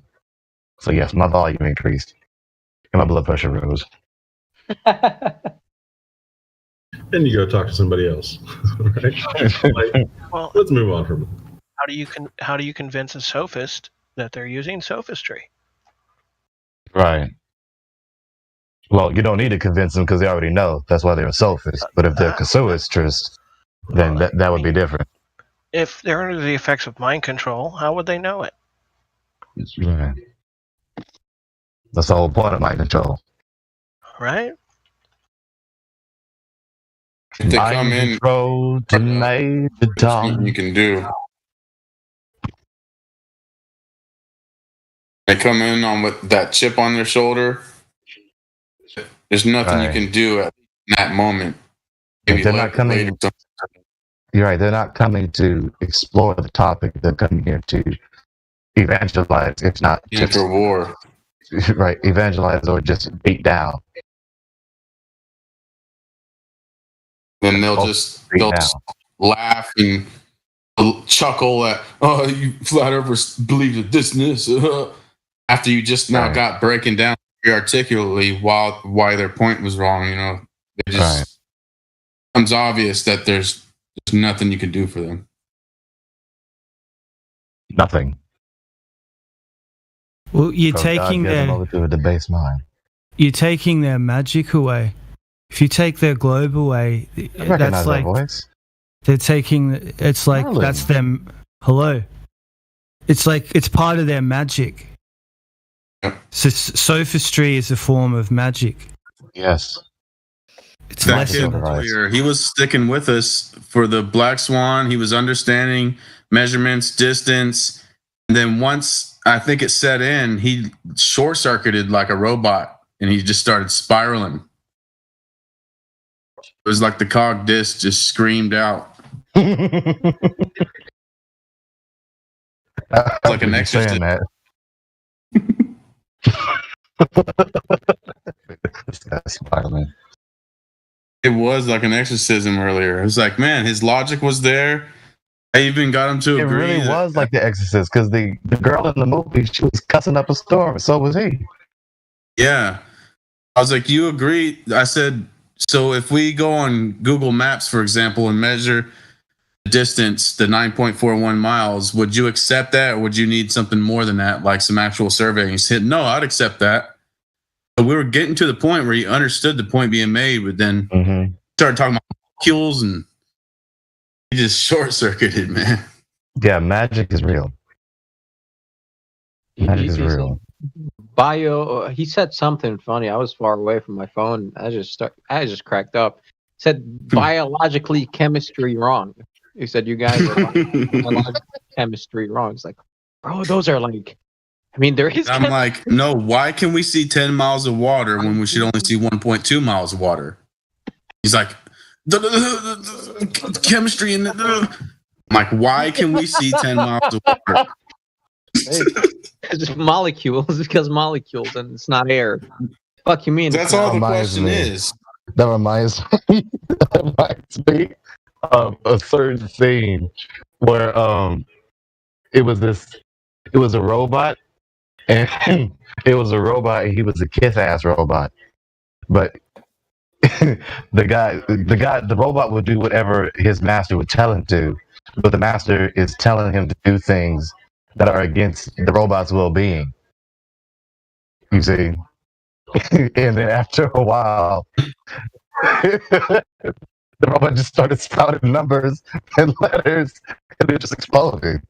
Speaker 8: So yes, my volume increased and my blood pressure rose.
Speaker 15: Then you go talk to somebody else, right? Like,
Speaker 6: Well,
Speaker 15: let's move on from it.
Speaker 6: how do you convince a sophist that they're using sophistry?
Speaker 8: Right. Well, you don't need to convince them because they already know. That's why they're a sophist. But if they're casuistrous, then that would be different.
Speaker 6: If they're under the effects of mind control, how would they know it?
Speaker 8: Right. That's the whole point of mind control.
Speaker 6: Right?
Speaker 23: If they come in,
Speaker 8: tonight, the dawn.
Speaker 23: You can do. They come in on with that chip on their shoulder. There's nothing you can do at that moment. Maybe
Speaker 8: They're not coming. You're right. They're not coming to explore the topic. They're coming here to evangelize, if not just
Speaker 23: for war.
Speaker 8: Right, evangelize or just beat down.
Speaker 23: Then they'll just laugh and chuckle at, oh, you flat earthers believe that this and this. After you just now got breaking down very articulately why their point was wrong, you know, it just becomes obvious that there's nothing you can do for them.
Speaker 8: Nothing.
Speaker 14: Well, you're taking their
Speaker 8: over to a debased mind.
Speaker 14: You're taking their magic away. If you take their globe away, that's like they're taking. It's like that's them. Hello. It's like it's part of their magic. So sophistry is a form of magic.
Speaker 8: Yes.
Speaker 23: It's that kid earlier, he was sticking with us for the Black Swan. He was understanding measurements, distance, and then once I think it set in, he short-circuited like a robot, and he just started spiraling. It was like the cog disc just screamed out. Like an exorcist. It was like an exorcism earlier. It was like, man, his logic was there. I even got him to agree.
Speaker 8: It really was like The Exorcist because the girl in the movie, she was cussing up a storm. So was he.
Speaker 23: Yeah. I was like, you agree? I said, so if we go on Google Maps, for example, and measure the distance, the 9.41 miles, would you accept that? Or would you need something more than that, like some actual surveying? He said, no, I'd accept that. So we were getting to the point where he understood the point being made, but then started talking about molecules and he just short-circuited, man.
Speaker 8: Yeah, magic is real. Magic is real.
Speaker 7: bio. He said something funny. I was far away from my phone. I just cracked up. Said biologically chemistry wrong. He said you guys are biologically chemistry wrong. It's like, bro, those are like. I mean, there is.
Speaker 23: I'm like, no. Why can we see 10 miles of water when we should only see 1.2 miles of water? He's like, the chemistry in the. I'm like, why can we see 10 miles of water?
Speaker 7: It's molecules. Because molecules, and it's not air. Fuck you mean?
Speaker 23: That's all the question is.
Speaker 8: That reminds me of a certain scene where it was a robot, and it was a robot, and he was a kiss-ass robot, but the robot would do whatever his master would tell him to, but the master is telling him to do things that are against the robot's well-being. You see, and then after a while, the robot just started spouting numbers and letters, and it just exploded.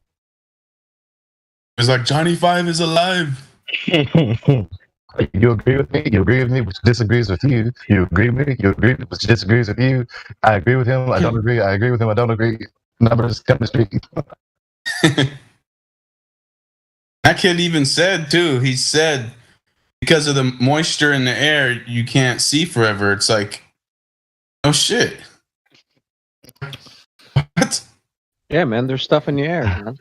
Speaker 23: It's like Johnny Five is alive.
Speaker 8: You agree with me? You agree with me, which disagrees with you. You agree with me? You agree, which disagrees with you. I agree with him. I don't agree. I agree with him. I don't agree. Numbers chemistry.
Speaker 23: That kid even said too. He said because of the moisture in the air, you can't see forever. It's like, oh shit. What?
Speaker 7: Yeah, man. There's stuff in the air, man.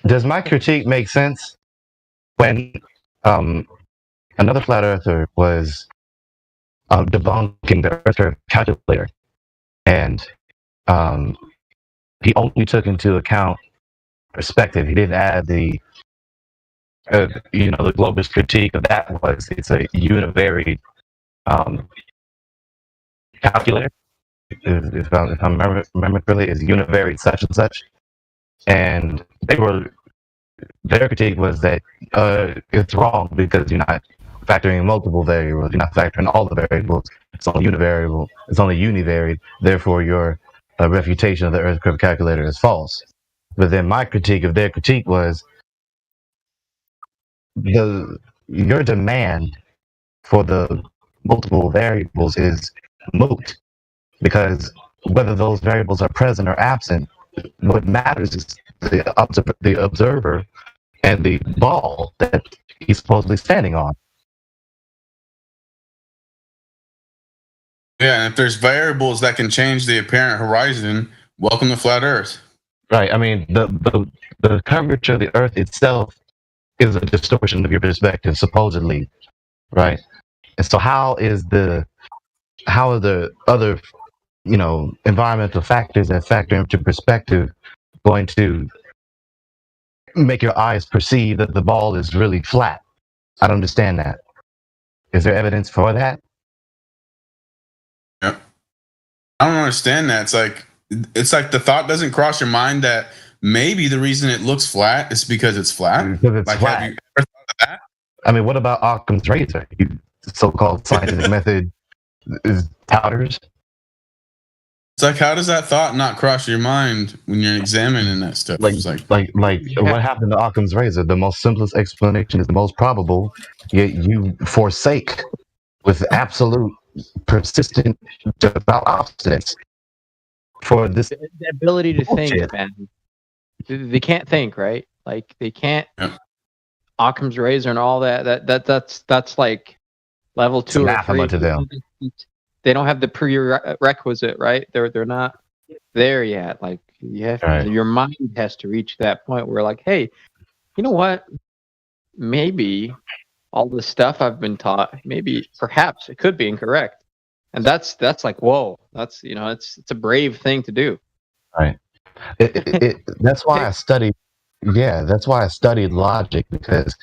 Speaker 8: Does my critique make sense? When another flat earther was debunking the Earth curve calculator, and he only took into account perspective. He didn't add the the Globus critique of that was it's a univariate calculator. If I remember correctly, is univariate such and such, and their critique was that it's wrong because you're not factoring in multiple variables. You're not factoring all the variables. It's only univariable. It's only univariate. Therefore, your refutation of the Earth curve calculator is false. But then my critique of their critique was your demand for the multiple variables is moot, because whether those variables are present or absent, what matters is the observer and the ball that he's supposedly standing on.
Speaker 23: Yeah, and if there's variables that can change the apparent horizon, welcome to flat Earth.
Speaker 8: Right. I mean, the curvature of the Earth itself is a distortion of your perspective, supposedly, right? And so, how are the other, environmental factors that factor into perspective going to make your eyes perceive that the ball is really flat? I don't understand that. Is there evidence for that?
Speaker 23: Yep. I don't understand that. It's like the thought doesn't cross your mind that maybe the reason it looks flat is because it's flat.
Speaker 8: Because it's flat.
Speaker 23: Have you ever thought of that?
Speaker 8: I mean, what about Occam's razor? So-called scientific method is touters.
Speaker 23: It's like, how does that thought not cross your mind when you're examining that stuff?
Speaker 8: Like what happened to Occam's razor? The most simplest explanation is the most probable, yet you forsake with absolute persistent devout obstinance for this.
Speaker 7: The ability to
Speaker 8: bullshit.
Speaker 7: think, man. They can't think, right? Like they can't. Yeah. Occam's razor and all that's like level 2 or 3
Speaker 8: to them.
Speaker 7: They don't have the prerequisite, right? They're not there yet. Like your mind has to reach that point where, like, hey, you know what? Maybe all the stuff I've been taught, perhaps it could be incorrect, and that's like, whoa, that's it's a brave thing to do.
Speaker 8: Right. That's why I studied. Yeah, that's why I studied logic, because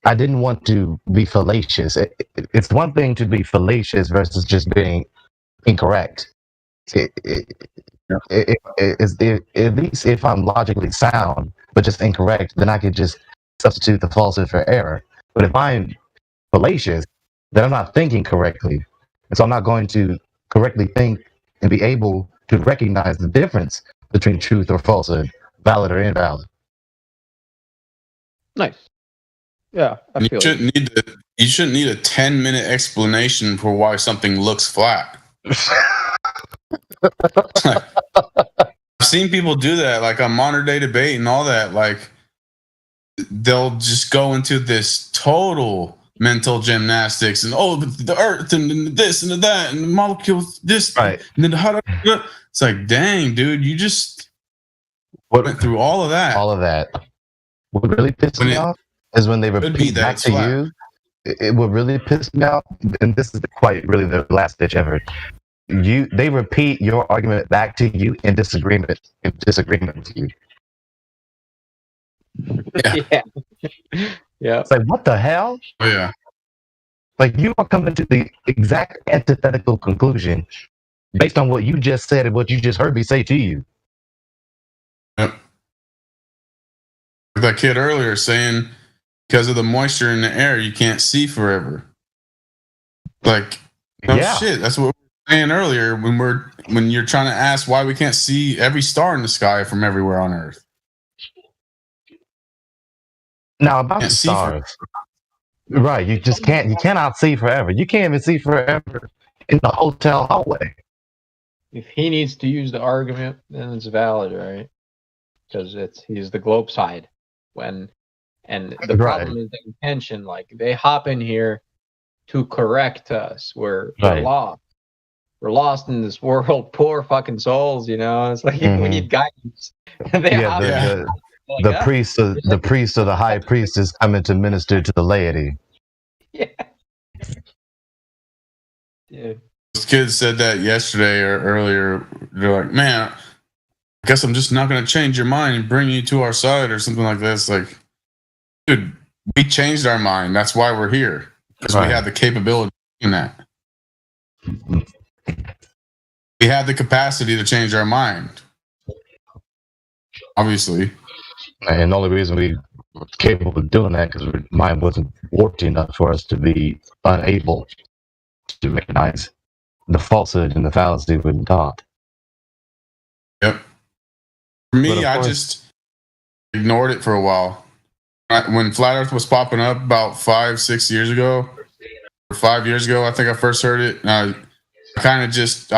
Speaker 8: I didn't want to be fallacious. It's one thing to be fallacious versus just being incorrect. At least if I'm logically sound, but just incorrect, then I could just substitute the falsehood for error. But if I'm fallacious, then I'm not thinking correctly. And so I'm not going to correctly think and be able to recognize the difference between truth or falsehood, valid or invalid.
Speaker 7: Nice. Yeah,
Speaker 23: You shouldn't need a 10-minute explanation for why something looks flat. I've seen people do that, like on Modern Day Debate and all that. Like, they'll just go into this total mental gymnastics and the Earth and this and that and the molecules this and then how to. It's like, dang, dude, you just went through all of that.
Speaker 8: All of that. What really pissed me off is when they repeat back to you. It would really piss me off, and this is quite really the last ditch effort. They repeat your argument back to you in disagreement with you.
Speaker 7: Yeah. Yeah.
Speaker 8: It's like, what the hell?
Speaker 23: Oh, yeah.
Speaker 8: Like, you are coming to the exact antithetical conclusion based on what you just said and what you just heard me say to you.
Speaker 23: Yep. Like that kid earlier saying, because of the moisture in the air, you can't see forever. Like, no shit. That's what we were saying earlier when you're trying to ask why we can't see every star in the sky from everywhere on Earth.
Speaker 8: Now about the stars, right? You cannot see forever. You can't even see forever in the hotel hallway.
Speaker 7: If he needs to use the argument, then it's valid, right? Because he's the globe side. And the problem is the intention. Like, they hop in here to correct us. We're lost. We're lost in this world. Poor fucking souls, you know. It's like we need guidance.
Speaker 8: The priest or the high priest is coming to minister to the laity.
Speaker 7: Yeah. Yeah.
Speaker 23: This kid said that yesterday or earlier. They're like, man, I guess I'm just not going to change your mind and bring you to our side or something like this. Like, dude, we changed our mind. That's why we're here. Because we have the capability in that. We have the capacity to change our mind. Obviously.
Speaker 8: And the only reason we were capable of doing that because our mind wasn't warped enough for us to be unable to recognize the falsehood and the fallacy we've been taught.
Speaker 23: Yep. For me, I just ignored it for a while. When Flat Earth was popping up about 5-6 years ago, or 5 years ago, I think I first heard it. I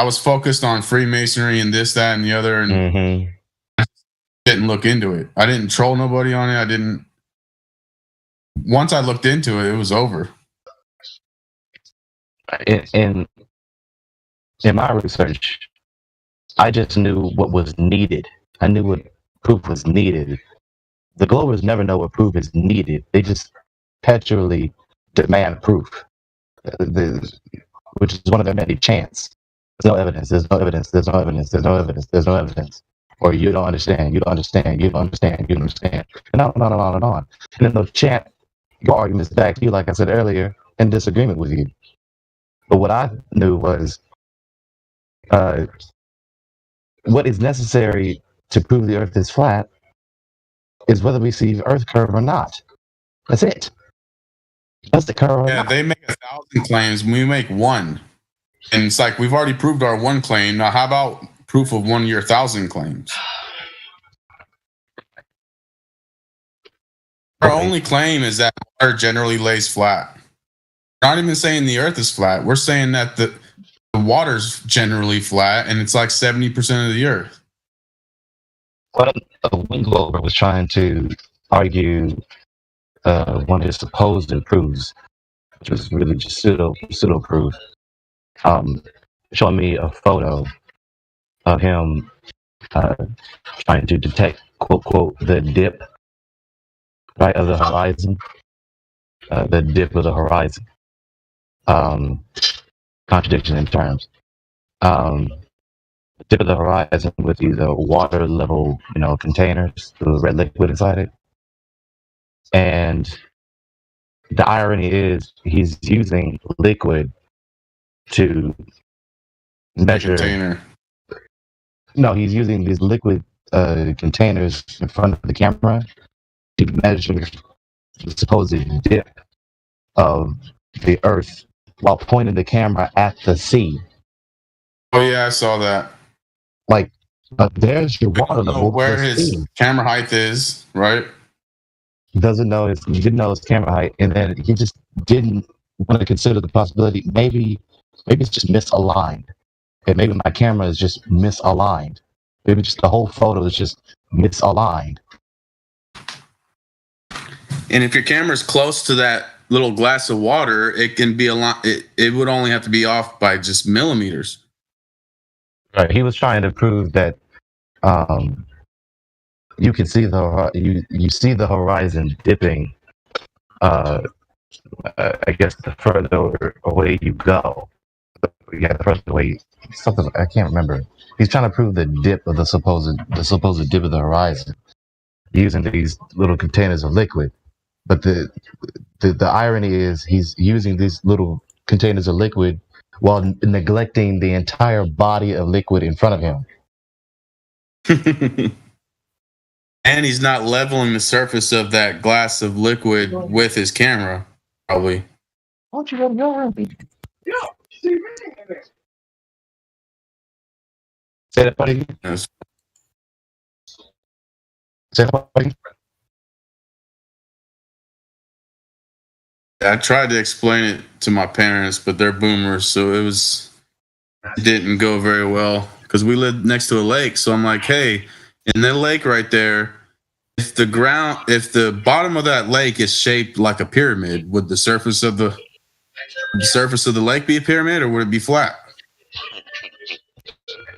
Speaker 23: was focused on Freemasonry and this, that, and the other, and didn't look into it. I didn't troll nobody on it. Once I looked into it, it was over.
Speaker 8: In my research, I just knew what was needed. I knew what proof was needed. The Globers never know what proof is needed. They just perpetually demand proof, which is one of their many chants. There's no evidence. There's no evidence. There's no evidence. There's no evidence. There's no evidence. Or you don't understand. You don't understand. You don't understand. You don't understand. And on and on and on and on. And then they'll chant your arguments back to you, like I said earlier, in disagreement with you. But what I knew was what is necessary to prove the Earth is flat is whether we see the Earth curve or not. That's it. That's the curve.
Speaker 23: Yeah, they make 1,000 claims. We make one. And it's like, we've already proved our one claim. Now, how about proof of one of your 1,000 claims? Our only claim is that water generally lays flat. We're not even saying the Earth is flat. We're saying that the water's generally flat, and it's like 70% of the Earth.
Speaker 8: Well, Wing Glover was trying to argue one of his supposed proofs, which was really just pseudo proof. Showing me a photo of him trying to detect, quote, the dip, right, of the horizon. The dip of the horizon. Contradiction in terms. The dip of the horizon with these water level, containers with red liquid inside it. And the irony is he's using liquid to measure.
Speaker 23: Container.
Speaker 8: No, he's using these liquid containers in front of the camera to measure the supposed dip of the Earth while pointing the camera at the sea.
Speaker 23: Oh yeah, I saw that.
Speaker 8: Like, there's your water level.
Speaker 23: Where his camera height is, right?
Speaker 8: doesn't know he didn't know his camera height, and then he just didn't want to consider the possibility maybe it's just misaligned, and maybe my camera is just misaligned. Maybe just the whole photo is just misaligned.
Speaker 23: And if your camera's close to that little glass of water, it can be a lot. It would only have to be off by just millimeters.
Speaker 8: Right. He was trying to prove that you can see you see the horizon dipping. I guess the further away you go, the further away. Something I can't remember. He's trying to prove the dip of the supposed dip of the horizon using these little containers of liquid. But the irony is he's using these little containers of liquid while neglecting the entire body of liquid in front of him.
Speaker 23: And he's not leveling the surface of that glass of liquid with his camera, probably.
Speaker 8: Why don't you go to your room? Say that, buddy.
Speaker 23: Yes.
Speaker 8: Say that, buddy.
Speaker 23: I tried to explain it to my parents, but they're boomers, so it didn't go very well because we lived next to a lake. So I'm like, hey, in the lake right there, if the bottom of that lake is shaped like a pyramid, would the surface of the lake be a pyramid, or would it be flat?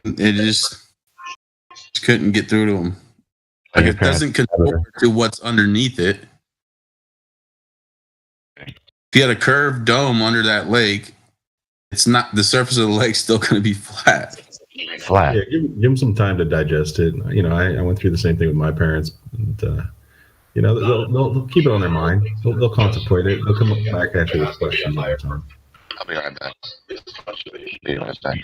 Speaker 23: It just couldn't get through to them. Like, it doesn't conform to what's underneath it. If you had a curved dome under that lake, it's not, the surface of the lake's still going to be flat.
Speaker 8: Flat.
Speaker 15: Yeah, give them some time to digest it. You know, I went through the same thing with my parents. And, you know, they'll keep it on their mind. They'll contemplate it. They'll come back after this question all the time.
Speaker 8: I'll be right back. Be right back.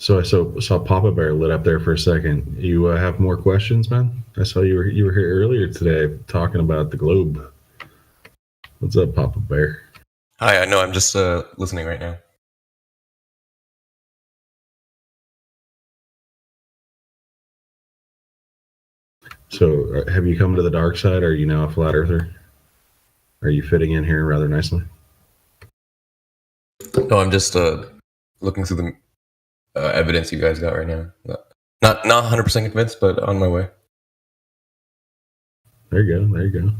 Speaker 15: So I saw Papa Bear lit up there for a second. You have more questions, man? I saw you were here earlier today talking about the globe. What's up, Papa Bear?
Speaker 16: Hi, I know. I'm just listening right now.
Speaker 15: So have you come to the dark side? Or are you now a flat earther? Are you fitting in here rather nicely?
Speaker 16: No, I'm just looking through the evidence you guys got right now. Not 100% convinced, but on my way.
Speaker 15: There you go.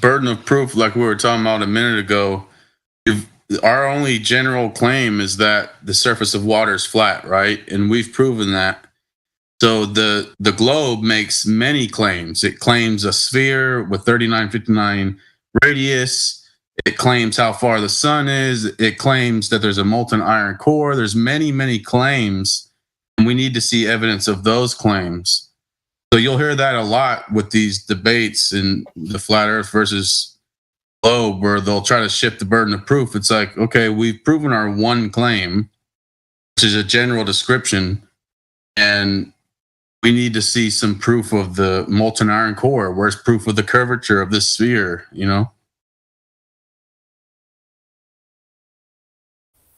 Speaker 23: Burden of proof, like we were talking about a minute ago, our only general claim is that the surface of water is flat, right? And we've proven that. So the globe makes many claims. It claims a sphere with 3959 radius. It claims how far the sun is. It claims that there's a molten iron core. There's many, many claims, and we need to see evidence of those claims. So you'll hear that a lot with these debates in the flat earth versus globe, where they'll try to shift the burden of proof. It's like, okay, we've proven our one claim, which is a general description, and we need to see some proof of the molten iron core. Where's proof of the curvature of this sphere, you know?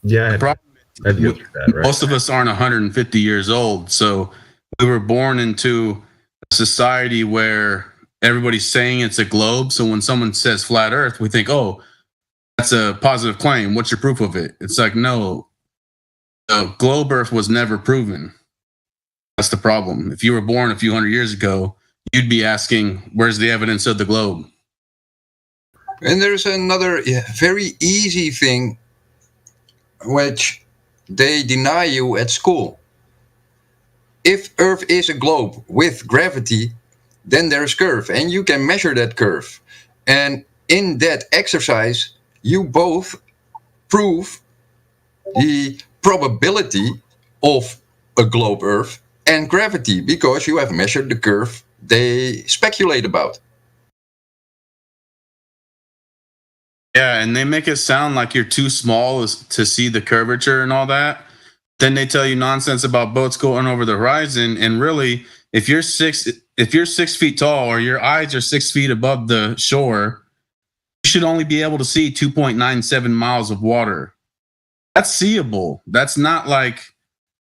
Speaker 15: Yeah,
Speaker 23: the problem is that, right? Most of us aren't 150 years old, so we were born into a society where everybody's saying it's a globe. So when someone says flat earth, we think, oh, that's a positive claim. What's your proof of it? It's like, no, the globe earth was never proven. That's the problem. If you were born a few hundred years ago, you'd be asking, where's the evidence of the globe?
Speaker 5: And there's another very easy thing which they deny you at school. If Earth is a globe with gravity, then there's curve, and you can measure that curve. And in that exercise, you both prove the probability of a globe Earth and gravity, because you have measured the curve they speculate about.
Speaker 23: Yeah, and they make it sound like you're too small to see the curvature and all that. Then they tell you nonsense about boats going over the horizon. And really, if you're 6 feet tall, or your eyes are 6 feet above the shore, you should only be able to see 2.97 miles of water. That's seeable. That's not like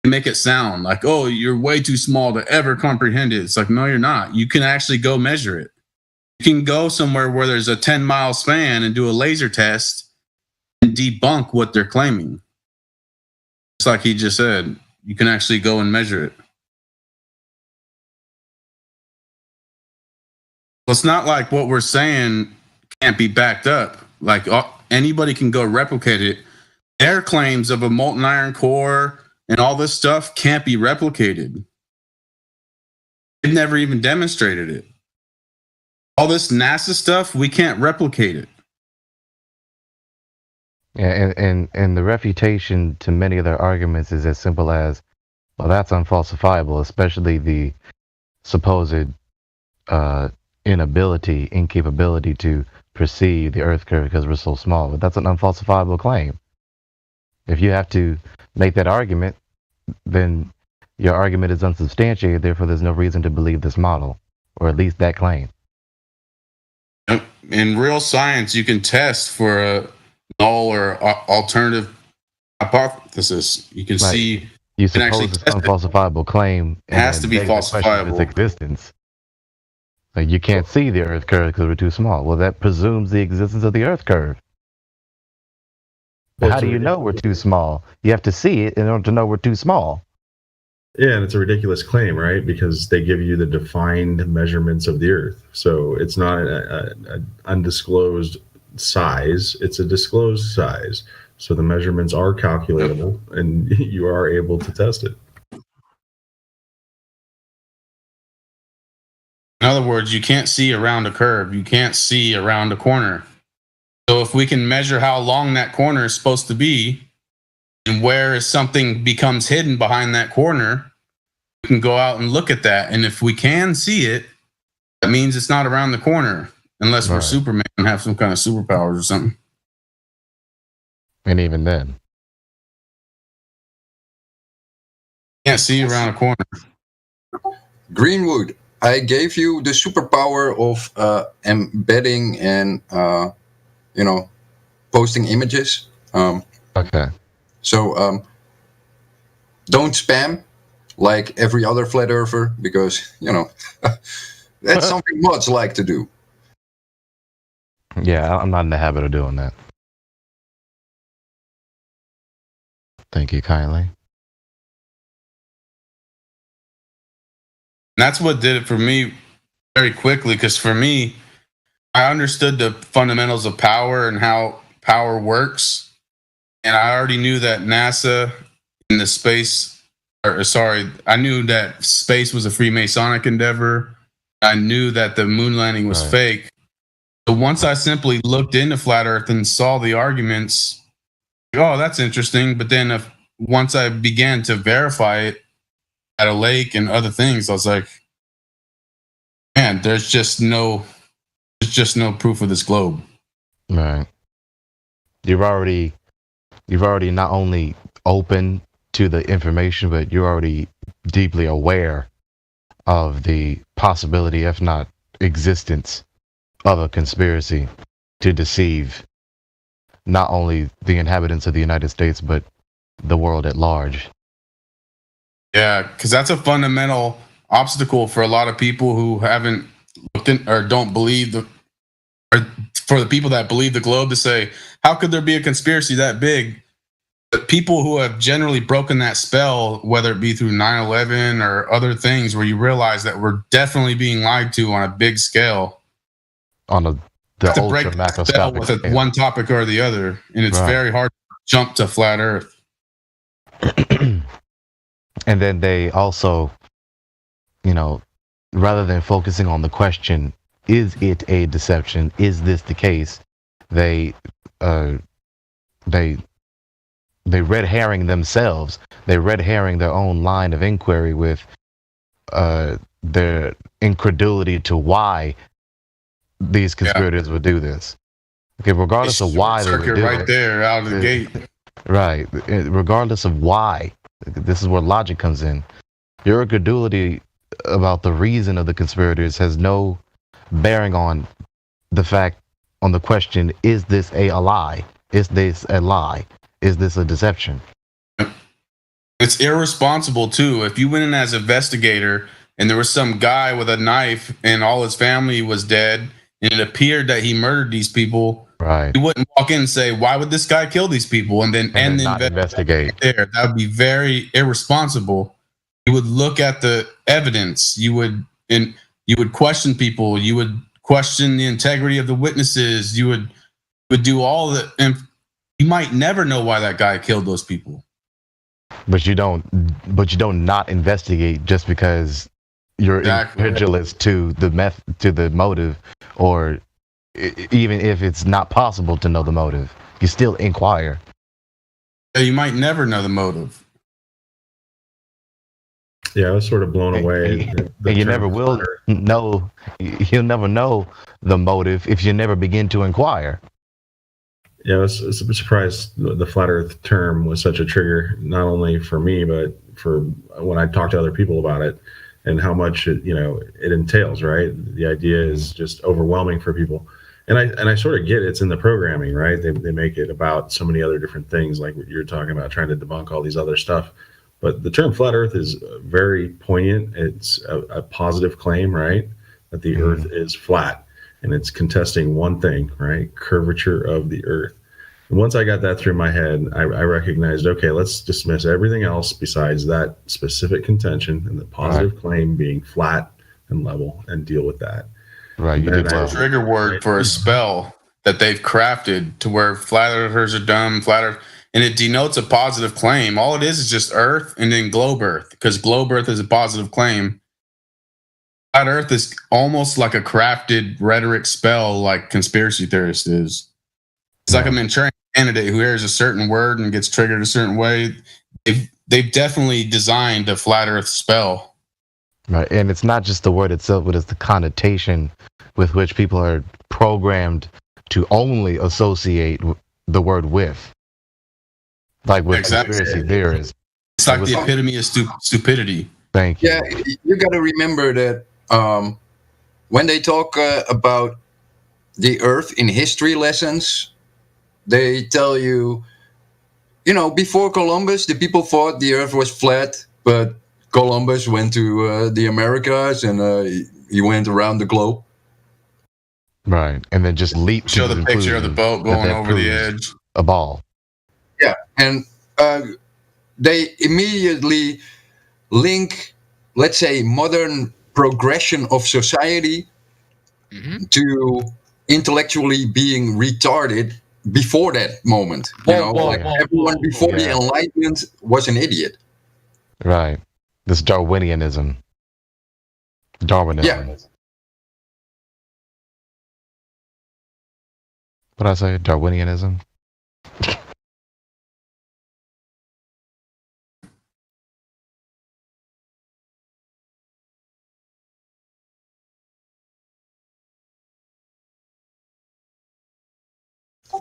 Speaker 23: make it sound like, oh, you're way too small to ever comprehend it. It's like, no, you're not. You can actually go measure it. You can go somewhere where there's a 10-mile span and do a laser test and debunk what they're claiming. It's like he just said, you can actually go and measure it. So it's not like what we're saying can't be backed up. Like anybody can go replicate it. Their claims of a molten iron core and all this stuff can't be replicated. They've never even demonstrated it. All this NASA stuff, we can't replicate it.
Speaker 8: Yeah, and the refutation to many of their arguments is as simple as, well, that's unfalsifiable, especially the supposed incapability to perceive the Earth curve because we're so small. But that's an unfalsifiable claim. If you have to make that argument, then your argument is unsubstantiated, therefore there's no reason to believe this model, or at least that claim.
Speaker 23: In real science, you can test for a null or alternative hypothesis. You can see.
Speaker 8: You
Speaker 23: can
Speaker 8: suppose
Speaker 23: actually
Speaker 8: it's an unfalsifiable claim.
Speaker 23: It has to be falsifiable.
Speaker 8: Its existence. Like you can't see the Earth curve because we're too small. Well, that presumes the existence of the Earth curve. How do you know we're too small? You have to see it in order to know we're too small.
Speaker 15: Yeah, and it's a ridiculous claim, right? Because they give you the defined measurements of the Earth. So it's not an undisclosed size, it's a disclosed size. So the measurements are calculatable and you are able to test it.
Speaker 23: In other words, you can't see around a curve. You can't see around a corner. So if we can measure how long that corner is supposed to be and where something becomes hidden behind that corner, we can go out and look at that. And if we can see it, that means it's not around the corner, unless we're Superman and have some kind of superpowers or something.
Speaker 8: And even then,
Speaker 23: can't see around a corner.
Speaker 5: Greenwood, I gave you the superpower of embedding and posting images.
Speaker 8: Okay.
Speaker 5: So don't spam like every other flat earther, because that's something mods like to do.
Speaker 8: Yeah, I'm not in the habit of doing that. Thank you kindly.
Speaker 23: And that's what did it for me very quickly, because for me, I understood the fundamentals of power and how power works. And I already knew that NASA in the space, I knew that space was a Freemasonic endeavor. I knew that the moon landing was fake. So once I simply looked into flat Earth and saw the arguments, oh, that's interesting. But then once I began to verify it at a lake and other things, I was like, man, there's just no proof of this globe.
Speaker 8: Right. You've already not only open to the information, but you're already deeply aware of the possibility, if not existence, of a conspiracy to deceive not only the inhabitants of the United States, but the world at large.
Speaker 23: Yeah, because that's a fundamental obstacle for a lot of people who haven't looked in or don't believe or for the people that believe the globe to say, how could there be a conspiracy that big? But people who have generally broken that spell, whether it be through 9/11 or other things, where you realize that we're definitely being lied to on a big scale.
Speaker 8: On the
Speaker 23: to break the spell with one topic or the other, and it's very hard to jump to flat Earth.
Speaker 8: And then they also, rather than focusing on the question, is it a deception? Is this the case? They red herring themselves. They red herring their own line of inquiry with their incredulity to why these conspirators would do this. Okay, regardless of why they would do
Speaker 23: right there out of the gate.
Speaker 8: Right. Regardless of why, this is where logic comes in. Your incredulity about the reason of the conspirators has no bearing on the question, is this a lie? Is this a lie? Is this a deception?
Speaker 23: It's irresponsible too. If you went in as an investigator and there was some guy with a knife and all his family was dead, and it appeared that he murdered these people,
Speaker 8: right?
Speaker 23: You wouldn't walk in and say, "Why would this guy kill these people?" and then
Speaker 8: not investigate.
Speaker 23: There, that would be very irresponsible. You would look at the evidence. You would question people. You would question the integrity of the witnesses. You would do all the. And you might never know why that guy killed those people.
Speaker 8: But you don't not investigate just because you're incredulous to the motive, or even if it's not possible to know the motive, you still inquire.
Speaker 23: You might never know the motive.
Speaker 15: Yeah, I was sort of blown away.
Speaker 8: And you never will know. You'll never know the motive if you never begin to inquire.
Speaker 15: Yeah, I was surprised the flat Earth term was such a trigger, not only for me, but for when I talk to other people about it, and how much it entails. Right, the idea is just overwhelming for people, and I sort of get it's in the programming. Right, they make it about so many other different things, like what you're talking about, trying to debunk all these other stuff. But the term flat Earth is very poignant. It's a positive claim, right, that the Earth is flat. And it's contesting one thing, right? Curvature of the Earth. And once I got that through my head, I recognized, okay, let's dismiss everything else besides that specific contention and the positive claim being flat and level, and deal with that.
Speaker 8: Right. You did well.
Speaker 23: Trigger word for a spell that they've crafted to where flat earthers are dumb, flat Earth, and it denotes a positive claim. All it is just Earth and then globe Earth, because globe Earth is a positive claim. Flat Earth is almost like a crafted rhetoric spell, like conspiracy theorist is. It's like a Manchurian candidate who hears a certain word and gets triggered a certain way. They've definitely designed a flat Earth spell.
Speaker 8: Right, and it's not just the word itself, but it's the connotation with which people are programmed to only associate the word with. Like with conspiracy theorists.
Speaker 23: It's like the epitome of stupidity.
Speaker 8: Thank you.
Speaker 5: Yeah, you got to remember that when they talk about the Earth in history lessons, they tell you, before Columbus, the people thought the Earth was flat, but Columbus went to the Americas and he went around the globe.
Speaker 8: Right, and then just leap.
Speaker 23: Show the picture of the boat going over the edge.
Speaker 8: A ball.
Speaker 5: Yeah, and they immediately link, let's say, modern progression of society to intellectually being retarded before that moment. Everyone before the Enlightenment was an idiot.
Speaker 8: Right. This Darwinianism.
Speaker 5: Yeah.
Speaker 8: What did I say? Darwinianism?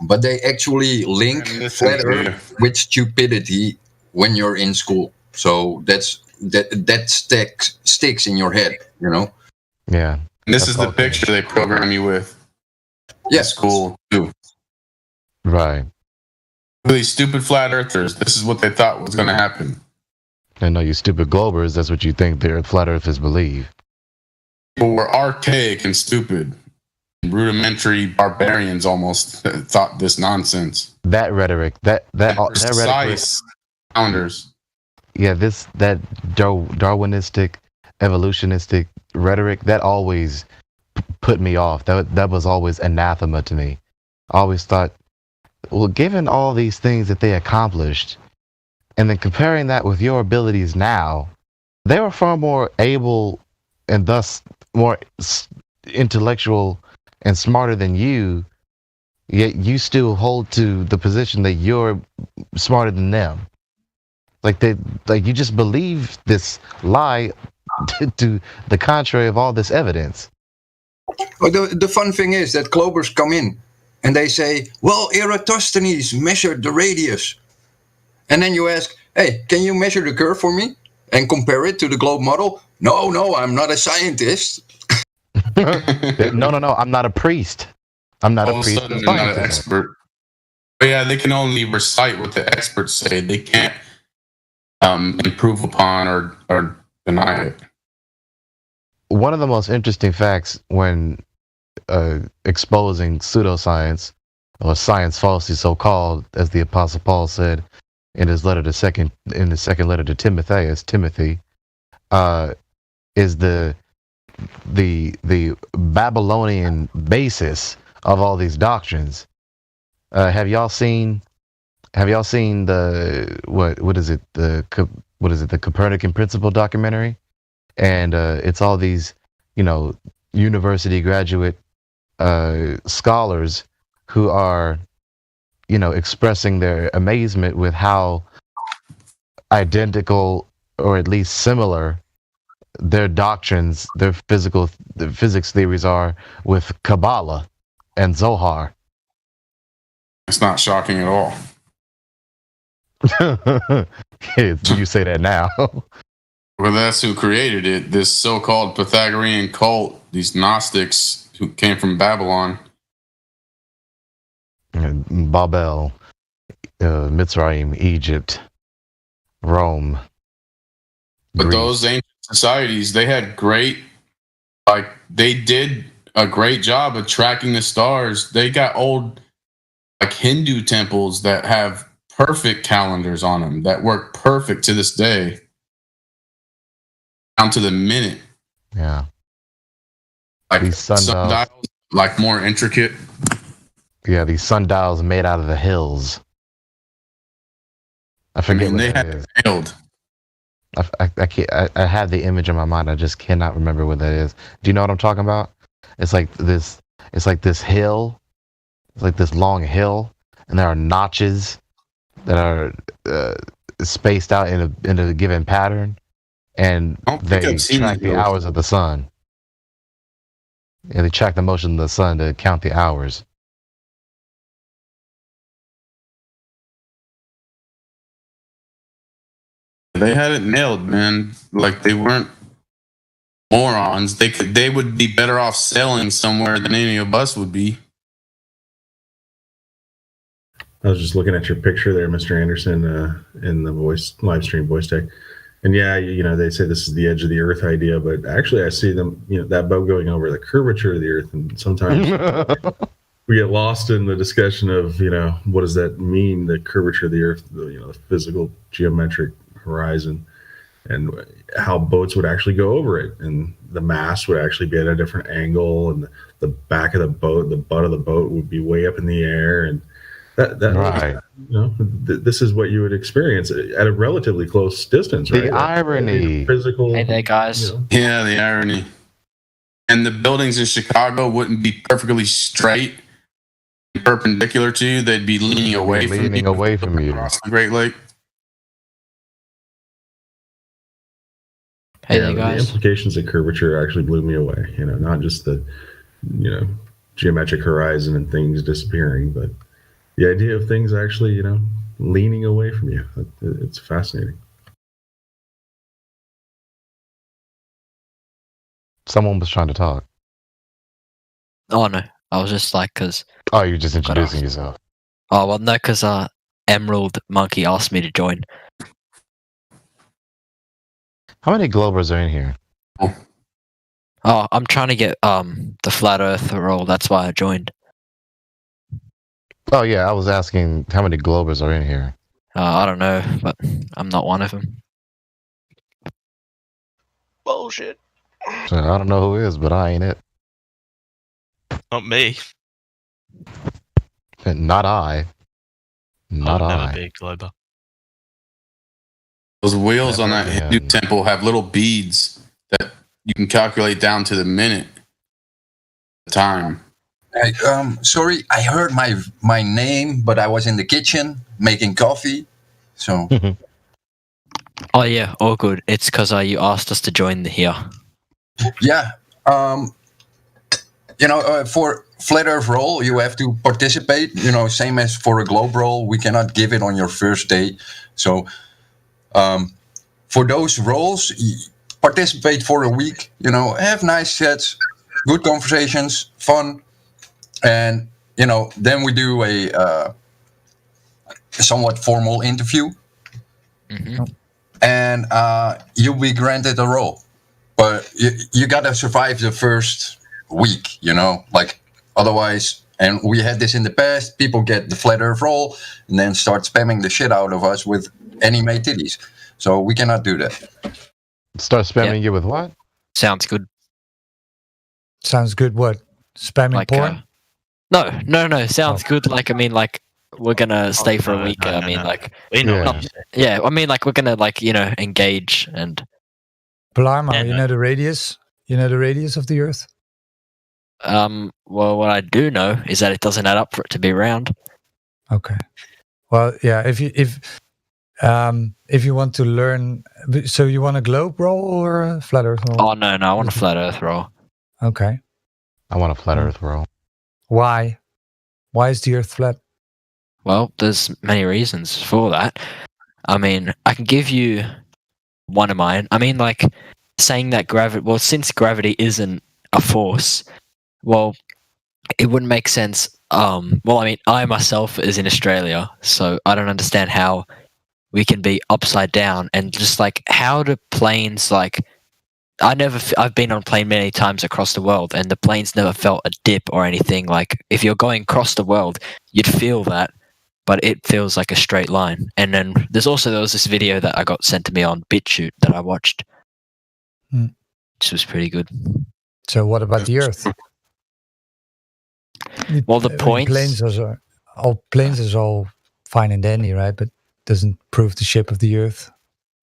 Speaker 5: But they actually link flat Earth with stupidity when you're in school. So that sticks in your head,
Speaker 8: Yeah.
Speaker 23: And this is the picture they program you with.
Speaker 5: Yeah.
Speaker 23: School too.
Speaker 8: Right.
Speaker 23: These stupid flat earthers, this is what they thought was going to happen.
Speaker 8: And no, you stupid globers, that's what you think the flat earthers believe.
Speaker 23: People were archaic and stupid. Rudimentary barbarians almost thought this nonsense.
Speaker 8: That rhetoric, that
Speaker 23: precise founders.
Speaker 8: Yeah, that Darwinistic, evolutionistic rhetoric, that always put me off. That was always anathema to me. I always thought, well, given all these things that they accomplished, and then comparing that with your abilities now, they were far more able and thus more intellectual and smarter than you, yet you still hold to the position that you're smarter than them. Like you just believe this lie to the contrary of all this evidence.
Speaker 5: Well, the fun thing is that globers come in and they say, well, Eratosthenes measured the radius. And then you ask, hey, can you measure the curve for me and compare it to the globe model? No, I'm not a scientist.
Speaker 8: No, I'm not a priest. I'm not
Speaker 23: All
Speaker 8: a priest.
Speaker 23: All of a sudden, they're not an expert. But yeah, they can only recite what the experts say. They can't improve upon or deny it.
Speaker 8: One of the most interesting facts when exposing pseudoscience or science falsely, so called, as the Apostle Paul said in his second letter to Timothy, is the Babylonian basis of all these doctrines. Have y'all seen the what is it the Copernican Principle documentary? And it's all these, university graduate scholars who are, expressing their amazement with how identical or at least similar their doctrines, their physics theories are with Kabbalah and Zohar.
Speaker 23: It's not shocking at all.
Speaker 8: You say that now.
Speaker 23: Well, that's who created it. This so-called Pythagorean cult, these Gnostics who came from Babylon.
Speaker 8: Babel, Mitzrayim, Egypt, Rome.
Speaker 23: But
Speaker 8: Greece.
Speaker 23: those ancient societies, they did a great job of tracking the stars. They got old, Hindu temples that have perfect calendars on them that work perfect to this day. Down to the minute.
Speaker 8: Yeah.
Speaker 23: These sundials, more intricate.
Speaker 8: Yeah, these sundials made out of the hills. I forget what
Speaker 23: they
Speaker 8: that
Speaker 23: had
Speaker 8: is.
Speaker 23: nailed.
Speaker 8: I can't. I have the image in my mind. I just cannot remember what that is. Do you know what I'm talking about? It's like this. It's like this hill. It's like this long hill, and there are notches that are spaced out in a given pattern, and they track the hours of the sun. Yeah, they track the motion of the sun to count the hours.
Speaker 23: They had it nailed, man. They weren't morons. They would be better off sailing somewhere than any of us would be.
Speaker 15: I was just looking at your picture there, Mr. Anderson, in the live stream voice tech. And yeah, they say this is the edge of the earth idea, but actually I see them, that boat going over the curvature of the earth. And sometimes we get lost in the discussion of, what does that mean? The curvature of the earth, the physical geometric horizon, and how boats would actually go over it. And the mast would actually be at a different angle, and the back of the boat, the butt of the boat would be way up in the air. And that
Speaker 8: right.
Speaker 15: This is what you would experience at a relatively close distance, right?
Speaker 8: The irony.
Speaker 15: Physical.
Speaker 13: Hey there, guys.
Speaker 23: Yeah, the irony. And the buildings in Chicago wouldn't be perfectly straight, perpendicular to you. They'd be leaning away from you across the Great Lake.
Speaker 13: Hey there, guys.
Speaker 15: The implications of curvature actually blew me away. Not just the, geometric horizon and things disappearing, but the idea of things actually, leaning away from you. It's fascinating.
Speaker 8: Someone was trying to talk.
Speaker 13: Oh no, I was just because.
Speaker 8: Oh, you're just introducing yourself.
Speaker 13: Oh well, no, because Emerald Monkey asked me to join.
Speaker 8: How many Globers are in here?
Speaker 13: Oh, I'm trying to get the Flat Earth role. That's why I joined.
Speaker 8: Oh yeah, I was asking how many Globers are in here.
Speaker 13: I don't know, but I'm not one of them.
Speaker 6: Bullshit.
Speaker 8: So, I don't know who is, but I ain't it.
Speaker 17: Not me.
Speaker 8: Not I. Not
Speaker 17: I'll
Speaker 8: I.
Speaker 17: never be a Glober.
Speaker 23: Those wheels on that Hindu temple have little beads that you can calculate down to the minute time.
Speaker 5: Sorry, I heard my name, but I was in the kitchen making coffee. So.
Speaker 13: Oh yeah, all good. It's because you asked us to join here.
Speaker 5: Yeah. For Flat Earth roll, you have to participate. Same as for a Globe roll, we cannot give it on your first day. So, for those rolls, participate for a week. Have nice sets, good conversations, fun. And, then we do a somewhat formal interview.
Speaker 13: Mm-hmm.
Speaker 5: and you'll be granted a role. But you gotta survive the first week, like otherwise. And we had this in the past. People get the flat Earth role and then start spamming the shit out of us with anime titties. So we cannot do that.
Speaker 8: Start spamming you with what?
Speaker 13: Sounds good.
Speaker 20: Sounds good. What? Spamming
Speaker 13: Like,
Speaker 20: porn?
Speaker 13: No. Sounds good. Like, I mean, like, we're gonna stay for a week.
Speaker 17: We know what you said.
Speaker 13: I mean, like, we're gonna, like, engage and.
Speaker 20: Palermo, you know the radius? You know the radius of the Earth?
Speaker 13: Well, what I do know is that it doesn't add up for it to be round.
Speaker 20: Okay. Well, yeah. If you want to learn, so you want a globe roll or a flat Earth roll?
Speaker 13: Oh no, I want a flat Earth roll.
Speaker 20: Okay.
Speaker 8: I want a flat Earth roll.
Speaker 20: Why? Why is the Earth flat?
Speaker 13: Well, there's many reasons for that. I mean, I can give you one of mine. I mean, like, saying that gravity. Well, since gravity isn't a force, well, it wouldn't make sense. Well, I mean, I myself is in Australia, so I don't understand how we can be upside down and just like how do planes like. I've been on a plane many times across the world, and the planes never felt a dip or anything. Like if you're going across the world, you'd feel that, but it feels like a straight line. And then there was this video that I got sent to me on BitChute that I watched, which was pretty good.
Speaker 20: So what about the Earth?
Speaker 13: Well, the point
Speaker 20: planes is all fine and dandy, right? But doesn't prove the shape of the Earth.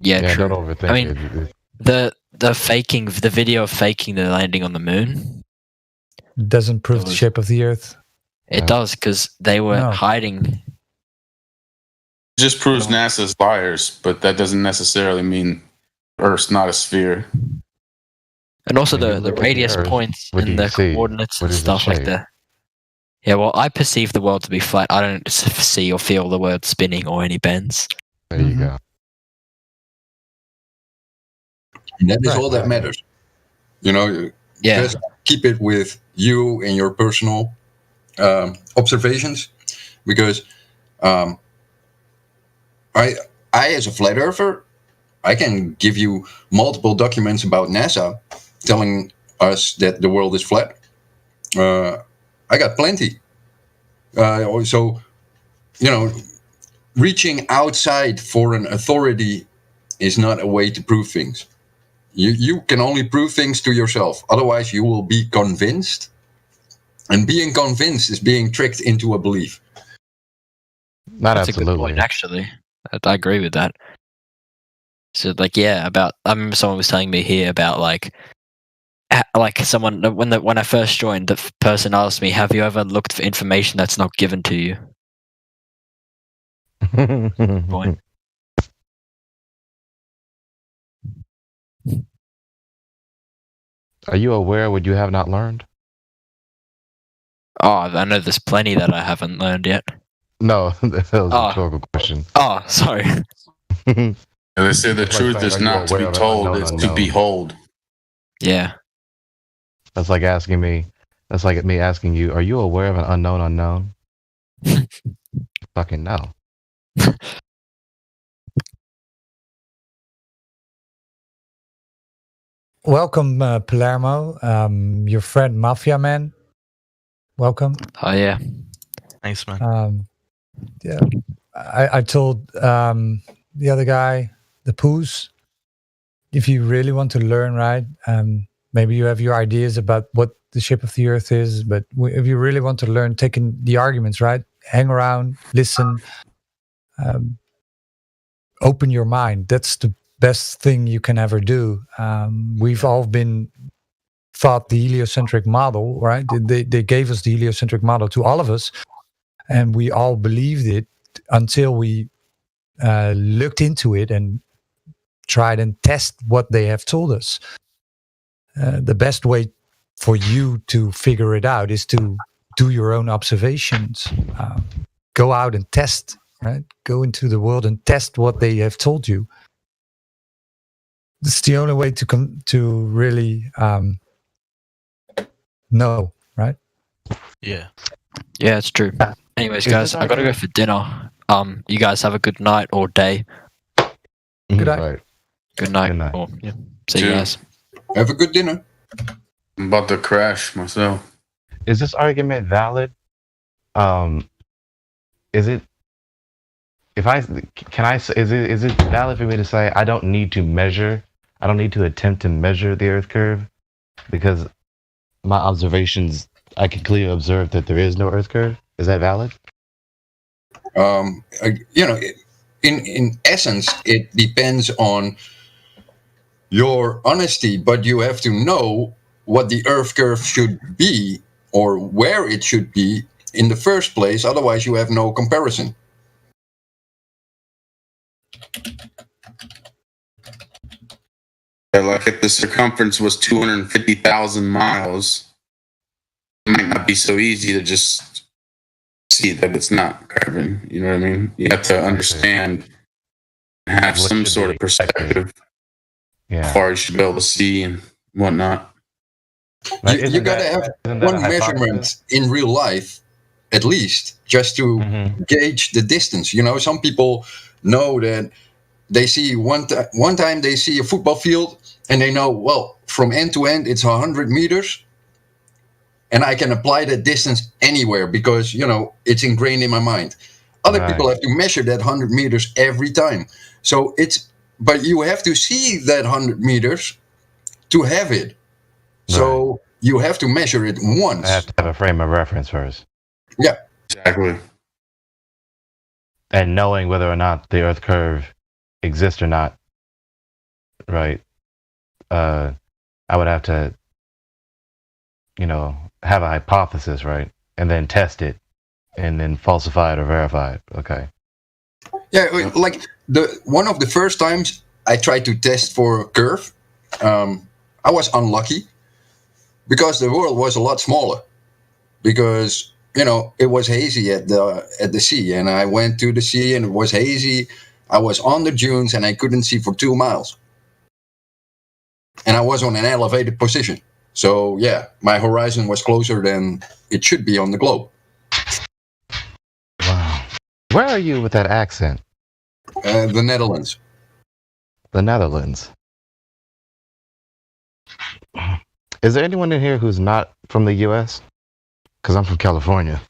Speaker 13: Yeah, true.
Speaker 8: Don't overthink
Speaker 13: I mean, the video of faking the landing on the moon
Speaker 20: doesn't prove the shape of the Earth.
Speaker 13: It does, because they were hiding.
Speaker 23: It just proves NASA's liars, but that doesn't necessarily mean Earth's not a sphere.
Speaker 13: And also the radius points and the coordinates and stuff like that. Yeah, well, I perceive the world to be flat. I don't see or feel the word spinning or any bends.
Speaker 8: There you go.
Speaker 5: And that is all that matters. Just keep it with you and your personal observations, because I as a flat earther, I can give you multiple documents about NASA telling us that the world is flat. I got plenty. So, reaching outside for an authority is not a way to prove things. You can only prove things to yourself. Otherwise, you will be convinced. And being convinced is being tricked into a belief.
Speaker 13: That's absolutely a good point, actually. I agree with that. So, like, I remember someone was telling me here about like someone when I first joined, the person asked me, "Have you ever looked for information that's not given to you?" Point.
Speaker 8: Are you aware of what you have not learned?
Speaker 13: Oh, I know there's plenty that I haven't learned yet.
Speaker 8: No, that was a rhetorical question.
Speaker 13: Oh, sorry.
Speaker 23: They say the truth is not to be told, it's to behold.
Speaker 13: Yeah.
Speaker 8: That's like asking me. That's like me asking you, are you aware of an unknown unknown? Fucking no.
Speaker 20: Welcome, Palermo. Your friend Mafia Man. Welcome.
Speaker 13: Oh yeah.
Speaker 17: Thanks, man.
Speaker 20: Yeah. I told the other guy, the Poos, if you really want to learn, right? Maybe you have your ideas about what the shape of the Earth is, but if you really want to learn, taking the arguments, right? Hang around, listen, open your mind. That's the best thing you can ever do. We've all been thought the heliocentric model, right? They gave us the heliocentric model to all of us, and we all believed it until we looked into it and tried and test what they have told us. The best way for you to figure it out is to do your own observations. Go out and test, right? Go into the world and test what they have told you. It's the only way to really know, right?
Speaker 17: Yeah.
Speaker 13: Yeah, it's true. Anyways, guys, I gotta go for dinner. You guys have a good night or day.
Speaker 20: Good night.
Speaker 13: Good night.
Speaker 8: Good night.
Speaker 13: Or, yeah. See you
Speaker 23: Cheers.
Speaker 13: guys.
Speaker 5: Have a good dinner.
Speaker 23: I'm about to crash myself.
Speaker 8: Is this argument valid? Is it? If I can I is it valid for me to say I don't need to measure? I don't need to attempt to measure the Earth curve because my observations, I can clearly observe that there is no Earth curve. Is that valid?
Speaker 5: You know, in essence, it depends on your honesty, but you have to know what the Earth curve should be or where it should be in the first place. Otherwise, you have no comparison.
Speaker 23: Like if the circumference was 250,000 miles, it might not be so easy to just see that it's not curving. You know what I mean? You have to understand and have some sort of perspective as far as you be able to see and whatnot.
Speaker 5: You got to have one measurement in real life, at least, just to gauge the distance. You know, some people know that they see one time they see a football field and they know, well, from end to end, it's 100 meters. And I can apply that distance anywhere because, you know, it's ingrained in my mind. Other people have to measure that 100 meters every time. So but you have to see that 100 meters to have it. So you have to measure it once.
Speaker 8: I have to have a frame of reference first.
Speaker 5: Yeah.
Speaker 23: Exactly.
Speaker 8: And knowing whether or not the Earth curve exists or not, right? I would have to, you know, have a hypothesis, right? And then test it and then falsify it or verify it. Okay.
Speaker 5: Yeah, like one of the first times I tried to test for a curve, I was unlucky because the world was a lot smaller. Because, you know, it was hazy at the sea, and I went to the sea and it was hazy. I was on the dunes and I couldn't see for 2 miles. And I was on an elevated position. So, yeah, my horizon was closer than it should be on the globe.
Speaker 8: Wow. Where are you with that accent?
Speaker 5: The Netherlands.
Speaker 8: The Netherlands. Is there anyone in here who's not from the U.S.? Because I'm from California.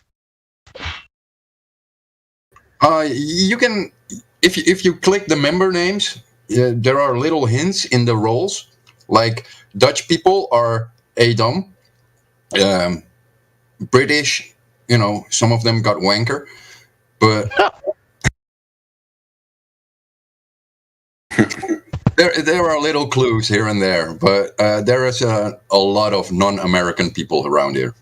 Speaker 5: You can, if you click the member names, there are little hints in the roles. Like Dutch people are Edam, British, you know, some of them got wanker, but there are little clues here and there. But there is a lot of non-American people around here.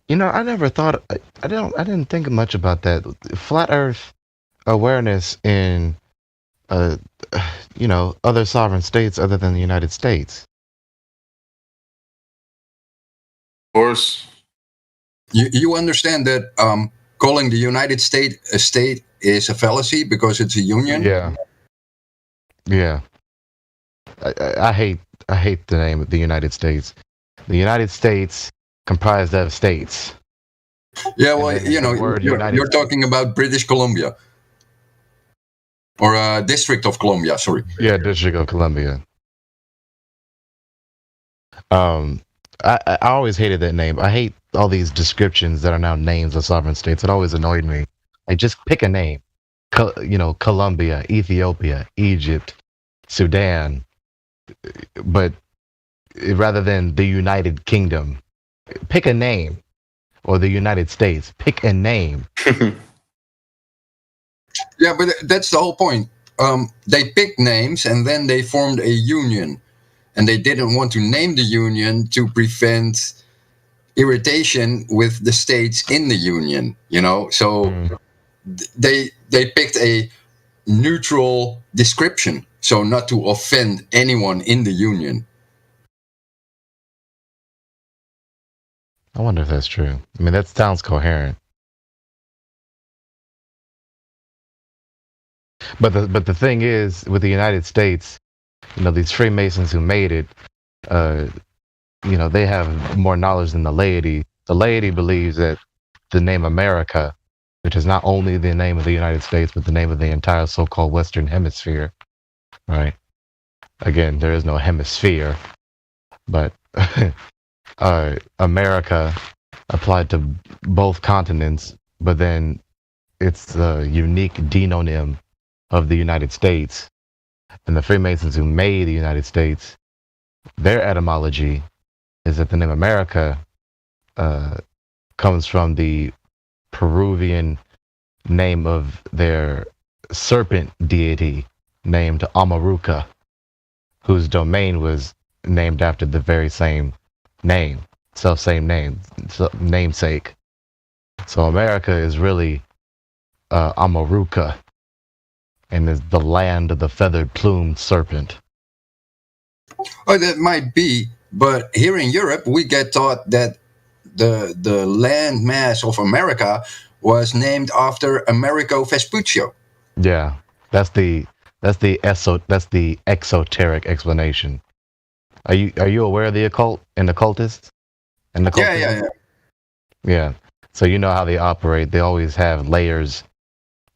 Speaker 8: You know, I never thought. I didn't think much about that. Flat Earth awareness in, you know, other sovereign states other than the United States.
Speaker 23: Of course.
Speaker 5: You understand that calling the United States a state is a fallacy because it's a union?
Speaker 8: Yeah. Yeah. I hate the name of the United States. The United States comprised of states.
Speaker 5: Yeah, well, you know, you're talking about British Columbia. Or District of Columbia, sorry.
Speaker 8: Yeah, District of Columbia. I always hated that name. I hate all these descriptions that are now names of sovereign states. It always annoyed me. Like, just pick a name. You know, Colombia, Ethiopia, Egypt, Sudan. But rather than the United Kingdom, pick a name. Or the United States, pick a name.
Speaker 5: Yeah, but that's the whole point. They picked names and then they formed a union. And they didn't want to name the union to prevent irritation with the states in the union, you know? So they picked a neutral description, so not to offend anyone in the union.
Speaker 8: I wonder if that's true. I mean, that sounds coherent. But the thing is, with the United States, you know, these Freemasons who made it, you know, they have more knowledge than the laity. The laity believes that the name America which is not only the name of the United States, but the name of the entire so-called Western Hemisphere, right? Again, there is no hemisphere, but America applied to both continents, but then it's the unique denonym of the United States. And the Freemasons who made the United States, their etymology is that the name America comes from the Peruvian name of their serpent deity named Amaruca, whose domain was named after the very same name, self-same name, namesake. So America is really Amaruca, and is the land of the feathered plumed serpent.
Speaker 5: Oh, that might be, but here in Europe, we get taught that the land mass of America was named after Amerigo Vespuccio.
Speaker 8: Yeah, that's the exoteric explanation. Are you aware of the occult and occultists? And yeah. So you know how they operate. They always have layers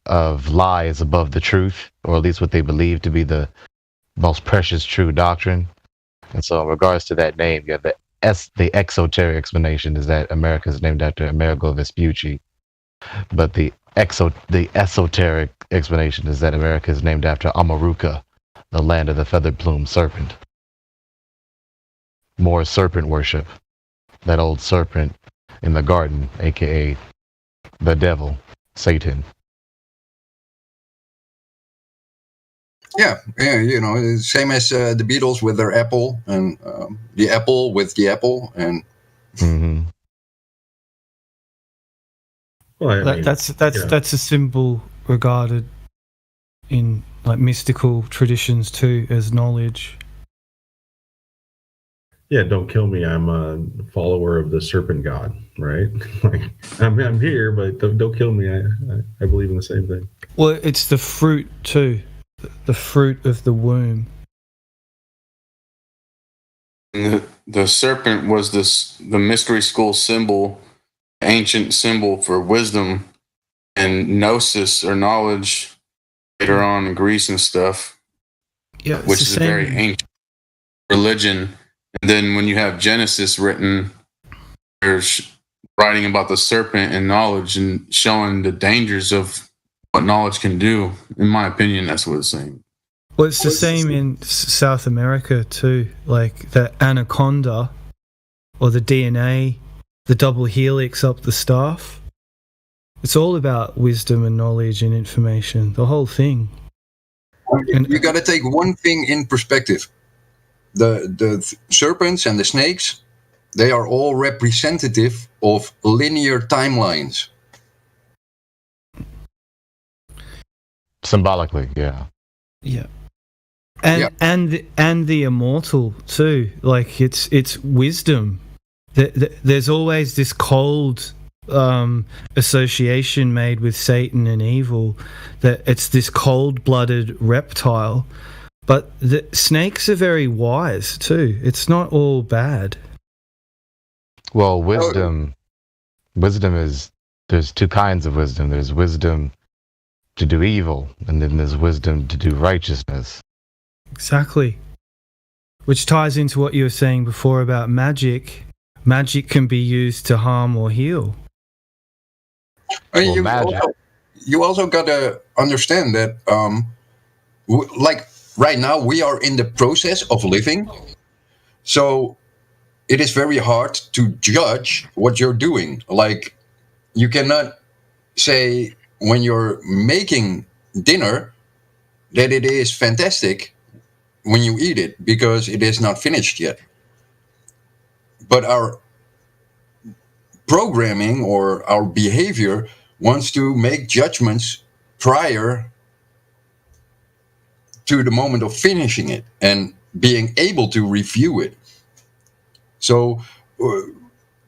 Speaker 8: of lies above the truth, or at least what they believe to be the most precious true doctrine. And so in regards to that name, you have the exoteric explanation is that America is named after Amerigo Vespucci. But the esoteric explanation is that America is named after Amaruca, the land of the feathered plumed serpent. More serpent worship. That old serpent in the garden, aka the devil, Satan.
Speaker 5: Yeah, you know, same as the Beatles with their apple, and the apple with the apple, and.
Speaker 8: Mm-hmm.
Speaker 15: Well, I mean,
Speaker 14: that's a symbol regarded in like mystical traditions too as knowledge.
Speaker 15: Yeah, don't kill me. I'm a follower of the serpent god, right? Like I'm here, but don't kill me. I believe in the same thing.
Speaker 14: Well, it's the fruit too, the fruit of the womb.
Speaker 23: The serpent was the mystery school symbol, ancient symbol for wisdom and gnosis or knowledge later on in Greece and stuff.
Speaker 14: Yeah,
Speaker 23: which is a very ancient religion. And then when you have Genesis written, there's writing about the serpent and knowledge and showing the dangers of what knowledge can do. In my opinion, that's what it's saying.
Speaker 14: Well, it's the same in South America too, like the anaconda or the DNA, the double helix up the staff. It's all about wisdom and knowledge and information, the whole thing.
Speaker 5: And you got to take one thing in perspective. The serpents and the snakes, they are all representative of linear timelines.
Speaker 8: Symbolically, yeah.
Speaker 14: Yeah. And the immortal too. Like it's wisdom. There's always this cold association made with Satan and evil, that it's this cold-blooded reptile. But the snakes are very wise too. It's not all bad.
Speaker 8: Well, wisdom is, there's two kinds of wisdom. There's wisdom to do evil, and then there's wisdom to do righteousness.
Speaker 14: Exactly. Which ties into what you were saying before about magic. Magic can be used to harm or heal.
Speaker 5: You also got to understand that, like right now, we are in the process of living. So it is very hard to judge what you're doing. Like, you cannot say when you're making dinner that it is fantastic when you eat it, because it is not finished yet. But our programming or our behavior wants to make judgments prior to the moment of finishing it and being able to review it. So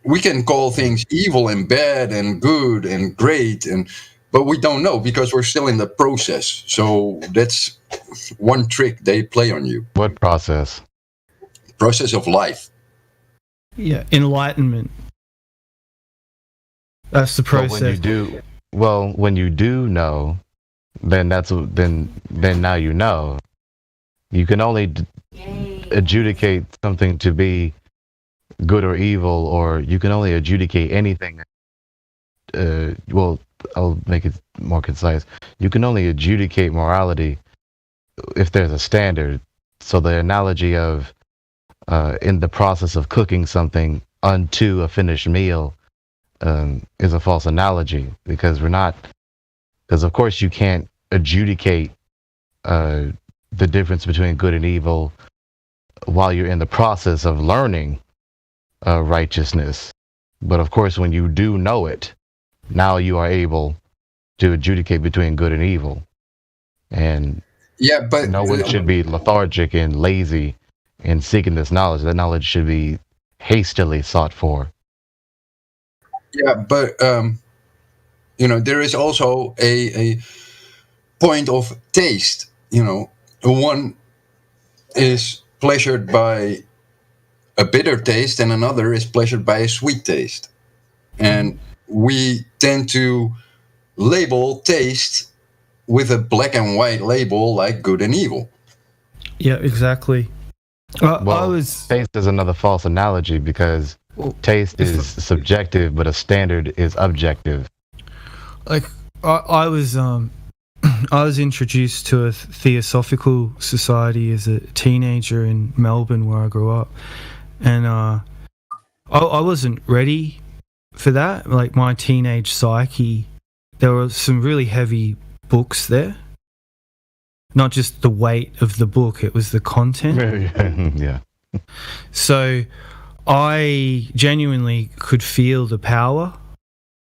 Speaker 5: we can call things evil and bad and good and great, but we don't know because we're still in the process. So that's one trick they play on you.
Speaker 8: What process?
Speaker 5: Process of life.
Speaker 14: Yeah, enlightenment. That's the process.
Speaker 8: But when you do, Well, when you do know, then now you know. You can only adjudicate something to be good or evil, or you can only adjudicate anything. Well, I'll make it more concise. You can only adjudicate morality if there's a standard. So the analogy of in the process of cooking something unto a finished meal is a false analogy, because of course you can't adjudicate the difference between good and evil while you're in the process of learning righteousness. But of course, when you do know it, now you are able to adjudicate between good and evil. And
Speaker 5: but
Speaker 8: no one should be lethargic and lazy in seeking this knowledge. That knowledge should be hastily sought for.
Speaker 5: Yeah, but there is also a point of taste. One is pleasured by a bitter taste, and another is pleasured by a sweet taste. And we tend to label taste with a black and white label, like good and evil.
Speaker 14: Yeah, exactly.
Speaker 8: Taste is another false analogy, because taste is subjective, but a standard is objective.
Speaker 14: Like I was introduced to a Theosophical Society as a teenager in Melbourne, where I grew up, and I wasn't ready for that. Like my teenage psyche, there were some really heavy books there. Not just the weight of the book, it was the content.
Speaker 8: Yeah.
Speaker 14: So I genuinely could feel the power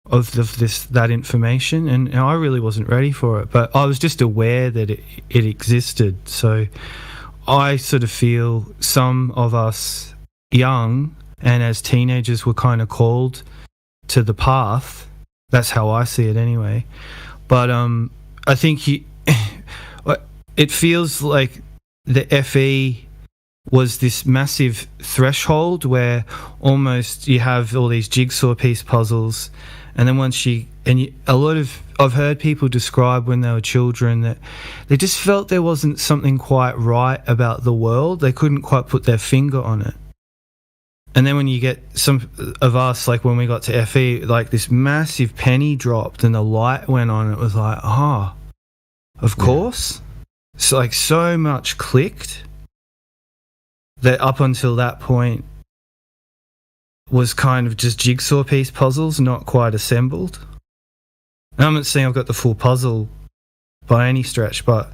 Speaker 14: of that information, and I really wasn't ready for it, but I was just aware that it existed. So I sort of feel some of us young and as teenagers were kind of called to the path. That's how I see it anyway. But I think it feels like the FE was this massive threshold where almost you have all these jigsaw piece puzzles, and then I've heard people describe when they were children that they just felt there wasn't something quite right about the world. They couldn't quite put their finger on it. And then when you get some of us, like when we got to FE, like this massive penny dropped and the light went on, it was like, of course. So like so much clicked that up until that point was kind of just jigsaw piece puzzles, not quite assembled. And I'm not saying I've got the full puzzle by any stretch, but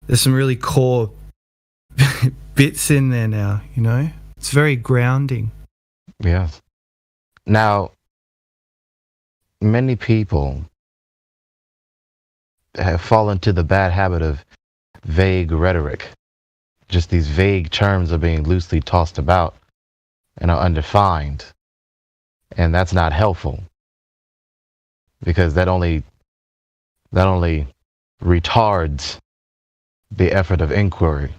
Speaker 14: there's some really core bits in there now, It's very grounding.
Speaker 8: Yeah. Now, many people have fallen to the bad habit of vague rhetoric. Just these vague terms are being loosely tossed about and are undefined. And that's not helpful, because that only retards the effort of inquiry.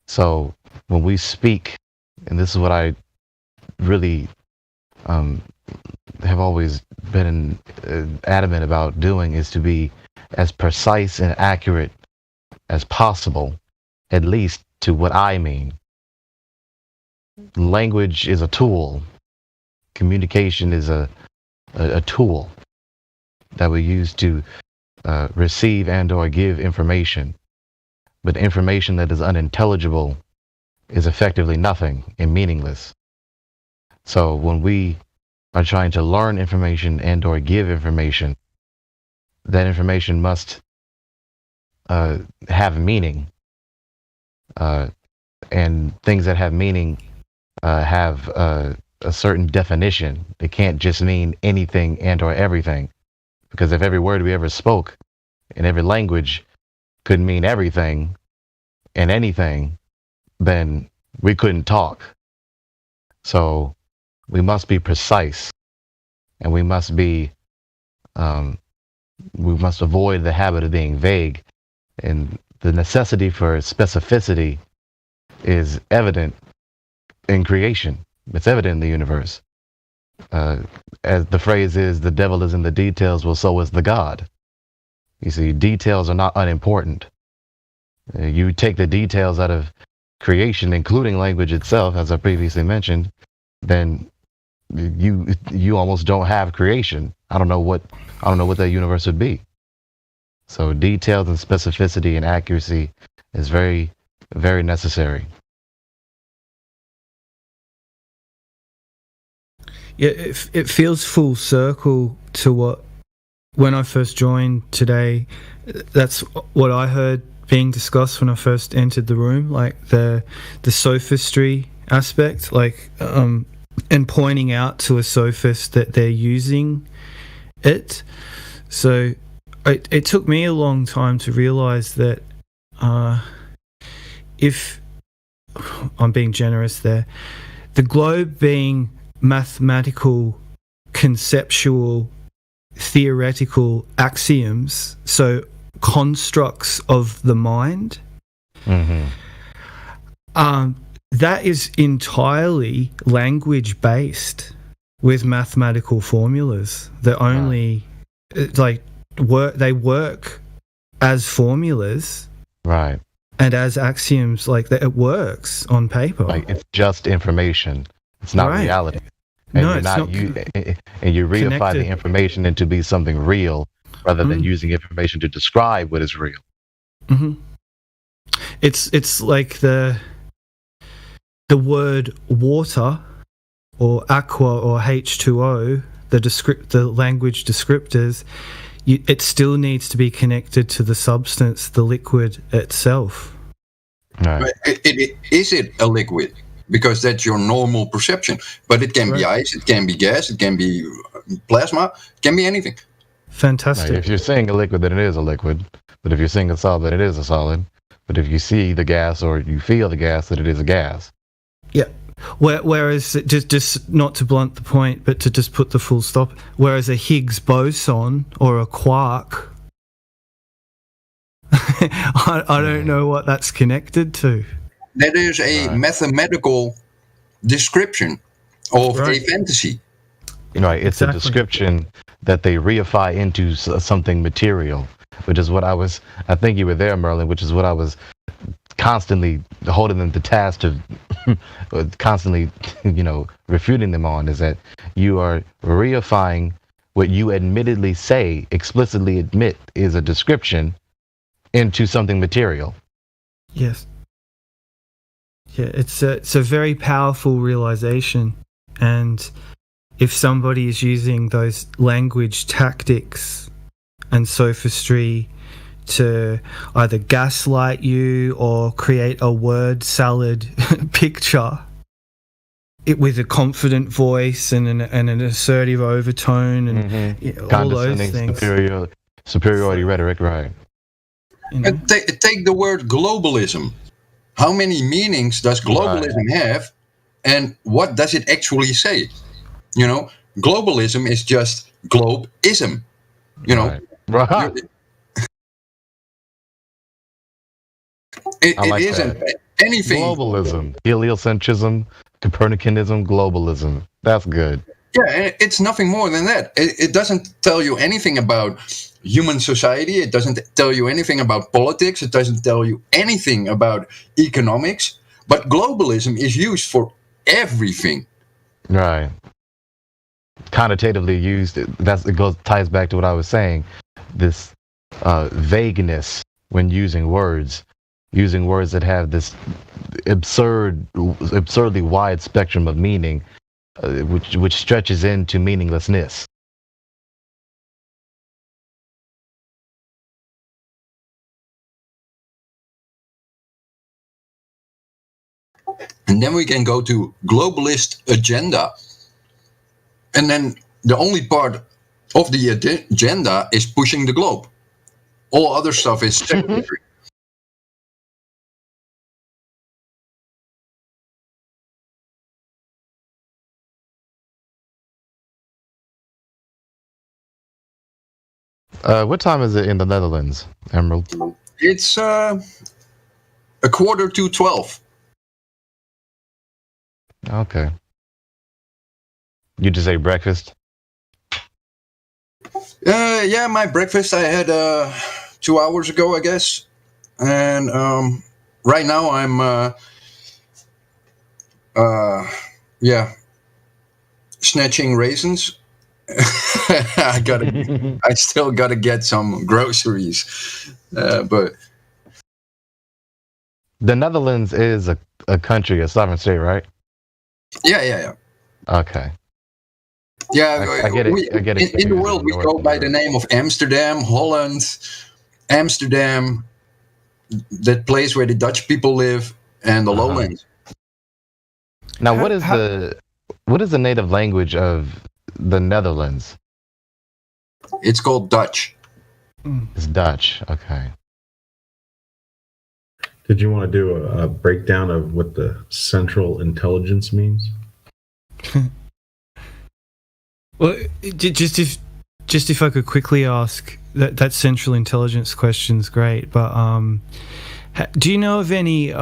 Speaker 8: So when we speak, and this is what I really have always been adamant about doing, is to be as precise and accurate as possible, at least to what I mean. Language is a tool. Communication is a tool that we use to receive and or give information. But information that is unintelligible is effectively nothing and meaningless. So when we are trying to learn information and or give information, that information must have meaning. And things that have meaning have a certain definition. It can't just mean anything and or everything. Because if every word we ever spoke in every language could mean everything and anything, then we couldn't talk. So we must be precise, and we must avoid the habit of being vague. And the necessity for specificity is evident in creation. It's evident in the universe. as the phrase is, the devil is in the details, well, so is the God. You see, details are not unimportant. You take the details out of creation, including language itself, as I previously mentioned, then you almost don't have creation. I don't know what that universe would be. So details and specificity and accuracy is very, very necessary.
Speaker 14: Yeah, it feels full circle to what, when I first joined today, that's what I heard being discussed when I first entered the room, like the sophistry aspect, like and pointing out to a sophist that they're using it. So it took me a long time to realize that if I'm being generous there, the globe being mathematical, conceptual, theoretical axioms, so constructs of the mind, that is entirely language based with mathematical formulas that only work as formulas,
Speaker 8: right,
Speaker 14: and as axioms, like that. It works on paper,
Speaker 8: like it's just information, it's not reality. And
Speaker 14: no,
Speaker 8: you're
Speaker 14: it's
Speaker 8: not, and you reify
Speaker 14: connected.
Speaker 8: the information into be something real rather than using information to describe what is real.
Speaker 14: It's like the word water or aqua or H2O, the language descriptors, it still needs to be connected to the substance, the liquid itself.
Speaker 8: Right.
Speaker 5: Is it a liquid? Because that's your normal perception. But it can be ice, it can be gas, it can be plasma, it can be anything.
Speaker 14: Fantastic.
Speaker 8: Right. If you're saying a liquid, then it is a liquid. But if you're saying a solid, then it is a solid. But if you see the gas or you feel the gas, then it is a gas.
Speaker 14: Yeah. Whereas, just not to blunt the point, but to just put the full stop, whereas a Higgs boson or a quark, I don't know what that's connected to.
Speaker 5: That is a mathematical description of a fantasy.
Speaker 8: Right, it's a description that they reify into something material, which is what I think you were there, Merlin, which is what I was constantly holding them to task of constantly, refuting them on, is that you are reifying what you admittedly say, explicitly admit is a description into something material.
Speaker 14: Yes. Yeah, it's a very powerful realization, and if somebody is using those language tactics and sophistry to either gaslight you or create a word salad picture, it with a confident voice and an assertive overtone and all those things,
Speaker 8: superiority rhetoric, right?
Speaker 5: And take the word globalism. How many meanings does globalism have, and what does it actually say? Globalism is just globe-ism.
Speaker 8: Right.
Speaker 5: It isn't anything.
Speaker 8: Globalism, heliocentrism, Copernicanism, globalism. That's good.
Speaker 5: Yeah, it's nothing more than that. It doesn't tell you anything about human society. It doesn't tell you anything about politics. It doesn't tell you anything about economics. But globalism is used for everything.
Speaker 8: Right. Connotatively used. Ties back to what I was saying. This vagueness when using words that have this absurdly wide spectrum of meaning, which stretches into meaninglessness.
Speaker 5: And then we can go to globalist agenda. And then the only part of the agenda is pushing the globe. All other stuff is secondary.
Speaker 8: What time is it in the Netherlands, Emerald?
Speaker 5: It's 11:45.
Speaker 8: Okay. You just ate breakfast?
Speaker 5: Yeah, my breakfast I had 2 hours ago, I guess. And right now I'm snatching raisins. I still gotta get some groceries, but
Speaker 8: the Netherlands is a country, a sovereign state, right?
Speaker 5: Yeah.
Speaker 8: Okay.
Speaker 5: Yeah,
Speaker 8: I get it. I get it.
Speaker 5: In the world, we go by the name of Amsterdam, Holland, Amsterdam, that place where the Dutch people live, and the lowlands.
Speaker 8: Now, what is the native language of the Netherlands?
Speaker 5: It's called Dutch.
Speaker 8: It's Dutch. Okay.
Speaker 15: Did you want to do a breakdown of what the Central Intelligence means?
Speaker 14: Well, just if I could quickly ask, that Central Intelligence question's great, but do you know of any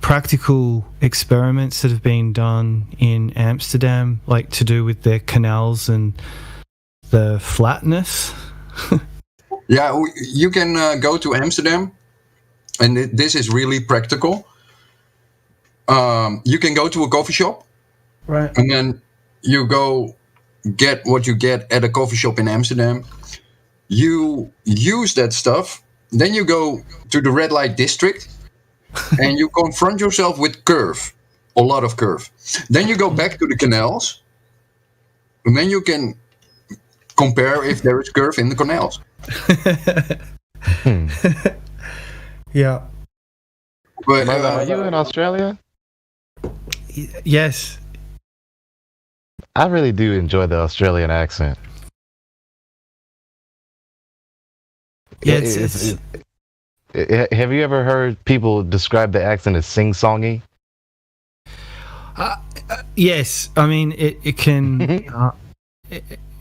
Speaker 14: practical experiments that have been done in Amsterdam, like to do with their canals and the flatness?
Speaker 5: Yeah, you can go to Amsterdam, and this is really practical. You can go to a coffee shop,
Speaker 14: right?
Speaker 5: And then you go get what you get at a coffee shop in Amsterdam. You use that stuff, then you go to the red light district, and you confront yourself with curve, a lot of curve. Then you go back to the canals, and then you can compare if there is curve in the canals.
Speaker 14: Yeah.
Speaker 5: But
Speaker 8: are you in Australia?
Speaker 14: Yes.
Speaker 8: I really do enjoy the Australian accent.
Speaker 14: Yeah,
Speaker 8: have you ever heard people describe the accent as sing-songy?
Speaker 14: Yes, I mean it can.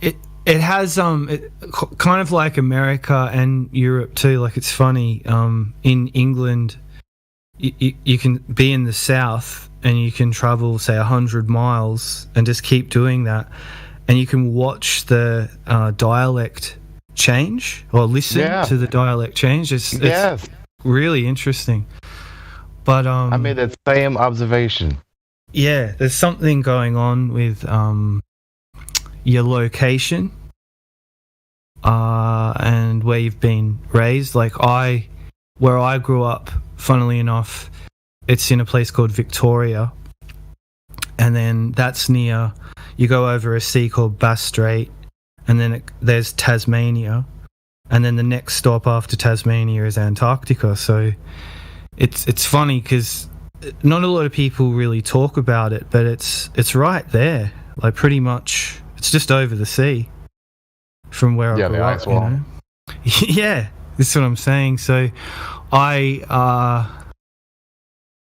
Speaker 14: It has kind of like America and Europe too. Like it's funny. In England, you can be in the south and you can travel say 100 miles and just keep doing that, and you can watch the dialect change or listen to the dialect change. It's really interesting. But
Speaker 8: I made that same observation.
Speaker 14: Yeah, there's something going on with your location and where you've been raised. Like where I grew up, funnily enough, it's in a place called Victoria, and then that's near, you go over a sea called Bass Strait, and then there's Tasmania, and then the next stop after Tasmania is Antarctica. So it's funny because not a lot of people really talk about it, but it's right there. Like pretty much, it's just over the sea from where I grew up. You know? Yeah, that's what I'm saying. So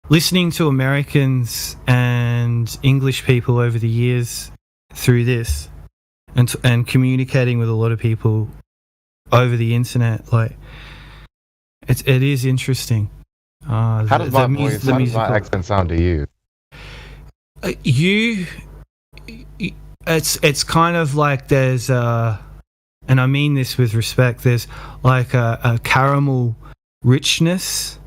Speaker 14: listening to Americans and English people over the years through this, and communicating with a lot of people over the internet, like it is interesting.
Speaker 8: How does my voice, how does my accent sound to you?
Speaker 14: It's kind of like there's and I mean this with respect, there's like a caramel richness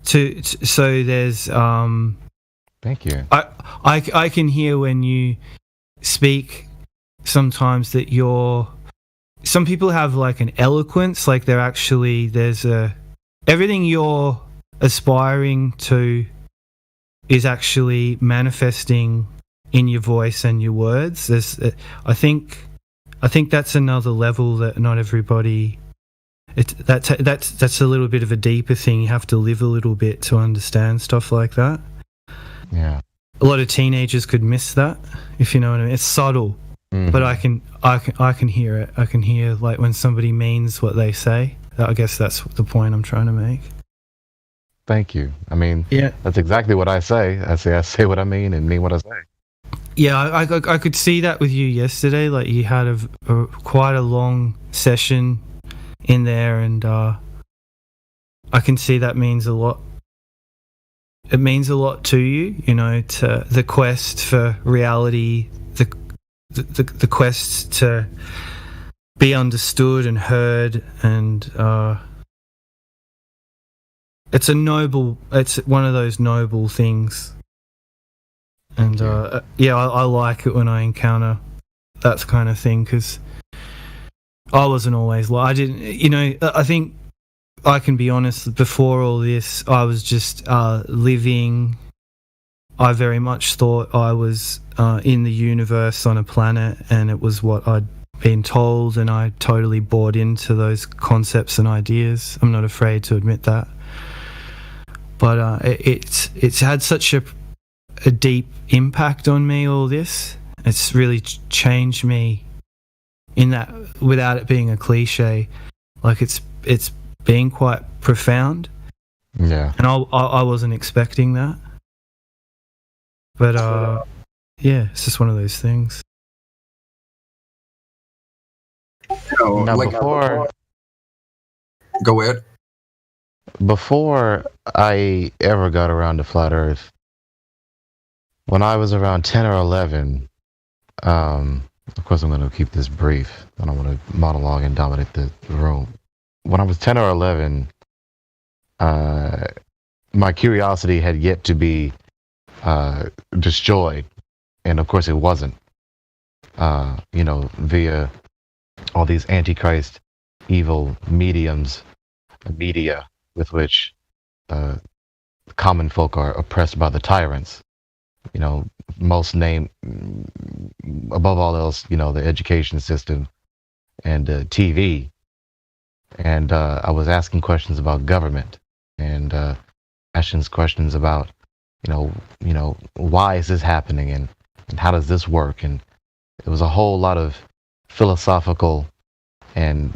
Speaker 14: so there's
Speaker 8: thank you.
Speaker 14: I can hear when you speak sometimes that some people have like an eloquence, like they're actually, everything you're aspiring to is actually manifesting in your voice and your words. I think that's another level that not everybody. That's a little bit of a deeper thing. You have to live a little bit to understand stuff like that.
Speaker 8: Yeah.
Speaker 14: A lot of teenagers could miss that, if you know what I mean. It's subtle, but I can hear it. I can hear like when somebody means what they say. I guess that's the point I'm trying to make.
Speaker 8: Thank you. I mean, that's exactly what I say. I say what I mean and mean what I say.
Speaker 14: Yeah, I could see that with you yesterday. Like you had quite a long session in there, and I can see that means a lot. it means a lot to you, you know, to the quest for reality, the quest to be understood and heard, and it's one of those noble things. And I like it when I encounter that kind of thing, because I wasn't always I didn't, you know, I think I can be honest, before all this, I was just living. I very much thought I was in the universe on a planet, and it was what I'd been told, and I totally bought into those concepts and ideas. I'm not afraid to admit that. But it's had such a deep impact on me, all this. It's really changed me in that, without it being a cliche. Like, it's been quite profound.
Speaker 8: Yeah.
Speaker 14: And I wasn't expecting that. But yeah, it's just one of those things.
Speaker 8: Now, before,
Speaker 5: go ahead.
Speaker 8: Before I ever got around to Flat Earth, when I was around 10 or 11, of course I'm going to keep this brief. I don't want to monologue and dominate the room. When I was 10 or 11, my curiosity had yet to be destroyed, and of course it wasn't. You know, via all these antichrist, evil mediums, media with which common folk are oppressed by the tyrants. You know, above all else, you know, the education system and TV. And I was asking questions about government, and asking questions about, you know, why is this happening, and how does this work? And it was a whole lot of philosophical and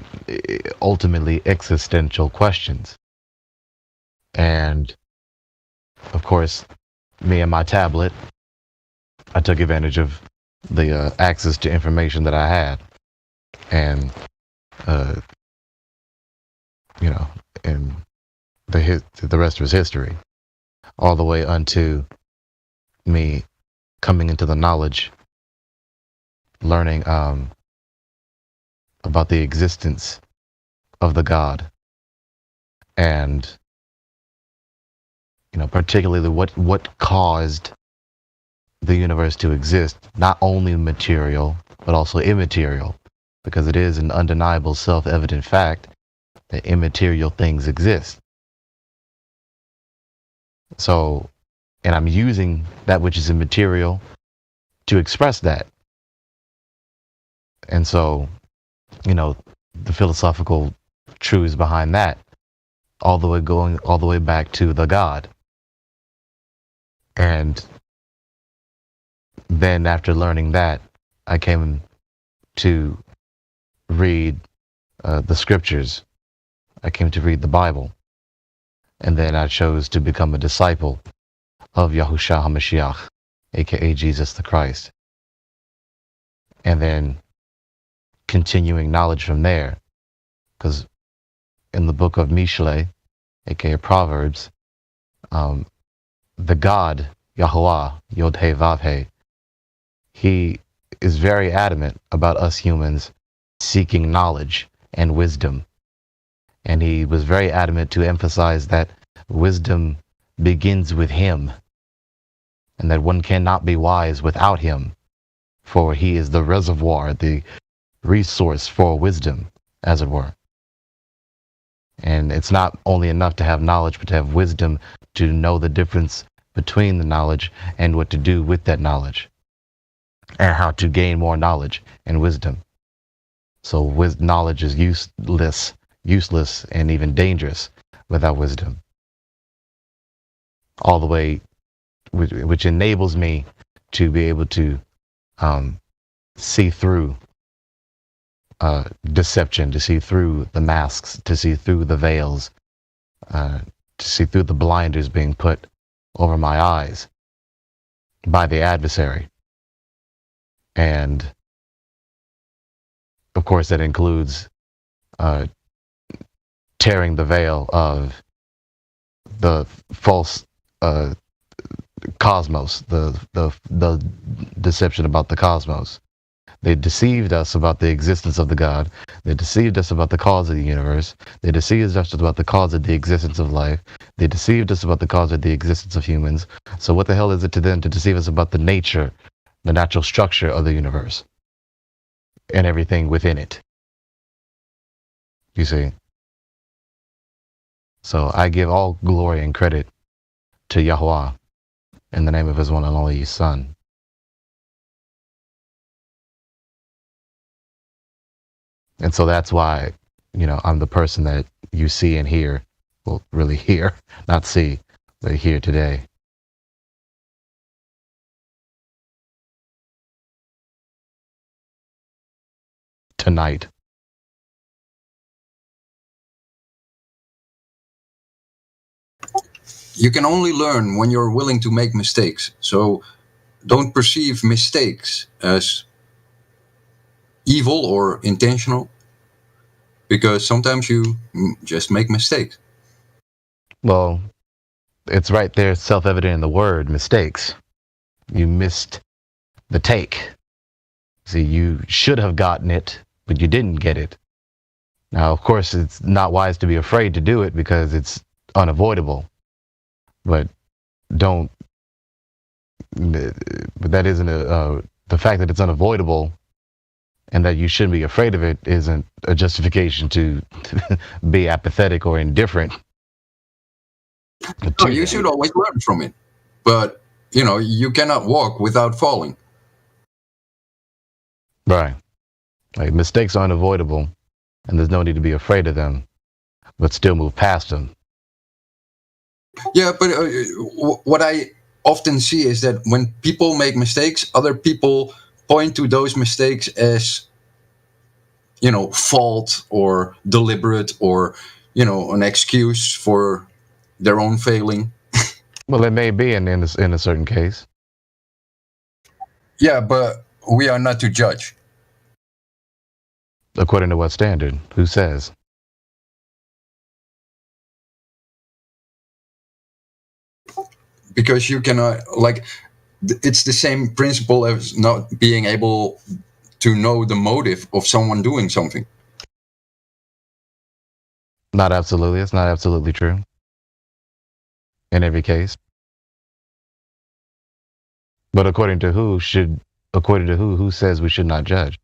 Speaker 8: ultimately existential questions. And of course, me and my tablet, I took advantage of the access to information that I had, and you know, and the rest was history, all the way unto me coming into the knowledge, learning about the existence of the God, and you know, particularly what caused the universe to exist, not only material but also immaterial, because it is an undeniable, self-evident fact that immaterial things exist. So, and I'm using that which is immaterial to express that. And so, you know, the philosophical truths behind that, going all the way back to the God. And then after learning that, I came to read the scriptures. I came to read the Bible. And then I chose to become a disciple of Yahushua HaMashiach, aka Jesus the Christ. And then continuing knowledge from there. Because in the book of Mishle, aka Proverbs, the God, Yahuwah, Yod-He Vav-He, he is very adamant about us humans seeking knowledge and wisdom. And he was very adamant to emphasize that wisdom begins with him, and that one cannot be wise without him, for he is the reservoir, the resource for wisdom, as it were. And it's not only enough to have knowledge, but to have wisdom to know the difference between the knowledge and what to do with that knowledge, and how to gain more knowledge and wisdom. So knowledge is useless and even dangerous without wisdom. All the way, which enables me to be able to see through deception, to see through the masks, to see through the veils, to see through the blinders being put over my eyes by the adversary. And of course, that includes tearing the veil of the false cosmos, the deception about the cosmos. They deceived us about the existence of the God. They deceived us about the cause of the universe. They deceived us about the cause of the existence of life. They deceived us about the cause of the existence of humans. So what the hell is it to them to deceive us about the nature, the natural structure of the universe and everything within it? You see? So I give all glory and credit to Yahweh in the name of his one and only Son. And so that's why, I'm the person that you see and hear, well, really hear, not see, but hear today. Tonight.
Speaker 5: You can only learn when you're willing to make mistakes. So don't perceive mistakes as evil or intentional, because sometimes you just make mistakes.
Speaker 8: Well, it's right there, self-evident in the word, mistakes. You missed the take. See, you should have gotten it, but you didn't get it. Now, of course, it's not wise to be afraid to do it because it's unavoidable. But but that isn't the fact that it's unavoidable and that you shouldn't be afraid of it isn't a justification to be apathetic or indifferent.
Speaker 5: No, you should always learn from it. But, you cannot walk without falling.
Speaker 8: Right. Like, mistakes are unavoidable, and there's no need to be afraid of them, but still move past them.
Speaker 5: Yeah, but what I often see is that when people make mistakes, other people point to those mistakes as, fault or deliberate or, an excuse for their own failing.
Speaker 8: Well, it may be in a certain case.
Speaker 5: Yeah, but we are not to judge.
Speaker 8: According to what standard? Who says?
Speaker 5: Because you cannot, it's the same principle as not being able to know the motive of someone doing something.
Speaker 8: Not absolutely. It's not absolutely true. In every case. But according to who says we should not judge?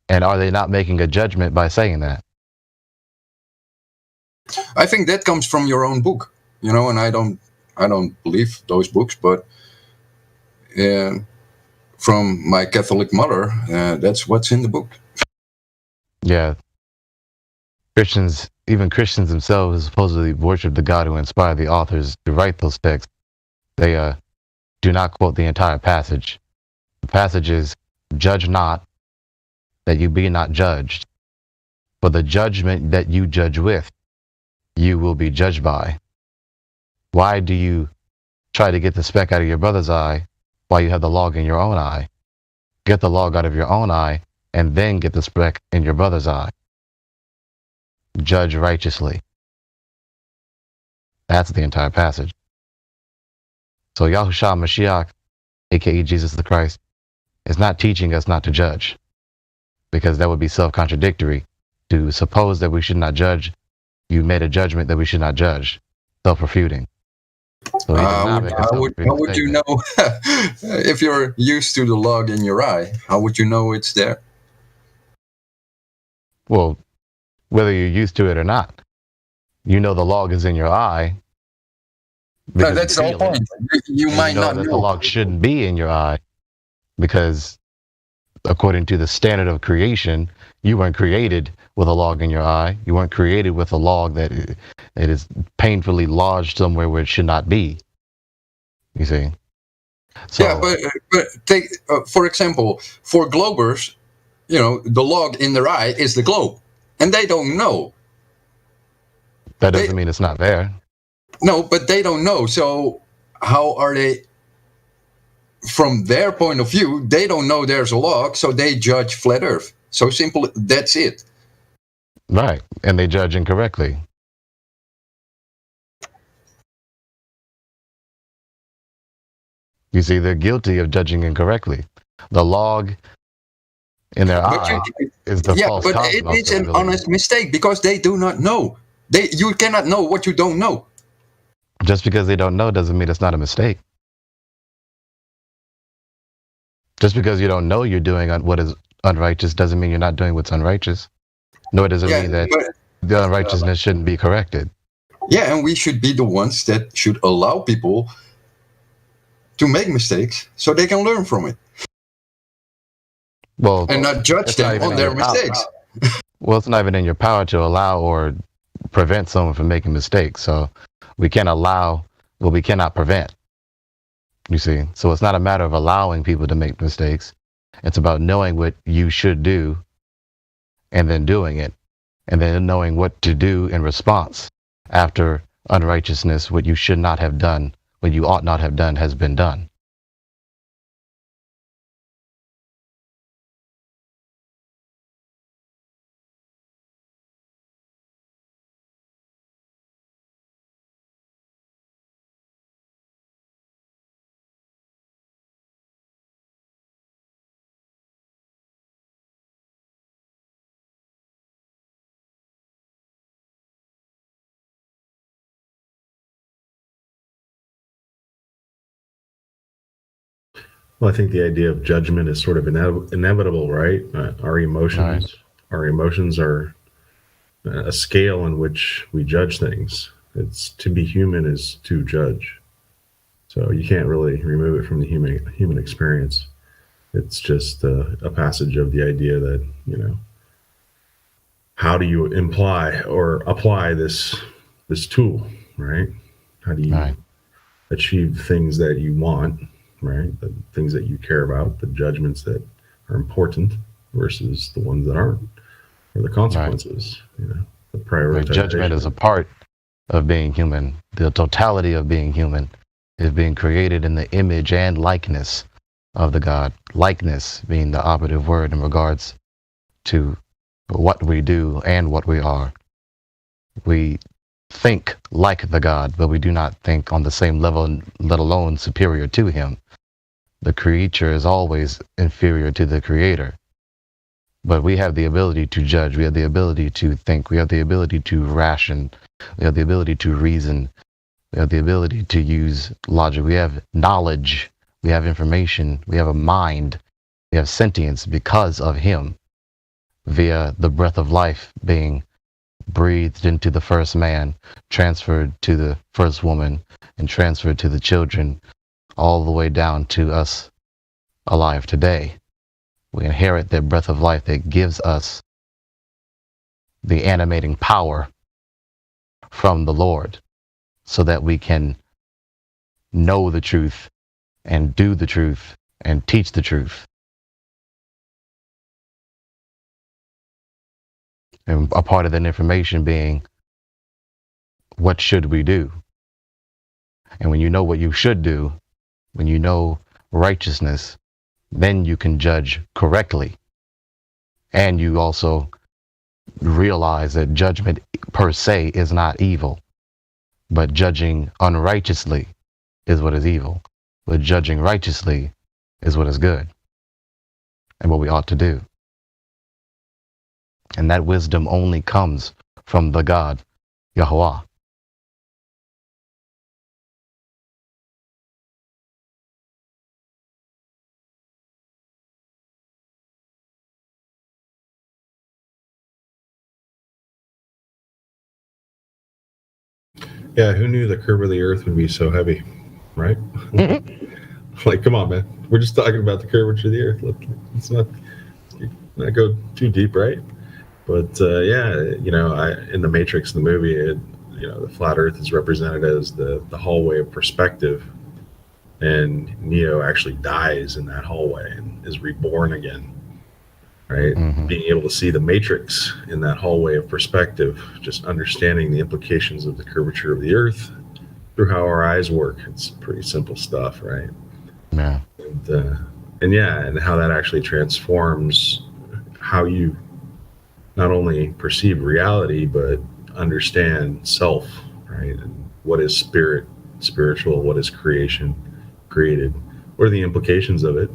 Speaker 8: And are they not making a judgment by saying that?
Speaker 5: I think that comes from your own book, and I don't believe those books, but from my Catholic mother, that's what's in the book.
Speaker 8: Yeah. Even Christians themselves supposedly worship the God who inspired the authors to write those texts. They do not quote the entire passage. The passage is, "Judge not, that you be not judged. For the judgment that you judge with, you will be judged by." Why do you try to get the speck out of your brother's eye while you have the log in your own eye? Get the log out of your own eye and then get the speck in your brother's eye. Judge righteously. That's the entire passage. So Yahushua Mashiach, aka Jesus the Christ, is not teaching us not to judge, because that would be self-contradictory. To suppose that we should not judge, you made a judgment that we should not judge. Self-refuting. So
Speaker 5: how would you know if you're used to the log in your eye? How would you know it's there?
Speaker 8: Well, whether you're used to it or not, the log is in your eye.
Speaker 5: No, that's the whole point. You might not know
Speaker 8: that the log shouldn't be in your eye, because according to the standard of creation, you weren't created with a log in your eye. You weren't created with a log that is painfully lodged somewhere where it should not be. You see? So,
Speaker 5: yeah, but take, for example, for globers, the log in their eye is the globe, and they don't know.
Speaker 8: That doesn't mean it's not there.
Speaker 5: No, but they don't know. So how are they, from their point of view, they don't know there's a log, so they judge flat Earth. So simple, that's it.
Speaker 8: Right, and they judge incorrectly. You see, they're guilty of judging incorrectly. The log in their eye is the false
Speaker 5: but
Speaker 8: cosmos.
Speaker 5: it's an honest mistake because they do not know. You cannot know what you don't know.
Speaker 8: Just because they don't know doesn't mean it's not a mistake. Just because you don't know you're doing what is unrighteous doesn't mean you're not doing what's unrighteous. Nor does it mean that the unrighteousness shouldn't be corrected.
Speaker 5: Yeah, and we should be the ones that should allow people to make mistakes so they can learn from it.
Speaker 8: Well,
Speaker 5: and not judge them on their mistakes.
Speaker 8: Well, it's not even in your power to allow or prevent someone from making mistakes. So we can't allow what we cannot prevent. You see? So it's not a matter of allowing people to make mistakes. It's about knowing what you should do and then doing it. And then knowing what to do in response after unrighteousness, what you should not have done, what you ought not have done has been done.
Speaker 15: Well, I think the idea of judgment is sort of inevitable, right? Our emotions are a scale in which we judge things. It's to be human is to judge. So you can't really remove it from the human experience. It's just a passage of the idea that, how do you imply or apply this tool, right? How do you achieve things that you want? Right, the things that you care about, the judgments that are important versus the ones that aren't, or the consequences. The prioritization.
Speaker 8: Judgment is a part of being human. The totality of being human is being created in the image and likeness of the God. Likeness being the operative word in regards to what we do and what we are. We think like the God, but we do not think on the same level, let alone superior to him. The creature is always inferior to the creator. But we have the ability to judge. We have the ability to think. We have the ability to ration. We have the ability to reason. We have the ability to use logic. We have knowledge. We have information. We have a mind. We have sentience because of him, via the breath of life being breathed into the first man, transferred to the first woman, and transferred to the children, all the way down to us alive today. We inherit that breath of life that gives us the animating power from the Lord so that we can know the truth and do the truth and teach the truth. And a part of that information being, what should we do? And when you know what you should do, when you know righteousness, then you can judge correctly. And you also realize that judgment per se is not evil, but judging unrighteously is what is evil. But judging righteously is what is good and what we ought to do. And that wisdom only comes from the God, Yahuwah.
Speaker 15: Yeah, who knew the curve of the earth would be so heavy, right? Like, come on, man. We're just talking about the curvature of the earth. Let's not go too deep, right? But in the Matrix, the movie, the flat earth is represented as the hallway of perspective. And Neo actually dies in that hallway and is reborn again. Right? Mm-hmm. Being able to see the matrix in that hallway of perspective, just understanding the implications of the curvature of the earth through how our eyes work. It's pretty simple stuff, right?
Speaker 8: Yeah.
Speaker 15: And how that actually transforms how you not only perceive reality, but understand self, right? And what is spiritual, what is created, what are the implications of it?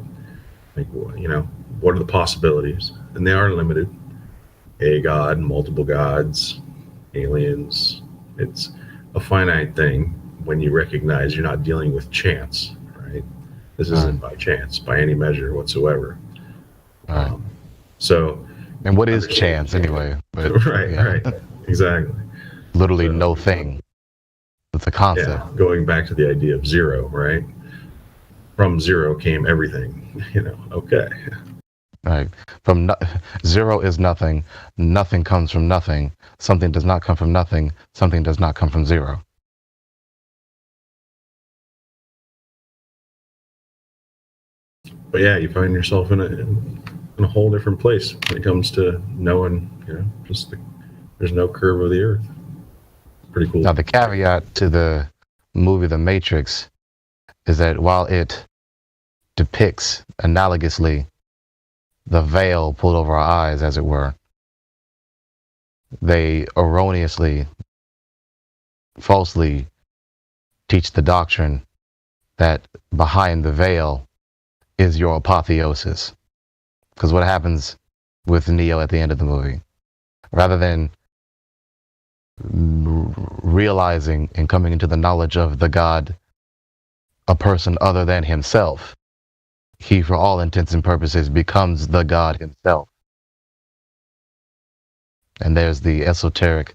Speaker 15: Like, you know, what are the possibilities? And they are limited. A god, multiple gods, aliens. It's a finite thing when you recognize you're not dealing with chance, right? This isn't by chance, by any measure whatsoever.
Speaker 8: Right.
Speaker 15: So,
Speaker 8: and what is chance anyway? But,
Speaker 15: right, exactly.
Speaker 8: Literally no thing. It's a concept.
Speaker 15: Yeah, going back to the idea of zero, right? From zero came everything, you know, okay.
Speaker 8: Right. Zero is nothing. Nothing comes from nothing. Something does not come from nothing. Something does not come from zero.
Speaker 15: But yeah, you find yourself in a whole different place when it comes to knowing, you know, there's no curve of the earth. Pretty cool.
Speaker 8: Now, the caveat to the movie The Matrix is that while it depicts analogously the veil pulled over our eyes, as it were, they erroneously, falsely teach the doctrine that behind the veil is your apotheosis. Because what happens with Neo at the end of the movie? Rather than realizing and coming into the knowledge of the God, a person other than himself, he, for all intents and purposes, becomes the God himself. And there's the esoteric,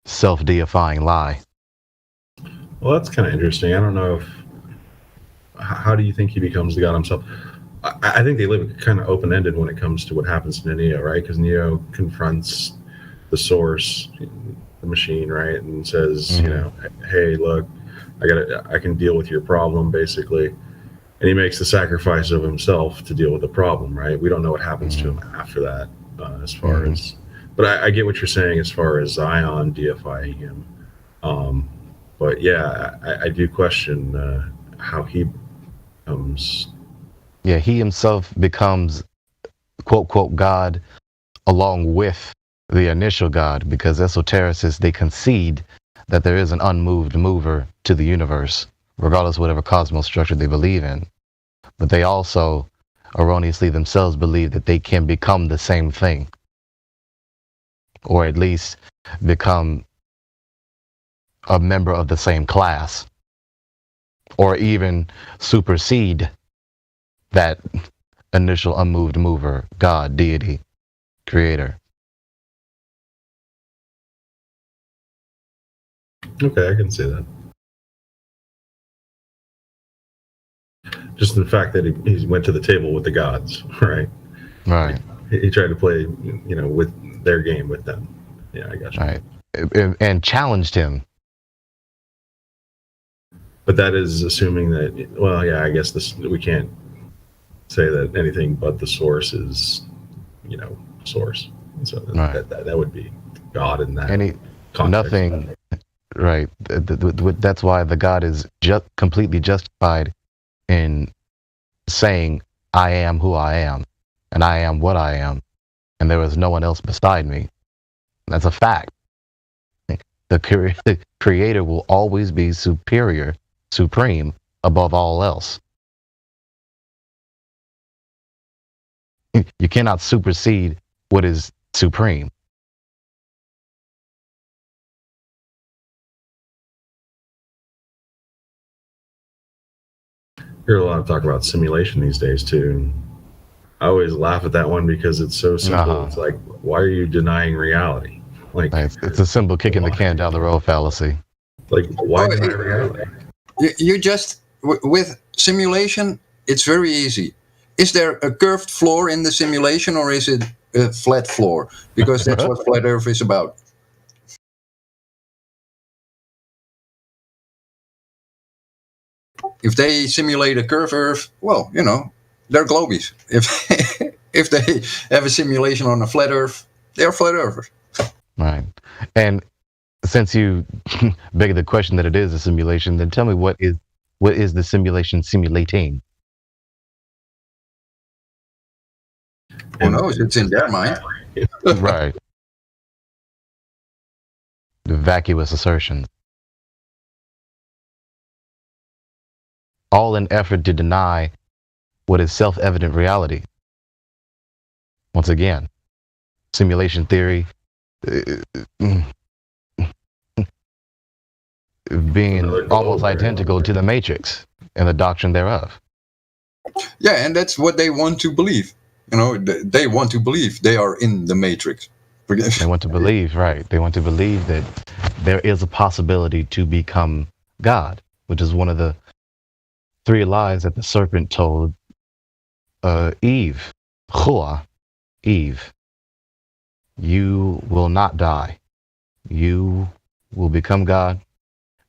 Speaker 8: self-deifying lie.
Speaker 15: Well, that's kind of interesting. I don't know if. How do you think he becomes the God himself? I think they live kind of open-ended when it comes to what happens to Neo, right? Because Neo confronts the source, the machine, right, and says, you know, hey, look, I can deal with your problem, basically. And he makes the sacrifice of himself to deal with the problem, right? We don't know what happens to him after that, as far as. But I get what you're saying as far as Zion deifying him. But yeah, I do question how he becomes.
Speaker 8: Yeah, he himself becomes, quote, quote, God, along with the initial God, because esotericists, they concede that there is an unmoved mover to the universe, regardless of whatever cosmos structure they believe in. But they also erroneously themselves believe that they can become the same thing, or at least become a member of the same class, or even supersede that initial unmoved mover, God, deity, creator.
Speaker 15: Okay, I can see that. Just the fact that he went to the table with the gods, right?
Speaker 8: Right.
Speaker 15: He tried to play, you know, with their game with them. Yeah, I got you.
Speaker 8: Right. And challenged him.
Speaker 15: But that is assuming that, well, yeah, I guess we can't say that anything but the source is, you know, source. So that would be God in that context.
Speaker 8: Nothing, right. That's why the God is just completely justified in saying, I am who I am, and I am what I am, and there is no one else beside me. That's a fact. The creator will always be superior, supreme, above all else. You cannot supersede what is supreme.
Speaker 15: Hear a lot of talk about simulation these days too. I always laugh at that one because it's so simple. It's like, why are you denying reality? Like,
Speaker 8: it's a simple kicking the can down the road fallacy.
Speaker 15: Like, why deny reality?
Speaker 5: You just with simulation, it's very easy. Is there a curved floor in the simulation, or is it a flat floor? Because that's what flat Earth is about. If they simulate a curved Earth, well, you know, they're globies. If they have a simulation on a flat Earth, they're flat earthers.
Speaker 8: Right. And since you beg the question that it is a simulation, then tell me what is the simulation simulating?
Speaker 5: Who knows? It's in their mind.
Speaker 8: Right. The vacuous assertions. all in effort to deny what is self-evident reality. Once again, simulation theory being almost identical to the Matrix and the doctrine thereof.
Speaker 5: Yeah, and that's what they want to believe. You know, they want to believe they are in the Matrix.
Speaker 8: They want to believe, right? They want to believe that there is a possibility to become God, which is one of the 3 lies that the serpent told Eve. Chua, Eve. You will not die. You will become God,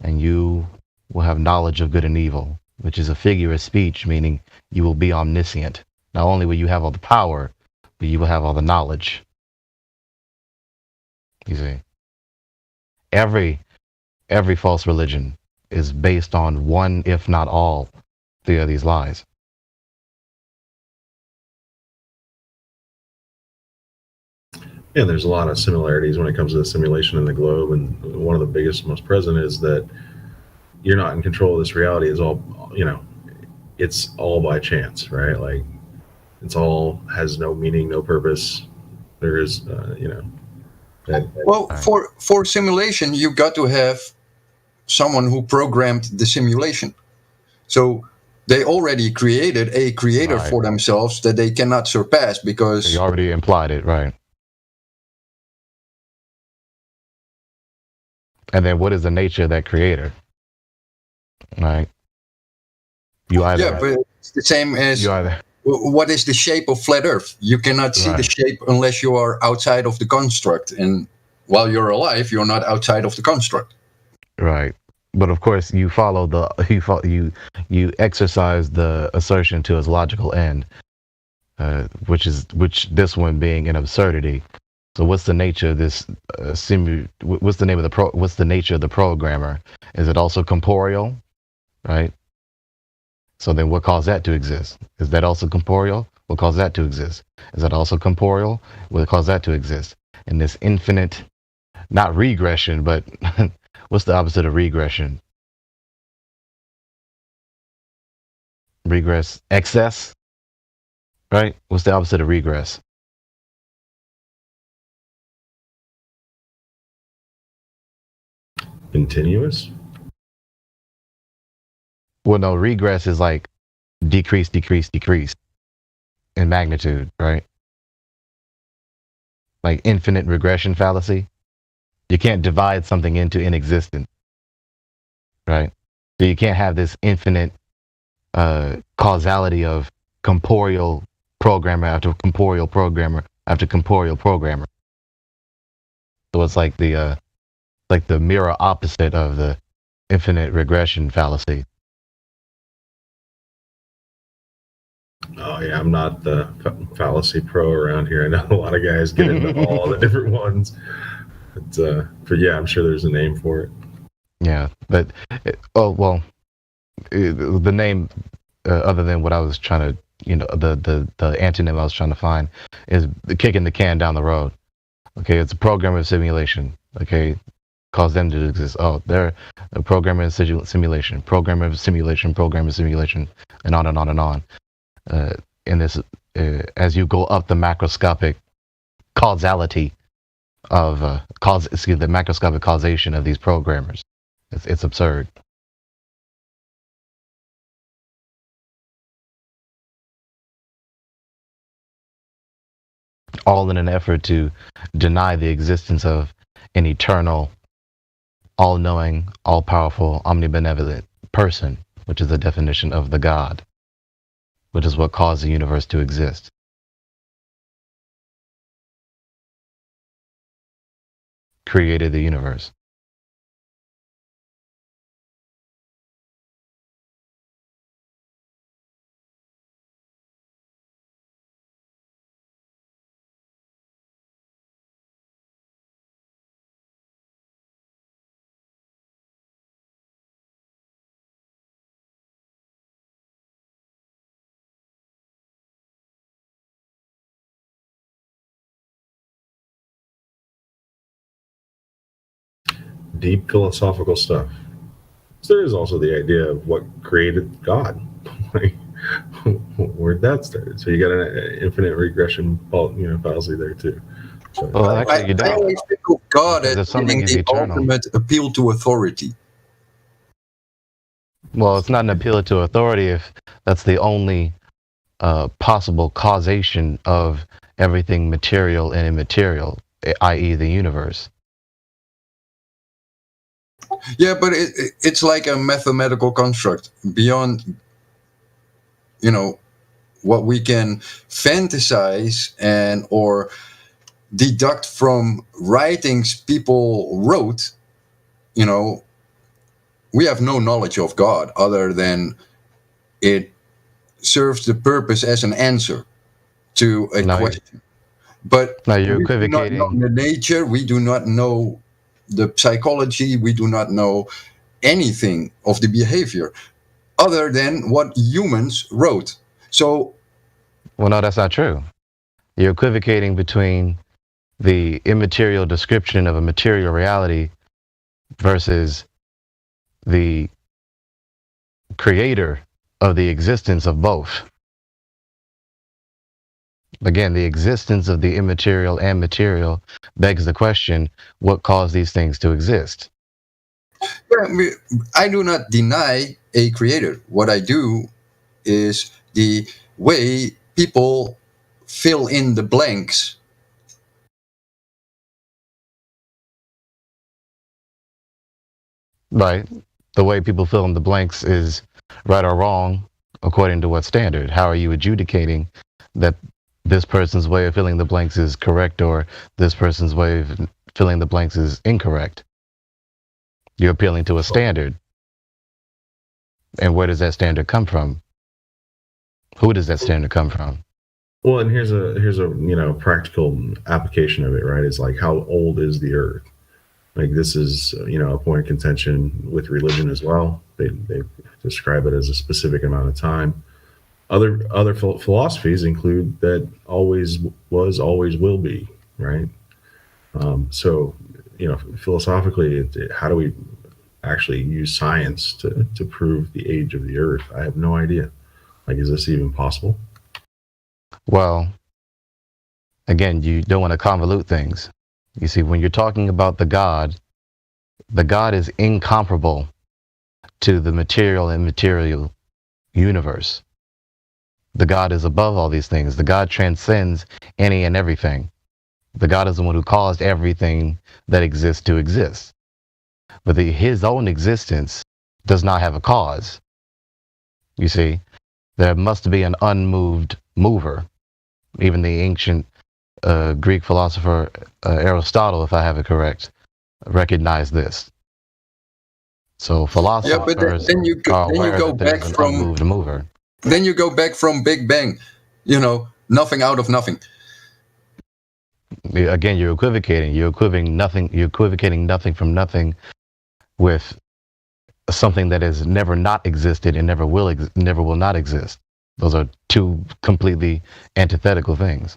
Speaker 8: and you will have knowledge of good and evil, which is a figure of speech, meaning you will be omniscient. Not only will you have all the power, but you will have all the knowledge. You see, every false religion is based on one, if not all, 3 of these lies.
Speaker 15: Yeah, there's a lot of similarities when it comes to the simulation in the globe, and one of the biggest, most present is that you're not in control of this reality. Is all, you know, it's all by chance, right? Like, it's all has no meaning, no purpose. There is, you know.
Speaker 5: Well, for simulation, you got to have someone who programmed the simulation. So they already created a creator for themselves that they cannot surpass because
Speaker 8: you already implied it, right? And then what is the nature of that creator? Right? You either,
Speaker 5: yeah, but it's the same as what is the shape of flat Earth? You cannot see the shape unless you are outside of the construct. And while you're alive, you're not outside of the construct.
Speaker 8: Right. But of course, you follow you exercise the assertion to its logical end, which this one being an absurdity. So what's the nature of this what's the name of what's the nature of the programmer? Is it also corporeal? Right? So then what caused that to exist? Is that also corporeal? What caused that to exist? Is that also corporeal? What caused that to exist? In this infinite, not regression, but what's the opposite of regression? Regress, excess, right? What's the opposite of regress?
Speaker 15: Continuous?
Speaker 8: Well, no, regress is like decrease in magnitude, right? Like infinite regression fallacy. You can't divide something into inexistence, right? So you can't have this infinite causality of corporeal programmer after corporeal programmer after corporeal programmer. So it's like the mirror opposite of the infinite regression fallacy.
Speaker 15: Oh yeah, I'm not the fallacy pro around here. I know a lot of guys get into all the different ones, but yeah, I'm sure there's a name for it.
Speaker 8: Yeah, but the name, other than what I was trying to, the antonym I was trying to find is kicking the can down the road. Okay, it's a program of simulation. Okay, cause them to exist. Oh, they're a programmer of simulation, programmer of simulation, programmer of simulation, and on and on and on. In this, as you go up the macroscopic causality of the macroscopic causation of these programmers, it's absurd. All in an effort to deny the existence of an eternal, all-knowing, all-powerful, omnibenevolent person, which is the definition of the God, which is what caused the universe to exist. Created the universe.
Speaker 15: Deep philosophical stuff. there is also the idea of what created God, like where that started. So you got an infinite regression, fallacy there too. So,
Speaker 8: well, actually, you don't.
Speaker 5: I always think of God as being the ultimate appeal to authority.
Speaker 8: Well, it's not an appeal to authority if that's the only possible causation of everything material and immaterial, i.e., the universe.
Speaker 5: Yeah, but it's like a mathematical construct beyond, what we can fantasize and or deduct from writings people wrote. We have no knowledge of God other than it serves the purpose as an answer to a question. But
Speaker 8: now you're
Speaker 5: we
Speaker 8: equivocating.
Speaker 5: do not know the nature. We do not know the psychology. We do not know anything of the behavior other than what humans wrote. So,
Speaker 8: well, no, that's not true. You're equivocating between the immaterial description of a material reality versus the creator of the existence of both. Again, the existence of the immaterial and material begs the question, what caused these things to exist?
Speaker 5: I do not deny a creator. What I do is the way people fill in the blanks.
Speaker 8: Right. The way people fill in the blanks is right or wrong according to what standard? How are you adjudicating that this person's way of filling the blanks is correct or this person's way of filling the blanks is incorrect? You're appealing to a standard. And where does that standard come from? Who does that standard come from?
Speaker 15: Well, and here's a practical application of it, right? It's like, how old is the earth? Like, this is a point of contention with religion as well. They describe it as a specific amount of time. Other philosophies include that always was, always will be, right? So philosophically, how do we actually use science to prove the age of the earth? I have no idea. Like, is this even possible?
Speaker 8: Well, again, you don't want to convolute things. You see, when you're talking about the God is incomparable to the material and immaterial universe. The God is above all these things. The God transcends any and everything. The God is the one who caused everything that exists to exist. But his own existence does not have a cause. You see, there must be an unmoved mover. Even the ancient Greek philosopher Aristotle, if I have it correct, recognized this. So philosophers
Speaker 5: then you go back from
Speaker 8: unmoved mover.
Speaker 5: Then you go back from Big Bang, nothing out of nothing.
Speaker 8: Again, you're equivocating. You're equivocating nothing from nothing with something that has never not existed and never will not exist. Those are two completely antithetical things.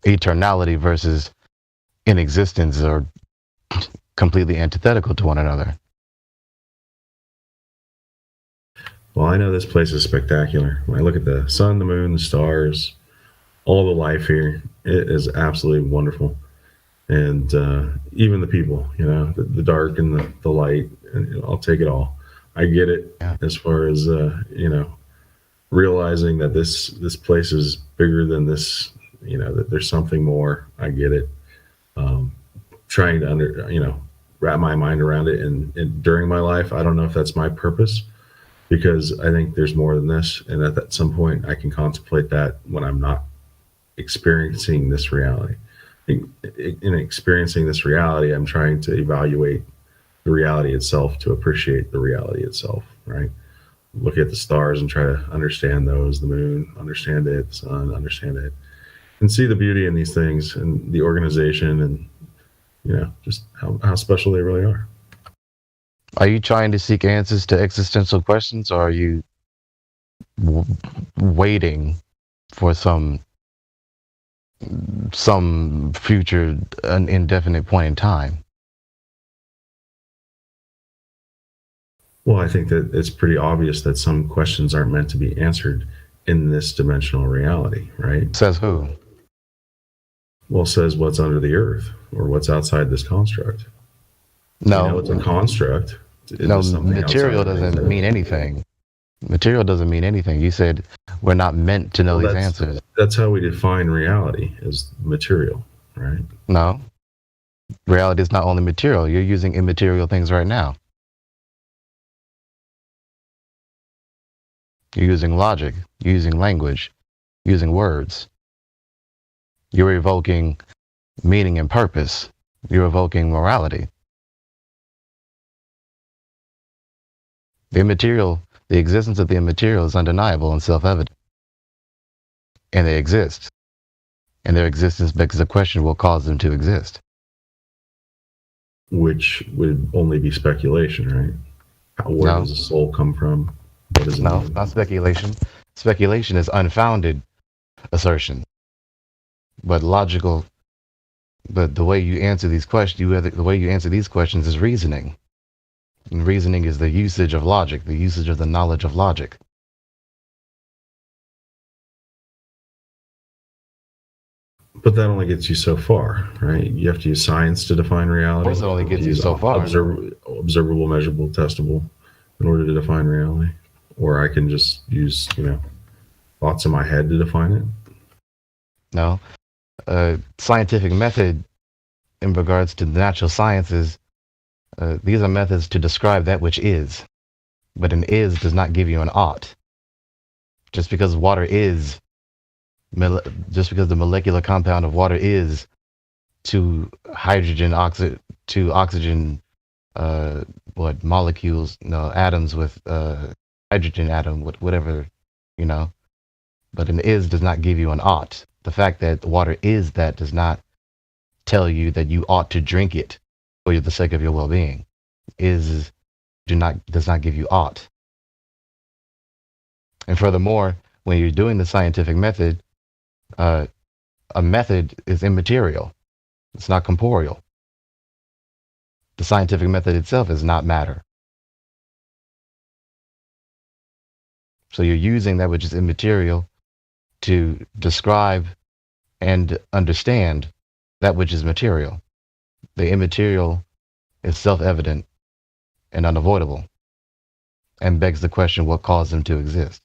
Speaker 8: Eternality versus inexistence are completely antithetical to one another.
Speaker 15: Well, I know this place is spectacular. When I look at the sun, the moon, the stars, all the life here, it is absolutely wonderful. And even the people, the dark and the light, I'll take it all. I get it as far as, realizing that this place is bigger than this, that there's something more. I get it. Trying to wrap my mind around it. And during my life, I don't know if that's my purpose, because I think there's more than this. And at some point I can contemplate that when I'm not experiencing this reality. In experiencing this reality, I'm trying to evaluate the reality itself to appreciate the reality itself, right? Look at the stars and try to understand those, the moon, understand it, the sun, understand it, and see the beauty in these things and the organization and, just how special they really are.
Speaker 8: Are you trying to seek answers to existential questions, or are you waiting for some some future, an indefinite point in time.
Speaker 15: Well, I think that it's pretty obvious that some questions aren't meant to be answered in this dimensional reality, right?
Speaker 8: Says who?
Speaker 15: Well, says what's under the earth or what's outside this construct.
Speaker 8: No,
Speaker 15: it's a construct.
Speaker 8: No, material doesn't mean anything. Material doesn't mean anything. You said we're not meant to know these answers.
Speaker 15: That's how we define reality, as material, right?
Speaker 8: No. Reality is not only material. You're using immaterial things right now. You're using logic, you're using language, using words. You're evoking meaning and purpose. You're evoking morality. The immaterial, the existence of the immaterial is undeniable and self-evident. And they exist. And their existence begs the question, what caused them to exist?
Speaker 15: Which would only be speculation, right? Where does the soul come from? What does it mean?
Speaker 8: Not speculation. Speculation is unfounded assertion. But logical, but the way you answer these questions, the way you answer these questions is reasoning. And reasoning is the usage of logic, the usage of the knowledge of logic.
Speaker 15: But that only gets you so far, right? You have to use science to define reality.
Speaker 8: Of course it only gets you so far.
Speaker 15: Observable, measurable, testable in order to define reality. Or I can just use, thoughts in my head to define it.
Speaker 8: No. Scientific method in regards to the natural sciences, these are methods to describe that which is. But an is does not give you an ought. Just because water is, just because the molecular compound of water is to oxygen, molecules, atoms with hydrogen atom, whatever, but an is does not give you an ought. The fact that water is that does not tell you that you ought to drink it for the sake of your well-being. Does not give you ought. And furthermore, when you're doing the scientific method, a method is immaterial. It's not corporeal. The scientific method itself is not matter. So you're using that which is immaterial to describe and understand that which is material. The immaterial is self-evident and unavoidable, and begs the question, what caused them to exist?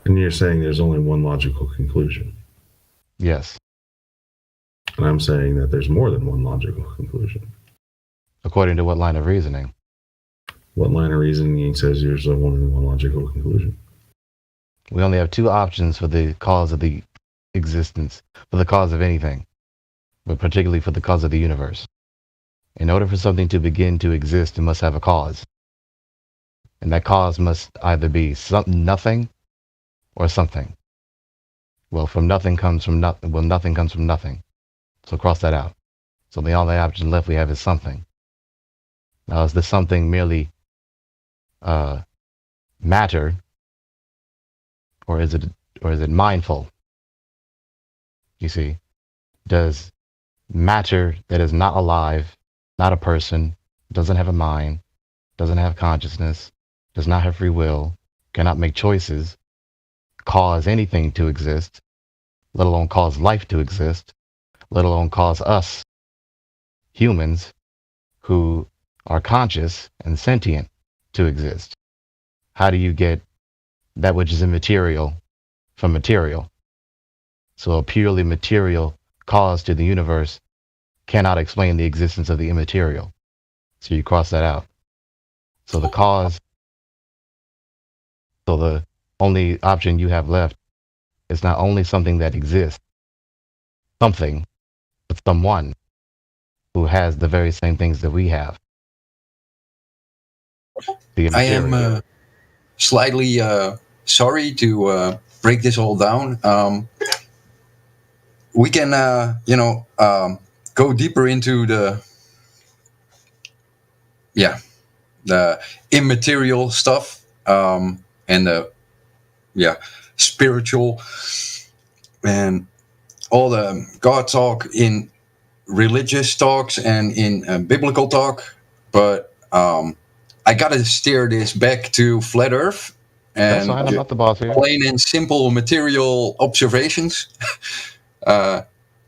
Speaker 15: And you're saying there's only one logical conclusion.
Speaker 8: Yes.
Speaker 15: And I'm saying that there's more than one logical conclusion.
Speaker 8: According to what line of reasoning?
Speaker 15: What line of reasoning says there's only one logical conclusion?
Speaker 8: We only have two options for the cause of the existence, for the cause of anything, but particularly for the cause of the universe. In order for something to begin to exist, it must have a cause. And that cause must either be nothing or something. Well, nothing comes from nothing. So cross that out. So the only option left we have is something. Now, is this something merely matter, or is it mindful? You see, does matter that is not alive, not a person, doesn't have a mind, doesn't have consciousness, does not have free will, cannot make choices, cause anything to exist, let alone cause life to exist, let alone cause us, humans, who are conscious and sentient, to exist? How do you get that which is immaterial from material? So a purely material cause to the universe cannot explain the existence of the immaterial. So you cross that out. So the cause, so the only option you have left is not only something that exists, something, but someone who has the very same things that we have.
Speaker 5: I am slightly sorry to break this all down. We can, go deeper into the immaterial stuff and the spiritual and all the God talk in religious talks and in biblical talk, but I gotta steer this back to flat Earth
Speaker 8: That's
Speaker 5: and
Speaker 8: fine. I'm not the boss here.
Speaker 5: plain and simple material observations.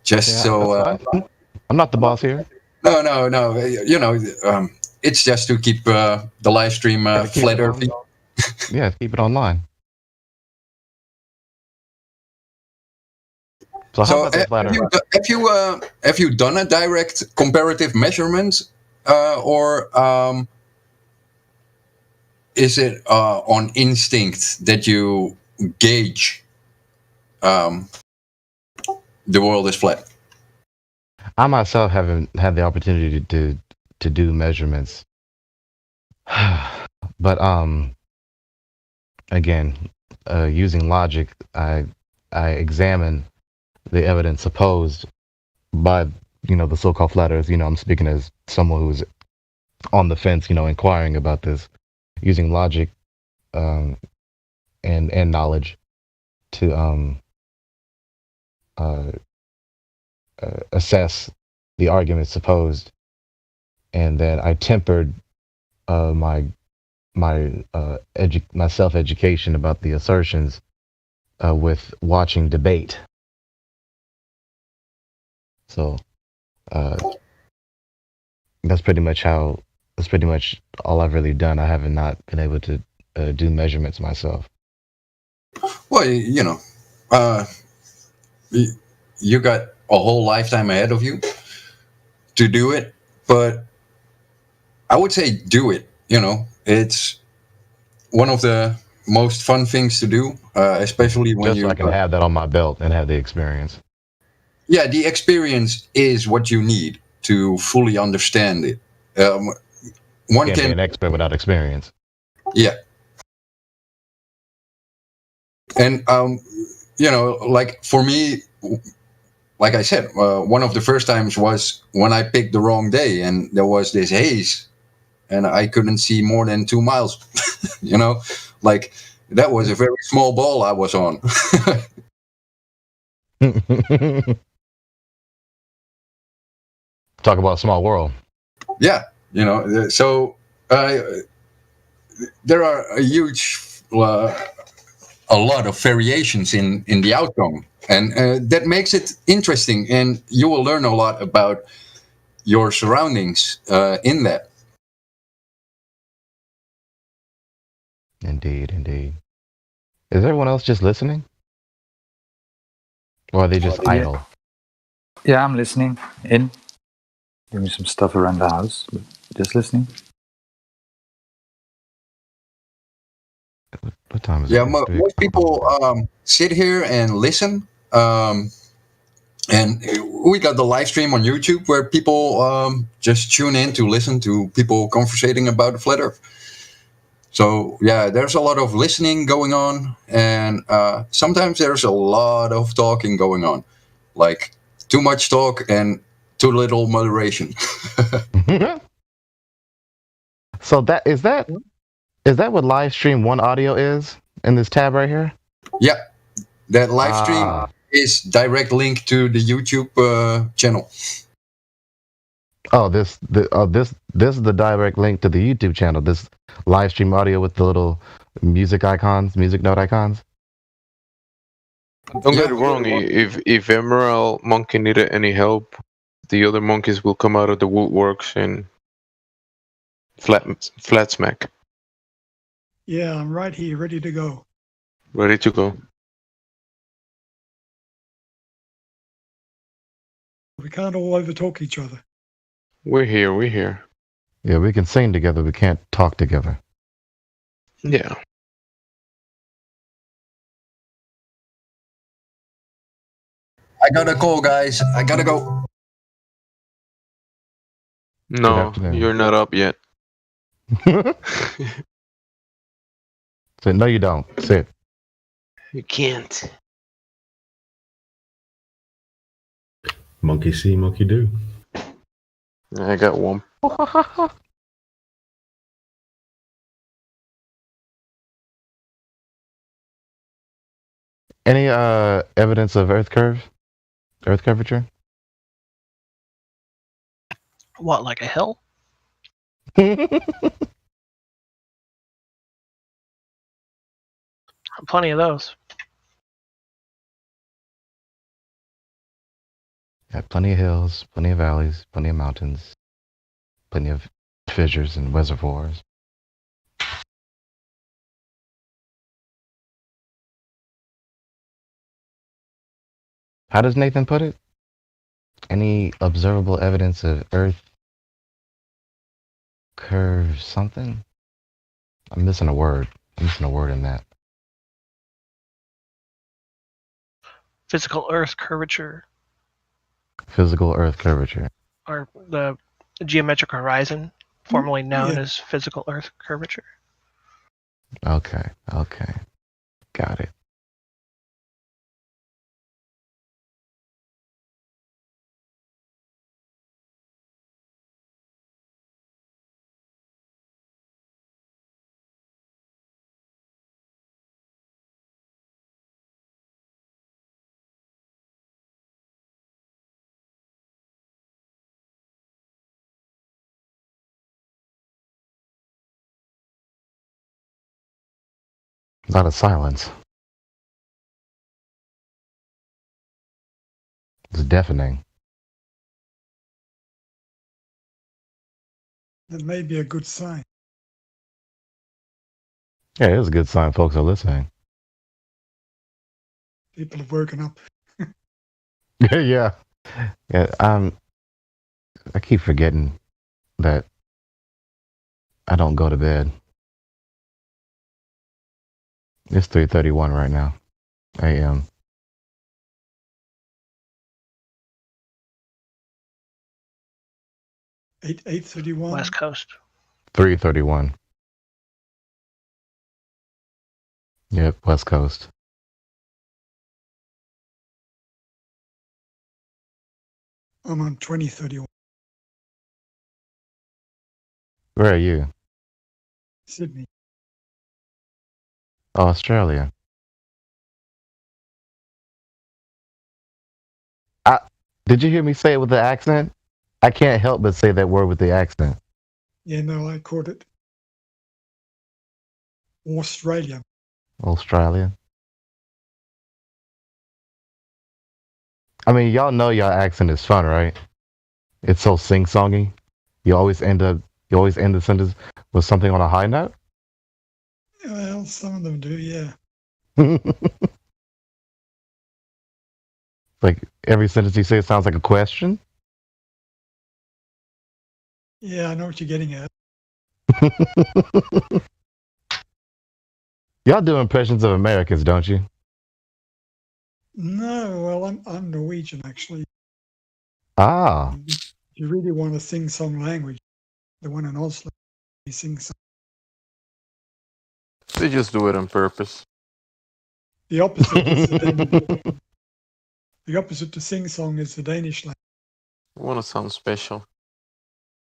Speaker 5: Just
Speaker 8: Yeah,
Speaker 5: so
Speaker 8: that's fine. I'm not the boss here.
Speaker 5: no. It's just to keep the live stream
Speaker 8: Keep
Speaker 5: flat
Speaker 8: it
Speaker 5: Earth.
Speaker 8: Yeah, keep it online. So how about the flat Earth?
Speaker 5: have you done a direct comparative measurement, or is it on instinct that you gauge the world is flat?
Speaker 8: I myself haven't had the opportunity to do measurements, but again, using logic, I examine the evidence opposed by the so-called flat Earth. I'm speaking as someone who's on the fence, inquiring about this, using logic and knowledge to assess the arguments supposed, and then I tempered my self-education about the assertions with watching debate. So that's pretty much all I've really done. I have not been able to do measurements myself.
Speaker 5: Well, you got a whole lifetime ahead of you to do it, but I would say do it. It's one of the most fun things to do, especially when
Speaker 8: I can have that on my belt and have the experience.
Speaker 5: Yeah, the experience is what you need to fully understand it. One
Speaker 8: can't
Speaker 5: can
Speaker 8: be an expert without experience.
Speaker 5: Yeah. And like for me, like I said, one of the first times was when I picked the wrong day and there was this haze and I couldn't see more than 2 miles. Like that was a very small ball I was on.
Speaker 8: Talk about a small world.
Speaker 5: Yeah, so there are a lot of variations in the outcome, and that makes it interesting, and you will learn a lot about your surroundings in that.
Speaker 8: Indeed. Is everyone else just listening? Or are they just idle?
Speaker 20: Yeah, I'm listening in. Doing some stuff around the house, but just listening.
Speaker 8: What time is
Speaker 5: it? Yeah,
Speaker 8: most
Speaker 5: people sit here and listen. And we got the live stream on YouTube where people just tune in to listen to people conversating about the flat Earth. So yeah, there's a lot of listening going on, and sometimes there's a lot of talking going on, like too much talk and too little moderation.
Speaker 8: So is that what live stream 1 audio is in this tab right here?
Speaker 5: Yeah, that live stream is direct link to the YouTube channel.
Speaker 8: Oh, this is the direct link to the YouTube channel. This live stream audio with the little music note icons.
Speaker 19: Don't get it wrong. If Emerald Monkey needed any help, the other monkeys will come out of the woodworks and flat smack.
Speaker 1: Yeah, I'm right here, ready to go.
Speaker 19: Ready to go.
Speaker 1: We can't all overtalk each other.
Speaker 19: We're here.
Speaker 8: Yeah, we can sing together. We can't talk together.
Speaker 19: Yeah.
Speaker 5: I gotta go, guys. I gotta go.
Speaker 19: No, you're not up yet.
Speaker 8: So, no, you don't. Sit.
Speaker 19: You can't.
Speaker 15: Monkey see, monkey do.
Speaker 19: I got one.
Speaker 8: Any evidence of Earth curvature?
Speaker 6: What, like a hill? Plenty of those.
Speaker 8: Yeah, plenty of hills, plenty of valleys, plenty of mountains, plenty of fissures and reservoirs. How does Nathan put it? Any observable evidence of Earth curve something? I'm missing a word. I'm missing a word in that.
Speaker 6: Physical Earth curvature.
Speaker 8: Physical Earth curvature.
Speaker 6: Or the geometric horizon, formerly known as physical Earth curvature.
Speaker 8: Okay. Got it. A lot of silence. It's deafening.
Speaker 1: That may be a good sign.
Speaker 8: Yeah, it is a good sign folks are listening.
Speaker 1: People have woken up.
Speaker 8: Yeah. I keep forgetting that I don't go to bed. It's 3:31 right now, a.m.
Speaker 1: Eight 8:31.
Speaker 6: West Coast.
Speaker 8: 3:31. Yep, West Coast.
Speaker 1: I'm on 20:31.
Speaker 8: Where are you?
Speaker 1: Sydney.
Speaker 8: Australia. Did you hear me say it with the accent? I can't help but say that word with the accent.
Speaker 1: Yeah, no, I caught it. Australia.
Speaker 8: Australia. I mean, y'all know your accent is fun, right? It's so sing-songy. You always end the sentence with something on a high note.
Speaker 1: Well, some of them do, yeah.
Speaker 8: Like every sentence you say sounds like a question.
Speaker 1: Yeah, I know what you're getting at.
Speaker 8: Y'all do impressions of Americans, don't you?
Speaker 1: No, well, I'm Norwegian, actually.
Speaker 8: Ah.
Speaker 1: If you really want to sing-song language, the one in Oslo, they sing song.
Speaker 19: They just do it on purpose.
Speaker 1: The opposite is the opposite to sing-song is the Danish language.
Speaker 19: I want to sound special.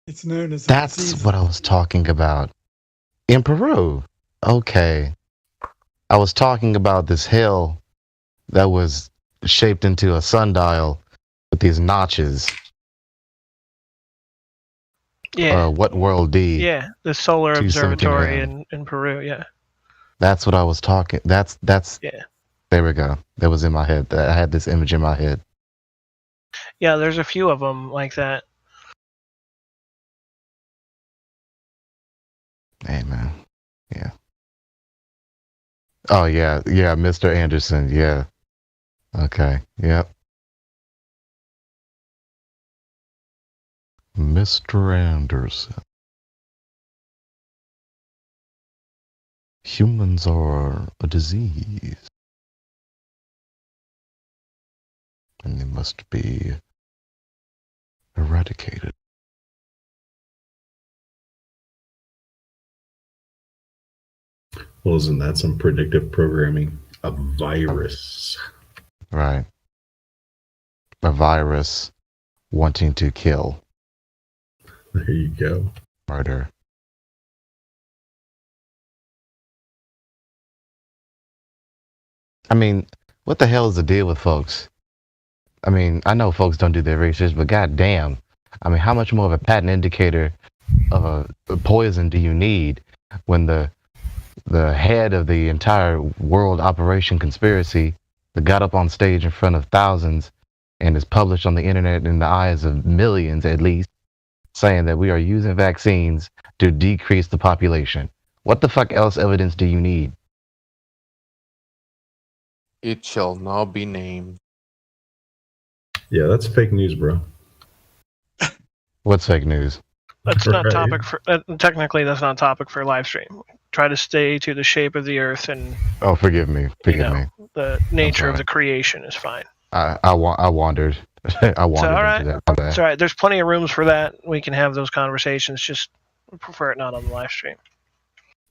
Speaker 1: It's known as
Speaker 8: That's what I was talking about. In Peru. Okay. I was talking about this hill that was shaped into a sundial with these notches.
Speaker 6: Yeah.
Speaker 8: What World D?
Speaker 6: Yeah, the Solar
Speaker 8: 2
Speaker 6: Observatory
Speaker 8: something,
Speaker 6: in Peru, yeah.
Speaker 8: That's what I was talking. That's.
Speaker 6: Yeah.
Speaker 8: There we go. That was in my head. I had this image in my head.
Speaker 6: Yeah, there's a few of them like that.
Speaker 8: Hey, man. Yeah. Oh, yeah. Yeah, Mr. Anderson. Yeah. Okay. Yep. Mr. Anderson. Humans are a disease. And they must be eradicated.
Speaker 15: Well, isn't that some predictive programming? A virus.
Speaker 8: Right. A virus wanting to kill.
Speaker 15: There you go.
Speaker 8: Murder. I mean, What the hell is the deal with folks? I mean, I know folks don't do their research, but goddamn, I mean, how much more of a patent indicator of a poison do you need when the head of the entire world operation conspiracy that got up on stage in front of thousands and is published on the internet in the eyes of millions at least, saying that we are using vaccines to decrease the population? What the fuck else evidence do you need?
Speaker 19: It shall not be named.
Speaker 15: Yeah, that's fake news, bro.
Speaker 8: What's fake news?
Speaker 6: That's not
Speaker 15: Right.
Speaker 6: topic for. Technically, that's not topic for live stream. Try to stay to the shape of the Earth and
Speaker 8: Oh, forgive me. Forgive me.
Speaker 6: the nature of the creation is fine.
Speaker 8: I wandered. I wandered
Speaker 6: all right.
Speaker 8: into that. My bad.
Speaker 6: It's all right. There's plenty of rooms for that. We can have those conversations. Just prefer it not on the live stream.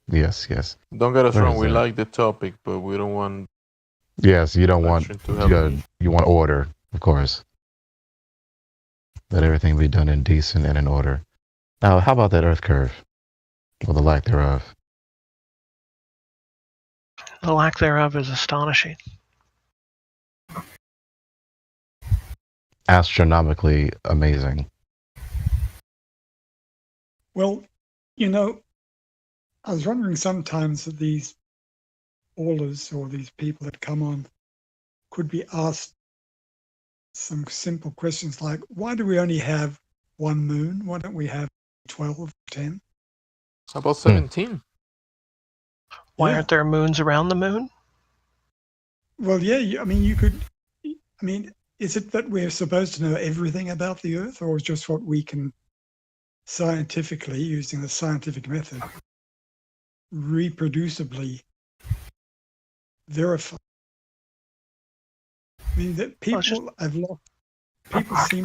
Speaker 8: Yes, yes.
Speaker 19: Don't get us
Speaker 8: Where
Speaker 19: wrong.
Speaker 8: is
Speaker 19: We
Speaker 8: that?
Speaker 19: like the topic, but we don't want.
Speaker 8: Yes, you don't want
Speaker 19: Action to happen.
Speaker 8: you want order, of course. Let everything be done in decent and in order. Now, how about that Earth curve, or the lack thereof?
Speaker 6: The lack thereof is astonishing.
Speaker 8: Astronomically amazing.
Speaker 1: Well, you know, I was wondering sometimes that these ballers or these people that come on could be asked some simple questions like, why do we only have one moon? Why don't we have 12, 10?
Speaker 19: How about 17?
Speaker 6: Why
Speaker 1: Yeah.
Speaker 6: aren't there moons around the moon?
Speaker 1: Well, yeah, I mean, you could, I mean, is it that we're supposed to know everything about the Earth, or is just what we can scientifically, using the scientific method, reproducibly verify? I mean, that people seem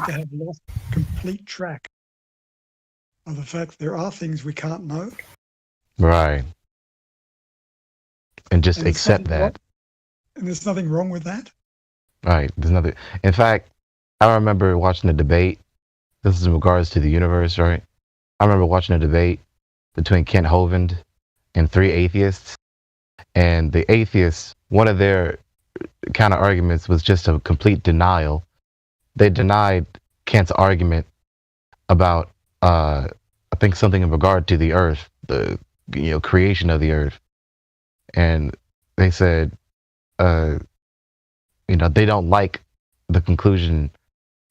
Speaker 1: to have lost complete track of the fact there are things we can't know.
Speaker 8: Right. And just
Speaker 1: And there's
Speaker 8: accept
Speaker 1: nothing
Speaker 8: that.
Speaker 1: wrong- And there's nothing wrong with that.
Speaker 8: Right. There's nothing. In fact, I remember watching a debate. This is in regards to the universe, right? I remember watching a debate between Kent Hovind and 3 atheists. And the atheists, one of their counter arguments was just a complete denial. They denied Kent's argument about, I think, something in regard to the Earth, the creation of the Earth. And they said, they don't like the conclusion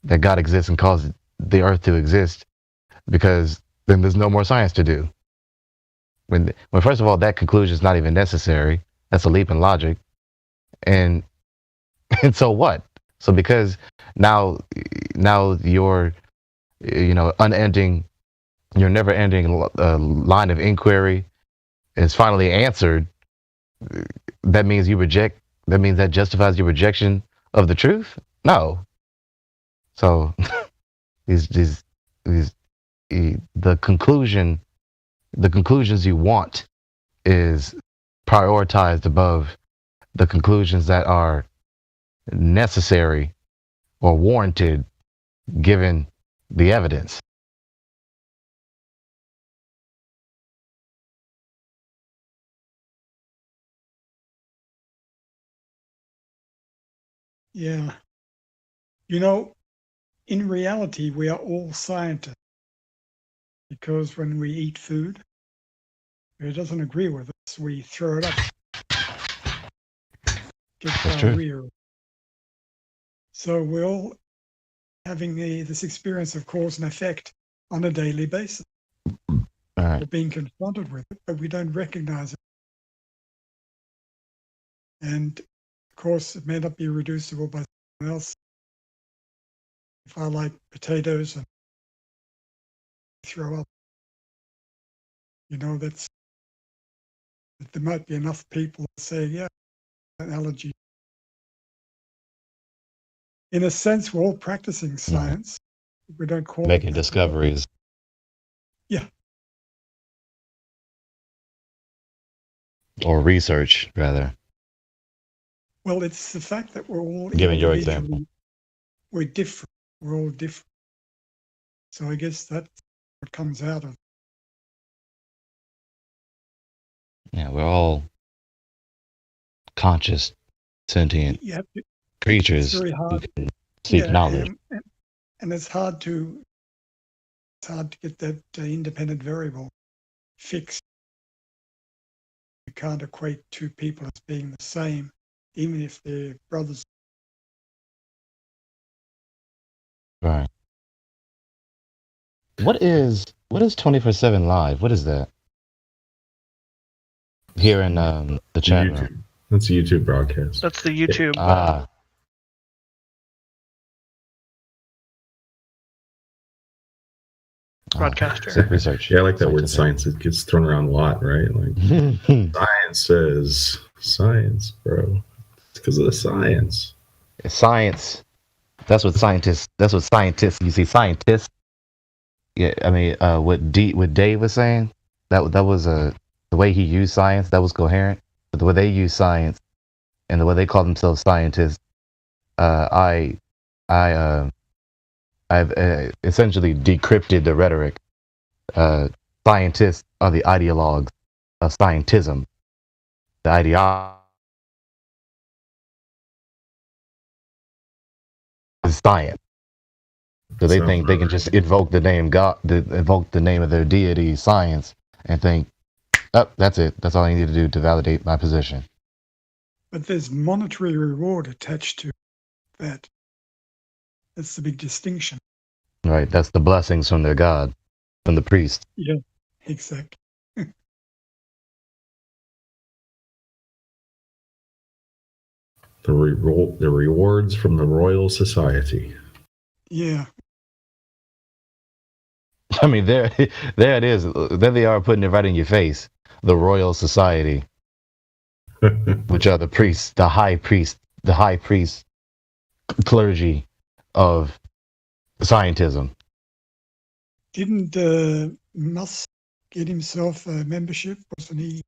Speaker 8: that God exists and caused the Earth to exist, because then there's no more science to do. When first of all, that conclusion is not even necessary. That's a leap in logic. And so what? So because now your your never-ending line of inquiry is finally answered, that means you reject. That means that justifies your rejection of the truth? No. So the conclusions you want is prioritized above the conclusions that are necessary or warranted given the evidence.
Speaker 1: Yeah. In reality, we are all scientists, because when we eat food, if it doesn't agree with us, we throw it up. Get diarrhea. So we're all having this experience of cause and effect on a daily basis. We're being confronted with it, but we don't recognize it. And of course, it may not be reducible by someone else. If I like potatoes and throw up, there might be enough people that say, yeah, an allergy. In a sense, we're all practicing science. We don't call
Speaker 8: Making
Speaker 1: it that.
Speaker 8: discoveries.
Speaker 1: Yeah.
Speaker 8: Or research, rather.
Speaker 1: Well, it's the fact that we're all
Speaker 8: Giving your
Speaker 1: individually-
Speaker 8: example.
Speaker 1: We're different. We're all different. So I guess that's what comes out of.
Speaker 8: Yeah, we're all conscious sentient
Speaker 1: you have to, it's
Speaker 8: creatures
Speaker 1: very
Speaker 8: who
Speaker 1: hard.
Speaker 8: can seek
Speaker 1: Yeah,
Speaker 8: knowledge.
Speaker 1: and it's hard to get that independent variable fixed. You can't equate two people as being the same, even if they're brothers.
Speaker 8: Right. What is 24/7 live? What is that? Here in the chat
Speaker 15: YouTube.
Speaker 8: room.
Speaker 15: That's a YouTube broadcast.
Speaker 6: That's the YouTube. Broadcaster.
Speaker 8: Sick research.
Speaker 15: Yeah, I like that word science. It gets thrown around a lot, right? Like science says science, bro. It's because of the science.
Speaker 8: Science. That's what scientists. You see, scientists. Yeah, I mean, what Dave was saying. That was the way he used science. That was coherent. But the way they use science, and the way they call themselves scientists, I've essentially decrypted the rhetoric. Scientists are the ideologues of scientism. The ideology is science. So they think they can just invoke the name God, invoke the name of their deity, science, and think, oh, that's it. That's all I need to do to validate my position.
Speaker 1: But there's monetary reward attached to that. That's the big distinction.
Speaker 8: Right. That's the blessings from their God, from the priest.
Speaker 1: Yeah, exactly.
Speaker 15: The rewards from the Royal Society.
Speaker 1: Yeah.
Speaker 8: I mean, there it is. There they are putting it right in your face. The Royal Society, which are the priests, the high priest clergy of scientism.
Speaker 1: Didn't Musk get himself a membership? Wasn't he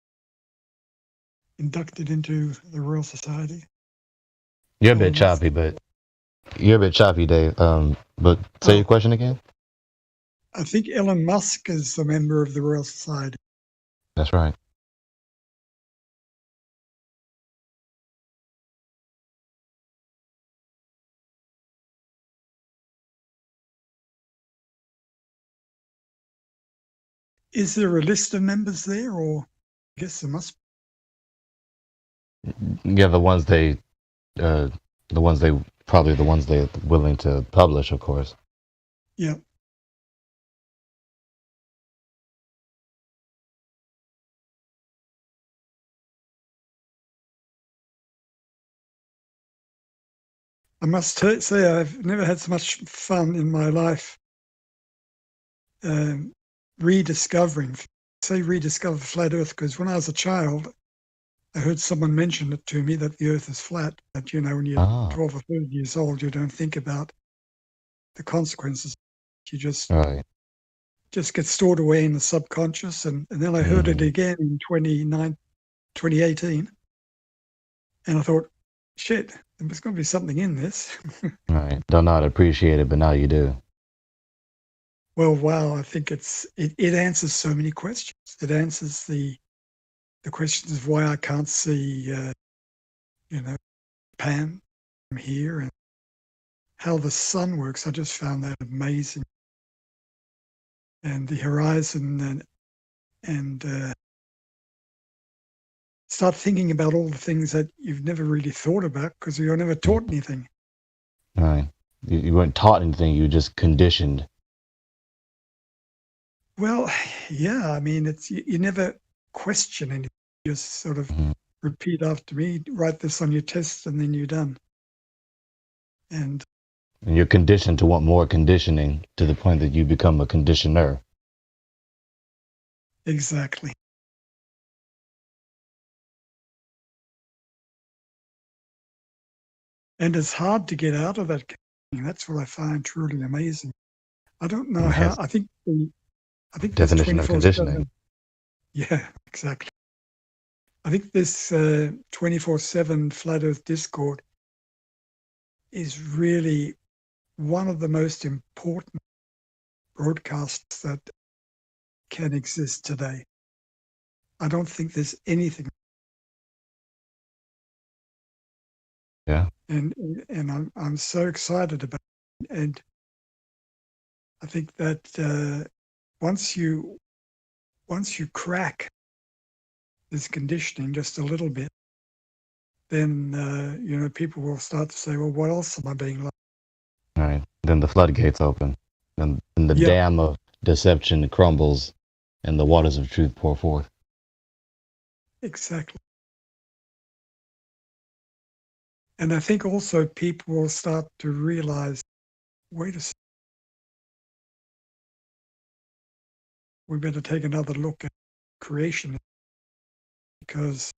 Speaker 1: inducted into the Royal Society?
Speaker 8: You're a bit choppy, Dave. But say your question again.
Speaker 1: I think Elon Musk is a member of the Royal Society.
Speaker 8: That's right.
Speaker 1: Is there a list of members there, or I guess there must
Speaker 8: be. Yeah, the ones they're willing to publish, of course.
Speaker 1: Yeah. I must say I've never had so much fun in my life rediscover flat Earth, because when I was a child, I heard someone mention it to me that the Earth is flat. But when you're 12 or 13 years old, you don't think about the consequences. You just get stored away in the subconscious. And then I heard it again in 2018. And I thought, shit, there's going to be something in this.
Speaker 8: Right. Don't know how to appreciate it, but now you do.
Speaker 1: Well, wow, I think it answers so many questions. It answers the questions of why I can't see, Japan from here, and how the sun works. I just found that amazing. And the horizon, and start thinking about all the things that you've never really thought about because you were never taught anything.
Speaker 8: Right. You weren't taught anything. You were just conditioned.
Speaker 1: Well, yeah. I mean, you never question anything. You just sort of repeat after me, write this on your test, and then you're done. And
Speaker 8: you're conditioned to want more conditioning to the point that you become a conditioner.
Speaker 1: Exactly. And it's hard to get out of that. That's what I find truly amazing. I don't know how. I think
Speaker 8: definition of conditioning.
Speaker 1: Yeah, exactly. I think this 24/7 Flat Earth Discord is really one of the most important broadcasts that can exist today. I don't think there's anything and I'm so excited about it. And I think that once you crack this conditioning just a little bit, then people will start to say, well, what else am I being like?
Speaker 8: All right. Then the floodgates open, and the dam of deception crumbles, and the waters of truth pour forth.
Speaker 1: Exactly. And I think also people will start to realize, wait a second, we better take another look at creation, because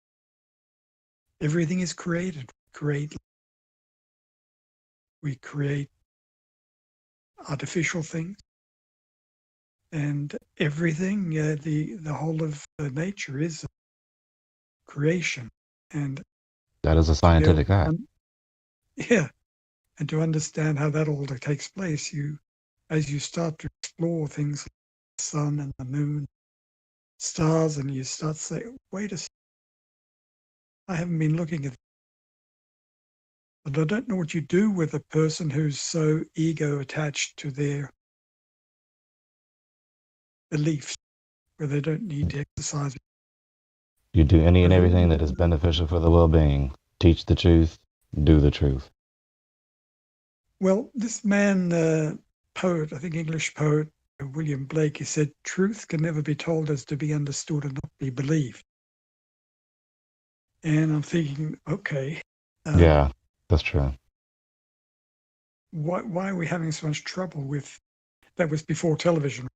Speaker 1: everything is created. We create artificial things, and everything, the whole of nature is creation. And
Speaker 8: that is a scientific fact.
Speaker 1: Yeah. And to understand how that all takes place, as you start to explore things like the sun and the moon, stars, and you start to say, wait a second, I haven't been looking at it. But I don't know what you do with a person who's so ego attached to their beliefs, where they don't need to exercise.
Speaker 8: You do any and everything that is beneficial for the well-being. Teach the truth, do the truth.
Speaker 1: Well, this man, poet, I think English poet, William Blake, he said, truth can never be told as to be understood and not be believed. And I'm thinking, okay.
Speaker 8: Yeah, that's true.
Speaker 1: Why are we having so much trouble with, that was before television.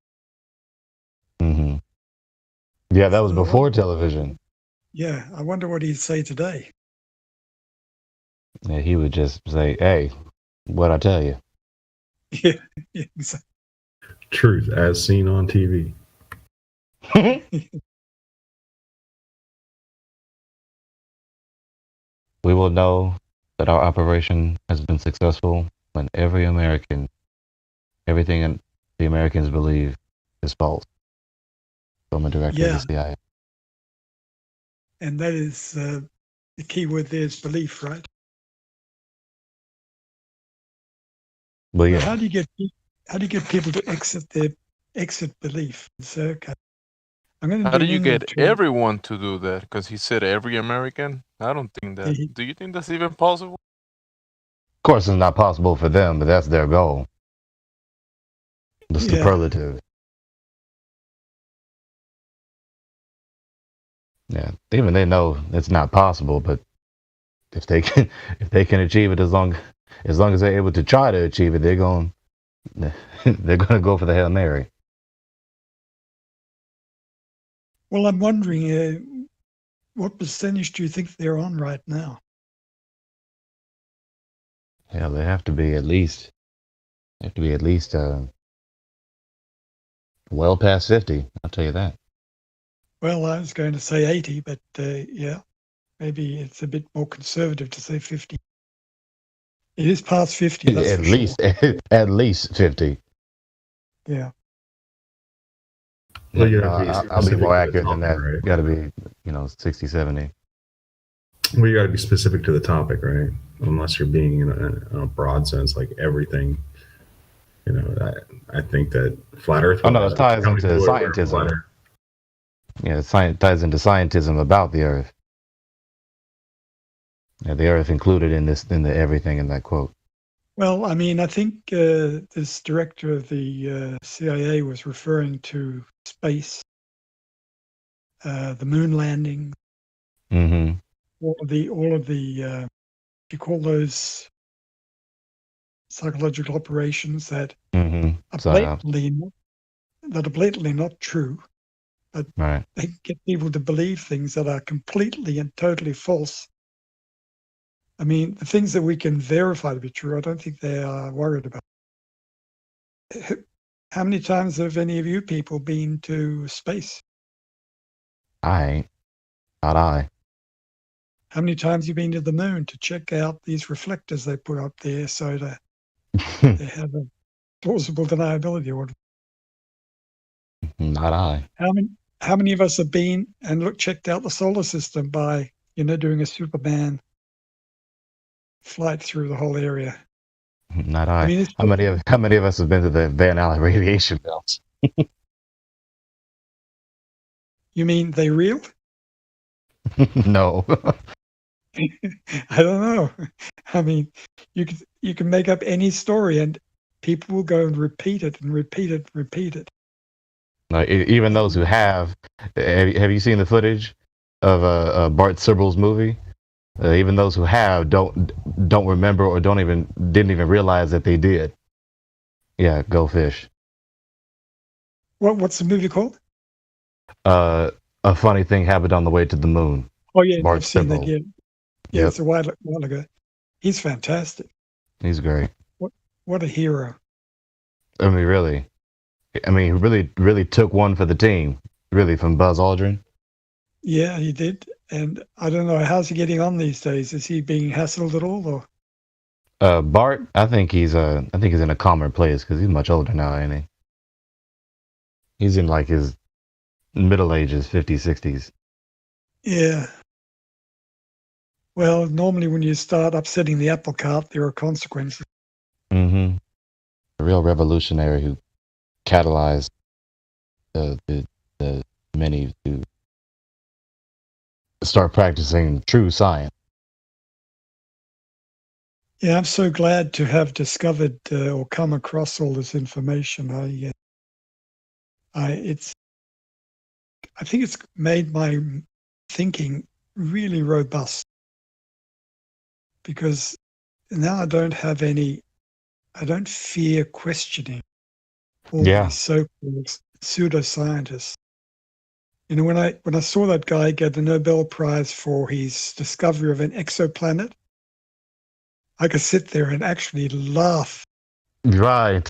Speaker 8: Mm-hmm. Yeah, that was before television.
Speaker 1: Yeah, I wonder what he'd say today.
Speaker 8: Yeah, he would just say, hey, what'd I tell you?
Speaker 1: Yeah, exactly.
Speaker 15: Truth as seen on TV.
Speaker 8: We will know that our operation has been successful when everything the Americans believe is false. From a director of the CIA.
Speaker 1: And that is the key word there is belief, right?
Speaker 8: Well, yeah.
Speaker 1: How do you get people to exit belief? So, okay, I'm going to.
Speaker 4: How do you get everyone to do that? Because he said every American. I don't think that. Do you think that's even possible?
Speaker 8: Of course, it's not possible for them, but that's their goal. The superlative. Yeah, even they know it's not possible, but if they can achieve it, as long as they're able to try to achieve it, they're going to go for the Hail Mary.
Speaker 1: Well, I'm wondering, what percentage do you think they're on right now?
Speaker 8: Yeah, they have to be at least well past 50. I'll tell you that.
Speaker 1: Well, I was going to say 80, but yeah, maybe it's a bit more conservative to say 50. It is past 50. That's
Speaker 8: at least 50.
Speaker 1: Yeah.
Speaker 15: Well,
Speaker 8: I'll be more accurate than that. Right? Got to be, 60, 70.
Speaker 15: Well, you got to be specific to the topic, right? Unless you're being in a broad sense, like everything. I think that flat Earth.
Speaker 8: Oh no, it ties into scientism. Yeah, it ties into scientism about the Earth. Yeah, the Earth included in the everything in that quote.
Speaker 1: Well, I mean, I think this director of the CIA was referring to space, the moon landing,
Speaker 8: mm-hmm.
Speaker 1: all of the you call those psychological operations that
Speaker 8: mm-hmm.
Speaker 1: are blatantly not true. But
Speaker 8: right.
Speaker 1: They get people to believe things that are completely and totally false. I mean, the things that we can verify to be true, I don't think they are worried about. How many times have any of you people been to space?
Speaker 8: I ain't. Not I.
Speaker 1: How many times have you been to the moon to check out these reflectors they put up there so that they have a plausible deniability or whatever?
Speaker 8: Not I.
Speaker 1: How many of us have been and checked out the solar system by, doing a Superman flight through the whole area.
Speaker 8: Not I.
Speaker 1: I mean,
Speaker 8: how many of us have been to the Van Allen radiation belts?
Speaker 1: You mean they real?
Speaker 8: No.
Speaker 1: I don't know. I mean, you can make up any story, and people will go and repeat it and repeat it, and repeat it.
Speaker 8: No, even those who have you seen the footage of Bart Sibrel's movie? Even those who have don't remember or didn't even realize that they did. Yeah, Go Fish.
Speaker 1: What's the movie called?
Speaker 8: A Funny Thing Happened on the Way to the Moon.
Speaker 1: Oh yeah,
Speaker 8: Bart
Speaker 1: I've seen that.
Speaker 8: Sibrel.
Speaker 1: Yeah,
Speaker 8: Yep.
Speaker 1: it's a while ago. He's fantastic.
Speaker 8: He's great.
Speaker 1: What a hero.
Speaker 8: I mean, really. I mean, he really took one for the team. Really, from Buzz Aldrin.
Speaker 1: Yeah, he did. And I don't know, how's he getting on these days? Is he being hassled at all, or?
Speaker 8: Bart, I think he's in a calmer place because he's much older now, ain't he? He's in like his middle ages, 50s, 60s.
Speaker 1: Yeah. Well, normally when you start upsetting the apple cart, there are consequences.
Speaker 8: Mm-hmm. A real revolutionary who catalyzed the many to start practicing true science.
Speaker 1: Yeah, I'm so glad to have discovered or come across all this information. I think it's made my thinking really robust, because now I don't fear questioning all these so-called pseudoscientists. You know, when I saw that guy get the Nobel Prize for his discovery of an exoplanet, I could sit there and actually laugh.
Speaker 8: Right.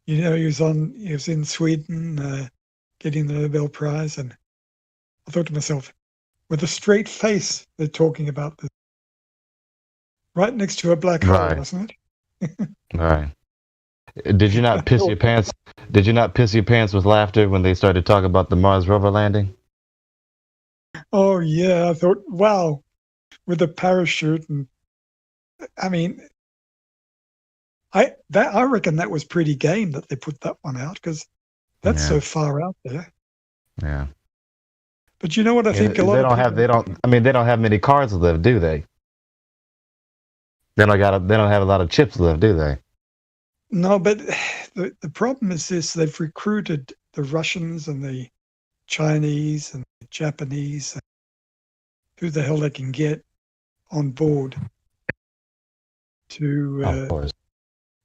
Speaker 1: You know, he was in Sweden getting the Nobel Prize, and I thought to myself, with a straight face, they're talking about this. Right next to a black hole, wasn't it?
Speaker 8: Right. Did you not piss your pants? Did you not piss your pants with laughter when they started talking about the Mars rover landing?
Speaker 1: Oh yeah, I thought, wow, with a parachute, and I mean, I reckon that was pretty game that they put that one out, because that's so far out there.
Speaker 8: Yeah.
Speaker 1: But you know what I think a lot
Speaker 8: they
Speaker 1: of
Speaker 8: don't have many cards left, do they? They don't have a lot of chips left, do they?
Speaker 1: No, but the problem is this: they've recruited the Russians and the Chinese and the Japanese, and who the hell they can get on board to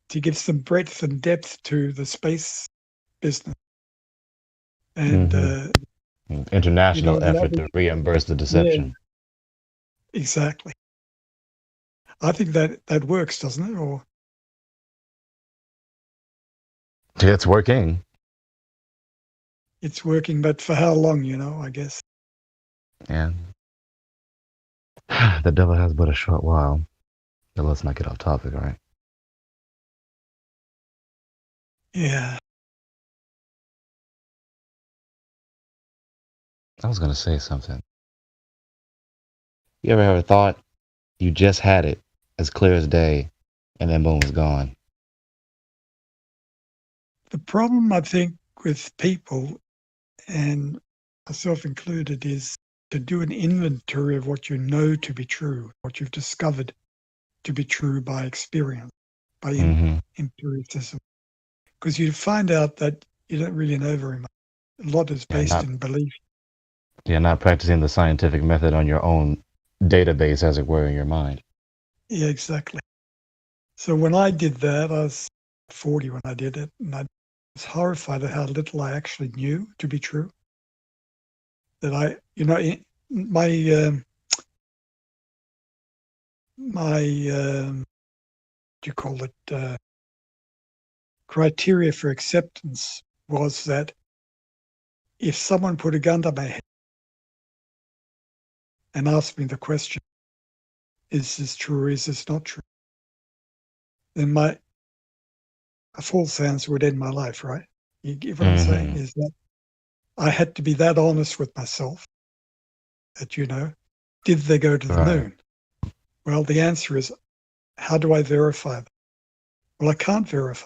Speaker 1: give some breadth and depth to the space business. And
Speaker 8: international effort to reimburse the deception.
Speaker 1: Yeah, exactly. I think that works, doesn't it? Or
Speaker 8: it's working.
Speaker 1: It's working, but for how long? You know, I guess.
Speaker 8: Yeah. The devil has but a short while. But let's not get off topic, all right?
Speaker 1: Yeah.
Speaker 8: I was gonna say something. You ever thought you just had it as clear as day, and then boom, it's gone?
Speaker 1: The problem, I think, with people, and myself included, is to do an inventory of what you know to be true, what you've discovered to be true by experience, by empiricism. Because you find out that you don't really know very much. A lot is based in belief.
Speaker 8: Yeah, not practicing the scientific method on your own database, as it were, in your mind.
Speaker 1: Yeah, exactly. So when I did that, I was 40 when I did it, and I was horrified at how little I actually knew to be true. That criteria for acceptance was that if someone put a gun to my head and asked me the question, is this true or is this not true? Then a false answer would end my life, right? You get what I'm saying? Is that I had to be that honest with myself that, did they go to the moon? Well, the answer is, how do I verify that? Well, I can't verify.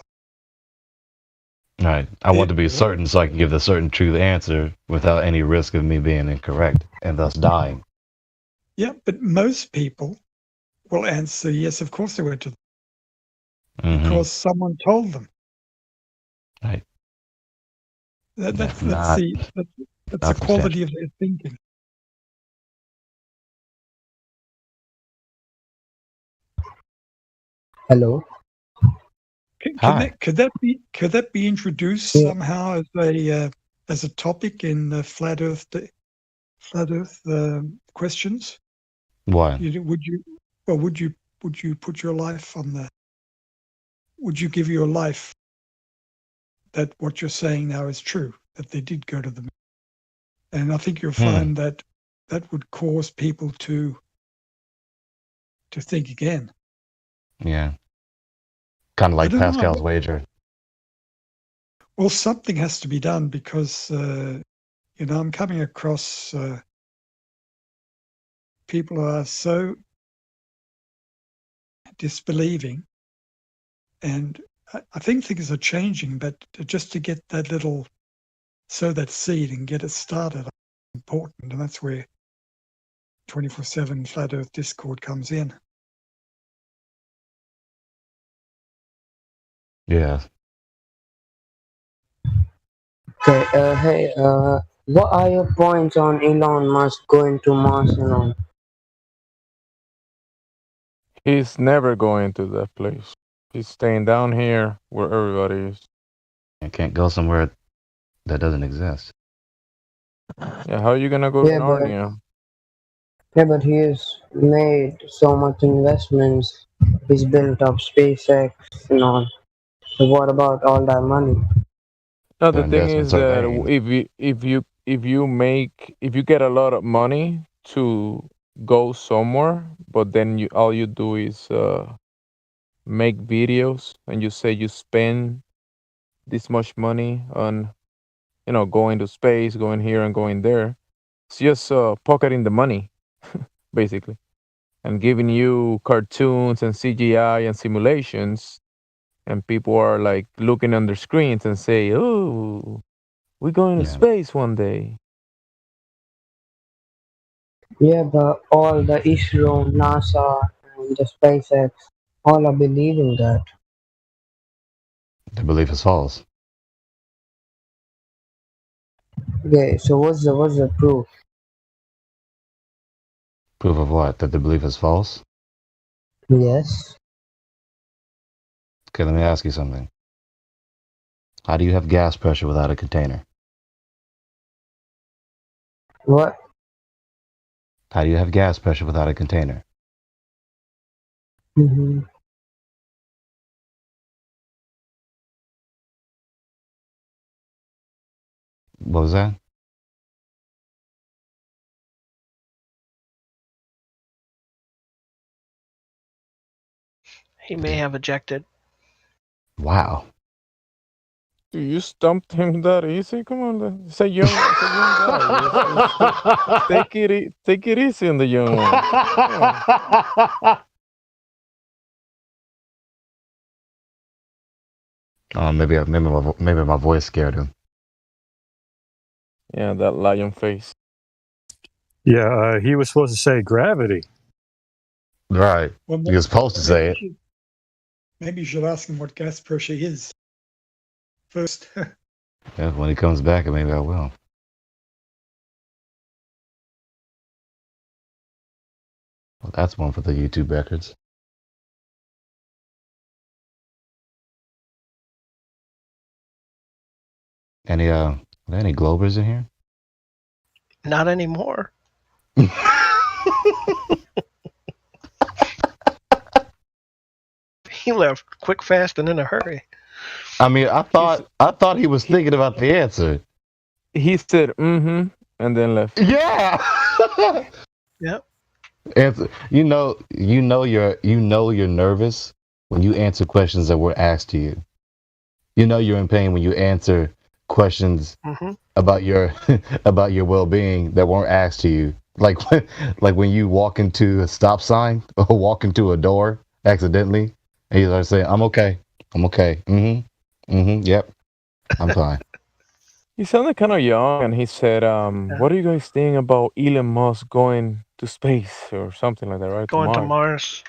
Speaker 8: Right. I want to be certain so I can give the certain truth answer without any risk of me being incorrect and thus dying.
Speaker 1: Yeah, but most people will answer, yes, of course they went to them. Because someone told them.
Speaker 8: Right.
Speaker 1: That's the quality of their thinking.
Speaker 10: Hello.
Speaker 1: Could that be introduced somehow as a topic in Flat Earth questions?
Speaker 8: Why?
Speaker 1: Would you put your life on the? Would you give your life that what you're saying now is true, that they did go to the moon? And I think you'll find that would cause people to think again.
Speaker 8: Yeah. Kind of like Pascal's wager.
Speaker 1: Well, something has to be done because, I'm coming across people who are so disbelieving. And I think things are changing, but just to get sow that seed and get it started is important. And that's where 24/7 Flat Earth Discord comes in.
Speaker 8: Yeah.
Speaker 10: Okay, hey, what are your points on Elon Musk going to Mars and all?
Speaker 4: He's never going to that place. He's staying down here where everybody is.
Speaker 8: I can't go somewhere that doesn't exist.
Speaker 4: Yeah, how are you gonna go to Narnia?
Speaker 10: Yeah, but he has made so much investments. He's built up SpaceX and all. So what about all that money?
Speaker 4: No, the thing is that if you get a lot of money to go somewhere, but then all you do is make videos and you say you spend this much money on, going to space, going here and going there. It's just pocketing the money, basically, and giving you cartoons and CGI and simulations. And people are like looking on their screens and say, "Oh, we're going to space one day."
Speaker 10: Yeah, but all the ISRO, NASA, and the SpaceX, all are believing that.
Speaker 8: The belief is false.
Speaker 10: Okay, so what's the proof?
Speaker 8: Proof of what? That the belief is false?
Speaker 10: Yes.
Speaker 8: Okay, let me ask you something. How do you have gas pressure without a container?
Speaker 10: What?
Speaker 8: How do you have gas pressure without a container?
Speaker 10: Mm-hmm.
Speaker 8: What was that?
Speaker 6: He may have ejected.
Speaker 8: Wow.
Speaker 4: You stumped him that easy? Come on, it's a young guy. Take it easy on the young one.
Speaker 8: Maybe my voice scared him.
Speaker 4: Yeah, that lion face.
Speaker 18: Yeah, he was supposed to say gravity.
Speaker 8: Right.
Speaker 1: Well,
Speaker 8: he was supposed to say it.
Speaker 1: Maybe you should ask him what gas pressure is first.
Speaker 8: Yeah, when he comes back, maybe I will. Well, that's one for the YouTube records. Are there any Globers in here?
Speaker 6: Not anymore. He left quick, fast, and in a hurry.
Speaker 8: I mean, I thought he was thinking about the answer.
Speaker 4: He said, "Mm-hmm," and then left.
Speaker 8: Yeah.
Speaker 6: Yep.
Speaker 8: Answer. You know you're nervous when you answer questions that were asked to you. You know you're in pain when you answer questions about your well-being that weren't asked to you. like when you walk into a stop sign or walk into a door accidentally, and you start saying, "I'm okay. I'm okay. Yep. I'm fine."
Speaker 4: He sounded kind of young, and he said, "What do you guys think about Elon Musk going to space or something like that, right?
Speaker 6: Going to Mars.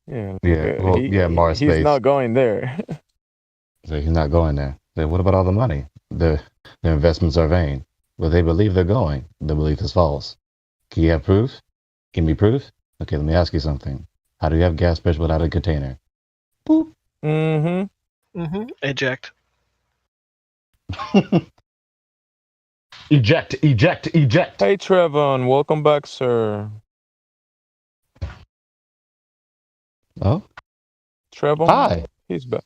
Speaker 4: Yeah.
Speaker 8: Yeah. Well, Mars
Speaker 4: He's
Speaker 8: space.
Speaker 4: not going there.
Speaker 8: So he's not going there. Then what about all the money? Their investments are vain. Well, they believe they're going. The belief is false. Can you have proof? Give me proof? Okay, let me ask you something. How do you have gas pressure without a container? Boop.
Speaker 6: Eject.
Speaker 8: Eject.
Speaker 4: Hey, Trevon, welcome back, sir.
Speaker 8: Oh?
Speaker 4: Trevon?
Speaker 8: Hi.
Speaker 4: He's back.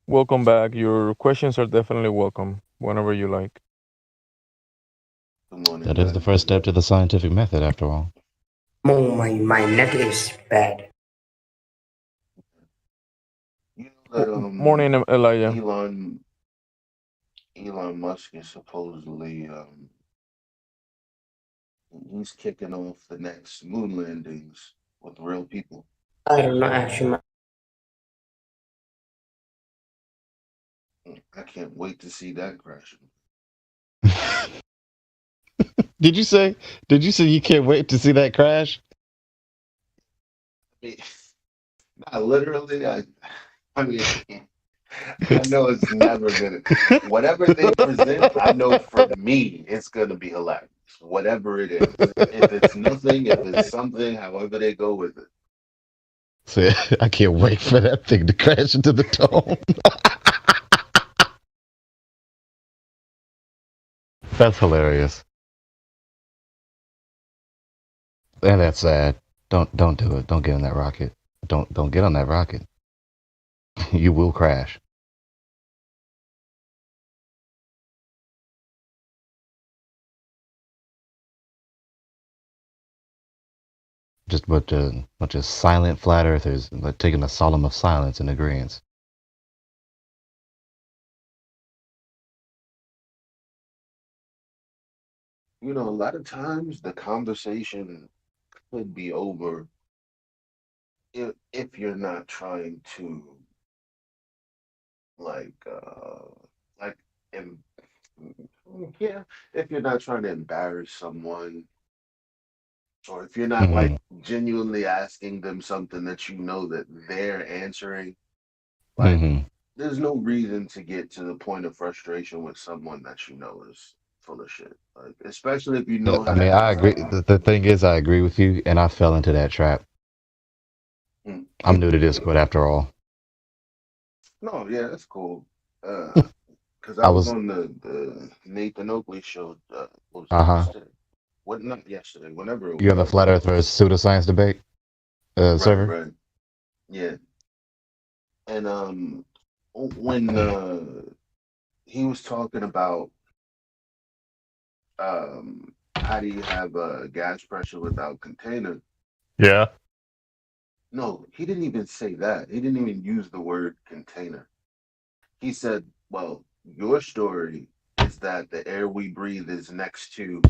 Speaker 4: Welcome back. Your questions are definitely welcome whenever you like.
Speaker 8: That is the first step to the scientific method, after all.
Speaker 3: Oh, my neck is bad.
Speaker 4: Morning, Elijah.
Speaker 11: Elon Musk is supposedly he's kicking off the next moon landings with real people.
Speaker 3: I don't know, actually.
Speaker 11: I can't wait to see that crashing.
Speaker 8: Did you say you can't wait to see that crash?
Speaker 11: I mean, not literally. I mean, I know it's never gonna. Whatever they present, I know for me, it's gonna be hilarious. Whatever it is, if it's nothing, if it's something, however they go with it.
Speaker 8: So, I can't wait for that thing to crash into the dome. That's hilarious. And that's sad. Don't do it. Don't get on that rocket. Don't get on that rocket. You will crash. Just a bunch of silent flat earthers taking a solemn of silence and agreeance.
Speaker 11: You know, a lot of times the conversation could be over if you're not trying to if you're not trying to embarrass someone, or if you're not like genuinely asking them something that you know that they're answering, there's no reason to get to the point of frustration with someone that you know is full of shit. Like, especially if you know.
Speaker 8: I mean, I agree. The thing is, I agree with you, and I fell into that trap. I'm new to Discord, after all.
Speaker 11: No, yeah, that's cool. Because I was on the Nathan Oakley show. Yesterday? What? Not yesterday. Whenever it was.
Speaker 8: You on the Flat Earth versus Pseudoscience debate server?
Speaker 11: Right. Yeah. And when he was talking about how do you have gas pressure without container?
Speaker 8: Yeah.
Speaker 11: No, he didn't even say that. He didn't even use the word container. He said, well, your story is that the air we breathe is next to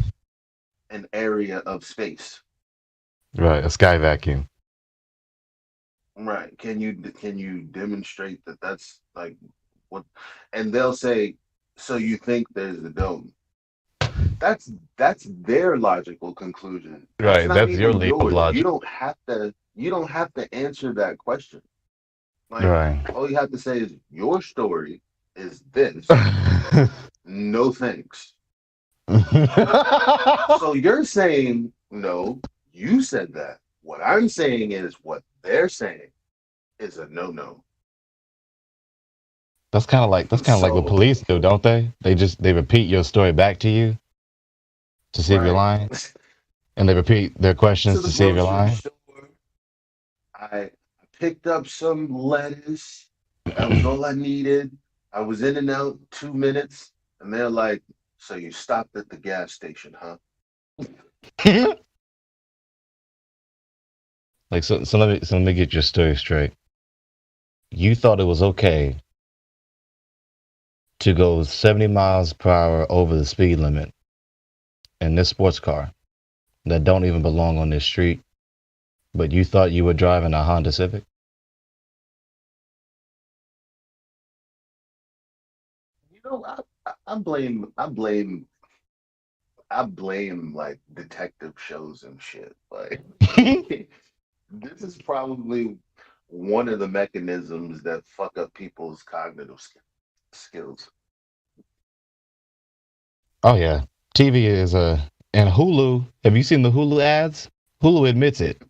Speaker 11: an area of space.
Speaker 8: Right, a sky vacuum.
Speaker 11: Right. Can you demonstrate that that's like what? And they'll say, so you think there's a dome. That's their logical conclusion.
Speaker 8: Right, that's your leap of logic.
Speaker 11: You don't have to answer that question. Like,
Speaker 8: right.
Speaker 11: All you have to say is your story is this. No thanks. So you're saying no, you said that. What I'm saying is what they're saying is a no.
Speaker 8: That's kind of like what police do, don't they? They repeat your story back to you to see if you're lying, and they repeat their questions to see if you're lying.
Speaker 11: I picked up some lettuce. That was all I needed. I was in and out 2 minutes, and they're like, "So you stopped at the gas station, huh?"
Speaker 8: Like so let me get your story straight. You thought it was okay to go 70 miles per hour over the speed limit in this sports car that don't even belong on this street, but you thought you were driving a Honda Civic?
Speaker 11: You know, I blame like detective shows and shit. Like this is probably one of the mechanisms that fuck up people's cognitive skills.
Speaker 8: Oh yeah, TV is and Hulu. Have you seen the Hulu ads? Hulu admits it.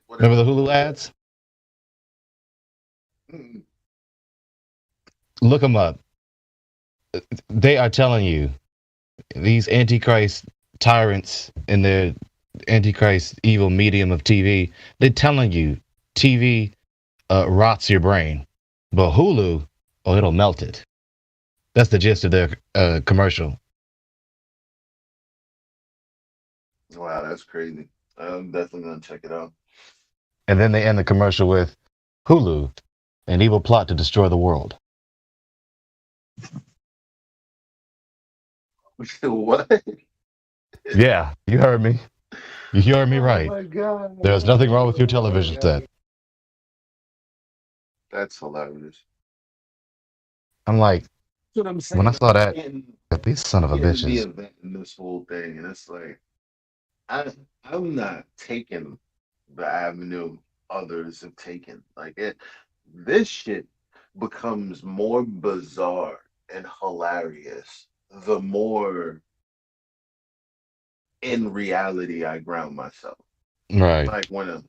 Speaker 8: Remember the Hulu ads? Look them up. They are telling you, these Antichrist tyrants in their Antichrist evil medium of TV, they're telling you TV rots your brain. But Hulu, oh, it'll melt it. That's the gist of their commercial.
Speaker 11: Wow, that's crazy. I'm definitely gonna check it out.
Speaker 8: And then they end the commercial with Hulu, an evil plot to destroy the world.
Speaker 11: What?
Speaker 8: Yeah, you heard me. You heard me right.
Speaker 11: Oh my God.
Speaker 8: There's nothing wrong with your television set.
Speaker 11: That's hilarious.
Speaker 8: I'm like,
Speaker 11: That's what I'm saying.
Speaker 8: when I saw that,
Speaker 11: In
Speaker 8: these son of a
Speaker 11: the
Speaker 8: bitches.
Speaker 11: event in this whole thing, and it's like I'm not taking the avenue others have taken. Like this shit becomes more bizarre and hilarious the more in reality I ground myself.
Speaker 8: Right.
Speaker 11: Like when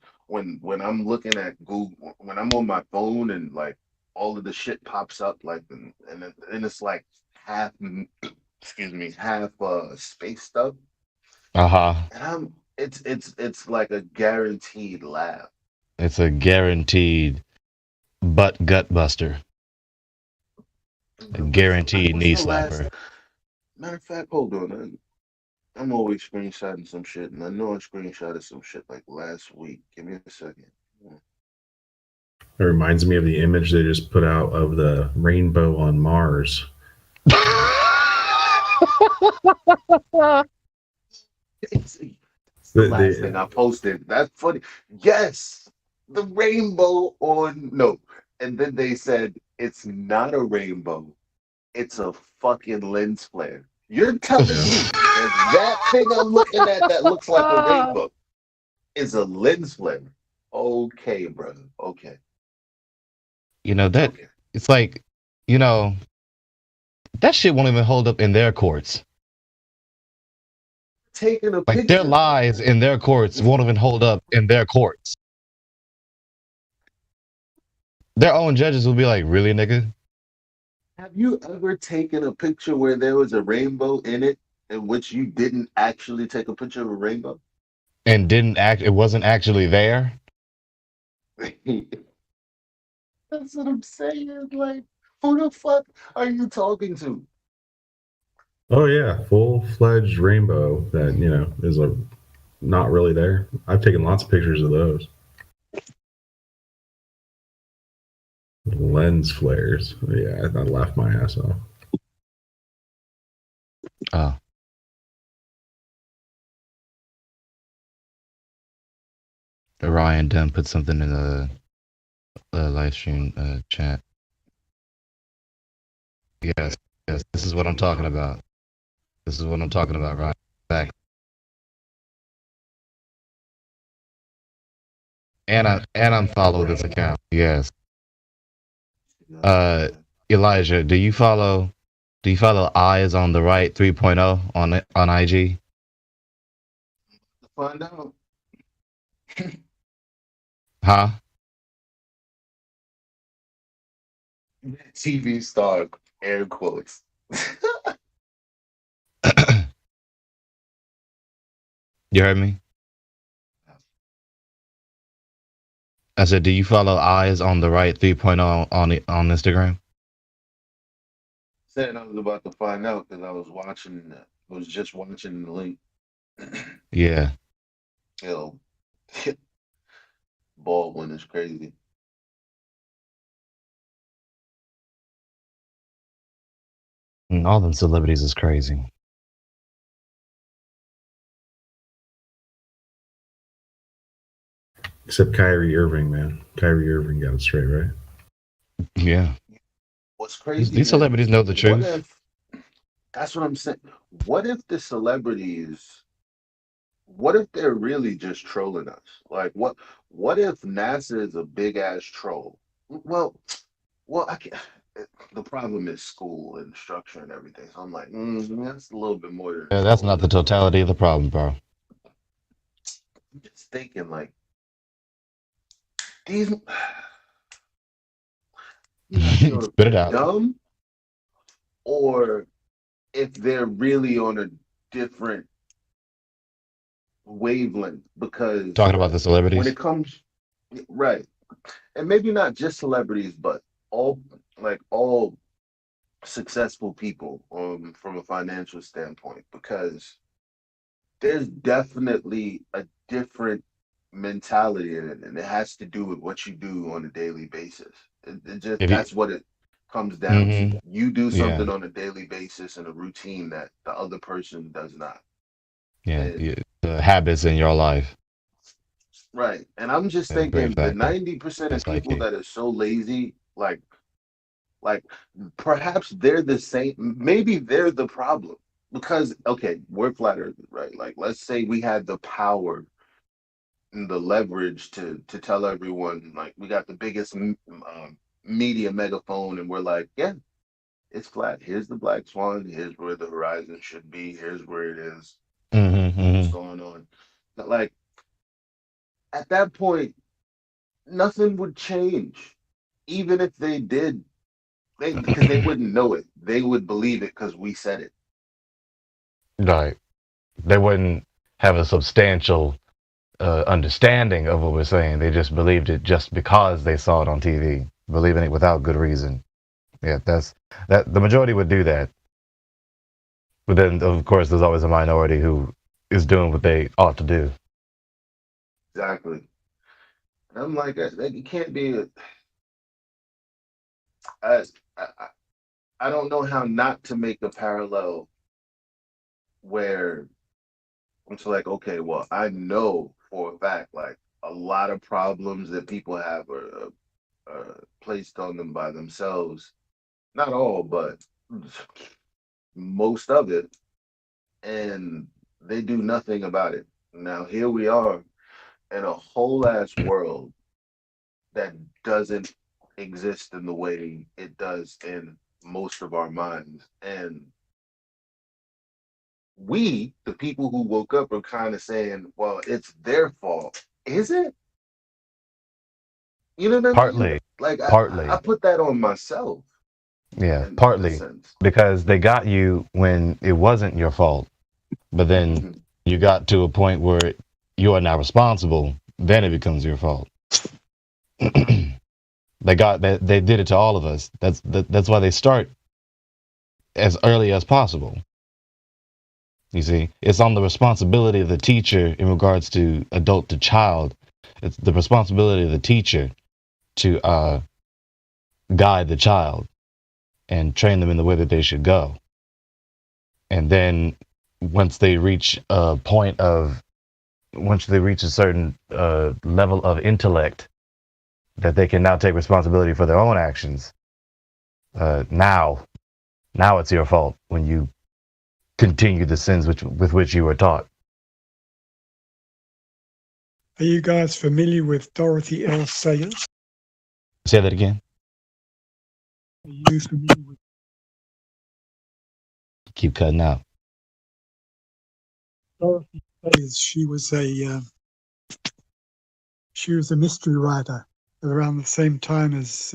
Speaker 11: I'm looking at Google, when I'm on my phone and like all of the shit pops up, like and it's like half half space stuff. And it's like a guaranteed laugh.
Speaker 8: It's a guaranteed butt gut buster. A guaranteed knee slapper.
Speaker 11: Matter of fact, hold on. I'm always screenshotting some shit, and I know I screenshotted some shit like last week. Give me a second.
Speaker 15: It reminds me of the image they just put out of the rainbow on Mars.
Speaker 11: It's the last thing I posted. That's funny. Yes, the rainbow on no, and then they said it's not a rainbow. It's a fucking lens flare. You're telling me that thing I'm looking at that looks like a rainbow is a lens flare? Okay, brother. Okay.
Speaker 8: You know that it's like, you know, that shit won't even hold up in their courts.
Speaker 11: Taking a picture.
Speaker 8: Like their lies in their courts won't even hold up in their courts. Their own judges will be like, really, nigga?
Speaker 11: Have you ever taken a picture where there was a rainbow in it in which you didn't actually take a picture of a rainbow?
Speaker 8: And it wasn't actually there?
Speaker 11: That's what I'm saying. Like, who the fuck are you talking to?
Speaker 15: Oh yeah, full-fledged rainbow that, you know, is not really there. I've taken lots of pictures of those. Lens flares. Yeah, I laughed my ass off.
Speaker 8: Oh. Ryan Dunn put something in the live stream chat. Yes, this is what I'm talking about. This is what I'm talking about, Ryan. Back. And unfollow this account. Yes. Elijah, do you follow Eyes on the Right 3.0 on IG?
Speaker 11: Find out.
Speaker 8: Huh?
Speaker 11: TV star, air quotes.
Speaker 8: You heard me? I said, do you follow Eyes on the Right 3.0 on Instagram?
Speaker 11: Said I was about to find out because I was just watching the link.
Speaker 8: Yeah.
Speaker 11: Yo, Baldwin is crazy.
Speaker 8: All them celebrities is crazy.
Speaker 15: Except Kyrie Irving, man. Kyrie Irving got it straight, right?
Speaker 8: Yeah.
Speaker 11: What's crazy
Speaker 8: These
Speaker 11: is,
Speaker 8: celebrities know the
Speaker 11: what
Speaker 8: truth.
Speaker 11: if, that's what I'm saying. What if the celebrities, what if they're really just trolling us? Like, what if NASA is a big ass troll? Well, I can't. The problem is school and structure and everything. So I'm like, that's a little bit more than
Speaker 8: Yeah, that's not the
Speaker 11: trolling.
Speaker 8: totality of the problem, bro.
Speaker 11: I'm just thinking, like, these
Speaker 8: Spit it out.
Speaker 11: dumb, or if they're really on a different wavelength. Because
Speaker 8: Talking about the
Speaker 11: when
Speaker 8: celebrities.
Speaker 11: it comes, right, and maybe not just celebrities, but all successful people, from a financial standpoint, because there's definitely a different mentality in it, and it has to do with what you do on a daily basis. It just,
Speaker 8: If you,
Speaker 11: that's what it comes down to.
Speaker 8: Mhm.
Speaker 11: You do
Speaker 8: Yeah.
Speaker 11: something on a daily basis in a routine that the other person does not.
Speaker 8: Yeah, the habits in your life.
Speaker 11: Right. And I'm just
Speaker 8: Yeah, great
Speaker 11: thinking the
Speaker 8: factor.
Speaker 11: 90% of
Speaker 8: That's like
Speaker 11: people
Speaker 8: it.
Speaker 11: that are so lazy, like perhaps they're the same, maybe they're the problem. Because okay, we're flat earthers, right? Like, let's say we had the power and the leverage to tell everyone, like, we got the biggest media megaphone, and we're like, yeah, it's flat. Here's the black swan. Here's where the horizon should be. Here's where it is. What's going on? But like, at that point, nothing would change. Even if they did, because they wouldn't know it. They would believe it because we said it.
Speaker 8: Right. They wouldn't have a substantial understanding of what we're saying. They just believed it just because they saw it on TV, believing it without good reason. Yeah, that. The majority would do that. But then, of course, there's always a minority who is doing what they ought to do.
Speaker 11: Exactly. And I'm like, it can't be. I, I I don't know how not to make a parallel where it's like, okay, well, I know for a fact, like, a lot of problems that people have are placed on them by themselves. Not all, but most of it, and they do nothing about it. Now here we are in a whole ass world that doesn't exist in the way it does in most of our minds, and we, the people who woke up, are kind of saying, well, it's their fault. Is it? You know what I mean?
Speaker 8: Partly.
Speaker 11: Like,
Speaker 8: Partly.
Speaker 11: I put that on myself.
Speaker 8: Yeah,
Speaker 11: in a
Speaker 8: partly.
Speaker 11: sense.
Speaker 8: Because they got you when it wasn't your fault. But then you got to a point where you are now responsible. Then it becomes your fault. They did it to all of us. That's why they start as early as possible. You see, it's on the responsibility of the teacher in regards to adult to child. It's the responsibility of the teacher to guide the child and train them in the way that they should go. And then once they reach a certain level of intellect that they can now take responsibility for their own actions, now it's your fault when you continue the sins with which you were taught.
Speaker 1: Are you guys familiar with Dorothy L. Sayers?
Speaker 8: Say that again.
Speaker 1: Are you familiar with?
Speaker 8: Keep cutting out.
Speaker 1: Dorothy Sayers, she was a mystery writer around the same time as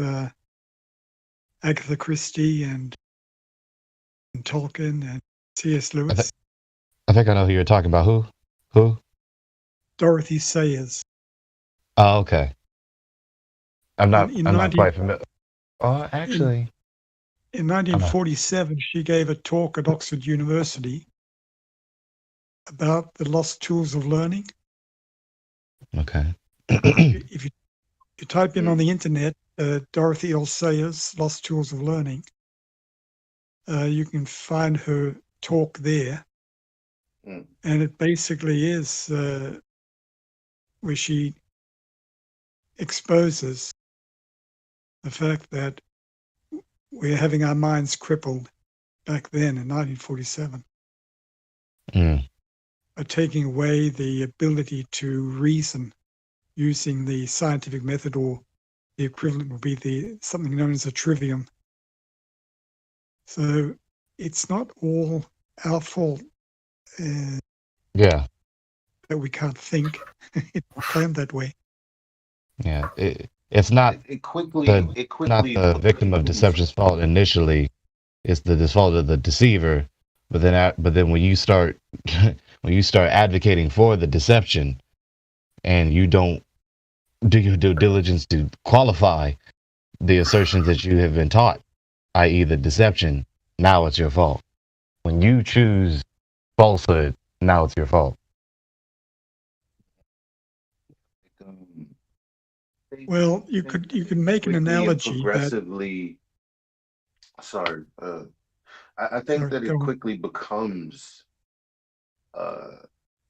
Speaker 1: Agatha Christie and Tolkien and C.S. Lewis.
Speaker 8: I think I know who you're talking about. Who?
Speaker 1: Dorothy Sayers.
Speaker 8: Oh, okay. I'm not quite familiar. Oh, actually.
Speaker 1: In 1947, she gave a talk at Oxford University about the lost tools of learning.
Speaker 8: Okay.
Speaker 1: If you type in on the internet, Dorothy L. Sayers, Lost Tools of Learning, you can find her talk there. And it basically is where she exposes the fact that we're having our minds crippled back then in 1947 by taking away the ability to reason using the scientific method, or the equivalent would be something known as a trivium. So it's not all our fault
Speaker 8: Yeah.
Speaker 1: that we can't think. It's planned that way.
Speaker 8: Yeah. It's not
Speaker 11: It quickly
Speaker 8: not the victim of deception's fault initially. It's the fault of the deceiver. But then when you start advocating for the deception, and you don't do your due diligence to qualify the assertions that you have been taught, i.e. the deception, now it's your fault. When you choose falsehood, now it's your fault.
Speaker 1: Well, you could make an analogy that
Speaker 11: progressively. Sorry, I think that it quickly becomes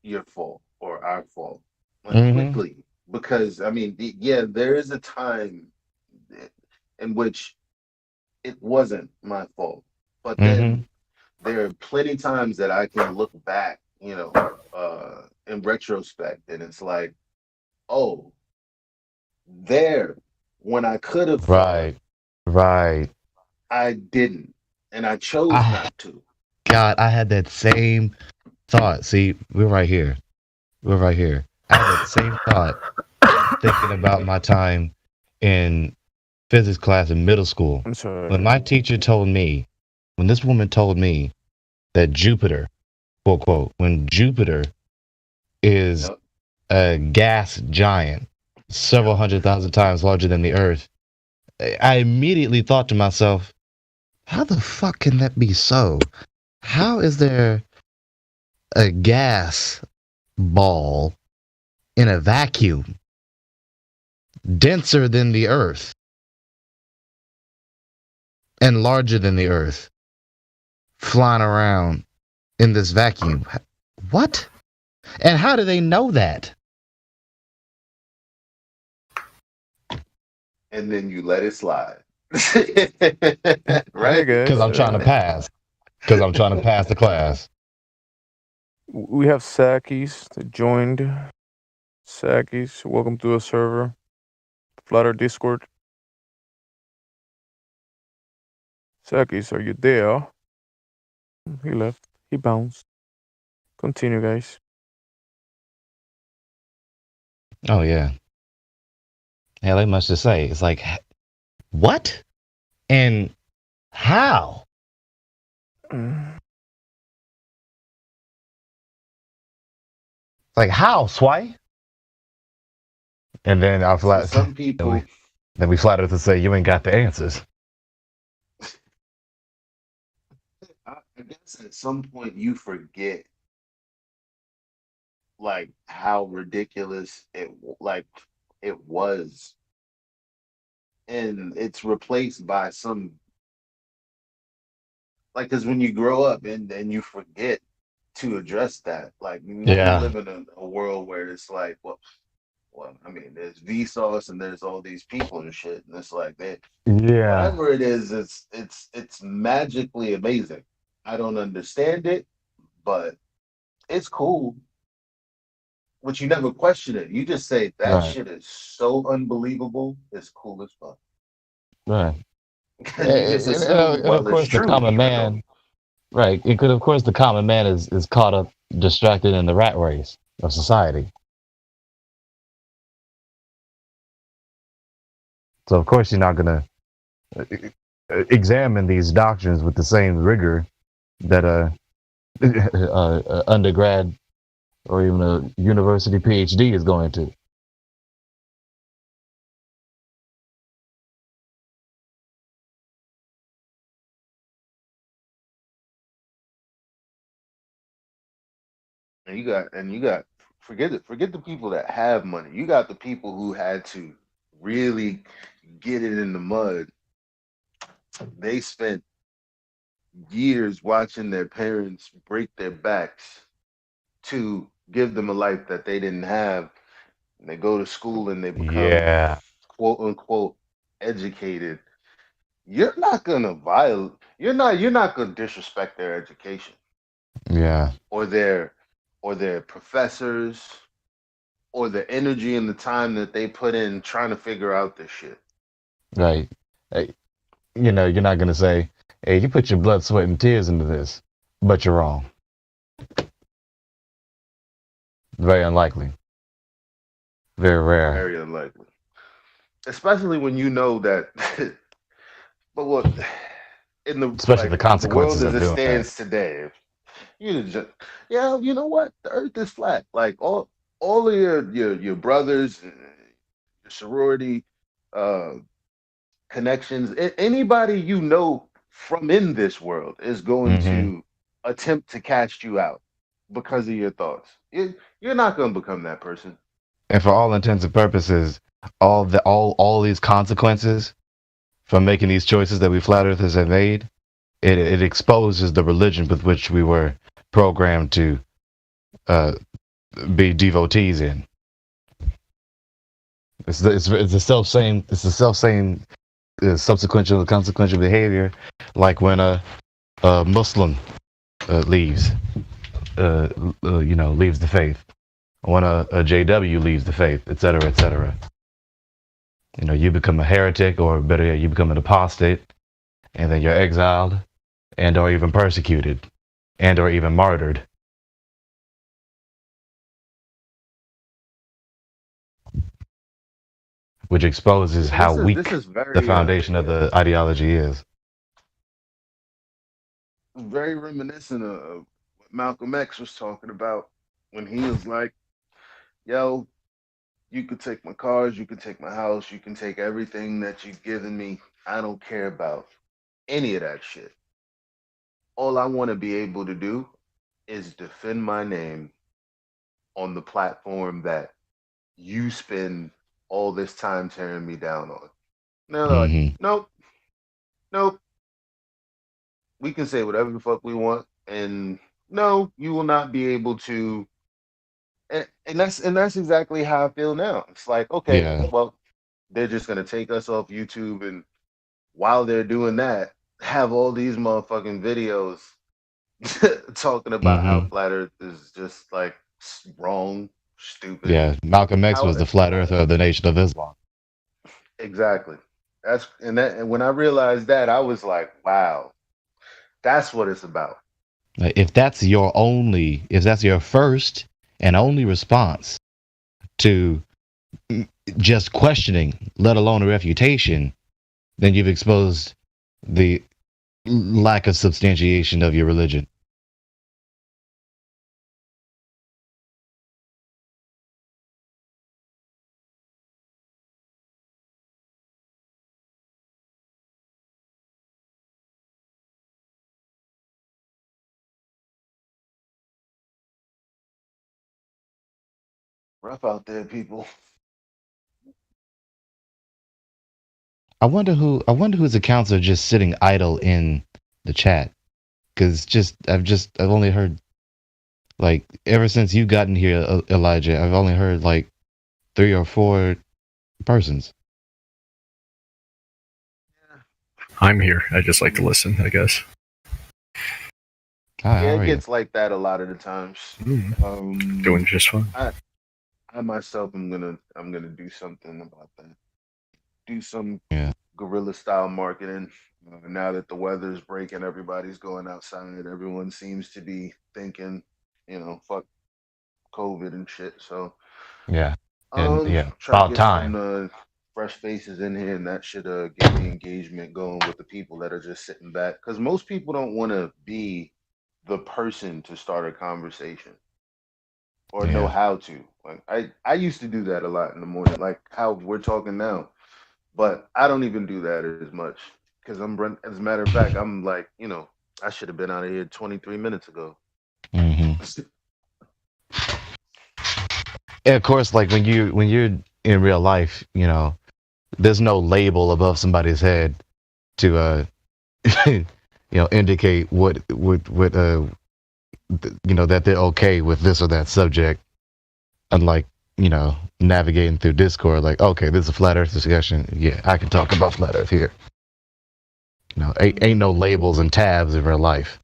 Speaker 11: your fault or our fault, like quickly, because I mean, yeah, there is a time in which it wasn't my fault, but then there are plenty times that I can look back, in retrospect, and it's like, oh, there, when I could have
Speaker 8: Right.
Speaker 11: I didn't, and I chose not to.
Speaker 8: God, I had that same thought. See, we're right here. I had that same thought thinking about my time in physics class in middle school.
Speaker 4: I'm sorry.
Speaker 8: When this woman told me that Jupiter, quote, quote, when Jupiter is a gas giant, several 100,000 times larger than the Earth, I immediately thought to myself, how the fuck can that be so? How is there a gas ball in a vacuum denser than the Earth and larger than the Earth flying around in this vacuum? What? And how do they know that?
Speaker 11: And then you let it slide. Right?
Speaker 8: Because I'm trying to pass. Because I'm trying to pass the class.
Speaker 4: We have Sakis that joined. Sakis, welcome to the server. Flutter Discord. Sakis, are you there? He left. He bounced. Continue, guys.
Speaker 8: Oh, yeah. Yeah, they must just say. It's like, what? And how? Like, how, Sway? And then
Speaker 11: some people.
Speaker 8: Then we flatter to say you ain't got the answers.
Speaker 11: I guess at some point you forget, like, how ridiculous it was, and it's replaced by some, like, because when you grow up and you forget to address that, like, we live in a world where it's like, well, I mean, there's Vsauce and there's all these people and shit, and it's like that.
Speaker 8: Yeah.
Speaker 11: Whatever it is, it's magically amazing. I don't understand it, but it's cool. But you never question it. You just say that shit is so unbelievable. It's cool as fuck.
Speaker 8: Right.
Speaker 11: And
Speaker 8: of course, the common man. Right. Because of course the common man is caught up, distracted in the rat race of society. So of course you're not gonna examine these doctrines with the same rigor that a undergrad or even a university PhD is going to.
Speaker 11: And you got forget the people that have money. You got the people who had to really get it in the mud. They spent years watching their parents break their backs to give them a life that they didn't have and they go to school and they become quote unquote educated, you're not gonna violate. You're not gonna disrespect their education.
Speaker 8: Yeah.
Speaker 11: Or their professors, or the energy and the time that they put in trying to figure out this shit.
Speaker 8: Right. Hey, you're not gonna say, "Hey, you put your blood, sweat, and tears into this," but you're wrong. Very unlikely. Very rare.
Speaker 11: Very unlikely. Especially when you know that. But what
Speaker 8: Especially the consequences
Speaker 11: the world
Speaker 8: of
Speaker 11: as it
Speaker 8: doing
Speaker 11: stands today, you just you know what? The earth is flat. Like all of your brothers, your sorority connections, anybody you know from in this world is going to attempt to cast you out because of your thoughts. You're not going to become that person.
Speaker 8: And for all intents and purposes, all these consequences from making these choices that we flat earthers have made, it exposes the religion with which we were programmed to be devotees in. It's the self same subsequential consequential behavior, like when a Muslim leaves the faith, when a JW leaves the faith, etc., etc. You become a heretic, or better yet, you become an apostate, and then you're exiled, and or even persecuted, and or even martyred. Which exposes how weak the foundation of the ideology is.
Speaker 11: Very reminiscent of what Malcolm X was talking about when he was like, yo, you could take my cars, you could take my house, you can take everything that you've given me. I don't care about any of that shit. All I want to be able to do is defend my name on the platform that you spend all this time tearing me down on. No, like, nope. We can say whatever the fuck we want, and no, you will not be able to. And that's exactly how I feel now. It's like, okay, well, they're just gonna take us off YouTube, and while they're doing that, have all these motherfucking videos talking about how flat Earth is just like wrong, stupid.
Speaker 8: Yeah, Malcolm X was the flat earther of the Nation of Islam.
Speaker 11: Exactly. And when I realized that, I was like, wow, that's what it's about.
Speaker 8: If that's your first and only response to just questioning, let alone a refutation, then you've exposed the lack of substantiation of your religion.
Speaker 11: Rough out there, people.
Speaker 8: I wonder whose accounts are just sitting idle in the chat, because I've only heard, like, ever since you've gotten here, Elijah, I've only heard like 3 or 4 persons.
Speaker 18: I'm here. I just like to listen, I guess.
Speaker 11: It gets like that a lot of the times.
Speaker 18: Doing just fine.
Speaker 11: I myself am gonna do something about that. Do some guerrilla style marketing. Now that the weather's breaking, everybody's going outside. Everyone seems to be thinking, fuck COVID and shit. So
Speaker 8: about
Speaker 11: try to get
Speaker 8: time.
Speaker 11: some fresh faces in here, and that should get the engagement going with the people that are just sitting back. Because most people don't want to be the person to start a conversation or know how to. Like I used to do that a lot in the morning, like how we're talking now, but I don't even do that as much because as a matter of fact, I'm like, I should have been out of here 23 minutes ago.
Speaker 8: And of course, like when you're in real life, there's no label above somebody's head to indicate what that they're okay with this or that subject. Unlike navigating through Discord, like, okay, this is a flat Earth discussion. Yeah, I can talk about flat Earth here. Ain't no labels and tabs in real life.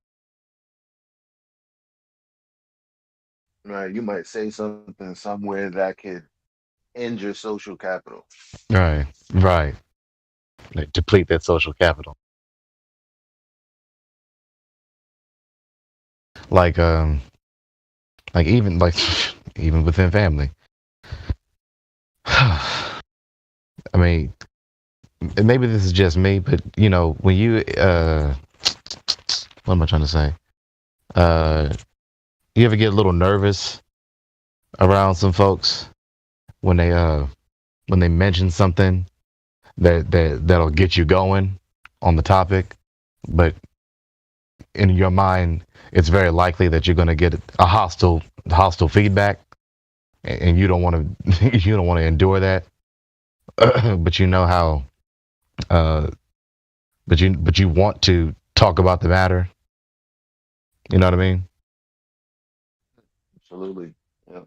Speaker 11: Right, you might say something somewhere that could end your social capital.
Speaker 8: Right. Like, deplete that social capital. Like even within family. I mean, maybe this is just me, but when you what am I trying to say? You ever get a little nervous around some folks when they mention something that'll get you going on the topic, but in your mind it's very likely that you're going to get a hostile feedback, and you don't want to endure that. But you know how but you want to talk about the matter. You know what I mean?
Speaker 11: Absolutely. Yeah.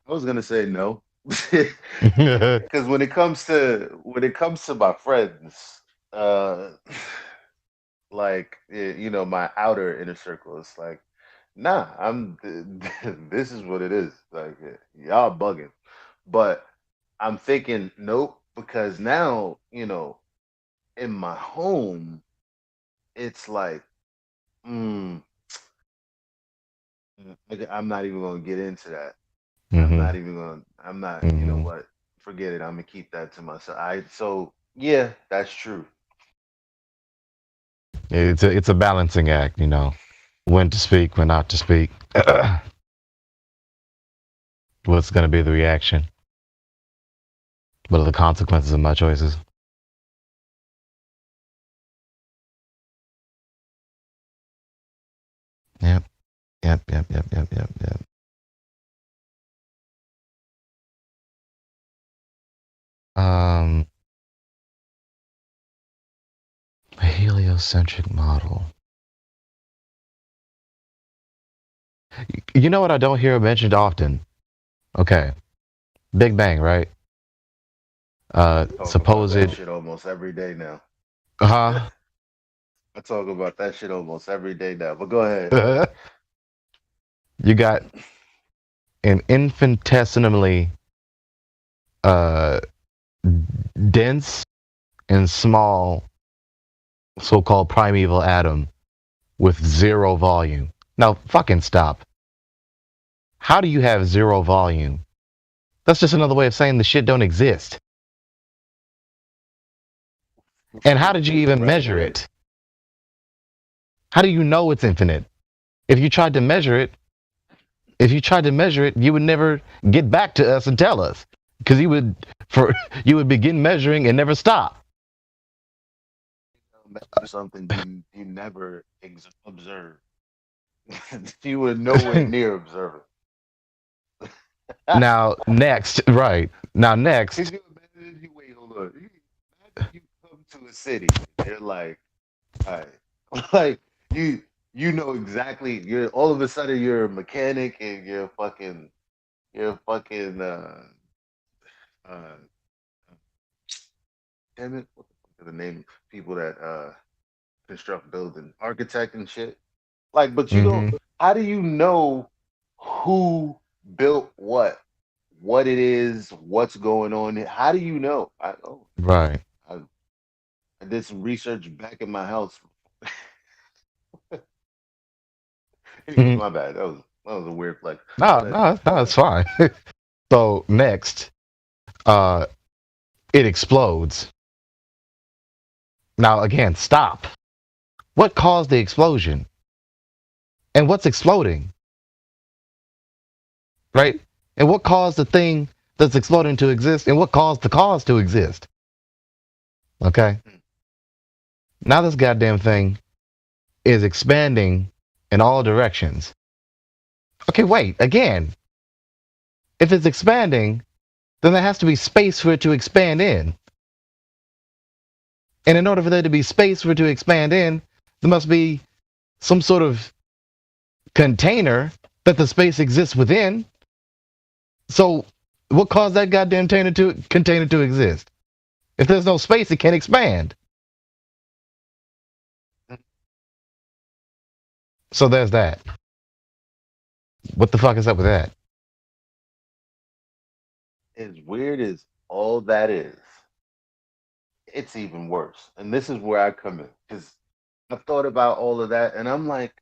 Speaker 11: I was gonna say no. Because when it comes to my friends, like my outer inner circle, it's like, nah, this is what it is. Like, y'all bugging. But I'm thinking nope, because now, in my home, it's like, I'm not even gonna get into that. I'm not, you know what? Forget it. I'm gonna keep that to myself. So yeah, that's true.
Speaker 8: It's a balancing act, when to speak, when not to speak. What's going to be the reaction? What are the consequences of my choices? Yep. A heliocentric model. You know what I don't hear mentioned often? Okay. Big Bang, right? Supposed
Speaker 11: that shit almost every day now.
Speaker 8: I
Speaker 11: talk about that shit almost every day now. But go ahead.
Speaker 8: You got an infinitesimally dense and small so-called primeval atom with zero volume. Now, fucking stop. How do you have zero volume? That's just another way of saying the shit don't exist. And how did you even measure it? How do you know it's infinite? If you tried to measure it, you would never get back to us and tell us, because you would begin measuring and never stop.
Speaker 11: Something you never observe. You were nowhere near observing.
Speaker 8: Now next.
Speaker 11: Wait, hold on. You come to a city, they're like, all right, like you know exactly. You're all of a sudden you're a mechanic and you're fucking damn it, what the fuck are the name of people that construct buildings, architect and shit. Like, but you don't. How do you know who built what it is, what's going on? How do you know?
Speaker 8: Right.
Speaker 11: I did some research back in my house. My bad. That was a weird flex.
Speaker 8: No, it's fine. So next, it explodes. Now again, stop. What caused the explosion? And what's exploding? Right? And what caused the thing that's exploding to exist? And what caused the cause to exist? Okay? Now this goddamn thing is expanding in all directions. Okay, wait, again. If it's expanding, then there has to be space for it to expand in. And in order for there to be space for it to expand in, there must be some sort of container that the space exists within. So What caused that goddamn container to exist? If there's no space, it can't expand. So there's that. What the fuck is up with that?
Speaker 11: As weird as all that is, it's even worse. And this is where I come in, because I've thought about all of that, and I'm like,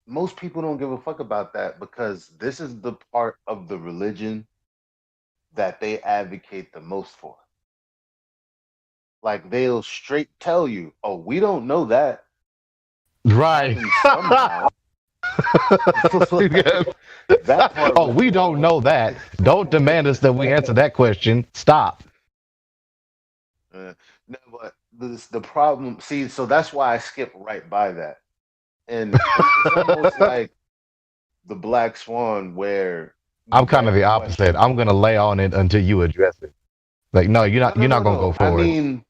Speaker 11: most people don't give a fuck about that because this is the part of the religion that they advocate the most for. Like, they'll straight tell you, oh, we don't know that.
Speaker 8: Right.
Speaker 11: That part
Speaker 8: oh, we don't know that. Don't demand us that we answer that question. Stop.
Speaker 11: No, but the problem, see, so that's why I skip right by that. And it's almost like the Black Swan, where
Speaker 8: I'm kind of the opposite. I'm gonna lay on it until you address it. Like, no, you're not gonna go forward.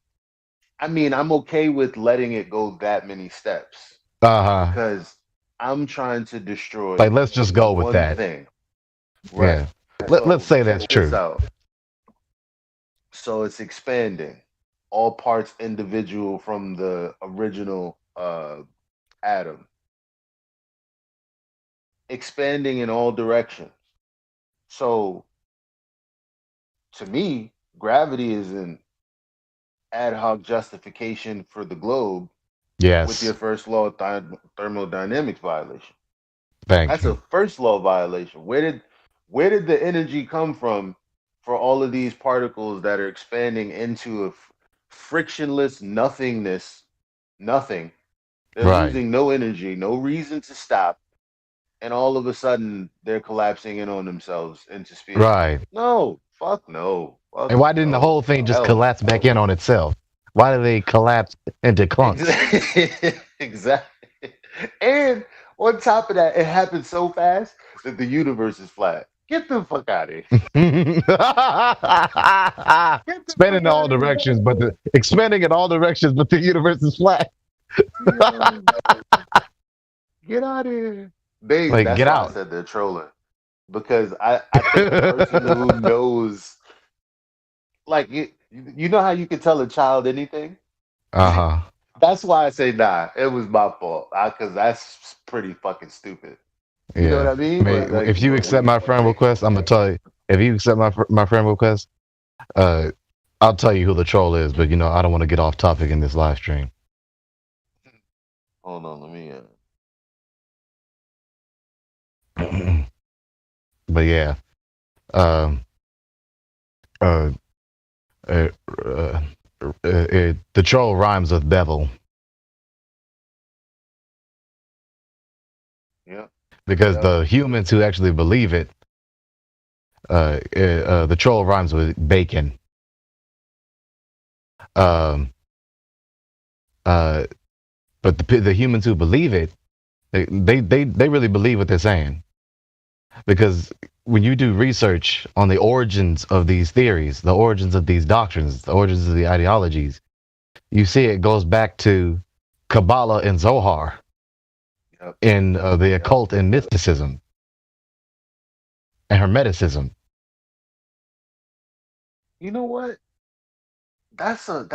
Speaker 11: I mean, I'm okay with letting it go that many steps. Because I'm trying to destroy.
Speaker 8: Like, let's just go with that
Speaker 11: thing. Right.
Speaker 8: Yeah. Let's say that's true.
Speaker 11: So it's expanding. All parts individual from the original atom. Expanding in all directions. So, to me, gravity is an ad hoc justification for the globe.
Speaker 8: Yes.
Speaker 11: With your first law of thermodynamics violation.
Speaker 8: That's
Speaker 11: a first law violation. Where did the energy come from for all of these particles that are expanding into a frictionless nothingness? Nothing. They're losing no energy, no reason to stop. And all of a sudden, they're collapsing in on themselves into space.
Speaker 8: Right.
Speaker 11: No. Fuck no. Fuck
Speaker 8: and why didn't the whole thing just collapse back in on itself? Why did they collapse into clunks?
Speaker 11: Exactly. And on top of that, it happened so fast that the universe is flat. Get the fuck out of here.
Speaker 8: Expanding in all directions, expanding in all directions, but the universe is flat.
Speaker 11: Get out of here.
Speaker 8: That's
Speaker 11: get out. I said they're trolling. Because I think the person who knows, like, you know how you can tell a child anything? That's why I say nah. It was my fault. Because that's pretty fucking stupid. You know what I mean?
Speaker 8: Like, if you accept my friend request, I'm gonna tell you. If you accept my friend request, I'll tell you who the troll is. But I don't want to get off topic in this live stream.
Speaker 11: Hold on, let me.
Speaker 8: But yeah, the troll rhymes with devil.
Speaker 11: Yeah.
Speaker 8: Because the humans who actually believe it, the troll rhymes with bacon. But the humans who believe it, they really believe what they're saying. Because when you do research on the origins of these theories, the origins of these doctrines, the origins of the ideologies, you see it goes back to Kabbalah and Zohar in the occult and mysticism and Hermeticism.
Speaker 11: You know what? That's a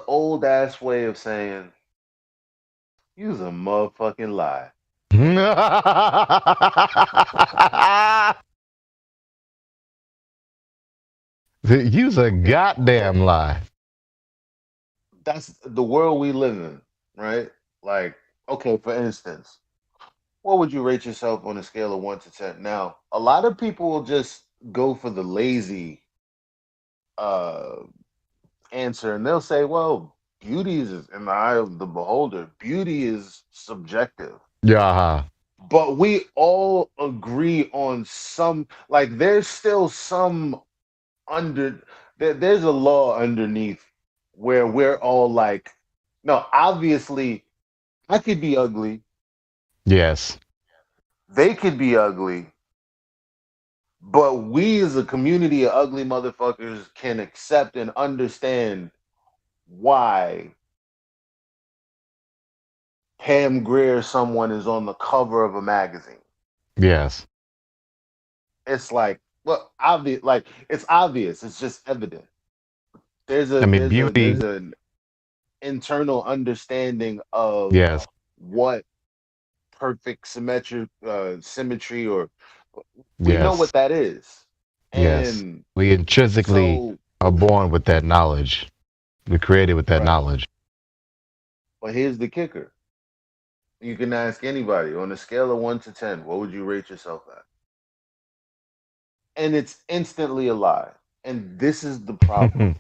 Speaker 11: old ass way of saying you's a motherfucking lie.
Speaker 8: You's a goddamn lie.
Speaker 11: That's the world we live in, right? Like, okay, for instance, what would you rate yourself on a scale of 1 to 10? Now, a lot of people will just go for the lazy answer, and they'll say, well, beauty is in the eye of the beholder. Beauty is subjective.
Speaker 8: Yeah.
Speaker 11: But we all agree on some, like, there's still some there's a law underneath where we're all like, no, obviously, I could be ugly.
Speaker 8: Yes.
Speaker 11: They could be ugly. But we as a community of ugly motherfuckers can accept and understand why Pam Grier someone is on the cover of a magazine.
Speaker 8: Yes.
Speaker 11: It's like, well, obvious. Like it's obvious. It's just evident. There's
Speaker 8: beauty.
Speaker 11: an internal understanding of
Speaker 8: Yes.
Speaker 11: what perfect symmetry, or we know what that is.
Speaker 8: Yes.
Speaker 11: And
Speaker 8: We intrinsically are born with that knowledge. We're created with that knowledge.
Speaker 11: But here's the kicker. You can ask anybody on a scale of 1 to 10, what would you rate yourself at? And it's instantly a lie. And this is the problem.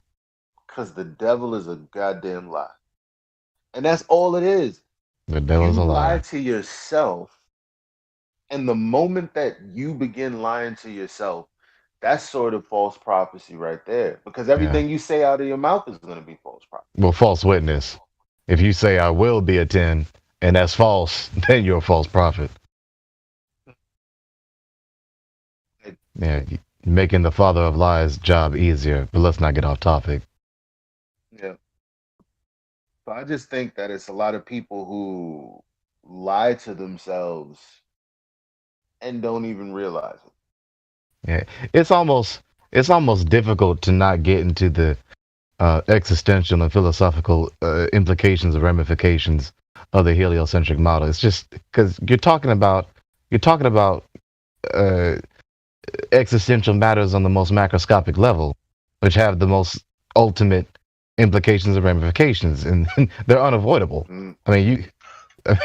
Speaker 11: Because the devil is a goddamn lie. And that's all it is.
Speaker 8: The devil's a lie.
Speaker 11: Lie to yourself. And the moment that you begin lying to yourself, that's sort of false prophecy right there. Because everything you say out of your mouth is going to be false prophecy.
Speaker 8: Well, false witness. If you say I will be a 10 and that's false, then you're a false prophet. Yeah, making the father of lies job easier. But let's not get off topic.
Speaker 11: Yeah. So I just think that it's a lot of people who lie to themselves and don't even realize it.
Speaker 8: Yeah, it's almost difficult to not get into the existential and philosophical implications or ramifications of the heliocentric model. It's just because you're talking about existential matters on the most macroscopic level, which have the most ultimate implications and ramifications, and they're unavoidable. I mean,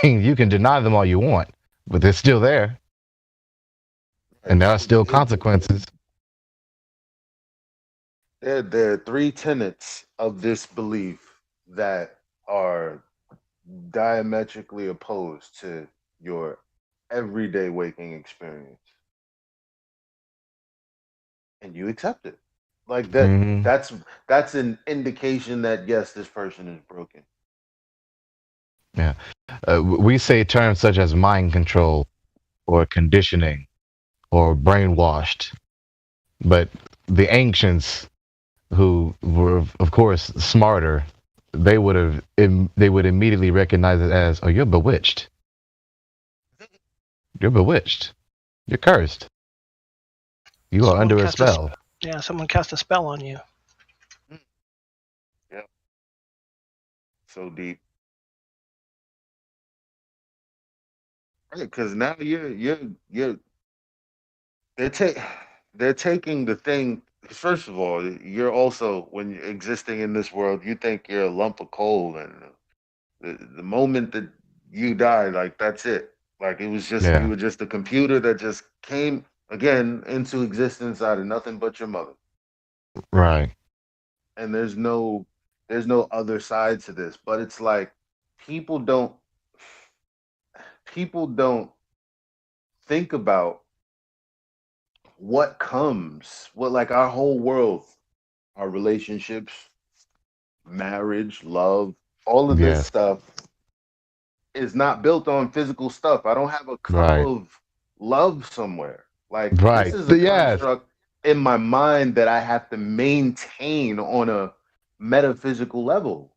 Speaker 8: you can deny them all you want, but they're still there, and there are still consequences.
Speaker 11: There are 3 tenets of this belief that are diametrically opposed to your everyday waking experience. And you accept it. Like that that's an indication that yes, this person is broken.
Speaker 8: Yeah. We say terms such as mind control or conditioning or brainwashed, but the ancients, who were of course smarter, they would immediately recognize it as, oh, you're bewitched. You're bewitched. You're cursed. You are under a spell.
Speaker 6: Someone cast a spell on you.
Speaker 11: Yeah. So deep. Because now they're taking the thing. First of all, you're also, when you're existing in this world, you think you're a lump of coal, and the moment that you die, like that's it. Like it was just you were just a computer that just came again into existence out of nothing but your mother.
Speaker 8: Right.
Speaker 11: And there's no other side to this, but it's like people don't think about what comes, what like our whole world, our relationships, marriage, love, all of this stuff is not built on physical stuff. I don't have a cup of love somewhere. Like this is a construct in my mind that I have to maintain on a metaphysical level.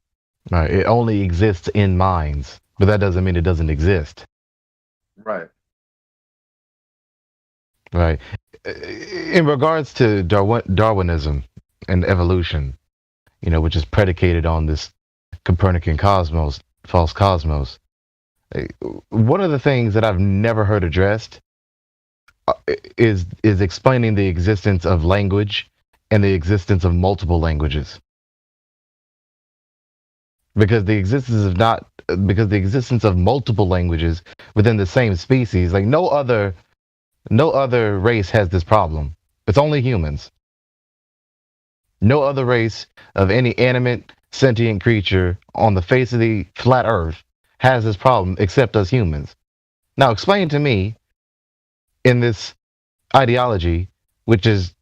Speaker 8: Right. It only exists in minds, but that doesn't mean it doesn't exist.
Speaker 11: Right.
Speaker 8: Right. In regards to Darwinism and evolution, which is predicated on this Copernican cosmos, false cosmos, one of the things that I've never heard addressed is explaining the existence of language and the existence of multiple languages. Because the existence of multiple languages within the same species, like no other race has this problem. It's only humans. No other race of any animate, sentient creature on the face of the flat earth has this problem except us humans. Now explain to me, in this ideology, which is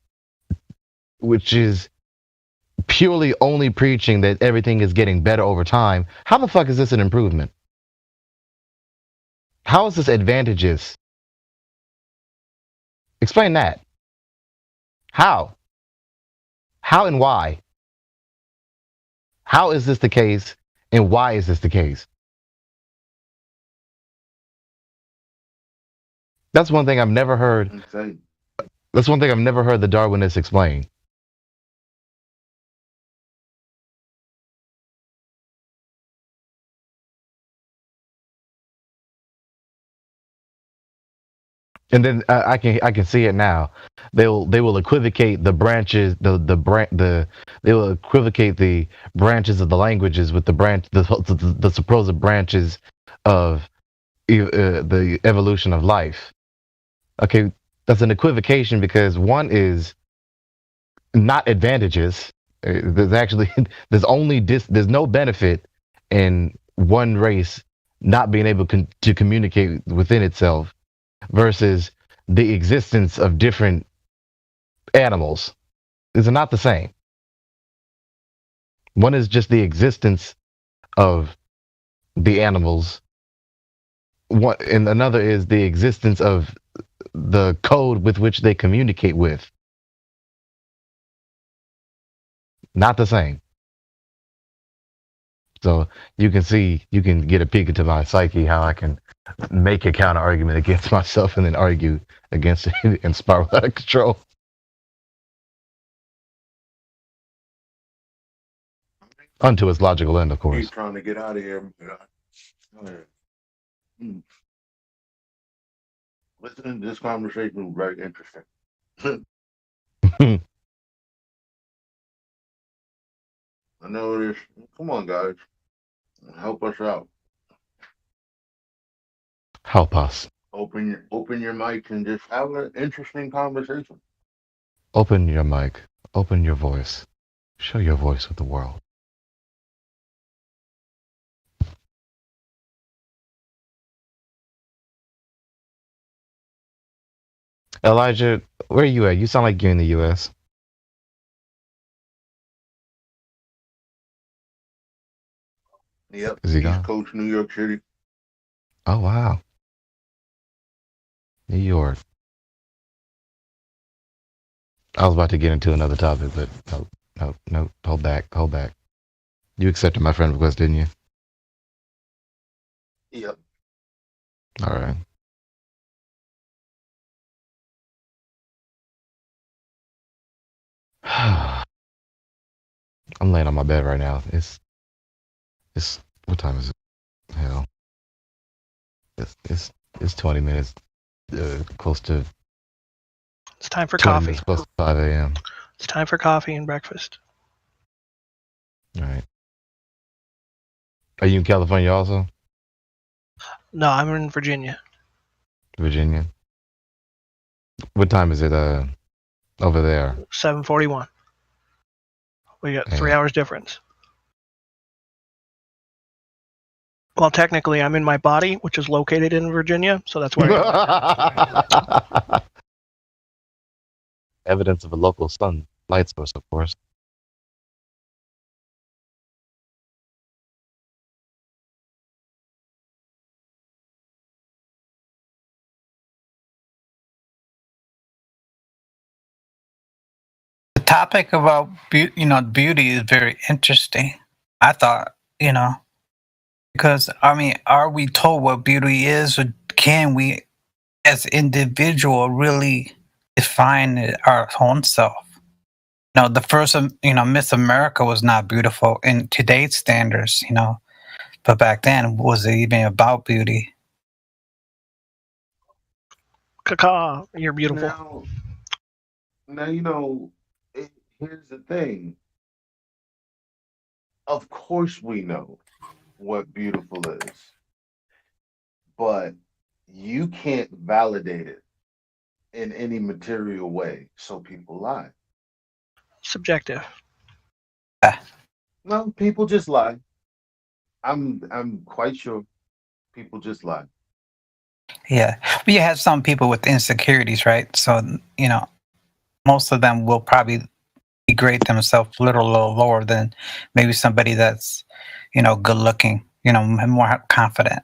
Speaker 8: purely only preaching that everything is getting better over time, how the fuck is this an improvement? How is this advantageous? Explain that. How? How and why? How is this the case, and why is this the case? That's one thing I've never heard.
Speaker 11: Insane.
Speaker 8: That's one thing I've never heard the Darwinists explain. And then I can see it now. They will equivocate the branches they will equivocate the branches of the languages with the supposed branches of the evolution of life. Okay, that's an equivocation because one is not advantageous. There's actually there's no benefit in one race not being able to communicate within itself versus the existence of different animals. These are not the same. One is just the existence of the animals. One, and another is the existence of the code with which they communicate with. Not the same. So you can get a peek into my psyche, how I can make a counter argument against myself and then argue against it and spiral out of control. Unto its logical end, of course.
Speaker 11: He's trying to get out of here. Listening to this conversation was very interesting. I know it is. Come on, guys. Help us out.
Speaker 8: Help us.
Speaker 11: Open your mics and just have an interesting conversation.
Speaker 8: Open your mic. Open your voice. Show your voice with the world. Elijah, where are you at? You sound like you're in the U.S.
Speaker 11: Yep.
Speaker 8: Is he
Speaker 11: East
Speaker 8: gone?
Speaker 11: Coast, New York City.
Speaker 8: Oh, wow. New York. I was about to get into another topic, but no, hold back. You accepted my friend request, didn't you?
Speaker 11: Yep.
Speaker 8: All right. I'm laying on my bed right now. It's what time is it? Hell. It's 20 minutes close to
Speaker 6: It's time for
Speaker 8: 20
Speaker 6: coffee.
Speaker 8: minutes plus 5 a.m.
Speaker 6: It's time for coffee and breakfast.
Speaker 8: All right. Are you in California also?
Speaker 6: No, I'm in Virginia.
Speaker 8: Virginia. What time is it over there?
Speaker 6: 7:41. We got 3 hours difference. Well, technically, I'm in my body, which is located in Virginia, so that's where I
Speaker 8: Evidence of a local sun light source, of course.
Speaker 12: The topic about beauty is very interesting. I thought, because are we told what beauty is, or can we, as individual, really define it our own self? The first, Miss America was not beautiful in today's standards, but back then, was it even about beauty?
Speaker 6: Caca, you're beautiful.
Speaker 11: Now, here's the thing. Of course we know what beautiful is, but you can't validate it in any material way, so people lie.
Speaker 6: Subjective.
Speaker 11: No, people just lie. I'm quite sure people just lie.
Speaker 12: Yeah, but you have some people with insecurities, right? So, most of them will probably degrade themselves a little lower than maybe somebody that's, good looking, more confident.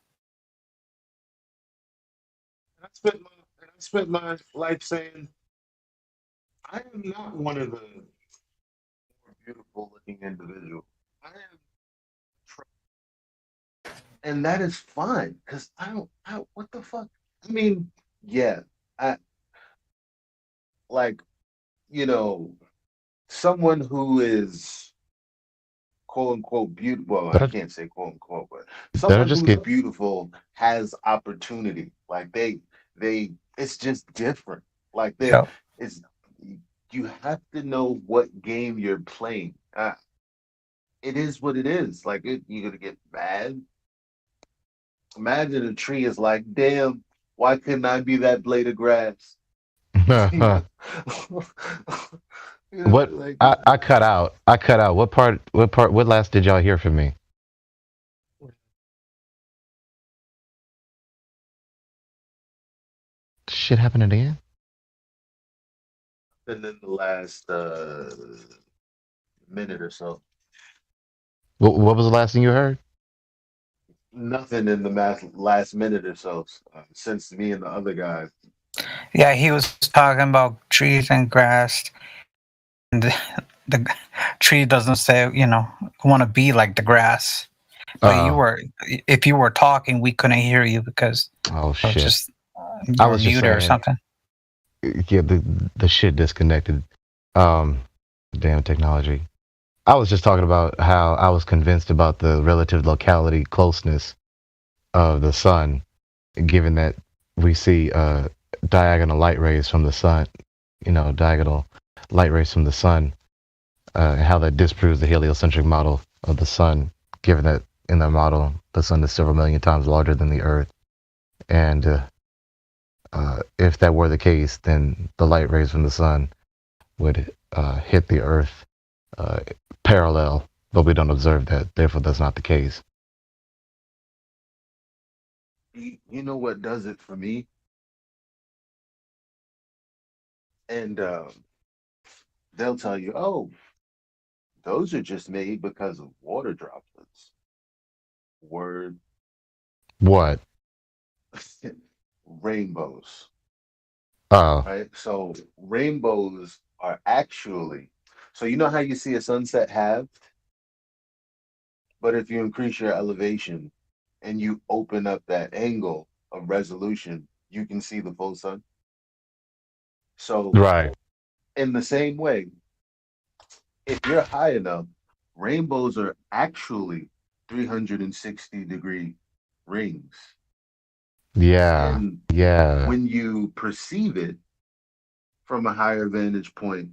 Speaker 11: I spent my life saying, I am not one of the more beautiful looking individuals. I am, and that is fine because what the fuck? I mean, Yeah, I like, you know, someone who is quote unquote beautiful. Well, I can't say quote unquote, but someone
Speaker 8: just
Speaker 11: who's
Speaker 8: get
Speaker 11: beautiful has opportunity. Like it's just different. Like
Speaker 12: Yeah.
Speaker 11: it's you have to know what game you're playing. It is what it is. Like you're gonna get mad. Imagine a tree is like, damn, why couldn't I be that blade of grass?
Speaker 8: what
Speaker 11: Like
Speaker 8: I cut out. I cut out. What last did y'all hear from me? Shit happened again?
Speaker 11: and then the last minute or so.
Speaker 8: What was the last thing you heard?
Speaker 11: Nothing in the last minute or so since me and the other guy.
Speaker 12: Yeah, he was talking about trees and grass. And the tree doesn't say, want to be like the grass. But if you were talking, we couldn't hear you because
Speaker 8: shit.
Speaker 12: I was muted or something.
Speaker 8: Yeah, the shit disconnected. Damn technology. I was just talking about how I was convinced about the relative locality closeness of the sun, given that we see diagonal light rays from the sun, diagonal light rays from the sun, and how that disproves the heliocentric model of the sun, given that in the model the sun is several million times larger than the Earth. And if that were the case, then the light rays from the sun would hit the Earth parallel, but we don't observe that. Therefore, that's not the case.
Speaker 11: You know what does it for me? And they'll tell you, oh, those are just made because of water droplets. Word.
Speaker 8: What?
Speaker 11: Rainbows.
Speaker 8: Oh.
Speaker 11: Right? So rainbows are actually, so you know how you see a sunset halved? But if you increase your elevation and you open up that angle of resolution, you can see the full sun. So
Speaker 8: right.
Speaker 11: In the same way, if you're high enough, rainbows are actually 360-degree rings.
Speaker 8: Yeah.
Speaker 11: And
Speaker 8: yeah.
Speaker 11: When you perceive it from a higher vantage point,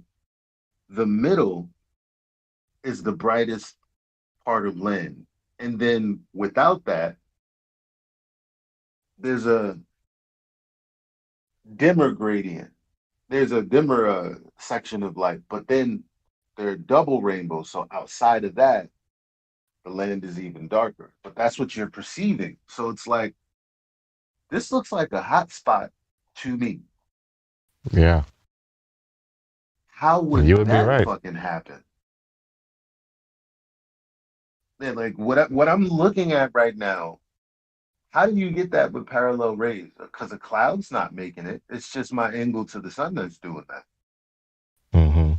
Speaker 11: the middle is the brightest part of land. And then without that, there's a dimmer gradient. There's a dimmer section of light, but then there are double rainbows. So outside of that, the land is even darker. But that's what you're perceiving. So it's like, this looks like a hot spot to me.
Speaker 8: Yeah.
Speaker 11: How would
Speaker 8: you would
Speaker 11: that
Speaker 8: be right.
Speaker 11: fucking happen? Man, like what I'm looking at right now, how do you get that with parallel rays? Because a cloud's not making it. It's just my angle to the sun that's doing that.
Speaker 8: Mm-hmm.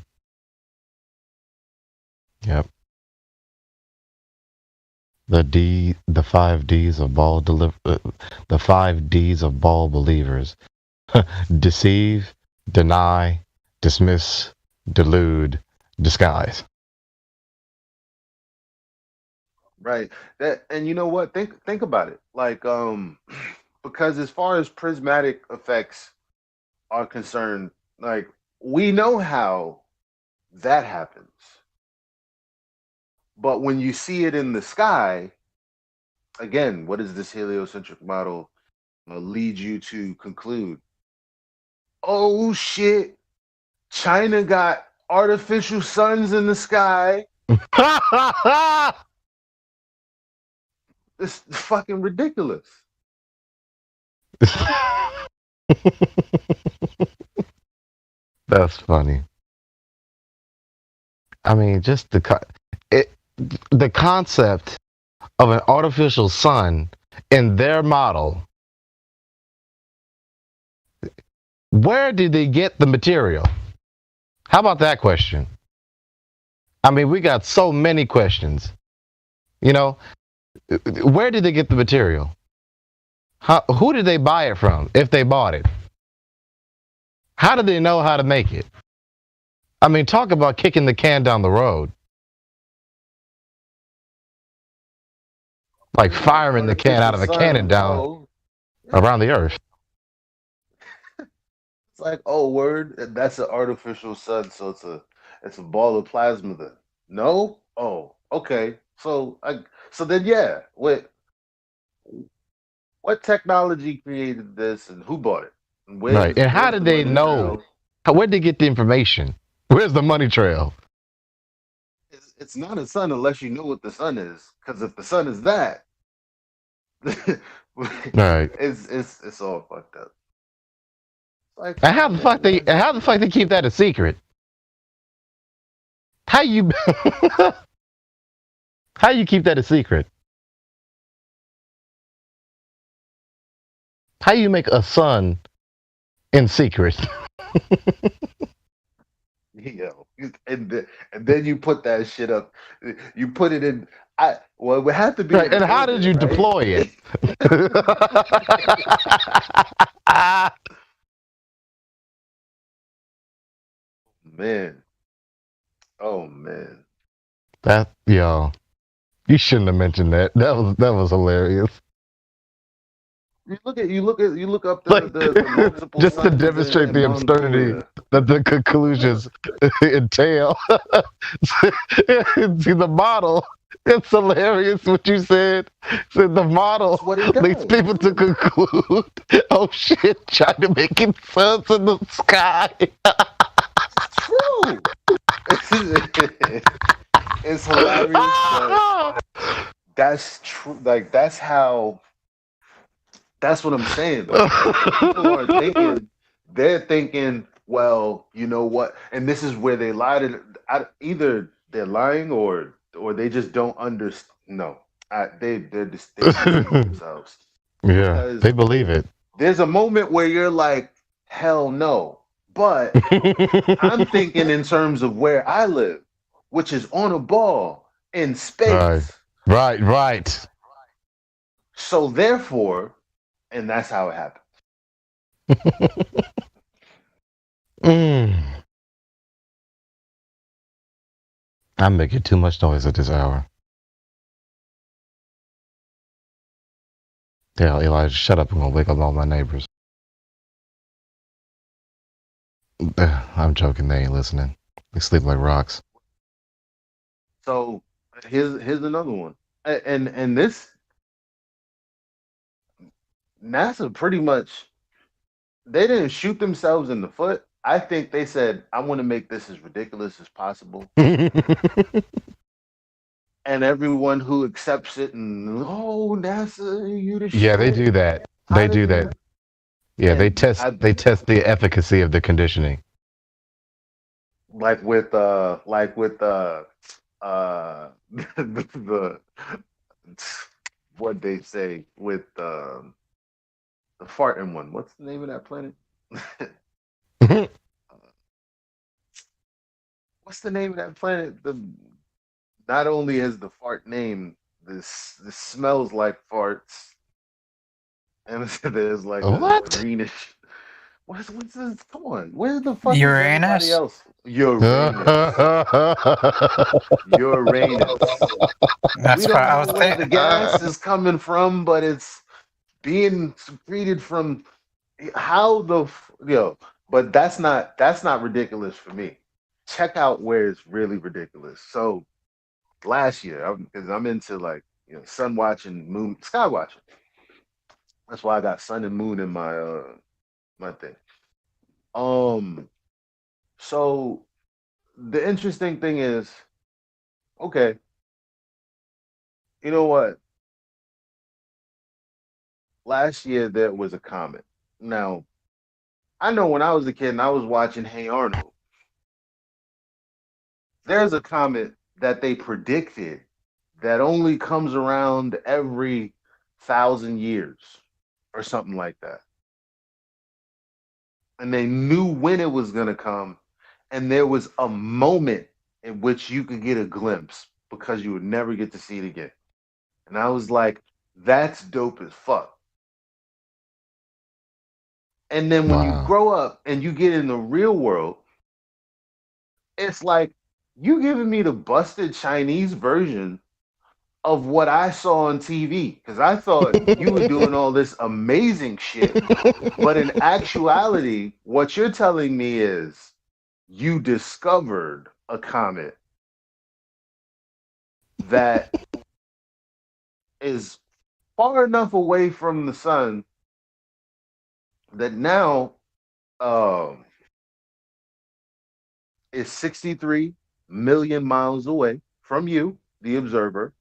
Speaker 8: Yep. The 5 Ds of the 5 Ds of ball believers: deceive, deny, dismiss, delude, disguise.
Speaker 11: Right. And you know what? Think about it. Like because as far as prismatic effects are concerned, like we know how that happens. But when you see it in the sky, again, what does this heliocentric model lead you to conclude? Oh shit, China got artificial suns in the sky. It's fucking ridiculous.
Speaker 8: That's funny. I mean, just the concept of an artificial sun in their model. Where did they get the material? How about that question? I mean, we got so many questions. Where did they get the material? Who did they buy it from, if they bought it?
Speaker 2: How do they know how to make it? I mean, talk about kicking the can down the road. Like firing the can out of a cannon down around the earth.
Speaker 11: It's like, oh, word, that's an artificial sun, so it's a ball of plasma. Then no, oh, okay. So then yeah, what technology created this and who bought it?
Speaker 2: Right, and how did they know? Where'd they get the information? Where's the money trail?
Speaker 11: It's not a sun unless you know what the sun is. Because if the sun is that,
Speaker 2: right,
Speaker 11: it's all fucked up. Like,
Speaker 2: and how the fuck they keep that a secret? How you keep that a secret? How you make a sun in secret?
Speaker 11: Yo, and then you put that shit up. You put it in. Well, it would have to be.
Speaker 2: Right, and how did you deploy it?
Speaker 11: Man. Oh man.
Speaker 2: You shouldn't have mentioned that. That was hilarious.
Speaker 11: You look up the multiple
Speaker 2: just to demonstrate the absurdity that the conclusions entail. See the model. It's hilarious what you said. Said the model leads people to conclude, oh shit, trying to make it suns in the sky.
Speaker 11: True. It's hilarious. But that's true. Like that's what I'm saying. Like, people are thinking, they're thinking, well, you know what? And this is where they lied. Either they're lying or they just don't understand. No, they're deceiving themselves.
Speaker 2: Yeah,
Speaker 11: because
Speaker 2: they believe it.
Speaker 11: There's a moment where you're like, hell no. But I'm thinking in terms of where I live, which is on a ball in space.
Speaker 2: Right.
Speaker 11: So therefore, and that's how it happens.
Speaker 2: I'm making too much noise at this hour. Yeah, Elijah, shut up. I'm going to wake up all my neighbors. I'm joking. They ain't listening. They sleep like rocks.
Speaker 11: So here's another one. And this NASA pretty much, they didn't shoot themselves in the foot. I think they said, I want to make this as ridiculous as possible. And everyone who accepts it and, oh, NASA, you the shit.
Speaker 2: Yeah, they do that. They do that. Yeah, they test the efficacy of the conditioning.
Speaker 11: Like with the what they say with the farting one. What's the name of that planet? What's the name of that planet? Not only is the fart name, this smells like farts, and there's like a greenish. What's this? Come on, where's the fuck
Speaker 12: Uranus?
Speaker 11: Is everybody else? Uranus.
Speaker 12: That's what I was
Speaker 11: thinking. The gas is coming from, but it's being secreted from But that's not ridiculous for me. Check out where it's really ridiculous. So last year, because I'm into sun watching, sky watching. That's why I got sun and moon in my my thing. So the interesting thing is, okay, you know what? Last year there was a comet. Now, I know when I was a kid and I was watching Hey Arnold, there's a comet that they predicted that only comes around every 1,000 years or something like that. And they knew when it was going to come. And there was a moment in which you could get a glimpse because you would never get to see it again. And I was like, that's dope as fuck. And then when you grow up and you get in the real world, it's like you giving me the busted Chinese version of what I saw on TV, because I thought you were doing all this amazing shit. But in actuality, what you're telling me is you discovered a comet that is far enough away from the sun that now is 63 million miles away from you, the observer.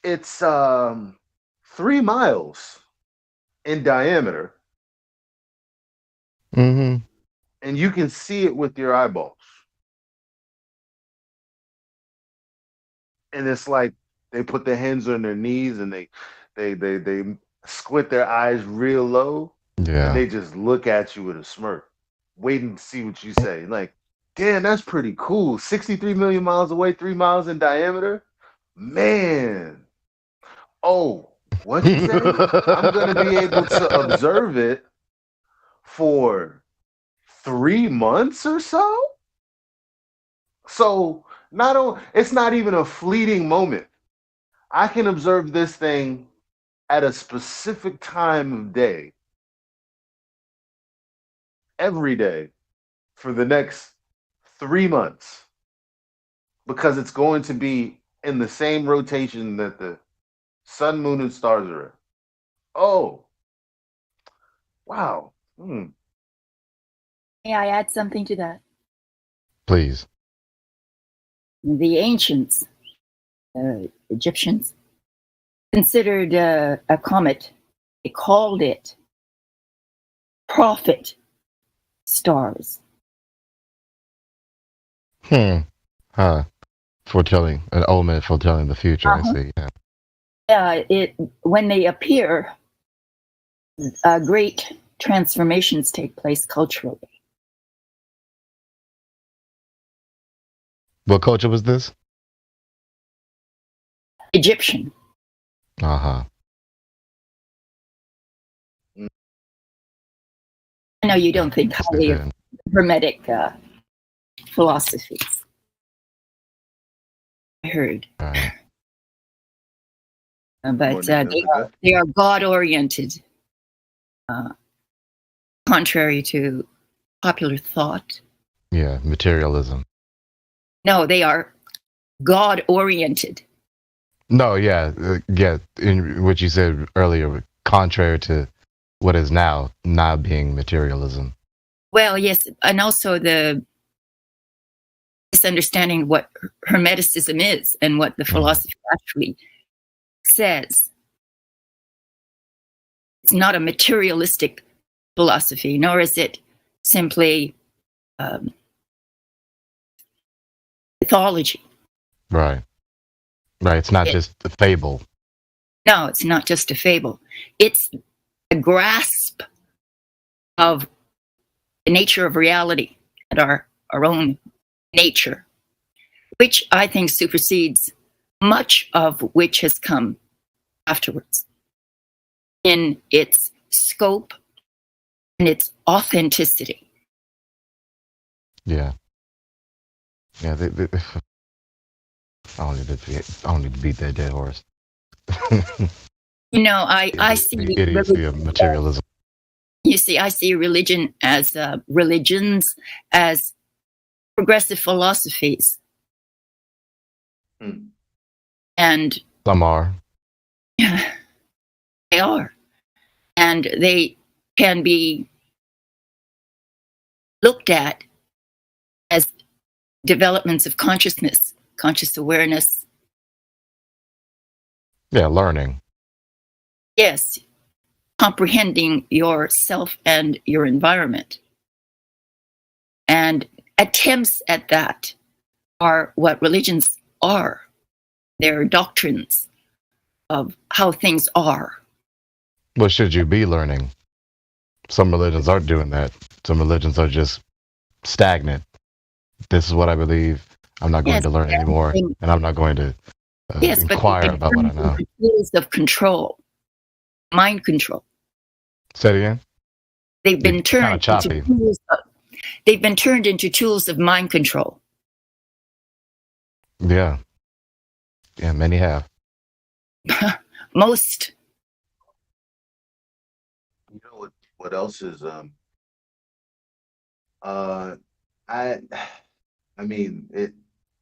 Speaker 11: It's 3 miles in diameter.
Speaker 2: Mm-hmm.
Speaker 11: And you can see it with your eyeballs. And it's like they put their hands on their knees and they squint their eyes real low.
Speaker 2: Yeah.
Speaker 11: And they just look at you with a smirk, waiting to see what you say. Like, damn, that's pretty cool. 63 million miles away, 3 miles in diameter. Man. Oh, what you say? I'm going to be able to observe it for 3 months or so? So it's not even a fleeting moment. I can observe this thing at a specific time of day, every day, for the next 3 months, because it's going to be in the same rotation that the sun, moon, and stars are in. Oh, wow.
Speaker 9: May I add something to that?
Speaker 2: Please.
Speaker 9: The ancients, Egyptians, considered a comet, they called it prophet stars.
Speaker 2: Foretelling, an omen foretelling the future, I see, yeah.
Speaker 9: When they appear, great transformations take place culturally.
Speaker 2: What culture was this?
Speaker 9: Egyptian.
Speaker 2: Uh-huh.
Speaker 9: I know you don't think highly of Hermetic philosophies. I heard.
Speaker 2: Right.
Speaker 9: But they are God-oriented, contrary to popular thought.
Speaker 2: Yeah, materialism.
Speaker 9: No, they are God-oriented.
Speaker 2: No, yeah, in what you said earlier, contrary to what is now being materialism.
Speaker 9: Well, yes, and also the misunderstanding what Hermeticism is and what the philosophy actually says. It's not a materialistic philosophy, nor is it simply mythology.
Speaker 2: Right. It's not just a fable.
Speaker 9: No, it's not just a fable. It's a grasp of the nature of reality and our own nature, which I think supersedes much of which has come afterwards in its scope and its authenticity.
Speaker 2: Yeah. Yeah, I don't need to beat that dead horse.
Speaker 9: You know, I see
Speaker 2: idiocy of materialism.
Speaker 9: You see, I see religions as progressive philosophies. And
Speaker 2: some are.
Speaker 9: Yeah, they are. And they can be looked at as developments of consciousness, conscious awareness.
Speaker 2: Yeah, learning.
Speaker 9: Yes, comprehending yourself and your environment. And attempts at that are what religions are. They're doctrines of how things are.
Speaker 2: What should you be learning? Some religions aren't doing that. Some religions are just stagnant. This is what I believe. I'm not going to learn anymore, and I'm not going to inquire about what I know.
Speaker 9: Tools of control, mind control.
Speaker 2: Say it again.
Speaker 9: They've been turned into tools they've been turned into tools of mind control.
Speaker 2: Yeah. Yeah, many have.
Speaker 9: Most.
Speaker 11: You know what else is I mean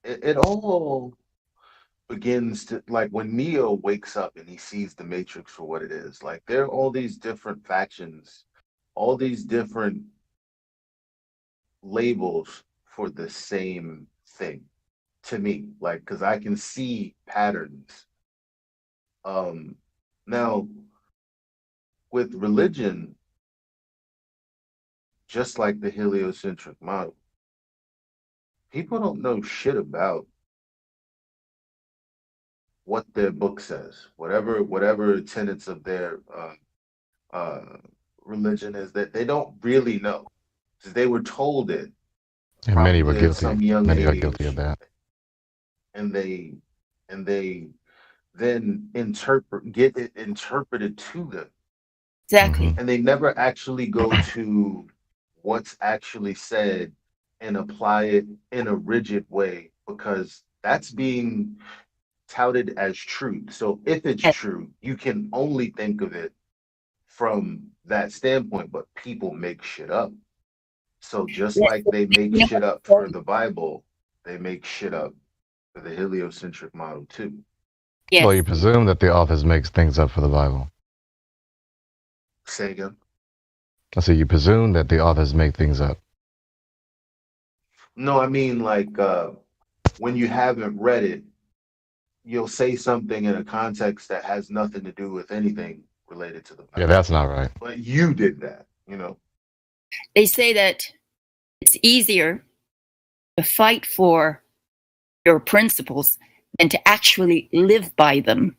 Speaker 11: it all begins to, like, when Neo wakes up and he sees the Matrix for what it is. Like, there are all these different factions, all these different labels for the same thing to me, like, because I can see patterns. Now with religion, just like the heliocentric model, people don't know shit about what their book says. Whatever tenets of their religion is, that they don't really know, because they were told it.
Speaker 2: And many were guilty. Many are guilty of that.
Speaker 11: And they then get it interpreted to them.
Speaker 9: Exactly.
Speaker 11: And they never actually go to what's actually said and apply it in a rigid way, because that's being touted as truth. So if it's true, you can only think of it from that standpoint, but people make shit up. So just like they make shit up for the Bible, they make shit up for the heliocentric model too.
Speaker 9: Yes.
Speaker 2: Well, you presume that the authors makes things up for the Bible.
Speaker 11: Say again?
Speaker 2: I say you presume that the authors make things up.
Speaker 11: No, I mean, like, when you haven't read it, you'll say something in a context that has nothing to do with anything related to the Bible.
Speaker 2: Yeah, that's not right.
Speaker 11: But you did that, you know.
Speaker 9: They say that it's easier to fight for your principles than to actually live by them.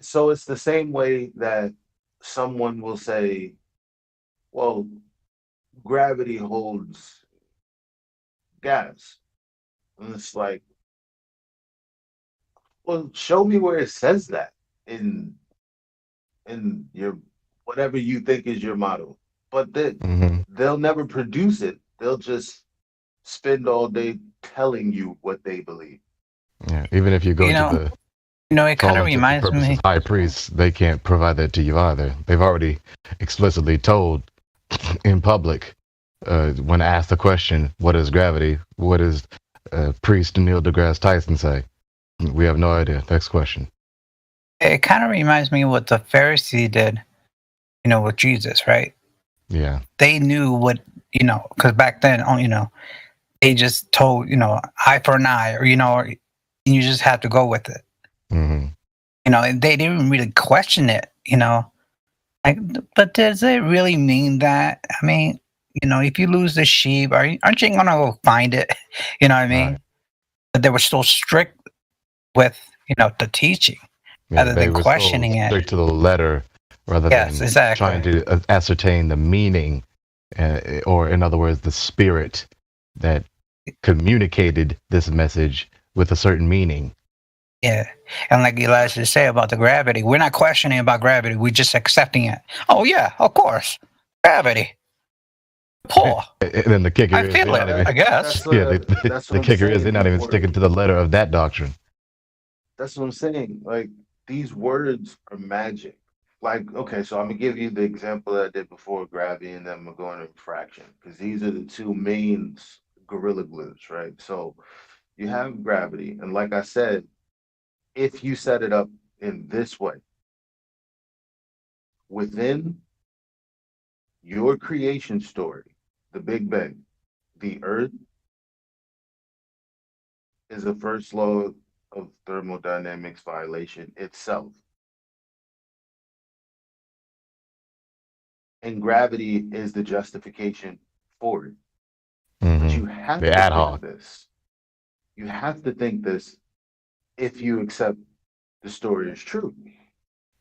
Speaker 11: So it's the same way that someone will say, well, gravity holds gas. And it's like, well, show me where it says that in your whatever you think is your model. But they'll never produce it. They'll just spend all day telling you what they believe.
Speaker 2: Yeah, even if you go to the
Speaker 12: it kind of reminds me.
Speaker 2: High priests, they can't provide that to you either. They've already explicitly told in public, when asked the question, "What is gravity?" What does priest Neil deGrasse Tyson say? We have no idea. Next question.
Speaker 12: It kind of reminds me of what the Pharisee did, with Jesus, right?
Speaker 2: Yeah.
Speaker 12: They knew what, because back then, they just told, eye for an eye, or, you just have to go with it.
Speaker 2: Mm-hmm.
Speaker 12: And they didn't really question it, Like, but does it really mean that? I mean, if you lose the sheep, aren't you gonna go find it? You know what I mean? Right. But they were still strict with, the teaching, rather than questioning it.
Speaker 2: Strict to the letter, rather than trying to ascertain the meaning, or in other words, the spirit that communicated this message with a certain meaning.
Speaker 12: Yeah, and like Elijah said about the gravity, we're not questioning about gravity. We're just accepting it. Oh yeah, of course, gravity. Poor.
Speaker 2: And then the kicker
Speaker 12: is, I guess.
Speaker 2: The kicker is they're not even sticking to the letter of that doctrine.
Speaker 11: That's what I'm saying. Like, these words are magic. Like, okay, so I'm gonna give you the example that I did before, gravity, and then I'm gonna go into refraction, because these are the two main gorilla glues, right? So you have gravity, and like I said, if you set it up in this way, within your creation story, the Big Bang, the Earth is the first law of thermodynamics violation itself. And gravity is the justification for it.
Speaker 2: Mm-hmm.
Speaker 11: But you have to think this. You have to think this if you accept the story is true.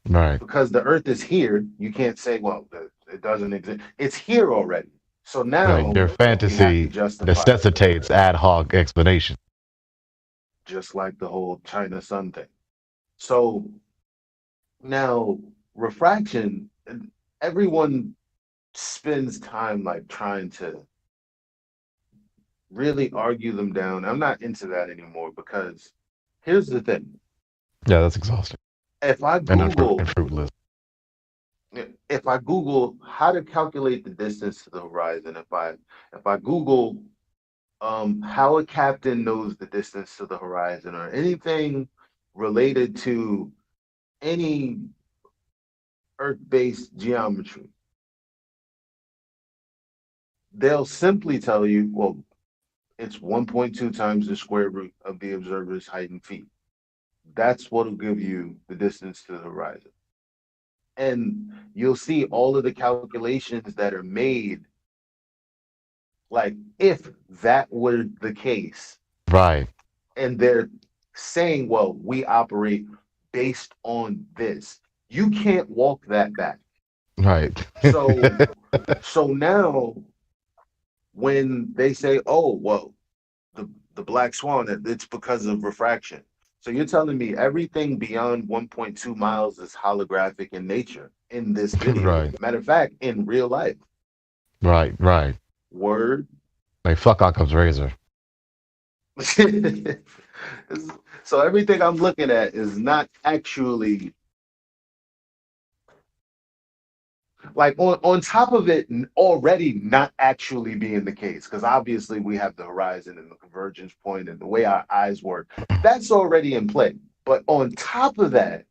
Speaker 2: Right.
Speaker 11: Because the Earth is here, you can't say, well, it doesn't exist. It's here already. So now
Speaker 2: your fantasy necessitates ad hoc explanation.
Speaker 11: Just like the whole China sun thing. So Now, refraction, everyone spends time like trying to really argue them down. I'm not into that anymore because here's the thing.
Speaker 2: Yeah, that's exhausting.
Speaker 11: If I Google
Speaker 2: and fruitless.
Speaker 11: If I Google how to calculate the distance to the horizon, if I Google how a captain knows the distance to the horizon or anything related to any Earth-based geometry, they'll simply tell you, well, it's 1.2 times the square root of the observer's height in feet. That's what'll give you the distance to the horizon. And you'll see all of the calculations that are made, like if that were the case.
Speaker 2: Right.
Speaker 11: And they're saying, well, we operate based on this. You can't walk that back.
Speaker 2: Right.
Speaker 11: So now when they say, oh, well, the black swan, it's because of refraction. So you're telling me everything beyond 1.2 miles is holographic in nature in this video.
Speaker 2: Right.
Speaker 11: Matter of fact, in real life.
Speaker 2: Right.
Speaker 11: Word.
Speaker 2: Like fuck Occam's razor.
Speaker 11: So everything I'm looking at is not actually like on top of it already not actually being the case, because obviously we have the horizon and the convergence point and the way our eyes work, that's already in play. But on top of that,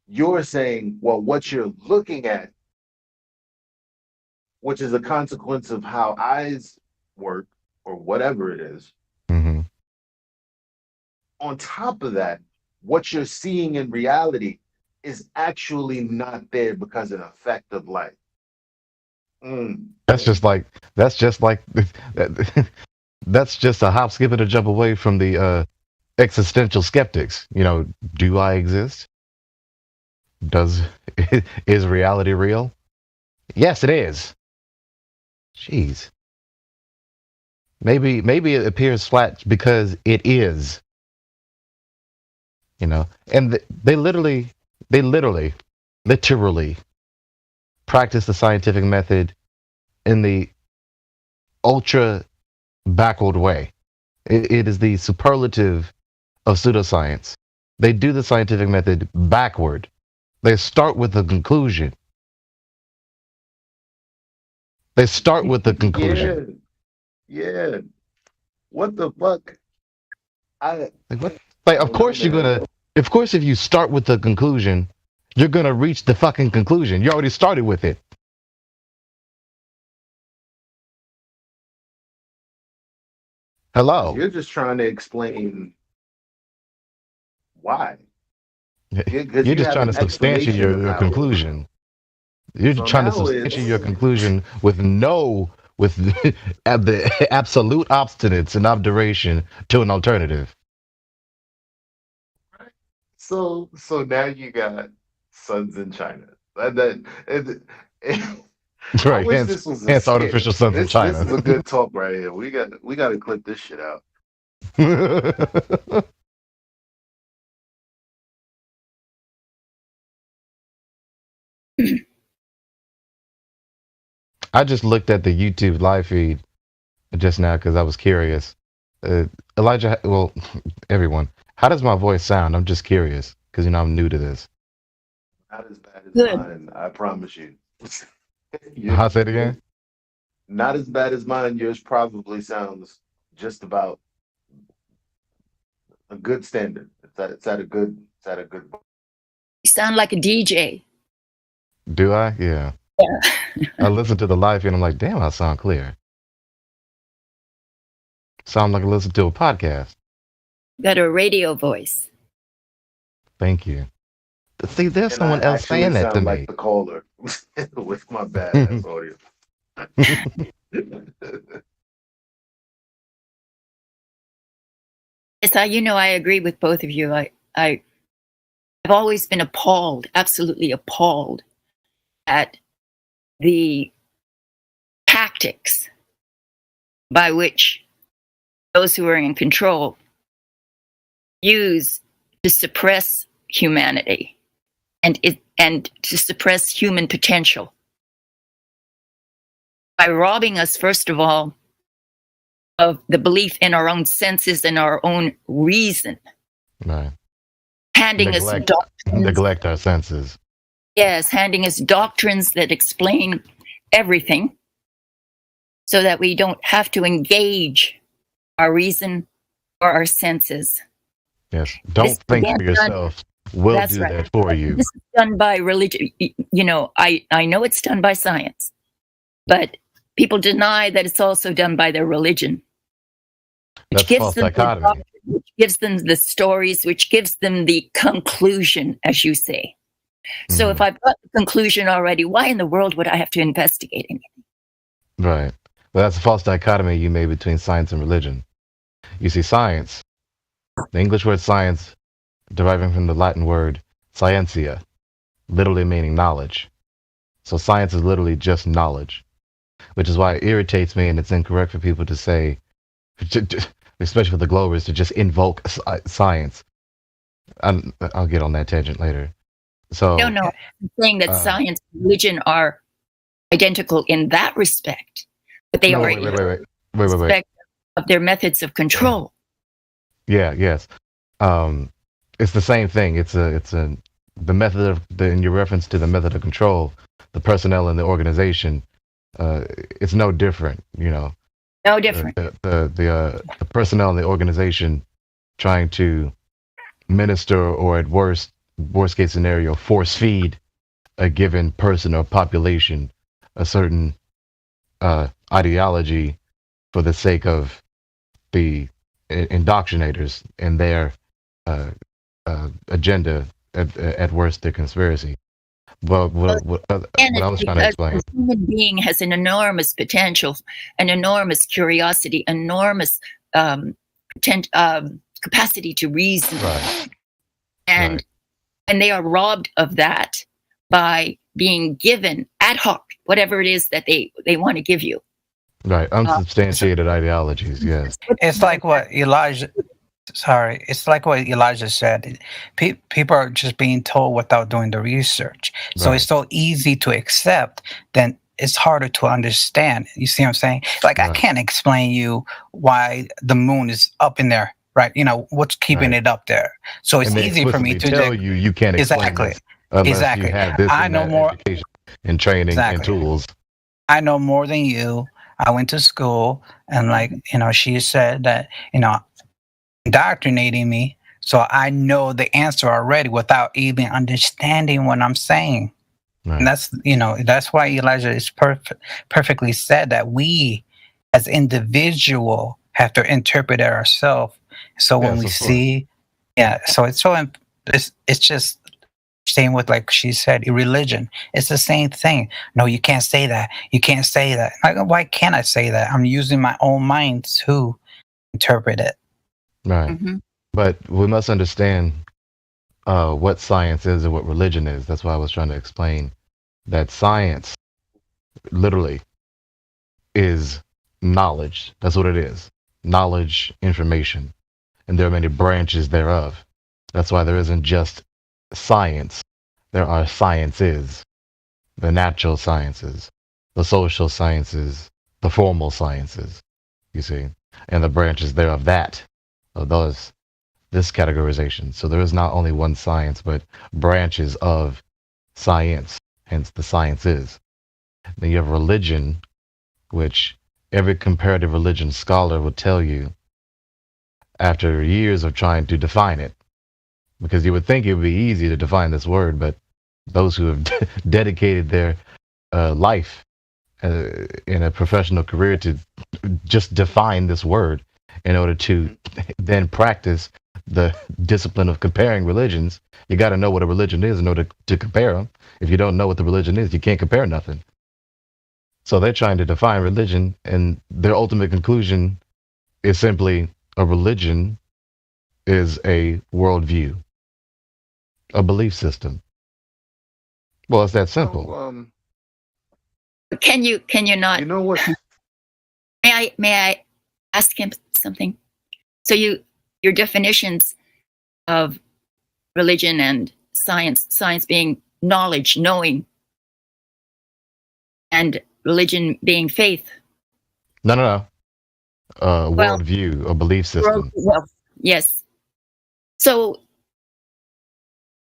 Speaker 11: you're saying, well, what you're looking at, which is a consequence of how eyes work or whatever it is, on top of that, what you're seeing in reality is actually not there because of an effect of light.
Speaker 2: That's just like that's just a hop, skip, and a jump away from the existential skeptics. You know, do I exist? Is reality real? Yes, it is. Jeez. Maybe it appears flat because it is. You know, and they literally practice the scientific method in the ultra backward way. It is the superlative of pseudoscience. They do the scientific method backward. They start with the conclusion.
Speaker 11: Yeah. What the fuck?
Speaker 2: Of course if you start with the conclusion, you're gonna reach the fucking conclusion. You already started with it. Hello.
Speaker 11: You're just trying to explain why.
Speaker 2: You're just trying to substantiate your conclusion. You're trying to substantiate your conclusion with the absolute obstinance and obduration to an alternative.
Speaker 11: So now you got sons in China.
Speaker 2: Right, hence artificial sons in China.
Speaker 11: This is a good talk right here. We got to clip this shit out.
Speaker 2: I just looked at the YouTube live feed just now because I was curious. Elijah, well, everyone, how does my voice sound? I'm just curious because I'm new to this.
Speaker 11: Not as bad as mine, I promise you.
Speaker 2: I'll say it again.
Speaker 11: Not as bad as mine. Yours probably sounds just about a good standard. It's at a good.
Speaker 9: You sound like a DJ.
Speaker 2: Do I? Yeah. I listen to the live feed and I'm like, damn, I sound clear. Sound like I listen to a podcast.
Speaker 9: Got a radio voice.
Speaker 2: Thank you. See, there's someone else saying that to me.
Speaker 11: Like the caller with my badass audio.
Speaker 9: It's how I agree with both of you. I've always been appalled, absolutely appalled, at the tactics by which those who are in control use to suppress humanity and to suppress human potential by robbing us, first of all, of the belief in our own senses and our own reason.
Speaker 2: Right.
Speaker 9: Handing us doctrines.
Speaker 2: Neglect our senses.
Speaker 9: Yes, handing us doctrines that explain everything so that we don't have to engage our reason or our senses.
Speaker 2: Yes. Don't think for yourself. We'll do that for you.
Speaker 9: This is done by religion. You know, I know it's done by science, but people deny that it's also done by their religion.
Speaker 2: That's false dichotomy.
Speaker 9: Which gives them the stories, which gives them the conclusion, as you say. So if I've got the conclusion already, why in the world would I have to investigate anything?
Speaker 2: Right. Well, that's a false dichotomy you made between science and religion. You see, science, the English word science, deriving from the Latin word scientia, literally meaning knowledge. So science is literally just knowledge, which is why it irritates me, and it's incorrect for people to say, especially for the Globers, to just invoke science. I'll get on that tangent later. So
Speaker 9: no, I'm saying that science and religion are identical in that respect, but they are in respect of their methods of control.
Speaker 2: Yeah, yes. It's the same thing. It's the method of in your reference to the method of control, the personnel in the organization. It's no different, you know.
Speaker 9: No different.
Speaker 2: The personnel in the organization trying to minister, or at worst case scenario, force feed a given person or population a certain ideology for the sake of the indoctrinators and their agenda, at worst, their conspiracy. But what I was trying to explain.
Speaker 9: A human being has an enormous potential, an enormous curiosity, enormous capacity to reason.
Speaker 2: Right.
Speaker 9: And they are robbed of that by being given ad hoc, whatever it is that they want to give you.
Speaker 2: Right. Unsubstantiated ideologies, yes.
Speaker 12: It's like what Elijah... Sorry, it's like what Elijah said. People are just being told without doing the research. So it's so easy to accept, then it's harder to understand. You see what I'm saying? Like, I can't explain you why the moon is up in there, right? You know, what's keeping it up there. So it's easy for me to
Speaker 2: tell you can't explain this unless you have this
Speaker 12: I know more
Speaker 2: education and training and tools.
Speaker 12: I know more than you. I went to school, and like, you know, she said that, you know, indoctrinating me, so I know the answer already without even understanding what I'm saying. And that's, you know, that's why Elijah is perfectly said that we as individual have to interpret it ourselves. So when we see, so it's just same with, like she said, religion. It's the same thing. No, you can't say that. You can't say that. Like, why can't I say that? I'm using my own mind to interpret it.
Speaker 2: Right. But we must understand what science is and what religion is. That's why I was trying to explain that science literally is knowledge. That's what it is. Knowledge, information. And there are many branches thereof. That's why there isn't just science. There are sciences. The natural sciences, the social sciences, the formal sciences, you see, and the branches thereof that. Of this categorization. So there is not only one science, but branches of science, hence the sciences. Then you have religion, which every comparative religion scholar will tell you after years of trying to define it, because you would think it would be easy to define this word, but those who have dedicated their life in a professional career to just define this word in order to then practice the discipline of comparing religions, you got to know what a religion is in order to compare them. If you don't know what the religion is, you can't compare nothing. So they're trying to define religion, and their ultimate conclusion is simply a religion is a worldview, a belief system. Well, it's that simple.
Speaker 9: Can you not?
Speaker 11: You know what?
Speaker 9: May I ask him something? So your definitions of religion and science being knowledge, knowing, and religion being faith.
Speaker 2: No. Worldview, a belief system.
Speaker 9: Well, yes. So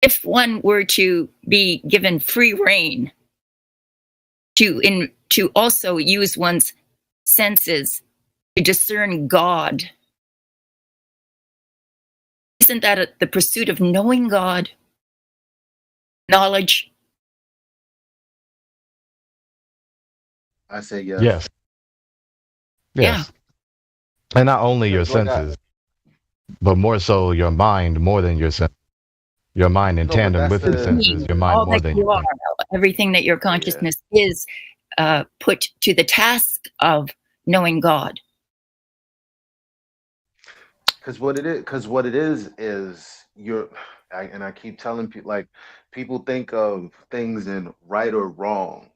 Speaker 9: if one were to be given free rein to also use one's senses to discern God, isn't that the pursuit of knowing God? Knowledge?
Speaker 11: I say yes.
Speaker 2: Yes.
Speaker 9: Yeah.
Speaker 2: And not only your senses, but more so your mind more than your senses. Your mind in tandem with your senses. Your mind
Speaker 9: all
Speaker 2: more
Speaker 9: that
Speaker 2: than
Speaker 9: you are. Everything that your consciousness is put to the task of knowing God.
Speaker 11: Because what it is you're, and I keep telling people, like, people think of things in right or wrong.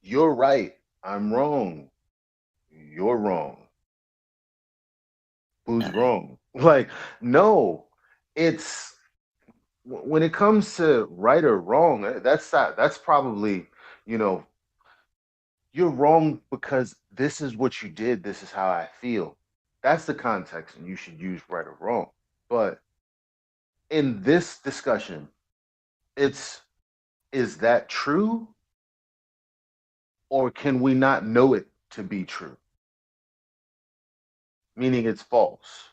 Speaker 11: You're right. I'm wrong. You're wrong. Who's wrong? Like, no, it's when it comes to right or wrong, that's probably, you're wrong because this is what you did. This is how I feel. That's the context, and you should use right or wrong. But in this discussion, is that true? Or can we not know it to be true? Meaning it's false.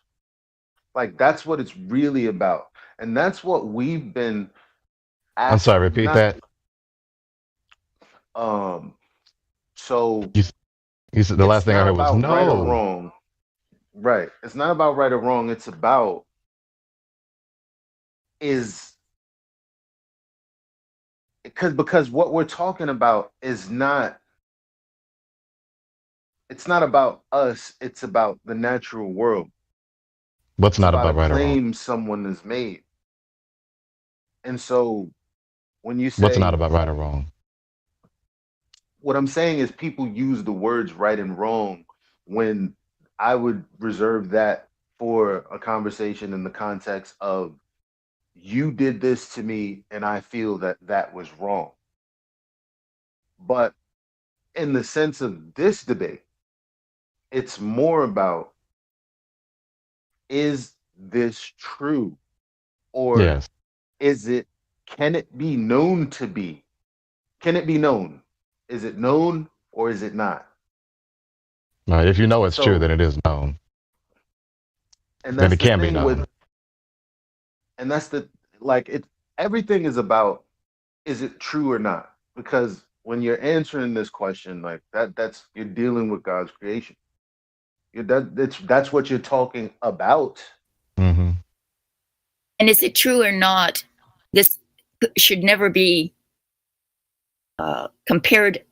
Speaker 11: Like, that's what it's really about. And that's what we've been
Speaker 2: I'm sorry, repeat that.
Speaker 11: So
Speaker 2: you said the last thing I heard was no.
Speaker 11: Right or wrong. Right. It's not about right or wrong. It's about because what we're talking about is not, it's not about us, it's about the natural world.
Speaker 2: What's not about right or wrong?
Speaker 11: Claim someone is made. And so when you say
Speaker 2: what's not about right or wrong?
Speaker 11: What I'm saying is people use the words right and wrong when I would reserve that for a conversation in the context of, you did this to me and I feel that was wrong. But in the sense of this debate, it's more about, is this true? Or
Speaker 2: yes.
Speaker 11: Can it be known to be? Can it be known? Is it known or is it not?
Speaker 2: Right. If you know it's true, then it is known.
Speaker 11: And
Speaker 2: then it can be known.
Speaker 11: And that's everything is about, is it true or not? Because when you're answering this question like that's you're dealing with God's creation. That's what you're talking about.
Speaker 2: Mm-hmm.
Speaker 9: And is it true or not? This should never be compared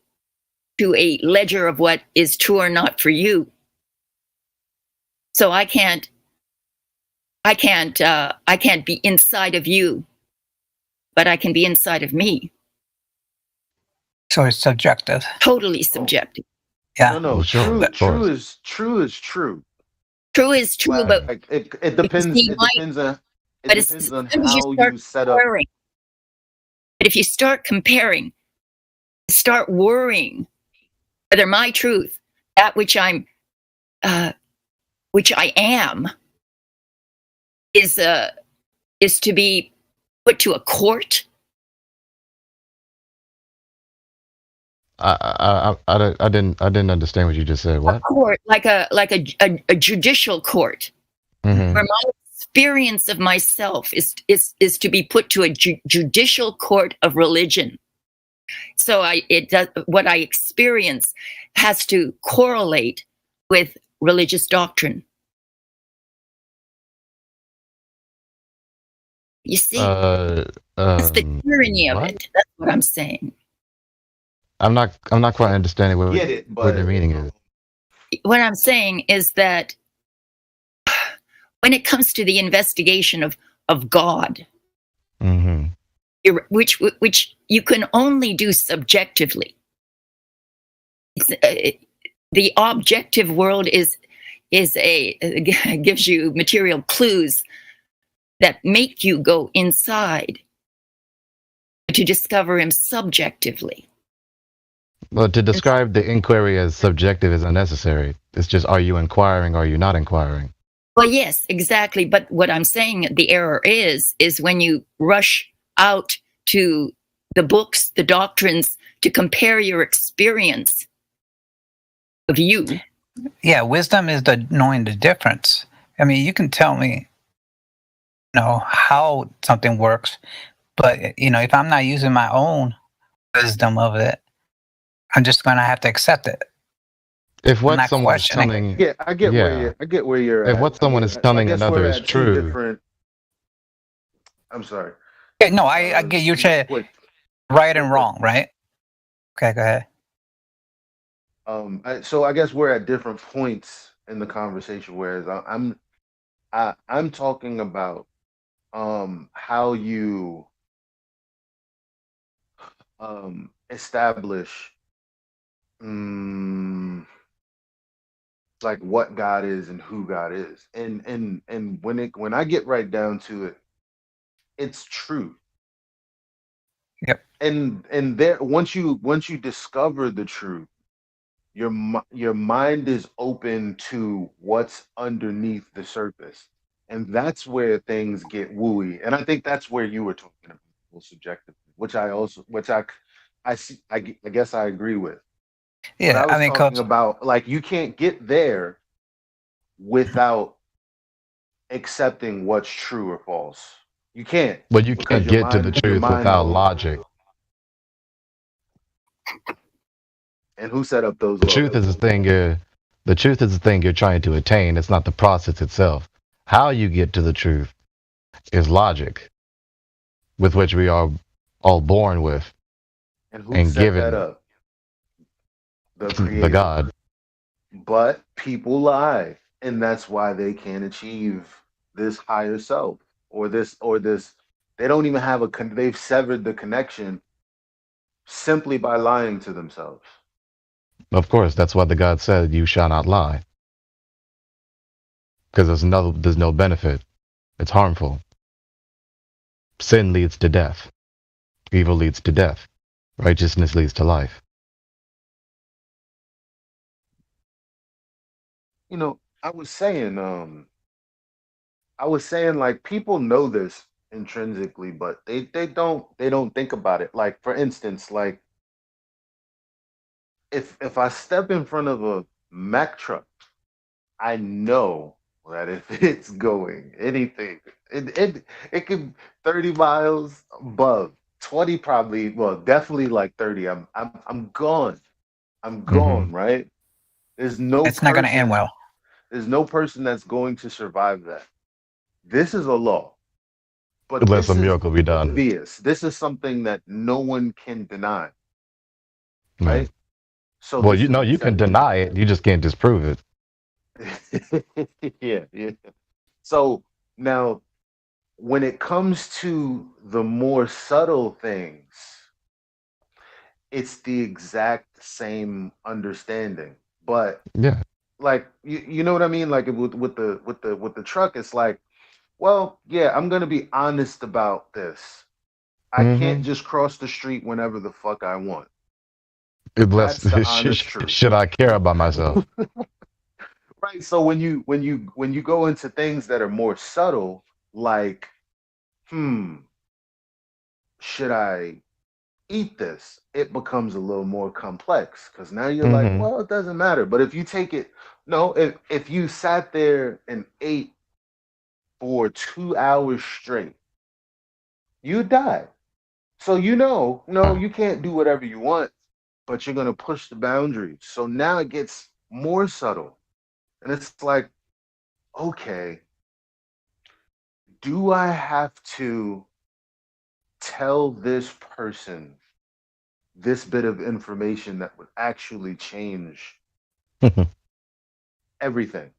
Speaker 9: to a ledger of what is true or not for you. So I can't be inside of you, but I can be inside of me.
Speaker 12: So it's subjective.
Speaker 9: Totally subjective.
Speaker 12: Yeah.
Speaker 11: No. True is true.
Speaker 9: True is true, but
Speaker 11: it depends. It depends on how you set up.
Speaker 9: But if you start comparing, start worrying whether my truth, that which I am, is to be put to a court.
Speaker 2: I didn't understand what you just said. What?
Speaker 9: A court, like a judicial court,
Speaker 2: mm-hmm.
Speaker 9: where my experience of myself is to be put to a judicial court of religion. So what I experience has to correlate with religious doctrine. You see, that's the tyranny of it. That's what I'm saying.
Speaker 2: I'm not quite understanding what the meaning is.
Speaker 9: What I'm saying is that when it comes to the investigation of God,
Speaker 2: mm-hmm.
Speaker 9: which you can only do subjectively, the objective world gives you material clues that make you go inside to discover him subjectively.
Speaker 2: Well, to describe the inquiry as subjective is unnecessary. It's just, are you inquiring, or are you not inquiring?
Speaker 9: Well, yes, exactly. But what I'm saying the error is when you rush out to the books, the doctrines, to compare your experience of you.
Speaker 12: Yeah, wisdom is knowing the difference. I mean, you can tell me, how something works, but, if I'm not using my own wisdom of it, I'm just going to have to accept it.
Speaker 2: If what someone is telling,
Speaker 11: I get where you're at.
Speaker 2: If what someone is telling another is true,
Speaker 11: I'm sorry.
Speaker 12: Yeah, no, I get you saying right and wrong, right? Okay, go
Speaker 11: ahead. So I guess we're at different points in the conversation. Whereas I'm talking about how you establish like what God is and who God is, and when I get right down to it, it's truth.
Speaker 12: Yep.
Speaker 11: And there, once you discover the truth, your mind is open to what's underneath the surface, and that's where things get wooey. And I think that's where you were talking about subjective, which I guess I agree with.
Speaker 12: Yeah,
Speaker 11: but I was talking about, like, you can't get there without accepting what's true or false. You can't.
Speaker 2: But you can't get to the truth without logic.
Speaker 11: And who set up those?
Speaker 2: The truth is the thing. The truth is the thing you're trying to attain. It's not the process itself. How you get to the truth is logic, with which we are all born with,
Speaker 11: and who set
Speaker 2: given
Speaker 11: that up?
Speaker 2: The God.
Speaker 11: But people lie, and that's why they can't achieve this higher self, or this. They don't even have they've severed the connection simply by lying to themselves.
Speaker 2: Of course, that's why the God said, "You shall not lie," because there's no benefit. It's harmful. Sin leads to death. Evil leads to death. Righteousness leads to life.
Speaker 11: I was saying, like, people know this intrinsically, but they don't think about it. Like, for instance, like, if I step in front of a Mack truck, I know that if it's going anything, it could 30 miles above, 20 probably, well, definitely like 30. I'm gone. I'm gone, right? It's not going to end well. There's no person that's going to survive that. This is a law. But
Speaker 2: unless a miracle be done.
Speaker 11: Obvious. This is something that no one can deny. Right? So
Speaker 2: well, you can deny it. You just can't disprove it.
Speaker 11: yeah. So now, when it comes to the more subtle things, it's the exact same understanding. But
Speaker 2: yeah,
Speaker 11: like you know what I mean? Like with the truck, it's like, well, yeah, I'm gonna be honest about this. I can't just cross the street whenever the fuck I want.
Speaker 2: Should I care about myself?
Speaker 11: Right. So when you go into things that are more subtle, like, should I eat this? It becomes a little more complex, because now you're like, well, it doesn't matter. But if you take it, if you sat there and ate for 2 hours straight, you die. So no, you can't do whatever you want, but you're gonna push the boundaries. So now it gets more subtle. And it's like, okay, do I have to tell this person this bit of information that would actually change everything?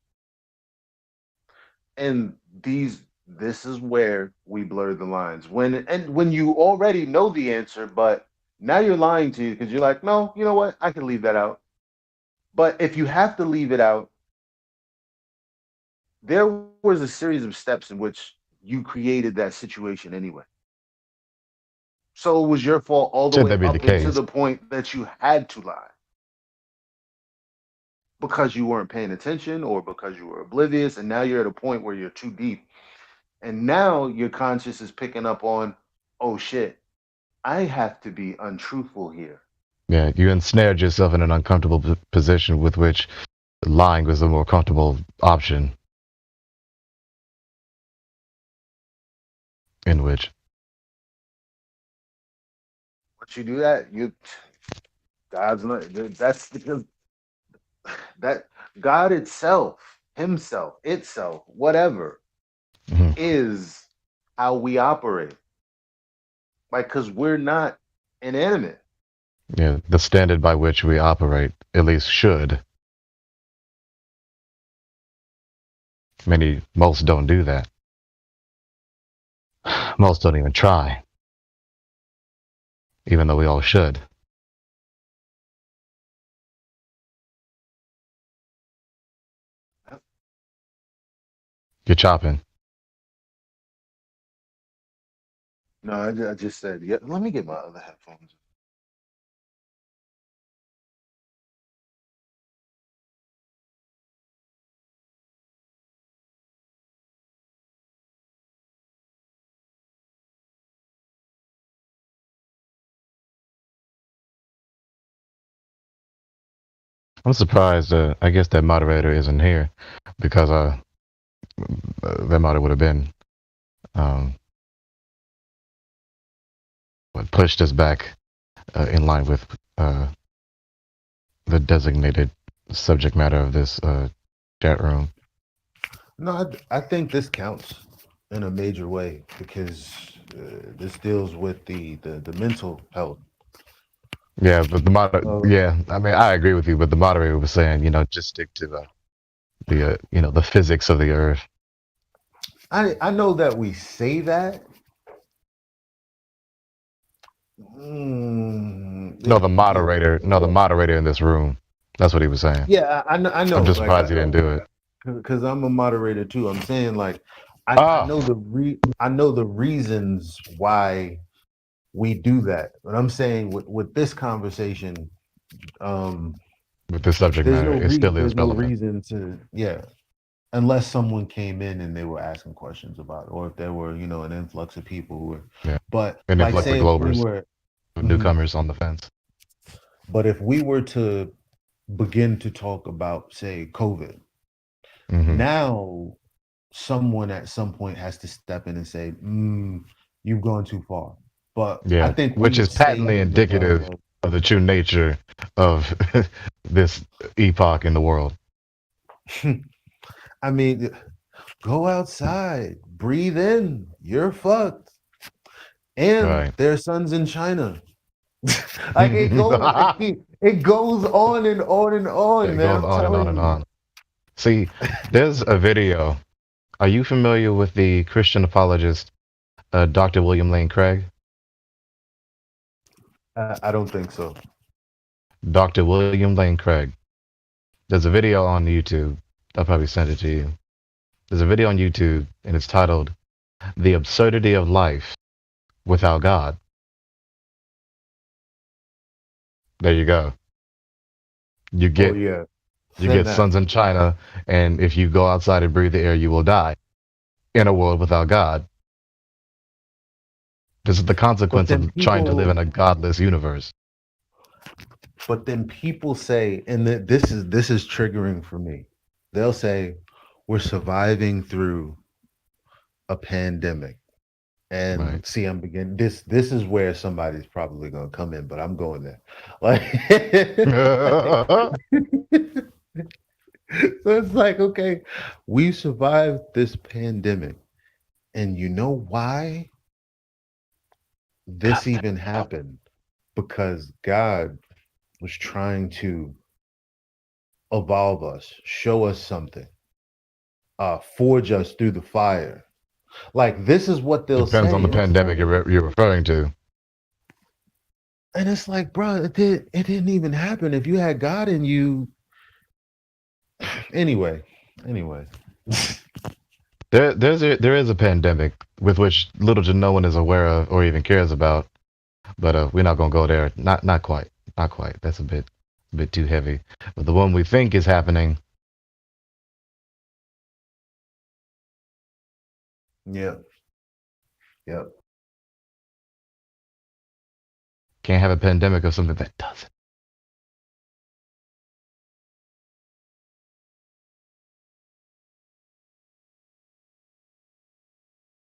Speaker 11: And this is where we blur the lines. When you already know the answer, but now you're lying to you because you're like, no, you know what? I can leave that out. But if you have to leave it out, there was a series of steps in which you created that situation anyway. So it was your fault all the
Speaker 2: Should
Speaker 11: way
Speaker 2: that be
Speaker 11: up
Speaker 2: the
Speaker 11: into
Speaker 2: case?
Speaker 11: the point that you had to lie. Because you weren't paying attention or because you were oblivious, and now you're at a point where you're too deep. And now your conscience is picking up on, oh shit, I have to be untruthful here.
Speaker 2: Yeah, you ensnared yourself in an uncomfortable position with which lying was a more comfortable option. In which?
Speaker 11: Once you do that, God's not, that's because that God itself, himself, itself, whatever, is how we operate. Like, because we're not inanimate.
Speaker 2: Yeah, the standard by which we operate, at least should. Most don't do that. Most don't even try. Even though we all should. You're chopping.
Speaker 11: No, I just said, yeah, let me get my other headphones.
Speaker 2: I'm surprised. I guess that moderator isn't here, because that moderator would have been what pushed us back in line with the designated subject matter of this chat room.
Speaker 11: No, I think this counts in a major way because this deals with the mental health.
Speaker 2: Yeah, but yeah, I mean, I agree with you, but the moderator was saying, just stick to the physics of the earth.
Speaker 11: I know that we say that.
Speaker 2: No, the moderator in this room. That's what he was saying.
Speaker 11: Yeah, I know.
Speaker 2: I'm just surprised he didn't do it.
Speaker 11: Because I'm a moderator too. I'm saying I know the reasons why we do that. But I'm saying with this conversation,
Speaker 2: with this subject matter, it still is relevant.
Speaker 11: No reason to unless someone came in and they were asking questions about it, or if there were an influx of people who were.
Speaker 2: Yeah.
Speaker 11: But
Speaker 2: an influx of Globers,
Speaker 11: mm-hmm.
Speaker 2: newcomers on the fence.
Speaker 11: But if we were to begin to talk about, say, COVID, now someone at some point has to step in and say, you've gone too far. But
Speaker 2: yeah,
Speaker 11: I think
Speaker 2: which is patently indicative of the true nature of this epoch in the world.
Speaker 11: I mean, go outside, breathe in, you're fucked. And their son's in China. Like it goes on and on and on,
Speaker 2: it
Speaker 11: man.
Speaker 2: Goes on and on and on. See, there's a video. Are you familiar with the Christian apologist, Dr. William Lane Craig?
Speaker 11: I don't think so.
Speaker 2: Dr. William Lane Craig. There's a video on YouTube. I'll probably send it to you. There's a video on YouTube, and it's titled "The Absurdity of Life Without God." There you go. You get sons in China, and if you go outside and breathe the air, you will die. In a world without God. This is the consequence of trying to live in a godless universe.
Speaker 11: But then people say, and this is triggering for me. They'll say, we're surviving through a pandemic. And see, I'm beginning. This is where somebody's probably going to come in, but I'm going there. Like, so it's like, okay, we survived this pandemic, and you know why this even happened? Because God was trying to evolve us, show us something, forge us through the fire. Like, this is what they'll say.
Speaker 2: Depends on the pandemic you're referring to.
Speaker 11: And it's like, bro, it didn't even happen. If you had God in you. Anyway.
Speaker 2: There is a pandemic with which little to no one is aware of or even cares about. But we're not gonna go there. Not quite. Not quite. That's a bit too heavy. But the one we think is happening.
Speaker 11: Yep.
Speaker 2: Can't have a pandemic of something that doesn't.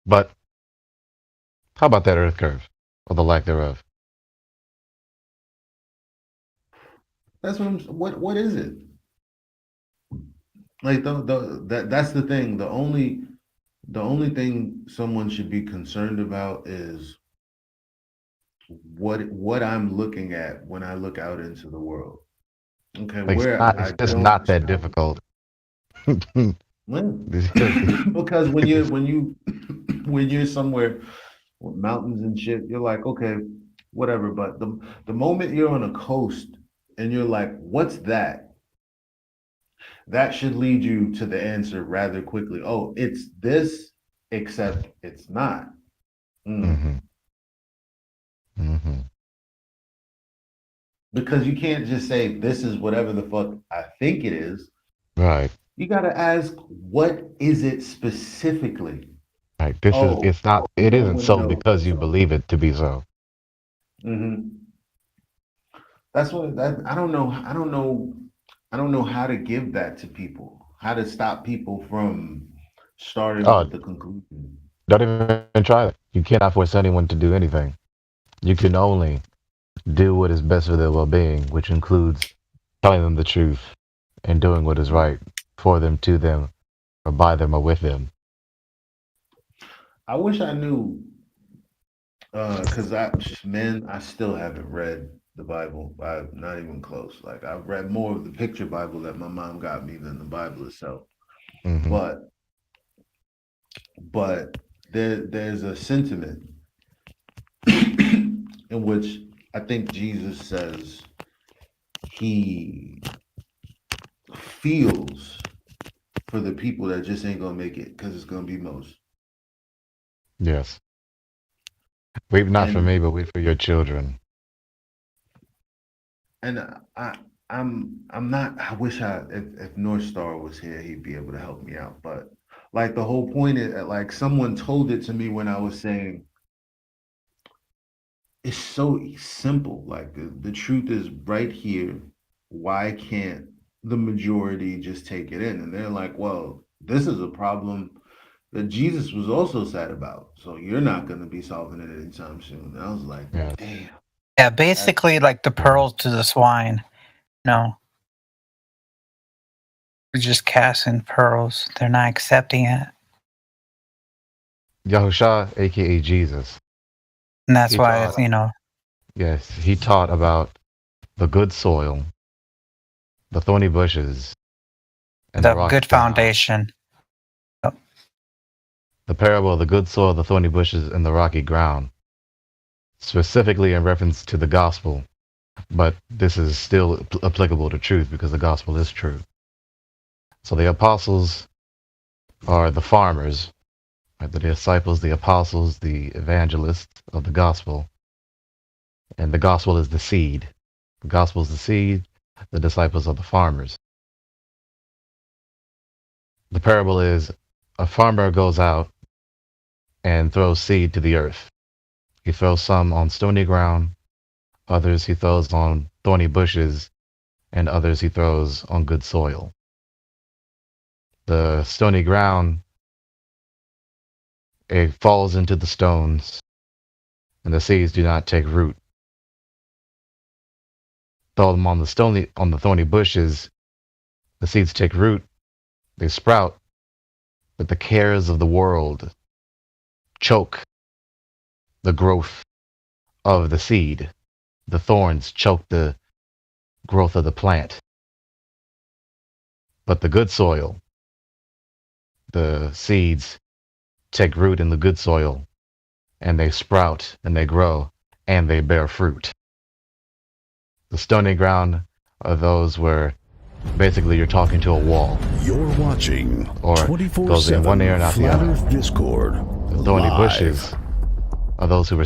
Speaker 2: But how about that Earth curve, or the lack thereof?
Speaker 11: That's what is it? Like that's the thing. The only thing someone should be concerned about is what I'm looking at when I look out into the world. Okay,
Speaker 2: it's just not that difficult.
Speaker 11: Because when you're somewhere with mountains and shit, you're like, okay, whatever. But the moment you're on a coast and you're like, what's that? That should lead you to the answer rather quickly. Oh, it's this, except it's not. Because you can't just say this is whatever the fuck I think it is.
Speaker 2: Right.
Speaker 11: You got to ask, what is it specifically?
Speaker 2: Right. It's not. It isn't so because you believe it to be so.
Speaker 11: That's what I don't know. I don't know how to give that to people. How to stop people from starting with the conclusion.
Speaker 2: Don't even try it. You cannot force anyone to do anything. You can only do what is best for their well-being, which includes telling them the truth and doing what is right for them, to them, or by them, or with them.
Speaker 11: I wish I knew, because I still haven't read the Bible. I'm not even close. Like, I've read more of the picture Bible that my mom got me than the Bible itself. But there's a sentiment in which I think Jesus says he feels for the people that just ain't gonna make it, because it's gonna be most.
Speaker 2: Yes. Weep not for me, but weep for your children.
Speaker 11: And I'm not. I wish if North Star was here, he'd be able to help me out. But like, the whole point is, like, someone told it to me when I was saying, it's so simple. Like, the truth is right here. Why can't the majority just take it in? And they're like, well, this is a problem that Jesus was also sad about. So you're not going to be solving it anytime soon. And I was like, damn.
Speaker 12: Yeah, basically like the pearls to the swine. No. They're just casting pearls. They're not accepting it.
Speaker 2: Yahusha, aka Jesus.
Speaker 12: And that's why,
Speaker 2: Yes, he taught about the good soil, the thorny bushes, and
Speaker 12: the good foundation.
Speaker 2: The parable of the good soil, the thorny bushes, and the rocky ground, specifically in reference to the gospel. But this is still applicable to truth because the gospel is true. So the apostles are the farmers, right? The disciples, the apostles, the evangelists of the gospel. And the gospel is the seed. The gospel is the seed. The disciples are the farmers. The parable is a farmer goes out and throws seed to the earth. He throws some on stony ground, others he throws on thorny bushes, and others he throws on good soil. The stony ground, it falls into the stones, and the seeds do not take root. Throw them on the thorny bushes, the seeds take root, they sprout, but the cares of the world choke the growth of the seed. The thorns choke the growth of the plant. But the good soil, the seeds take root in the good soil, and they sprout, and they grow, and they bear fruit. The stony ground are those where basically you're talking to a wall.
Speaker 7: You're watching
Speaker 2: or goes in one ear and out the other.
Speaker 7: Discord.
Speaker 2: The thorny bushes are those who are